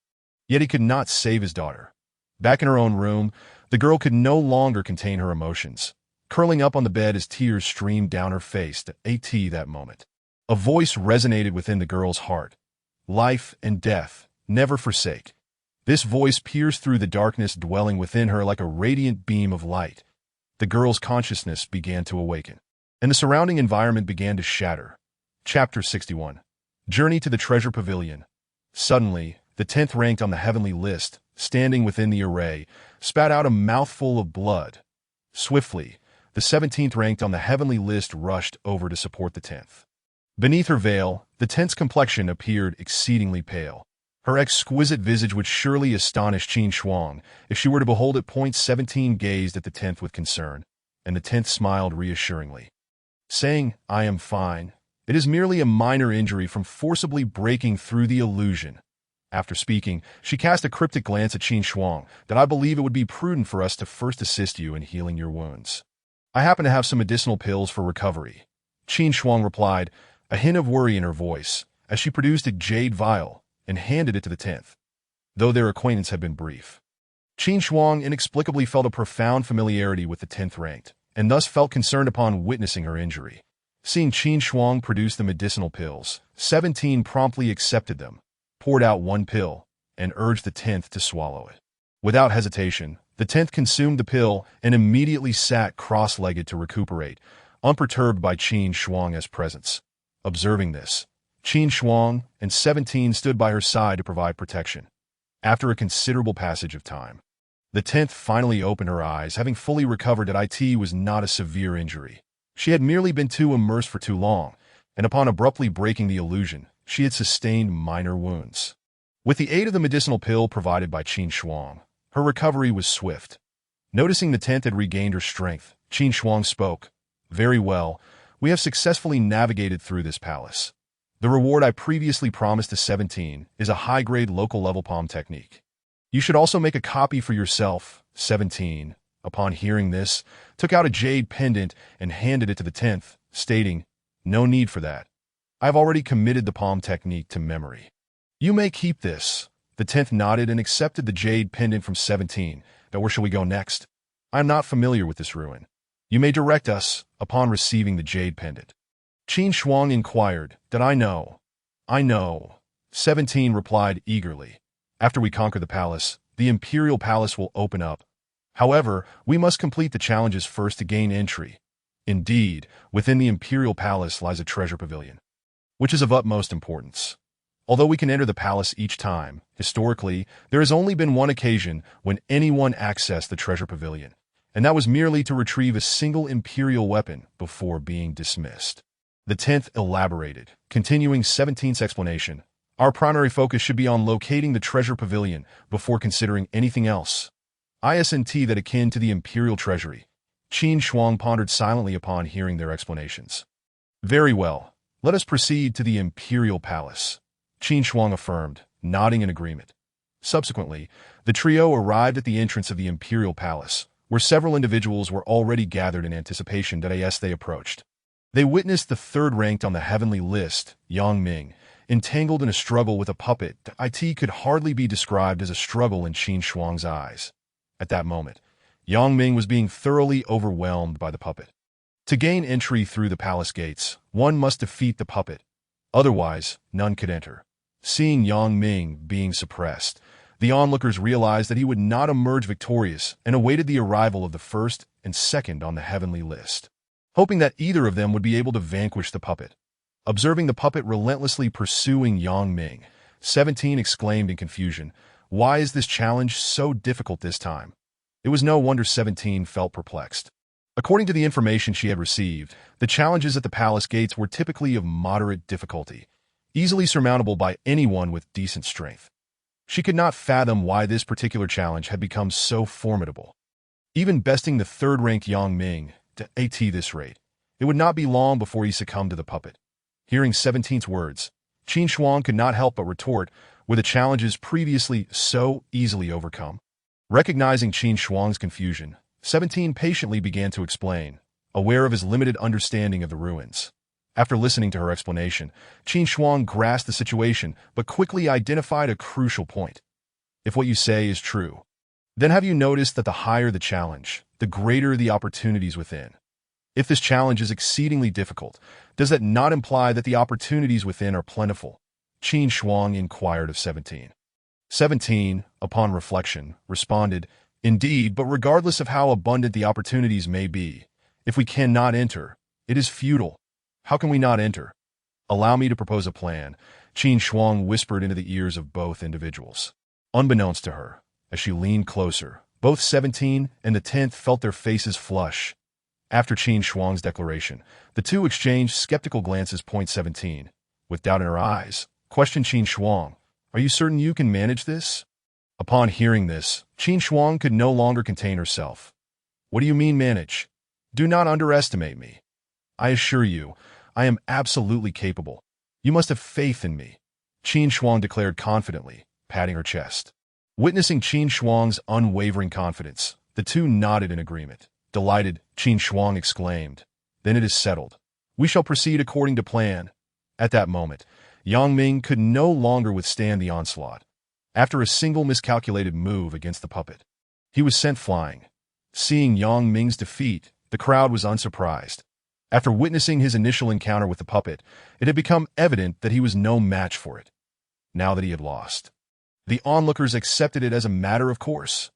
Yet he could not save his daughter. Back in her own room, the girl could no longer contain her emotions. Curling up on the bed as tears streamed down her face, that moment, a voice resonated within the girl's heart. "Life and death, never forsake." This voice pierced through the darkness dwelling within her like a radiant beam of light. The girl's consciousness began to awaken, and the surrounding environment began to shatter. Chapter 61. Journey to the Treasure Pavilion. Suddenly, the 10th ranked on the heavenly list, standing within the array, spat out a mouthful of blood. Swiftly, the 17th ranked on the heavenly list rushed over to support the 10th. Beneath her veil, the 10th's complexion appeared exceedingly pale. Her exquisite visage would surely astonish Qin Shuang if she were to behold it. 17 gazed at the 10th with concern, and the 10th smiled reassuringly, saying, "I am fine. It is merely a minor injury from forcibly breaking through the illusion." After speaking, she cast a cryptic glance at Qin Shuang. "That I believe it would be prudent for us to first assist you in healing your wounds. I happen to have some medicinal pills for recovery." Qin Shuang replied, a hint of worry in her voice, as she produced a jade vial and handed it to the 10th. Though their acquaintance had been brief, Qin Shuang inexplicably felt a profound familiarity with the 10th ranked, and thus felt concerned upon witnessing her injury. Seeing Qin Shuang produce the medicinal pills, 17 promptly accepted them, poured out one pill, and urged the 10th to swallow it. Without hesitation, the 10th consumed the pill and immediately sat cross-legged to recuperate, unperturbed by Qin Shuang's presence. Observing this, Qin Shuang and 17 stood by her side to provide protection. After a considerable passage of time, the 10th finally opened her eyes, having fully recovered that it was not a severe injury. She had merely been too immersed for too long, and upon abruptly breaking the illusion, she had sustained minor wounds. With the aid of the medicinal pill provided by Qin Shuang, her recovery was swift. Noticing the 10th had regained her strength, Qin Shuang spoke, "Very well, we have successfully navigated through this palace. The reward I previously promised to 17 is a high-grade local-level palm technique. You should also make a copy for yourself." 17, upon hearing this, took out a jade pendant and handed it to the 10th, stating, "No need for that. I have already committed the palm technique to memory. You may keep this." The 10th nodded and accepted the jade pendant from 17. "But where shall we go next? I am not familiar with this ruin. You may direct us." Upon receiving the jade pendant, Qin Shuang inquired. Did I know? I know. 17 replied eagerly. After we conquer the palace, the Imperial Palace will open up. However, we must complete the challenges first to gain entry. Indeed, within the Imperial Palace lies a treasure pavilion, which is of utmost importance. Although we can enter the palace each time, historically, there has only been one occasion when anyone accessed the treasure pavilion, and that was merely to retrieve a single Imperial weapon before being dismissed. The 10th elaborated, continuing 17's explanation. Our primary focus should be on locating the treasure pavilion before considering anything else. ISNT that akin to the Imperial Treasury. Qin Shuang pondered silently upon hearing their explanations. Very well, let us proceed to the Imperial Palace. Qin Shuang affirmed, nodding in agreement. Subsequently, the trio arrived at the entrance of the Imperial Palace, where several individuals were already gathered in anticipation that as they approached. They witnessed the third ranked on the heavenly list, Yang Ming, entangled in a struggle with a puppet that could hardly be described as a struggle in Qin Shuang's eyes. At that moment, Yang Ming was being thoroughly overwhelmed by the puppet. To gain entry through the palace gates, one must defeat the puppet. Otherwise, none could enter. Seeing Yang Ming being suppressed, the onlookers realized that he would not emerge victorious and awaited the arrival of the first and second on the heavenly list, hoping that either of them would be able to vanquish the puppet. Observing the puppet relentlessly pursuing Yang Ming, 17 exclaimed in confusion, "Why is this challenge so difficult this time?" It was no wonder 17 felt perplexed. According to the information she had received, the challenges at the palace gates were typically of moderate difficulty, easily surmountable by anyone with decent strength. She could not fathom why this particular challenge had become so formidable. Even besting the third-ranked Yang Ming to this rate, it would not be long before he succumbed to the puppet. Hearing 17's words, Qin Shuang could not help but retort, were the challenges previously so easily overcome? Recognizing Qin Shuang's confusion, 17 patiently began to explain, aware of his limited understanding of the ruins. After listening to her explanation, Qin Shuang grasped the situation but quickly identified a crucial point. If what you say is true, then have you noticed that the higher the challenge, the greater the opportunities within? If this challenge is exceedingly difficult, does that not imply that the opportunities within are plentiful? Qin Shuang inquired of 17. 17, upon reflection, responded, Indeed, but regardless of how abundant the opportunities may be, if we cannot enter, it is futile. How can we not enter? Allow me to propose a plan, Qin Shuang whispered into the ears of both individuals. Unbeknownst to her, as she leaned closer, both 17 and the 10th felt their faces flush. After Qin Shuang's declaration, the two exchanged skeptical glances. 17, with doubt in her eyes, questioned Qin Shuang, "Are you certain you can manage this?" Upon hearing this, Qin Shuang could no longer contain herself. "What do you mean manage? Do not underestimate me. I assure you, I am absolutely capable. You must have faith in me," Qin Shuang declared confidently, patting her chest. Witnessing Qin Shuang's unwavering confidence, the two nodded in agreement. Delighted, Qin Shuang exclaimed, "Then it is settled. We shall proceed according to plan." At that moment, Yang Ming could no longer withstand the onslaught. After a single miscalculated move against the puppet, he was sent flying. Seeing Yang Ming's defeat, the crowd was unsurprised. After witnessing his initial encounter with the puppet, it had become evident that he was no match for it. Now that he had lost, the onlookers accepted it as a matter of course.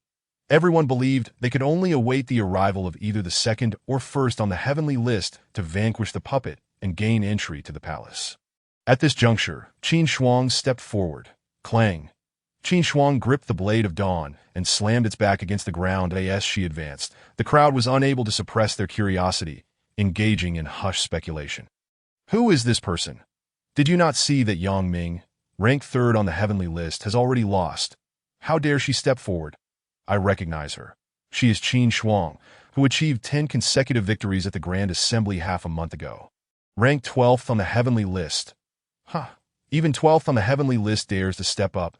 Everyone believed they could only await the arrival of either the second or first on the heavenly list to vanquish the puppet and gain entry to the palace. At this juncture, Qin Shuang stepped forward. Clang! Qin Shuang gripped the blade of dawn and slammed its back against the ground as she advanced. The crowd was unable to suppress their curiosity, engaging in hushed speculation. Who is this person? Did you not see that Yang Ming, ranked third on the heavenly list, has already lost? How dare she step forward? I recognize her. She is Qin Shuang, who achieved 10 consecutive victories at the Grand Assembly half a month ago. Ranked 12th on the heavenly list. Even 12th on the heavenly list dares to step up.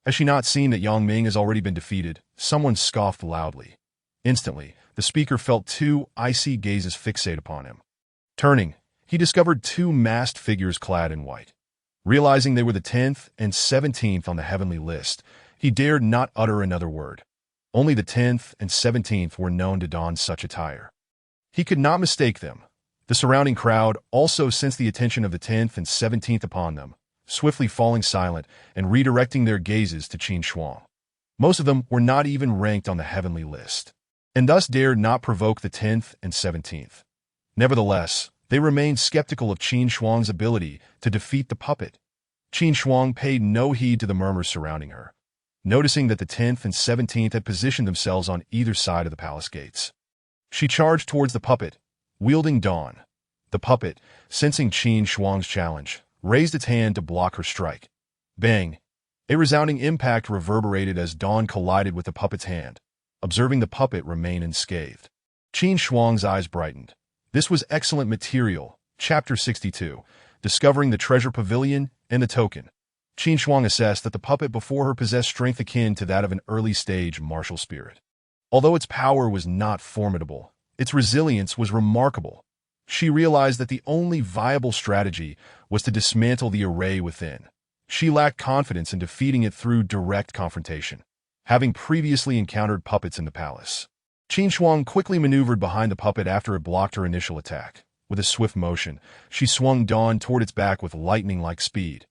Has she not seen that Yang Ming has already been defeated? Someone scoffed loudly. Instantly, the speaker felt two icy gazes fixate upon him. Turning, he discovered two masked figures clad in white. Realizing they were the 10th and 17th on the heavenly list, he dared not utter another word. Only the 10th and 17th were known to don such attire. He could not mistake them. The surrounding crowd also sensed the attention of the 10th and 17th upon them, swiftly falling silent and redirecting their gazes to Qin Shuang. Most of them were not even ranked on the heavenly list, and thus dared not provoke the 10th and 17th. Nevertheless, they remained skeptical of Qin Shuang's ability to defeat the puppet. Qin Shuang paid no heed to the murmurs surrounding her, noticing that the 10th and 17th had positioned themselves on either side of the palace gates. She charged towards the puppet, wielding Dawn. The puppet, sensing Qin Shuang's challenge, raised its hand to block her strike. Bang! A resounding impact reverberated as Dawn collided with the puppet's hand, observing the puppet remain unscathed. Qin Shuang's eyes brightened. This was excellent material. Chapter 62, Discovering the Treasure Pavilion and the Token. Qin Shuang assessed that the puppet before her possessed strength akin to that of an early-stage martial spirit. Although its power was not formidable, its resilience was remarkable. She realized that the only viable strategy was to dismantle the array within. She lacked confidence in defeating it through direct confrontation, having previously encountered puppets in the palace. Qin Shuang quickly maneuvered behind the puppet after it blocked her initial attack. With a swift motion, she swung Dawn toward its back with lightning-like speed.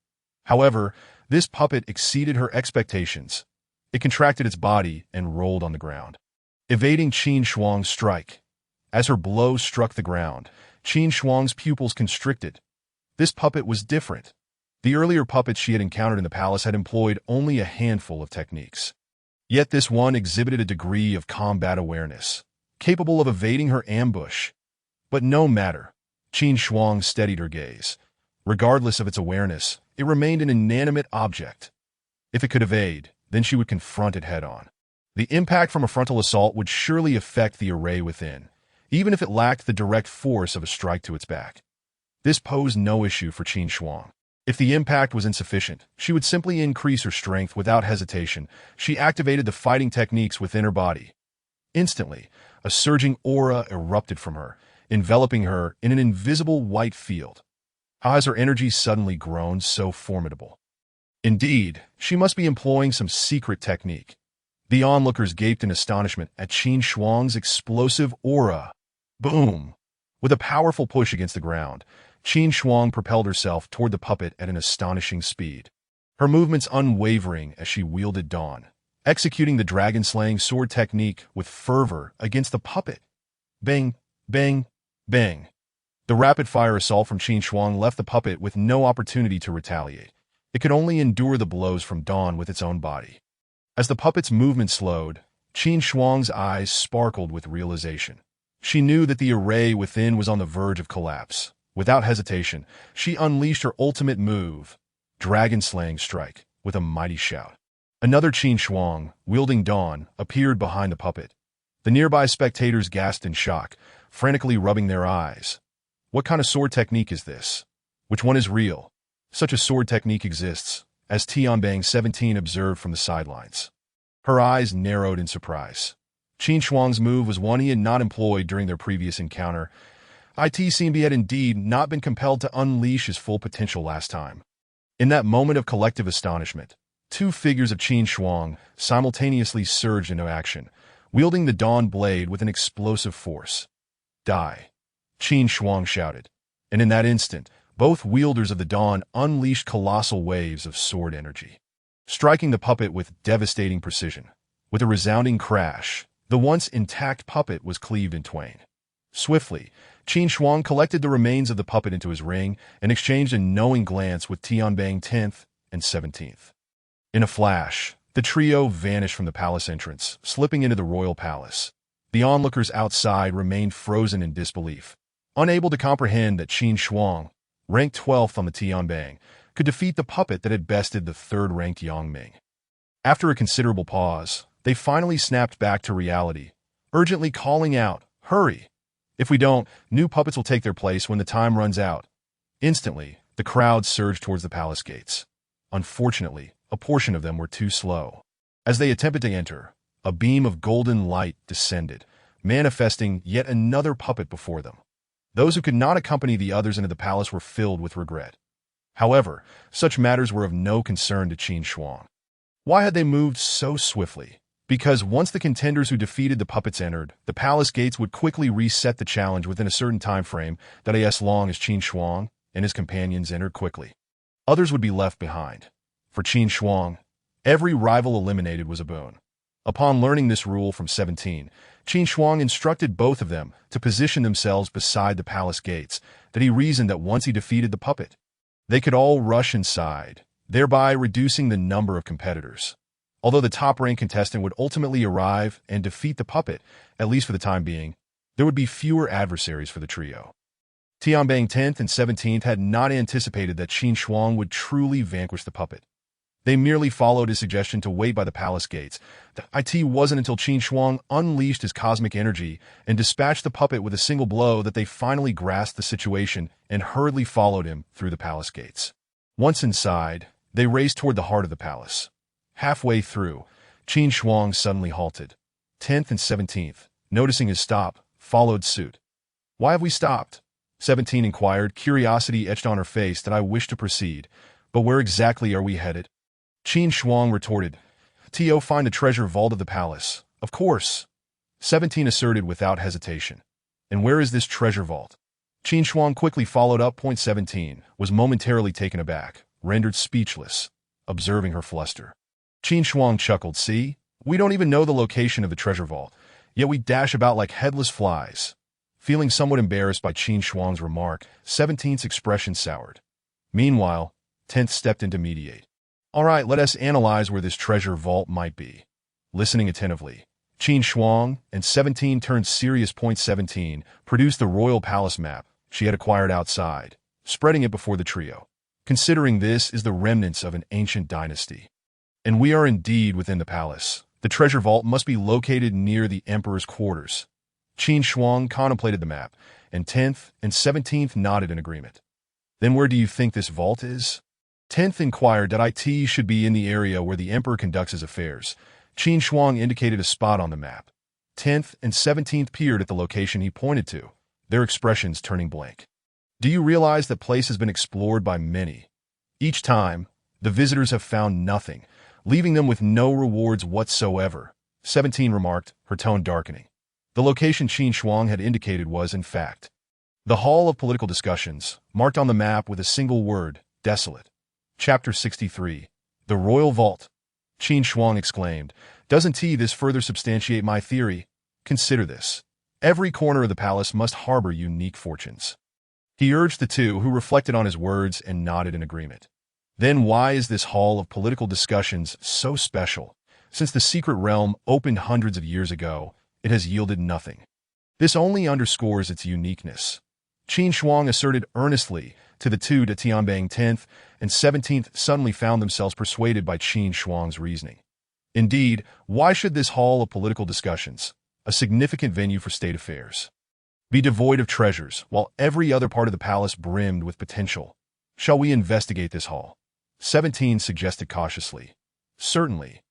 However, this puppet exceeded her expectations. It contracted its body and rolled on the ground, evading Qin Shuang's strike. As her blow struck the ground, Qin Shuang's pupils constricted. This puppet was different. The earlier puppets she had encountered in the palace had employed only a handful of techniques. Yet this one exhibited a degree of combat awareness, capable of evading her ambush. But no matter. Qin Shuang steadied her gaze. Regardless of its awareness, it remained an inanimate object. If it could evade, then she would confront it head-on. The impact from a frontal assault would surely affect the array within, even if it lacked the direct force of a strike to its back. This posed no issue for Qin Shuang. If the impact was insufficient, she would simply increase her strength without hesitation. She activated the fighting techniques within her body. Instantly, a surging aura erupted from her, enveloping her in an invisible white field. How has her energy suddenly grown so formidable? Indeed, she must be employing some secret technique. The onlookers gaped in astonishment at Qin Shuang's explosive aura. Boom! With a powerful push against the ground, Qin Shuang propelled herself toward the puppet at an astonishing speed. Her movements unwavering as she wielded Dawn, executing the dragon-slaying sword technique with fervor against the puppet. Bang! Bang! Bang! The rapid-fire assault from Qin Shuang left the puppet with no opportunity to retaliate. It could only endure the blows from Dawn with its own body. As the puppet's movement slowed, Qin Shuang's eyes sparkled with realization. She knew that the array within was on the verge of collapse. Without hesitation, she unleashed her ultimate move, Dragon-Slaying Strike, with a mighty shout. Another Qin Shuang, wielding Dawn, appeared behind the puppet. The nearby spectators gasped in shock, frantically rubbing their eyes. What kind of sword technique is this? Which one is real? Such a sword technique exists, as Tianbang 17 observed from the sidelines. Her eyes narrowed in surprise. Qin Shuang's move was one he had not employed during their previous encounter. It had indeed not been compelled to unleash his full potential last time. In that moment of collective astonishment, two figures of Qin Shuang simultaneously surged into action, wielding the Dawn blade with an explosive force. Die! Qin Shuang shouted, and in that instant, both wielders of the Dawn unleashed colossal waves of sword energy, striking the puppet with devastating precision. With a resounding crash, the once intact puppet was cleaved in twain. Swiftly, Qin Shuang collected the remains of the puppet into his ring and exchanged a knowing glance with Tianbang 10th and 17th. In a flash, the trio vanished from the palace entrance, slipping into the royal palace. The onlookers outside remained frozen in disbelief, unable to comprehend that Qin Shuang, ranked 12th on the Tianbang, could defeat the puppet that had bested the third-ranked Yang Ming. After a considerable pause, they finally snapped back to reality, urgently calling out, "Hurry! If we don't, new puppets will take their place when the time runs out." Instantly, the crowd surged towards the palace gates. Unfortunately, a portion of them were too slow. As they attempted to enter, a beam of golden light descended, manifesting yet another puppet before them. Those who could not accompany the others into the palace were filled with regret. However, such matters were of no concern to Qin Shuang. Why had they moved so swiftly? Because once the contenders who defeated the puppets entered, the palace gates would quickly reset the challenge within a certain time frame that as long as Qin Shuang and his companions entered quickly. Others would be left behind. For Qin Shuang, every rival eliminated was a boon. Upon learning this rule from 17, Qin Shuang instructed both of them to position themselves beside the palace gates, that he reasoned that once he defeated the puppet, they could all rush inside, thereby reducing the number of competitors. Although the top-ranked contestant would ultimately arrive and defeat the puppet, at least for the time being, there would be fewer adversaries for the trio. Tianbang 10th and 17th had not anticipated that Qin Shuang would truly vanquish the puppet. They merely followed his suggestion to wait by the palace gates. It wasn't until Qin Shuang unleashed his cosmic energy and dispatched the puppet with a single blow that they finally grasped the situation and hurriedly followed him through the palace gates. Once inside, they raced toward the heart of the palace. Halfway through, Qin Shuang suddenly halted. 10th and 17th, noticing his stop, followed suit. "Why have we stopped?" 17 inquired, curiosity etched on her face. "That I wish to proceed, but where exactly are we headed?" Qin Shuang retorted, "To find the treasure vault of the palace, of course." 17 asserted without hesitation. "And where is this treasure vault?" Qin Shuang quickly followed up. 17 was momentarily taken aback, rendered speechless, observing her fluster. Qin Shuang chuckled, "See, we don't even know the location of the treasure vault, yet we dash about like headless flies." Feeling somewhat embarrassed by Qin Shuang's remark, 17's expression soured. Meanwhile, 10th stepped in to mediate. "All right, let us analyze where this treasure vault might be." Listening attentively, Qin Shuang and 17 turned serious. 17 produced the royal palace map she had acquired outside, spreading it before the trio. "Considering this is the remnants of an ancient dynasty, and we are indeed within the palace, the treasure vault must be located near the emperor's quarters." Qin Shuang contemplated the map, and 10th and 17th nodded in agreement. "Then where do you think this vault is?" 10th inquired. "It should be in the area where the emperor conducts his affairs." Qin Shuang indicated a spot on the map. 10th and 17th peered at the location he pointed to, their expressions turning blank. "Do you realize that place has been explored by many? Each time, the visitors have found nothing, leaving them with no rewards whatsoever," 17 remarked, her tone darkening. The location Qin Shuang had indicated was, in fact, the Hall of Political Discussions, marked on the map with a single word, desolate. Chapter 63. The Royal Vault. Qin Shuang exclaimed, "Doesn't this further substantiate my theory? Consider this. Every corner of the palace must harbor unique fortunes." He urged the two, who reflected on his words and nodded in agreement. "Then why is this Hall of Political Discussions so special? Since the secret realm opened hundreds of years ago, it has yielded nothing. This only underscores its uniqueness." Qin Shuang asserted earnestly to the two. Tianbang 10th and 17th suddenly found themselves persuaded by Qin Shuang's reasoning. Indeed, why should this Hall of Political Discussions, a significant venue for state affairs, be devoid of treasures, while every other part of the palace brimmed with potential? "Shall we investigate this hall?" 17 suggested cautiously. "Certainly.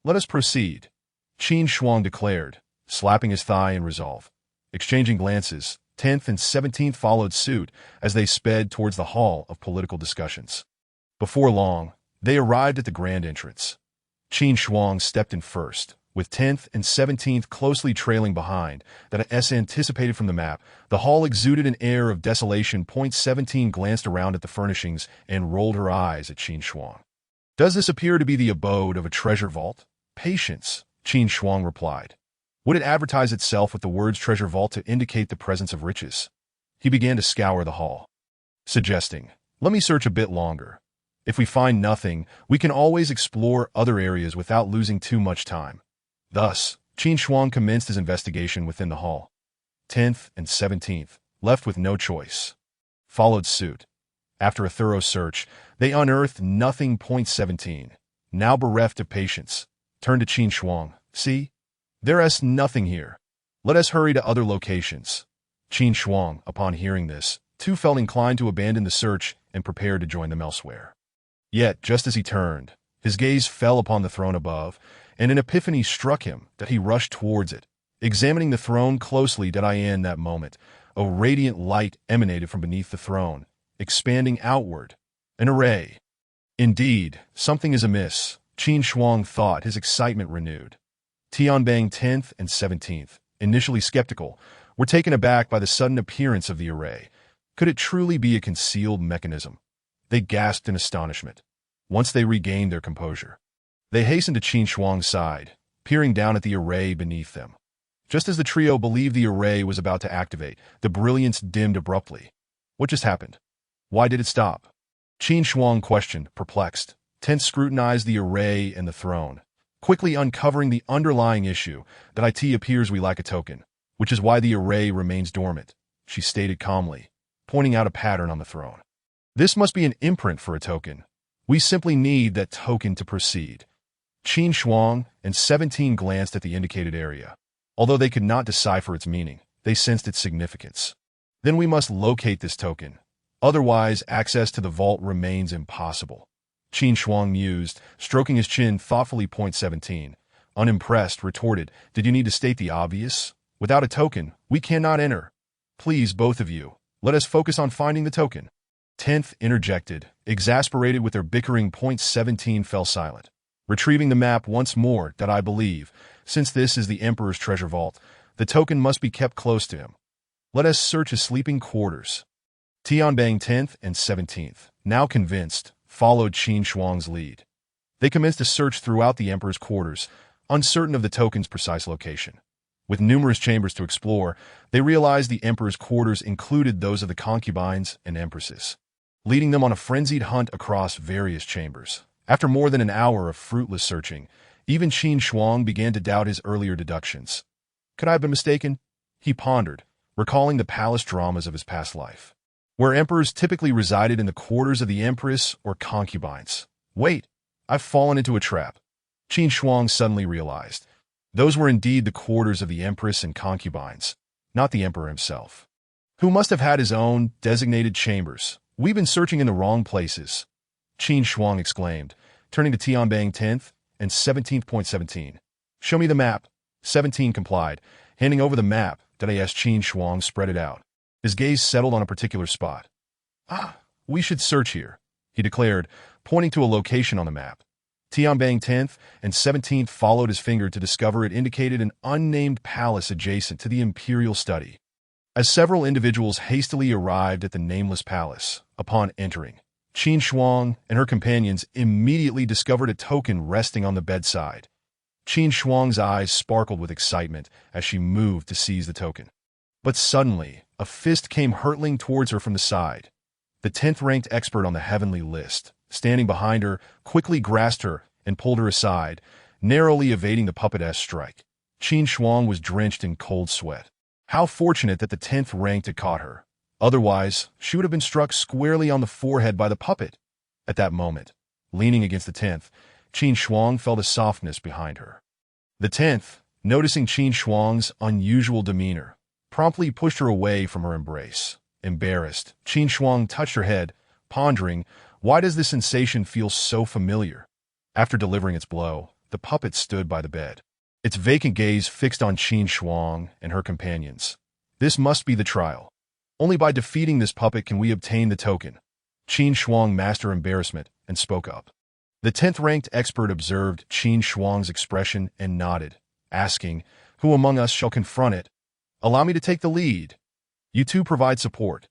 Let us proceed," Qin Shuang declared, slapping his thigh in resolve. Exchanging glances, 10th and 17th followed suit as they sped towards the Hall of Political Discussions. Before long, they arrived at the grand entrance. Qin Shuang stepped in first, with 10th and 17th closely trailing behind. That as anticipated from the map, the hall exuded an air of desolation. 17 glanced around at the furnishings and rolled her eyes at Qin Shuang. "Does this appear to be the abode of a treasure vault?" "Patience," Qin Shuang replied. "Would it advertise itself with the words treasure vault to indicate the presence of riches?" He began to scour the hall, suggesting, "Let me search a bit longer. If we find nothing, we can always explore other areas without losing too much time." Thus, Qin Shuang commenced his investigation within the hall. 10th and 17th, left with no choice, followed suit. After a thorough search, they unearthed nothing. 17, now bereft of patience, turned to Qin Shuang. "See? There is nothing here. Let us hurry to other locations." Qin Shuang, upon hearing this, too felt inclined to abandon the search and prepared to join them elsewhere. Yet, just as he turned, his gaze fell upon the throne above, and an epiphany struck him that he rushed towards it. Examining the throne closely, in that moment, a radiant light emanated from beneath the throne, expanding outward. An array. Indeed, something is amiss, Qin Shuang thought, his excitement renewed. Tianbang 10th and 17th, initially skeptical, were taken aback by the sudden appearance of the array. Could it truly be a concealed mechanism? They gasped in astonishment. Once they regained their composure, they hastened to Qin Shuang's side, peering down at the array beneath them. Just as the trio believed the array was about to activate, the brilliance dimmed abruptly. What just happened? Why did it stop? Qin Shuang questioned, perplexed. Tenth scrutinized the array and the throne, quickly uncovering the underlying issue. That it appears we lack a token, which is why the array remains dormant, she stated calmly, pointing out a pattern on the throne. This must be an imprint for a token. We simply need that token to proceed. Qin Shuang and 17 glanced at the indicated area. Although they could not decipher its meaning, they sensed its significance. Then we must locate this token. Otherwise, access to the vault remains impossible. Qin Shuang mused, stroking his chin thoughtfully. 17, unimpressed, retorted, Did you need to state the obvious? Without a token, we cannot enter. Please, both of you, let us focus on finding the token. 10th interjected, exasperated with their bickering. 17 fell silent. Retrieving the map once more, I believe, since this is the Emperor's treasure vault, the token must be kept close to him. Let us search his sleeping quarters. Tianbang 10th and 17th, now convinced, followed Qin Shuang's lead. They commenced a search throughout the Emperor's quarters, uncertain of the token's precise location. With numerous chambers to explore, they realized the Emperor's quarters included those of the concubines and empresses, leading them on a frenzied hunt across various chambers. After more than an hour of fruitless searching, even Qin Shuang began to doubt his earlier deductions. Could I have been mistaken? He pondered, recalling the palace dramas of his past life, where emperors typically resided in the quarters of the empress or concubines. Wait, I've fallen into a trap. Qin Shuang suddenly realized. Those were indeed the quarters of the empress and concubines, not the emperor himself, who must have had his own designated chambers. We've been searching in the wrong places, Qin Shuang exclaimed, turning to Tianbang 10th and 17th. Show me the map. 17 complied, handing over the map. As Qin Shuang spread it out, his gaze settled on a particular spot. We should search here, he declared, pointing to a location on the map. Tianbang 10th and 17th followed his finger to discover it indicated an unnamed palace adjacent to the imperial study. As several individuals hastily arrived at the nameless palace, upon entering, Qin Shuang and her companions immediately discovered a token resting on the bedside. Qin Shuang's eyes sparkled with excitement as she moved to seize the token. But suddenly, a fist came hurtling towards her from the side. The 10th-ranked expert on the heavenly list, standing behind her, quickly grasped her and pulled her aside, narrowly evading the puppetess strike. Qin Shuang was drenched in cold sweat. How fortunate that the 10th-ranked had caught her. Otherwise, she would have been struck squarely on the forehead by the puppet. At that moment, leaning against the 10th, Qin Shuang felt a softness behind her. The 10th, noticing Qin Shuang's unusual demeanor, promptly pushed her away from her embrace. Embarrassed, Qin Shuang touched her head, pondering, why does this sensation feel so familiar? After delivering its blow, the puppet stood by the bed, its vacant gaze fixed on Qin Shuang and her companions. This must be the trial. Only by defeating this puppet can we obtain the token. Qin Shuang mastered embarrassment and spoke up. The 10th-ranked expert observed Qin Shuang's expression and nodded, asking, Who among us shall confront it? Allow me to take the lead. You two provide support.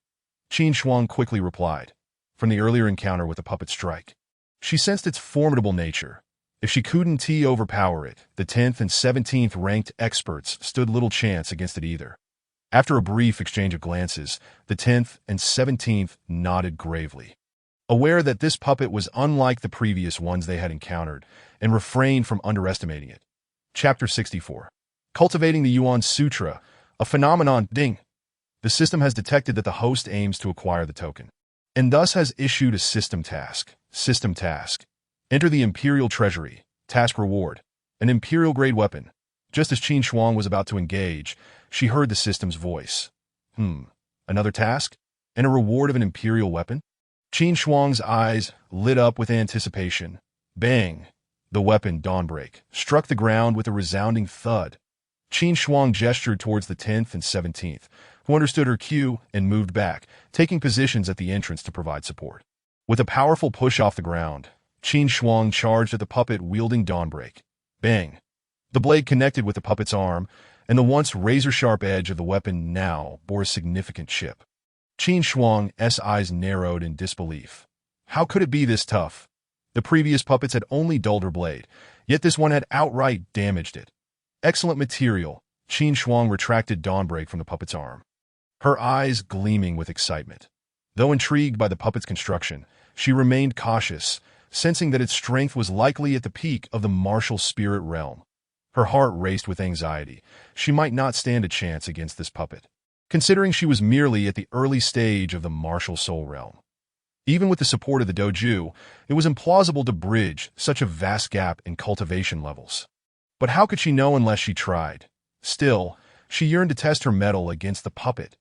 Qin Shuang quickly replied, from the earlier encounter with the puppet strike. She sensed its formidable nature. If she couldn't overpower it, the 10th and 17th-ranked experts stood little chance against it either. After a brief exchange of glances, the 10th and 17th nodded gravely, aware that this puppet was unlike the previous ones they had encountered, and refrained from underestimating it. Chapter 64. Cultivating the Yuan Sutra, a phenomenon. Ding. The system has detected that the host aims to acquire the token, and thus has issued a system task. System task. Enter the Imperial Treasury. Task reward. An Imperial-grade weapon. Just as Qin Shuang was about to engage, she heard the system's voice. Another task? And a reward of an Imperial weapon? Qin Shuang's eyes lit up with anticipation. Bang! The weapon, Dawnbreak, struck the ground with a resounding thud. Qin Shuang gestured towards the 10th and 17th, who understood her cue and moved back, taking positions at the entrance to provide support. With a powerful push off the ground, Qin Shuang charged at the puppet wielding Dawnbreak. Bang! The blade connected with the puppet's arm, and the once razor-sharp edge of the weapon now bore a significant chip. Qin Shuang's eyes narrowed in disbelief. How could it be this tough? The previous puppets had only dulled her blade, yet this one had outright damaged it. Excellent material. Qin Shuang retracted Dawnbreak from the puppet's arm, her eyes gleaming with excitement. Though intrigued by the puppet's construction, she remained cautious, sensing that its strength was likely at the peak of the martial spirit realm. Her heart raced with anxiety. She might not stand a chance against this puppet, considering she was merely at the early stage of the martial soul realm. Even with the support of the doju, it was implausible to bridge such a vast gap in cultivation levels. But how could she know unless she tried? Still, she yearned to test her mettle against the puppet.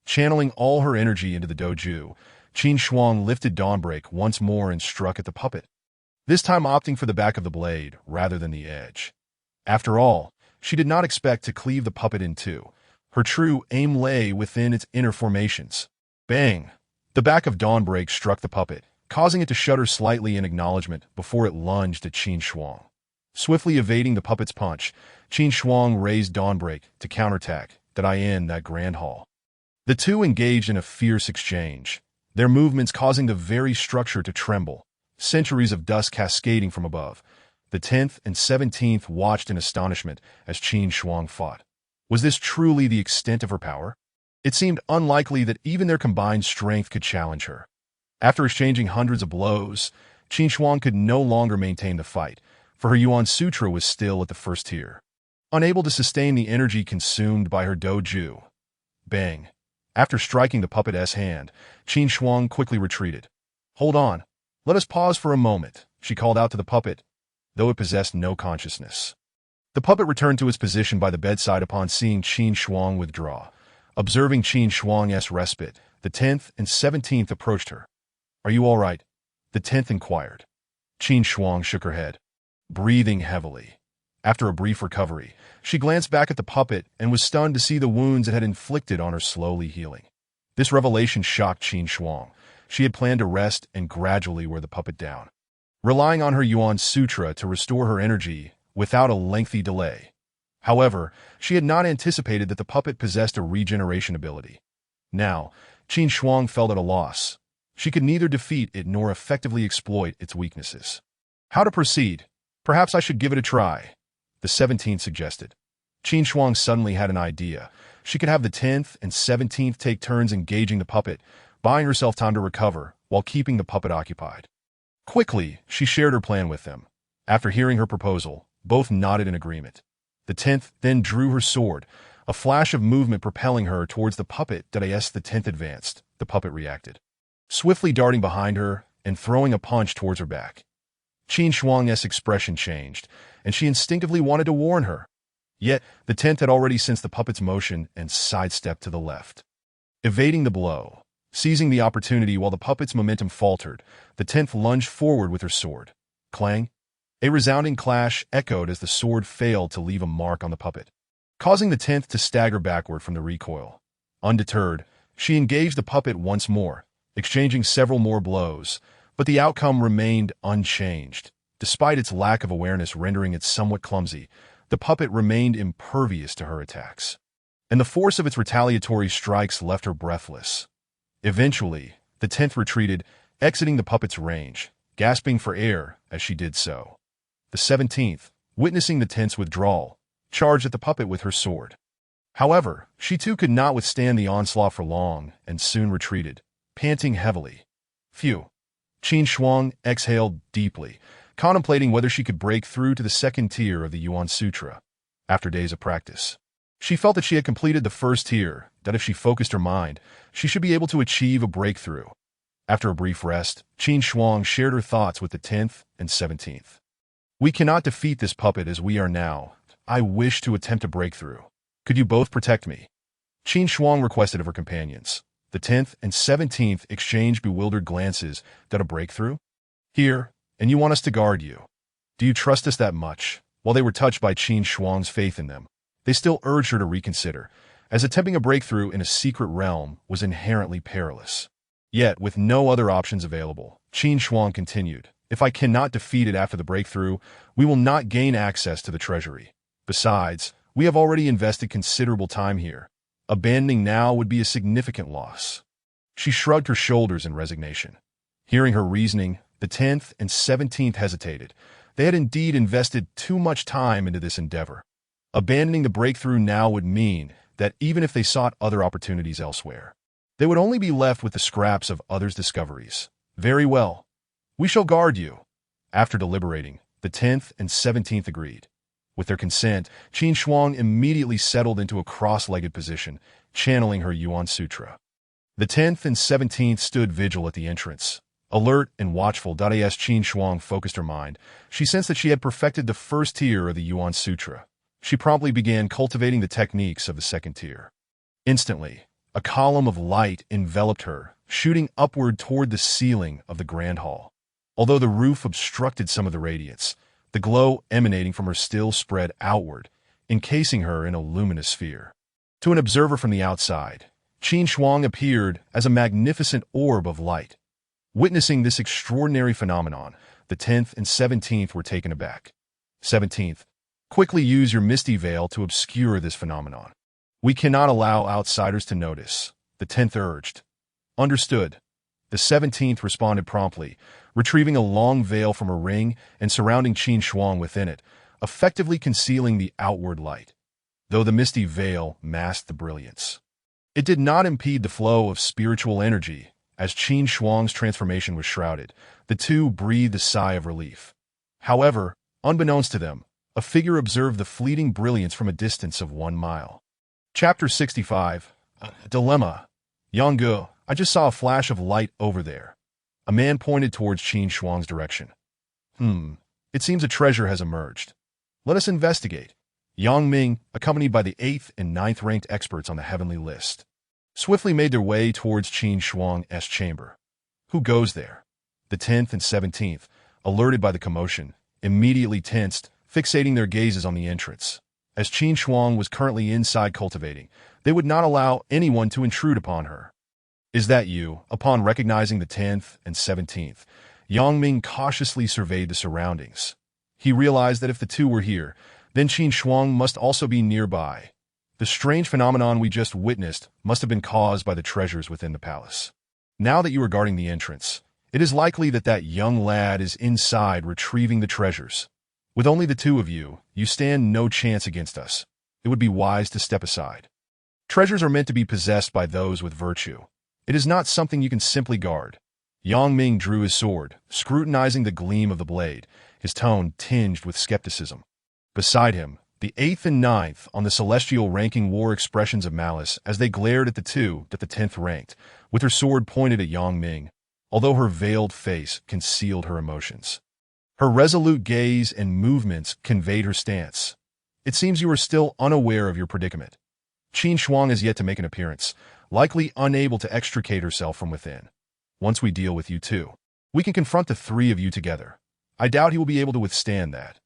Channeling all her energy into the doju, Qin Shuang lifted Dawnbreak once more and struck at the puppet, this time opting for the back of the blade rather than the edge. After all, she did not expect to cleave the puppet in two. Her true aim lay within its inner formations. Bang! The back of Dawnbreak struck the puppet, causing it to shudder slightly in acknowledgement before it lunged at Qin Shuang. Swiftly evading the puppet's punch, Qin Shuang raised Dawnbreak to counterattack that grand hall. The two engaged in a fierce exchange, their movements causing the very structure to tremble, centuries of dust cascading from above. The 10th and 17th watched in astonishment as Qin Shuang fought. Was this truly the extent of her power? It seemed unlikely that even their combined strength could challenge her. After exchanging hundreds of blows, Qin Shuang could no longer maintain the fight, for her Yuan Sutra was still at the first tier. Unable to sustain the energy consumed by her doju. Bang! After striking the puppet's hand, Qin Shuang quickly retreated. Hold on. Let us pause for a moment, she called out to the puppet, though it possessed no consciousness. The puppet returned to its position by the bedside upon seeing Qin Shuang withdraw. Observing Qin Shuang's respite, the 10th and 17th approached her. Are you all right? The 10th inquired. Qin Shuang shook her head, breathing heavily. After a brief recovery, she glanced back at the puppet and was stunned to see the wounds it had inflicted on her slowly healing. This revelation shocked Qin Shuang. She had planned to rest and gradually wear the puppet down, relying on her Yuan Sutra to restore her energy without a lengthy delay. However, she had not anticipated that the puppet possessed a regeneration ability. Now, Qin Shuang felt at a loss. She could neither defeat it nor effectively exploit its weaknesses. How to proceed? Perhaps I should give it a try, the 17th suggested. Qin Shuang suddenly had an idea. She could have the 10th and 17th take turns engaging the puppet, buying herself time to recover while keeping the puppet occupied. Quickly, she shared her plan with them. After hearing her proposal, both nodded in agreement. The 10th then drew her sword, a flash of movement propelling her towards the puppet. As the 10th advanced, the puppet reacted, swiftly darting behind her and throwing a punch towards her back. Qin Shuang's expression changed, and she instinctively wanted to warn her. Yet, the 10th had already sensed the puppet's motion and sidestepped to the left, evading the blow. Seizing the opportunity while the puppet's momentum faltered, the 10th lunged forward with her sword. Clang! A resounding clash echoed as the sword failed to leave a mark on the puppet, causing the 10th to stagger backward from the recoil. Undeterred, she engaged the puppet once more, exchanging several more blows, but the outcome remained unchanged. Despite its lack of awareness rendering it somewhat clumsy, the puppet remained impervious to her attacks, and the force of its retaliatory strikes left her breathless. Eventually, the 10th retreated, exiting the puppet's range, gasping for air as she did so. The 17th, witnessing the 10th's withdrawal, charged at the puppet with her sword. However, she too could not withstand the onslaught for long and soon retreated, panting heavily. Phew! Qin Shuang exhaled deeply, contemplating whether she could break through to the second tier of the Yuan Sutra. After days of practice, she felt that she had completed the first tier, that if she focused her mind, she should be able to achieve a breakthrough. After a brief rest, Qin Shuang shared her thoughts with the 10th and 17th. We cannot defeat this puppet as we are now. I wish to attempt a breakthrough. Could you both protect me? Qin Shuang requested of her companions. The 10th and 17th exchanged bewildered glances. That a breakthrough? Here, and you want us to guard you. Do you trust us that much? While they were touched by Qin Shuang's faith in them, they still urged her to reconsider, as attempting a breakthrough in a secret realm was inherently perilous. Yet, with no other options available, Qin Shuang continued, if I cannot defeat it after the breakthrough, we will not gain access to the treasury. Besides, we have already invested considerable time here. Abandoning now would be a significant loss. She shrugged her shoulders in resignation. Hearing her reasoning, the 10th and 17th hesitated. They had indeed invested too much time into this endeavor. Abandoning the breakthrough now would mean that even if they sought other opportunities elsewhere, they would only be left with the scraps of others' discoveries. Very well. We shall guard you. After deliberating, the 10th and 17th agreed. With their consent, Qin Shuang immediately settled into a cross-legged position, channeling her Yuan Sutra. The 10th and 17th stood vigil at the entrance. Alert and watchful. As Qin Shuang focused her mind, she sensed that she had perfected the first tier of the Yuan Sutra. She promptly began cultivating the techniques of the second tier. Instantly, a column of light enveloped her, shooting upward toward the ceiling of the grand hall. Although the roof obstructed some of the radiance, the glow emanating from her still spread outward, encasing her in a luminous sphere. To an observer from the outside, Qin Shuang appeared as a magnificent orb of light. Witnessing this extraordinary phenomenon, the 10th and 17th were taken aback. 17th, quickly use your misty veil to obscure this phenomenon. We cannot allow outsiders to notice, the 10th urged. Understood. The 17th responded promptly, retrieving a long veil from a ring and surrounding Qin Shuang within it, effectively concealing the outward light. Though the misty veil masked the brilliance, it did not impede the flow of spiritual energy. As Qin Shuang's transformation was shrouded, the two breathed a sigh of relief. However, unbeknownst to them, a figure observed the fleeting brilliance from a distance of 1 mile. Chapter 65. Dilemma. Yanggu, I just saw a flash of light over there. A man pointed towards Qin Shuang's direction. It seems a treasure has emerged. Let us investigate. Yang Ming, accompanied by the 8th and 9th ranked experts on the heavenly list, swiftly made their way towards Qin Shuang's chamber. Who goes there? The 10th and 17th, alerted by the commotion, immediately tensed, fixating their gazes on the entrance. As Qin Shuang was currently inside cultivating, they would not allow anyone to intrude upon her. Is that you? Upon recognizing the 10th and 17th, Yang Ming cautiously surveyed the surroundings. He realized that if the two were here, then Qin Shuang must also be nearby. The strange phenomenon we just witnessed must have been caused by the treasures within the palace. Now that you are guarding the entrance, it is likely that that young lad is inside retrieving the treasures. With only the two of you, you stand no chance against us. It would be wise to step aside. Treasures are meant to be possessed by those with virtue. It is not something you can simply guard. Yang Ming drew his sword, scrutinizing the gleam of the blade, his tone tinged with skepticism. Beside him, the 8th and 9th on the celestial ranking wore expressions of malice as they glared at the two that the 10th ranked, with her sword pointed at Yang Ming, although her veiled face concealed her emotions. Her resolute gaze and movements conveyed her stance. It seems you are still unaware of your predicament. Qin Shuang has yet to make an appearance, likely unable to extricate herself from within. Once we deal with you two, we can confront the three of you together. I doubt he will be able to withstand that.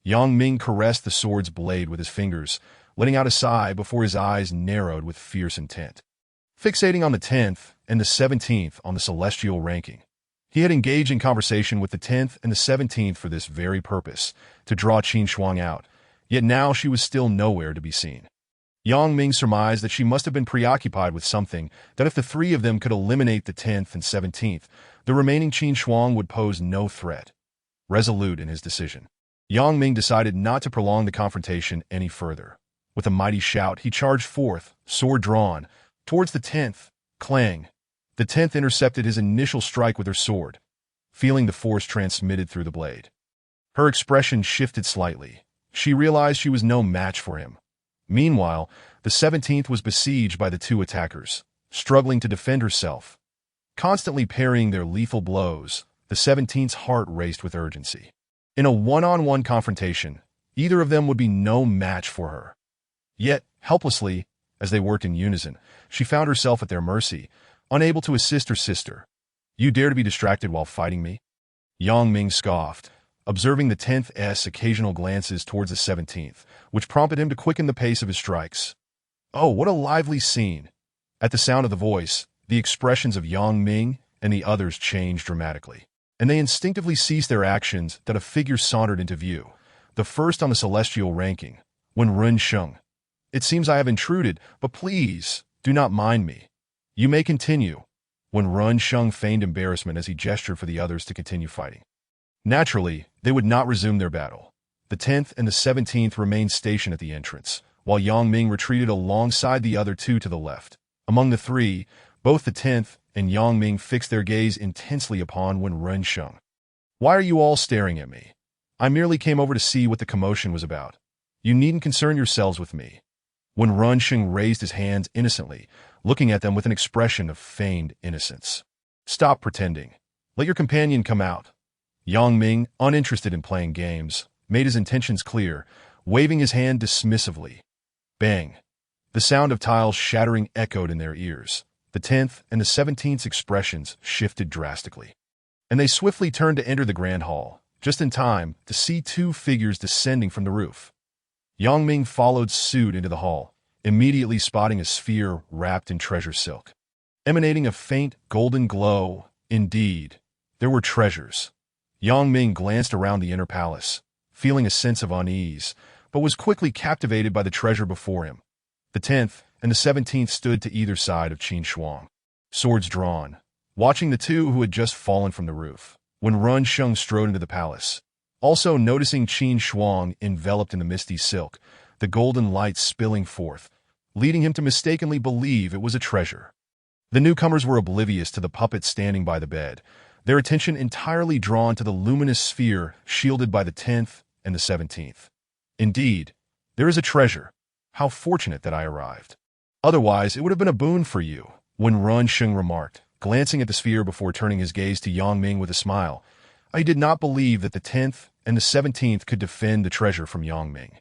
Yang Ming caressed the sword's blade with his fingers, letting out a sigh before his eyes narrowed with fierce intent. Fixating on the 10th and the 17th on the celestial ranking, he had engaged in conversation with the 10th and the 17th for this very purpose, to draw Qin Shuang out, yet now she was still nowhere to be seen. Yang Ming surmised that she must have been preoccupied with something, that if the three of them could eliminate the 10th and 17th, the remaining Qin Shuang would pose no threat. Resolute in his decision, Yang Ming decided not to prolong the confrontation any further. With a mighty shout, he charged forth, sword drawn, towards the 10th. Clang! The 10th intercepted his initial strike with her sword, feeling the force transmitted through the blade. Her expression shifted slightly. She realized she was no match for him. Meanwhile, the 17th was besieged by the two attackers, struggling to defend herself. Constantly parrying their lethal blows, the 17th's heart raced with urgency. In a one-on-one confrontation, either of them would be no match for her. Yet, helplessly, as they worked in unison, she found herself at their mercy, unable to assist her sister. You dare to be distracted while fighting me? Yang Ming scoffed, observing the 10th's occasional glances towards the 17th, which prompted him to quicken the pace of his strikes. Oh, what a lively scene! At the sound of the voice, the expressions of Yang Ming and the others changed dramatically, and they instinctively ceased their actions that a figure sauntered into view, the first on the celestial ranking, When Ren Sheng, it seems I have intruded, but please, do not mind me. You may continue. When Ren Sheng feigned embarrassment as he gestured for the others to continue fighting. Naturally, they would not resume their battle. The 10th and the 17th remained stationed at the entrance, while Yang Ming retreated alongside the other two to the left. Among the three, both the 10th and Yang Ming fixed their gaze intensely upon Wen Rensheng. Why are you all staring at me? I merely came over to see what the commotion was about. You needn't concern yourselves with me. Wen Rensheng raised his hands innocently, looking at them with an expression of feigned innocence. Stop pretending. Let your companion come out. Yang Ming, uninterested in playing games, made his intentions clear, waving his hand dismissively. Bang! The sound of tiles shattering echoed in their ears. The 10th and the 17th's expressions shifted drastically. And they swiftly turned to enter the grand hall, just in time to see two figures descending from the roof. Yang Ming followed suit into the hall, immediately spotting a sphere wrapped in treasure silk. Emanating a faint golden glow, indeed, there were treasures. Yang Ming glanced around the inner palace, feeling a sense of unease, but was quickly captivated by the treasure before him. The 10th and the 17th stood to either side of Qin Shuang, swords drawn, watching the two who had just fallen from the roof. When Ren Sheng strode into the palace, also noticing Qin Shuang enveloped in the misty silk, the golden light spilling forth, leading him to mistakenly believe it was a treasure. The newcomers were oblivious to the puppet standing by the bed, their attention entirely drawn to the luminous sphere shielded by the 10th and the 17th. Indeed, there is a treasure. How fortunate that I arrived. Otherwise, it would have been a boon for you, Wen Rensheng remarked, glancing at the sphere before turning his gaze to Yang Ming with a smile. I did not believe that the 10th and the 17th could defend the treasure from Yang Ming.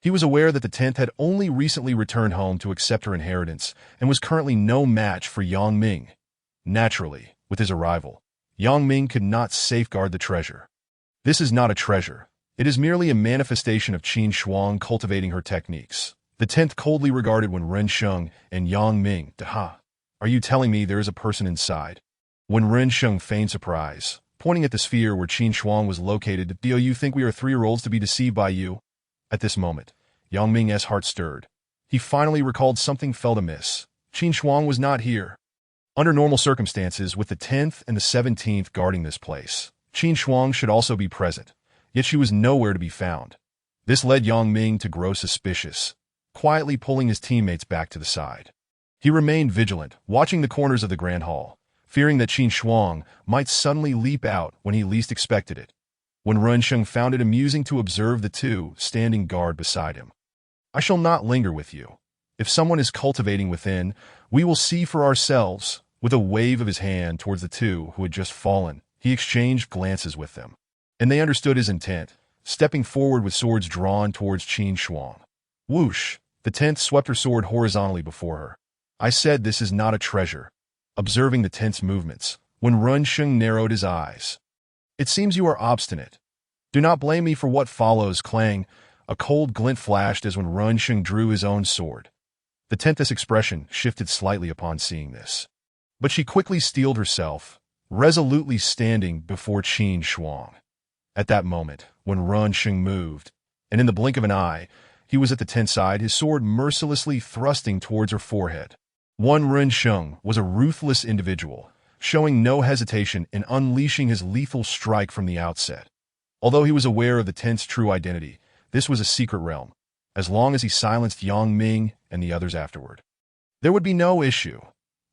He was aware that the 10th had only recently returned home to accept her inheritance and was currently no match for Yang Ming. Naturally, with his arrival, Yang Ming could not safeguard the treasure. This is not a treasure. It is merely a manifestation of Qin Shuang cultivating her techniques. The 10th coldly regarded Wen Rensheng and Yang Ming. Daha, are you telling me there is a person inside? Wen Rensheng feigned surprise, pointing at the sphere where Qin Shuang was located. Do you think we are 3-year-olds to be deceived by you? At this moment, Yang Ming's heart stirred. He finally recalled something felt amiss. Qin Shuang was not here. Under normal circumstances, with the 10th and the 17th guarding this place, Qin Shuang should also be present, yet she was nowhere to be found. This led Yang Ming to grow suspicious, quietly pulling his teammates back to the side. He remained vigilant, watching the corners of the grand hall, fearing that Qin Shuang might suddenly leap out when he least expected it. Wen Rensheng found it amusing to observe the two standing guard beside him. I shall not linger with you. If someone is cultivating within, we will see for ourselves. With a wave of his hand towards the two who had just fallen, he exchanged glances with them. And they understood his intent, stepping forward with swords drawn towards Qin Shuang. Whoosh! The 10th swept her sword horizontally before her. I said this is not a treasure. Observing the 10th's movements, Wen Rensheng narrowed his eyes. It seems you are obstinate. Do not blame me for what follows. Clang! A cold glint flashed as Wen Rensheng drew his own sword. The 10th's expression shifted slightly upon seeing this. But she quickly steeled herself, resolutely standing before Qin Shuang. At that moment, when Rensheng moved, and in the blink of an eye, he was at the 10th's side, his sword mercilessly thrusting towards her forehead. Wen Rensheng was a ruthless individual, showing no hesitation in unleashing his lethal strike from the outset. Although he was aware of the 10th's true identity, this was a secret realm, as long as he silenced Yang Ming and the others afterward. There would be no issue.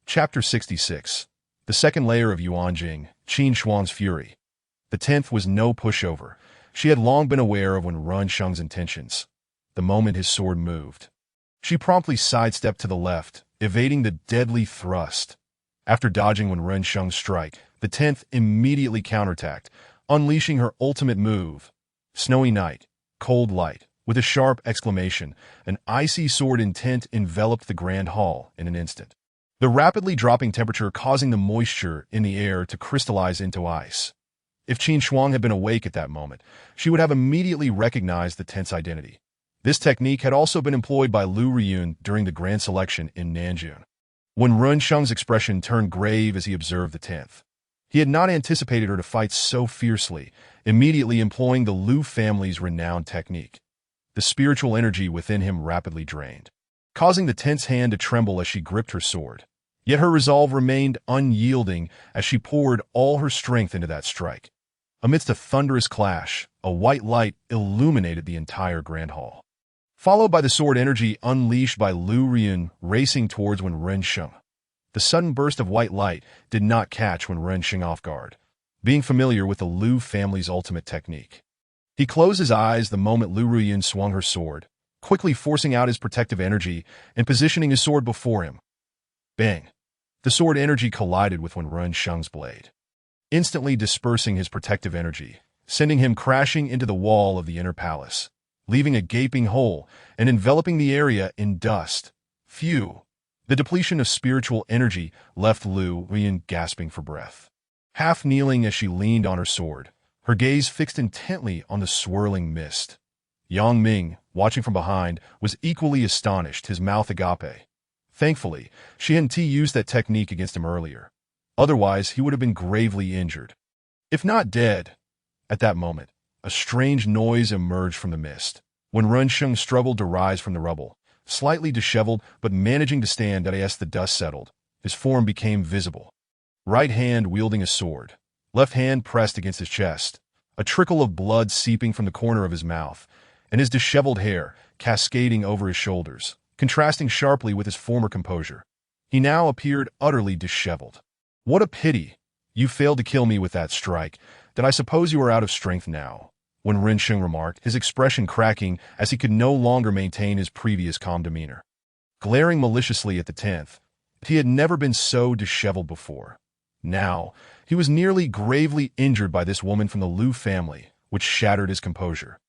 Chapter 66. The second layer of Yuanjing, Qin Shuang's fury. The 10th was no pushover. She had long been aware of Wen Rensheng's intentions. The moment his sword moved, she promptly sidestepped to the left, evading the deadly thrust. After dodging Wen Rensheng's strike, the 10th immediately counterattacked, unleashing her ultimate move. Snowy night, cold light. With a sharp exclamation, an icy sword intent enveloped the grand hall in an instant. The rapidly dropping temperature causing the moisture in the air to crystallize into ice. If Qin Shuang had been awake at that moment, she would have immediately recognized the 10th's identity. This technique had also been employed by Lu Riyun during the grand selection in Nanjun. When Rensheng's expression turned grave as he observed the 10th, he had not anticipated her to fight so fiercely, immediately employing the Lu family's renowned technique. The spiritual energy within him rapidly drained, causing the tense hand to tremble as she gripped her sword. Yet her resolve remained unyielding as she poured all her strength into that strike. Amidst a thunderous clash, a white light illuminated the entire grand hall, followed by the sword energy unleashed by Lu Rian racing towards Wen Rensheng. The sudden burst of white light did not catch Wen Rensheng off guard, being familiar with the Lu family's ultimate technique. He closed his eyes the moment Lu Rian swung her sword, quickly forcing out his protective energy and positioning his sword before him. Bang! The sword energy collided with Wen Rensheng's blade, instantly dispersing his protective energy, sending him crashing into the wall of the inner palace, leaving a gaping hole and enveloping the area in dust. Phew! The depletion of spiritual energy left Lu Rian gasping for breath. Half kneeling as she leaned on her sword, her gaze fixed intently on the swirling mist. Yang Ming, watching from behind, was equally astonished, his mouth agape. Thankfully, she hadn't used that technique against him earlier. Otherwise, he would have been gravely injured, if not dead. At that moment, a strange noise emerged from the mist. When Rensheng struggled to rise from the rubble, slightly disheveled but managing to stand as the dust settled, his form became visible. Right hand wielding a sword, left hand pressed against his chest, a trickle of blood seeping from the corner of his mouth, and his disheveled hair cascading over his shoulders, contrasting sharply with his former composure. He now appeared utterly disheveled. "What a pity! You failed to kill me with that strike. Then I suppose you are out of strength now," Wen Rensheng remarked, his expression cracking as he could no longer maintain his previous calm demeanor. Glaring maliciously at the 10th, he had never been so disheveled before. Now, he was nearly gravely injured by this woman from the Lu family, which shattered his composure.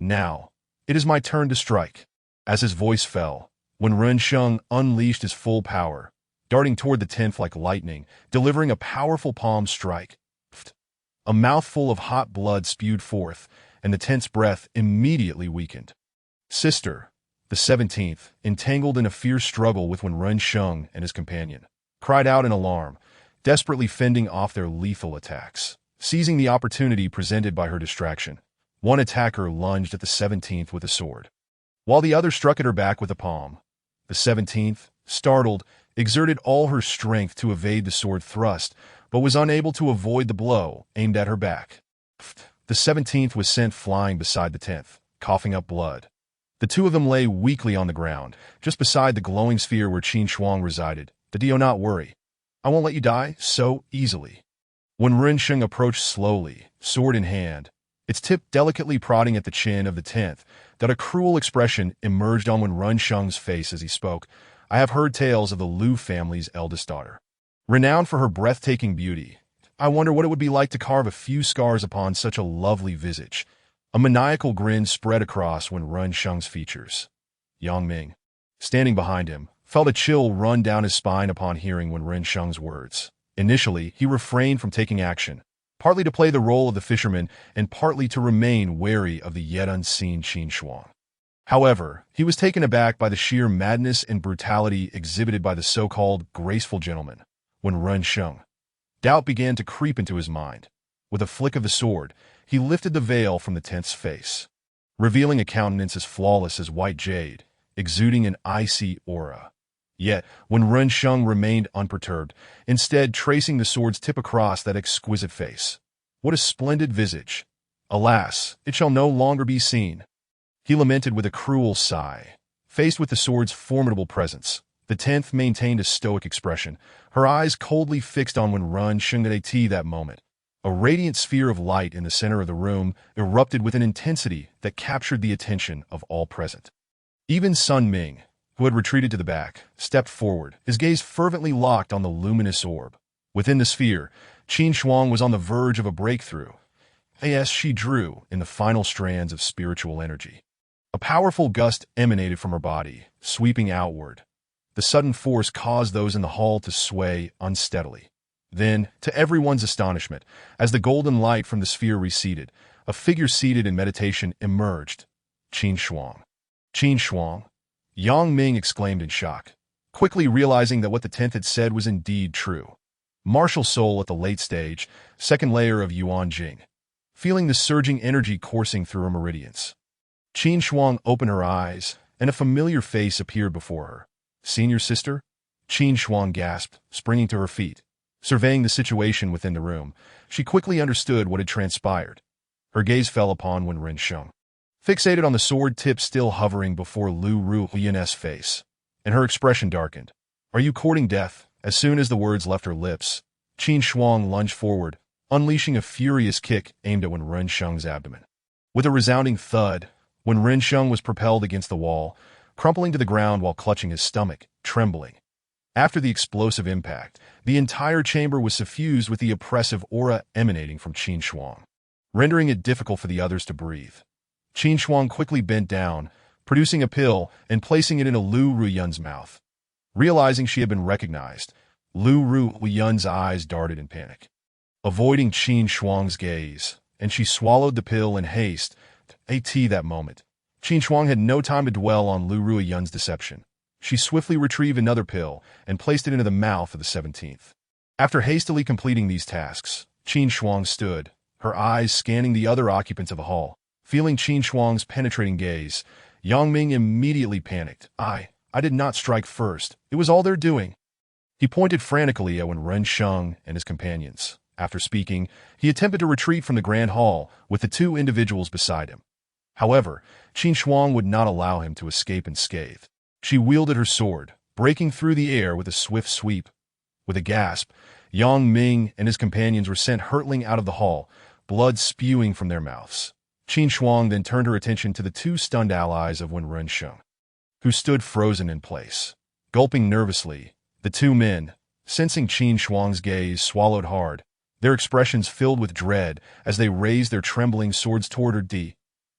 "Now, it is my turn to strike." As his voice fell, Wen Rensheng unleashed his full power, darting toward the 10th like lightning, delivering a powerful palm strike. A mouthful of hot blood spewed forth, and the 10th's breath immediately weakened. "Sister," the 17th, entangled in a fierce struggle with Wen Rensheng and his companion, cried out in alarm, desperately fending off their lethal attacks. Seizing the opportunity presented by her distraction, one attacker lunged at the 17th with a sword, while the other struck at her back with a palm. The 17th, startled, exerted all her strength to evade the sword thrust, but was unable to avoid the blow aimed at her back. The 17th was sent flying beside the 10th, coughing up blood. The two of them lay weakly on the ground, just beside the glowing sphere where Qin Shuang resided. "Do not worry. I won't let you die so easily." When Rensheng approached slowly, sword in hand, its tip delicately prodding at the chin of the 10th, that a cruel expression emerged on Wen Rensheng's face as he spoke. "I have heard tales of the Lu family's eldest daughter, renowned for her breathtaking beauty. I wonder what it would be like to carve a few scars upon such a lovely visage." A maniacal grin spread across Wen Rensheng's features. Yang Ming, standing behind him, felt a chill run down his spine upon hearing Wen Rensheng's words. Initially, he refrained from taking action, partly to play the role of the fisherman and partly to remain wary of the yet unseen Qin Shuang. However, he was taken aback by the sheer madness and brutality exhibited by the so-called graceful gentleman. When Rensheng, doubt began to creep into his mind. With a flick of the sword, he lifted the veil from the 10th's face, revealing a countenance as flawless as white jade, exuding an icy aura. Yet, when Rensheng remained unperturbed, instead tracing the sword's tip across that exquisite face. "What a splendid visage! Alas, it shall no longer be seen," he lamented with a cruel sigh. Faced with the sword's formidable presence, the 10th maintained a stoic expression, her eyes coldly fixed on Wen Rensheng at that moment. A radiant sphere of light in the center of the room erupted with an intensity that captured the attention of all present. Even Sun Ming, who had retreated to the back, stepped forward, his gaze fervently locked on the luminous orb. Within the sphere, Qin Shuang was on the verge of a breakthrough, as she drew in the final strands of spiritual energy. A powerful gust emanated from her body, sweeping outward. The sudden force caused those in the hall to sway unsteadily. Then, to everyone's astonishment, as the golden light from the sphere receded, a figure seated in meditation emerged. Qin Shuang. "Qin Shuang?" Yang Ming exclaimed in shock, quickly realizing that what the 10th had said was indeed true. Martial soul at the late stage, second layer of Yuan Jing, feeling the surging energy coursing through her meridians. Qin Shuang opened her eyes, and a familiar face appeared before her. Senior sister? Qin Shuang gasped, springing to her feet. Surveying the situation within the room, she quickly understood what had transpired. Her gaze fell upon Wen Rensheng, fixated on the sword tip still hovering before Lu Ruoyun's face, and her expression darkened. Are you courting death? As soon as the words left her lips, Qin Shuang lunged forward, unleashing a furious kick aimed at Wen Rensheng's abdomen. With a resounding thud, Wen Rensheng was propelled against the wall, crumpling to the ground while clutching his stomach, trembling. After the explosive impact, the entire chamber was suffused with the oppressive aura emanating from Qin Shuang, rendering it difficult for the others to breathe. Qin Shuang quickly bent down, producing a pill and placing it in Lu Ruoyun's mouth. Realizing she had been recognized, Lu Ruoyun's eyes darted in panic, avoiding Qin Shuang's gaze, and she swallowed the pill in haste. At that moment, Qin Shuang had no time to dwell on Lu Ruoyun's deception. She swiftly retrieved another pill and placed it into the mouth of the 17th. After hastily completing these tasks, Qin Shuang stood, her eyes scanning the other occupants of the hall. Feeling Qin Shuang's penetrating gaze, Yang Ming immediately panicked. I did not strike first. It was all their doing. He pointed frantically at Wen Rensheng and his companions. After speaking, he attempted to retreat from the grand hall with the two individuals beside him. However, Qin Shuang would not allow him to escape unscathed. She wielded her sword, breaking through the air with a swift sweep. With a gasp, Yang Ming and his companions were sent hurtling out of the hall, blood spewing from their mouths. Qin Shuang then turned her attention to the two stunned allies of Wen Rensheng, who stood frozen in place. Gulping nervously, the two men, sensing Qin Shuang's gaze, swallowed hard, their expressions filled with dread as they raised their trembling swords toward her.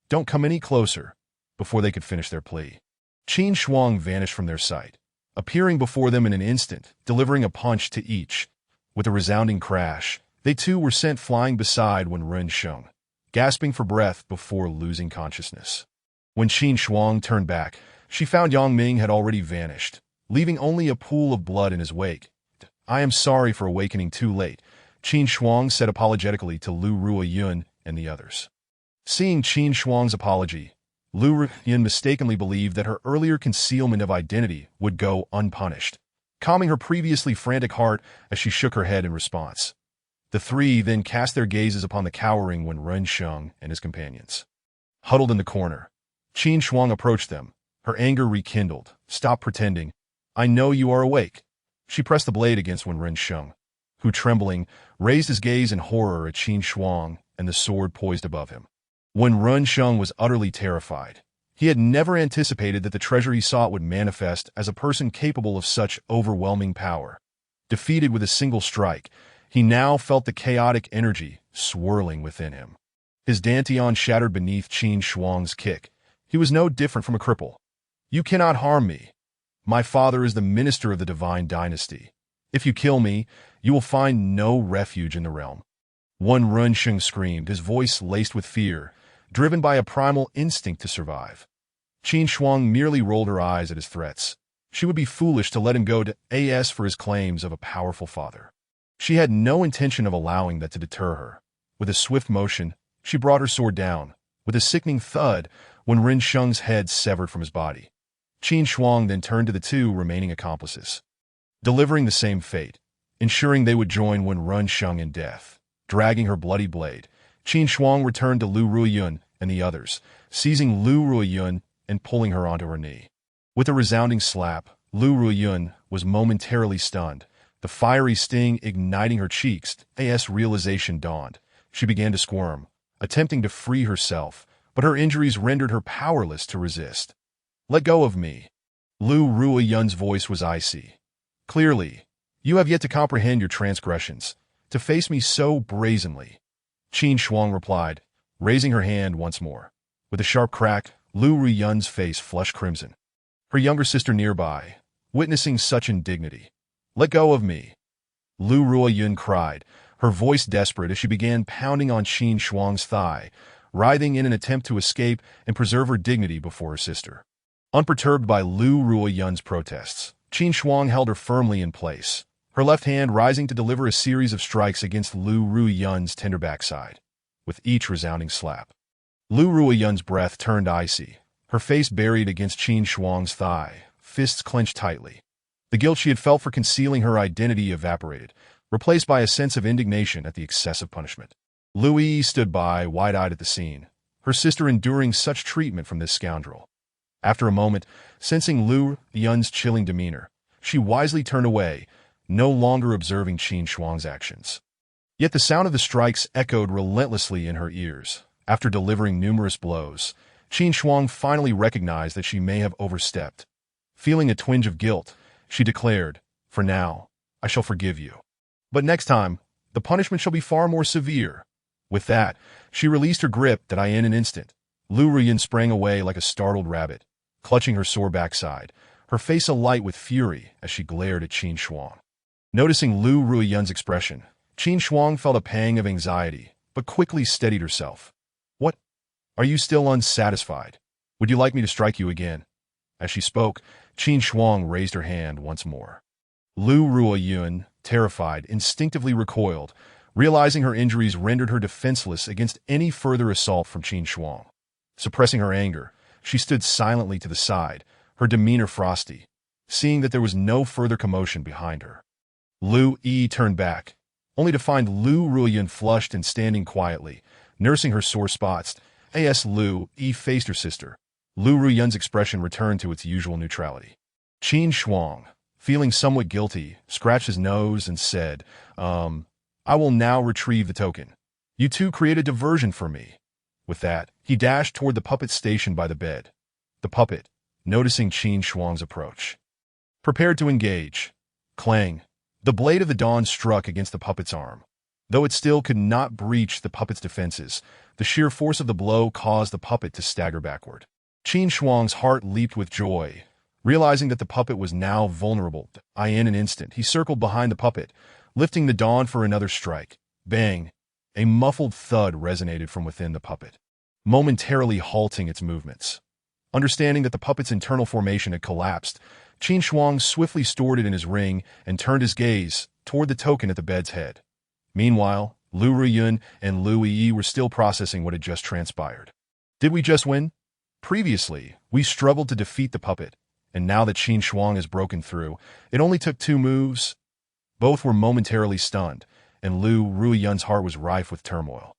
Don't come any closer, before they could finish their plea. Qin Shuang vanished from their sight, appearing before them in an instant, delivering a punch to each. With a resounding crash, they too were sent flying beside Wen Rensheng, gasping for breath before losing consciousness. When Qin Shuang turned back, she found Yang Ming had already vanished, leaving only a pool of blood in his wake. I am sorry for awakening too late, Qin Shuang said apologetically to Lu Ruoyun and the others. Seeing Qin Shuang's apology, Lu Ruoyun mistakenly believed that her earlier concealment of identity would go unpunished, calming her previously frantic heart as she shook her head in response. The three then cast their gazes upon the cowering Wen Rensheng and his companions. Huddled in the corner, Qin Shuang approached them, her anger rekindled. Stop pretending. I know you are awake. She pressed the blade against Wen Rensheng, who, trembling, raised his gaze in horror at Qin Shuang and the sword poised above him. Wen Rensheng was utterly terrified. He had never anticipated that the treasure he sought would manifest as a person capable of such overwhelming power. Defeated with a single strike, he now felt the chaotic energy swirling within him. His dantian shattered beneath Qin Shuang's kick. He was no different from a cripple. You cannot harm me. My father is the minister of the divine dynasty. If you kill me, you will find no refuge in the realm. Wen Rensheng screamed, his voice laced with fear, driven by a primal instinct to survive. Qin Shuang merely rolled her eyes at his threats. She would be foolish to let him go to AS for his claims of a powerful father. She had no intention of allowing that to deter her. With a swift motion, she brought her sword down. With a sickening thud, Wen Rensheng's head severed from his body. Qin Shuang then turned to the two remaining accomplices, delivering the same fate, ensuring they would join Wen Rensheng in death. Dragging her bloody blade, Qin Shuang returned to Lu Ruoyun and the others, seizing Lu Ruoyun and pulling her onto her knee. With a resounding slap, Lu Ruoyun was momentarily stunned, the fiery sting igniting her cheeks. As realization dawned, she began to squirm, attempting to free herself, but her injuries rendered her powerless to resist. Let go of me. Lu Ruoyun's voice was icy. Clearly, you have yet to comprehend your transgressions, to face me so brazenly. Qin Shuang replied, raising her hand once more. With a sharp crack, Lu Ruoyun's face flushed crimson. Her younger sister nearby, witnessing such indignity. Let go of me. Lu Ruoyun cried, her voice desperate as she began pounding on Qin Shuang's thigh, writhing in an attempt to escape and preserve her dignity before her sister. Unperturbed by Lu Ruoyun's protests, Qin Shuang held her firmly in place, her left hand rising to deliver a series of strikes against Lu Ruoyun's tender backside. With each resounding slap, Lu Ruoyun's breath turned icy, her face buried against Qin Shuang's thigh, fists clenched tightly. The guilt she had felt for concealing her identity evaporated, replaced by a sense of indignation at the excessive punishment. Lu Yi stood by, wide-eyed at the scene, her sister enduring such treatment from this scoundrel. After a moment, sensing Lu Yun's chilling demeanor, she wisely turned away, no longer observing Qin Shuang's actions. Yet the sound of the strikes echoed relentlessly in her ears. After delivering numerous blows, Qin Shuang finally recognized that she may have overstepped. Feeling a twinge of guilt, she declared, "For now, I shall forgive you. But next time, the punishment shall be far more severe." With that, she released her grip that in an instant. Lu Ruoyun sprang away like a startled rabbit, clutching her sore backside, her face alight with fury as she glared at Qin Shuang. Noticing Lu Ruoyun's expression, Qin Shuang felt a pang of anxiety, but quickly steadied herself. "What? Are you still unsatisfied? Would you like me to strike you again?" As she spoke, Qin Shuang raised her hand once more. Lu Ruoyun, terrified, instinctively recoiled, realizing her injuries rendered her defenseless against any further assault from Qin Shuang. Suppressing her anger, she stood silently to the side, her demeanor frosty, seeing that there was no further commotion behind her. Lu Yi turned back, only to find Lu Ruoyun flushed and standing quietly, nursing her sore spots. As Lu Yi faced her sister, Lu Ruoyun's expression returned to its usual neutrality. Qin Shuang, feeling somewhat guilty, scratched his nose and said, "I will now retrieve the token. You two create a diversion for me." With that, he dashed toward the puppet stationed by the bed. The puppet, noticing Qin Shuang's approach, prepared to engage. Clang! The blade of the dawn struck against the puppet's arm. Though it still could not breach the puppet's defenses, the sheer force of the blow caused the puppet to stagger backward. Qin Shuang's heart leaped with joy, realizing that the puppet was now vulnerable. In an instant, he circled behind the puppet, lifting the dawn for another strike. Bang! A muffled thud resonated from within the puppet, momentarily halting its movements. Understanding that the puppet's internal formation had collapsed, Qin Shuang swiftly stored it in his ring and turned his gaze toward the token at the bed's head. Meanwhile, Lu Ruoyun and Lu Yi were still processing what had just transpired. Did we just win? Previously, we struggled to defeat the puppet, and now that Qin Shuang has broken through, it only took 2 moves. Both were momentarily stunned, and Lu Ruoyun's heart was rife with turmoil.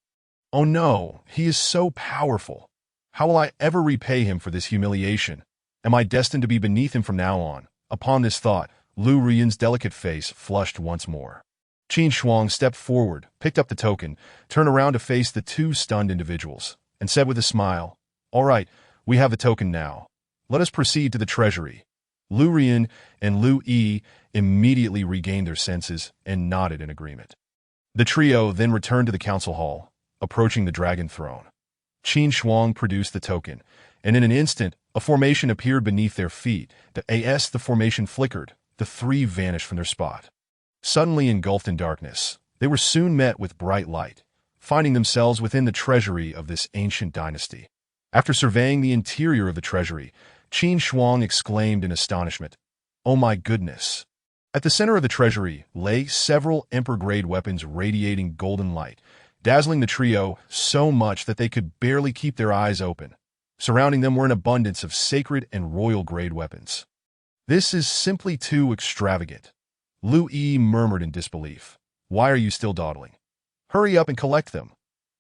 Oh no, he is so powerful. How will I ever repay him for this humiliation? Am I destined to be beneath him from now on? Upon this thought, Lu Ruoyun's delicate face flushed once more. Qin Shuang stepped forward, picked up the token, turned around to face the 2 stunned individuals, and said with a smile, "All right, we have the token now. Let us proceed to the treasury." Lu Ruoyun and Lu Yi immediately regained their senses and nodded in agreement. The trio then returned to the council hall, approaching the dragon throne. Qin Shuang produced the token, and in an instant, a formation appeared beneath their feet. As the formation flickered, the 3 vanished from their spot. Suddenly engulfed in darkness, they were soon met with bright light, finding themselves within the treasury of this ancient dynasty. After surveying the interior of the treasury, Qin Shuang exclaimed in astonishment, "Oh my goodness!" At the center of the treasury lay several Emperor-grade weapons radiating golden light, dazzling the trio so much that they could barely keep their eyes open. Surrounding them were an abundance of sacred and royal-grade weapons. "This is simply too extravagant," Lu Yi murmured in disbelief. "Why are you still dawdling? Hurry up and collect them.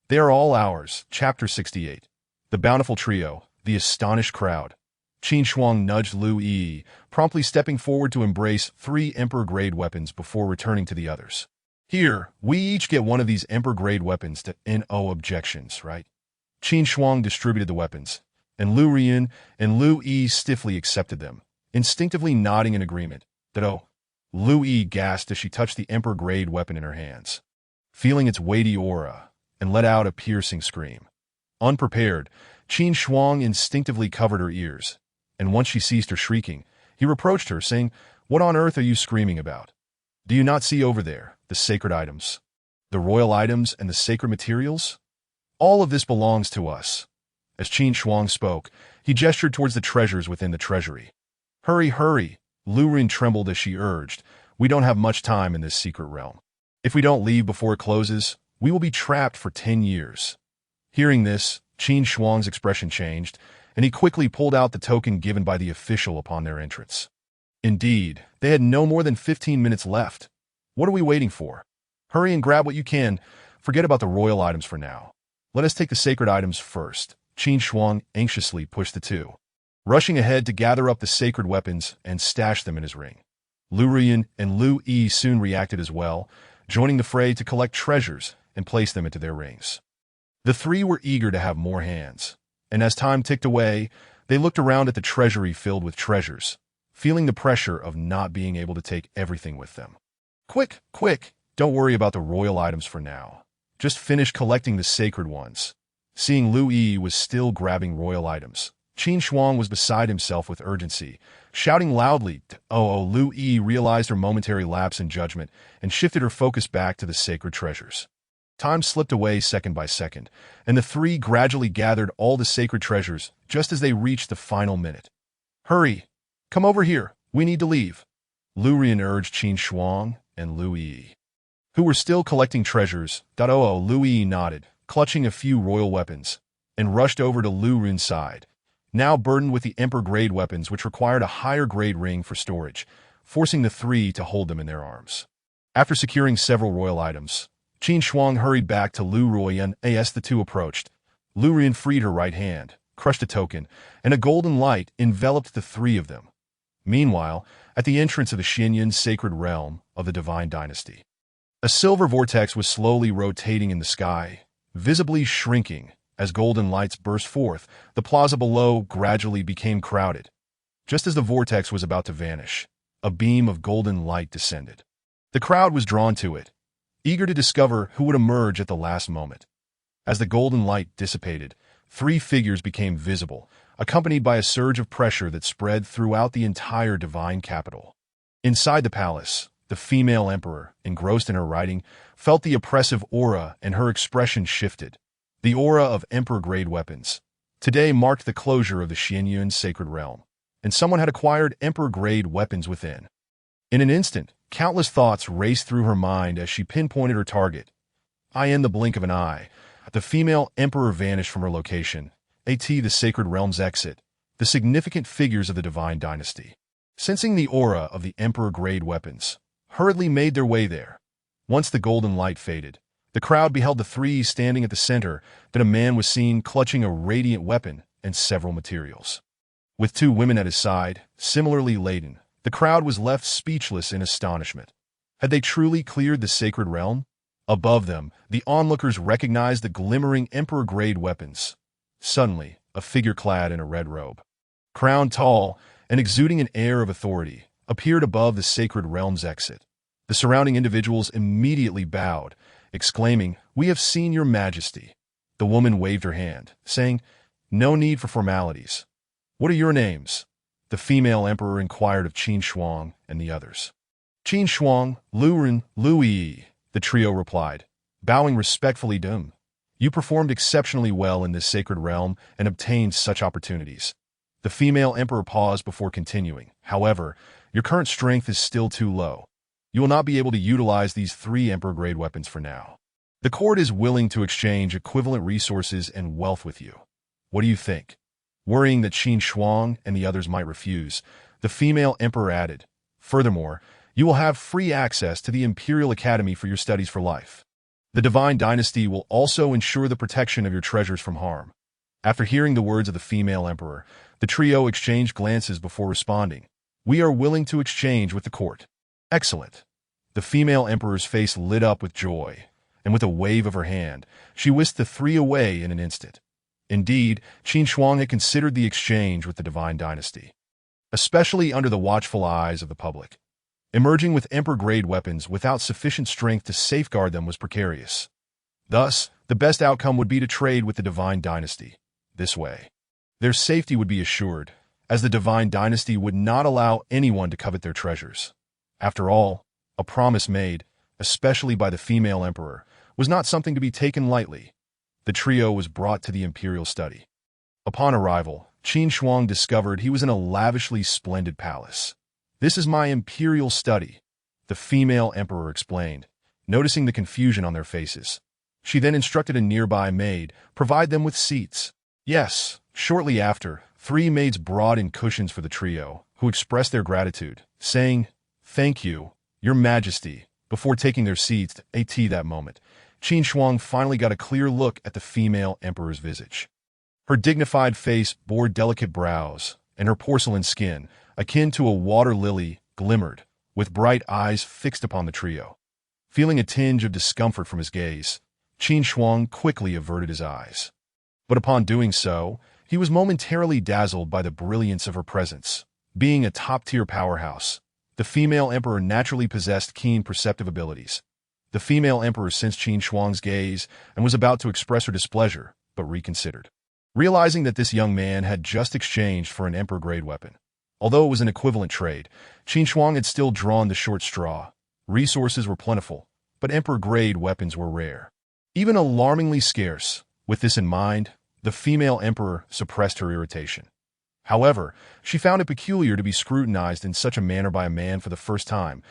They are all ours." Chapter 68. The Bountiful Trio, the Astonished Crowd. Qin Shuang nudged Lu Yi, promptly stepping forward to embrace 3 Emperor-grade weapons before returning to the others. "Here, we each get one of these Emperor-grade weapons to no objections, right?" Qin Shuang distributed the weapons, and Lu Ruoyun and Lu Yi stiffly accepted them, instinctively nodding in agreement. Lu Yi gasped as she touched the Emperor-grade weapon in her hands, feeling its weighty aura, and let out a piercing scream. Unprepared, Qin Shuang instinctively covered her ears, and once she ceased her shrieking, he reproached her, saying, "What on earth are you screaming about? Do you not see over there the sacred items, the royal items and the sacred materials? All of this belongs to us." As Qin Shuang spoke, he gestured towards the treasures within the treasury. "Hurry, hurry!" Lu Ruoyun trembled as she urged. "We don't have much time in this secret realm. If we don't leave before it closes, we will be trapped for 10 years. Hearing this, Qin Shuang's expression changed, and he quickly pulled out the token given by the official upon their entrance. Indeed, they had no more than 15 minutes left. What are we waiting for? Hurry and grab what you can. Forget about the royal items for now. Let us take the sacred items first. Qin Shuang anxiously pushed the two, rushing ahead to gather up the sacred weapons and stash them in his ring. Lu Ruyan and Lu Yi soon reacted as well, joining the fray to collect treasures and place them into their rings. The three were eager to have more hands, and as time ticked away, they looked around at the treasury filled with treasures, feeling the pressure of not being able to take everything with them. Quick, quick! Don't worry about the royal items for now. Just finish collecting the sacred ones. Seeing Lu Yi was still grabbing royal items, Qin Shuang was beside himself with urgency, shouting loudly. Lu Yi realized her momentary lapse in judgment and shifted her focus back to the sacred treasures. Time slipped away second by second, and the three gradually gathered all the sacred treasures just as they reached the final minute. Hurry! Come over here! We need to leave! Lu Ruyan urged Qin Shuang and Lu Yi, who were still collecting treasures. Lu Yi nodded, clutching a few royal weapons, and rushed over to Lu Ruyan's side, now burdened with the Emperor-grade weapons which required a higher-grade ring for storage, forcing the three to hold them in their arms. After securing several royal items, Qin Shuang hurried back to Lu Ruyan as the two approached. Lu Ruyan freed her right hand, crushed a token, and a golden light enveloped the three of them. Meanwhile, at the entrance of the Xianyun sacred realm of the Divine Dynasty, a silver vortex was slowly rotating in the sky, visibly shrinking. As golden lights burst forth, the plaza below gradually became crowded. Just as the vortex was about to vanish, a beam of golden light descended. The crowd was drawn to it, eager to discover who would emerge at the last moment. As the golden light dissipated, three figures became visible, accompanied by a surge of pressure that spread throughout the entire divine capital. Inside the palace, the female emperor, engrossed in her writing, felt the oppressive aura and her expression shifted. The aura of Emperor-grade weapons. Today marked the closure of the Xianyun sacred realm, and someone had acquired Emperor-grade weapons within. In an instant, countless thoughts raced through her mind as she pinpointed her target. In the blink of an eye, the female emperor vanished from her location, the sacred realm's exit, the significant figures of the divine dynasty, sensing the aura of the Emperor-grade weapons, hurriedly made their way there. Once the golden light faded, the crowd beheld the three standing at the center. Then a man was seen clutching a radiant weapon and several materials. With two women at his side, similarly laden, the crowd was left speechless in astonishment. Had they truly cleared the sacred realm? Above them, the onlookers recognized the glimmering Emperor-grade weapons. Suddenly, a figure clad in a red robe, crowned tall and exuding an air of authority, appeared above the sacred realm's exit. The surrounding individuals immediately bowed, exclaiming, "We have seen your majesty." The woman waved her hand, saying, "No need for formalities. What are your names?" The female emperor inquired of Qin Shuang and the others. Qin Shuang, Lu Ruyan, Lu Yi, the trio replied, bowing respectfully to him. You performed exceptionally well in this sacred realm and obtained such opportunities. The female emperor paused before continuing. However, your current strength is still too low. You will not be able to utilize these three Emperor-grade weapons for now. The court is willing to exchange equivalent resources and wealth with you. What do you think? Worrying that Qin Shuang and the others might refuse, the female emperor added, "Furthermore, you will have free access to the Imperial Academy for your studies for life. The Divine Dynasty will also ensure the protection of your treasures from harm." After hearing the words of the female emperor, the trio exchanged glances before responding. "We are willing to exchange with the court." "Excellent." The female emperor's face lit up with joy, and with a wave of her hand, she whisked the three away in an instant. Indeed, Qin Shuang had considered the exchange with the Divine Dynasty, especially under the watchful eyes of the public. Emerging with Emperor-grade weapons without sufficient strength to safeguard them was precarious. Thus, the best outcome would be to trade with the Divine Dynasty. This way, their safety would be assured, as the Divine Dynasty would not allow anyone to covet their treasures. After all, a promise made, especially by the female emperor, was not something to be taken lightly. The trio was brought to the imperial study. Upon arrival, Qin Shuang discovered he was in a lavishly splendid palace. "This is my imperial study," the female emperor explained, noticing the confusion on their faces. She then instructed a nearby maid, provide them with seats. Yes, shortly after, 3 maids brought in cushions for the trio, who expressed their gratitude, saying, "Thank you, Your Majesty," before taking their seats at that moment. Qin Shuang finally got a clear look at the female emperor's visage. Her dignified face bore delicate brows, and her porcelain skin, akin to a water lily, glimmered, with bright eyes fixed upon the trio. Feeling a tinge of discomfort from his gaze, Qin Shuang quickly averted his eyes. But upon doing so, he was momentarily dazzled by the brilliance of her presence. Being a top-tier powerhouse, the female emperor naturally possessed keen perceptive abilities. The female emperor sensed Qin Shuang's gaze and was about to express her displeasure, but reconsidered. Realizing that this young man had just exchanged for an emperor-grade weapon. Although it was an equivalent trade, Qin Shuang had still drawn the short straw. Resources were plentiful, but emperor-grade weapons were rare. Even alarmingly scarce. With this in mind, the female emperor suppressed her irritation. However, she found it peculiar to be scrutinized in such a manner by a man for the first time.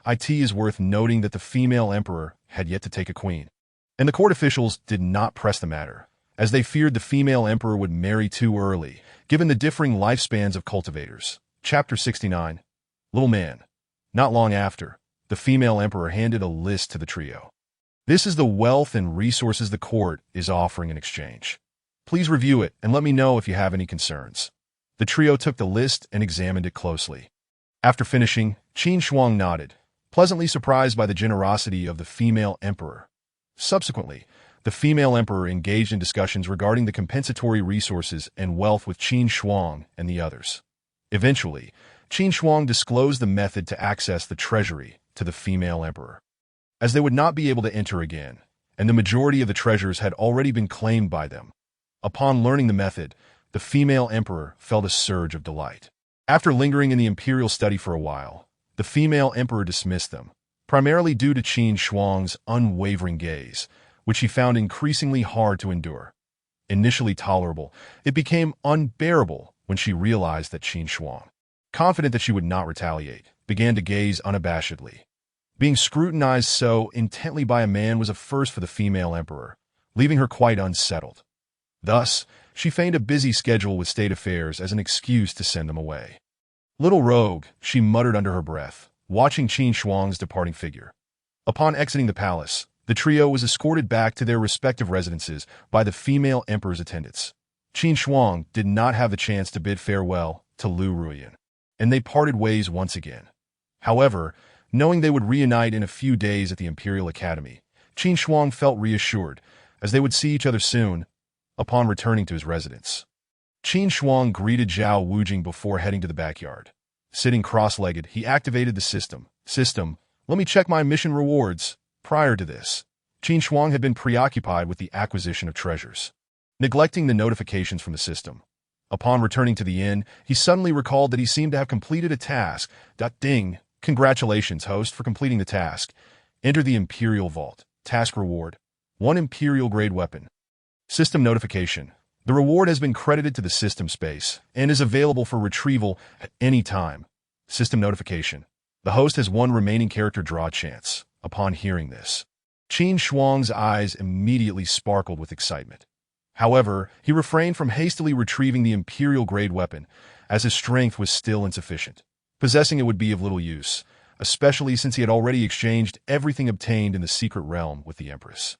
It is worth noting that the female emperor had yet to take a queen. And the court officials did not press the matter, as they feared the female emperor would marry too early, given the differing lifespans of cultivators. Chapter 69. Little Man. Not long after, the female emperor handed a list to the trio. This is the wealth and resources the court is offering in exchange. Please review it and let me know if you have any concerns. The trio took the list and examined it closely. After finishing, Qin Shuang nodded, pleasantly surprised by the generosity of the female emperor. Subsequently, the female emperor engaged in discussions regarding the compensatory resources and wealth with Qin Shuang and the others. Eventually, Qin Shuang disclosed the method to access the treasury to the female emperor. As they would not be able to enter again, and the majority of the treasures had already been claimed by them. Upon learning the method, the female emperor felt a surge of delight. After lingering in the imperial study for a while, the female emperor dismissed them, primarily due to Qin Shuang's unwavering gaze, which he found increasingly hard to endure. Initially tolerable, it became unbearable when she realized that Qin Shuang, confident that she would not retaliate, began to gaze unabashedly. Being scrutinized so intently by a man was a first for the female emperor, leaving her quite unsettled. Thus, she feigned a busy schedule with state affairs as an excuse to send them away. "Little rogue," she muttered under her breath, watching Qin Shuang's departing figure. Upon exiting the palace, the trio was escorted back to their respective residences by the female emperor's attendants. Qin Shuang did not have the chance to bid farewell to Lu Ruyan, and they parted ways once again. However, knowing they would reunite in a few days at the Imperial Academy, Qin Shuang felt reassured, as they would see each other soon, upon returning to his residence. Qin Shuang greeted Zhao Wujing before heading to the backyard. Sitting cross-legged, he activated the system. Let me check my mission rewards." Prior to this, Qin Shuang had been preoccupied with the acquisition of treasures, neglecting the notifications from the system. Upon returning to the inn, he suddenly recalled that he seemed to have completed a task. Ding! Congratulations, host, for completing the task. Enter the Imperial Vault. Task reward: 1 Imperial-grade weapon. System notification: the reward has been credited to the system space and is available for retrieval at any time. System notification: the host has 1 remaining character draw chance. Upon hearing this, Qin Shuang's eyes immediately sparkled with excitement. However, he refrained from hastily retrieving the Imperial-grade weapon, as his strength was still insufficient. Possessing it would be of little use, especially since he had already exchanged everything obtained in the secret realm with the Empress.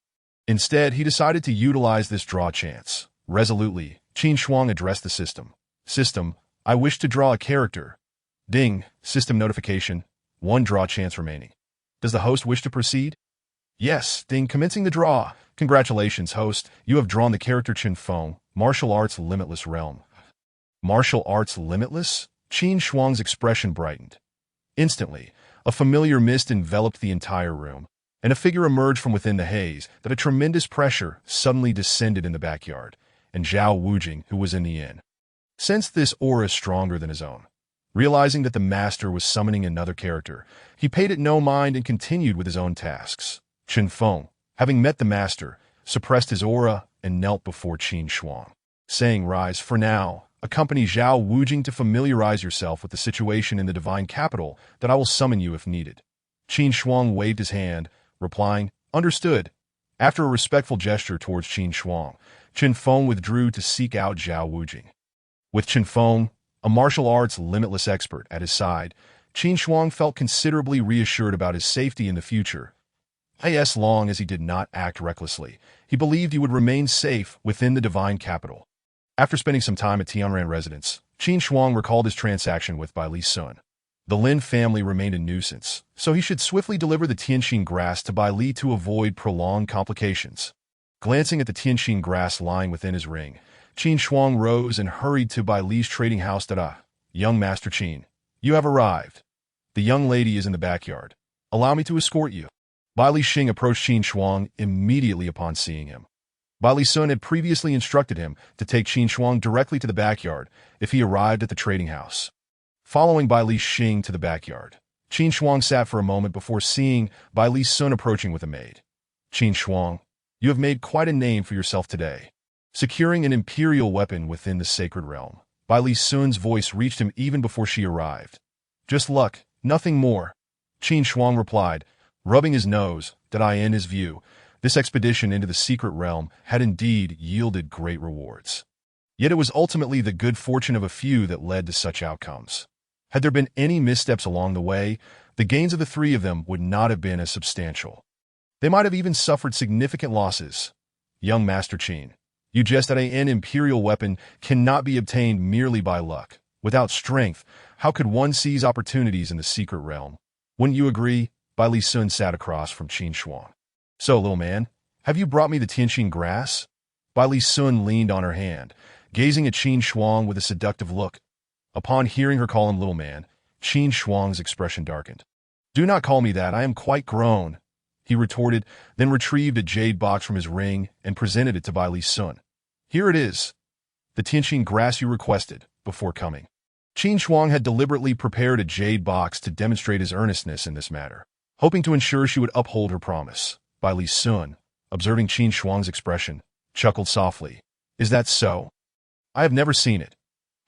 Instead, he decided to utilize this draw chance. Resolutely, Qin Shuang addressed the system. "System, I wish to draw a character." Ding! System notification: 1 draw chance remaining. Does the host wish to proceed? Yes. Ding! Commencing the draw. Congratulations, host. You have drawn the character Qin Feng, Martial Arts Limitless Realm. Martial Arts Limitless? Qin Shuang's expression brightened. Instantly, a familiar mist enveloped the entire room, and a figure emerged from within the haze. That a tremendous pressure suddenly descended in the backyard, and Zhao Wujing, who was in the inn, sensed this aura stronger than his own. Realizing that the master was summoning another character, he paid it no mind and continued with his own tasks. Qin Feng, having met the master, suppressed his aura and knelt before Qin Shuang, saying, "Rise for now. Accompany Zhao Wujing to familiarize yourself with the situation in the divine capital, that I will summon you if needed." Qin Shuang waved his hand, replying, "Understood." After a respectful gesture towards Qin Shuang, Chen Feng withdrew to seek out Zhao Wujing. With Chen Feng, a martial arts limitless expert, at his side, Qin Shuang felt considerably reassured about his safety in the future. As long as he did not act recklessly, he believed he would remain safe within the divine capital. After spending some time at Tianran residence, Qin Shuang recalled his transaction with Bai Li Sun. The Lin family remained a nuisance, so he should swiftly deliver the Tianxin grass to Bai Li to avoid prolonged complications. Glancing at the Tianxin grass lying within his ring, Qin Shuang rose and hurried to Bai Li's trading house. Young Master Qin, you have arrived. The young lady is in the backyard. Allow me to escort you. Bai Li Xing approached Qin Shuang immediately upon seeing him. Bai Li Sun had previously instructed him to take Qin Shuang directly to the backyard if he arrived at the trading house. Following Bai Li Xing to the backyard, Qin Shuang sat for a moment before seeing Bai Li Sun approaching with a maid. Qin Shuang, you have made quite a name for yourself today. Securing an imperial weapon within the sacred realm, Bai Li Sun's voice reached him even before she arrived. Just luck, nothing more. Qin Shuang replied, rubbing his nose, in his view, this expedition into the secret realm had indeed yielded great rewards. Yet it was ultimately the good fortune of a few that led to such outcomes. Had there been any missteps along the way, the gains of the three of them would not have been as substantial. They might have even suffered significant losses. Young Master Qin, you jest that an imperial weapon cannot be obtained merely by luck. Without strength, how could one seize opportunities in the secret realm? Wouldn't you agree? Bai Li Sun sat across from Qin Shuang. So, little man, have you brought me the Tianxin grass? Bai Li Sun leaned on her hand, gazing at Qin Shuang with a seductive look. Upon hearing her call him little man, Qin Shuang's expression darkened. Do not call me that, I am quite grown, he retorted, then retrieved a jade box from his ring and presented it to Bai Li Sun. Here it is, the Tianxin grass you requested before coming. Qin Shuang had deliberately prepared a jade box to demonstrate his earnestness in this matter, hoping to ensure she would uphold her promise. Bai Li Sun, observing Qin Shuang's expression, chuckled softly. Is that so? I have never seen it.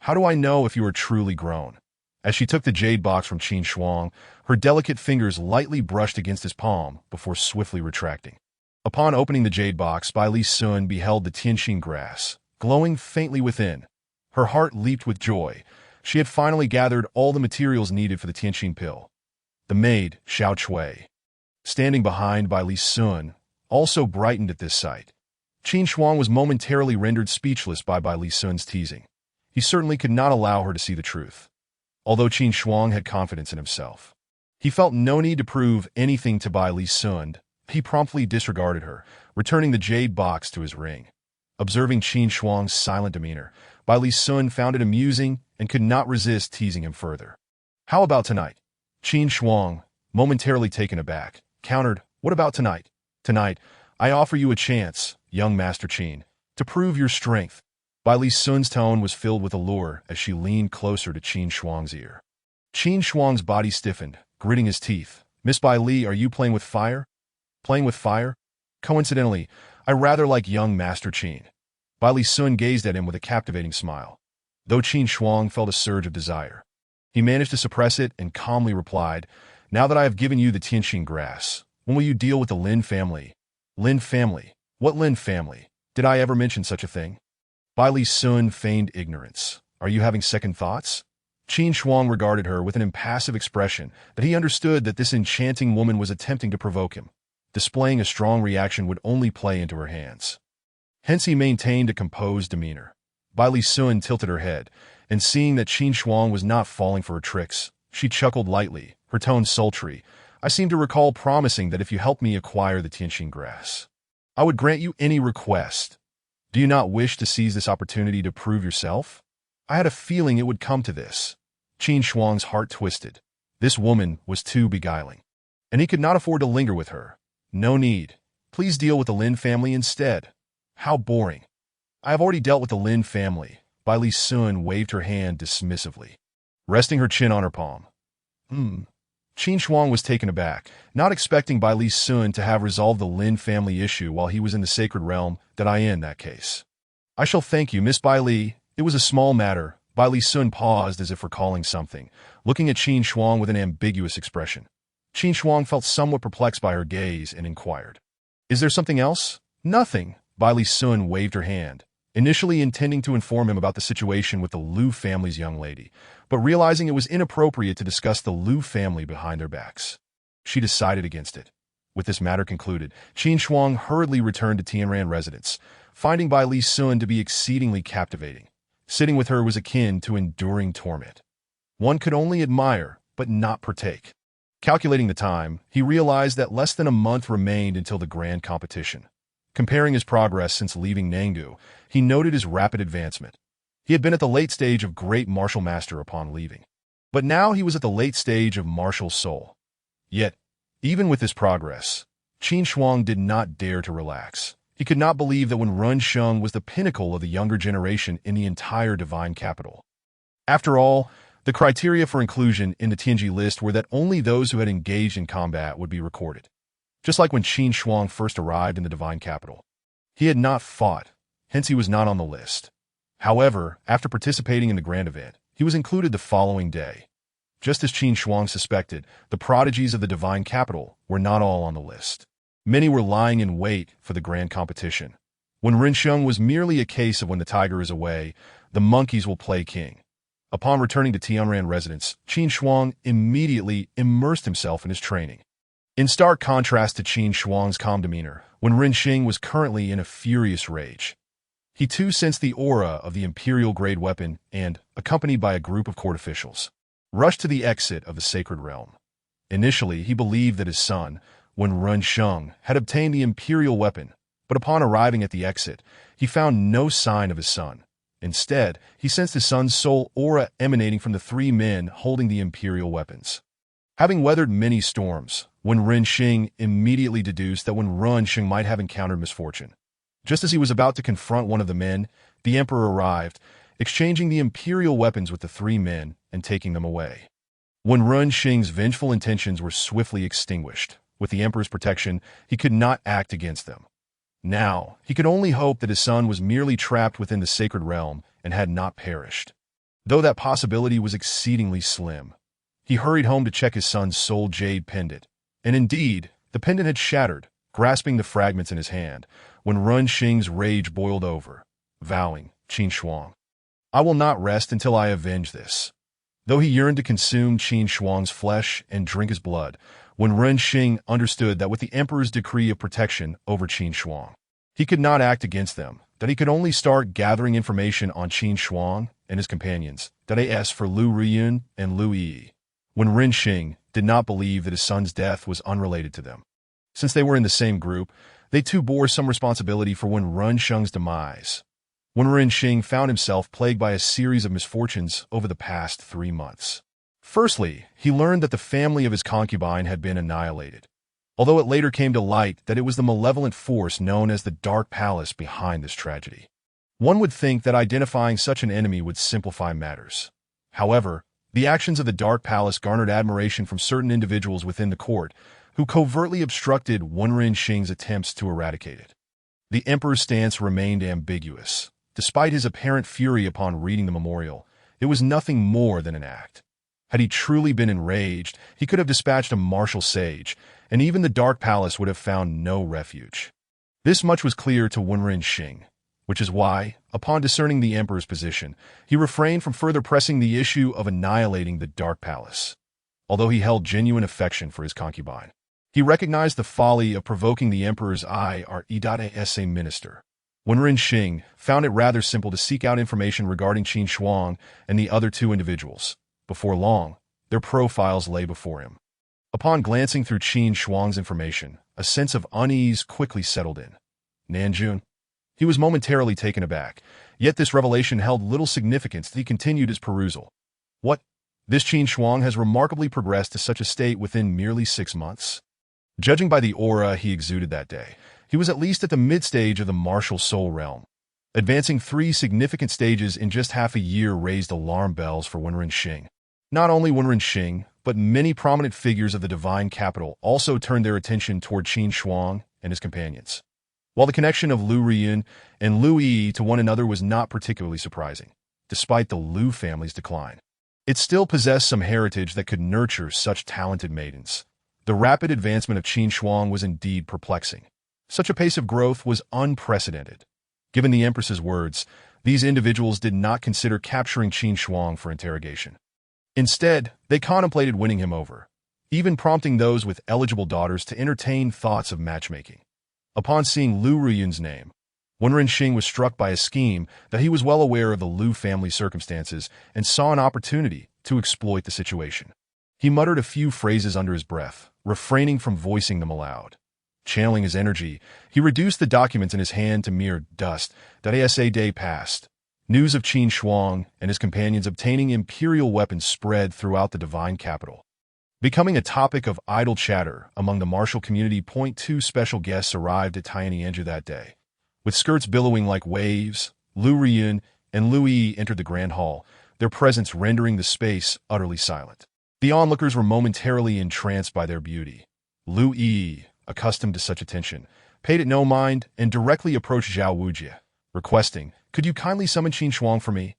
How do I know if you are truly grown? As she took the jade box from Qin Shuang, her delicate fingers lightly brushed against his palm before swiftly retracting. Upon opening the jade box, Bai Li Sun beheld the Tianxin grass, glowing faintly within. Her heart leaped with joy. She had finally gathered all the materials needed for the Tianxin pill. The maid, Xiao Chui, standing behind Bai Li Sun, also brightened at this sight. Qin Shuang was momentarily rendered speechless by Bai Li Sun's teasing. He certainly could not allow her to see the truth. Although Qin Shuang had confidence in himself, he felt no need to prove anything to Bai Li Sun. He promptly disregarded her, returning the jade box to his ring. Observing Qin Shuang's silent demeanor, Bai Li Sun found it amusing and could not resist teasing him further. How about tonight? Qin Shuang, momentarily taken aback, countered, what about tonight? Tonight, I offer you a chance, young Master Qin, to prove your strength. Bai Li Sun's tone was filled with allure as she leaned closer to Qin Shuang's ear. Qin Shuang's body stiffened, gritting his teeth. Miss Bai Li, are you playing with fire? Playing with fire? Coincidentally, I rather like young Master Qin. Bai Li Sun gazed at him with a captivating smile. Though Qin Shuang felt a surge of desire, he managed to suppress it and calmly replied, now that I have given you the Tianxin grass, when will you deal with the Lin family? Lin family? What Lin family? Did I ever mention such a thing? Bai Li Sun feigned ignorance. Are you having second thoughts? Qin Shuang regarded her with an impassive expression that he understood that this enchanting woman was attempting to provoke him. Displaying a strong reaction would only play into her hands. Hence he maintained a composed demeanor. Bai Li Sun tilted her head, and seeing that Qin Shuang was not falling for her tricks, she chuckled lightly, her tone sultry. I seem to recall promising that if you help me acquire the Tianxin grass, I would grant you any request. Do you not wish to seize this opportunity to prove yourself? I had a feeling it would come to this. Qin Shuang's heart twisted. This woman was too beguiling, and he could not afford to linger with her. No need. Please deal with the Lin family instead. How boring. I have already dealt with the Lin family. Bai Li Sun waved her hand dismissively, resting her chin on her palm. Qin Shuang was taken aback, not expecting Bai Li Sun to have resolved the Lin family issue while he was in the sacred realm. In that case, I shall thank you, Miss Bai Li. It was a small matter. Bai Li Sun paused as if recalling something, looking at Qin Shuang with an ambiguous expression. Qin Shuang felt somewhat perplexed by her gaze and inquired, Is there something else? Nothing. Bai Li Sun waved her hand, initially intending to inform him about the situation with the Liu family's young lady, but realizing it was inappropriate to discuss the Liu family behind their backs. She decided against it. With this matter concluded, Qin Shuang hurriedly returned to Tianran residence, finding Bai Li Sun to be exceedingly captivating. Sitting with her was akin to enduring torment. One could only admire, but not partake. Calculating the time, he realized that less than a month remained until the grand competition. Comparing his progress since leaving Nanggu, he noted his rapid advancement. He had been at the late stage of great martial master upon leaving. But now he was at the late stage of martial soul. Yet, even with this progress, Qin Shuang did not dare to relax. He could not believe that Wen Runsheng was the pinnacle of the younger generation in the entire divine capital. After all, the criteria for inclusion in the Tianji list were that only those who had engaged in combat would be recorded. Just like when Qin Shuang first arrived in the divine capital. He had not fought, hence he was not on the list. However, after participating in the grand event, he was included the following day. Just as Qin Shuang suspected, the prodigies of the divine capital were not all on the list. Many were lying in wait for the grand competition. When Rinsheng was merely a case of when the tiger is away, the monkeys will play king. Upon returning to Tianran residence, Qin Shuang immediately immersed himself in his training. In stark contrast to Qin Shuang's calm demeanor, when Rinsheng was currently in a furious rage. He too sensed the aura of the imperial-grade weapon and, accompanied by a group of court officials, rushed to the exit of the sacred realm. Initially, he believed that his son, Wen Runsheng, had obtained the imperial weapon, but upon arriving at the exit, he found no sign of his son. Instead, he sensed his son's soul aura emanating from the three men holding the imperial weapons. Having weathered many storms, Wen Rinsheng immediately deduced that Wen Runsheng might have encountered misfortune. Just as he was about to confront one of the men, the emperor arrived, exchanging the imperial weapons with the three men and taking them away. Wen Runsheng's vengeful intentions were swiftly extinguished. With the emperor's protection, he could not act against them. Now, he could only hope that his son was merely trapped within the sacred realm and had not perished. Though that possibility was exceedingly slim. He hurried home to check his son's soul jade pendant. And indeed, the pendant had shattered, grasping the fragments in his hand, when Runsheng's rage boiled over, vowing, Qin Shuang, I will not rest until I avenge this. Though he yearned to consume Qin Shuang's flesh and drink his blood, when Rinsheng understood that with the emperor's decree of protection over Qin Shuang, he could not act against them, that he could only start gathering information on Qin Shuang and his companions, that as for Liu Riyun and Liu Yi, when Rinsheng did not believe that his son's death was unrelated to them. Since they were in the same group, they too bore some responsibility for Wen Runsheng's demise. Wen Rinsheng found himself plagued by a series of misfortunes over the past 3 months. Firstly, he learned that the family of his concubine had been annihilated, although it later came to light that it was the malevolent force known as the Dark Palace behind this tragedy. One would think that identifying such an enemy would simplify matters. However, the actions of the Dark Palace garnered admiration from certain individuals within the court who covertly obstructed Wen Rinsheng's attempts to eradicate it. The emperor's stance remained ambiguous. Despite his apparent fury upon reading the memorial, it was nothing more than an act. Had he truly been enraged, he could have dispatched a martial sage, and even the Dark Palace would have found no refuge. This much was clear to Wen Rinsheng, which is why, upon discerning the emperor's position, he refrained from further pressing the issue of annihilating the Dark Palace. Although he held genuine affection for his concubine, he recognized the folly of provoking the emperor's IRE.ASA minister. Wen Rinsheng found it rather simple to seek out information regarding Qin Shuang and the other two individuals. Before long, their profiles lay before him. Upon glancing through Qin Shuang's information, a sense of unease quickly settled in. Nanjun? He was momentarily taken aback, yet this revelation held little significance as he continued his perusal. What? This Qin Shuang has remarkably progressed to such a state within merely 6 months? Judging by the aura he exuded that day, he was at least at the mid-stage of the martial soul realm. Advancing 3 significant stages in just half a year raised alarm bells for Wen Rinsheng. Not only Wen Rinsheng, but many prominent figures of the divine capital also turned their attention toward Qin Shuang and his companions. While the connection of Liu Riyun and Liu Yi to one another was not particularly surprising, despite the Liu family's decline, it still possessed some heritage that could nurture such talented maidens. The rapid advancement of Qin Shuang was indeed perplexing. Such a pace of growth was unprecedented. Given the Empress's words, these individuals did not consider capturing Qin Shuang for interrogation. Instead, they contemplated winning him over, even prompting those with eligible daughters to entertain thoughts of matchmaking. Upon seeing Lu Ruyun's name, Wenren Xing was struck by a scheme that he was well aware of the Lu family circumstances and saw an opportunity to exploit the situation. He muttered a few phrases under his breath, refraining from voicing them aloud. Channeling his energy, he reduced the documents in his hand to mere dust. That as a day passed, news of Qin Shuang and his companions obtaining imperial weapons spread throughout the divine capital, becoming a topic of idle chatter among the martial community. Two special guests arrived at Tianyanju that day. With skirts billowing like waves, Lu Riyun and Lu Yi entered the grand hall, their presence rendering the space utterly silent. The onlookers were momentarily entranced by their beauty. Lu Yi, accustomed to such attention, paid it no mind and directly approached Zhao Wujie, requesting, "Could you kindly summon Qin Shuang for me?"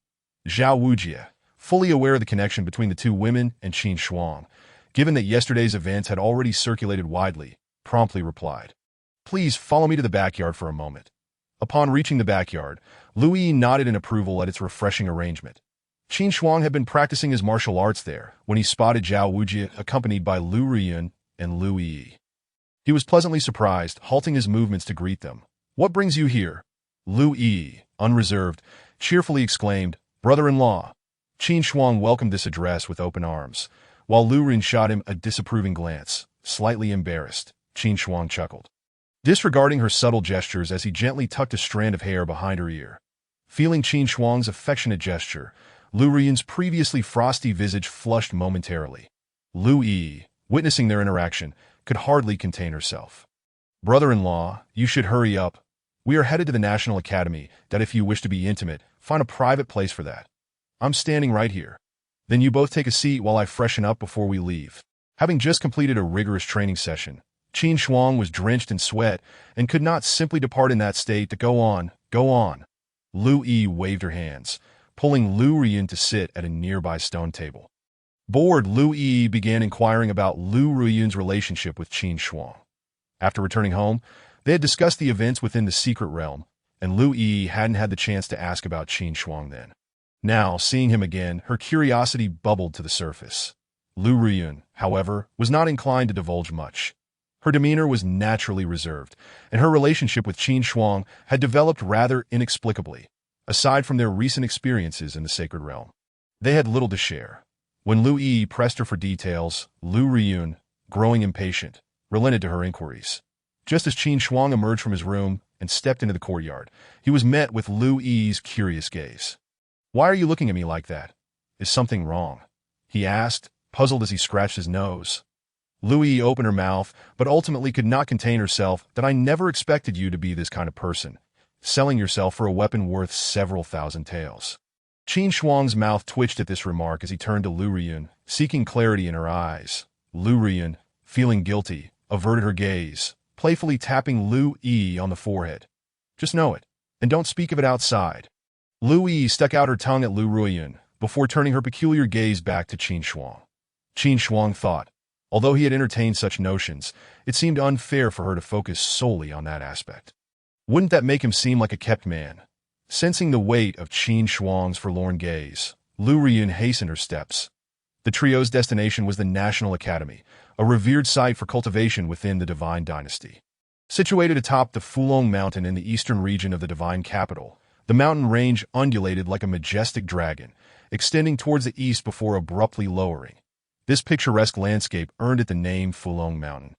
Zhao Wujie, fully aware of the connection between the two women and Qin Shuang, given that yesterday's events had already circulated widely, promptly replied, "Please follow me to the backyard for a moment." Upon reaching the backyard, Lu Yi nodded in approval at its refreshing arrangement. Qin Shuang had been practicing his martial arts there when he spotted Zhao Wujie accompanied by Lu Riyun and Lu Yi. He was pleasantly surprised, halting his movements to greet them. "What brings you here?" Lu Yi, unreserved, cheerfully exclaimed, "Brother-in-law." Qin Shuang welcomed this address with open arms, while Lu Riyun shot him a disapproving glance. Slightly embarrassed, Qin Shuang chuckled, disregarding her subtle gestures as he gently tucked a strand of hair behind her ear. Feeling Qin Shuang's affectionate gesture, Lu Riyun's previously frosty visage flushed momentarily. Lu Yi, witnessing their interaction, could hardly contain herself. "Brother-in-law, you should hurry up. We are headed to the National Academy, that if you wish to be intimate, find a private place for that. I'm standing right here. Then you both take a seat while I freshen up before we leave." Having just completed a rigorous training session, Qin Shuang was drenched in sweat and could not simply depart in that state. Go on, go on. Lu Yi waved her hands, pulling Lu Riyun to sit at a nearby stone table. Bored, Lu Yi began inquiring about Lu Riyun's relationship with Qin Shuang. After returning home, they had discussed the events within the secret realm, and Lu Yi hadn't had the chance to ask about Qin Shuang then. Now, seeing him again, her curiosity bubbled to the surface. Lu Riyun, however, was not inclined to divulge much. Her demeanor was naturally reserved, and her relationship with Qin Shuang had developed rather inexplicably. Aside from their recent experiences in the sacred realm, they had little to share. When Lu Yi pressed her for details, Lu Riyun, growing impatient, relented to her inquiries. Just as Qin Shuang emerged from his room and stepped into the courtyard, he was met with Lu Yi's curious gaze. "Why are you looking at me like that? Is something wrong?" he asked, puzzled as he scratched his nose. Lu Yi opened her mouth, but ultimately could not contain herself. "That I never expected you to be this kind of person, selling yourself for a weapon worth several thousand taels." Qin Shuang's mouth twitched at this remark as he turned to Lu Riyun, seeking clarity in her eyes. Lu Riyun, feeling guilty, averted her gaze, playfully tapping Lu Yi on the forehead. "Just know it, and don't speak of it outside." Lu Yi stuck out her tongue at Lu Riyun, before turning her peculiar gaze back to Qin Shuang. Qin Shuang thought, although he had entertained such notions, it seemed unfair for her to focus solely on that aspect. Wouldn't that make him seem like a kept man? Sensing the weight of Qin Shuang's forlorn gaze, Lu Riyun hastened her steps. The trio's destination was the National Academy, a revered site for cultivation within the Divine Dynasty. Situated atop the Fulong Mountain in the eastern region of the Divine Capital, the mountain range undulated like a majestic dragon, extending towards the east before abruptly lowering. This picturesque landscape earned it the name Fulong Mountain.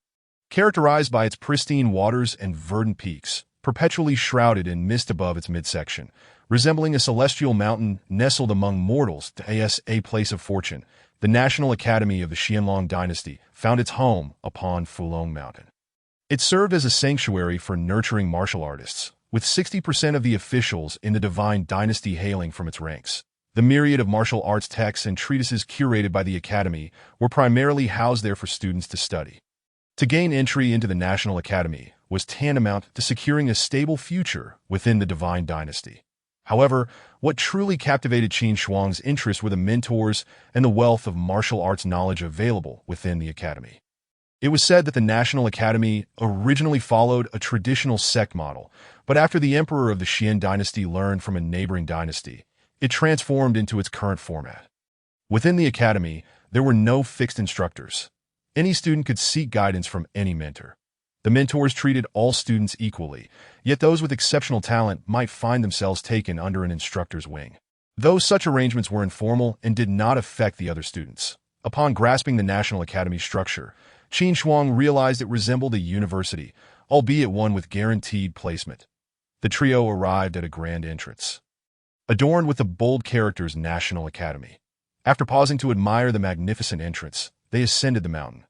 Characterized by its pristine waters and verdant peaks, perpetually shrouded in mist above its midsection, resembling a celestial mountain nestled among mortals as a place of fortune, the National Academy of the Qianlong Dynasty found its home upon Fulong Mountain. It served as a sanctuary for nurturing martial artists, with 60% of the officials in the Divine Dynasty hailing from its ranks. The myriad of martial arts texts and treatises curated by the Academy were primarily housed there for students to study. To gain entry into the National Academy was tantamount to securing a stable future within the Divine Dynasty. However, what truly captivated Qin Shuang's interest were the mentors and the wealth of martial arts knowledge available within the Academy. It was said that the National Academy originally followed a traditional sect model, but after the emperor of the Xian dynasty learned from a neighboring dynasty, it transformed into its current format. Within the academy, there were no fixed instructors. Any student could seek guidance from any mentor. The mentors treated all students equally, yet those with exceptional talent might find themselves taken under an instructor's wing. Though such arrangements were informal and did not affect the other students, upon grasping the National Academy structure, Qin Shuang realized it resembled a university, albeit one with guaranteed placement. The trio arrived at a grand entrance, adorned with the bold characters National Academy. After pausing to admire the magnificent entrance, they ascended the mountain.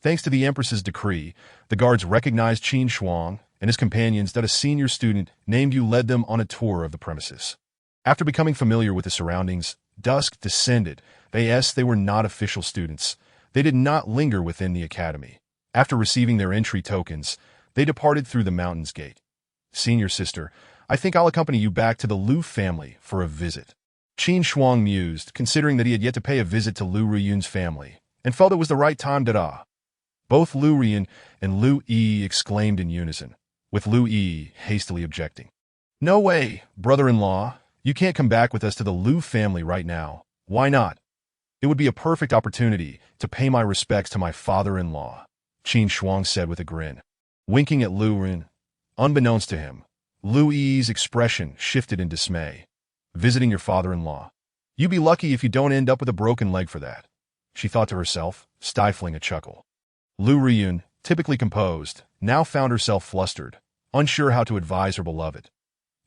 Thanks to the Empress's decree, the guards recognized Qin Shuang and his companions that a senior student named Yu led them on a tour of the premises. After becoming familiar with the surroundings, dusk descended. They were not official students. They did not linger within the academy. After receiving their entry tokens, they departed through the mountain's gate. Senior sister, I think I'll accompany you back to the Lu family for a visit. Qin Shuang mused, considering that he had yet to pay a visit to Lu Riyun's family, and felt it was the right time to Both Lu Riyun and Lu Yi exclaimed in unison, with Lu Yi hastily objecting. No way, brother-in-law. You can't come back with us to the Lu family right now. Why not? It would be a perfect opportunity to pay my respects to my father-in-law, Qin Shuang said with a grin. Winking at Lu Riyun, unbeknownst to him, Lu Yi's expression shifted in dismay. Visiting your father-in-law. You'd be lucky if you don't end up with a broken leg for that, she thought to herself, stifling a chuckle. Lu Riyun, typically composed, now found herself flustered, unsure how to advise her beloved.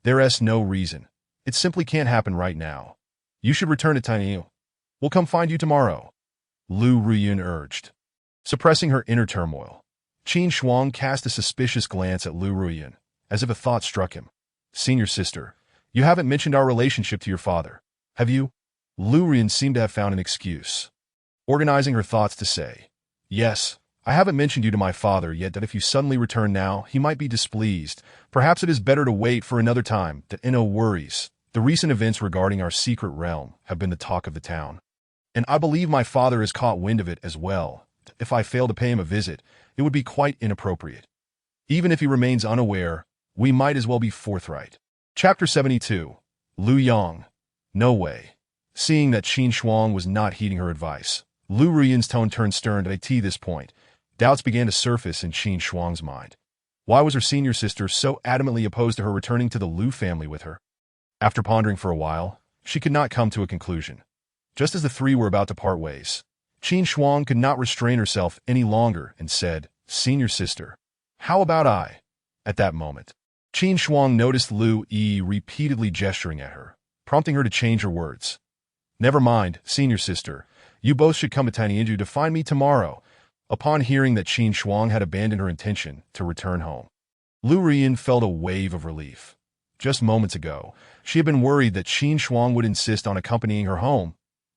There's no reason. It simply can't happen right now. You should return to Taiyu. We'll come find you tomorrow, Lu Riyun urged. Suppressing her inner turmoil, Qin Shuang cast a suspicious glance at Lu Riyun, as if a thought struck him. Senior sister, you haven't mentioned our relationship to your father, have you? Lu Riyun seemed to have found an excuse, organizing her thoughts to say, Yes, I haven't mentioned you to my father yet that if you suddenly return now, he might be displeased. Perhaps it is better to wait for another time. No worries. The recent events regarding our secret realm have been the talk of the town. And I believe my father has caught wind of it as well. If I fail to pay him a visit, it would be quite inappropriate. Even if he remains unaware, we might as well be forthright. Chapter 72. Lu Yang. No way. Seeing that Qin Shuang was not heeding her advice, Lu Riyun's tone turned stern at this point. Doubts began to surface in Qin Shuang's mind. Why was her senior sister so adamantly opposed to her returning to the Lu family with her? After pondering for a while, she could not come to a conclusion. Just as the three were about to part ways, Qin Shuang could not restrain herself any longer and said, Senior sister, how about I? At that moment, Qin Shuang noticed Lu Yi repeatedly gesturing at her, prompting her to change her words. Never mind, senior sister. You both should come to Tianyu to find me tomorrow. Upon hearing that Qin Shuang had abandoned her intention to return home, Lu Riyun felt a wave of relief. Just moments ago, she had been worried that Qin Shuang would insist on accompanying her home.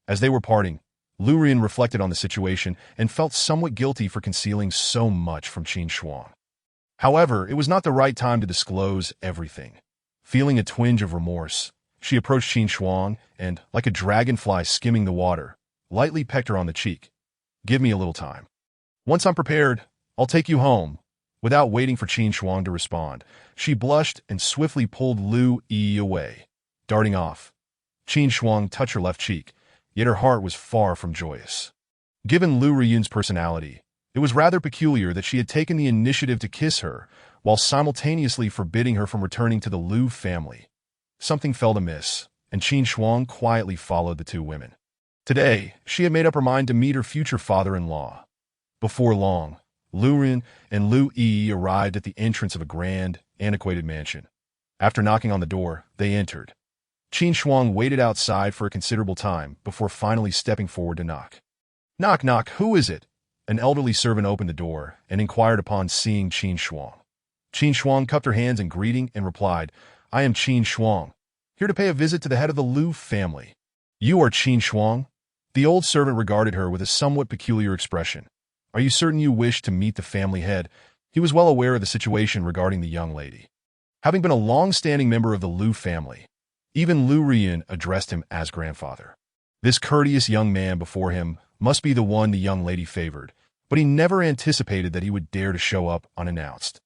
As they were parting, Lu Riyun reflected on the situation and felt somewhat guilty for concealing so much from Qin Shuang. However, it was not the right time to disclose everything. Feeling a twinge of remorse, she approached Qin Shuang and, like a dragonfly skimming the water, lightly pecked her on the cheek. Give me a little time. Once I'm prepared, I'll take you home. Without waiting for Qin Shuang to respond, she blushed and swiftly pulled Lu Yi away, darting off. Qin Shuang touched her left cheek, yet her heart was far from joyous. Given Lu Riyun's personality, it was rather peculiar that she had taken the initiative to kiss her, while simultaneously forbidding her from returning to the Lu family. Something felt amiss, and Qin Shuang quietly followed the two women. Today, she had made up her mind to meet her future father-in-law. Before long, Lu Riyun and Lu Yi arrived at the entrance of a grand, antiquated mansion. After knocking on the door, they entered. Qin Shuang waited outside for a considerable time before finally stepping forward to knock. Knock, knock, who is it? An elderly servant opened the door and inquired upon seeing Qin Shuang. Qin Shuang cupped her hands in greeting and replied, I am Qin Shuang, here to pay a visit to the head of the Lu family. You are Qin Shuang? The old servant regarded her with a somewhat peculiar expression. Are you certain you wish to meet the family head? He was well aware of the situation regarding the young lady. Having been a long-standing member of the Lu family, even Lu Riyun addressed him as grandfather. This courteous young man before him must be the one the young lady favored, but he never anticipated that he would dare to show up unannounced.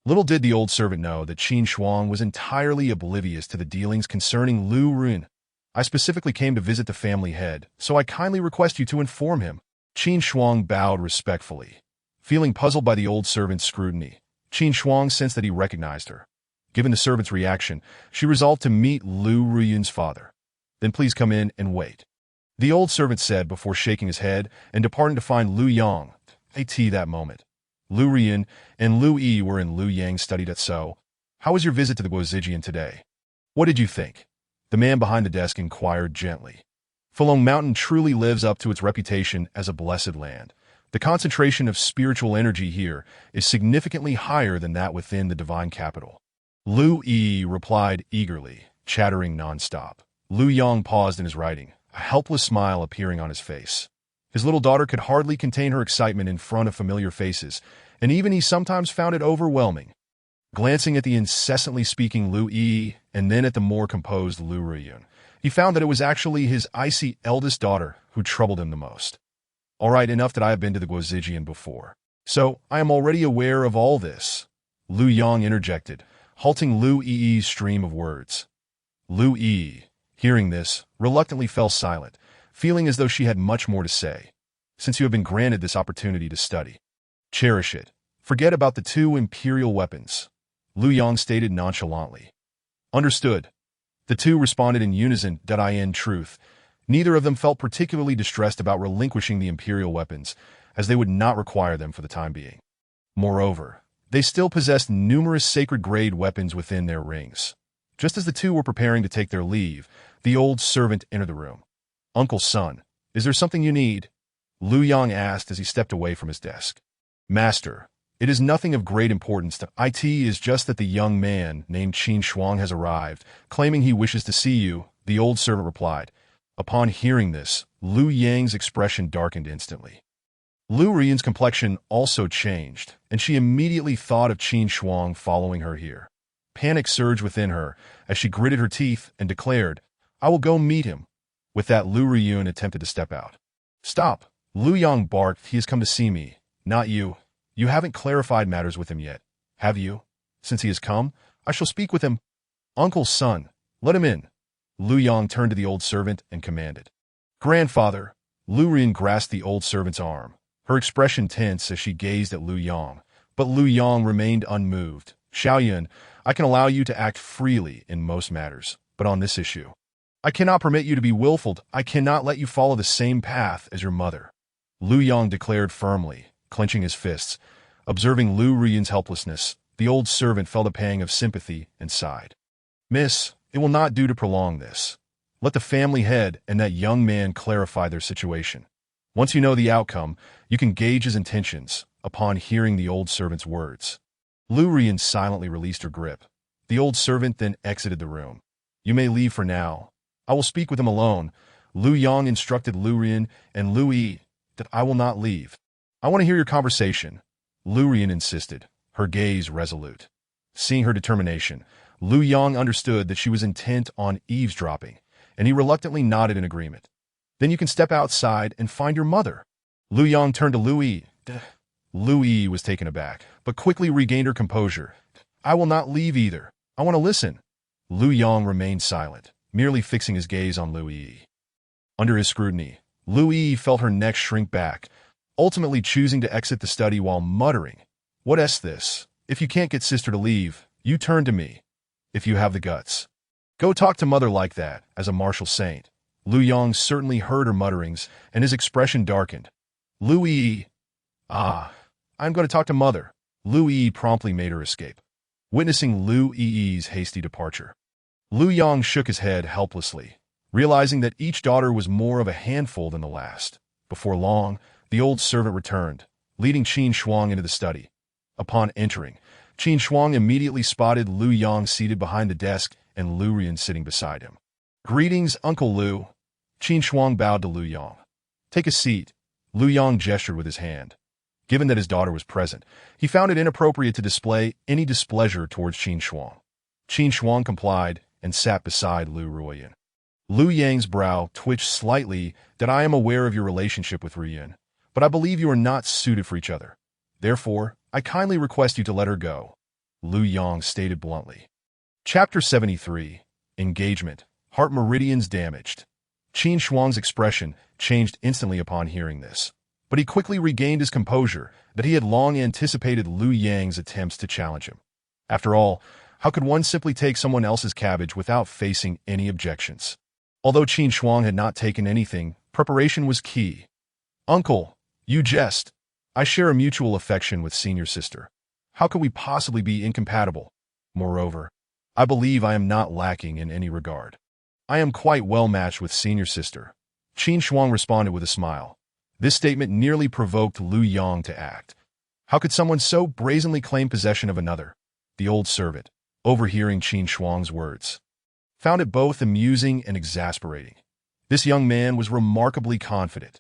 Little did the old servant know that Qin Shuang was entirely oblivious to the dealings concerning Lu Ruyin. I specifically came to visit the family head, so I kindly request you to inform him. Qin Shuang bowed respectfully. Feeling puzzled by the old servant's scrutiny, Qin Shuang sensed that he recognized her. Given the servant's reaction, she resolved to meet Lu Ruyun's father. Then please come in and wait, the old servant said before shaking his head and departing to find Lu Yang. At that moment, Lu Ruyun and Lu Yi were in Lu Yang's study. So, how was your visit to the Guozijian today? What did you think? The man behind the desk inquired gently. Fulong Mountain truly lives up to its reputation as a blessed land. The concentration of spiritual energy here is significantly higher than that within the divine capital. Lu Yi replied eagerly, chattering nonstop. Lu Yang paused in his writing, a helpless smile appearing on his face. His little daughter could hardly contain her excitement in front of familiar faces, and even he sometimes found it overwhelming. Glancing at the incessantly speaking Lu Yi and then at the more composed Lu Ruyun, he found that it was actually his icy eldest daughter who troubled him the most. All right, enough that I have been to the Guozijian before. So, I am already aware of all this, Lu Yang interjected, halting Lu Yi's stream of words. Lu Yi, hearing this, reluctantly fell silent, feeling as though she had much more to say. Since you have been granted this opportunity to study, cherish it. Forget about the 2 imperial weapons, Lu Yang stated nonchalantly. Understood. The 2 responded in unison. In truth, neither of them felt particularly distressed about relinquishing the imperial weapons, as they would not require them for the time being. Moreover, they still possessed numerous sacred-grade weapons within their rings. Just as the 2 were preparing to take their leave, the old servant entered the room. Uncle Sun, is there something you need? Lu Yang asked as he stepped away from his desk. Master, it is nothing of great importance. It is just that the young man named Qin Shuang has arrived, claiming he wishes to see you, the old servant replied. Upon hearing this, Lu Yang's expression darkened instantly. Lu Ruyun's complexion also changed, and she immediately thought of Qin Shuang following her here. Panic surged within her as she gritted her teeth and declared, I will go meet him. With that, Lu Ruyun attempted to step out. Stop, Lu Yang barked. He has come to see me, not you. You haven't clarified matters with him yet, have you? Since he has come, I shall speak with him. Uncle Sun, let him in. Lu Yang turned to the old servant and commanded. Grandfather, Lu Ruyun grasped the old servant's arm, her expression tense as she gazed at Lu Yang, but Lu Yang remained unmoved. Xiaoyun, I can allow you to act freely in most matters, but on this issue, I cannot permit you to be willful. I cannot let you follow the same path as your mother. Lu Yang declared firmly, clenching his fists. Observing Lu Ruyun's helplessness, the old servant felt a pang of sympathy and sighed. Miss, it will not do to prolong this. Let the family head and that young man clarify their situation. Once you know the outcome, you can gauge his intentions upon hearing the old servant's words. Lu Ruyun silently released her grip. The old servant then exited the room. You may leave for now. I will speak with him alone. Lu Yang instructed Lu Ruyun and Lu Yi that I will not leave. I want to hear your conversation. Lu Ruyun insisted, her gaze resolute. Seeing her determination, Lu Yang understood that she was intent on eavesdropping, and he reluctantly nodded in agreement. Then you can step outside and find your mother. Lu Yang turned to Lu Yi. Lu Yi was taken aback, but quickly regained her composure. I will not leave either. I want to listen. Lu Yang remained silent, merely fixing his gaze on Lu Yi. Under his scrutiny, Lu Yi felt her neck shrink back, ultimately choosing to exit the study while muttering, What's this? If you can't get sister to leave, you turn to me. If you have the guts. Go talk to mother like that, as a martial saint. Lu Yang certainly heard her mutterings, and his expression darkened. Lu Yi. I'm going to talk to mother. Lu Yi promptly made her escape, witnessing Lu Yi's hasty departure. Lu Yang shook his head helplessly, realizing that each daughter was more of a handful than the last. Before long, the old servant returned, leading Qin Shuang into the study. Upon entering, Qin Shuang immediately spotted Lu Yang seated behind the desk and Lu Ruyun sitting beside him. Greetings, Uncle Lu. Qin Shuang bowed to Lu Yang. Take a seat. Lu Yang gestured with his hand. Given that his daughter was present, he found it inappropriate to display any displeasure towards Qin Shuang. Qin Shuang complied and sat beside Lu Ruyun. Lu Yang's brow twitched slightly. That I am aware of your relationship with Ruyun, but I believe you are not suited for each other. Therefore, I kindly request you to let her go," Lu Yang stated bluntly. Chapter 73. Engagement. Heart meridians damaged. Qin Shuang's expression changed instantly upon hearing this, but he quickly regained his composure that he had long anticipated Lu Yang's attempts to challenge him. After all, how could one simply take someone else's cabbage without facing any objections? Although Qin Shuang had not taken anything, preparation was key. "Uncle, you jest. I share a mutual affection with senior sister. How could we possibly be incompatible? Moreover, I believe I am not lacking in any regard. I am quite well matched with senior sister," Qin Shuang responded with a smile. This statement nearly provoked Lu Yang to act. How could someone so brazenly claim possession of another? The old servant, overhearing Qin Shuang's words, found it both amusing and exasperating. This young man was remarkably confident.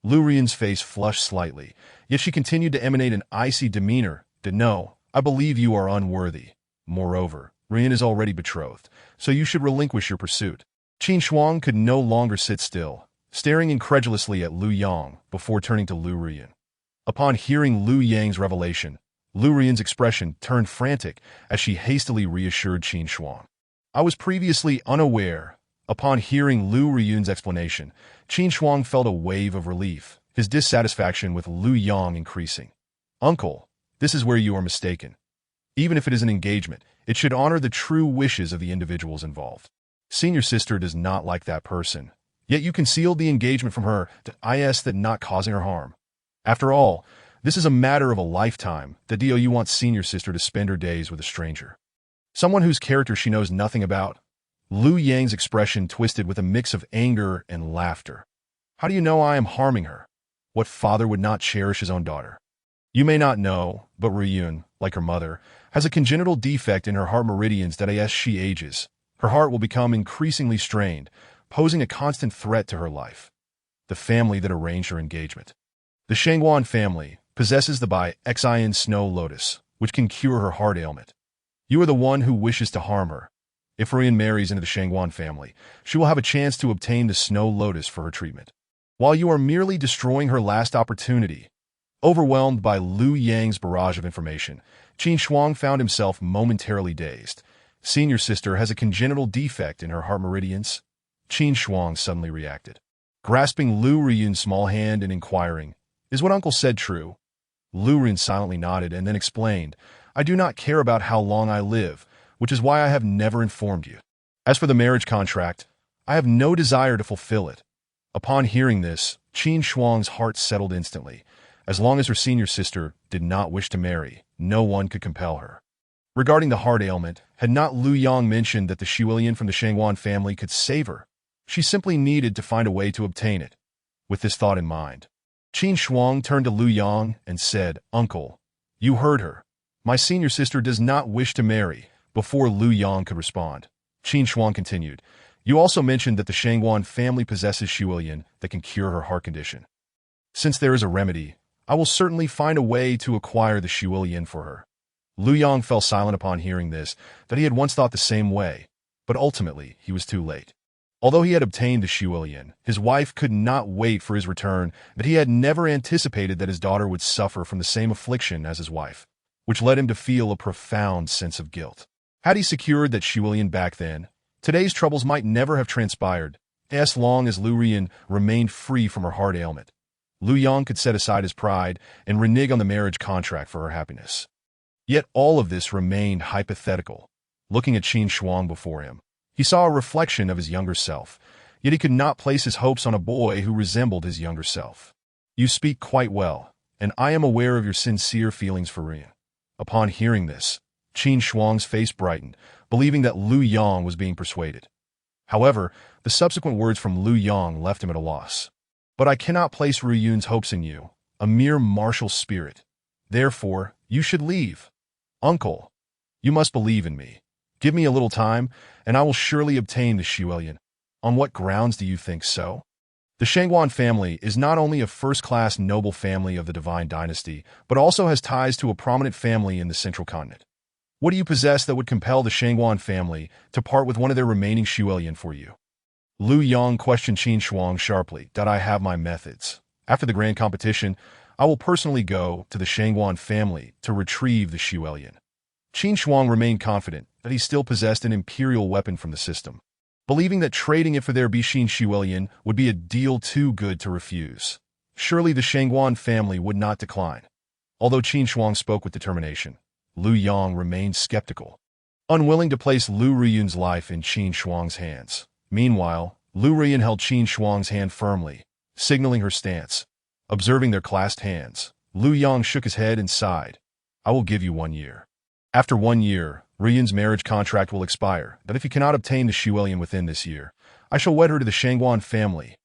Lu Rian's face flushed slightly, yet she continued to emanate an icy demeanor that, "No, I believe you are unworthy. Moreover, Rian is already betrothed, so you should relinquish your pursuit." Qin Shuang could no longer sit still, staring incredulously at Lu Yang before turning to Lu Rian. Upon hearing Lu Yang's revelation, Lu Rian's expression turned frantic as she hastily reassured Qin Shuang. "I was previously unaware." Upon hearing Lu Rian's explanation, Qin Shuang felt a wave of relief, his dissatisfaction with Lu Yang increasing. "Uncle, this is where you are mistaken. Even if it is an engagement, it should honor the true wishes of the individuals involved. Senior sister does not like that person, yet you concealed the engagement from her to is that not causing her harm. After all, this is a matter of a lifetime that you want senior sister to spend her days with a stranger. Someone whose character she knows nothing about." Lu Yang's expression twisted with a mix of anger and laughter. "How do you know I am harming her? What father would not cherish his own daughter? You may not know, but Riyun, like her mother, has a congenital defect in her heart meridians that as she ages, her heart will become increasingly strained, posing a constant threat to her life." The family that arranged her engagement. The Shangguan family possesses the Xian snow lotus, which can cure her heart ailment. You are the one who wishes to harm her. If Rian marries into the Shangguan family, she will have a chance to obtain the snow lotus for her treatment, while you are merely destroying her last opportunity. Overwhelmed by Lu Yang's barrage of information, Qin Shuang found himself momentarily dazed. Senior sister has a congenital defect in her heart meridians? Qin Shuang suddenly reacted, grasping Lu Riyun's small hand and inquiring, "Is what uncle said true?" Lu Riyun silently nodded and then explained, "I do not care about how long I live, which is why I have never informed you. As for the marriage contract, I have no desire to fulfill it." Upon hearing this, Qin Shuang's heart settled instantly. As long as her senior sister did not wish to marry, no one could compel her. Regarding the heart ailment, had not Lu Yang mentioned that the Shuilian from the Shangguan family could save her? She simply needed to find a way to obtain it. With this thought in mind, Qin Shuang turned to Lu Yang and said, "Uncle, you heard her. My senior sister does not wish to marry." Before Lu Yang could respond, Qin Shuang continued, "You also mentioned that the Shangguan family possesses Shuilian that can cure her heart condition. Since there is a remedy, I will certainly find a way to acquire the Shuilian for her." Lu Yang fell silent upon hearing this, that he had once thought the same way, but ultimately he was too late. Although he had obtained the Shuilian, his wife could not wait for his return, that he had never anticipated that his daughter would suffer from the same affliction as his wife, which led him to feel a profound sense of guilt. Had he secured that Shuilian back then, today's troubles might never have transpired, as long as Lu Rian remained free from her heart ailment. Lu Yang could set aside his pride and renege on the marriage contract for her happiness. Yet all of this remained hypothetical. Looking at Qin Shuang before him, he saw a reflection of his younger self, yet he could not place his hopes on a boy who resembled his younger self. "You speak quite well, and I am aware of your sincere feelings for Rian." Upon hearing this, Qin Shuang's face brightened, believing that Lu Yang was being persuaded. However, the subsequent words from Lu Yang left him at a loss. "But I cannot place Riyun's hopes in you, a mere martial spirit. Therefore, you should leave. Uncle, you must believe in me. Give me a little time, and I will surely obtain the Shuilian. On what grounds do you think so?" The Shangguan family is not only a first-class noble family of the divine dynasty, but also has ties to a prominent family in the central continent. What do you possess that would compel the Shangguan family to part with one of their remaining Shuilian for you? Lu Yang questioned Qin Shuang sharply. "I have my methods. After the grand competition, I will personally go to the Shangguan family to retrieve the Xuelian. Qin Shuang remained confident that he still possessed an imperial weapon from the system, believing that trading it for their Bixin Xuelian would be a deal too good to refuse. Surely the Shangguan family would not decline. Although Qin Shuang spoke with determination, Lu Yang remained skeptical, unwilling to place Lu Riyun's life in Qin Shuang's hands. Meanwhile, Lu Riyun held Qin Shuang's hand firmly, signaling her stance. Observing their clasped hands, Lu Yang shook his head and sighed. I will give you 1 year. After 1 year, Riyun's marriage contract will expire, but if you cannot obtain the Xuelian within this year, I shall wed her to the Shangguan family.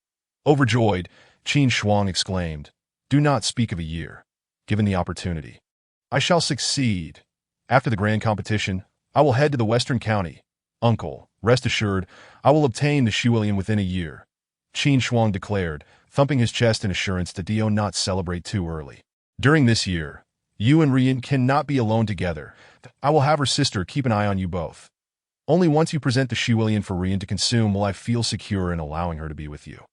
Overjoyed, Qin Shuang exclaimed, Do not speak of a year. Given the opportunity, I shall succeed. After the grand competition, I will head to the Western County. Uncle, rest assured, I will obtain the Xuelian within a year. Qin Shuang declared, thumping his chest in assurance that Dio not celebrate too early. During this year, you and Riyun cannot be alone together. I will have her sister keep an eye on you both. Only once you present the Xuelian for Riyun to consume will I feel secure in allowing her to be with you.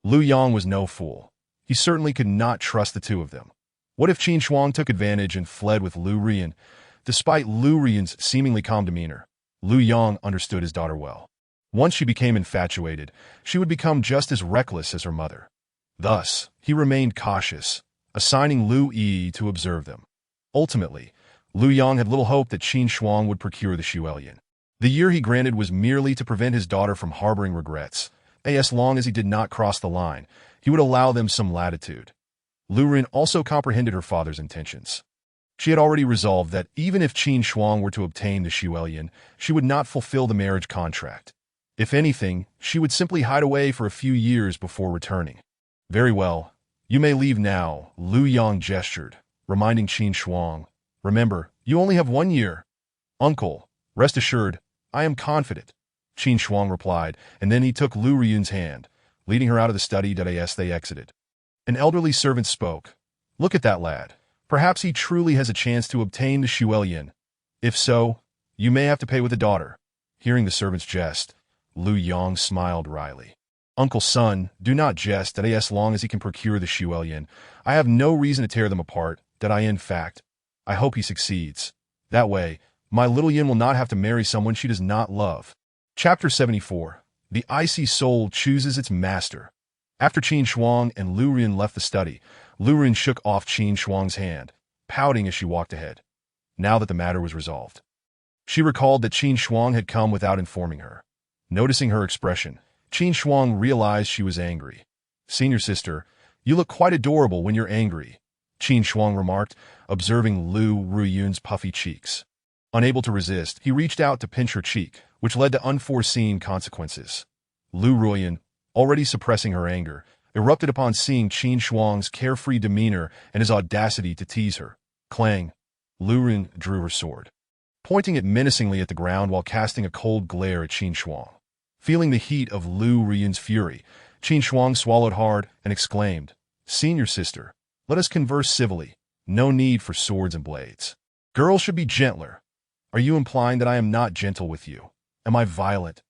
Lu Yang was no fool. He certainly could not trust the two of them. What if Qin Shuang took advantage and fled with Lu Riyun? Despite Lu Riyun's seemingly calm demeanor, Lu Yang understood his daughter well. Once she became infatuated, she would become just as reckless as her mother. Thus, he remained cautious, assigning Lu Yi to observe them. Ultimately, Lu Yang had little hope that Qin Shuang would procure the Xuelian. The year he granted was merely to prevent his daughter from harboring regrets. As long as he did not cross the line, he would allow them some latitude. Lu Rin also comprehended her father's intentions. She had already resolved that even if Qin Shuang were to obtain the Xuelian, she would not fulfill the marriage contract. If anything, she would simply hide away for a few years before returning. Very well, you may leave now, Lu Yang gestured, reminding Qin Shuang. Remember, you only have 1 year. Uncle, rest assured, I am confident, Qin Shuang replied, and then he took Lu Riyun's hand, leading her out of the study. As they exited, an elderly servant spoke. Look at that lad. Perhaps he truly has a chance to obtain the Xuelian. If so, you may have to pay with a daughter. Hearing the servant's jest, Lu Yang smiled wryly. Uncle son, do not jest. As long as he can procure the Xuelian, I have no reason to tear them apart. In fact, I hope he succeeds. That way, my little Yin will not have to marry someone she does not love. Chapter 74. The Icy Soul Chooses Its Master. After Qin Shuang and Lu Riyun left the study, Lu Riyun shook off Qin Shuang's hand, pouting as she walked ahead. Now that the matter was resolved, she recalled that Qin Shuang had come without informing her. Noticing her expression, Qin Shuang realized she was angry. Senior sister, you look quite adorable when you're angry, Qin Shuang remarked, observing Lu Riyun's puffy cheeks. Unable to resist, he reached out to pinch her cheek, which led to unforeseen consequences. Lu Riyun, already suppressing her anger, erupted upon seeing Qin Shuang's carefree demeanor and his audacity to tease her. Clang! Lu Riyun drew her sword, pointing it menacingly at the ground while casting a cold glare at Qin Shuang. Feeling the heat of Lu Riyun's fury, Qin Shuang swallowed hard and exclaimed, Senior sister, let us converse civilly. No need for swords and blades. Girls should be gentler. Are you implying that I am not gentle with you? Am I violent?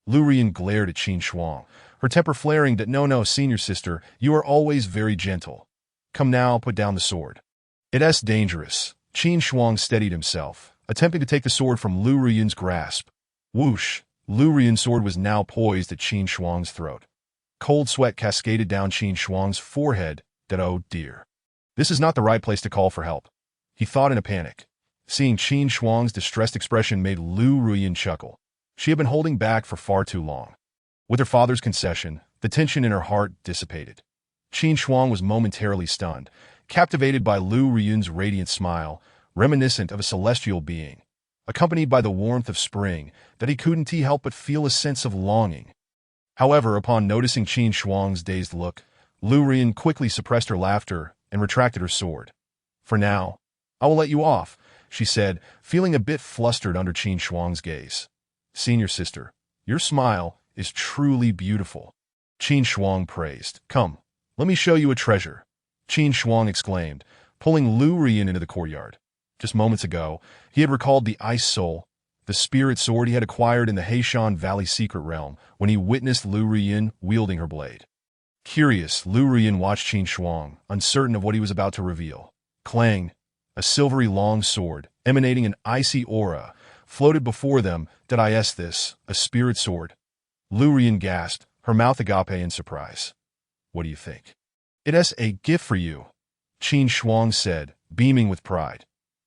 Lu Riyun glared at Qin Shuang, her temper flaring that no, senior sister, you are always very gentle. Come now, put down the sword. It's dangerous. Qin Shuang steadied himself, attempting to take the sword from Lu Riyun's grasp. Whoosh! Lu Riyun's sword was now poised at Qin Shuang's throat. Cold sweat cascaded down Qin Shuang's forehead. Oh dear. This is not the right place to call for help, he thought in a panic. Seeing Qin Shuang's distressed expression made Lu Riyun chuckle. She had been holding back for far too long. With her father's concession, the tension in her heart dissipated. Qin Shuang was momentarily stunned, captivated by Lu Riyun's radiant smile, reminiscent of a celestial being, accompanied by the warmth of spring, that he couldn't help but feel a sense of longing. However, upon noticing Qin Shuang's dazed look, Lu Riyun quickly suppressed her laughter and retracted her sword. For now, I will let you off, she said, feeling a bit flustered under Qin Shuang's gaze. Senior sister, your smile is truly beautiful, Qin Shuang praised. Come, let me show you a treasure, Qin Shuang exclaimed, pulling Lu Riyun into the courtyard. Just moments ago, he had recalled the Ice Soul, the spirit sword he had acquired in the Heishan Valley secret realm when he witnessed Lu Riyun wielding her blade. Curious, Lu Ruyin watched Qin Shuang, uncertain of what he was about to reveal. Clang, a silvery long sword, emanating an icy aura, floated before them. Did I ask this, a spirit sword? Lu Ruyin gasped, her mouth agape in surprise. What do you think? It is a gift for you, Qin Shuang said, beaming with pride.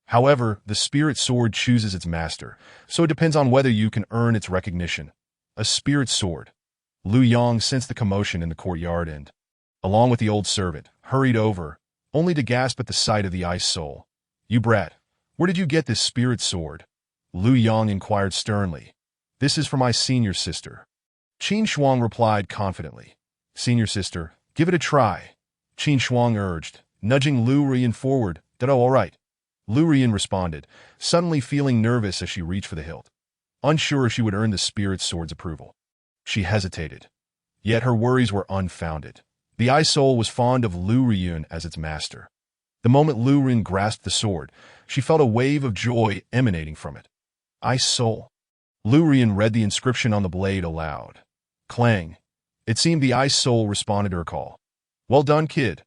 However, the spirit sword chooses its master, so it depends on whether you can earn its recognition. A spirit sword. Lu Yang sensed the commotion in the courtyard and, along with the old servant, hurried over, only to gasp at the sight of the ice soul. You brat, where did you get this spirit sword? Lu Yang inquired sternly. This is for my senior sister. Qin Shuang replied confidently. Senior sister, give it a try. Qin Shuang urged, nudging Lu Ruyin forward. Oh, all right. Lu Ruyin responded, suddenly feeling nervous as she reached for the hilt. Unsure if she would earn the spirit sword's approval. She hesitated. Yet her worries were unfounded. The ice soul was fond of Lu Ruyin as its master. The moment Lu Ruyin grasped the sword, she felt a wave of joy emanating from it. Ice soul. Lu Ruyin read the inscription on the blade aloud. Clang. It seemed the ice soul responded to her call. Well done, kid.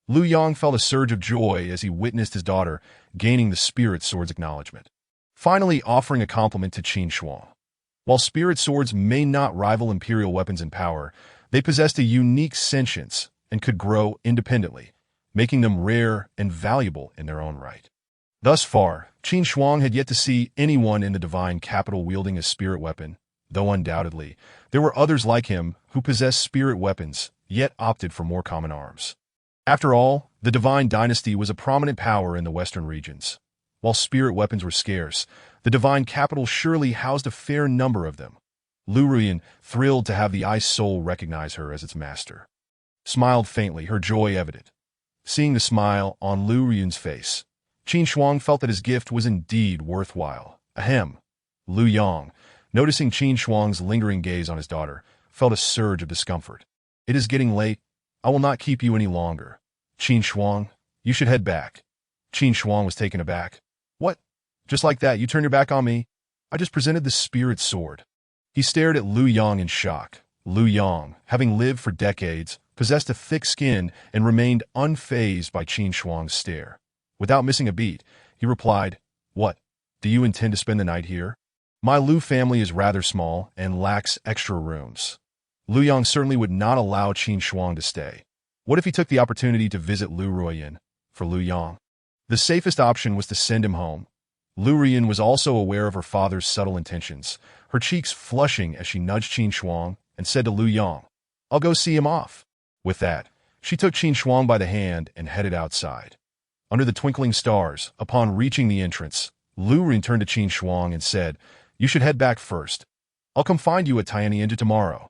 Lu Yang felt a surge of joy as he witnessed his daughter gaining the spirit sword's acknowledgement, finally offering a compliment to Qin Shuang. While spirit swords may not rival imperial weapons in power, they possessed a unique sentience and could grow independently, making them rare and valuable in their own right. Thus far, Qin Shuang had yet to see anyone in the divine capital wielding a spirit weapon, though undoubtedly there were others like him who possessed spirit weapons, yet opted for more common arms. After all, the Divine Dynasty was a prominent power in the western regions. While spirit weapons were scarce, the divine capital surely housed a fair number of them. Lu Ruyin, thrilled to have the ice soul recognize her as its master, smiled faintly, her joy evident. Seeing the smile on Lu Ruyin's face, Qin Shuang felt that his gift was indeed worthwhile. Ahem. Lu Yang, noticing Qin Shuang's lingering gaze on his daughter, felt a surge of discomfort. It is getting late. I will not keep you any longer. Qin Shuang, you should head back. Qin Shuang was taken aback. What? Just like that, you turn your back on me? I just presented the spirit sword. He stared at Lu Yang in shock. Lu Yang, having lived for decades, possessed a thick skin and remained unfazed by Qin Shuang's stare. Without missing a beat, he replied, What? Do you intend to spend the night here? My Lu family is rather small and lacks extra rooms. Lu Yang certainly would not allow Qin Shuang to stay. What if he took the opportunity to visit Lu Ruyin? For Lu Yang, the safest option was to send him home. Lu Ruyin was also aware of her father's subtle intentions, her cheeks flushing as she nudged Qin Shuang and said to Lu Yang, I'll go see him off. With that, she took Qin Shuang by the hand and headed outside. Under the twinkling stars, upon reaching the entrance, Lu Ruyin turned to Qin Shuang and said, You should head back first. I'll come find you at Tianyinja tomorrow.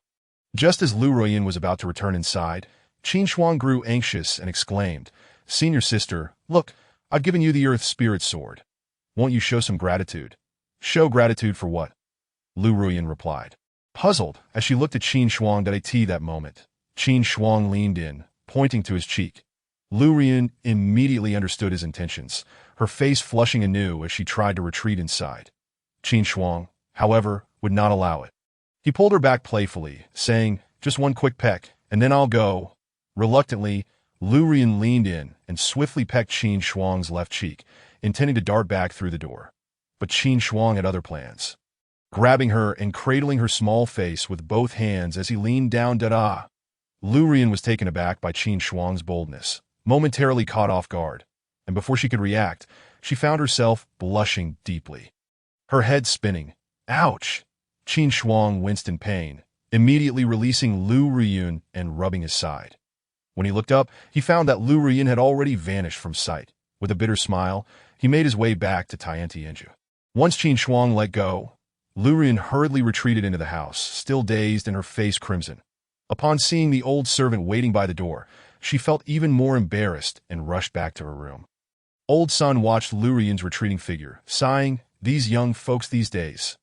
Just as Lu Ruyin was about to return inside, Qin Shuang grew anxious and exclaimed, Senior sister, look, I've given you the Earth Spirit Sword. Won't you show some gratitude? Show gratitude for what? Lu Ruyin replied, puzzled as she looked at Qin Shuang at that moment. Qin Shuang leaned in, pointing to his cheek. Lu Ruyin immediately understood his intentions, her face flushing anew as she tried to retreat inside. Qin Shuang, however, would not allow it. He pulled her back playfully, saying, Just one quick peck, and then I'll go. Reluctantly, Lu Ruyin leaned in and swiftly pecked Qin Shuang's left cheek, intending to dart back through the door. But Qin Shuang had other plans. Grabbing her and cradling her small face with both hands as he leaned down, Lu Ruyin was taken aback by Qin Shuang's boldness, momentarily caught off guard, and before she could react, she found herself blushing deeply. Her head spinning. Ouch! Qin Shuang winced in pain, immediately releasing Lu Ruyin and rubbing his side. When he looked up, he found that Lu Ruyin had already vanished from sight. With a bitter smile, he made his way back to Tianyinja. Once Qin Shuang let go, Lu Ruyin hurriedly retreated into the house, still dazed and her face crimson. Upon seeing the old servant waiting by the door, she felt even more embarrassed and rushed back to her room. Old Sun watched Lu Ruyin's retreating figure, sighing, These young folks these days.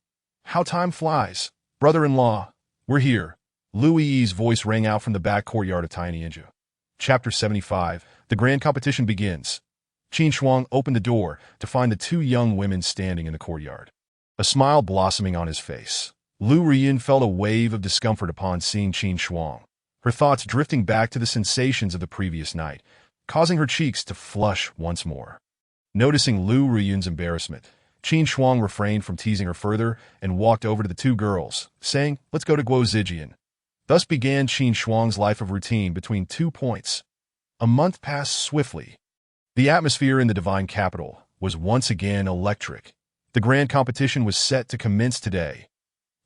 How time flies. Brother-in-law, we're here. Lu Yi's voice rang out from the back courtyard of Tianyinja. Chapter 75, The Grand Competition begins. Qin Shuang opened the door to find the two young women standing in the courtyard. A smile blossoming on his face. Lu Ruyin felt a wave of discomfort upon seeing Qin Shuang. her thoughts drifting back to the sensations of the previous night, causing her cheeks to flush once more. Noticing Lu Riyun's embarrassment, Qin Shuang refrained from teasing her further and walked over to the two girls, saying, "Let's go to Guo Zijian." Thus began Qin Shuang's life of routine between 2 points. A month passed swiftly. The atmosphere in the divine capital was once again electric. The grand competition was set to commence today.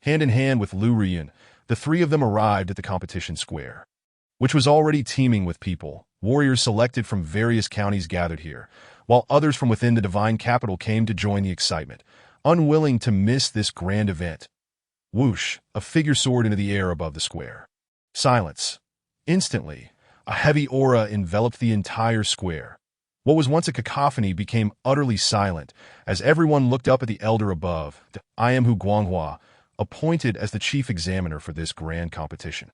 Hand in hand with Lu Riyun, the three of them arrived at the competition square, which was already teeming with people. Warriors selected from various counties gathered here, while others from within the divine capital came to join the excitement, unwilling to miss this grand event. Whoosh, a figure soared into the air above the square. Silence. Instantly, a heavy aura enveloped the entire square. What was once a cacophony became utterly silent as everyone looked up at the elder above, I am Hu Guanghua, appointed as the chief examiner for this grand competition.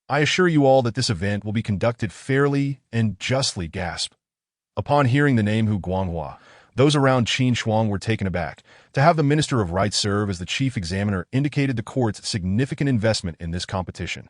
I assure you all that this event will be conducted fairly and justly. Gasp. Upon hearing the name Hu Guanghua, those around Qin Shuang were taken aback. To have the Minister of Rites serve as the chief examiner indicated the court's significant investment in this competition.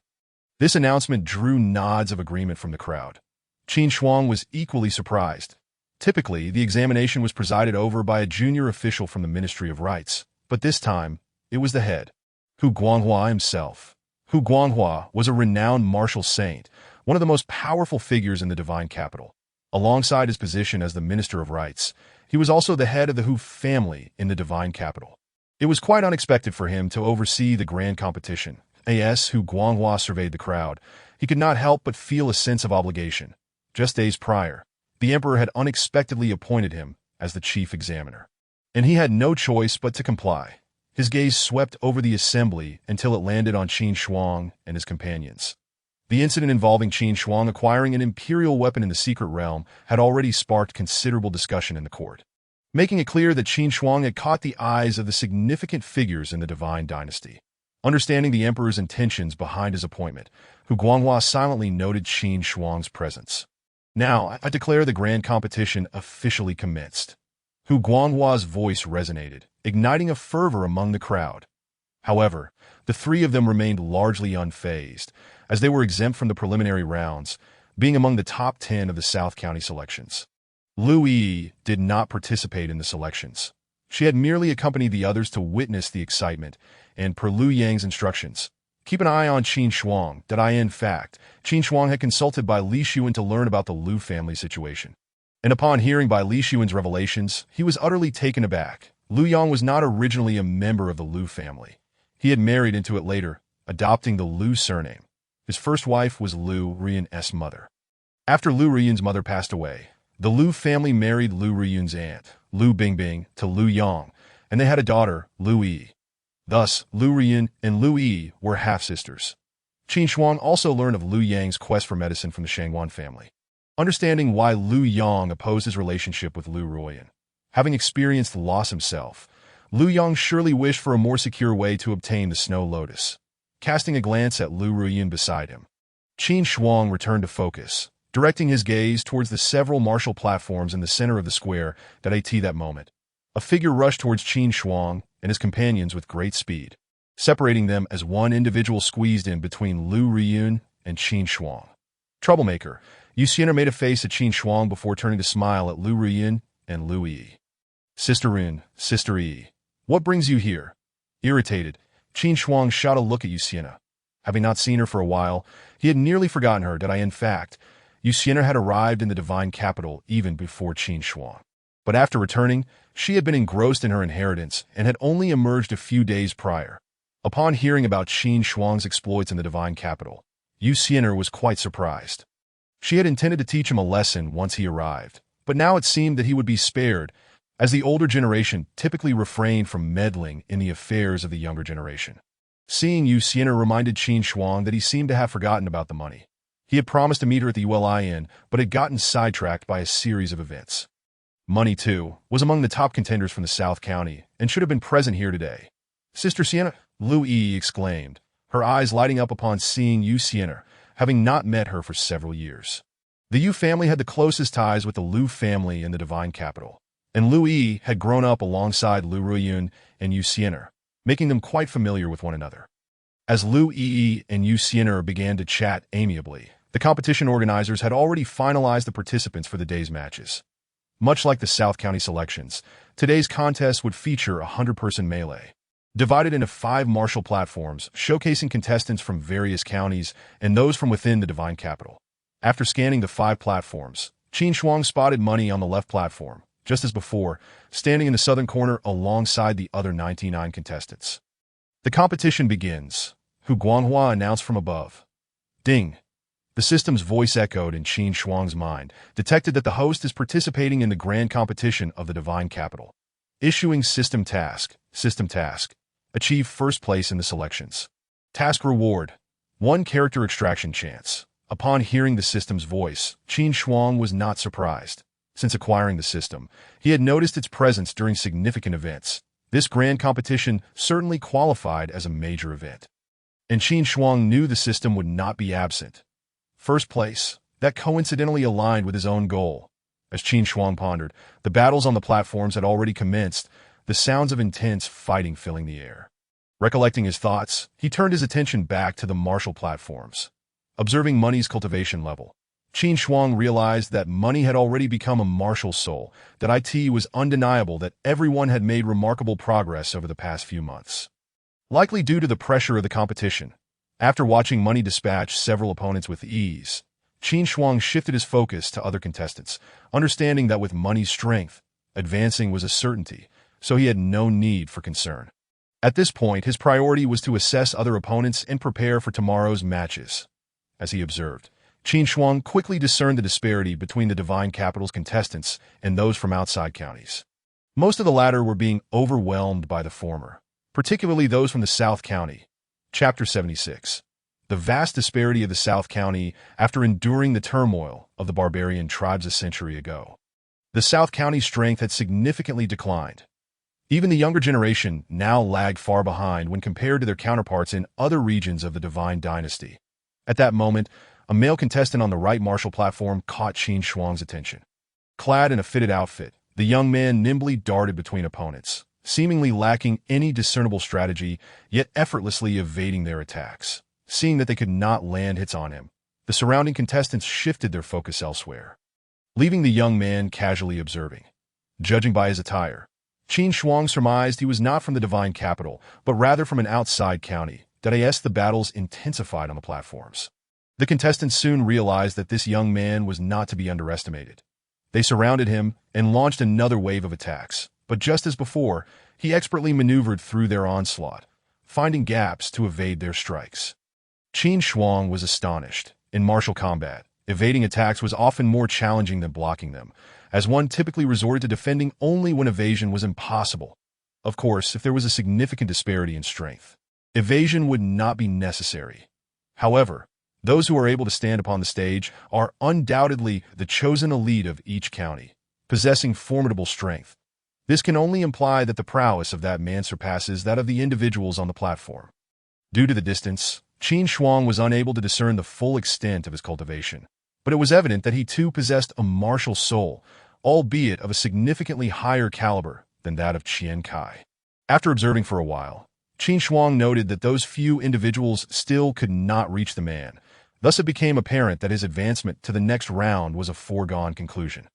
This announcement drew nods of agreement from the crowd. Qin Shuang was equally surprised. Typically, the examination was presided over by a junior official from the Ministry of Rites, but this time, it was the head, Hu Guanghua himself. Hu Guanghua was a renowned martial saint, one of the most powerful figures in the divine capital. Alongside his position as the Minister of Rites, he was also the head of the Hu family in the divine capital. It was quite unexpected for him to oversee the grand competition. As Hu Guanghua surveyed the crowd, he could not help but feel a sense of obligation. Just days prior, the emperor had unexpectedly appointed him as the chief examiner, and he had no choice but to comply. His gaze swept over the assembly until it landed on Qin Shuang and his companions. The incident involving Qin Shuang acquiring an imperial weapon in the secret realm had already sparked considerable discussion in the court, making it clear that Qin Shuang had caught the eyes of the significant figures in the divine dynasty. Understanding the emperor's intentions behind his appointment, Hu Guanghua silently noted Qin Shuang's presence. Now, I declare the grand competition officially commenced. Hu Guanghua's voice resonated, igniting a fervor among the crowd. However, the three of them remained largely unfazed, as they were exempt from the preliminary rounds, being among the top 10 of the South County selections. Lu Yi did not participate in the selections. She had merely accompanied the others to witness the excitement, and per Lu Yang's instructions, keep an eye on Qin Shuang. In fact, Qin Shuang had consulted Bai Li Xuan to learn about the Lu family situation. And upon hearing Bai Li Xuan's revelations, he was utterly taken aback. Lu Yang was not originally a member of the Lu family. He had married into it later, adopting the Lu surname. His first wife was Lu Riyun's mother. After Lu Riyun's mother passed away, the Lu family married Lu Riyun's aunt, Lu Bingbing, to Lu Yang, and they had a daughter, Lu Yi. Thus, Lu Riyun and Lu Yi were half-sisters. Qin Shuang also learned of Lu Yang's quest for medicine from the Shangwan family. Understanding why Lu Yang opposed his relationship with Lu Ruoyan, having experienced loss himself, Lu Yang surely wished for a more secure way to obtain the Snow Lotus. Casting a glance at Lu Ruoyan beside him, Qin Shuang returned to focus, directing his gaze towards the several martial platforms in the center of the square. At that moment, a figure rushed towards Qin Shuang and his companions with great speed, separating them as one individual squeezed in between Lu Riyun and Qin Shuang. Troublemaker, Yu Xian'er made a face at Qin Shuang before turning to smile at Lu Riyun and Lu Yi. Sister Run, Sister Yi, what brings you here? Irritated, Qin Shuang shot a look at Yu Xian'er. Having not seen her for a while, he had nearly forgotten her. In fact, Yu Xian'er had arrived in the divine capital even before Qin Shuang. But after returning, she had been engrossed in her inheritance and had only emerged a few days prior. Upon hearing about Qin Shuang's exploits in the divine capital, Yu Xian'er was quite surprised. She had intended to teach him a lesson once he arrived, but now it seemed that he would be spared, as the older generation typically refrained from meddling in the affairs of the younger generation. Seeing Yu Xian'er reminded Qin Shuang that he seemed to have forgotten about the money. He had promised to meet her at the Uli Inn, but had gotten sidetracked by a series of events. Money, too, was among the top contenders from the South County and should have been present here today. Sister Xian'er, Lu Yi exclaimed, her eyes lighting up upon seeing Yu Xian'er, having not met her for several years. The Yu family had the closest ties with the Lu family in the divine capital, and Lu Yi had grown up alongside Lu Ruoyun and Yu Xian'er, making them quite familiar with one another. As Liu Yi and Yu Xiner began to chat amiably, the competition organizers had already finalized the participants for the day's matches. Much like the South County selections, today's contest would feature a 100-person melee, divided into 5 martial platforms, showcasing contestants from various counties and those from within the Divine Capital. After scanning the 5 platforms, Qin Shuang spotted Money on the left platform, just as before, standing in the southern corner alongside the other 99 contestants. The competition begins, Hu Guanghua announced from above. Ding! The system's voice echoed in Qin Shuang's mind, detected that the host is participating in the grand competition of the Divine Capital. Issuing system task. Achieve first place in the selections. Task reward. 1 character extraction chance. Upon hearing the system's voice, Qin Shuang was not surprised. Since acquiring the system, he had noticed its presence during significant events. This grand competition certainly qualified as a major event. And Qin Shuang knew the system would not be absent. First place, that coincidentally aligned with his own goal. As Qin Shuang pondered, the battles on the platforms had already commenced, the sounds of intense fighting filling the air. Recollecting his thoughts, he turned his attention back to the martial platforms. Observing Money's cultivation level, Qin Shuang realized that Money had already become a martial soul, that it was undeniable that everyone had made remarkable progress over the past few months. Likely due to the pressure of the competition, after watching Money dispatch several opponents with ease, Qin Shuang shifted his focus to other contestants, understanding that with Money's strength, advancing was a certainty, so he had no need for concern. At this point, his priority was to assess other opponents and prepare for tomorrow's matches. As he observed, Qin Shuang quickly discerned the disparity between the Divine Capital's contestants and those from outside counties. Most of the latter were being overwhelmed by the former, particularly those from the South County. Chapter 76. The vast disparity of the South County after enduring the turmoil of the barbarian tribes a century ago. The South County's strength had significantly declined. Even the younger generation now lagged far behind when compared to their counterparts in other regions of the Divine Dynasty. At that moment, a male contestant on the right martial platform caught Qin Shuang's attention. Clad in a fitted outfit, the young man nimbly darted between opponents, seemingly lacking any discernible strategy, yet effortlessly evading their attacks. Seeing that they could not land hits on him, the surrounding contestants shifted their focus elsewhere, leaving the young man casually observing. Judging by his attire, Qin Shuang surmised he was not from the Divine Capital, but rather from an outside county. The battles intensified on the platforms. The contestants soon realized that this young man was not to be underestimated. They surrounded him and launched another wave of attacks, but just as before, he expertly maneuvered through their onslaught, finding gaps to evade their strikes. Qin Shuang was astonished. In martial combat, evading attacks was often more challenging than blocking them, as one typically resorted to defending only when evasion was impossible. Of course, if there was a significant disparity in strength, evasion would not be necessary. However, those who are able to stand upon the stage are undoubtedly the chosen elite of each county, possessing formidable strength. This can only imply that the prowess of that man surpasses that of the individuals on the platform. Due to the distance, Qin Shuang was unable to discern the full extent of his cultivation, but it was evident that he too possessed a martial soul, albeit of a significantly higher caliber than that of Qian Kai. After observing for a while, Qin Shuang noted that those few individuals still could not reach the man. Thus it became apparent that his advancement to the next round was a foregone conclusion.